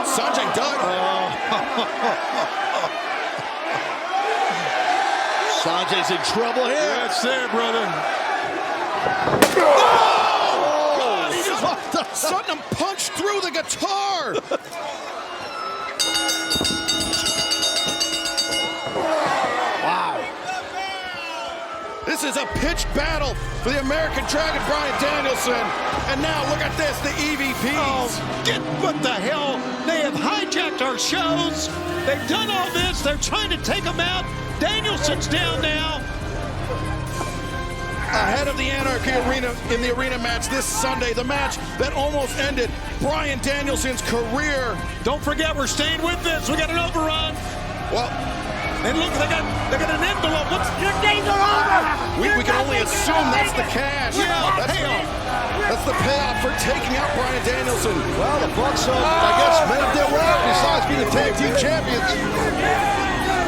Sanjay Dutt. Sanjay's in trouble here. That's there, brother. Oh! He just sudden punched through the guitar. Wow. This is a pitched battle for the American Dragon, Bryan Danielson. And now look at this, the EVPs. Oh, what the hell? They have hijacked our shows. They've done all this. They're trying to take them out. Danielson's down now. Ahead of the Anarchy Arena in the arena match this Sunday, the match that almost ended Bryan Danielson's career. Don't forget, we're staying with this. We got an overrun. Well, and look, they got an envelope. Your days are over. We can only assume that's the cash. Yeah, that's the payoff for taking out Bryan Danielson. Well, the Bucks, I guess, made up their work besides being the tag team champions.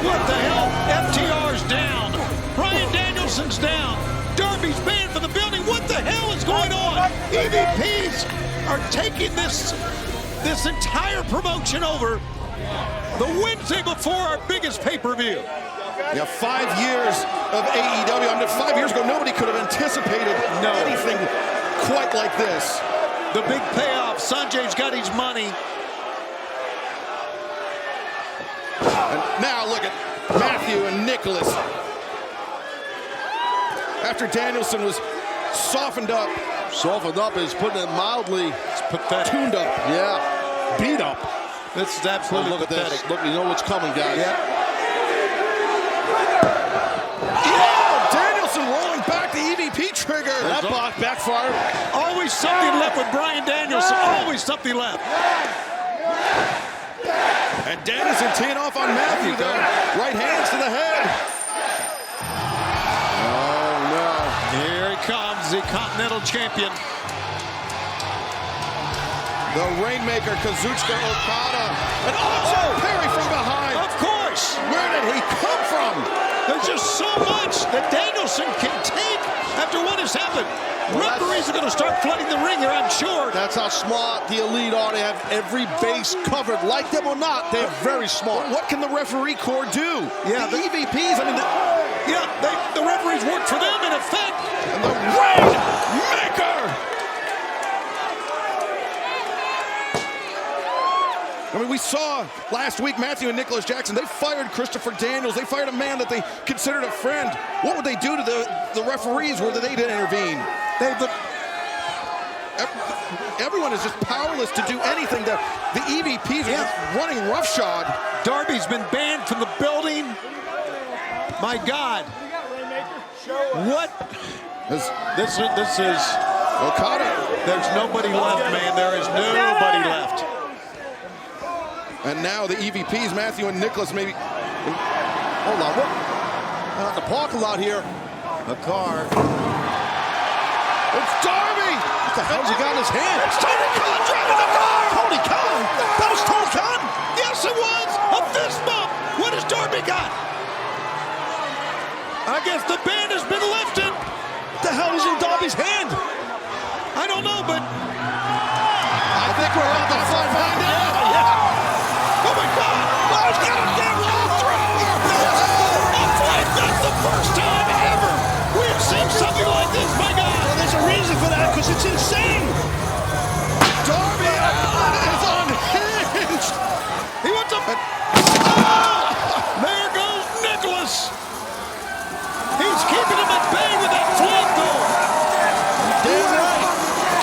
What the hell? FTR's down. Bryan Danielson's down. Darby's banned from the building. What the hell is going on? EVPs are taking this entire promotion over the Wednesday before our biggest pay-per-view. Yeah, 5 years of AEW. I mean, 5 years ago, nobody could have anticipated anything quite like this. The big payoff. Sanjay's got his money. And now look at Matthew and Nicholas. After Danielson was softened up. Softened up is putting it mildly. It's pathetic. Tuned up. Yeah. Beat up. This is absolutely look pathetic. At this. Look, you know what's coming, guys. Yeah. Danielson rolling back the EVP trigger. That block backfired. Always something left with Bryan Danielson. Always something left. And Danielson teeing off on Matthew there. Right hands to the head. Oh, no. Here he comes, the Continental Champion. The Rainmaker, Kazuchika Okada. And also Perry from behind. Of course. Where did he come from? There's just so much that Danielson can take after what has happened. Referees are going to start flooding the ring here, I'm sure. That's how smart the Elite are. They have every base covered. Like them or not, they're very smart. What can the referee corps do? Yeah, the EVPs, I mean, the referees work for them in effect. And the Rainmaker. I mean, we saw last week Matthew and Nicholas Jackson, they fired Christopher Daniels. They fired a man that they considered a friend. What would they do to the referees were they to intervene? Everyone is just powerless to do anything. The EVPs are just running roughshod. Darby's been banned from the building. My God. What? This is Okada. There's nobody left, man. There is nobody left. And now the EVPs, Matthew and Nicholas, maybe. Hold on, what? Out in the parking lot here. A car. It's Darby! What the hell's he got in his hand? It's Tony Khan driving the car! Tony Khan! That was Tony Khan! Yes, it was! A fist bump! What has Darby got? I guess the ban has been lifted. What the hell is in Darby's hand? I don't know, but I think we're about to find out. Oh my God! Oh, he's got a damn long throw! That's the first time ever we have seen something like this, my God! Well, there's a reason for that, because it's insane! Darby Allin is unhinged! He wants up. Oh! There goes Nicholas! He's keeping him at bay with that flamethrower! Damn right!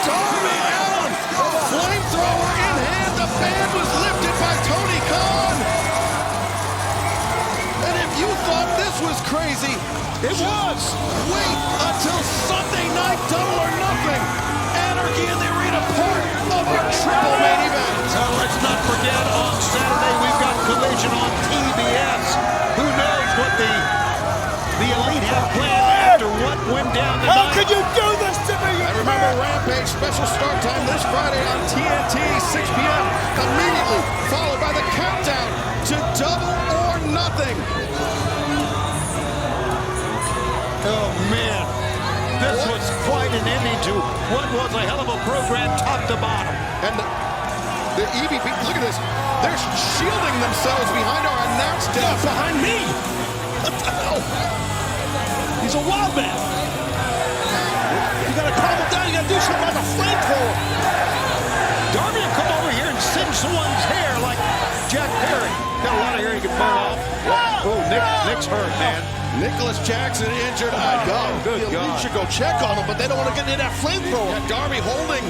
Darby Allin, a flamethrower in hand, the ban was lifted by Tony Khan! And if you thought this was crazy, it was! Wait until Sunday night, Double or Nothing! Anarchy in the Arena, part of your triple main event! So let's not forget, on Saturday we've got Collision on TBS. Who knows what the Elite have planned after what went down tonight? How could you do this to me? And remember, Rampage special start time this Friday on TNT, 6 p.m. immediately, followed by the countdown to Double or Nothing. Oh, man. This was quite an ending to what was a hell of a program top to bottom. And the EVP, look at this. They're shielding themselves behind our announce desk. Behind me. What the hell? He's a wild man. You gotta calm him down. You gotta do something about the flamethrower. Darby will come over here and singe someone's hair like Jack Perry. Got a lot of hair he can burn off. Oh, Nick's hurt, man. Nicholas Jackson injured. Good God. You should go check on him, but they don't want to get into that flamethrower. Yeah, Darby holding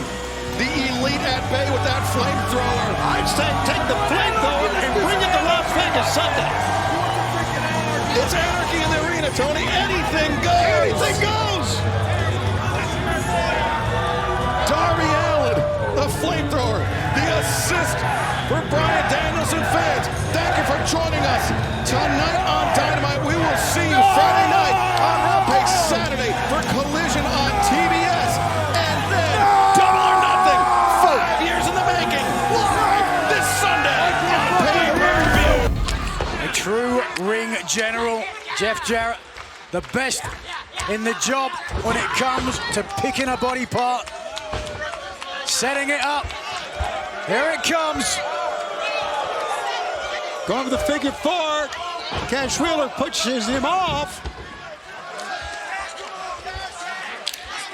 the Elite at bay with that flamethrower. I'd say take the flamethrower and bring it to Las Vegas Sunday. It's anarchy in the arena, Tony. Anything goes. Anything goes. Darby Allin, the flamethrower, the assist for Bryan Danielson fans. Thank you for joining us tonight on Dynamite. We will see you Friday night on Rampage, Saturday for Collision on TBS, and then Double or Nothing, 5 years in the making, live this Sunday on pay-per-view. A true ring general, Jeff Jarrett, the best in the job when it comes to picking a body part, setting it up. Here it comes. Going to the figure four. Cash Wheeler pushes him off.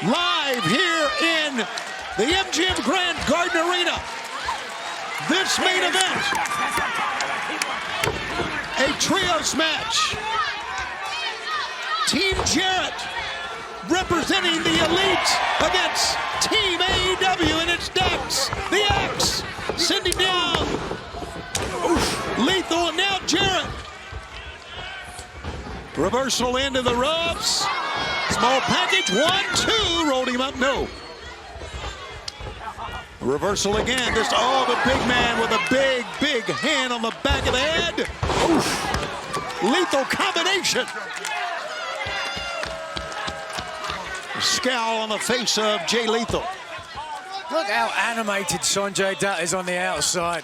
Live here in the MGM Grand Garden Arena. This main event. A trios match. Team Jarrett representing the Elite against Team AEW and its Dax. The Axe sending down Lethal and now Jarrett. Reversal into the ropes. Small package, 1, 2, rolled him up, no. Reversal again, just the big man with a big hand on the back of the head. Oof. Lethal combination. Scowl on the face of Jay Lethal. Look how animated Sanjay Dutt is on the outside.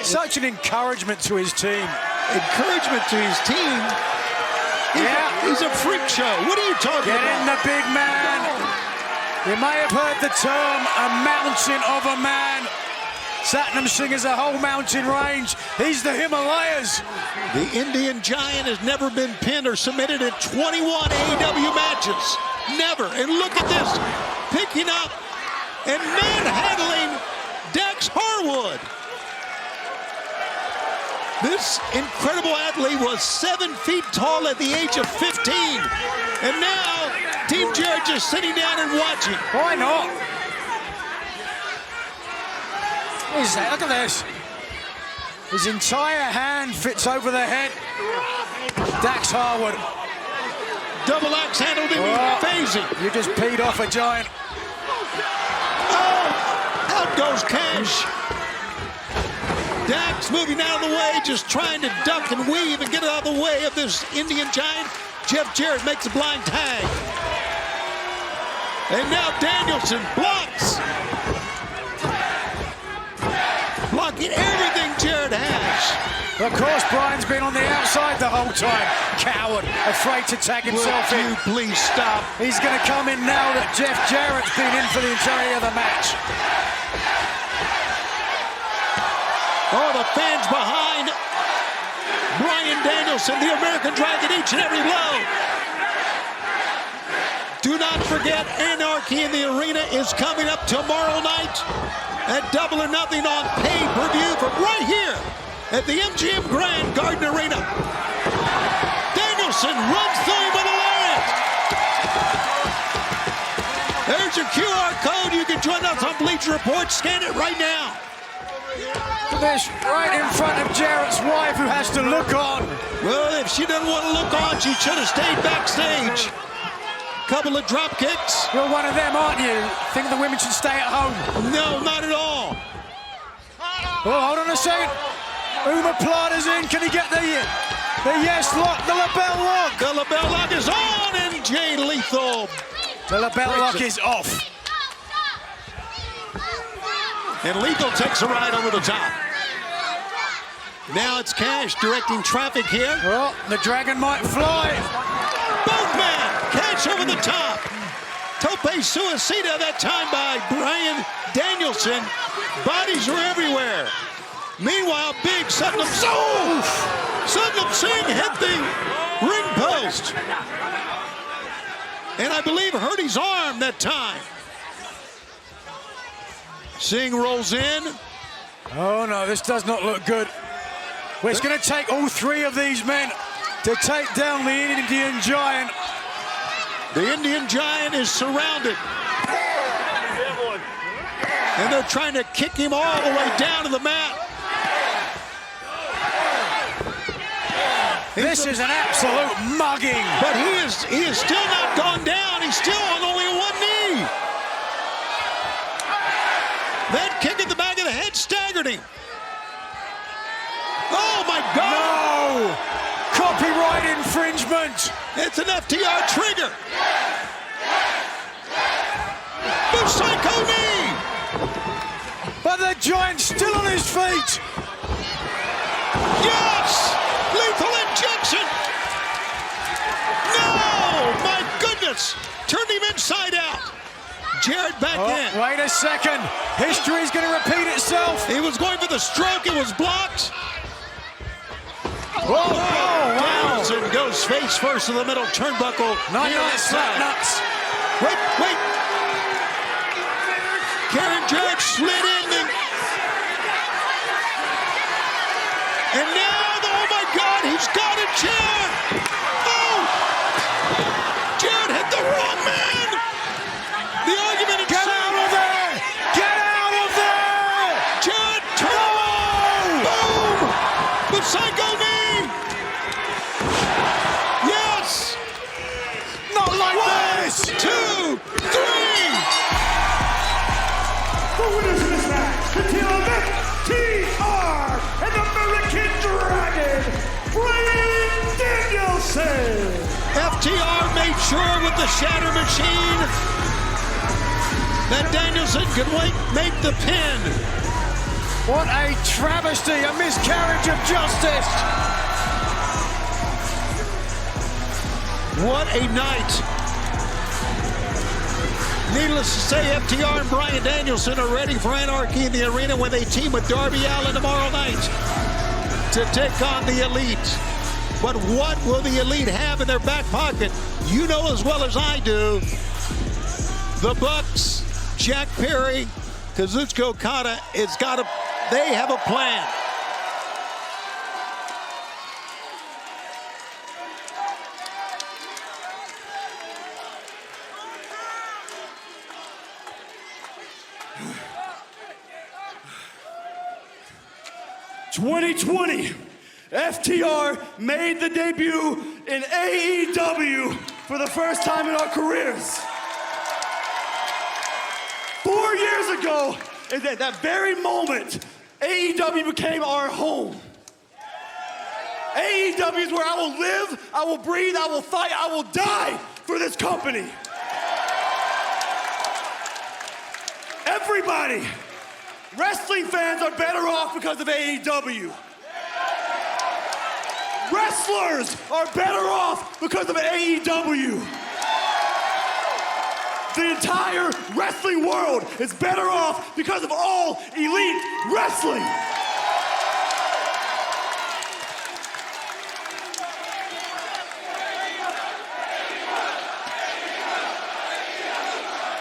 Such an encouragement to his team. Encouragement to his team? He's a freak show. What are you talking about? Get in the big man. You may have heard the term a mountain of a man. Satnam Singh is a whole mountain range. He's the Himalayas. The Indian Giant has never been pinned or submitted in 21 AEW matches. Never. And look at this. Picking up and manhandling Dax Harwood. This incredible athlete was 7 feet tall at the age of 15. And now, Team Jarrett just sitting down and watching. Why not? Look at this. His entire hand fits over the head. Dax Harwood. Double axe handled him phasing. You just peed off a giant. Oh, out goes Cash. Dax moving out of the way, just trying to duck and weave and get out of the way of this Indian Giant. Jeff Jarrett makes a blind tag. And now Danielson blocks. Blocking everything Jarrett has. Of course, Bryan's been on the outside the whole time. Coward, afraid to tag himself in. Will you please stop? He's going to come in now that Jeff Jarrett's been in for the entirety of the match. Oh, the fans behind Bryan Danielson, the American Dragon, each and every blow. Do not forget, Anarchy in the Arena is coming up tomorrow night at Double or Nothing on pay-per-view from right here at the MGM Grand Garden Arena. Danielson runs through him with a lariat. There's your QR code. You can join us on Bleacher Report. Scan it right now. This right in front of Jarrett's wife, who has to look on. Well, if she doesn't want to look on, she should have stayed backstage. Couple of drop kicks. You're one of them, aren't you? Think the women should stay at home? No, not at all. Oh, hold on a second. Uma Plata's in. Can he get the yes lock, the lapel lock? The lapel lock is on, and Jay Lethal. The lapel lock is off. And Lethal takes a ride over the top. Now it's Cash directing traffic here. Well, the Dragon might fly. Both men, Cash over the top. Tope Suicida that time by Bryan Danielson. Bodies are everywhere. Meanwhile, big Sutton Singh hit the ring post. And I believe hurt his arm that time. Singh rolls in. Oh no, this does not look good. Well, it's going to take all three of these men to take down the Indian Giant. The Indian Giant is surrounded. And they're trying to kick him all the way down to the mat. This is an absolute mugging. But he is still not gone down. He's still on only one knee. That kick in the back of the head staggered him. Oh my God! No! Copyright infringement! It's an FTR trigger. Psycho knee! But the Giant's still on his feet. Yes! Lethal injection! No! My goodness! Turned him inside out. Jared back in. Wait a second. History's going to repeat itself. He was going for the stroke. It was blocked. Whoa, wow. Danielson goes face first in the middle turnbuckle. Not slap nuts. Wait. Karen Judge slid in. And now, oh my God, he's got a chair. Oh! Jared hit the wrong man. The argument is Get out of there! Get out of there! Jared, turn! Boom! The psycho knee! Yes! Not like this! 2, 3! The winners of this match, the team of FTR and American Dragon, Bryan Danielson! FTR made sure with the Shatter Machine that Danielson could make the pin. What a travesty, a miscarriage of justice. What a night. Needless to say, FTR and Bryan Danielson are ready for Anarchy in the Arena when they team with Darby Allin tomorrow night to take on the Elite. But what will the Elite have in their back pocket? You know as well as I do. The Bucks, Jack Perry, Kazuchika Okada, they have a plan. '2020, FTR made the debut in AEW for the first time in our careers. 4 years ago, at that very moment, AEW became our home. AEW is where I will live, I will breathe, I will fight, I will die for this company. Everybody, wrestling fans are better off because of AEW. Wrestlers are better off because of AEW. The entire wrestling world is better off because of All Elite Wrestling.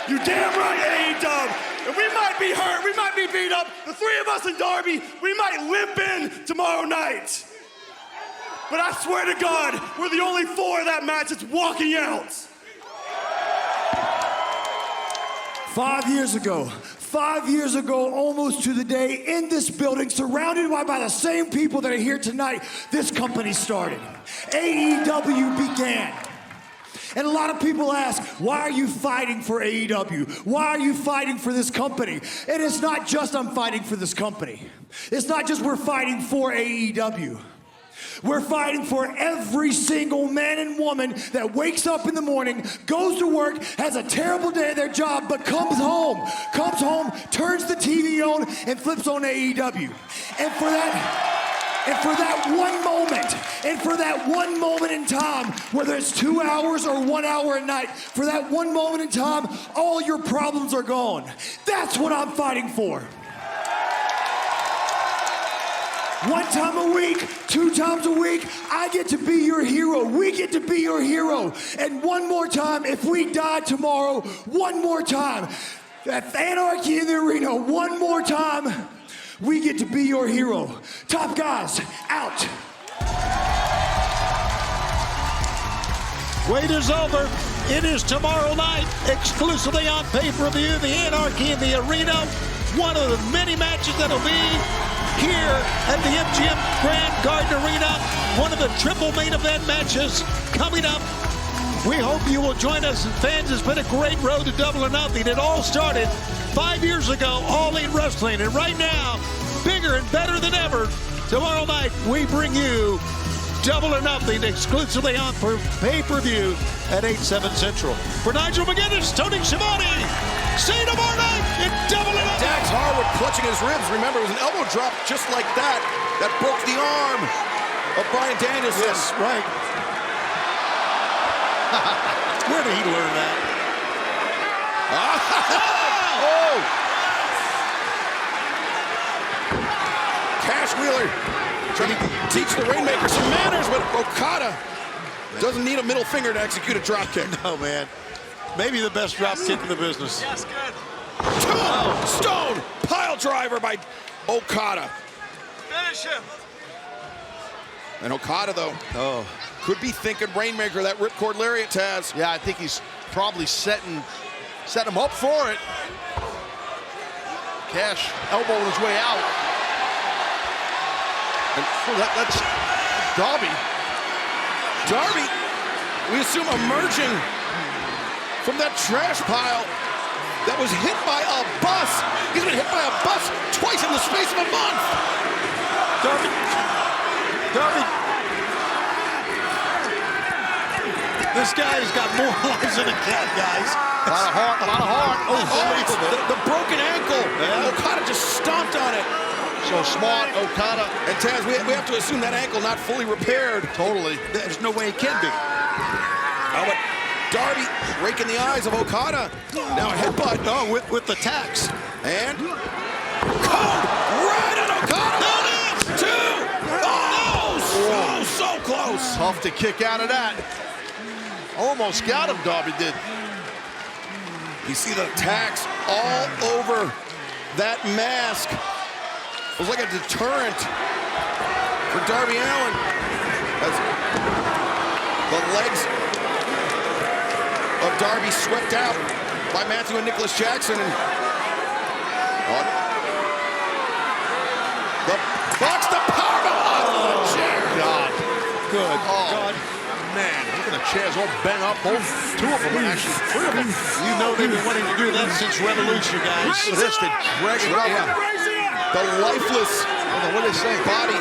You damn right, AEW. And we might be hurt, we might be beat up. The three of us in Darby, we might limp in tomorrow night. But I swear to God, we're the only four of that match that's walking out. 5 years ago, almost to the day, in this building, surrounded by the same people that are here tonight, this company started. AEW began. And a lot of people ask, why are you fighting for AEW? Why are you fighting for this company? And it's not just I'm fighting for this company. It's not just we're fighting for AEW. We're fighting for every single man and woman that wakes up in the morning, goes to work, has a terrible day at their job, but comes home, turns the TV on, and flips on AEW. And for that one moment in time, whether it's 2 hours or 1 hour a night, for that one moment in time, all your problems are gone. That's what I'm fighting for. 1 time a week, 2 times a week, I get to be your hero. We get to be your hero. And one more time, if we die tomorrow, one more time, at Anarchy in the Arena, one more time, we get to be your hero. Top guys, out. Wait is over. It is tomorrow night, exclusively on pay-per-view, the Anarchy in the Arena. One of the many matches that'll be here at the MGM Grand Garden Arena. One of the triple main event matches coming up. We hope you will join us. And fans, it's been a great road to Double or Nothing. It all started 5 years ago, All In Wrestling. And right now, bigger and better than ever, tomorrow night, we bring you Double or Nothing exclusively on for pay-per-view at 8/7 Central. For Nigel McGuinness, Tony Schiavone, see you tomorrow night in Double or Nothing. Dax Harwood clutching his ribs. Remember, it was an elbow drop just like that that broke the arm of Bryan Danielson. Yes, right. Where did he learn that? Oh! Cash Wheeler trying to teach the Rainmaker some manners, but Okada doesn't need a middle finger to execute a drop kick. No, man. Maybe the best drop kick in the business. Yes, good. Stone pile driver by Okada. Finish him. And Okada, though, could be thinking Rainmaker, that ripcord lariat, Taz. Yeah, I think he's probably setting him up for it. Cash elbowing his way out. And that's Darby. Darby, we assume emerging from that trash pile that was hit by a bus. He's been hit by a bus twice in the space of a month. Darby. This guy's got more lives than a cat, guys. A lot of heart. The broken ankle. Yeah. Okada just stomped on it. So smart, Okada. And Taz, we have to assume that ankle not fully repaired. Totally. There's no way it can be. Oh, but Darby raking the eyes of Okada. Now a headbutt. Oh, with the tax. And code right on Okada. 1, 2. Oh, so close. Tough to kick out of that. Almost got him, Darby did. You see the tax all over that mask. It was like a deterrent for Darby Allin. As the legs of Darby swept out by Matthew and Nicholas Jackson. And the box, the powerbomb off the chair. God. Good. God. Man, look at the chairs all bent up. Both, 2 of them, actually, 3 of them. You know they've been wanting to do that since Revolution, guys. So this, they drag it up. The lifeless, what are they saying, body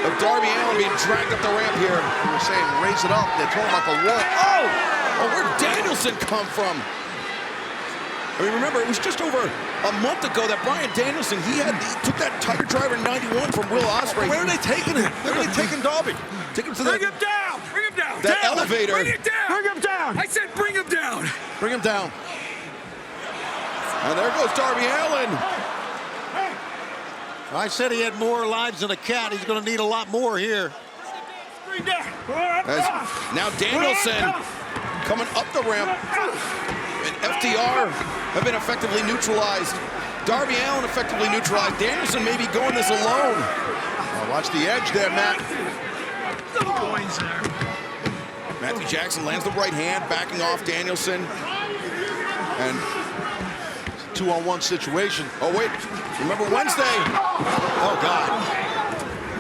of Darby Allin being dragged up the ramp here. They were saying raise it up. They're talking about the wall. Oh, where'd Danielson come from? I mean, remember, it was just over a month ago that Bryan Danielson, he took that Tiger Driver 91 from Will Ospreay. Where are they taking him? Where are they taking Darby? Take him to Bring him down! Bring him down! that down. elevator. Bring it down! Bring him down! I said bring him down! Bring him down. And there goes Darby Allin. I said he had more lives than a cat. He's going to need a lot more here. As now Danielson coming up the ramp. And FTR have been effectively neutralized. Darby Allin effectively neutralized. Danielson may be going this alone. Oh, watch the edge there, Matt. Matthew Jackson lands the right hand, backing off Danielson. And 2-on-1 situation. Oh, wait. Remember Wednesday? Oh, God.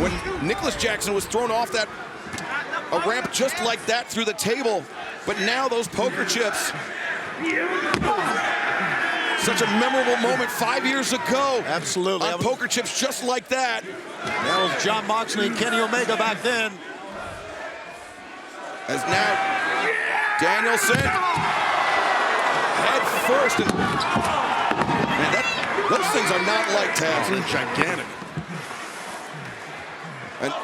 When Nicholas Jackson was thrown off a ramp just like that through the table. But now those poker chips. such a memorable moment 5 years ago. Absolutely. On poker chips just like that. That was Jon Moxley and Kenny Omega back then. As now, Danielson, head first. And, man, those things are not light, Taz. They're gigantic. And,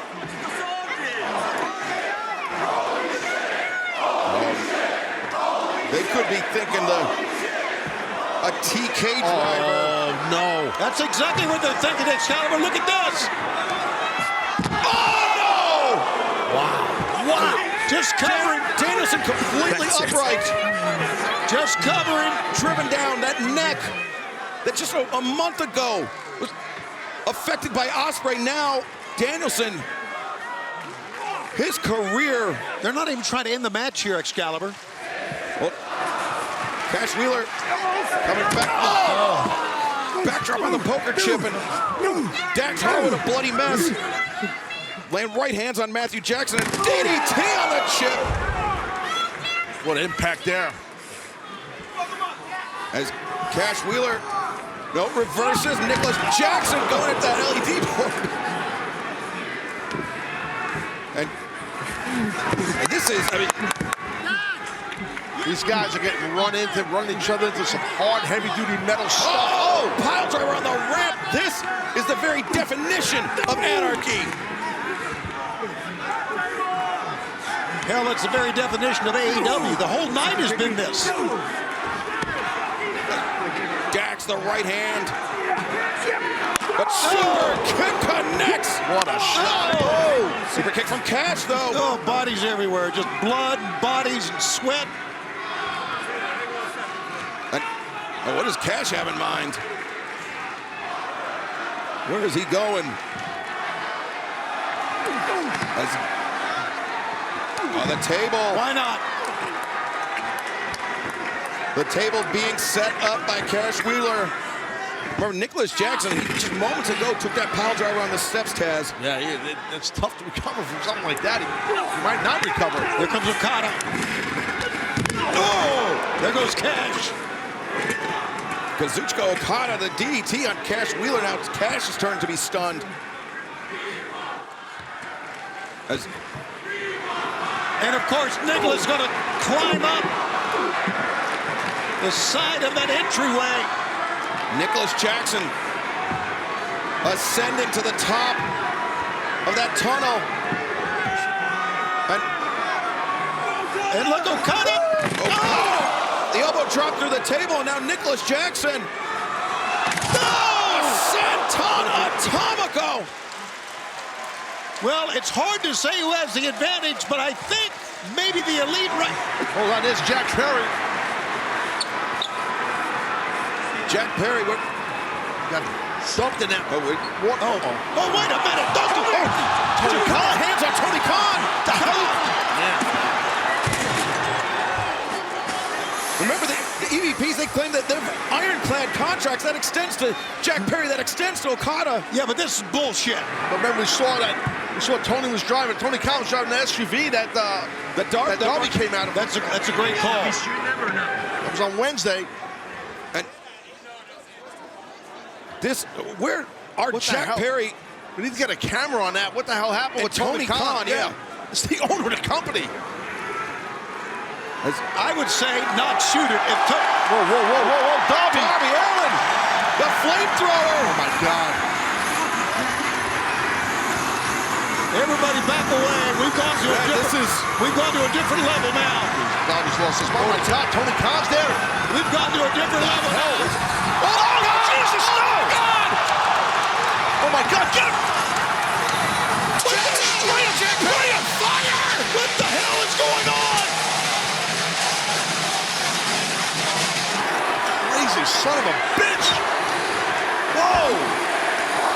they could be thinking a TK driver. Oh, no. That's exactly what they're thinking, Excalibur. Look at this. Oh, no! Wow. Just covering. Danielson completely upright. Just covering. Driven down that neck that just a month ago was affected by Ospreay. Now, Danielson, his career. They're not even trying to end the match here, Excalibur. Well, Cash Wheeler coming back. Oh! Backdrop on the poker chip, and Dax Harwood a bloody mess. Laying right hands on Matthew Jackson, and DDT on the chip. What impact there. As Cash Wheeler, no, reverses. Nicholas Jackson going at that LED board. And this is, I mean, these guys are getting running each other into some hard, heavy-duty metal stuff. Oh, pile driver on the ramp. This is the very definition of anarchy. Hell, it's the very definition of AEW. The whole night has been this. Dax, the right hand. But super kick connects. What a shot. Oh, super kick from Cash, though. Oh, bodies everywhere. Just blood, bodies, and sweat. And what does Cash have in mind? Where is he going? On the table. Why not? The table being set up by Cash Wheeler. Remember, Nicholas Jackson, he just moments ago took that pile driver on the steps, Taz. Yeah, it's tough to recover from something like that. He might not recover. Here comes Okada. Oh! There goes Cash. Kazuchika Okada, the DDT on Cash Wheeler. Now it's Cash's turn to be stunned. And of course, Nicholas is going to climb up the side of that entryway. Nicholas Jackson ascending to the top of that tunnel. And look, Okada. Oh! The elbow dropped through the table, and now Nicholas Jackson. Oh! Senton Atomico. Well, it's hard to say who has the advantage, but I think maybe the Elite right. Hold on, there's Jack Perry. Jack Perry, what? Got something now. Oh, wait. Oh, wait a minute. Don't do it. Tony Khan, hands on Tony Khan. Yeah. Remember, the EVPs, they claim that they're ironclad contracts. That extends to Jack Perry, that extends to Okada. Yeah, but this is bullshit. But remember, we saw Tony was driving. Tony Khan was driving the SUV that Darby came out of. That's a great call. That was on Wednesday. And this, where are Jack Perry? We need to get a camera on that. What the hell happened with Tony Khan? Yeah. It's the owner of the company. I would say not shoot it. Whoa. Darby Allin, the flamethrower. Oh, my God. Everybody back away. We've gone to a different level now. Darby's lost his mind. Oh, my God. Tony Khan's there. We've gone to a different level now. Oh, Jesus, no. God. Oh, my God. Get him. Jack Perry on fire. What the hell is going on? Crazy son of a bitch. Whoa.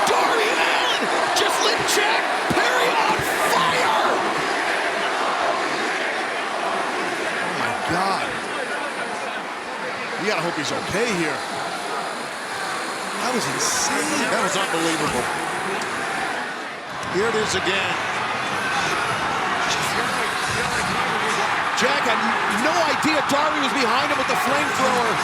Darby Allin just lit Jack Perry on fire. Oh, my God. You got to hope he's okay here. That was insane. That was unbelievable. Here it is again. Jack had no idea Darby was behind him with the flamethrower.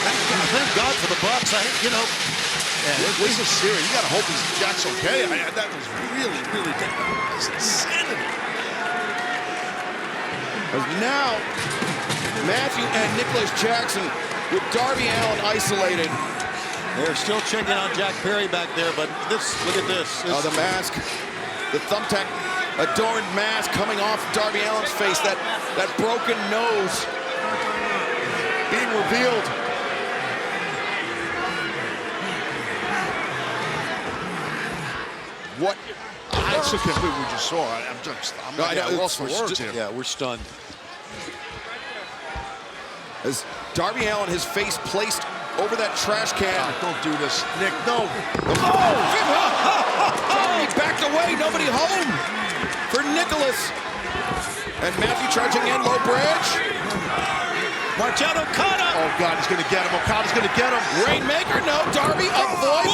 Thank God for the Bucks. Yeah, this is serious. You got to hope Jack's okay. That was really, really that's insanity. As now, Matthew and Nicholas Jackson with Darby Allin isolated. They're still checking on Jack Perry back there, but look at this. The mask, the thumbtack adorned mask coming off Darby Allin's face, that broken nose being revealed. What? I still can't believe we just saw. I'm lost for words here. Yeah, we're stunned. As Darby Allin, his face placed over that trash can. Don't do this, Nick. No. He backed away. Nobody home for Nicholas. And Matthew charging in, low bridge. Watch out, Okada. Oh, God, he's going to get him. Okada's going to get him. Rainmaker, no. Darby avoids.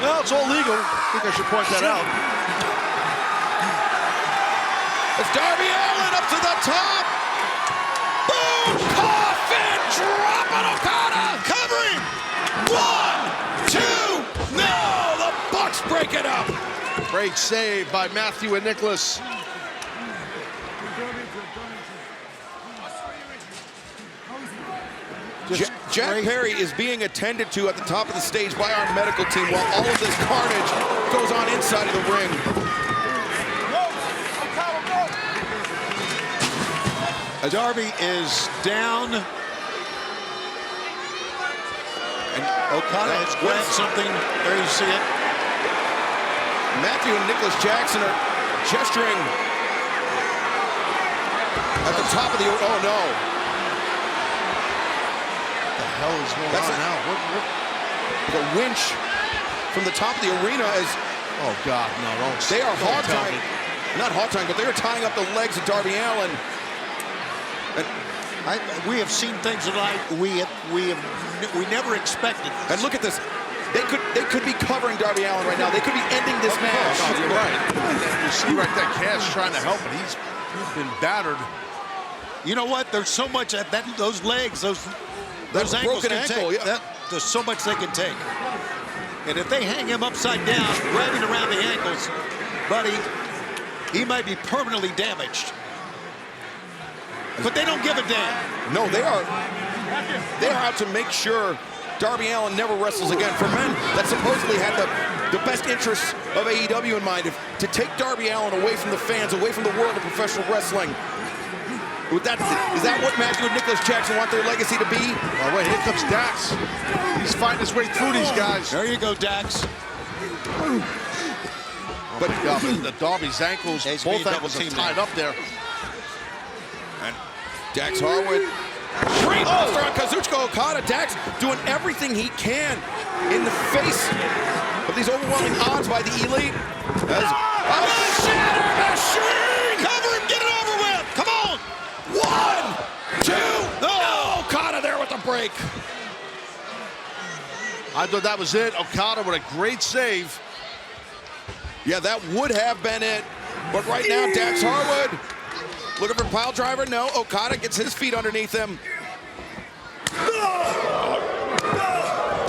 Well, it's all legal. I think I should point that out. It's Darby Allin up to the top. Boom! Coffin drop on Okada. Covering. 1, 2. No! The Bucks break it up. Great save by Matthew and Nicholas. Jack Perry is being attended to at the top of the stage by our medical team while all of this carnage goes on inside of the ring. Darby is down. And Okada has grabbed something. There you see it. Matthew and Nicholas Jackson are gesturing at the top of the... Oh, no. What the hell is going on now? The winch from the top of the arena is... Oh, God, no. They are hard tying. Not hard tying, but they are tying up the legs of Darby Allin. We have seen things tonight we never expected. And look at this. They could be covering Darby Allin right now. They could be ending this match. Oh, you're right. You see right there, Cash trying to help, but he's been battered. You know what? There's so much at those legs, those ankles can take. Yeah. There's so much they can take. And if they hang him upside down, grabbing around the ankles, buddy, he might be permanently damaged. But they don't give a damn. No, they are out to make sure Darby Allin never wrestles again. For men that supposedly had the best interests of AEW in mind, to take Darby Allin away from the fans, away from the world of professional wrestling. Is that what Matthew and Nicholas Jackson want their legacy to be? Oh, wait, here comes Dax. He's fighting his way through these guys. There you go, Dax. But the Darby's ankles, both ankles are tied up there. And Dax Harwood. Great monster on Kazuchika Okada. Dax doing everything he can in the face of these overwhelming odds by the Elite. As Shatter Machine! Cover him, get it over with! Come on! 1, 2, no! Okada there with the break. I thought that was it. Okada with a great save. Yeah, that would have been it. But right now, Dax Harwood looking for pile driver. No, Okada gets his feet underneath him.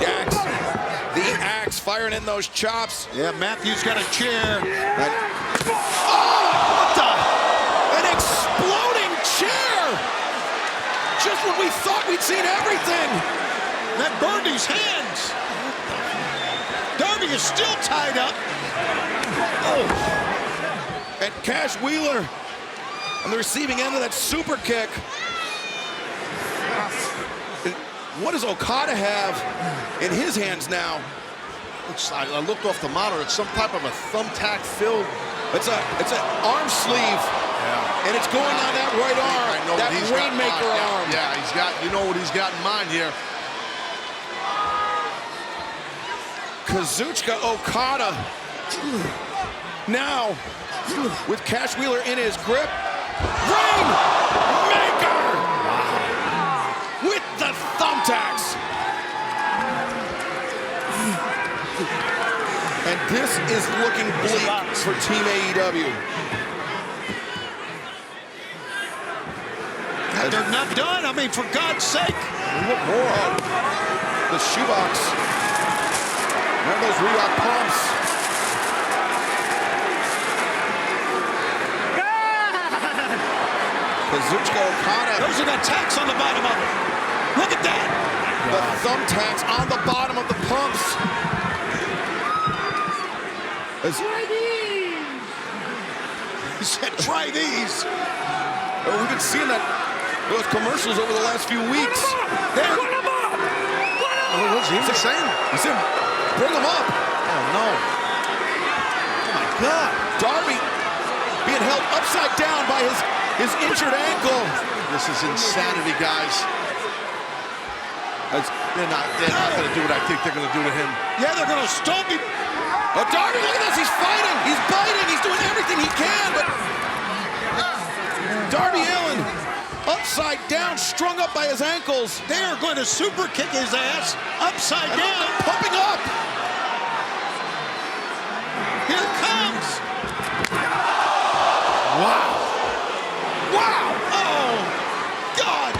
Dax, the axe, firing in those chops. Yeah, Matthew's got a chair. An exploding chair! Just when we thought we'd seen everything. That burned his hands. Darby is still tied up. And Cash Wheeler on the receiving end of that super kick. What does Okada have in his hands now? I looked off the monitor. It's some type of a thumbtack filled. It's an arm sleeve, and it's going on that right arm. That Rainmaker arm. Yeah, he's got. You know what he's got in mind here. Kazuchika Okada now with Cash Wheeler in his grip. Rainmaker! With the thumbtacks. And this is looking bleak for Team AEW. They're not done. I mean, for God's sake. What more? The shoebox. And those Reebok pumps. Kazuchika Okada. Those are the tacks on the bottom of it. Look at that. The thumbtacks on the bottom of the pumps. He said, try these. Oh, we've been seeing those commercials over the last few weeks. There. What's he saying? He said, bring them up. Oh, no. Oh, my God. Darby being held upside down by his injured ankle. This is insanity, guys. They're not going to do what I think they're going to do to him. Yeah, they're going to stomp him. Oh, Darby, look at this. He's fighting. He's biting. He's doing everything he can. But Darby Allin, upside down, strung up by his ankles. They are going to super kick his ass upside down. Pumping up. Here it comes. Wow. Wow. Oh, God.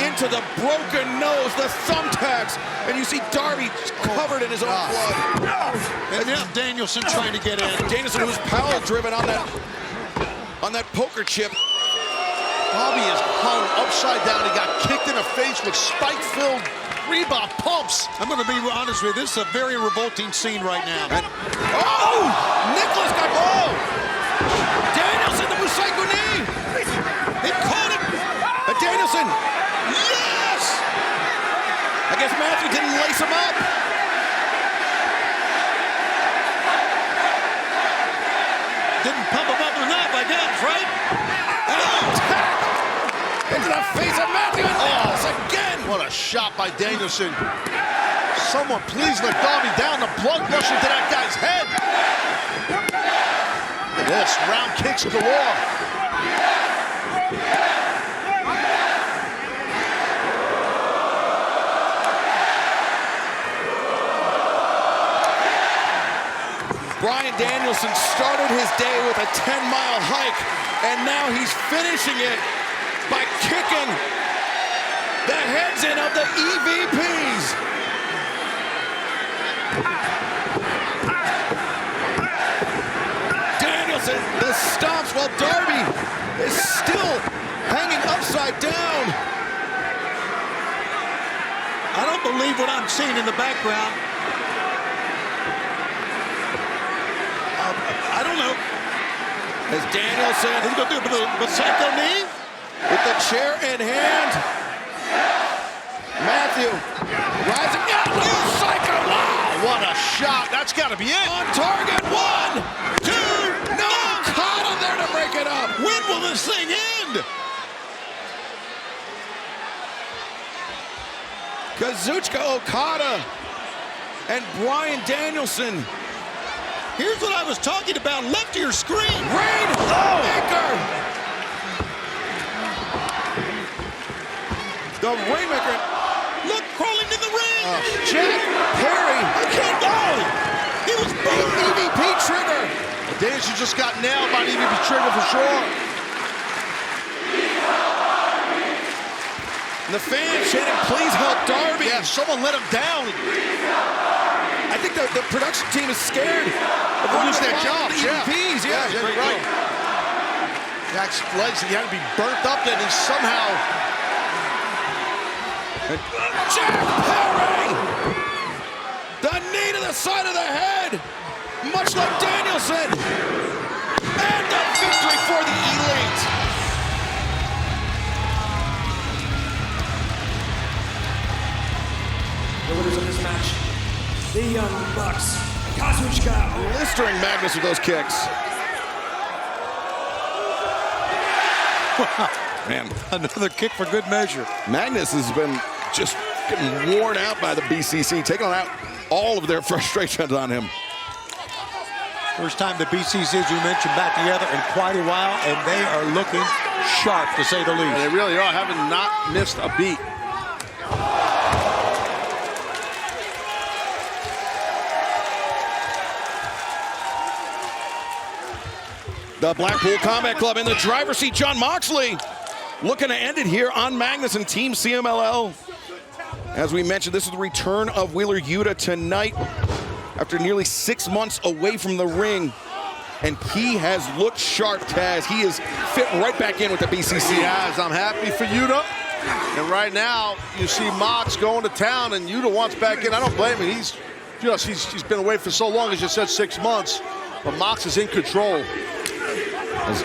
Into the broken nose, the thumbtacks. And you see Darby covered in his own blood. And now Danielson trying to get in. Danielson, who's power driven on that poker chip. Darby is hung upside down. He got kicked in the face with spike-filled Reebok pumps. I'm going to be honest with you. This is a very revolting scene right now. Nicholas got Danielson, the Musaiku knee. He caught him. Danielson. Yes. I guess Matthew didn't lace him up. Didn't pump him up enough, I guess, right? Into the face of Matthew and Nicholas again. What a shot by Danielson. Someone please let Darby down. The blood rushing to that guy's head. Look at this, round kicks galore. Bryan Danielson started his day with a 10-mile hike, and now he's finishing it by kicking the heads in of the EVPs. Danielson, the stomps while Darby is still hanging upside down. I don't believe what I'm seeing in the background. I don't know. As Danielson, he's going to do a Musaiku knee with the chair in hand. Matthew rising up. Musaiku. Wow, what a shot. That's got to be it. On target. 1, 2, no. Okada there to break it up. When will this thing end? Kazuchika Okada and Bryan Danielson. Here's what I was talking about. Left of your screen. Rainmaker. The Rainmaker. Look, crawling to the ring. Jack Perry. I can't go. He was both. EVP trigger. Danielson just got nailed by the EVP trigger for sure. And the fans chanting, please help Darby. Yeah, someone let him down. I think the production team is scared of losing their jobs. EVPs. Yeah, you're right. Jack's legs, he had to be burnt up, and he somehow. Jack Perry! The knee to the side of the head, much like Danielson. And the victory for the Elite. The winners of this match, the Young Bucks, Kazuchika. Blistering Magnus with those kicks. Man, another kick for good measure. Magnus has been just getting worn out by the BCC, taking out all of their frustrations on him. First time the BCC, as you mentioned, back together in quite a while, and they are looking sharp, to say the least. They really are, having not missed a beat. The Blackpool Combat Club in the driver's seat, Jon Moxley. looking to end it here on Magnus and Team CMLL. As we mentioned, this is the return of Wheeler Yuta tonight after nearly 6 months away from the ring. And he has looked sharp, Taz. He is fit right back in with the BCC. He has. I'm happy for Yuta. And right now, you see Mox going to town, and Yuta wants back in. I don't blame him. He's been away for so long, as you said, 6 months. But Mox is in control. As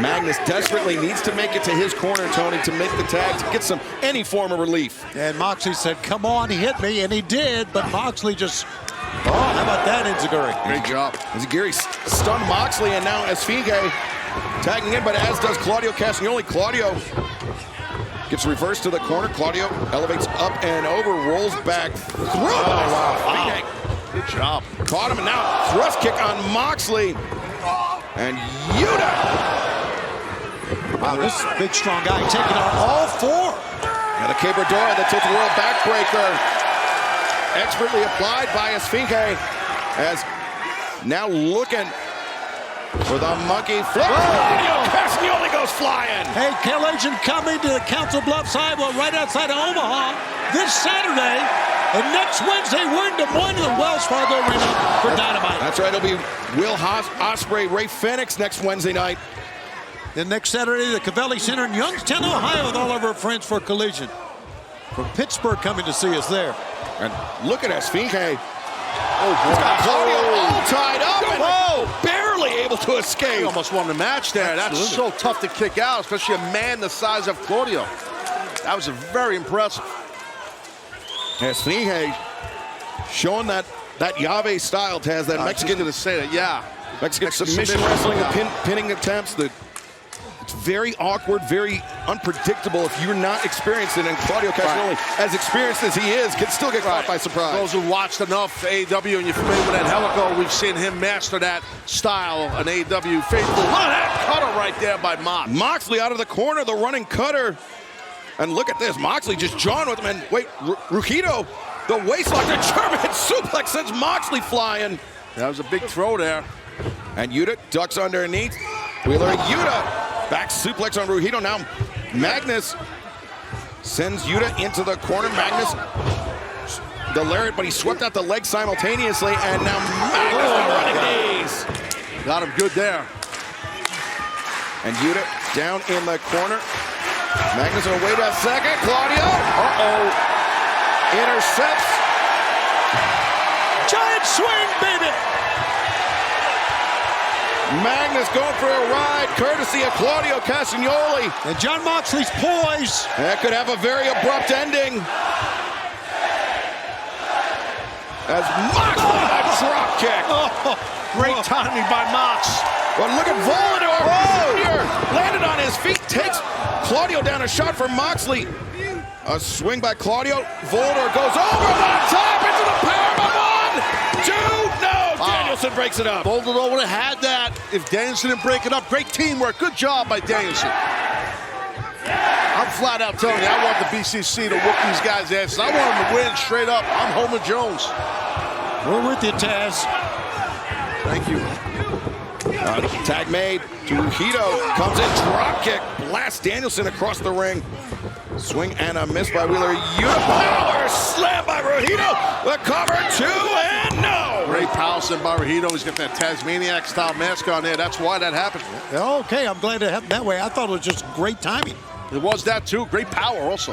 Magnus desperately needs to make it to his corner, Tony, to make the tag, to get any form of relief. And Moxley said, come on, hit me, and he did, but Moxley just, oh, how about that, Enziguri? Great job. Enziguri stunned Moxley, and now Esfinge tagging in, but as does Claudio Castagnoli. Claudio gets reversed to the corner. Claudio elevates up and over, rolls back through. Oh, wow. Good job. Caught him, and now thrust kick on Moxley. And Yuta. Wow, this big, strong guy taking on all four. And the Quebradora, the tilt world backbreaker. Expertly applied by Esfinge. As now looking for the monkey flip. Oh, Castagnoli goes flying. Hey, Collision coming to the Council Bluffs Highway right outside of Omaha this Saturday. And next Wednesday, we're in Des Moines in the Wells Fargo Arena for Dynamite. That's right. It'll be Will Ospreay, Ray Fenix next Wednesday night. Then next Saturday, the Cavelli Center in Youngstown, Ohio, with all of our friends for Collision. From Pittsburgh coming to see us there. And look at Esfinge. Oh, he's got Claudio all tied up and barely able to escape. He almost won the match there. Absolutely. That's so tough to kick out, especially a man the size of Claudio. That was very impressive. Esfinge showing that Yave style, Taz, that Mexican. Going to say that, yeah. Mexican submission wrestling, the pinning attempts. It's very awkward, very unpredictable if you're not experienced in it. And Claudio Castagnoli, as experienced as he is, can still get caught by surprise. Those who watched enough AEW and you're familiar with that helico, we've seen him master that style on AEW faithful. Look at that cutter right there by Mox. Moxley out of the corner, the running cutter. And look at this, Moxley just jawing with him. And wait, Rujito, the waistlock, the German suplex sends Moxley flying. That was a big throw there. And Yuta ducks underneath. Wheeler Yuta, back suplex on Rujito. Now Magnus sends Yuta into the corner. Magnus, the lariat, but he swept out the leg simultaneously. And now Magnus, the running knees. Got him good there. And Yuta down in the corner. Magnus will wait a second. Claudio. Intercepts. Giant swing, baby. Magnus going for a ride, courtesy of Claudio Castagnoli. And John Moxley's poise. That could have a very abrupt ending. As Moxley a drop kick. Oh, great timing by Mox. But look at Volador here. Landed on his feet, takes Claudio down, a shot from Moxley. A swing by Claudio. Volador goes over the top into the powerbomb. 1, 2, no. Danielson breaks it up. Volador would have had that if Danielson didn't break it up. Great teamwork. Good job by Danielson. I'm flat out telling you, I want the BCC to whoop these guys' asses. I want them to win straight up. I'm Homer Jones. We're with you, Taz. Thank you. Tag made to Rujito. Comes in, drop kick. Blast Danielson across the ring. Swing and a miss by Wheeler. Power slam by Rujito. The cover, 2 and no. Great power slam by Rujito. He's got that Tasmaniac style mask on there. That's why that happened. Okay, I'm glad it happened that way. I thought it was just great timing. It was that too. Great power also.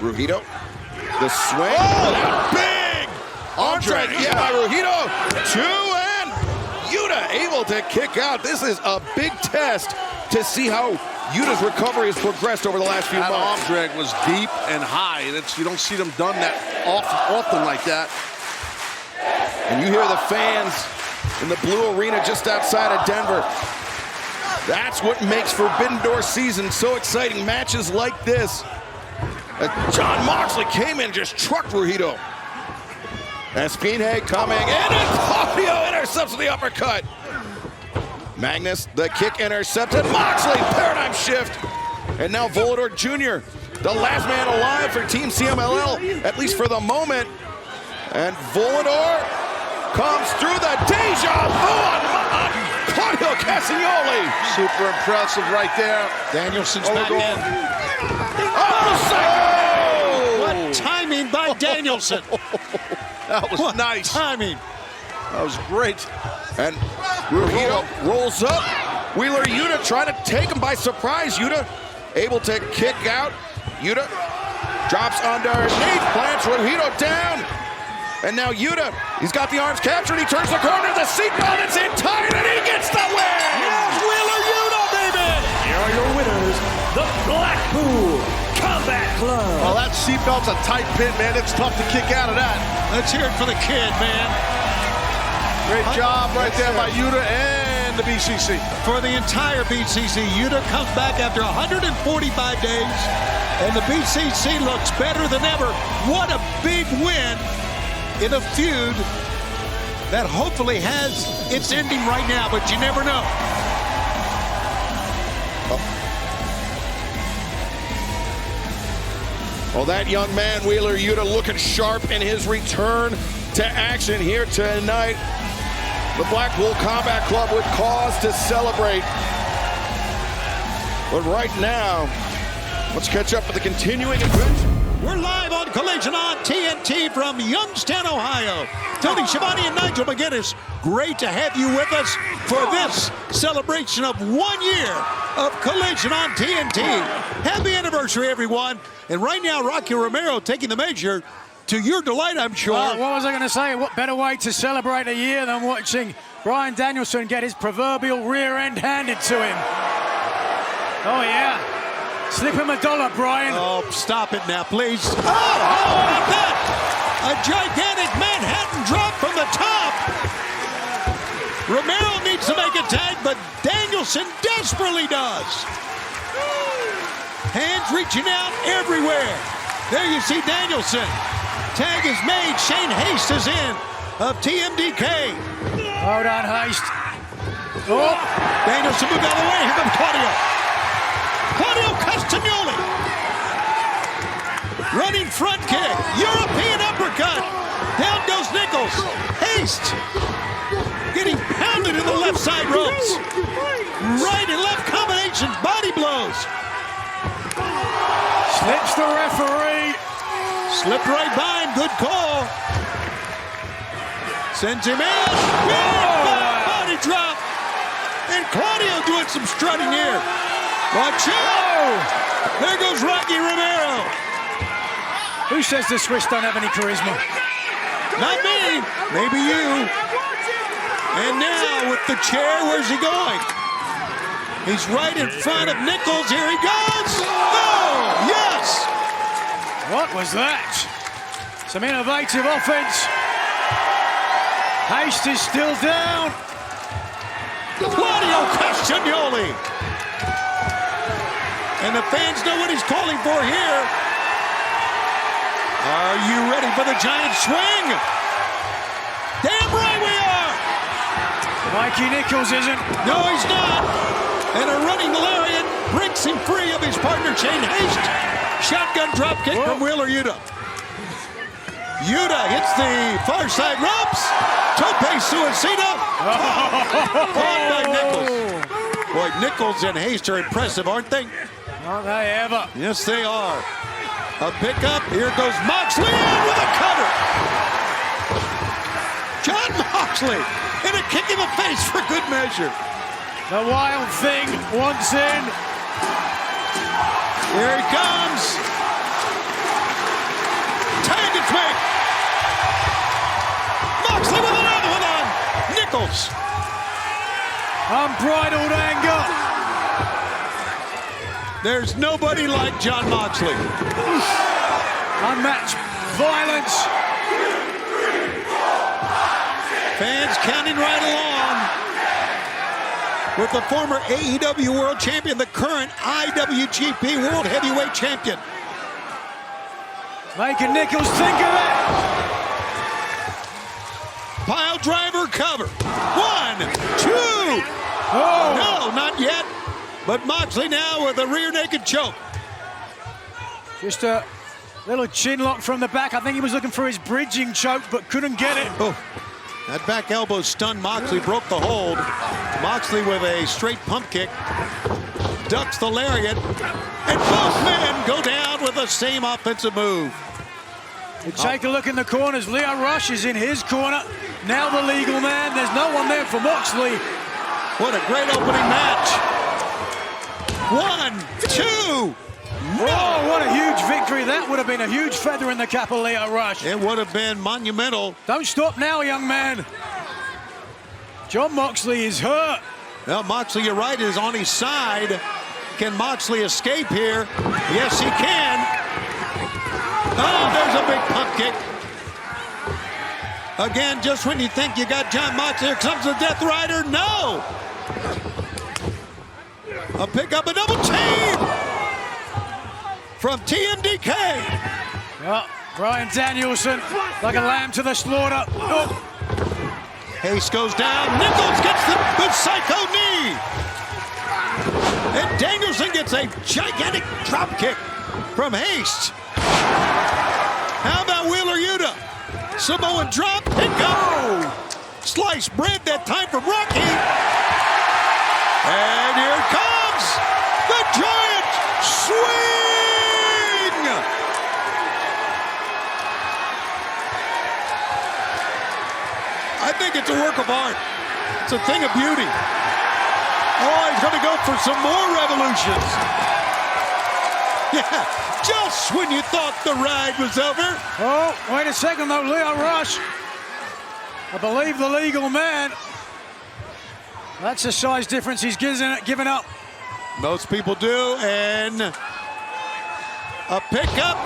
Rujito. The swing. Oh, big arm drag by Rujito. 2 and Yuta able to kick out. This is a big test to see how Yuta's recovery has progressed over the last few months. That arm drag was deep and high. You don't see them done that often like that. And you hear the fans in the Blue Arena just outside of Denver. That's what makes Forbidden Door season so exciting. Matches like this. John Moxley came in and just trucked Rujito. Esfinge coming in, and Claudio intercepts with the uppercut. Magnus, the kick intercepted. Moxley, paradigm shift. And now Volador Jr., the last man alive for Team CMLL, at least for the moment. And Volador comes through the deja vu on Claudio Castagnoli. Super impressive right there. Danielson's Oh, back we're in. Oh! What timing by Danielson. That was nice. Timing. That was great. And Yuta rolls up. Wheeler Yuta trying to take him by surprise. Yuta able to kick out. Yuta drops underneath, plants Ruhito down. And now Yuta, he's got the arms captured. He turns the corner, the seatbelt is in tight, and he gets the win! Yes, Wheeler Yuta, baby! Here are your winners, the Blackpool Combat Club. Well, that seatbelt's a tight pin, man. It's tough to kick out of that. Let's hear it for the kid, man. Great job right there by Yuta and the BCC. For the entire BCC, Yuta comes back after 145 days, and the BCC looks better than ever. What a big win in a feud that hopefully has its ending right now, but you never know. Well, that young man, Wheeler Yuta, looking sharp in his return to action here tonight. The Blackpool Combat Club with cause to celebrate. But right now, let's catch up with the continuing adventure. We're live on Collision on TNT from Youngstown, Ohio. Tony Schiavone and Nigel McGuinness, great to have you with us for this celebration of 1 year of Collision on TNT. Happy anniversary, everyone. And right now, Rocky Romero taking the measure to your delight, I'm sure. What was I going to say? What better way to celebrate a year than watching Bryan Danielson get his proverbial rear end handed to him? Oh, yeah. Slip him a dollar, Bryan. Oh, stop it now, please. Oh, how about that? A gigantic Manhattan drop from the top. Romero needs to make a tag, but Danielson desperately does. Hands reaching out everywhere. There you see Danielson. Tag is made. Shane Haste is in of TMDK. Hold on, Haste. Oh, Danielson moved out of the way. Here comes Claudio. Claudio Castagnoli. Running front kick. European uppercut. Down goes Nichols. Haste. Getting pounded in the left side ropes. Right and left combinations. Body blows. Slips the referee. Slipped right by him. Good call. Sends him in. Body drop. And Claudio doing some strutting here. Watch out! There goes Rocky Romero. Who says the Swiss don't have any charisma? Not me. Maybe you. And now with the chair, where's he going? He's right in front of Nichols. Here he goes. Oh, yes. What was that? Some innovative offense. Haste is still down. Claudio Castagnoli. And the fans know what he's calling for here. Are you ready for the giant swing? Damn right we are. Mikey Nichols isn't. No, he's not. And a running lariat breaks him free of his partner, Shane Haste. Shotgun drop kick from Wheeler Yuta. Yuta hits the far side ropes. Tope suicida. Caught by Nichols. Boy, Nichols and Haste are impressive, aren't they? Aren't they ever? Yes, they are. A pickup. Here goes Moxley in with a cutter. John Moxley. And a kick in the face for good measure. The Wild Thing once in. Here he comes. Tag is made. Moxley with another one on Nichols. Unbridled anger. There's nobody like John Moxley. Unmatched violence. Fans counting right along with the former AEW World Champion, the current IWGP World Heavyweight Champion. Making Nichols think of it. Pile driver cover. 1, 2. Oh. No, not yet. But Moxley now with a rear naked choke. Just a little chin lock from the back. I think he was looking for his bridging choke, but couldn't get it. Oh. That back elbow stunned Moxley, broke the hold. Moxley with a straight pump kick. Ducks the lariat. And both men go down with the same offensive move. You take a look in the corners. Leo Rush is in his corner. Now the legal man. There's no one there for Moxley. What a great opening match. 1, 2. No. Oh, what a huge victory. That would have been a huge feather in the cap of Leo Rush. It would have been monumental. Don't stop now, young man. Jon Moxley is hurt. Well, Moxley, you're right, is on his side. Can Moxley escape here? Yes, he can. Oh, there's a big pump kick. Again, just when you think you got Jon Moxley, here comes the Death Rider. No! A pickup, a double team from TMDK. Well, Bryan Danielson like a lamb to the slaughter. Oh. Hayes goes down. Nichols gets the psycho knee. And Danielson gets a gigantic drop kick from Haste. How about Wheeler Yuta? Samoan drop, pick up. Sliced bread that time from Rocky. And here it comes. The giant swing. I think it's a work of art. It's a thing of beauty. Oh, he's going to go for some more revolutions. Yeah, just when you thought the ride was over. Oh, wait a second, though. Leo Rush, I believe the legal man. That's a size difference he's given up. Most people do, and a pickup,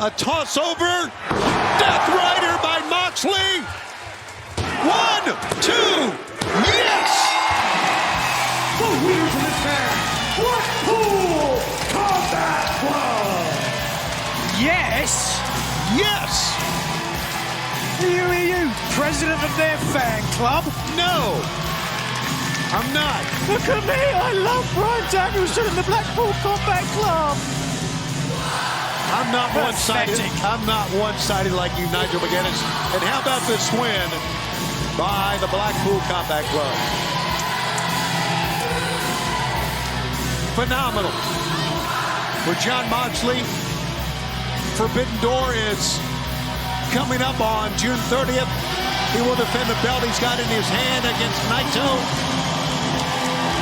a toss over, Death Rider by Moxley. 1, 2, yes! The winners of this match, Blackpool Combat Club. Yes! Yes! Are you president of their fan club? No, I'm not. Look at me, I love Bryan Danielson and the Blackpool Combat Club. I'm not one-sided. I'm not one-sided like you, Nigel McGuinness. And how about this win by the Blackpool Combat Club? Phenomenal. For Jon Moxley, Forbidden Door is coming up on June 30th. He will defend the belt he's got in his hand against Naito.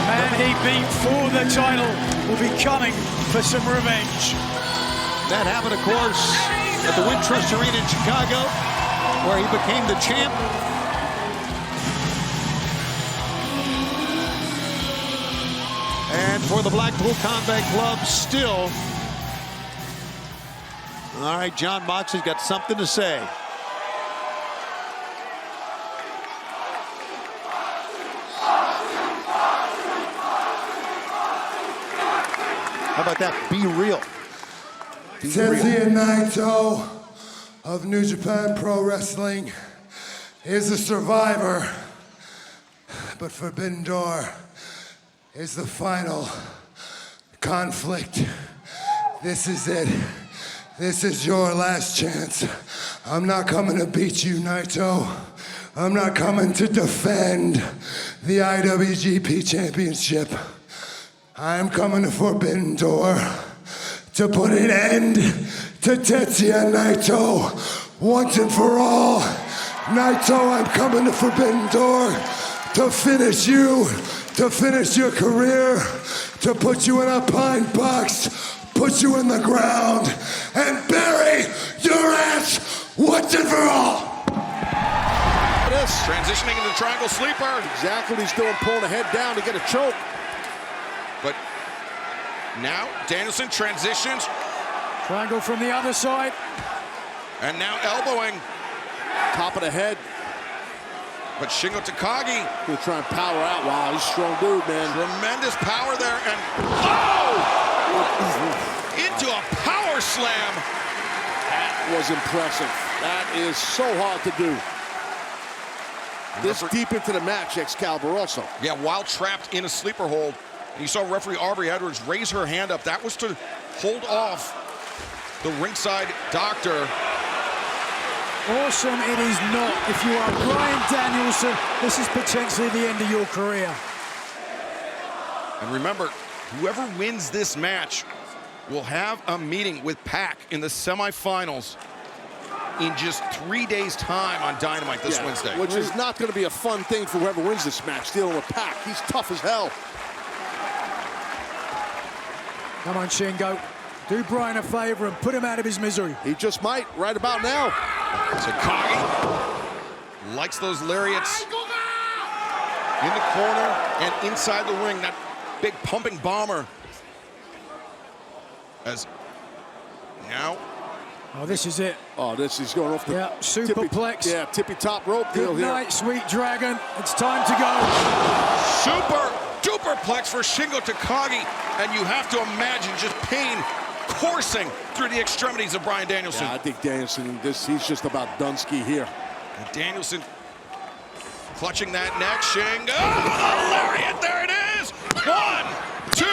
Man he beat for the title will be coming for some revenge. That happened, of course, at the Wintrust Arena in Chicago, where he became the champ. And for the Blackpool Combat Club, still. All right, Jon Moxley's got something to say. How about that? Be real. Tetsuya Naito of New Japan Pro Wrestling is a survivor, but Forbidden Door is the final conflict. This is it. This is your last chance. I'm not coming to beat you, Naito. I'm not coming to defend the IWGP Championship. I'm coming to Forbidden Door to put an end to Tetsuya Naito once and for all. Naito, I'm coming to Forbidden Door to finish you, to finish your career, to put you in a pine box, put you in the ground, and bury your ass once and for all. Transitioning into triangle sleeper. Exactly what he's doing, pulling the head down to get a choke. But now Danielson transitions. Triangle from the other side. And now elbowing. Top of the head. But Shingo Takagi. He'll try and power out. Wow, he's a strong dude, man. Tremendous power there. And oh! Into a power slam. That was impressive. That is so hard to do. This deep into the match, Excalibur also. Yeah, while trapped in a sleeper hold. You saw referee Aubrey Edwards raise her hand up. That was to hold off the ringside doctor. awesome it is not. If you are Bryan Danielson, this is potentially the end of your career. And remember, whoever wins this match will have a meeting with Pac in the semifinals in just 3 days' time on Dynamite this Wednesday. Which is not going to be a fun thing for whoever wins this match, dealing with Pac. He's tough as hell. Come on, Shingo. Do Bryan a favor and put him out of his misery. He just might, right about now. Takagi likes those lariats in the corner and inside the ring. That big pumping bomber. As now. Oh, this is it. Oh, this is going off the superplex. Tippy top rope deal here. Good night, sweet dragon. It's time to go. Super duperplex for Shingo Takagi. And you have to imagine just pain coursing through the extremities of Bryan Danielson. Yeah, I think Danielson, he's just about Dunsky here. And Danielson clutching that neck. Shingo, the lariat, there it is. 1, 2,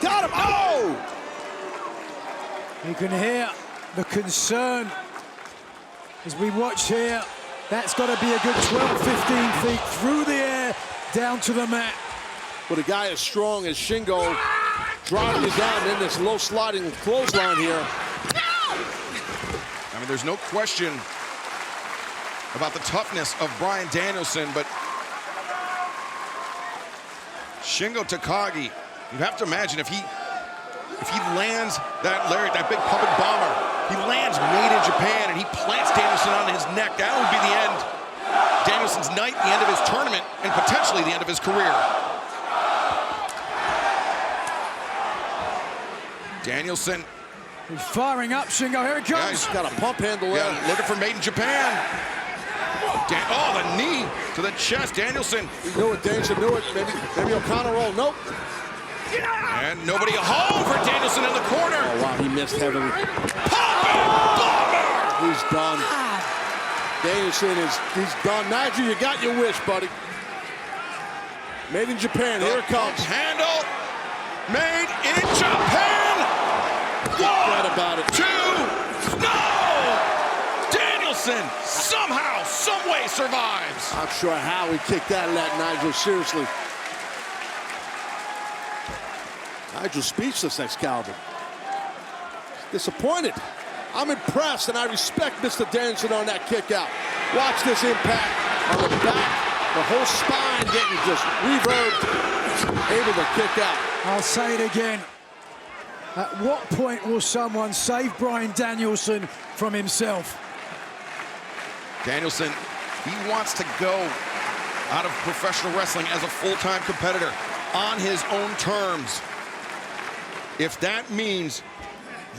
got him. Oh! You can hear the concern as we watch here. That's got to be a good 12, 15 feet through the air, down to the mat. With a guy as strong as Shingo driving you down in this low sliding clothesline here. I mean, there's no question about the toughness of Bryan Danielson, but Shingo Takagi, you have to imagine if he lands that lariat, that big puppet bomber, he lands made in Japan and he plants Danielson on his neck, that would be the end. Danielson's night, the end of his tournament, and potentially the end of his career. Danielson. He's firing up, Shingo, here it comes. Yeah, he's got a pump handle there. Looking for made in Japan. Oh, the knee to the chest, Danielson. He knew it, Danielson knew it. Maybe O'Connor roll, nope. And nobody home for Danielson in the corner. Oh, wow, he missed heavily. Bomber! He's done. Danielson he's done. Nigel, you got your wish, buddy. Made in Japan, here it comes. Handle, made in Japan. Forget about it. 2, no! Danielson somehow, someway survives. I'm sure how he kicked out of that, Nigel, seriously. Nigel speechless, Excalibur. Disappointed. I'm impressed, and I respect Mr. Danielson on that kick out. Watch this impact on the back, the whole spine getting just reverbed, able to kick out. I'll say it again. At what point will someone save Bryan Danielson from himself? Danielson, he wants to go out of professional wrestling as a full-time competitor on his own terms. If that means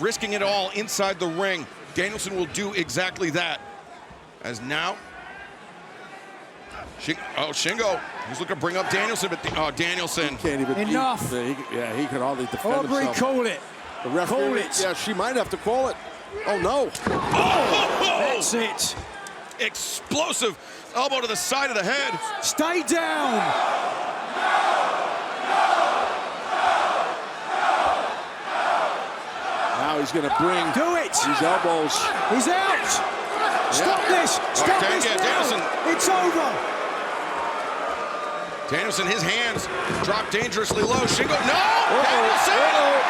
risking it all inside the ring, Danielson will do exactly that. As now, Shingo, he's looking to bring up Danielson, but Danielson. Can't even. Enough. He could hardly defend Aubrey, himself. call it. The referee, call it. Yeah, she might have to call it. Oh, no. That's it. Explosive elbow to the side of the head. Stay down. Now he's going to bring these elbows. He's out. Stop this. Stop this now. Danielson. It's over. Danielson, his hands drop dangerously low. Shingo, no! Danielson!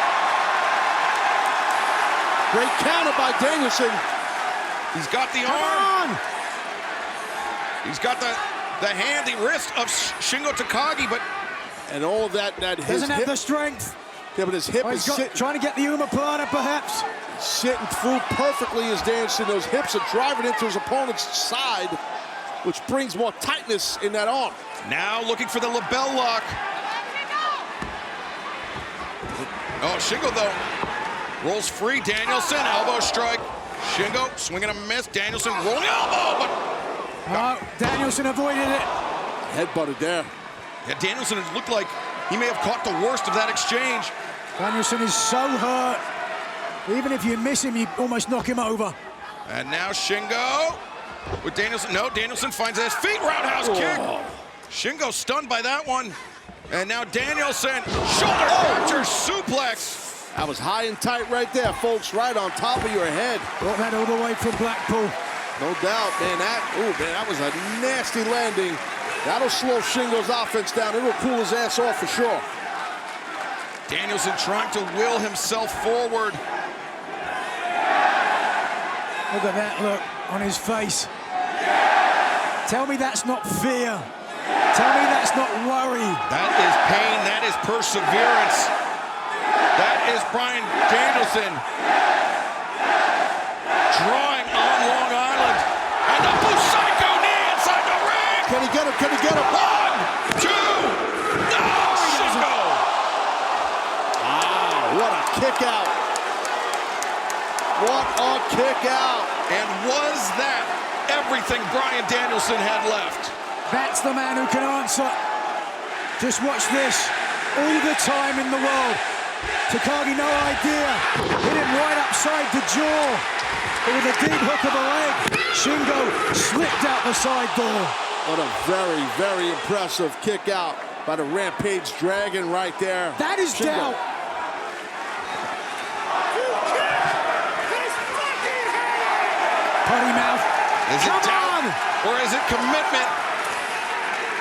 Great counter by Danielson. He's got the arm. He's got the handy wrist of Shingo Takagi, but... And all of that his doesn't have the strength. Yeah, but his hip is trying to get the Umaplana, perhaps. Sitting through perfectly as Danielson. Those hips are driving into his opponent's side, which brings more tightness in that arm. Now looking for the label lock. Oh, Shingo, though, rolls free. Danielson, elbow strike. Shingo swinging a miss. Danielson rolling elbow, but... Danielson avoided it. Headbutted there. Yeah, Danielson, it looked like he may have caught the worst of that exchange. Danielson is so hurt. Even if you miss him, you almost knock him over. And now Shingo with Danielson. No, Danielson finds his feet. Roundhouse kick. Shingo stunned by that one. And now Danielson, shoulder puncher, suplex. That was high and tight right there, folks, right on top of your head. Brought that all the way from Blackpool. No doubt, man. That was a nasty landing. That'll slow Shingo's offense down. It'll cool his ass off for sure. Danielson trying to will himself forward. Look at that look on his face. Tell me that's not fear. Tell me that's not worry. That is pain. That is perseverance. That is Bryan Danielson drawing on Long Island. And the Busaiku knee inside the ring. Can he get him? Can he get him? 1, 2. No, Shingo. What a kick out. What a kick out. And was that everything Bryan Danielson had left? That's the man who can answer. Just watch this. All the time in the world. Takagi, no idea. Hit him right upside the jaw. But with a deep hook of the leg, Shingo slipped out the side door. What a very, very impressive kick out by the Rampage Dragon right there. That is Shingo. doubt. Potty mouth. Is it doubt or is it commitment?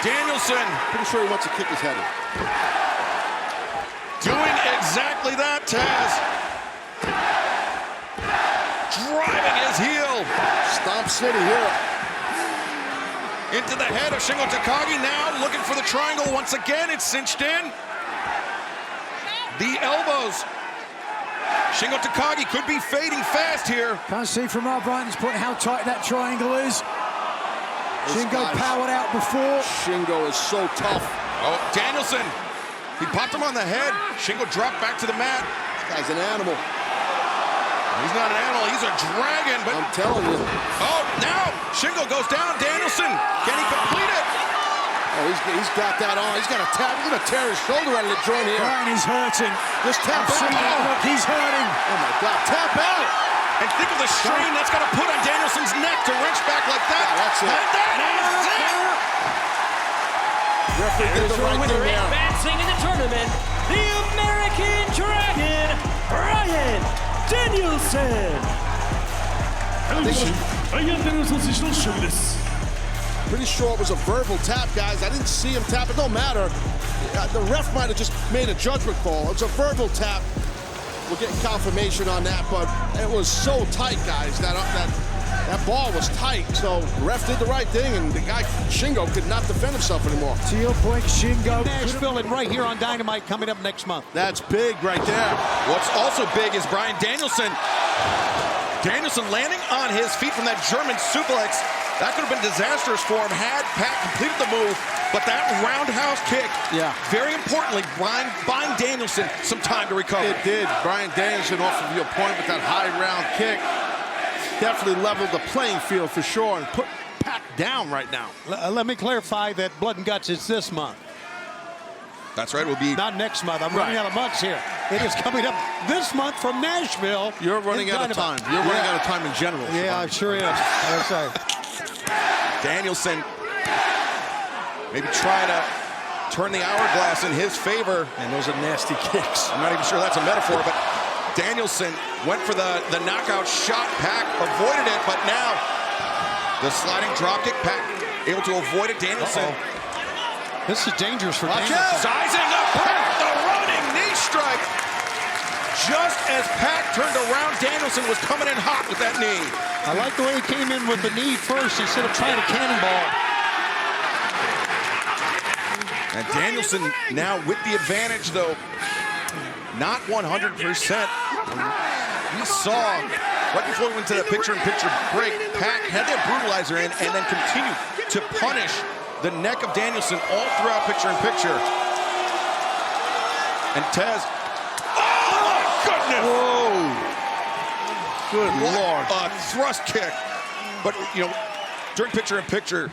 Danielson. Pretty sure he wants to kick his head in. Doing exactly that, Taz. Driving his heel. Stomp City here. Into the head of Shingo Takagi now, looking for the triangle once again. It's cinched in. The elbows. Shingo Takagi could be fading fast here. Can't see from our vantage point how tight that triangle is. Shingo powered out before. Shingo is so tough. Oh, Danielson. He popped him on the head. Shingo dropped back to the mat. This guy's an animal. He's not an animal, he's a dragon, but... I'm telling you. Oh, now Shingo goes down. Danielson, can he complete it? Oh, he's got that on. He's got a tap. He's gonna tear his shoulder out of the joint here. Bryan, he's hurting. Just tap out. Look, he's hurting. Oh my God, tap out. And think of the strain that's got to put on Danielson's neck to wrench back like that. Yeah, that's it. And that is it. Referee did the right thing there. Advancing in the tournament, the American Dragon, Bryan Danielson. Pretty sure it was a verbal tap, guys. I didn't see him tap. It don't matter. The ref might have just made a judgment call. It was a verbal tap. We're getting confirmation on that, but it was so tight, guys. That ball was tight. So the ref did the right thing, and the guy Shingo could not defend himself anymore. To your point, Shingo. Nashville and right here on Dynamite coming up next month. That's big right there. What's also big is Bryan Danielson. Danielson landing on his feet from that German suplex. That could have been disastrous for him had Pat completed the move, but that roundhouse kick, very importantly, buying Danielson some time to recover. It did. Bryan Danielson, off of your point with that high round kick, definitely leveled the playing field for sure and put Pat down right now. Let me clarify that Blood and Guts is this month. That's right, it will be... Not next month. I'm running out of months here. It is coming up this month from Nashville. You're running out of time. You're running out of time in general. Yeah, I sure am. That's right. Danielson maybe trying to turn the hourglass in his favor. And those are nasty kicks. I'm not even sure that's a metaphor, but Danielson went for the knockout shot. Pac avoided it, but now the sliding drop kick. Pac able to avoid it. Danielson. This is dangerous for Watch Danielson. out. Sizing up Pac, the running knee strike. Just as Pac turned around, Danielson was coming in hot with that knee. I like the way he came in with the knee first instead of trying to cannonball. And Danielson now with the advantage, though, not 100%. We saw, right before we went to that picture-in-picture break, Pac had that brutalizer in and then continued to punish the neck of Danielson all throughout picture-in-picture. And Taz, oh my goodness! Whoa! Good Lord. A thrust kick. But, you know, during picture-in-picture,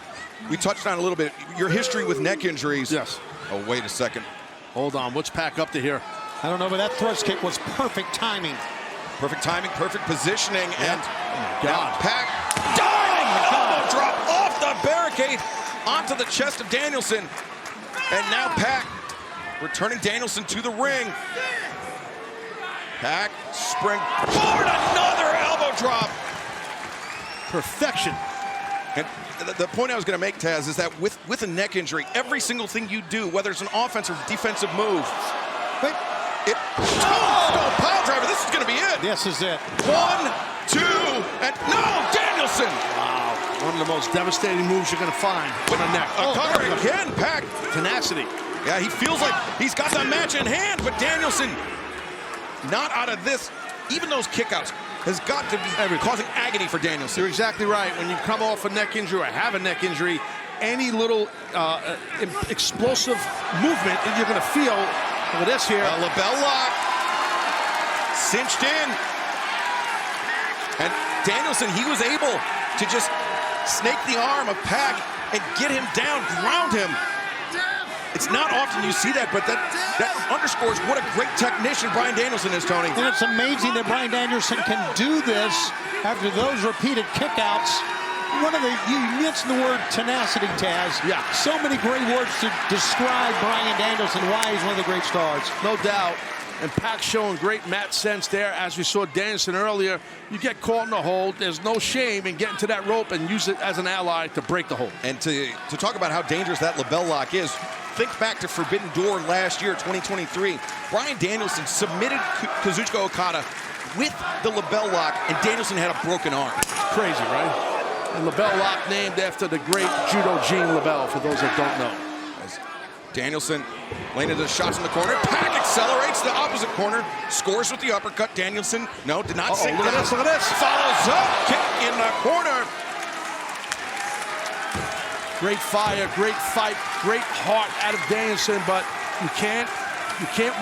we touched on a little bit your history with neck injuries. Yes. Oh, wait a second. Hold on. What's Pac up to here? I don't know, but that thrust kick was perfect timing. Perfect timing, perfect positioning, and now Pac diving elbow drop off the barricade onto the chest of Danielson. And now Pac returning Danielson to the ring. Pac spring forward, another elbow drop. Perfection. And the point I was going to make, Taz, is that with a neck injury, every single thing you do, whether it's an offensive or defensive move, pile driver, this is going to be it. This is it. 1, 2, and no, Danielson. Wow, one of the most devastating moves you're going to find on a neck. A cover again, Pac. Tenacity. Yeah, he feels like he's got that match in hand, but Danielson not out of this. Even those kickouts has got to be causing agony for Danielson. You're exactly right. When you come off a neck injury or have a neck injury, any little explosive movement that you're going to feel. Look at this here. Label lock. Cinched in. And Danielson, he was able to just snake the arm of Pac and get him down, ground him. It's not often you see that, but that underscores what a great technician Bryan Danielson is, Tony. And it's amazing that Bryan Danielson can do this after those repeated kickouts. One of the, you mentioned the word tenacity, Taz. Yeah. So many great words to describe Bryan Danielson, why he's one of the great stars. No doubt. And Pac showing great mat sense there. As we saw Danielson earlier, you get caught in the hold. There's no shame in getting to that rope and use it as an ally to break the hold. And to talk about how dangerous that label lock is, think back to Forbidden Door last year, 2023. Bryan Danielson submitted Kazuchika Okada with the label lock, and Danielson had a broken arm. Crazy, right? And label lock named after the great judo Gene LaBelle, for those that don't know. As Danielson laying into the shots in the corner. Pac accelerates the opposite corner, scores with the uppercut. Danielson, no, did not sink look down. at this, look at this. Follows up, kick in the corner. Great fire, great fight, great heart out of Danielson, but you can't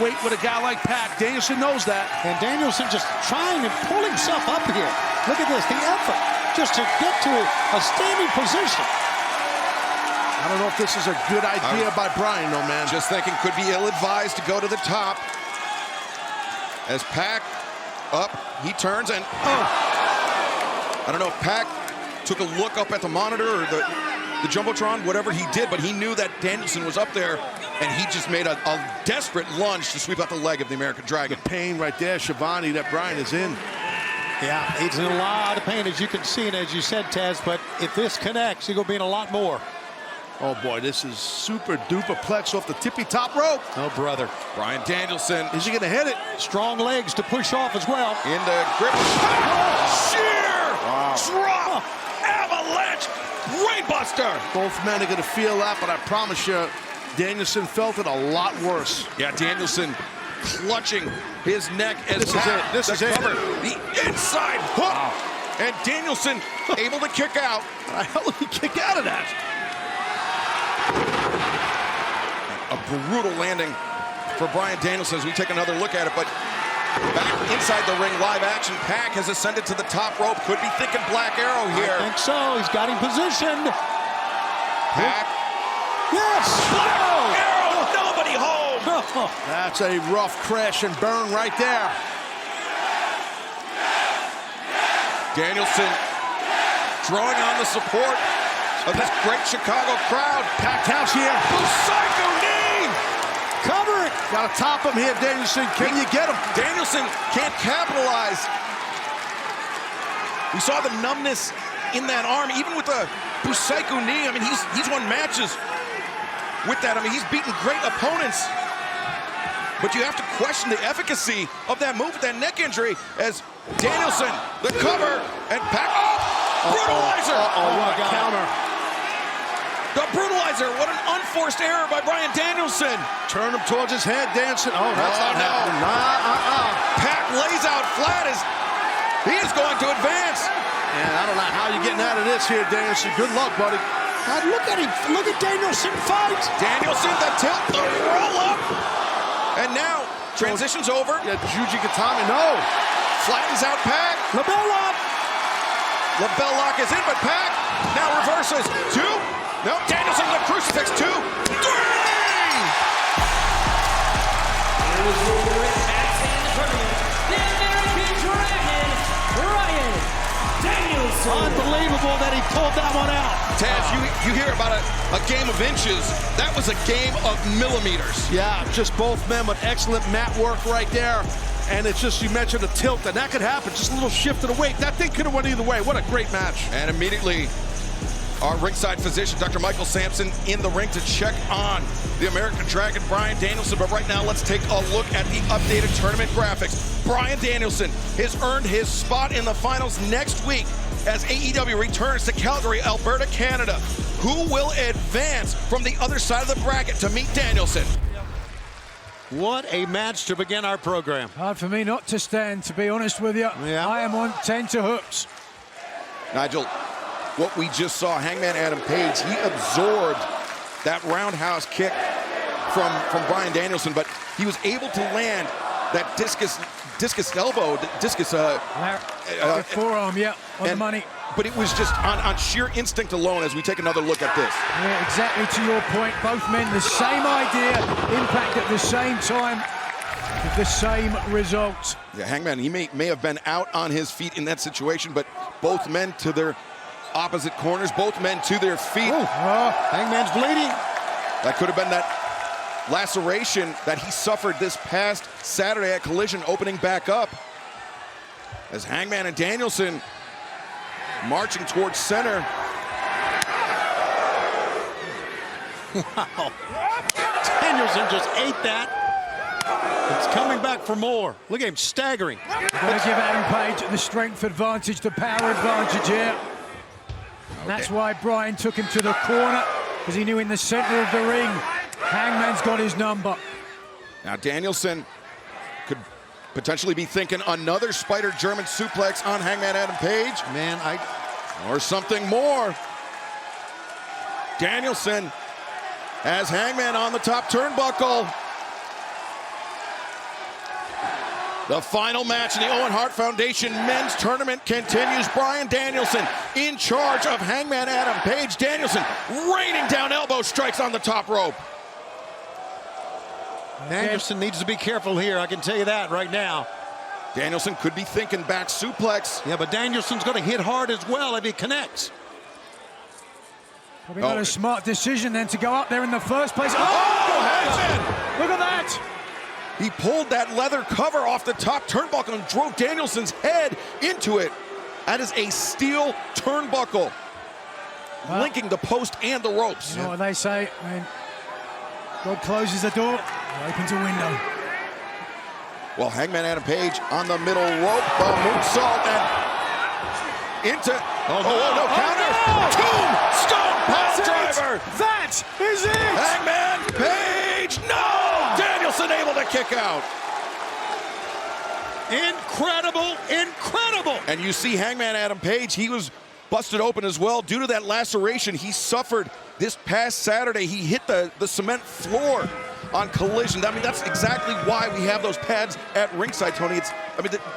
wait with a guy like Pac. Danielson knows that. And Danielson just trying to pull himself up here. Look at this, the effort, just to get to a standing position. I don't know if this is a good idea by Bryan, though, man. Just thinking could be ill-advised to go to the top. As Pac up, he turns and, I don't know if Pac took a look up at the monitor or the Jumbotron, whatever he did, but he knew that Danielson was up there, and he just made a desperate lunge to sweep out the leg of the American Dragon. The pain right there, Schiavone, that Bryan is in. Yeah, he's in a lot of pain, as you can see, and as you said, Taz, but if this connects, he's going to be in a lot more. Oh, boy, this is super duper plex off the tippy top rope. Oh, brother. Bryan Danielson. Is he going to hit it? Strong legs to push off as well. Into grip. Sheer drop. Avalanche. Brainbuster. Both men are going to feel that, but I promise you, Danielson felt it a lot worse. Yeah, Danielson clutching his neck as this is it. This is it. The inside hook. Wow. And Danielson able to kick out. How the hell did he kick out of that? A brutal landing for Bryan Danielson as we take another look at it, but back inside the ring, live action. Pac has ascended to the top rope. Could be thinking Black Arrow here. I think so. He's got him positioned. Pac. Yes! Black Arrow! Nobody home! That's a rough crash and burn right there. Danielson drawing on the support of this great Chicago crowd. Packed house here. Psycho knee! Cover it. Got to top him here, Danielson. Can you get him? Danielson can't capitalize. We saw the numbness in that arm, even with the Busaiku knee. I mean, he's won matches with that. I mean, he's beaten great opponents. But you have to question the efficacy of that move with that neck injury as Danielson, the cover, and Pac. Brutalizer! What a counter. The brutalizer, what an unforced error by Bryan Danielson. Turn him towards his head, Danielson. Oh, that's not happening. Pac lays out flat as he is going to advance. And I don't know how you're getting out of this here, Danielson. Good luck, buddy. God, look at him. Look at Danielson fight. Danielson, the tilt, the roll up. And now, transitions over. Yeah, Juji Gatami, no. Flattens out Pac. Label lock. Label lock is in, but Pac now reverses. 2. No, Danielson, the crucifix. 2, 3. Unbelievable that he pulled that one out. Taz, you hear about a game of inches. That was a game of millimeters. Yeah, just both men with excellent mat work right there. And it's just, you mentioned a tilt, and that could happen. Just a little shift of the weight. That thing could have went either way. What a great match. And immediately, our ringside physician, Dr. Michael Sampson, in the ring to check on the American Dragon, Bryan Danielson. But right now, let's take a look at the updated tournament graphics. Bryan Danielson has earned his spot in the finals next week as AEW returns to Calgary, Alberta, Canada. Who will advance from the other side of the bracket to meet Danielson? What a match to begin our program. Hard for me not to stand, to be honest with you. Yeah. I am on tenterhooks. Nigel, what we just saw, Hangman Adam Page, he absorbed that roundhouse kick from Bryan Danielson, but he was able to land that discus elbow, forearm, yeah, on the money. But it was just on sheer instinct alone as we take another look at this. Yeah, exactly to your point. Both men, the same idea, impact at the same time, with the same result. Yeah, Hangman, he may have been out on his feet in that situation, but both men to their opposite corners, both men to their feet. Hangman's bleeding. That could have been that laceration that he suffered this past Saturday at Collision, opening back up. As Hangman and Danielson marching towards center. Wow. Danielson just ate that. It's coming back for more. Look at him staggering. Going to give Adam Page the strength advantage, the power advantage here. And that's why Bryan took him to the corner, because he knew in the center of the ring, Hangman's got his number. Now Danielson could potentially be thinking another spider German suplex on Hangman Adam Page. Man, or something more. Danielson has Hangman on the top turnbuckle. The final match in the Owen Hart Foundation men's tournament continues. Bryan Danielson in charge of Hangman Adam Page. Danielson raining down elbow strikes on the top rope. Danielson needs to be careful here, I can tell you that right now. Danielson could be thinking back suplex. Yeah, but Danielson's going to hit hard as well if he connects. Probably not a smart decision then to go up there in the first place. Hangman! Look at that! He pulled that leather cover off the top turnbuckle and drove Danielson's head into it. That is a steel turnbuckle, linking the post and the ropes. You know what they say, when God closes the door, he opens a window. Well, Hangman Adam Page on the middle rope, moonsault and into, no, counter, tombstone pile driver. That is it. Hangman Page, no! Danielson able to kick out. Incredible, incredible. And you see Hangman Adam Page, he was busted open as well due to that laceration he suffered this past Saturday. He hit the cement floor on Collision. I mean, that's exactly why we have those pads at ringside, Tony.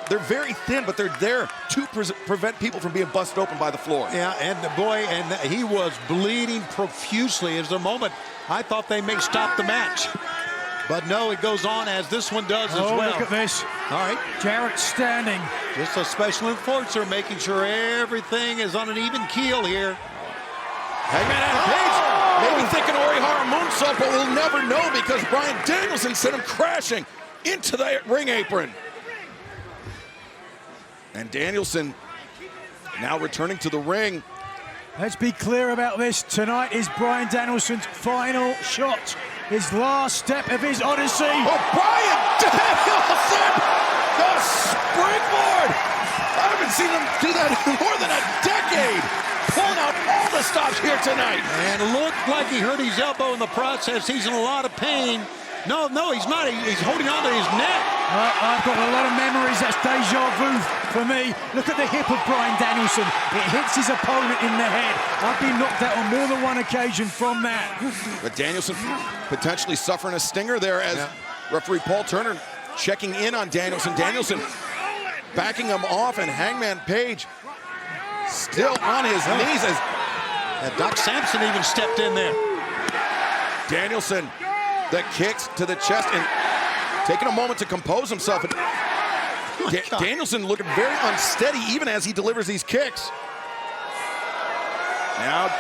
They're very thin, but they're there to prevent people from being busted open by the floor. Yeah, and the boy, he was bleeding profusely. As a moment, I thought they may stop the match. But no, it goes on as this one does as well. Look at this. All right. Jarrett standing. Just a special enforcer making sure everything is on an even keel here. Hangman Adam Page maybe thinking Orihara moonsault, but we'll never know because Bryan Danielson sent him crashing into the ring apron. And Danielson now returning to the ring. Let's be clear about this. Tonight is Bryan Danielson's final shot. His last step of his odyssey. Bryan Danielson! The springboard! I haven't seen him do that in more than a decade. Pulling out all the stops here tonight. And looked like he hurt his elbow in the process. He's in a lot of pain. No, he's not. He's holding on to his neck. I've got a lot of memories. That's deja vu for me. Look at the hip of Bryan Danielson. It hits his opponent in the head. I've been knocked out on more than one occasion from that. But Danielson potentially suffering a stinger there as referee Paul Turner checking in on Danielson. Danielson backing him off, and Hangman Page still on his knees as Doc Sampson even stepped in there. Danielson, the kicks to the chest and taking a moment to compose himself. Danielson looking very unsteady even as he delivers these kicks. Now,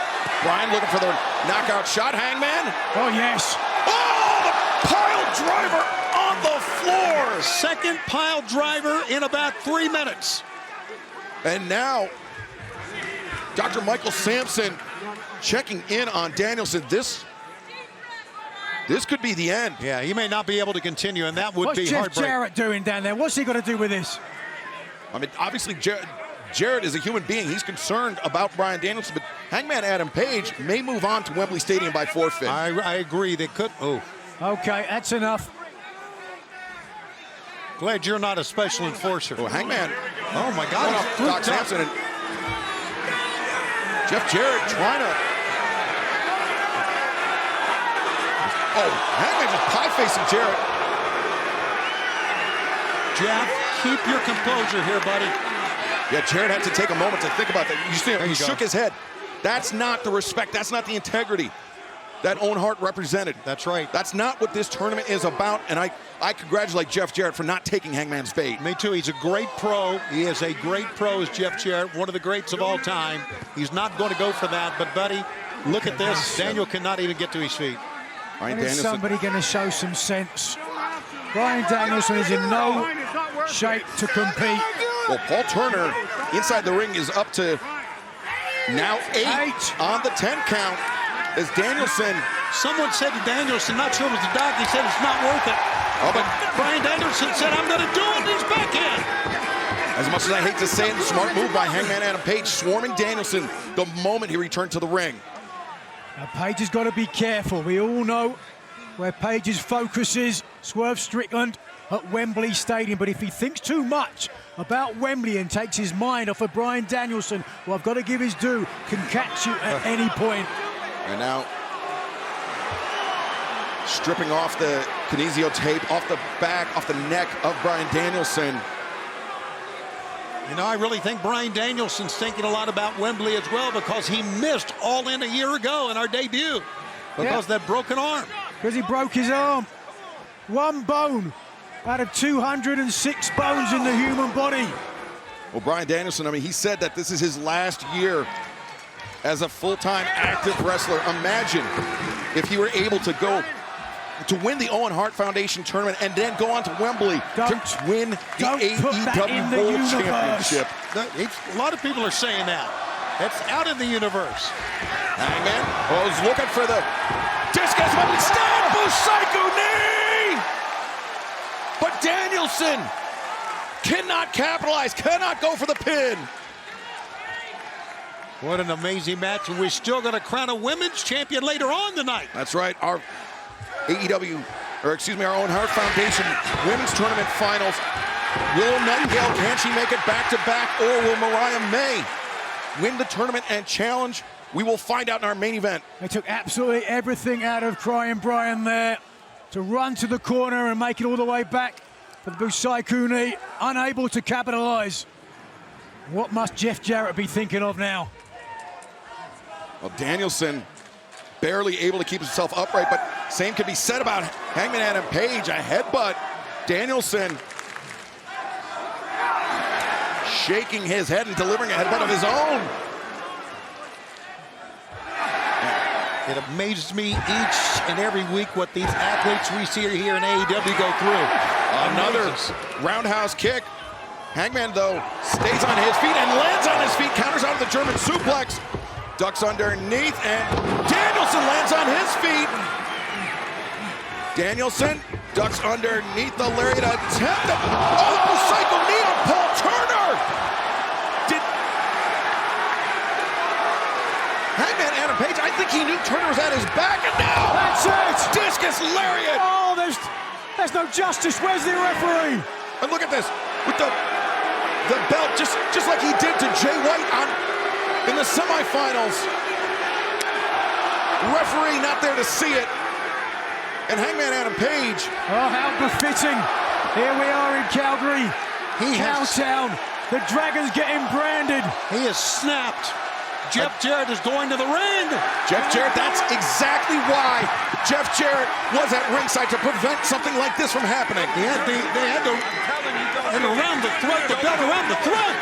Bryan looking for the knockout shot. Hangman. Oh, yes. Oh, the pile driver on the floor. floor. Second pile driver in about 3 minutes. And now, Dr. Michael Sampson checking in on Danielson. This could be the end. Yeah, he may not be able to continue, and that would be What's Jeff heartbreaking. Jarrett doing down there? What's he got to do with this? I mean, obviously, Jarrett is a human being. He's concerned about Bryan Danielson, but Hangman Adam Page may move on to Wembley Stadium by forfeit. I agree. They could. Oh. Okay, that's enough. Glad you're not a special enforcer. Oh, Hangman. Oh, my God. Doc Sampson and Jeff Jarrett trying to... Oh, Hangman just pie-facing Jarrett. Jeff, keep your composure here, buddy. Yeah, Jarrett had to take a moment to think about that. You see him, he shook his head. That's not the respect. That's not the integrity that Owen Hart represented. That's right. That's not what this tournament is about, and I congratulate Jeff Jarrett for not taking Hangman's bait. Me too. He's a great pro. He is a great pro, is Jeff Jarrett, one of the greats of all time. He's not going to go for that, but, buddy, look at this. Daniel cannot even get to his feet. When is somebody going to show some sense? Bryan Danielson is in no shape to compete. Well, Paul Turner inside the ring is up to now 8 on the 10 count as Danielson. Someone said to Danielson, not sure it was the doc, he said it's not worth it. Oh, but Bryan Danielson said, I'm going to do it, and he's back in. As much as I hate to say it, smart move by Hangman Adam Page, swarming Danielson the moment he returned to the ring. Now, Page has got to be careful. We all know where Page's focus is, Swerve Strickland at Wembley Stadium. But if he thinks too much about Wembley and takes his mind off of Bryan Danielson, well, I've got to give his due, can catch you at any point. And now, stripping off the kinesio tape, off the back, off the neck of Bryan Danielson. You know, I really think Bryan Danielson's thinking a lot about Wembley as well, because he missed All In a year ago in our debut because of that broken arm. Because he broke his arm. One bone out of 206 bones in the human body. Well, Bryan Danielson, I mean, he said that this is his last year as a full-time active wrestler. Imagine if he were able to go to win the Owen Hart Foundation tournament and then go on to Wembley to win the AEW World Championship. A lot of people are saying that. It's out in the universe. Hangman was looking for the discus, but stand Busaiku knee! But Danielson cannot capitalize, cannot go for the pin. What an amazing match, and we're still going to crown a women's champion later on tonight. That's right, our AEW, or excuse me, our Owen Hart Foundation Women's Tournament Finals. Will Nightingale, can she make it back-to-back, or will Mariah May win the tournament and challenge? We will find out in our main event. They took absolutely everything out of Crying Bryan there to run to the corner and make it all the way back for the Busaiku knee, unable to capitalize. What must Jeff Jarrett be thinking of now? Well, Danielson barely able to keep himself upright, but same could be said about Hangman Adam Page. A headbutt. Danielson shaking his head and delivering a headbutt of his own. It amazes me each and every week what these athletes we see here in AEW go through. Another roundhouse kick. Hangman, though, stays on his feet and lands on his feet, counters out of the German suplex, ducks underneath, and Danielson lands on his feet. Danielson ducks underneath the lariat attempt. Oh, cycle knee on Paul Turner! Hangman Adam Page, I think he knew Turner was at his back, and now that's it! Discus lariat! Oh, there's no justice. Where's the referee? And look at this, with the belt, just like he did to Jay White in the semifinals. Referee not there to see it. And Hangman Adam Page. Oh, how befitting. Here we are in Calgary. Cowtown. The Dragon's getting branded. He has snapped. Jeff Jarrett is going to the ring. Jeff Jarrett, that's exactly why Jeff Jarrett was at ringside, to prevent something like this from happening. They had to around the throat, the belt around the throat.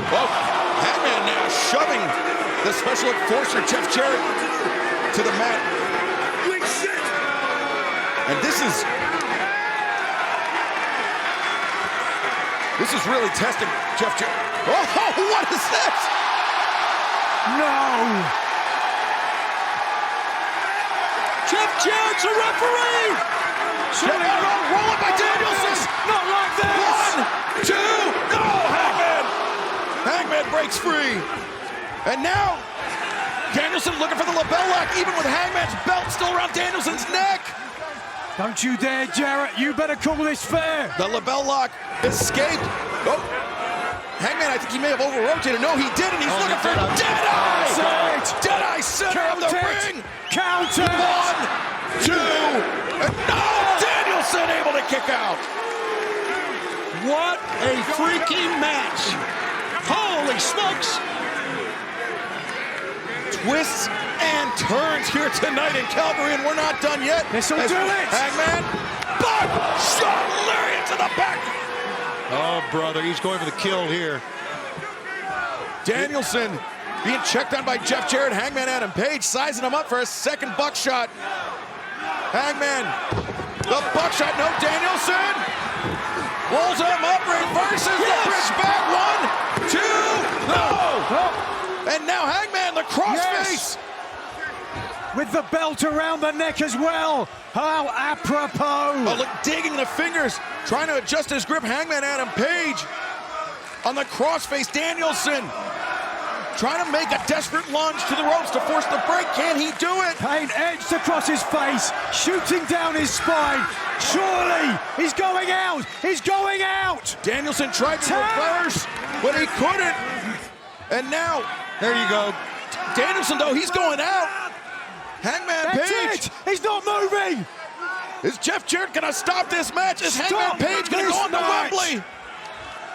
Well, Hangman now shoving the special enforcer, Jeff Jarrett, to the mat. ugly shit! And this is really testing Jeff Jarrett. Oh, what is this? No! Jeff Jarrett's a referee! Roll up by Danielson! Not like this! 1, 2, no! Hangman! Hangman breaks free. And now, Danielson looking for the lapel lock, even with Hangman's belt still around Danielson's neck. Don't you dare, Jarrett. You better call this fair. The lapel lock escaped. Oh. Hangman, I think he may have over-rotated. No, he didn't. He's looking for Deadeye! Deadeye center of the ring! Count it! 1, 2, and no! Danielson able to kick out! What a freaky match! Holy smokes! Twists and turns here tonight in Calgary, and we're not done yet. This'll do it! Hangman, shot lariat to the back! Oh, brother, he's going for the kill here. Danielson being checked on by Jeff Jarrett. Hangman Adam Page sizing him up for a second buckshot. Hangman, the buckshot, no, Danielson rolls him up, reverses the bridge back. 1, 2, no! And now Hangman, the crossface. With the belt around the neck as well. How apropos. Oh, look, digging the fingers, trying to adjust his grip. Hangman Adam Page on the crossface. Danielson trying to make a desperate lunge to the ropes to force the break. Can he do it? Pain edged across his face, shooting down his spine. Surely, he's going out. He's going out. Danielson tried to reverse, but he couldn't. And now, there you go. Danielson, though, he's going out. Hangman Page. He's not moving. Is Jeff Jarrett going to stop this match? Is Hangman Page going to go on to Wembley?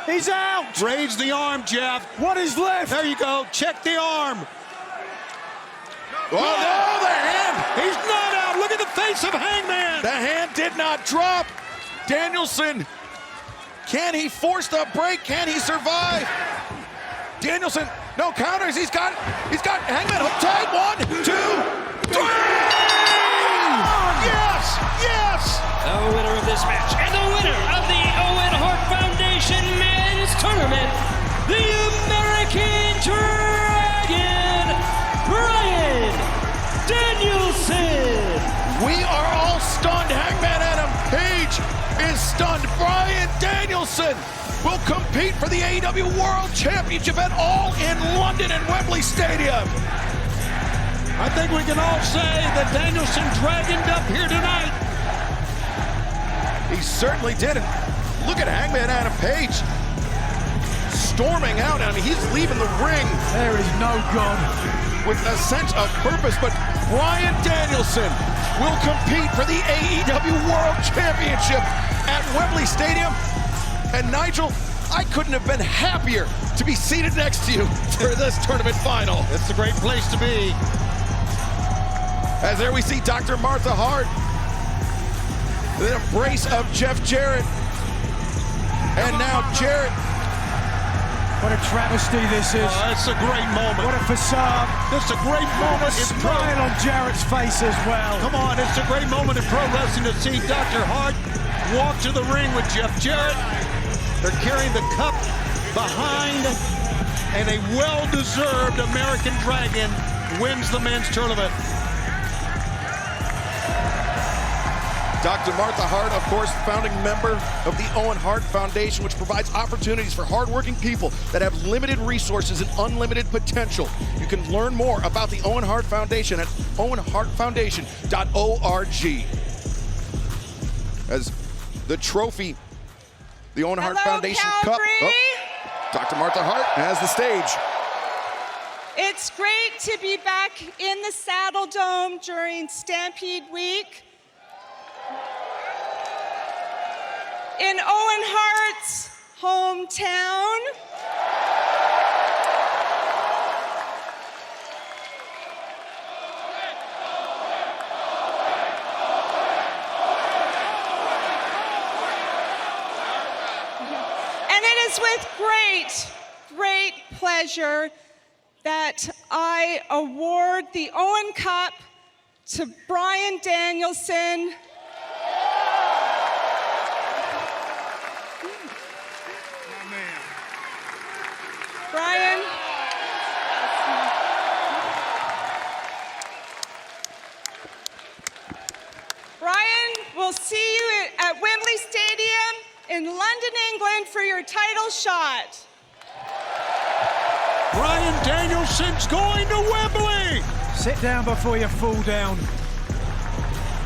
He's out. Raise the arm, Jeff. What is left? There you go. Check the arm. Oh, no, the hand. He's not out. Look at the face of Hangman. The hand did not drop. Danielson, can he force the break? Can he survive? Danielson, no counters. He's got Hangman hook tied. 1, 2, 3! Yes! Yes! The winner of this match and the winner of the Owen Hart Foundation Men's Tournament, the American Dragon, Bryan Danielson. We are all stunned. Hangman Adam Page is stunned. Bryan Danielson will compete for the AEW World Championship at All In London and Wembley Stadium. I think we can all say that Danielson dragoned up here tonight. He certainly did. Look at Hangman Adam Page storming out. I mean, he's leaving the ring. There is no God. With a sense of purpose, but Bryan Danielson will compete for the AEW World Championship at Wembley Stadium. And Nigel, I couldn't have been happier to be seated next to you for this tournament final. It's a great place to be. As there we see Dr. Martha Hart, the embrace of Jeff Jarrett. And now Jarrett. What a travesty this is. It's a great moment. What a facade. It's a great moment. A smile on Jarrett's face as well. Come on, it's a great moment in pro wrestling to see Dr. Hart walk to the ring with Jeff Jarrett. They're carrying the cup behind, and a well-deserved American Dragon wins the men's tournament. Dr. Martha Hart, of course, founding member of the Owen Hart Foundation, which provides opportunities for hardworking people that have limited resources and unlimited potential. You can learn more about the Owen Hart Foundation at owenhartfoundation.org. As the trophy, the Owen Hart Foundation Cup. Oh, Dr. Martha Hart has the stage. It's great to be back in the Saddle Dome during Stampede Week. In Owen Hart's hometown. And it is with great pleasure that I award the Owen Cup to Bryan Danielson. Bryan. Bryan, we'll see you at Wembley Stadium in London, England for your title shot. Bryan Danielson's going to Wembley. Sit down before you fall down.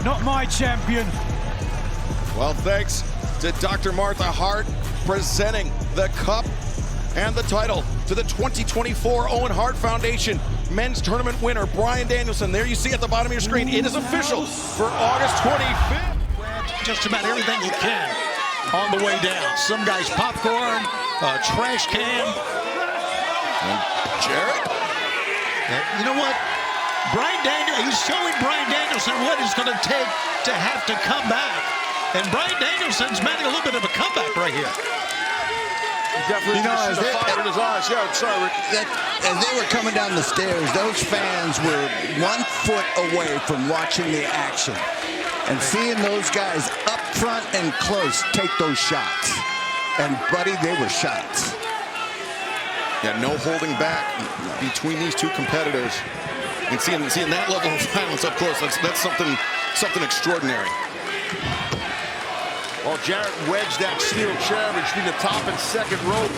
Not my champion. Well, thanks to Dr. Martha Hart presenting the cup and the title to the 2024 Owen Hart Foundation men's tournament winner, Bryan Danielson. There you see at the bottom of your screen. It is official for August 25th. Just about everything you can on the way down. Some guys popcorn, a trash can. And Jarrett. You know what? He's showing Bryan Danielson what it's going to take to have to come back. And Bryan Danielson's making a little bit of a comeback right here. Definitely, as they, fire in his eyes. Yeah, sorry, Rick. As they were coming down the stairs, those fans were 1 foot away from watching the action. And seeing those guys up front and close take those shots. And, buddy, they were shots. Yeah, no holding back between these two competitors. And seeing that level of violence up close, that's something extraordinary. Well, Jarrett wedged that steel chair between the top and second rope.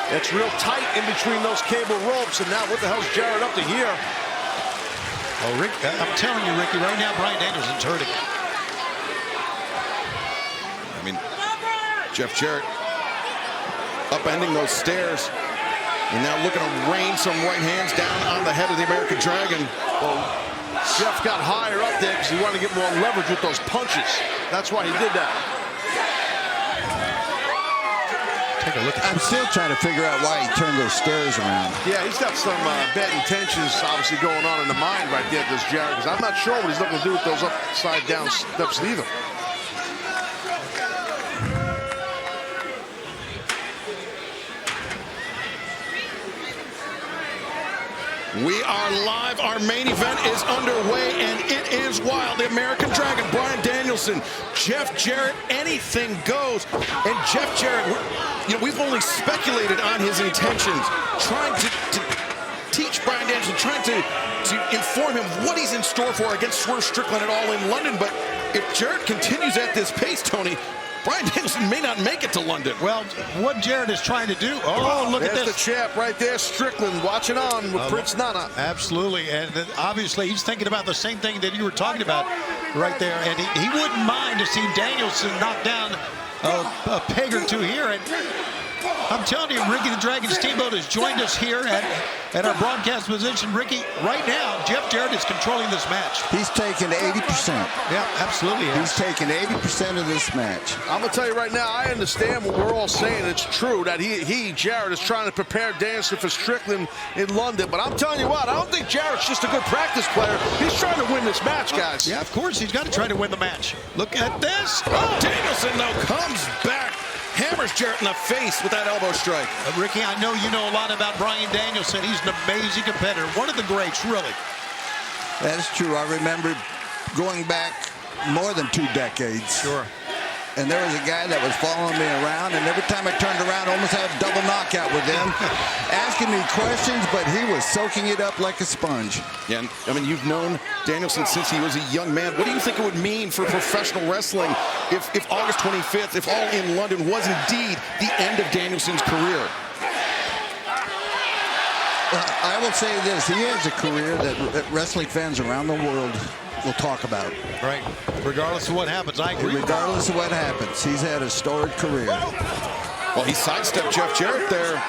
It's real tight in between those cable ropes. And now what the hell's Jarrett up to here? Oh, Rick, I'm telling you, Ricky, right now Bryan Danielson's hurting. I mean, Jeff Jarrett upending those stairs. And now looking to rain some right hands down on the head of the American Dragon. Well, Jeff got higher up there because he wanted to get more leverage with those punches. That's why he did that. Take a look at I'm still trying to figure out why he turned those stairs around. Yeah, he's got some bad intentions obviously going on in the mind right there, this Jarrett, because I'm not sure what he's looking to do with those upside down steps either. We are live. Our main event is underway, and it is wild. The American Dragon, Bryan Danielson, Jeff Jarrett, anything goes. And Jeff Jarrett, we've only speculated on his intentions, trying to teach Bryan Danielson, trying to inform him what he's in store for against Swerve Strickland at All In London. But if Jarrett continues at this pace, Tony, Bryan Danielson may not make it to London. Well, what Jarrett is trying to do. Oh, look at this. There's the champ right there, Strickland, watching on with Prince Nana. Absolutely, and obviously he's thinking about the same thing that you were talking about right there. And he wouldn't mind to see Danielson knock down a peg or two here. And I'm telling you, Ricky the Dragon Steamboat has joined us here at our broadcast position. Ricky, right now, Jeff Jarrett is controlling this match. He's taking 80%. Yeah, absolutely. He's taking 80% of this match. I'm going to tell you right now, I understand what we're all saying. It's true that Jarrett, is trying to prepare Danielson for Strickland in London. But I'm telling you what, I don't think Jarrett's just a good practice player. He's trying to win this match, guys. Yeah, of course, he's got to try to win the match. Look at this. Oh, Danielson, though, comes back. Hammers Jarrett in the face with that elbow strike. Ricky, I know you know a lot about Bryan Danielson. He's an amazing competitor. One of the greats, really. That is true. I remember going back more than 2 decades. Sure. And there was a guy that was following me around, and every time I turned around, I almost had a double knockout with him, asking me questions, but he was soaking it up like a sponge. Yeah, I mean, you've known Danielson since he was a young man. What do you think it would mean for professional wrestling if August 25th, if All In London was indeed the end of Danielson's career? I will say this, he has a career that wrestling fans around the world will talk about. Right. Regardless of what happens, I agree. Regardless of what happens, he's had a storied career. Well, he sidestepped Jeff Jarrett there.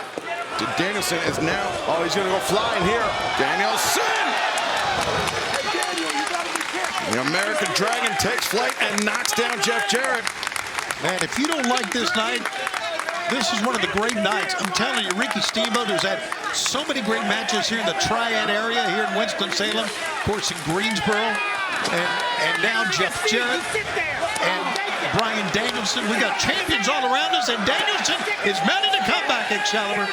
Danielson is now... Oh, he's going to go flying here. Danielson! The American Dragon takes flight and knocks down Jeff Jarrett. Man, if you don't like this night, this is one of the great nights. I'm telling you, Ricky Steamboat has had so many great matches here in the Triad area, here in Winston-Salem, of course in Greensboro, and now Jeff Jarrett. And Bryan Danielson. We got champions all around us, and Danielson is mounting a comeback, Excalibur.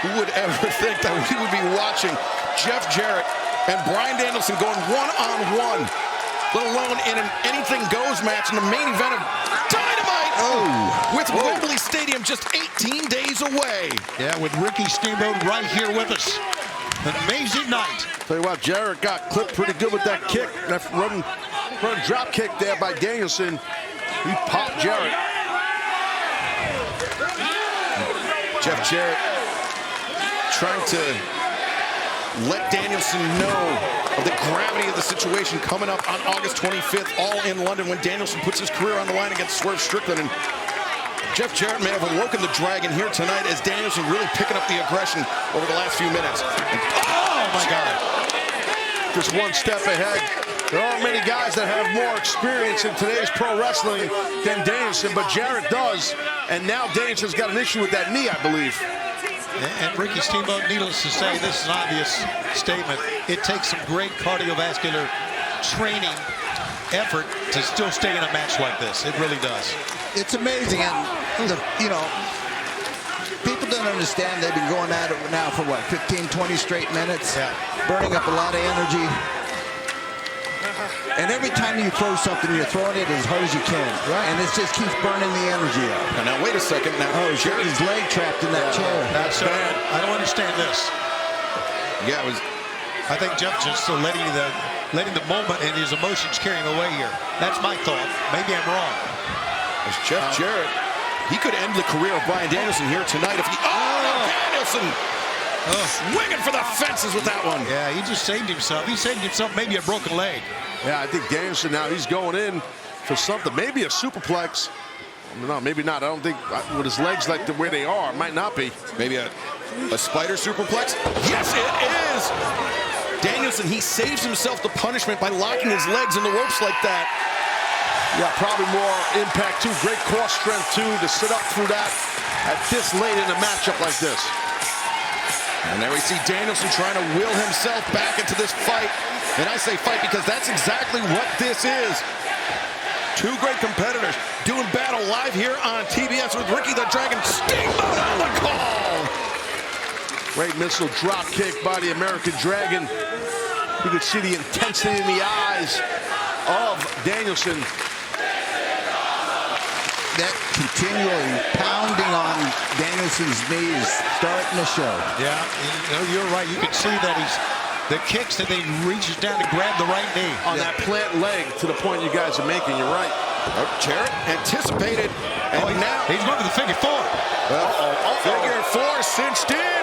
Who would ever think that we would be watching Jeff Jarrett and Bryan Danielson going one-on-one, let alone in an anything goes match in the main event of Dynamite? With Wembley Stadium just 18 days away. Yeah, with Ricky Steamboat right here with us. Amazing night. Tell you what, Jarrett got clipped pretty good with that kick. That run drop kick there by Danielson. He popped Jarrett. Jeff Jarrett trying to let Danielson know of the gravity of the situation coming up on August 25th, all in London, when Danielson puts his career on the line against Swerve Strickland. And Jeff Jarrett may have awoken the dragon here tonight as Danielson really picking up the aggression over the last few minutes. And, oh my God. Just one step ahead. There aren't many guys that have more experience in today's pro wrestling than Danielson, but Jarrett does. And now Danielson's got an issue with that knee, I believe. And Ricky Steamboat, needless to say, this is an obvious statement. It takes some great cardiovascular training effort to still stay in a match like this. It really does. It's amazing, and you know, people don't understand. They've been going at it now for what, 15, 20 straight minutes, burning up a lot of energy. And every time you throw something, you're throwing it as hard as you can. Right. And it just keeps burning the energy up. Now wait a second. Now, his leg trapped in that chair. That's bad. I don't understand this. Yeah, it was. I think Jeff just letting the moment and his emotions carrying away here. That's my thought. Maybe I'm wrong. As Jeff Jarrett, he could end the career of Bryan Danielson here tonight if he. Danielson! Swinging for the fences with that one. Yeah, he just saved himself. He saved himself maybe a broken leg. Yeah, I think Danielson now, he's going in for something. Maybe a superplex. No, maybe not. I don't think with his legs like the way they are, it might not be. Maybe a spider superplex? Yes, it is! Danielson, he saves himself the punishment by locking his legs in the ropes like that. Yeah, probably more impact too. Great core strength too to sit up through that at this late in a matchup like this. And there we see Danielson trying to will himself back into this fight. And I say fight because that's exactly what this is. Two great competitors doing battle live here on TBS with Ricky the Dragon Steamboat on the call. Great missile drop kick by the American Dragon. You could see the intensity in the eyes of Danielson. That continually pounding on Danielson's knees, starting the show. Yeah, you're right. You can see that the kicks that he reaches down to grab the right knee. On that plant leg to the point you guys are making, you're right. Jarrett anticipated, and now he's going for the figure four. Figure four cinched in.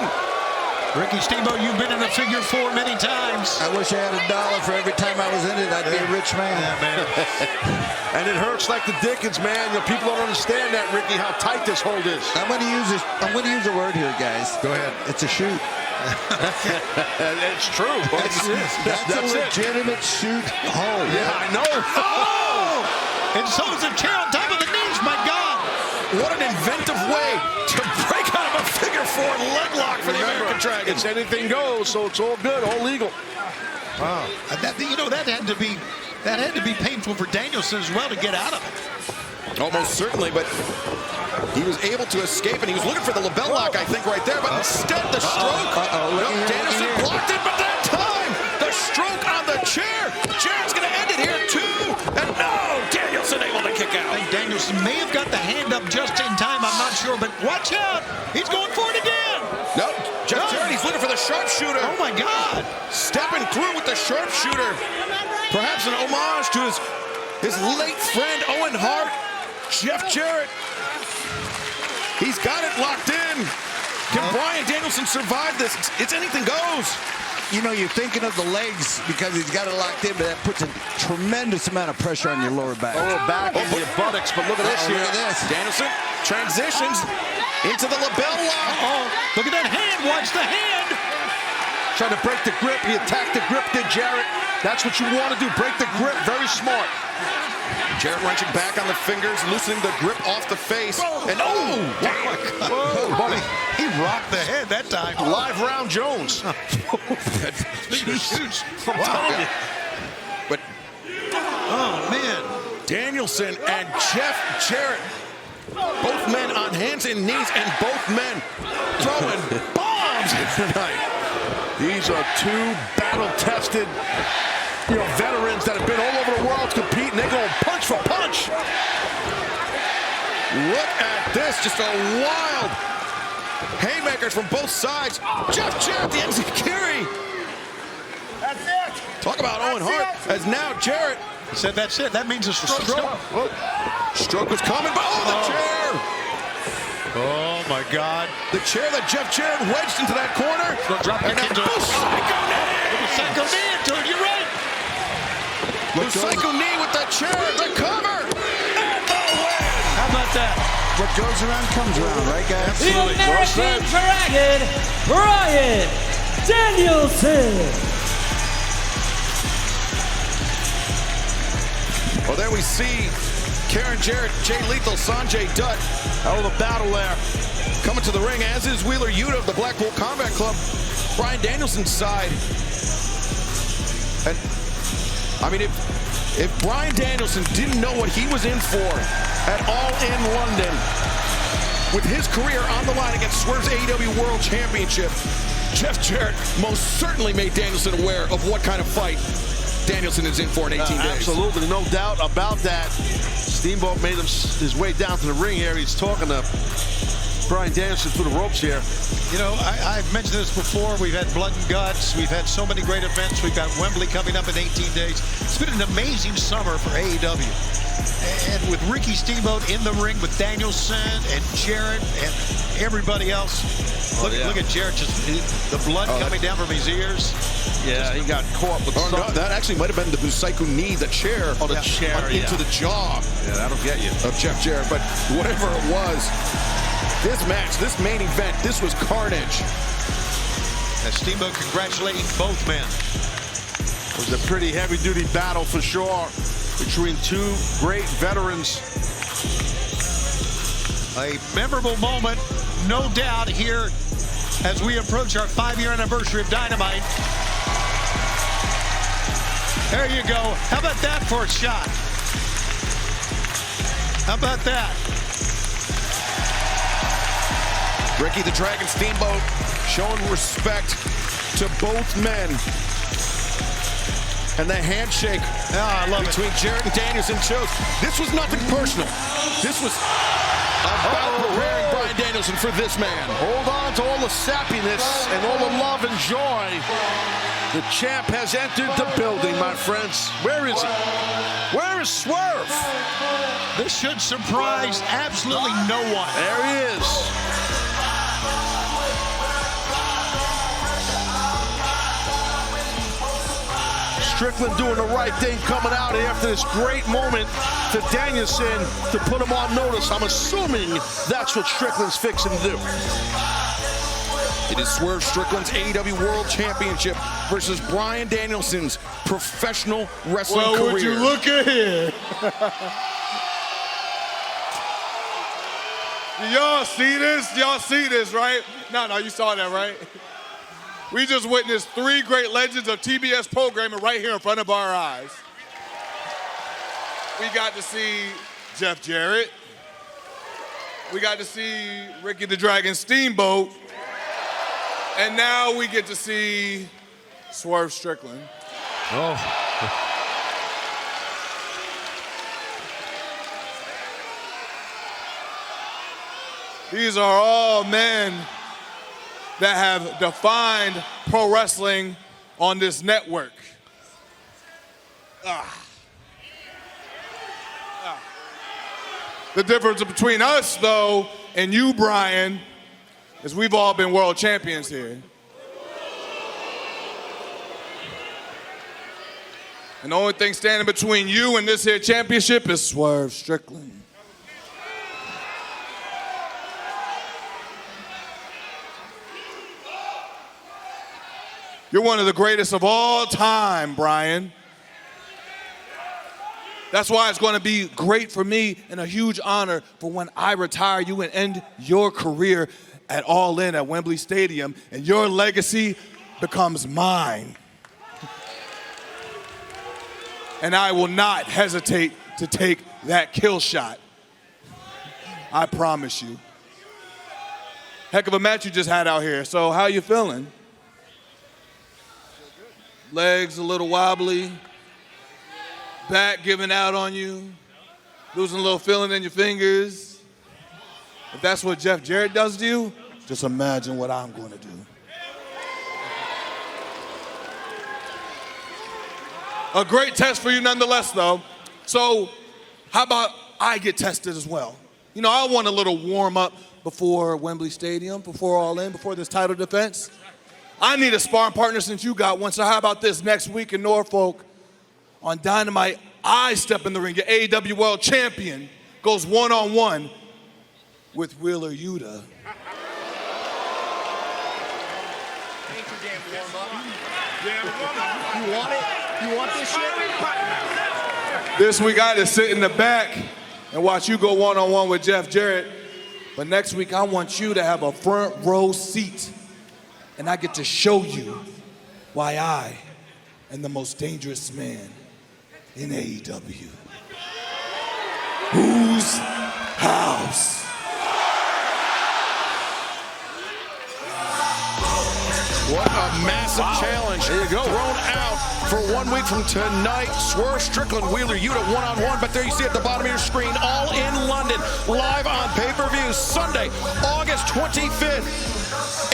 Ricky Steamboat, you've been in a figure four many times. I wish I had $1 for every time I was in it. I'd be a rich man. Yeah, man. And it hurts like the dickens, man. You know, people don't understand that, Ricky, how tight this hold is. I'm going to use a word here, guys. Go ahead. It's a shoot. It's true. That's a legitimate shoot hold. Yeah, I know. Oh! And so is the chair on top of the knees. My God. What an inventive way to break out of a figure four leg lock for the American Dragon. It's anything goes, so it's all good, all legal. Wow. That had to be painful for Danielson as well to get out of it. Almost certainly, but he was able to escape, and he was looking for the label lock, I think, right there, but instead the stroke. Danielson blocked it, but that time, the stroke on the chair. Jarrett's going to end it here, too. And no, Danielson able to kick out. I think Danielson may have got the hand up just in time. I'm not sure, but watch out. He's going for it again. Nope. Jeff Jarrett, he's looking for the sharpshooter. Oh, my God. Stepping through with the sharpshooter. Perhaps an homage to his late friend, Owen Hart. Jeff Jarrett. He's got it locked in. Can Bryan Danielson survive this? It's anything goes. You know, you're thinking of the legs because he's got it locked in, but that puts a tremendous amount of pressure on your lower back. Lower back and your buttocks, but look at this here. Look at this. Danielson transitions into the label lock. Look at that hand. Watch the hand. Trying to break the grip. He attacked the grip, did Jarrett. That's what you want to do. Break the grip. Very smart. Jarrett wrenching back on the fingers, loosening the grip off the face. And oh my God. Whoa, buddy. He rocked the head that time. Live round Jones. Huge. Wow. But oh man. Danielson and Jeff Jarrett. Both men on hands and knees, and both men throwing bombs tonight. These are two battle-tested, veterans that have been all over the world competing. They go punch for punch. Look at this, just a wild haymakers from both sides. Jeff Jarrett, the Enziguri. That's it. Talk about Owen Hart as now Jarrett. He said that's it. That means a stroke. Stroke was coming, but the chair. Oh, my God. The chair that Jeff Jarrett wedged into that corner. Drop kick into it. Psycho knee into it. You're right. The psycho knee with that chair. The cover. How about that? What goes around comes around, right, guys? The American Dragon, Bryan Danielson. Well, there we see Karen Jarrett, Jay Lethal, Sanjay Dutt. Hell of a battle there. Coming to the ring, as is Wheeler Yuta of the Blackpool Combat Club. Bryan Danielson's side. And, I mean, if Bryan Danielson didn't know what he was in for at All In London, with his career on the line against Swerve's AEW World Championship, Jeff Jarrett most certainly made Danielson aware of what kind of fight Danielson is in for in 18 days. Absolutely, no doubt about that. Steamboat made his way down to the ring here. He's talking to Bryan Danielson through the ropes here. You know, I've mentioned this before. We've had Blood and Guts. We've had so many great events. We've got Wembley coming up in 18 days. It's been an amazing summer for AEW. And with Ricky Steamboat in the ring with Danielson and Jarrett and everybody else. Look at Jarrett, just the blood coming down from his ears. Yeah, he got caught with something. No, that actually might have been the Busaiku knee, the chair. Oh, the chair, into the jaw. Yeah, that'll get you. Of Jeff Jarrett. But whatever it was, this match, this main event, this was carnage. As Steamboat congratulating both men. It was a pretty heavy-duty battle for sure between two great veterans. A memorable moment, no doubt, here as we approach our 5-year anniversary of Dynamite. There you go. How about that for a shot? How about that? Ricky the Dragon Steamboat showing respect to both men. And the handshake between Jarrett and Danielson shows this was nothing personal. This was about preparing Bryan Danielson for this man. Hold on to all the sappiness and all the love and joy. The champ has entered the building, my friends. Where is he? Where is Swerve? This should surprise absolutely no one. There he is. Strickland doing the right thing, coming out after this great moment to Danielson to put him on notice. I'm assuming that's what Strickland's fixing to do. It is Swerve Strickland's AEW World Championship versus Bryan Danielson's professional wrestling career. Well, would you look at here? Y'all see this? Y'all see this, right? No, you saw that, right? We just witnessed 3 great legends of TBS programming right here in front of our eyes. We got to see Jeff Jarrett. We got to see Ricky the Dragon Steamboat. And now we get to see Swerve Strickland. Oh. These are all men that have defined pro wrestling on this network. The difference between us, though, and you, Bryan, is we've all been world champions here. And the only thing standing between you and this here championship is Swerve Strickland. You're one of the greatest of all time, Bryan. That's why it's going to be great for me and a huge honor for when I retire you and end your career at All In at Wembley Stadium, and your legacy becomes mine. And I will not hesitate to take that kill shot. I promise you. Heck of a match you just had out here. So how you feeling? Legs a little wobbly, back giving out on you, losing a little feeling in your fingers. If that's what Jeff Jarrett does to you, just imagine what I'm going to do. A great test for you nonetheless, though. So how about I get tested as well? You know, I want a little warm-up before Wembley Stadium, before All In, before this title defense. I need a sparring partner since you got one, so how about this? Next week in Norfolk on Dynamite, I step in the ring. Your AEW World Champion goes one-on-one with Wheeler Yuta. You want it? You want this shit? This week I just sit in the back and watch you go one-on-one with Jeff Jarrett. But next week I want you to have a front row seat. And I get to show you why I am the most dangerous man in AEW. Whose house? What a massive challenge. There you go. Thrown out for 1 week from tonight. Swerve Strickland, Wheeler Yuta one-on-one. But there you see at the bottom of your screen, All In London, live on pay-per-view Sunday, August 25th.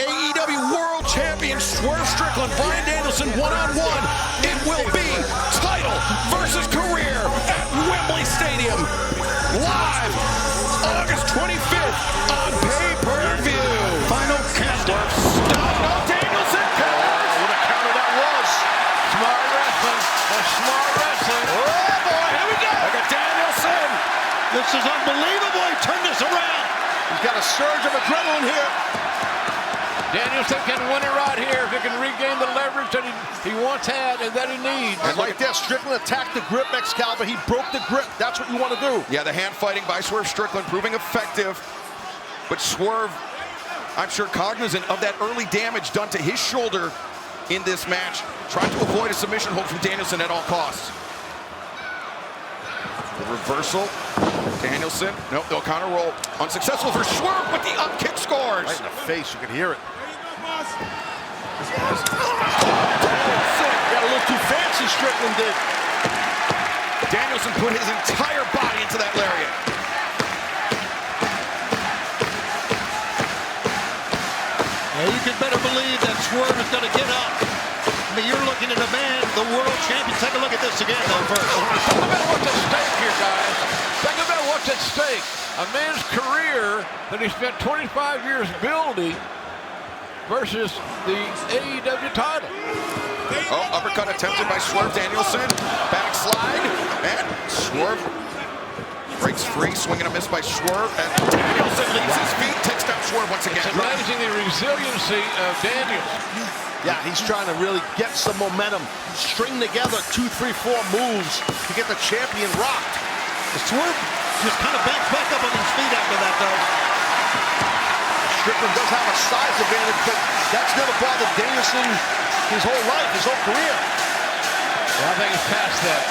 AEW World Champion Swerve Strickland, Bryan Danielson one-on-one. It will be title versus career at Wembley Stadium. Live August 25th on pay-per-view. Final countdown. Stop. Danielson covers. What a counter that was. Smart wrestling. Smart wrestling. Oh boy, here we go. Look at Danielson. This is unbelievable. He turned this around. He's got a surge of adrenaline here. Danielson can win it right here if he can regain the leverage that he once had and that he needs. And like that, Strickland attacked the grip, Excalibur. He broke the grip. That's what you want to do. Yeah, the hand fighting by Swerve Strickland proving effective. But Swerve, I'm sure cognizant of that early damage done to his shoulder in this match, trying to avoid a submission hold from Danielson at all costs. The reversal. Danielson, nope, they'll counter roll. Unsuccessful for Swerve, but the up kick scores. Right in the face, you can hear it. Got a little too fancy, Strickland did. Danielson put his entire body into that lariat. Now you can better believe that Swerve is going to get up. I mean, you're looking at a man, the world champion. Take a look at this again, though, first. Think about what's at stake here, guys. Think about what's at stake. A man's career that he spent 25 years building versus the AEW title. Oh, uppercut attempted by Swerve. Danielson, backslide, and Swerve breaks free, swing and a miss by Swerve, and Danielson leaves his feet, takes down Swerve once again. It's amazing the resiliency of Danielson. Yeah, he's trying to really get some momentum, string together 2, 3, 4 moves to get the champion rocked. Swerve just kind of backs back up on his feet after that, though. Strickland does have a size advantage, but that's never bothered Danielson his whole life, his whole career. Well, I think he's past that.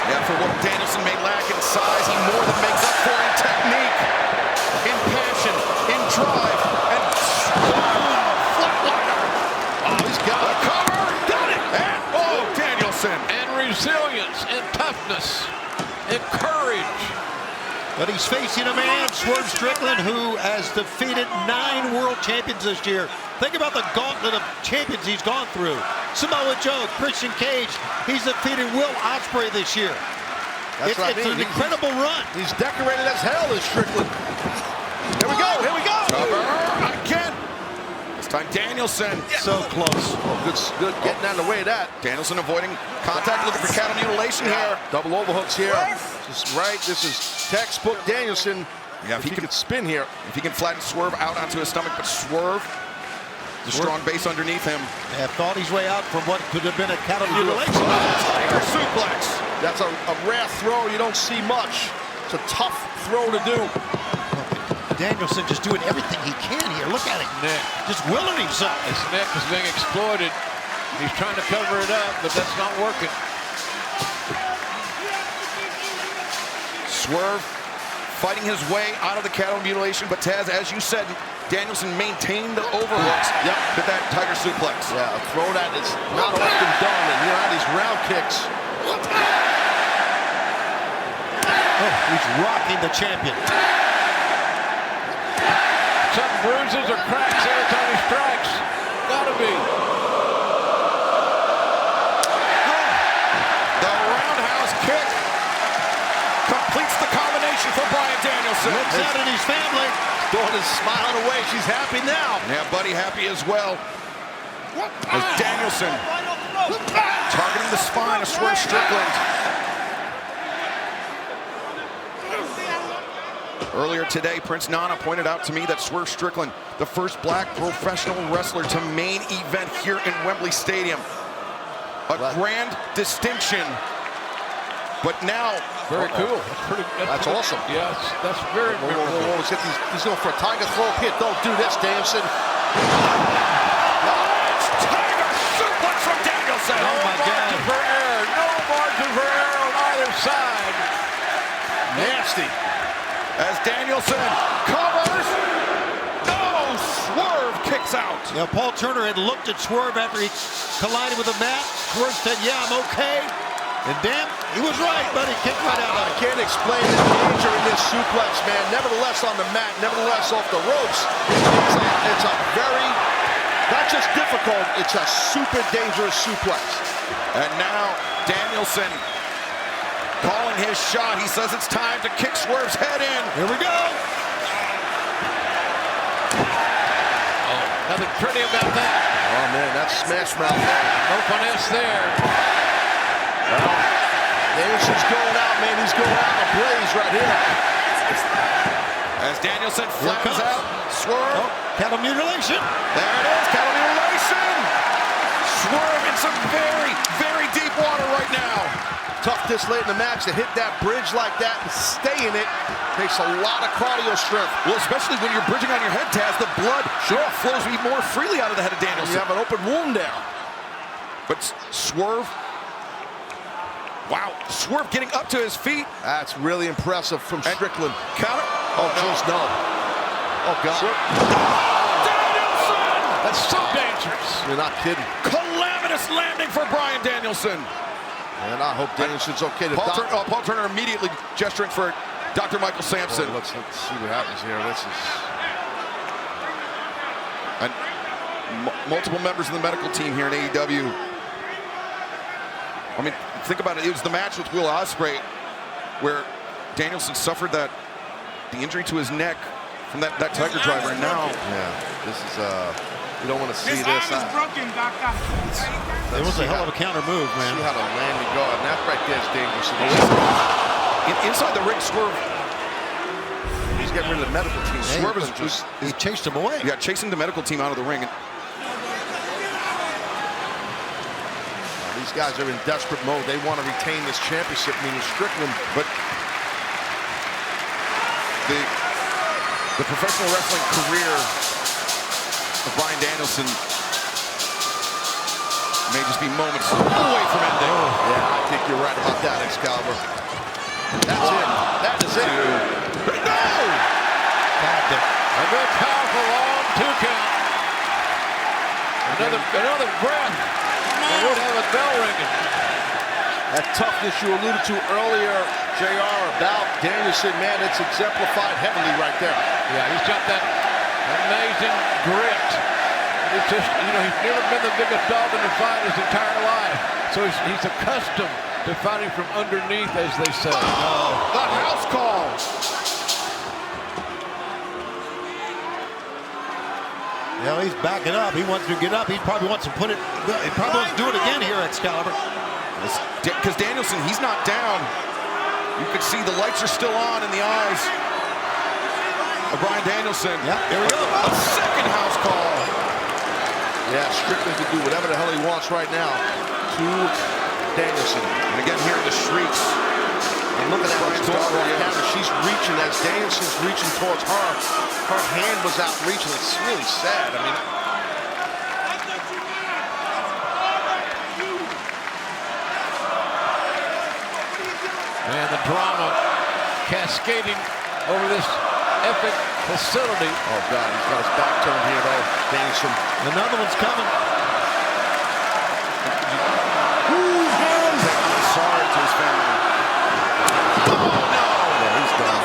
Yeah, for what Danielson may lack in size, he more than makes up for in technique, in passion, in drive, and flatliner. Oh, he's got a cover. Got it. And, oh, Danielson. And resilience, and toughness, and courage. But he's facing a man, Swerve Strickland, who has defeated 9 world champions this year. Think about the gauntlet of champions he's gone through. Samoa Joe, Christian Cage, he's defeated Will Ospreay this year. It's an incredible run. He's decorated as hell, is Strickland. Here we go, here we go. Cover again. This time Danielson. So close. Oh, good getting out of the way of that. Danielson avoiding contact, looking for cattle mutilation here. Double overhooks here. Just right, this is textbook Danielson. Yeah, if he can spin here, if he can flatten Swerve out onto his stomach, but Swerve, the strong base underneath him. They have thought his way out from what could have been a cattle mutilation. Tiger suplex. That's a rare throw. You don't see much. It's a tough throw to do. Danielson just doing everything he can here. Look at him. Neck. Just willing himself. His neck is being exploited. He's trying to cover it up, but that's not working. Swerve fighting his way out of the cattle mutilation, but Taz, as you said, Danielson maintained the overhooks. Yep. With that tiger suplex. Yeah, a throw that is not often done, and you know, these round kicks. Oh, he's rocking the champion. Some bruises or cracks every time he strikes. Gotta be. The roundhouse kick completes the combination for Bryan Danielson. Looks out at his family. Dawn is smiling away. She's happy now. Yeah, Buddy happy as well. As Danielson targeting the spine of Swerve Strickland. Earlier today, Prince Nana pointed out to me that Swerve Strickland, the first black professional wrestler to main event here in Wembley Stadium. A grand distinction. But now, very cool. That's awesome. Yes, that's very memorable. He's going for a tiger throw hit. Don't do this, Danielson. Tiger suplex from Danielson. No margin for error. No margin for error on either side. Nasty. As Danielson covers. No, Swerve kicks out. Now, Paul Turner had looked at Swerve after he collided with the mat. Swerve said, yeah, I'm okay. And damn, he was right, buddy. Kicked right out of it. I can't explain the danger in this suplex, man. Nevertheless on the mat, nevertheless off the ropes. It's a very, not just difficult, it's a super dangerous suplex. And now Danielson calling his shot. He says it's time to kick Swerve's head in. Here we go. Oh, nothing pretty about that. Oh, man, that's smash mouth. No finesse there. Well, Danielson's going out, man. He's going out in a blaze right here. As Danielson flattens out, Swerve. Cattle mutilation. There it is, cattle mutilation. Swerve in some very, very deep water right now. Tough this late in the match to hit that bridge like that and stay in it. Takes a lot of cardio strength. Well, especially when you're bridging on your head, Taz, the blood flows more freely out of the head of Danielson. You have an open wound there. But Swerve. Wow, Swerve getting up to his feet. That's really impressive from Strickland. Counter. Oh, jeez, no. Oh, God. Danielson! That's so dangerous. You're not kidding. Calamitous landing for Bryan Danielson. And I hope Danielson's okay. Paul Turner immediately gesturing for Dr. Michael Sampson. Boy, let's see what happens here. This is... And multiple members of the medical team here in AEW. I mean, think about it. It was the match with Will Ospreay where Danielson suffered the injury to his neck from that Tiger Driver, and now... Yeah, this is... you don't want to see this. This arm is broken, Doctor. It was a hell of a counter move, man. See how the landing go, and that right there is dangerous. Inside the ring, Swerve. He's getting rid of the medical team. Swerve he chased him away. Yeah, chasing the medical team out of the ring. These guys are in desperate mode. They want to retain this championship, meaning Strickland. But the professional wrestling career of Bryan Danielson may just be moments away from ending. Yeah, I think you're right about that, Excalibur. That's it. That is it. No! A very powerful long 2 count. Another breath. They would have a bell ringing. That toughness you alluded to earlier, JR, about Danielson, man, it's exemplified heavily right there. Yeah, he's got that amazing grit. It's just, you know, he's never been the biggest dog in the fight his entire life. So he's accustomed to fighting from underneath, as they say. Oh, the house call. Yeah, he's backing up. He wants to get up. He probably wants to put it. He probably wants to do it again here, Excalibur. Because Danielson, he's not down. You can see the lights are still on in the eyes of Bryan Danielson. Yeah, here we go. A second house call. Yeah, Strickland can do whatever the hell he wants right now to Danielson. And again, hearing the shrieks. And look at that right camera. She's reaching as Danielson's reaching towards her. Her hand was out reaching. It's really sad. I mean, man, the drama cascading over this epic facility. Oh, God, he's got his back turned here, though. Danielson. Another one's coming. Sorry to his family. Oh, no! Yeah, he's done.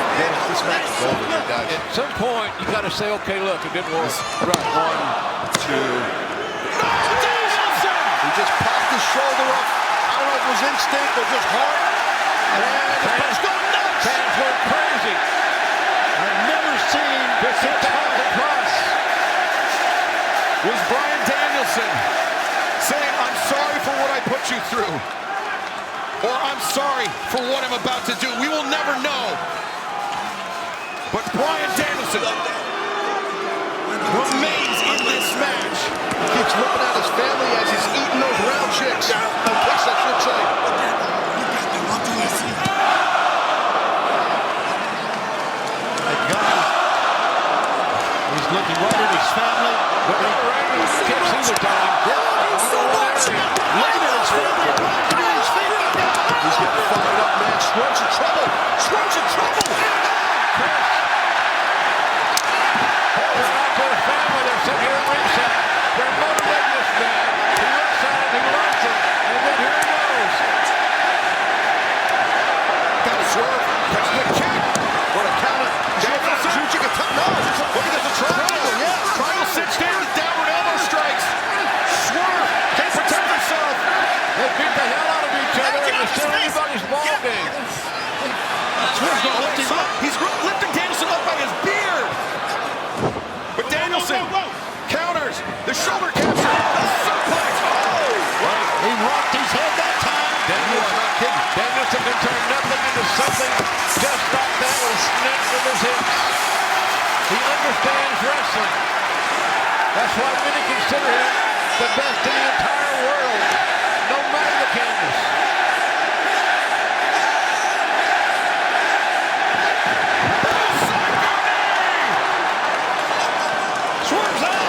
This match is over here, guys. At some point, you got to say, okay, look, it didn't work. Right, 1, 2. He just popped his shoulder up. I don't know if it was instinct or just heart. And the fans go nuts! Fans went crazy. I've never seen 50,000 plus. Was Bryan Danielson saying, I'm sorry for what I put you through? Or I'm sorry for what I'm about to do? We will never know. But Bryan Danielson remains in this match. He keeps looking at his family as he's eating those round chicks. Kicks, I should say. He's looking right at his family. But kicks he was dying. He's getting fired up, man. Scrums in trouble. Scrums in trouble. To the family, they're sitting here at ringside. They're motivating this man. He looks at it, he likes it, and then here he goes. Got a swerve. Catch the kick. What a counter. Danielson. No. Look at this triangle. Yeah. Triangle sits down. Downward elbow strikes. Swerve. Can't protect himself. They beat the hell out of each other. It's still anybody's ball game. Swerve's going to lift him up. He's lifting Danielson up by his beard. But Danielson counters. The shoulder capture. The suplex. He rocked his head that time. Danielson can turn nothing into something just like that with a snap with his hips. He understands wrestling. That's why many consider him the best in the entire world, no matter the canvas. Swerves out.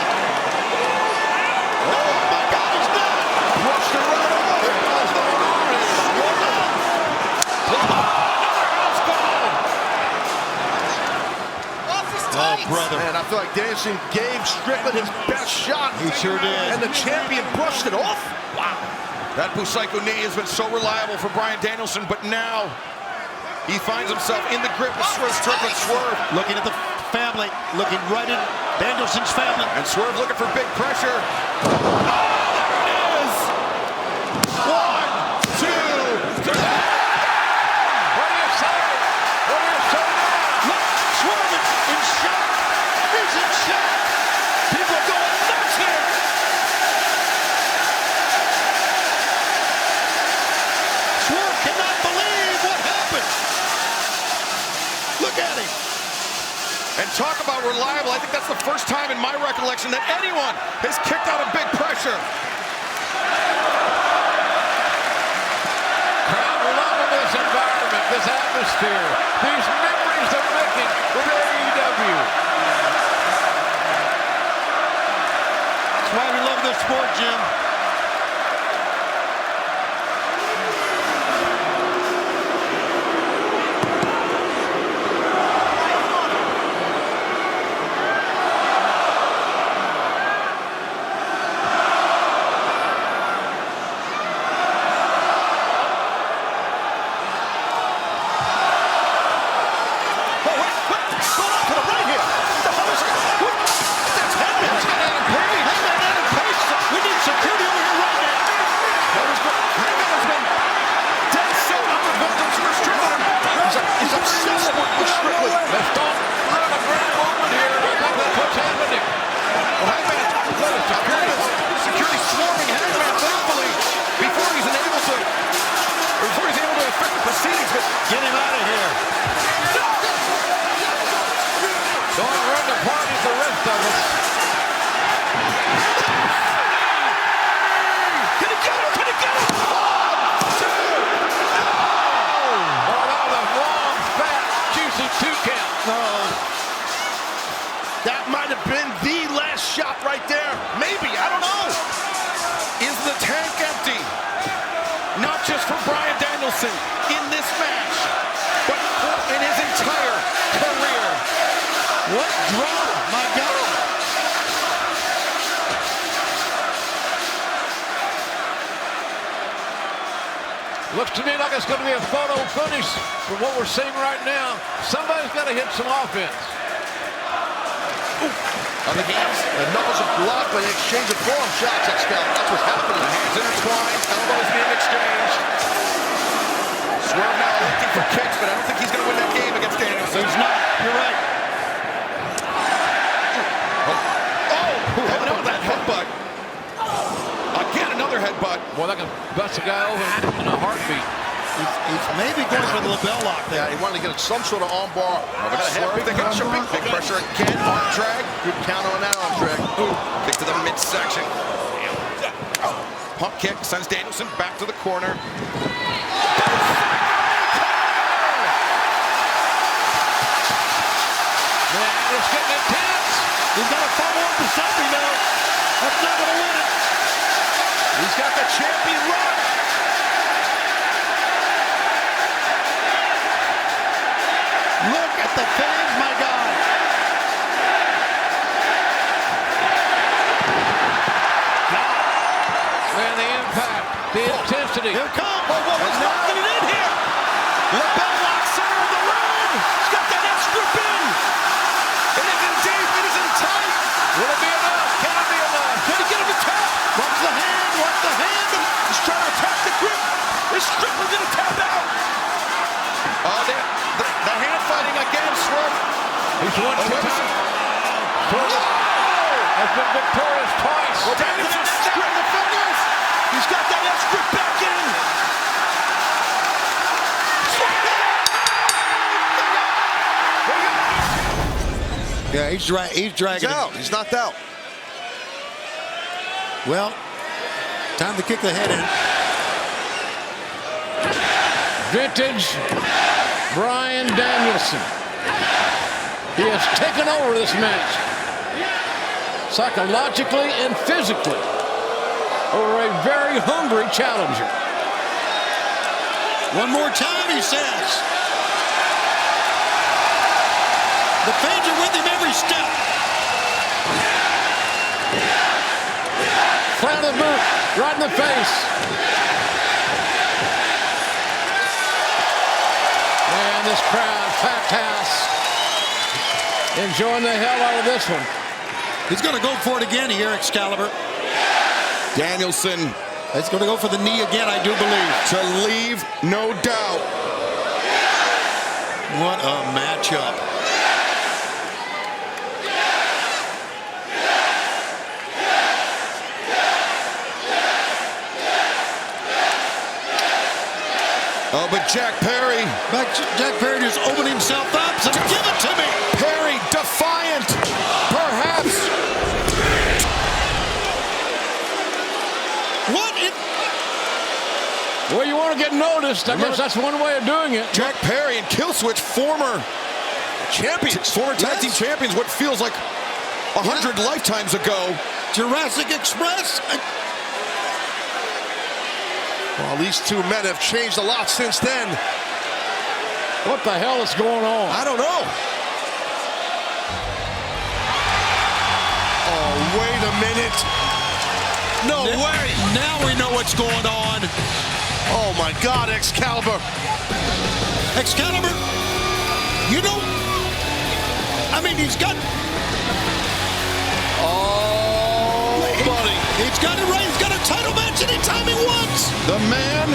Oh, my God, he's done. Pushed it right over. Oh, brother. Man, I feel like Danielson gave Strickland his best shot. He sure did. And the champion brushed it off. Wow. That Busaiku knee has been so reliable for Bryan Danielson, but now he finds himself in the grip of Swerve's triple swerve. Looking at the family, looking right at Danielson's family. And Swerve looking for big pressure. Oh, there it is! 1, 2, 3. What do you say? What do you say now? Look, Swerve is in shock. He's in shock. People are going nuts here. Swerve cannot believe what happened. Look at him. And talk about reliable. I think that's the first time in my recollection that anyone has kicked out of big pressure. Crowd loving this environment, this atmosphere, these memories they're making with AEW. That's why we love this sport, Jim. Get him out of here. Don't run the party the rest of us. Can he get him? Can he get him? 1, 2, no! Oh, that was a long, fat, juicy 2 count. That might have been the last shot right there. Maybe, I don't know. Is the tank empty? Not just for Bryan Danielson in this match, but in his Looks to me like it's going to be a photo finish from what we're seeing right now. Somebody's got to hit some offense. On the hands, the knuckles are blocked by the exchange of forearm shots. That's what's happening. The hands intertwined, elbows being exchanged. Swerve now looking for kicks, but I don't think he's going to win that game against Danielson. He's not. You're right. Oh, that headbutt. Again, another headbutt. Well, that can bust a guy over in a heartbeat. He's maybe going for the lapel lock there. Yeah, he wanted to get some sort of arm bar. Swerve, the pressure, big pressure again. Arm drag. Good counter on that arm drag. Kick to the midsection. Pump kick sends Danielson back to the corner. Man, it's getting intense. He's got to follow up with something now. That's not going to win it. He's got the champion run. Look at the fans, my God. Man, the impact, the intensity. Here it comes. He's knocking it in here. Lapel lock, center of the ring. He's got that next grip in. It isn't deep, it isn't tight. Will it be enough? Can it be enough? Can he get him to tap? Watch the hand, watch the hand. He's trying to attack the grip. Is Strickland going to tap out? The hand fighting again, Swerve. He's won 2 times. Has been victorious twice. Well, Danielson's grip the fingers. He's got that next grip back in. Yeah, he's dragging. He's out. He's knocked out. Well, time to kick the head in. Vintage Bryan Danielson. He has taken over this match, psychologically and physically, over a very hungry challenger. One more time, he says. The fans are with him every step. Flat of the boot, right in the face. And this crowd, packed house, enjoying the hell out of this one. He's going to go for it again here, Excalibur. Danielson. He's going to go for the knee again, I do believe. To leave, no doubt. What a matchup. Oh, but Jack Perry. Jack Perry just opened himself up, so give it to me. Perry, defiant, perhaps. What? Well, you want to get noticed. I guess that's one way of doing it. Jack Perry and Killswitch, former champions, former tag team champions, what feels like 100 lifetimes ago. Jurassic Express. Well, these two men have changed a lot since then. What the hell is going on? I don't know. Oh, wait a minute. No way. Now we know what's going on. Oh, my God, Excalibur. Excalibur, you know, I mean, he's got... Oh, buddy. He's got it right. He's got a title match anytime he wants. The man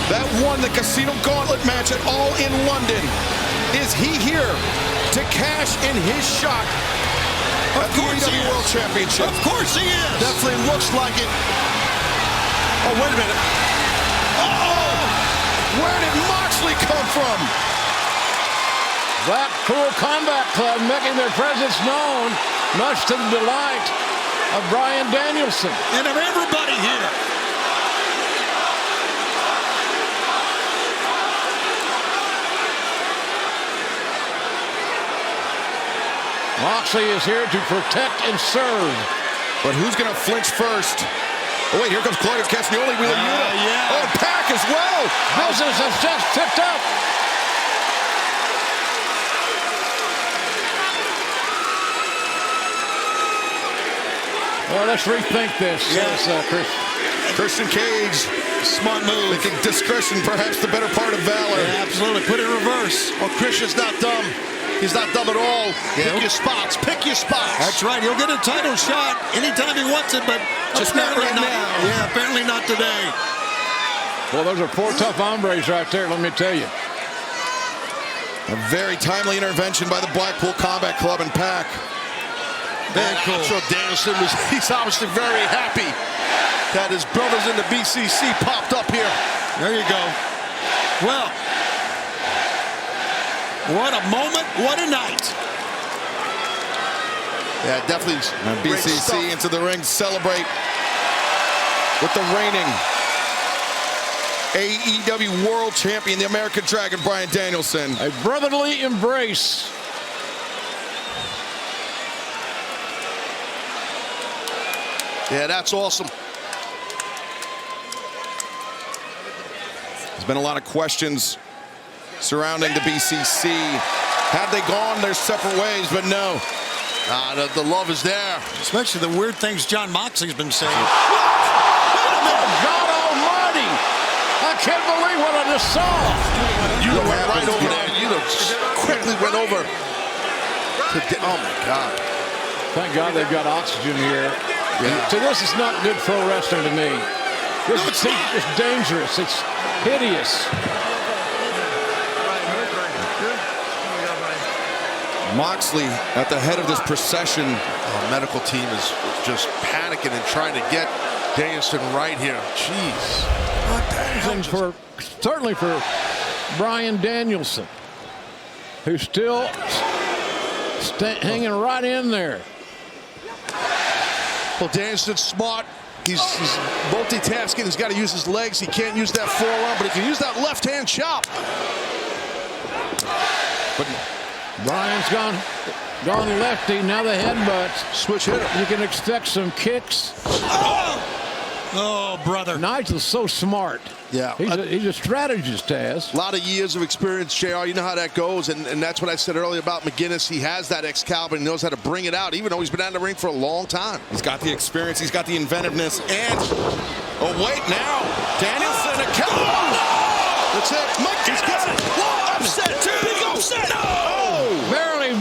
that won the Casino Gauntlet match at All In London. Is he here to cash in his shot at the AEW World Championship? Of course he is. Definitely looks like it. Oh, wait a minute. Uh-oh! Where did Moxley come from? Blackpool Combat Club making their presence known, much to the delight of Bryan Danielson. And of everybody here. Moxley is here to protect and serve. But who's going to flinch first? Oh, wait, here comes Claudio Castagnoli with a unit. Yeah. Oh, Pac as well. Business has just tipped up. Well, let's rethink this. Yeah. Yes, Chris. Christian Cage Smart move. Making discretion perhaps the better part of valor. Yeah, absolutely. Put it in reverse. Well, Christian's not dumb. He's not dumb at all. Pick your spots. Pick your spots. That's right. He'll get a title shot anytime he wants it, but just not right now. Yeah, apparently not today. Well, those are 4 tough hombres right there, let me tell you. A very timely intervention by the Blackpool Combat Club and Pac. Very cool. I'm sure Danielson he's obviously very happy that his brothers in the BCC popped up here. There you go. Well, what a moment, what a night. Yeah, definitely. And BCC into the ring to celebrate with the reigning AEW World Champion, the American Dragon, Bryan Danielson. A brotherly embrace. Yeah, that's awesome. There's been a lot of questions surrounding the BCC. Had they gone their separate ways, but no. The love is there. Especially the weird things John Moxley's been saying. God almighty! I can't believe what I just saw. You went right over there. You quickly went over. Oh, my God. Thank God they've got oxygen here. Yeah. So this is not good pro wrestling to me. This is dangerous. It's hideous. Moxley at the head of this procession. The medical team is just panicking and trying to get Danielson right here. Jeez. What the hell? And certainly for Bryan Danielson, who's still hanging right in there. Well, Danielson's smart. He's multitasking. He's got to use his legs. He can't use that forearm, but he can use that left-hand chop. But Bryan's gone lefty. Now the headbutts. Switch hitter. You can expect some kicks. Oh, brother. Nigel's so smart. Yeah. He's a strategist, Taz. A lot of years of experience, JR. You know how that goes, and that's what I said earlier about McGinnis. He has that Excalibur and knows how to bring it out, even though he's been out in the ring for a long time. He's got the experience. He's got the inventiveness. And, oh, wait, now. Danielson, a counter. That's it. McGinnis. Upset, too. Big upset. No. Barely.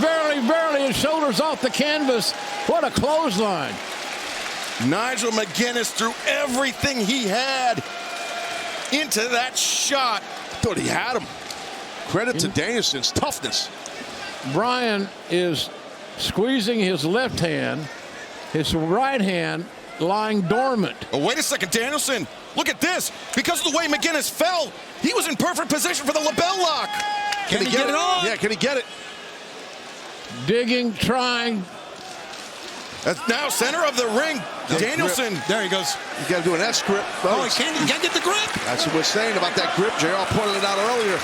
His shoulders off the canvas. What a clothesline. Nigel McGinnis threw everything he had into that shot. Thought he had him. Credit to Danielson's toughness. Bryan is squeezing his left hand, his right hand lying dormant. Oh, wait a second, Danielson. Look at this. Because of the way McGinnis fell, he was in perfect position for the label lock. Can he get it on? Yeah, can he get it? Digging, trying. That's now center of the ring. Danielson. There he goes. You got to do an S grip. Oh, he can't get the grip. That's what we're saying about that grip. JR pointed it out earlier.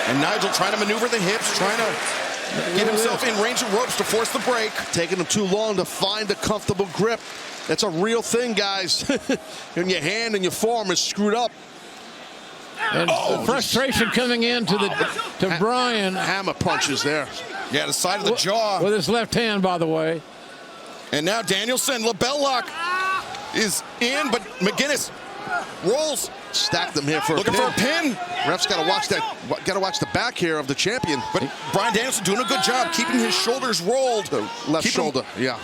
And Nigel trying to maneuver the hips, trying to get himself in range of ropes to force the break. Taking him too long to find a comfortable grip. That's a real thing, guys. And your hand and your forearm is screwed up. And frustration coming in to Bryan. Hammer punches there. Yeah, the side of the jaw. With his left hand, by the way. And now Danielson, label lock is in, but McGinnis rolls. Stacked them here for looking for a pin. Ref's got to watch that. Got to watch the back here of the champion. But Bryan Danielson doing a good job keeping his shoulders rolled. The left shoulder, yeah.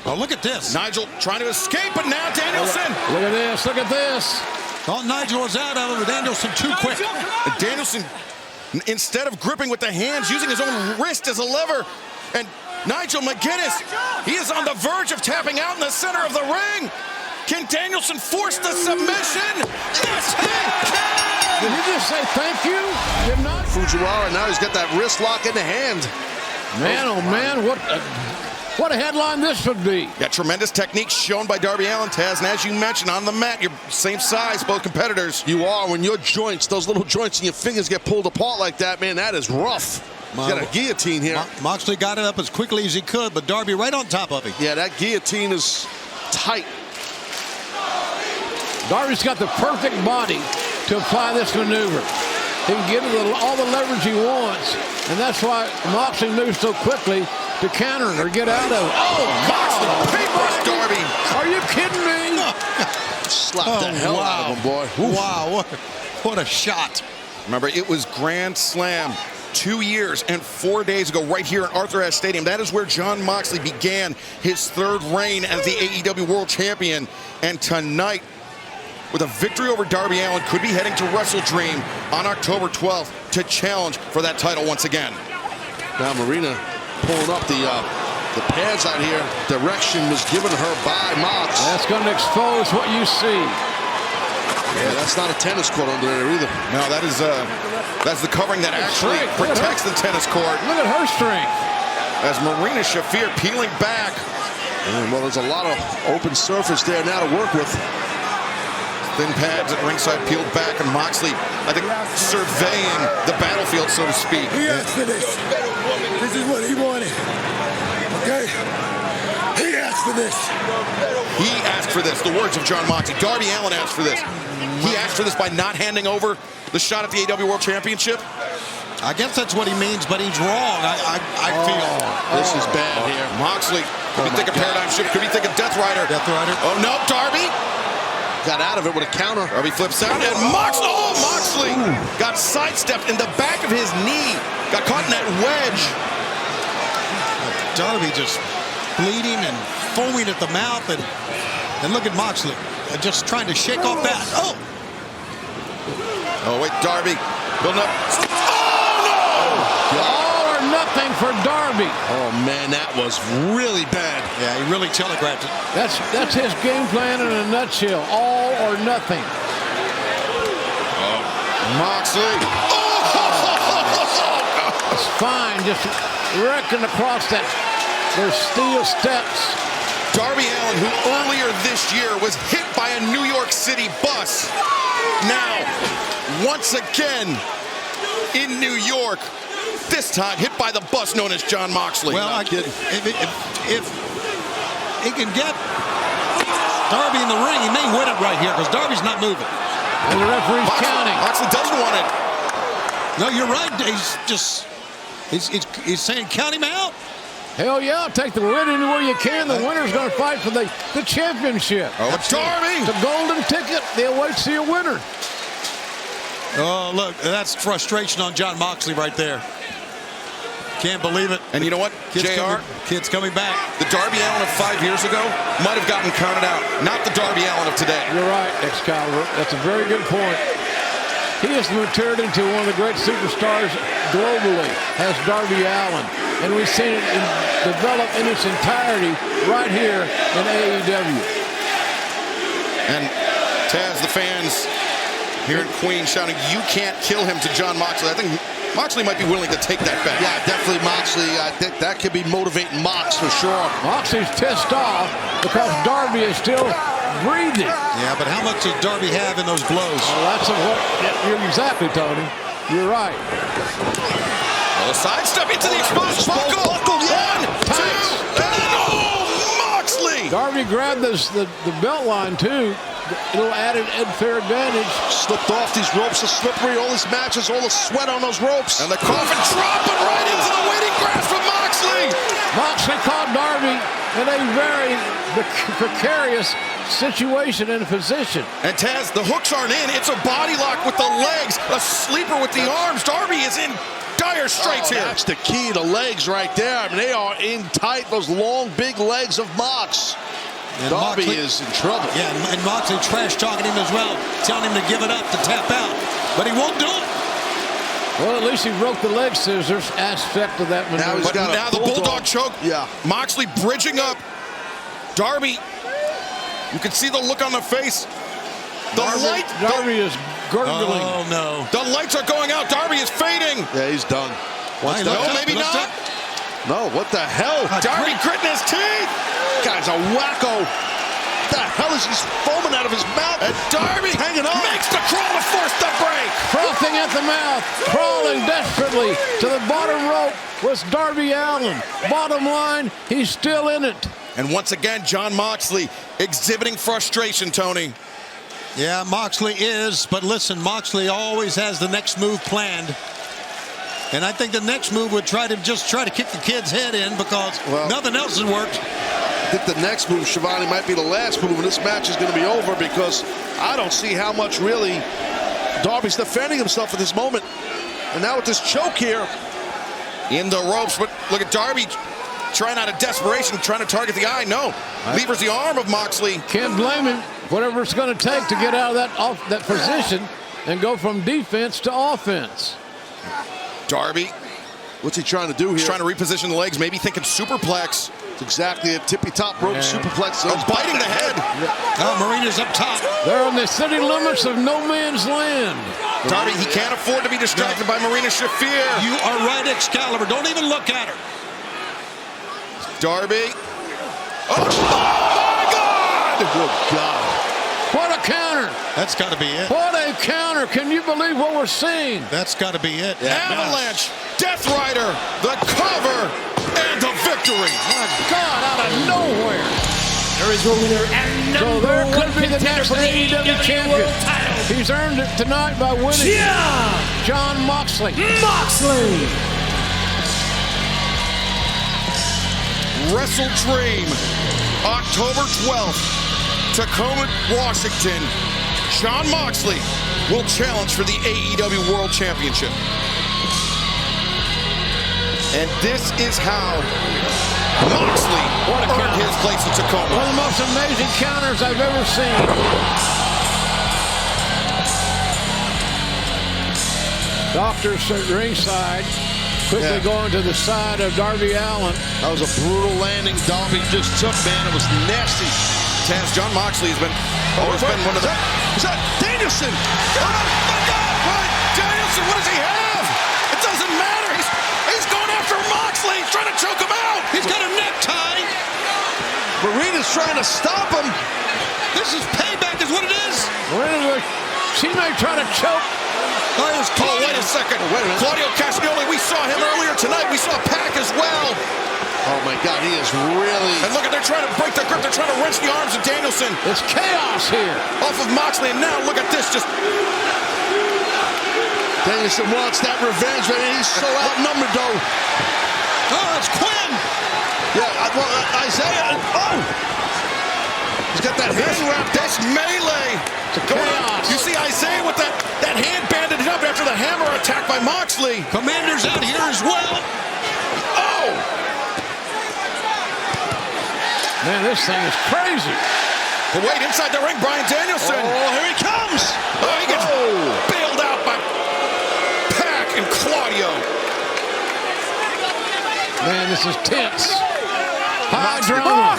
Oh, look at this. Nigel trying to escape, but now Danielson. Look at this. Look at this. Oh, Nigel was out of it. Danielson too quick. Danielson, instead of gripping with the hands, using his own wrist as a lever. And Nigel McGinnis, he is on the verge of tapping out in the center of the ring. Can Danielson force the submission? Yes, he can! Did he just say thank you? Did not? Fujiwara, now he's got that wrist lock in the hand. Man, oh man, what a headline this would be. Yeah, tremendous technique shown by Darby Allin, Taz. And as you mentioned, on the mat, you're same size, both competitors. You are. When your joints, those little joints in your fingers get pulled apart like that, man, that is rough. He's got a guillotine here. Moxley got it up as quickly as he could, but Darby right on top of him. Yeah, that guillotine is tight. Darby's got the perfect body to apply this maneuver. He can get all the leverage he wants, and that's why Moxley moves so quickly to counter it or get out of it. Oh, Moxley papers Darby. Are you kidding me? Slap the hell out of him, boy. Oof. Wow, what a shot. Remember, it was Grand Slam 2 years and 4 days ago right here at Arthur Ashe Stadium. That is where Jon Moxley began his third reign as the AEW World Champion. And tonight, with a victory over Darby Allin, could be heading to Wrestle Dream on October 12th to challenge for that title once again. Now Marina pulling up the pads out here. Direction was given her by Mox. That's going to expose what you see. Yeah, that's not a tennis court under there either. No, that's the covering that actually protects the tennis court. Look at her strength. As Marina Shafir peeling back. Well, there's a lot of open surface there now to work with. Thin pads at ringside peeled back, and Moxley, I think, surveying the battlefield, so to speak. He asked for this. This is what he wanted. Okay? He asked for this. He asked for this. The words of Jon Moxley. Darby Allin asked for this. He asked for this by not handing over the shot at the AEW World Championship. I guess that's what he means, but he's wrong. I feel. This is bad here. Moxley could be thinking paradigm shift. Could be thinking Death Rider. Death Rider. Oh no, Darby. Got out of it with a counter. Darby flips out, and Moxley got sidestepped in the back of his knee. Got caught in that wedge. Darby just bleeding and foaming at the mouth, and look at Moxley just trying to shake off that. Oh wait, Darby building up. All or nothing for Darby. Oh man, that was really bad. Yeah, he really telegraphed it. That's his game plan in a nutshell. All or nothing. Moxley. It's fine, just wrecking across those steel steps. Darby Allin, who earlier this year was hit by a New York City bus, now once again in New York, this time hit by the bus known as Jon Moxley. Well, if he can get Darby in the ring, he may win it right here because Darby's not moving. And the referee's counting. Moxley doesn't want it. No, you're right. He's saying count him out. Hell yeah, take the win anywhere you can. The winner's going to fight for the championship. Oh, Darby! The golden ticket, they await see a winner. Oh, look, that's frustration on Jon Moxley right there. Can't believe it. And you know what, JR? Kid's coming back. The Darby Allin of 5 years ago might have gotten counted out. Not the Darby Allin of today. You're right, Excalibur. That's a very good point. He has matured into one of the great superstars globally, has Darby Allin. And we've seen it develop in its entirety right here in AEW. And Taz, the fans here in Queens shouting, "You can't kill him" to Jon Moxley. I think Moxley might be willing to take that back. Yeah, definitely Moxley. I think that could be motivating Mox for sure. Moxley's pissed off because Darby is still breathing. Yeah, but how much does Darby have in those blows? Well, that's you're exactly, Tony. You're right. Well, a sidestep into the exposed buckle. One, two, and Moxley! Darby grabbed the belt line, too. A little added unfair advantage. Slipped off these ropes, are slippery. All these matches, all the sweat on those ropes. And the coffin dropping right into the waiting grasp of Moxley. Moxley caught Darby in a very precarious situation and position. And Taz, the hooks aren't in. It's a body lock with the legs, a sleeper with the arms. Darby is in dire straits here. That's the key, the legs right there. I mean, they are in tight, those long, big legs of Mox. And Darby is in trouble. Yeah, and Moxley trash-talking him as well, telling him to give it up, to tap out. But he won't do it. Well, at least he broke the leg scissors aspect of that maneuver. Now the bulldog choke. Yeah. Moxley bridging up. Darby, you can see the look on the face. Darby is gurgling. Oh, no. The lights are going out. Darby is fading. Yeah, he's done. No, maybe not. No, what the hell? Darby gritting his teeth. Guy's a wacko. What the hell is he foaming out of his mouth? And Darby hanging on. Makes the crawl to force the break. Frothing at the mouth, crawling desperately to the bottom rope was Darby Allin. Bottom line, he's still in it. And once again, Jon Moxley exhibiting frustration, Tony. Yeah, Moxley is, but listen, Moxley always has the next move planned. And I think the next move would try to kick the kid's head in because nothing else has worked. I think the next move, Schiavone, might be the last move, and this match is going to be over because I don't see how much really Darby's defending himself at this moment. And now with this choke here. In the ropes, but look at Darby trying out of desperation, trying to target the eye. No, levers the arm of Moxley. Can't blame him. Whatever it's going to take to get out of that position and go from defense to offense. Darby. What's he trying to do here? He's trying to reposition the legs, maybe thinking superplex. It's exactly a tippy-top rope superplex. Biting the head. Marina's up top. They're on the city limits of no man's land. Darby, he can't afford to be distracted by Marina Shafir. You are right, Excalibur. Don't even look at her. Darby. Oh, my God! Good God. What a counter. That's got to be it. What a counter. Can you believe what we're seeing? That's got to be it. Avalanche, Death Rider, the cover, and the victory. My God, out of nowhere. There is your winner and number there one could be the next AEW champion. He's earned it tonight by winning. Jon Moxley. Wrestle Dream, October 12th. Tacoma, Washington. Jon Moxley will challenge for the AEW World Championship. And this is how Moxley earned his place in Tacoma. One of the most amazing counters I've ever seen. Doctors at ringside, quickly going to the side of Darby Allin. That was a brutal landing Darby just took, man. It was nasty. Taz, Jon Moxley has been always been one of the... Is that Danielson? Oh, my God! Bryan Danielson, what does he have? It doesn't matter. He's going after Moxley. He's trying to choke him out. He's got a necktie. Marina's trying to stop him. This is payback is what it is. She may try to choke. Oh, wait a second. Claudio Castagnoli, we saw him earlier tonight. We saw Pac as well. Oh, my God, he is really... And look at, they're trying to break their grip. They're trying to wrench the arms of Danielson. It's chaos here. Off of Moxley, and now look at this. Just Danielson wants that revenge, man. He's so outnumbered, though. Oh, it's Quinn. Yeah, well, Isaiah. Oh! He's got that hand wrapped. That's melee. Chaos. You see Isaiah with that hand bandaged up after the hammer attack by Moxley. Commander's out here as well. Oh! Man, this thing is crazy. But wait, inside the ring, Bryan Danielson. Oh, here he comes. Oh, he gets bailed out by Pac and Claudio. Man, this is tense. High drama.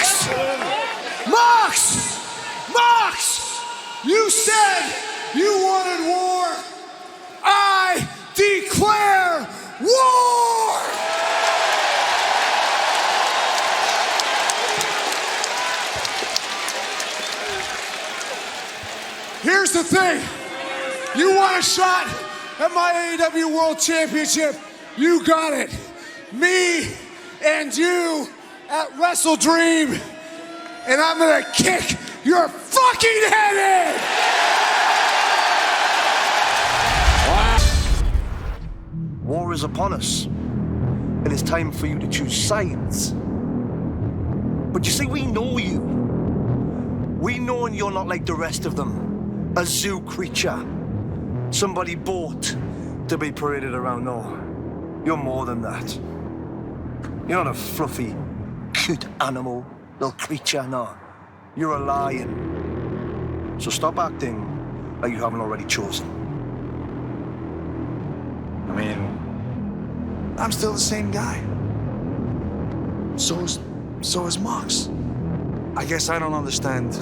Mox! You said you wanted war. I declare war! Here's the thing. You want a shot at my AEW World Championship? You got it. Me and you at Wrestle Dream. And I'm gonna kick your fucking head in! War is upon us. And it's time for you to choose sides. But you see, we know you. We know you're not like the rest of them. A zoo creature. Somebody bought to be paraded around. No, you're more than that. You're not a fluffy, cute animal, little creature, no. You're a lion. So stop acting like you haven't already chosen. I mean, I'm still the same guy. So is Mox. I guess I don't understand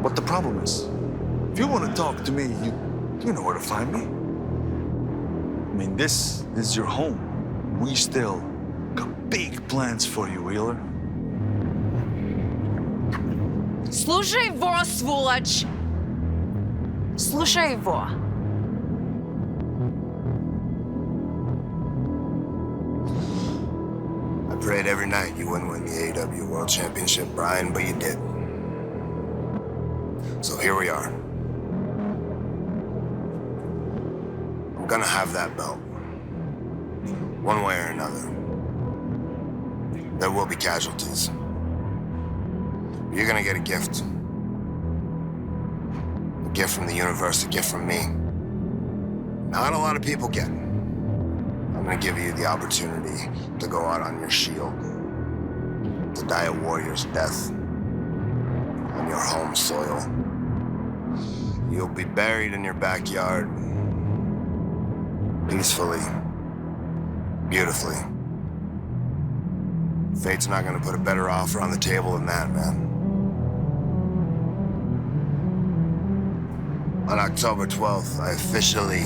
what the problem is. If you want to talk to me, you know where to find me. I mean, this is your home. We still got big plans for you, Wheeler. Слушай его, сволочь! Слушай его. I prayed every night you wouldn't win the AEW World Championship, Bryan, but you did. So here we are. I'm gonna have that belt. One way or another. There will be casualties. You're gonna get a gift. A gift from the universe, a gift from me. Not a lot of people get. I'm gonna give you the opportunity to go out on your shield, to die a warrior's death on your home soil. You'll be buried in your backyard, peacefully, beautifully. Fate's not gonna put a better offer on the table than that, man. On October 12th, I officially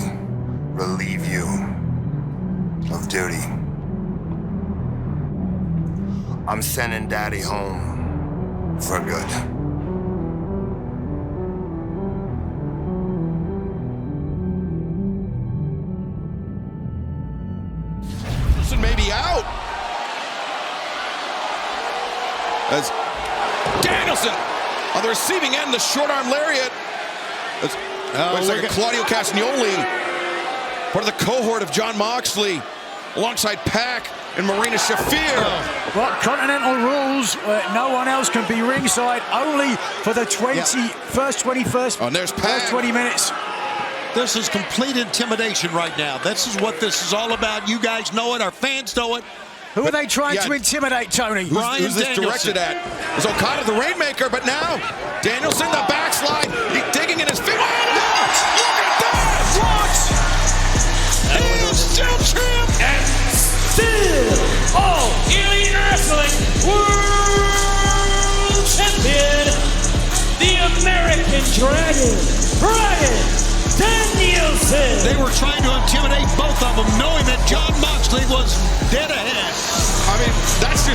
relieve you of duty. I'm sending Daddy home for good. Danielson may be out. As Danielson on the receiving end, the short arm lariat. Looks like a Claudio Castagnoli, part of the cohort of Jon Moxley, alongside Pac and Marina Shafir. Well, Continental rules, no one else can be ringside, only for the first 20 minutes. This is complete intimidation right now. This is what this is all about. You guys know it. Our fans know it. Who are they trying to intimidate, Tony? Who's this directed at? It's Okada, the Rainmaker, but now Danielson, the backslide. He's digging in his feet. Look at that! What? He is still champ! And still All Elite Wrestling World Champion, the American Dragon, Bryan Danielson. They were trying to intimidate both of them, knowing that Jon Moxley was dead ahead. I mean, that's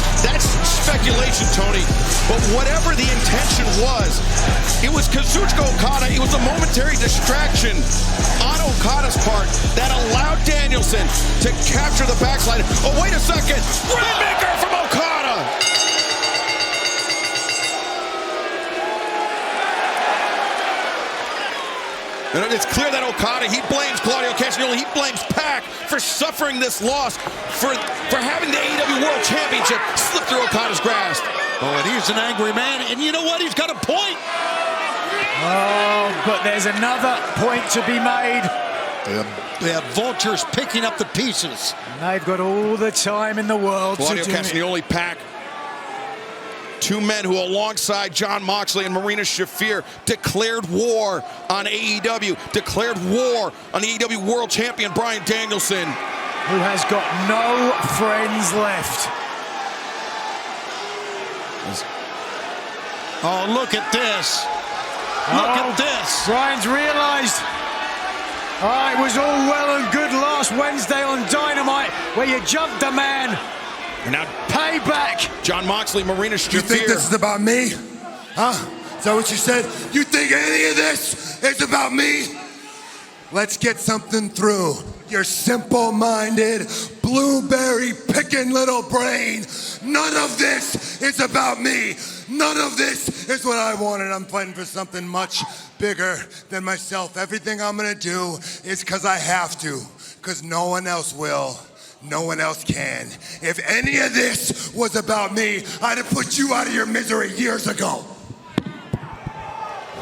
speculation, Tony. But whatever the intention was, it was Kazuchika Okada. It was a momentary distraction on Okada's part that allowed Danielson to capture the backslide. Oh, wait a second. Rainmaker from Okada. And it's clear that Okada, he blames Claudio Castagnoli, he blames Pac for suffering this loss, for having the AEW World Championship slip through Okada's grasp. Oh, and he's an angry man, and you know what? He's got a point. Oh, but there's another point to be made. They have vultures picking up the pieces. And they've got all the time in the world Claudio to do Castagnoli, Pac. Two men who, alongside Jon Moxley and Marina Shafir, declared war on AEW, declared war on the AEW World Champion Bryan Danielson. Who has got no friends left. Oh, look at this. Look at this. Bryan's realized. It was all well and good last Wednesday on Dynamite, where you jumped the man. And now payback. Jon Moxley, Marina Shafir. You think this is about me? Huh? Is that what you said? You think any of this is about me? Let's get something through your simple-minded, blueberry-picking little brain. None of this is about me. None of this is what I wanted. I'm fighting for something much bigger than myself. Everything I'm gonna do is because I have to, because no one else will. No one else can. If any of this was about me, I'd have put you out of your misery years ago.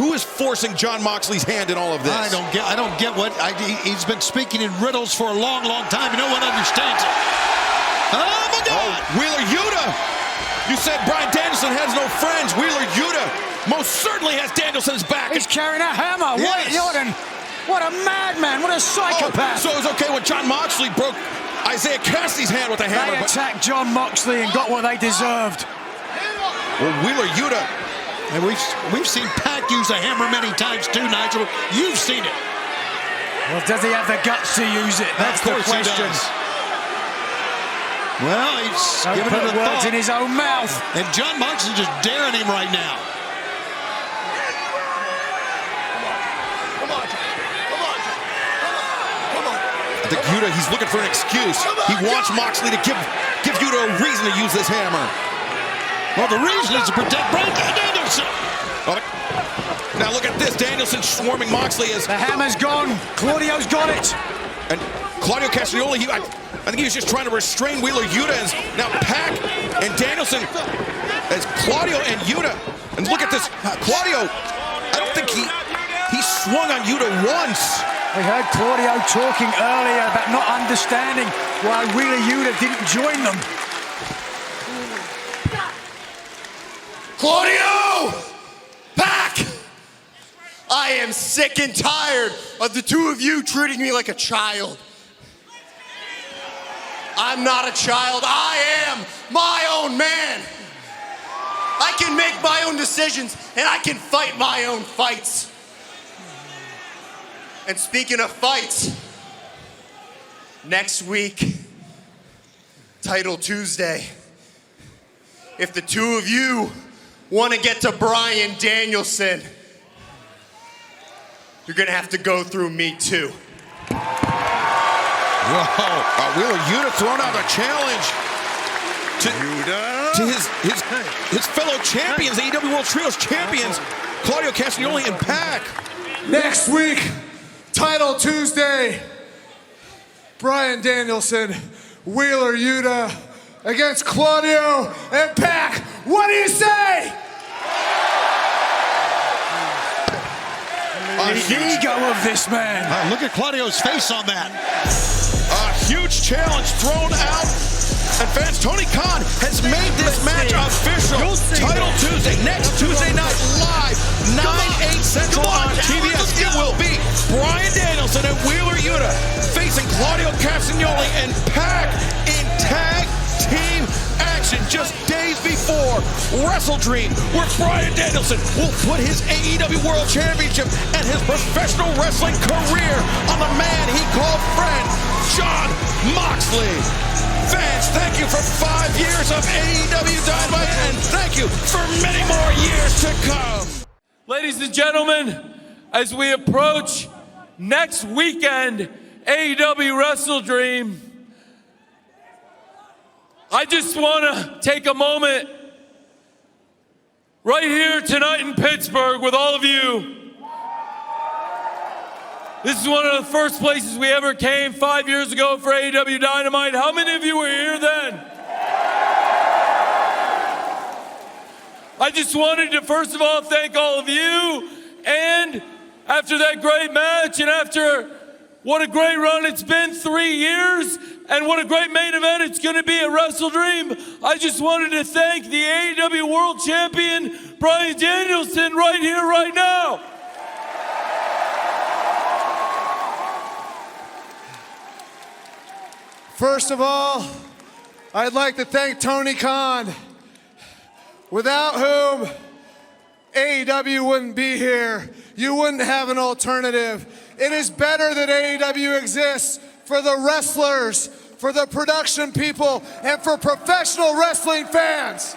Who is forcing Jon Moxley's hand in all of this? I don't get what he's been speaking in riddles for a long, long time. No one understands it. Oh my God! Wheeler Yuta. You said Bryan Danielson has no friends. Wheeler Yuta most certainly has Danielson's back. He's carrying a hammer. Yes. What a madman! What a psychopath! So it was okay when Jon Moxley broke Isaiah Cassidy's hand with a hammer. They attacked Jon Moxley and got what they deserved. Well, Wheeler Yuta. And we've seen Pac use a hammer many times too, Nigel. You've seen it. Well, does he have the guts to use it? That's the question. Well, he's Don't giving put it a words thought. in his own mouth. And Jon Moxley just daring him right now. I think Yuta, he's looking for an excuse. He wants Moxley to give Yuta a reason to use this hammer. Well, the reason is to protect Bryan Danielson. Now look at this. Danielson swarming Moxley as... The hammer's gone. Claudio's got it. And Claudio Castagnoli, I think he was just trying to restrain Wheeler Yuta. As now Pac and Danielson, as Claudio and Yuta. And look at this, Claudio, I don't think he swung on Yuta once. We heard Claudio talking earlier about not understanding why Wheeler Yuta didn't join them. Claudio! Pac! I am sick and tired of the two of you treating me like a child. I'm not a child. I am my own man. I can make my own decisions and I can fight my own fights. And speaking of fights, next week, Title Tuesday, if the two of you want to get to Bryan Danielson, you're gonna have to go through me too. Whoa, Wheeler Yuta throwing out a challenge to his fellow champions, AEW World Trios champions, Claudio Castagnoli and Pac. Next week, Title Tuesday, Bryan Danielson, Wheeler Yuta against Claudio and Pac. What do you say? The ego of this man. Look at Claudio's face on that. A huge challenge thrown out. And fans, Tony Khan has made this match official. Title Tuesday, next Tuesday night, live, 9/8 Central on TBS. It will be Bryan Danielson and Wheeler Yuta facing Claudio Castagnoli and Pac in tag team action just days before Wrestle Dream, where Bryan Danielson will put his AEW World Championship and his professional wrestling career on the man he called friend, Jon Moxley. Fans, thank you for 5 years of AEW Dynamite, and thank you for many more years to come. Ladies and gentlemen, as we approach next weekend, AEW Wrestle Dream, I just want to take a moment right here tonight in Pittsburgh with all of you. This is one of the first places we ever came 5 years ago for AEW Dynamite. How many of you were here then? I just wanted to first of all thank all of you, and after that great match and after what a great run it's been, 3 years, and what a great main event it's going to be at Wrestle Dream, I just wanted to thank the AEW World Champion, Bryan Danielson, right here, right now. First of all, I'd like to thank Tony Khan, without whom AEW wouldn't be here. You wouldn't have an alternative. It is better that AEW exists for the wrestlers, for the production people, and for professional wrestling fans.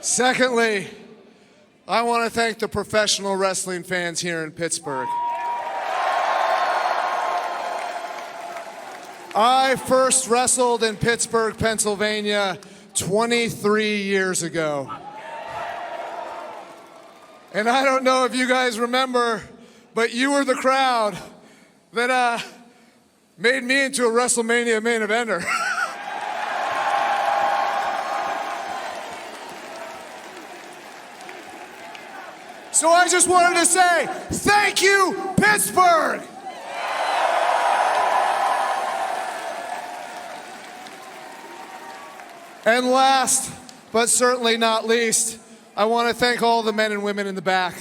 Secondly, I want to thank the professional wrestling fans here in Pittsburgh. I first wrestled in Pittsburgh, Pennsylvania 23 years ago. And I don't know if you guys remember, but you were the crowd that made me into a WrestleMania main eventer. So I just wanted to say, thank you, Pittsburgh! And last, but certainly not least, I want to thank all the men and women in the back,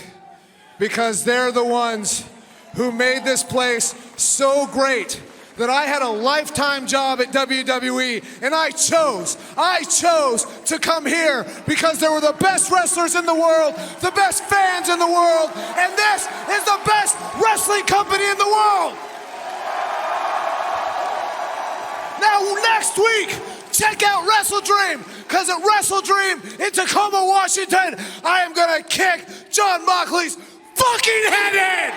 because they're the ones who made this place so great that I had a lifetime job at WWE, and I chose to come here because there were the best wrestlers in the world, the best fans in the world, and this is the best wrestling company in the world. Now next week, check out Wrestle Dream, because at Wrestle Dream in Tacoma, Washington, I am gonna kick Jon Moxley's fucking headed!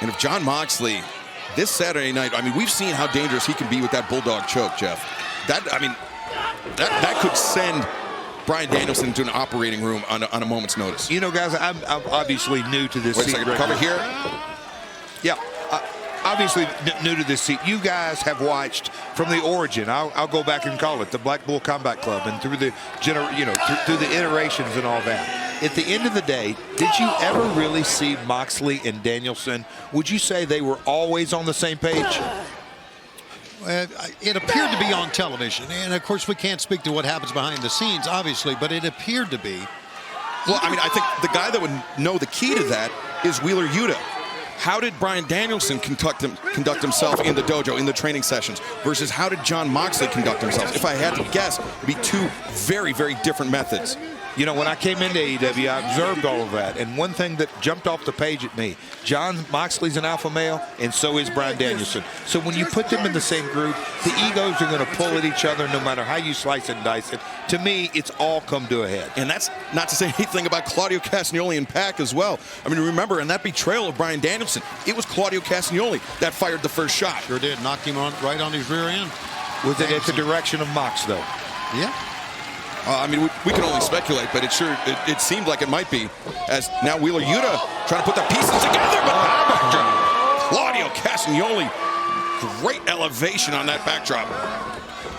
And if Jon Moxley, this Saturday night, I mean, we've seen how dangerous he can be with that Bulldog choke, Jeff. That could send Bryan Danielson into an operating room on a moment's notice. You know, guys, I'm obviously new to this. Wait a second, cover here. Yeah, obviously new to this seat. You guys have watched from the origin. I'll go back and call it the Black Bull Combat Club, and through the through the iterations and all that. At the end of the day, did you ever really see Moxley and Danielson? Would you say they were always on the same page? It appeared to be on television, and of course we can't speak to what happens behind the scenes, obviously, but it appeared to be. Well, I mean, I think the guy that would know the key to that is Wheeler Yuta. How did Bryan Danielson conduct himself in the dojo, in the training sessions, versus how did Jon Moxley conduct himself? If I had to guess, it would be two very, very different methods. You know, when I came into AEW, I observed all of that. And one thing that jumped off the page at me, Jon Moxley's an alpha male, and so is Bryan Danielson. So when you put them in the same group, the egos are going to pull at each other no matter how you slice and dice it. To me, it's all come to a head. And that's not to say anything about Claudio Castagnoli and Pac as well. I mean, remember, in that betrayal of Bryan Danielson, it was Claudio Castagnoli that fired the first shot. Sure did. Knocked him right on his rear end. Was it at the direction of Mox, though? Yeah. I mean, we can only speculate, but it seemed like it might be, as now Wheeler Yuta trying to put the pieces together, but Claudio Castagnoli, great elevation on that backdrop.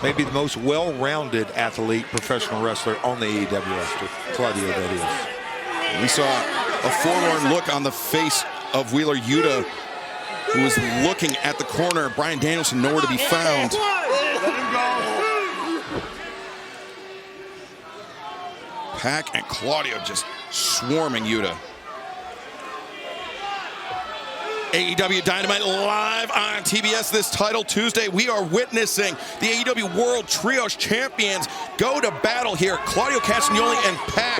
Maybe the most well-rounded athlete, professional wrestler on the AEW roster, Claudio, that is. We saw a forlorn look on the face of Wheeler Yuta, who was looking at the corner. Bryan Danielson nowhere to be found. Pac and Claudio just swarming Yuta. AEW Dynamite live on TBS this title Tuesday. We are witnessing the AEW World Trios Champions go to battle here. Claudio Castagnoli and Pac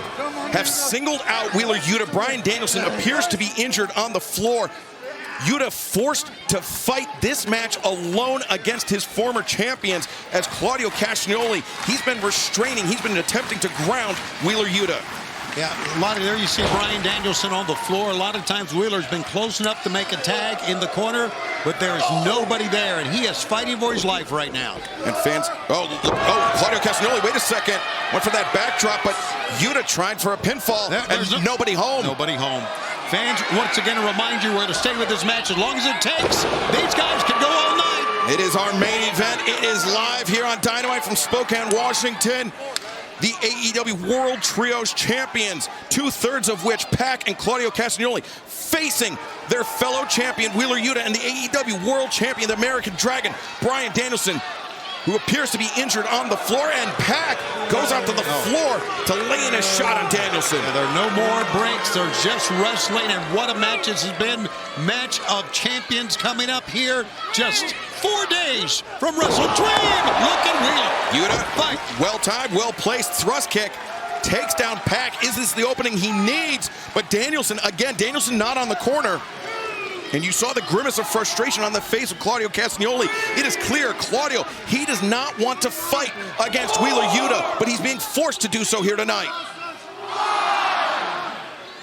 have singled out Wheeler Yuta. Bryan Danielson appears to be injured on the floor. Yuta forced to fight this match alone against his former champions, as Claudio Castagnoli, he's been restraining, he's been attempting to ground Wheeler Yuta. Yeah, a lot of there you see Bryan Danielson on the floor. A lot of times Wheeler's been close enough to make a tag in the corner, but there's nobody there, and he is fighting for his life right now. And fans, Claudio Castagnoli, wait a second, went for that backdrop, but Yuta tried for a pinfall, and nobody home. Nobody home. Fans, once again, to remind you, we're to stay with this match as long as it takes. These guys can go all night. It is our main event. It is live here on Dynamite from Spokane, Washington. The AEW World Trios Champions, 2/3 of which, Pac and Claudio Castagnoli, facing their fellow champion, Wheeler Yuta, and the AEW World Champion, the American Dragon, Bryan Danielson, who appears to be injured on the floor, and Pac goes out to the floor to lay in a shot on Danielson. Yeah, there are no more breaks. They're just wrestling, and what a match this has been. Match of champions coming up here just 4 days from Wrestle Dream. Look at Wheeler. Yuta, fight. Well-timed, well-placed thrust kick. Takes down Pac. Is this the opening he needs? But Danielson, again, Danielson not on the corner. And you saw the grimace of frustration on the face of Claudio Castagnoli. It is clear, Claudio, he does not want to fight against Wheeler Yuta, but he's being forced to do so here tonight.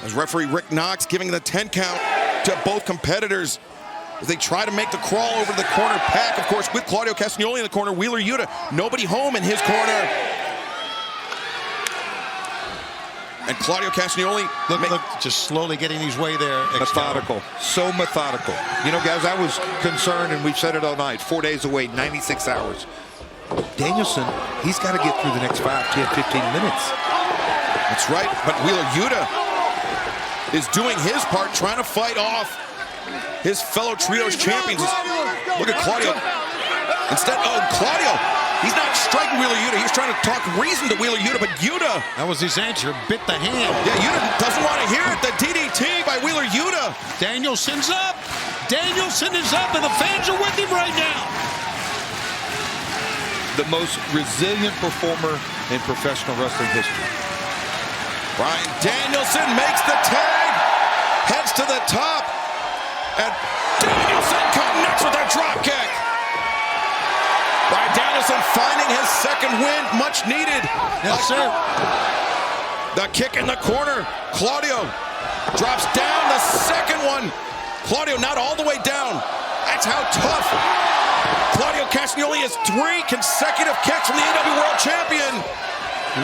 As referee Rick Knox giving the 10 count to both competitors as they try to make the crawl over to the corner. Pac, of course, with Claudio Castagnoli in the corner. Wheeler Yuta, nobody home in his corner. And Claudio Castagnoli, look, just slowly getting his way there. Methodical, so methodical. You know, guys, I was concerned, and we've said it all night, 4 days away, 96 hours. Danielson, he's got to get through the next 5, 10, 15 minutes. That's right, but Wheeler Yuta is doing his part, trying to fight off his fellow trios champions. Look at Claudio. Instead, Claudio, he's not striking Wheeler Yuta. He's trying to talk reason to Wheeler Yuta, but Yuta. That was his answer, bit the hand. Yeah, Yuta doesn't want to hear it. The DDT by Wheeler Yuta. Danielson's up. Danielson is up, and the fans are with him right now. The most resilient performer in professional wrestling history. Bryan Danielson makes the tag, heads to the top, and Danielson connects with that drop kick. Bryan Danielson finding his second win, much needed. Yes, sir. The kick in the corner. Claudio drops down the second one. Claudio not all the way down. That's how tough. Claudio Castagnoli has 3 consecutive kicks from the AEW World Champion.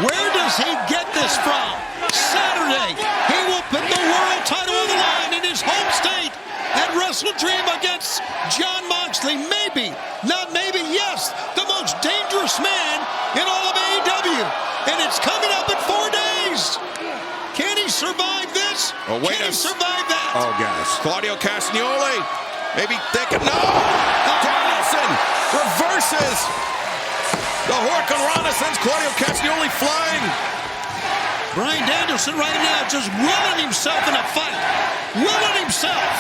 Where does he get this from? Saturday, he will put the world title on the line in his home state at Wrestle Dream against Jon Moxley. Maybe, not maybe, yes, the most dangerous man in all of AEW. And it's coming up in 4 days. Can he survive this? Oh, wait Can he survive that? Oh, guys. Claudio Castagnoli, maybe thinking, no! Danielson reverses. The Hurricanrana sends Claudio Castagnoli flying. Bryan Danielson right now just willing himself in a fight. Willing himself.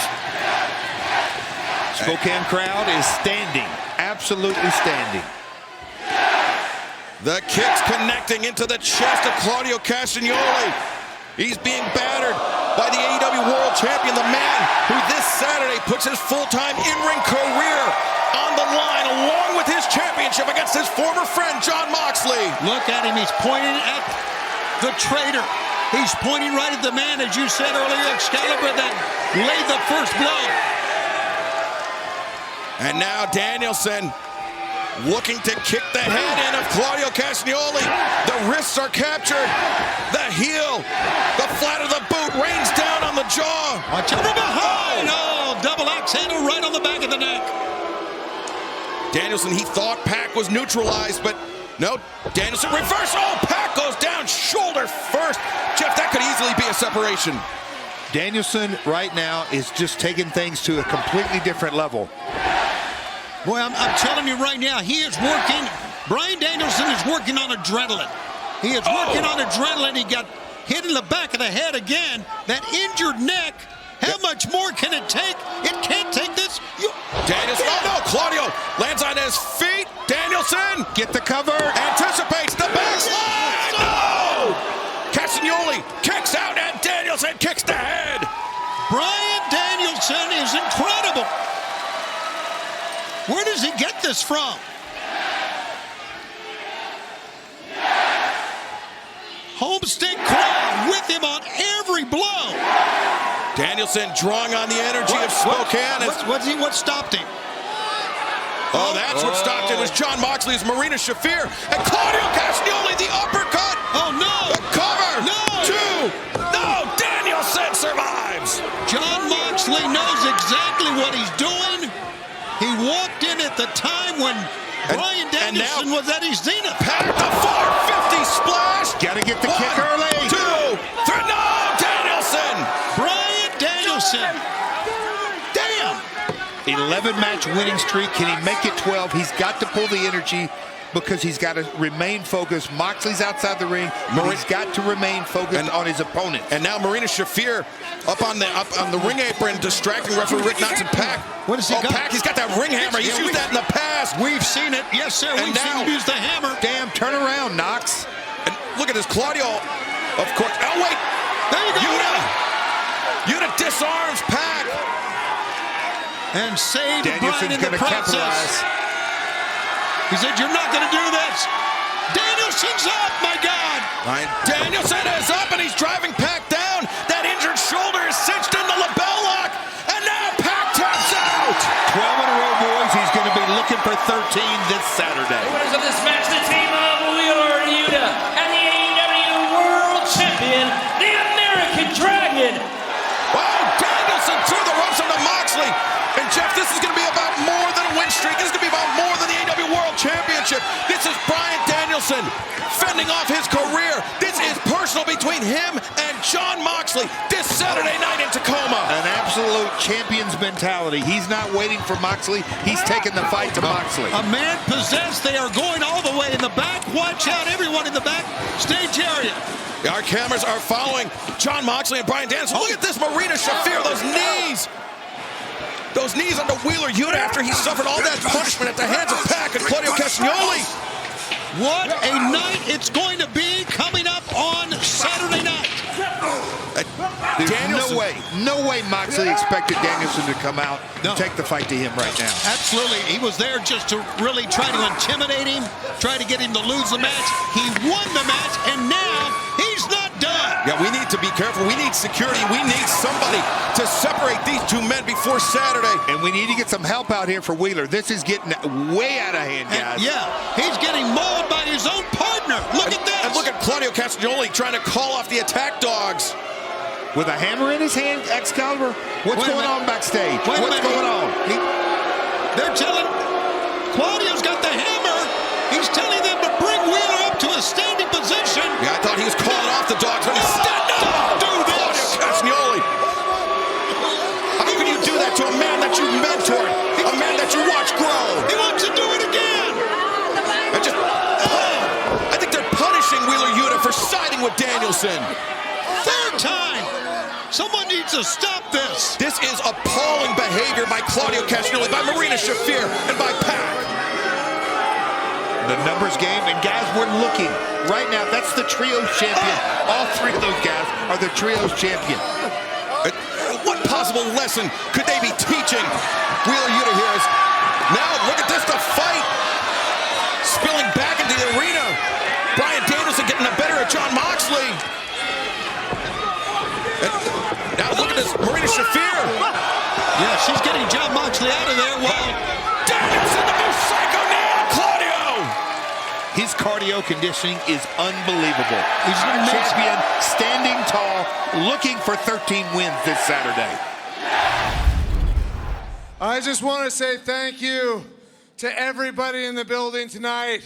Spokane crowd is standing. Absolutely standing. The kicks connecting into the chest of Claudio Castagnoli. He's being battered by the AEW World Champion, the man who this Saturday puts his full-time in-ring career on the line, along with his championship against his former friend, Jon Moxley. Look at him. He's pointing at the traitor. He's pointing right at the man, as you said earlier, Excalibur, that laid the first blow. And now Danielson looking to kick the head in of Claudio Castagnoli. The wrists are captured. The heel, the flat of the boot rains down on the jaw. Watch out from behind. Oh, double axe handle right on the back of the neck. Danielson, he thought Pac was neutralized, but no, Danielson reverse. Oh, Pac goes down shoulder first. Jeff, that could easily be a separation. Danielson right now is just taking things to a completely different level. Boy, I'm telling you right now, he is working. Bryan Danielson is working on adrenaline. He is working on adrenaline. He got hit in the back of the head again. That injured neck. How much more can it take? It can't take this. Danielson, oh no, Claudio lands on his feet. Danielson, get the cover. Anticipates the backslide. No! Castagnoli kicks out and Danielson kicks the head. Bryan Danielson is incredible. Where does he get this from? Homestead crowd with him on every blow. Danielson drawing on the energy of Spokane. What stopped him? Oh, that's what stopped him. It was Jon Moxley's Marina Shafir and Claudio Castagnoli, the uppercut. Oh, no. The cover. No. 2. No, Danielson survives. Jon Moxley knows exactly what he's doing. He walked in at the time when Bryan Danielson was at his zenith. Pack the 450 splash. Gotta get the kick early. 2, 3, no, Danielson. Bryan Danielson. Damn. 11-match winning streak. Can he make it 12? He's got to pull the energy because he's got to remain focused. Moxley's outside the ring, but he's got to remain focused on his opponent. And now Marina Shafir up on the ring apron, distracting referee Rick Knox and Pac. What has he got? Pac, he's got that ring hammer. He's used that in the past. We've seen it. Yes, sir. We've seen him use the hammer. Damn, turn around, Knox. And look at this, Claudio, of course. Oh, wait. There you go. Yuta disarms Pac. And saved Bryan in the process. Capitalize. He said, you're not going to do this. Danielson's up, my God. Bryan Danielson is up, and he's driving Pac down. That injured shoulder is cinched in the lapel lock. And now Pac taps out. 12 in a row, boys. He's going to be looking for 13 this Saturday. The winners of this match, the team of Wheeler Yuta and the AEW World Champion, the American Dragon. Wow, Danielson threw the ropes onto Moxley. And Jeff, this is going to be about more than a win streak. This is going to be about more than the AEW World Championship. This is Bryan Danielson fending off his career. This is personal between him and Jon Moxley this Saturday night in Tacoma. An absolute champion's mentality. He's not waiting for Moxley. He's taking the fight to Moxley. A man possessed. They are going all the way in the back. Watch out, everyone in the back stage area. Our cameras are following Jon Moxley and Bryan Danielson. Look at this, Marina Shafir, those knees. Those knees under Wheeler Yuta after he suffered all that punishment at the hands of Pac and Claudio Castagnoli. What a night it's going to be coming up on Saturday night. There's no way Moxley expected Danielson to come out and take the fight to him right now. Absolutely. He was there just to really try to intimidate him, try to get him to lose the match. He won the match, and now he's not done. Yeah, we need to be careful. We need security. We need somebody to separate these two men before Saturday. And we need to get some help out here for Wheeler. This is getting way out of hand, guys. Yeah, he's getting mauled by his own partner. Look at this. And look at Claudio Castagnoli trying to call off the attack dogs. With a hammer in his hand, Excalibur? What's going on backstage? What's going on? They're telling... Claudio's got the hammer. He's telling them to bring Wheeler up to a standing position. Yeah, I thought he was calling off the dogs when he stepped up. Do this. Claudio Castagnoli. How can you do that to a man that you mentored? A man that you watched grow? He wants to do it again. And just... I think they're punishing Wheeler Yuta for siding with Danielson. Third time. Someone needs to stop this. This is appalling behavior by Claudio Castagnoli, by Marina Shafir, and by Pac. The numbers game, and guys, we're looking right now. That's the trios champion. All three of those guys are the trios champion. What possible lesson could they be teaching Wheeler Yuta here? Now look at this, the fight spilling back into the arena. Bryan Danielson getting the better of Jon Moxley. And now look at this, Marina Shafir. Yeah, she's getting Jon Moxley out of there. Well, Danielson, the new Psycho Man, Claudio. His cardio conditioning is unbelievable. He's an champion, standing tall, looking for 13 wins this Saturday. I just want to say thank you to everybody in the building tonight,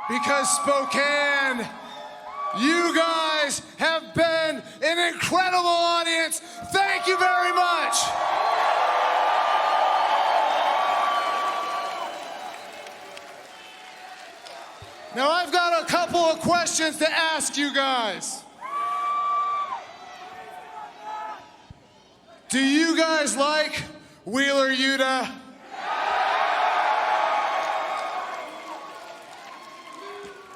because Spokane, you guys have been an incredible audience. Thank you very much. Now I've got a couple of questions to ask you guys. Do you guys like Wheeler Yuta?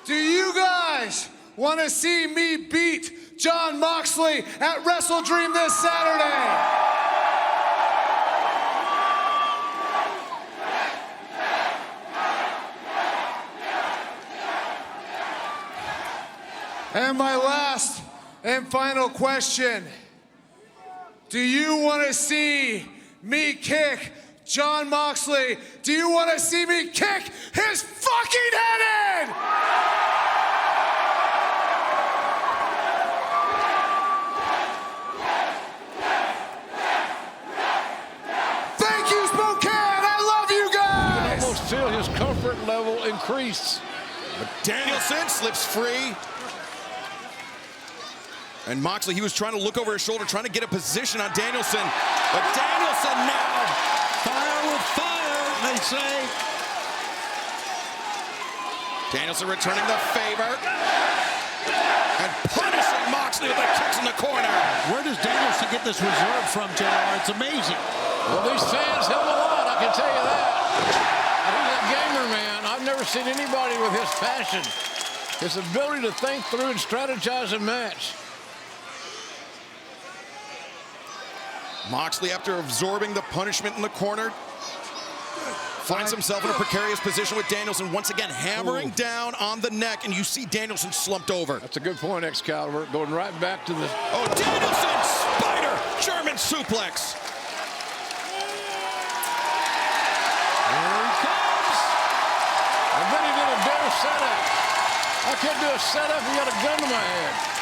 Do you guys want to see me beat Jon Moxley at Wrestle Dream this Saturday? And my last and final question. Do you want to see me kick Jon Moxley? Do you want to see me kick his fucking head in? Thank you, Spokane. I love you guys. You can almost feel his comfort level increase. But Danielson slips free. And Moxley, he was trying to look over his shoulder, trying to get a position on Danielson. But Danielson now. Fire with fire, they say. Danielson returning the favor. And punishing Moxley with the kicks in the corner. Where does Danielson get this reserve from, JR? It's amazing. Well, these fans help a lot, I can tell you that. He's a gamer, man. I've never seen anybody with his passion. His ability to think through and strategize a match. Moxley, after absorbing the punishment in the corner, finds himself in a precarious position with Danielson once again hammering down on the neck, and you see Danielson slumped over. That's a good point, Excalibur. Going right back to the... Oh, Danielson, spider, German suplex. Here he comes. And then he did a better setup. I can't do a setup, he got a gun to my head.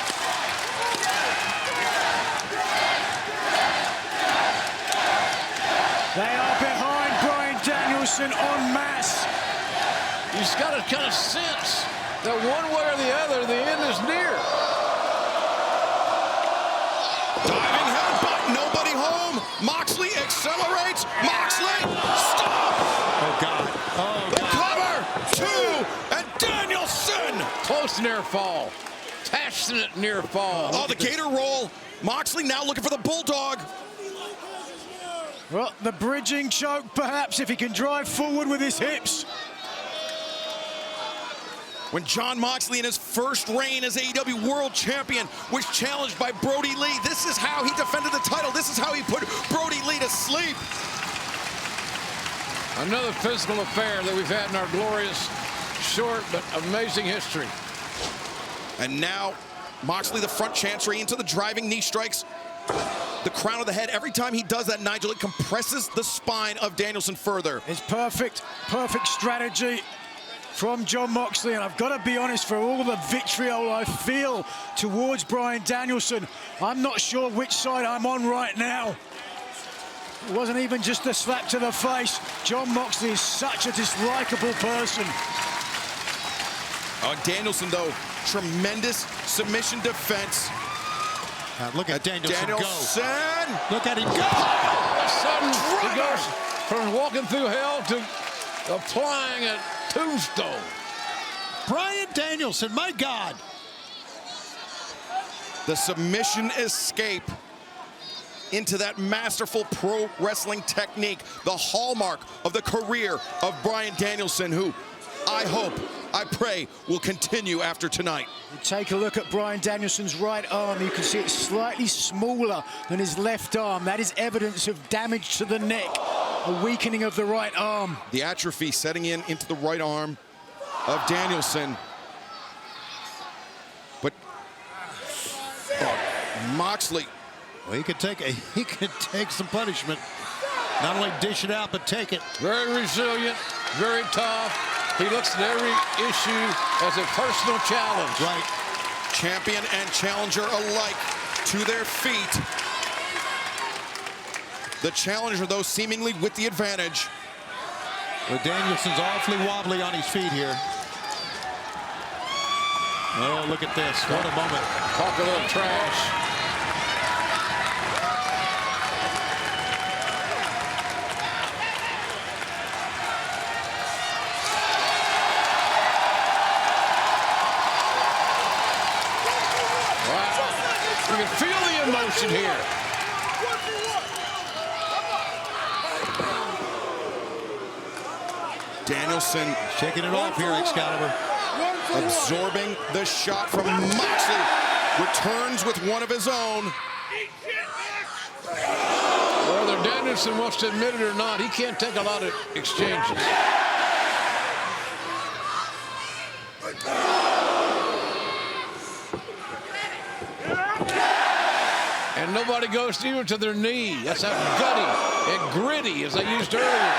They are behind Bryan Danielson en masse. You just got to kind of sense that one way or the other, the end is near. Diving headbutt, nobody home. Moxley accelerates. Moxley, stop. Oh, God. Oh, the cover, two, and Danielson. Close near fall. Passionate near fall. Oh, the gator roll. Moxley now looking for the bulldog. Well, the bridging choke, perhaps, if he can drive forward with his hips. When Jon Moxley in his first reign as AEW World Champion was challenged by Brody Lee, this is how he defended the title. This is how he put Brody Lee to sleep. Another physical affair that we've had in our glorious, short, but amazing history. And now Moxley, the front chancery into the driving knee strikes. The crown of the head. Every time he does that, Nigel, it compresses the spine of Danielson further. It's perfect strategy from Jon Moxley, and I've got to be honest, for all the vitriol I feel towards Bryan Danielson, I'm not sure which side I'm on right now. It wasn't even just a slap to the face. Jon Moxley is such a dislikable person. Danielson, though, tremendous submission defense. Look at Danielson go. Look at him go. All of a sudden, he goes from walking through hell to applying a tombstone. Bryan Danielson, my God. The submission escape into that masterful pro wrestling technique, the hallmark of the career of Bryan Danielson, who I hope, I pray, will continue after tonight. You take a look at Bryan Danielson's right arm. You can see it's slightly smaller than his left arm. That is evidence of damage to the neck, a weakening of the right arm. The atrophy setting into the right arm of Danielson. But Moxley. Well, he could take some punishment. Not only dish it out, but take it. Very resilient, very tough. He looks at every issue as a personal challenge. Right. Champion and challenger alike to their feet. The challenger, though, seemingly with the advantage. Well, Danielson's awfully wobbly on his feet here. Oh, look at this. What a moment. Talk a little trash. You can feel the emotion here. Danielson shaking it off here, Excalibur. Absorbing the shot from Moxley. Returns with one of his own. Whether Danielson wants to admit it or not, he can't take a lot of exchanges. And nobody goes even to their knee. That's how gutty and gritty as I used earlier.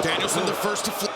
Danielson the first to flip.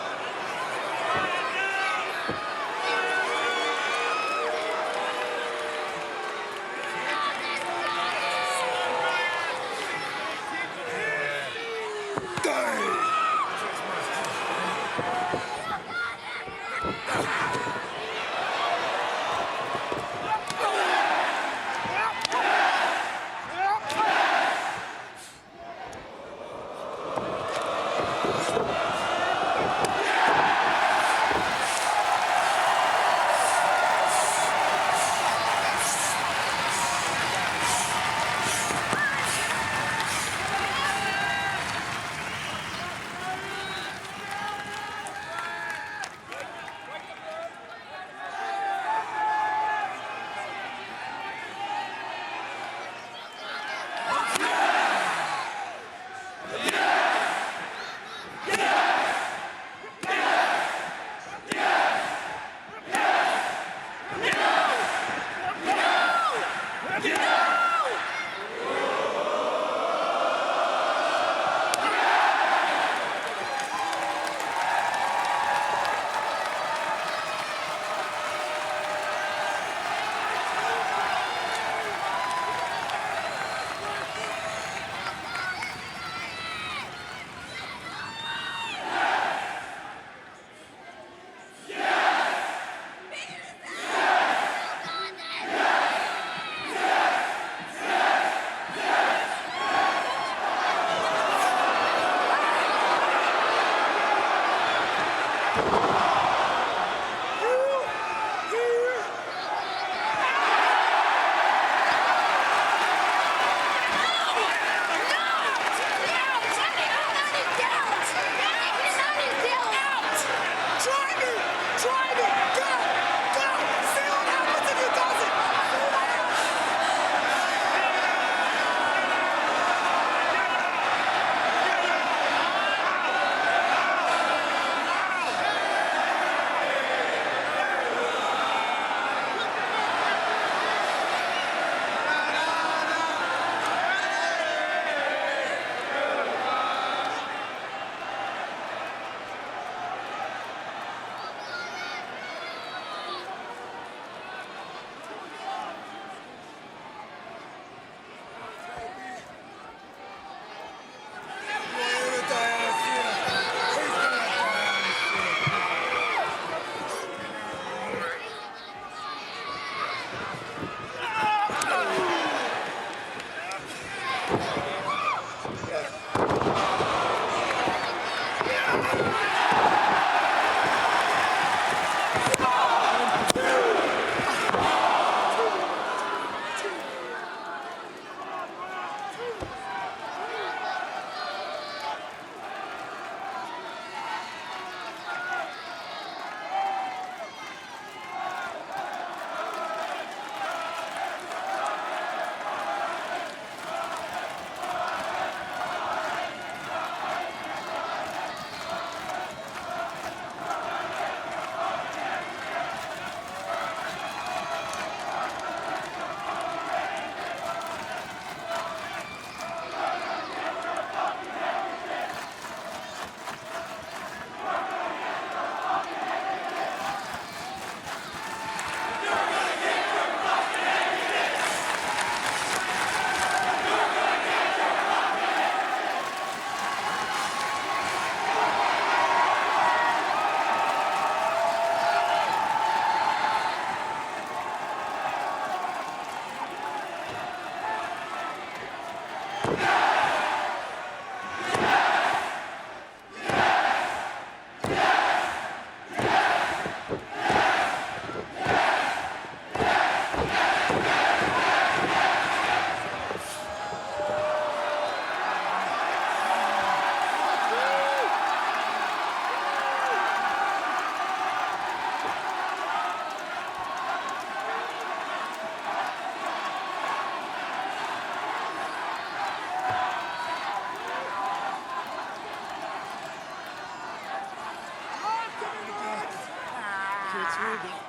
Patriots movie.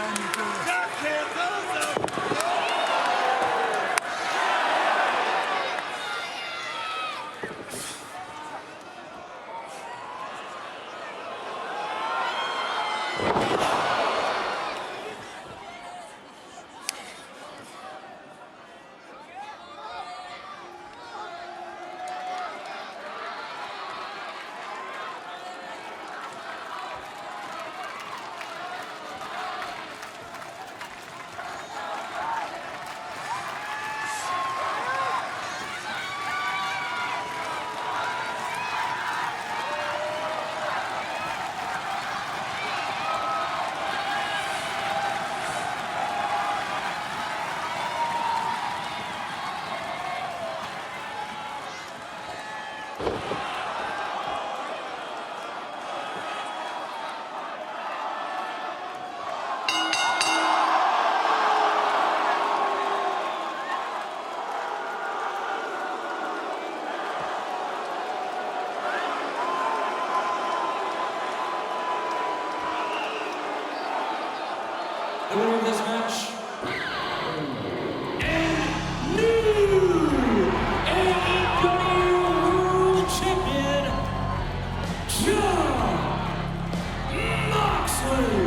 ran me through this. The winner of this match, and new AEW World Champion, Jon Moxley.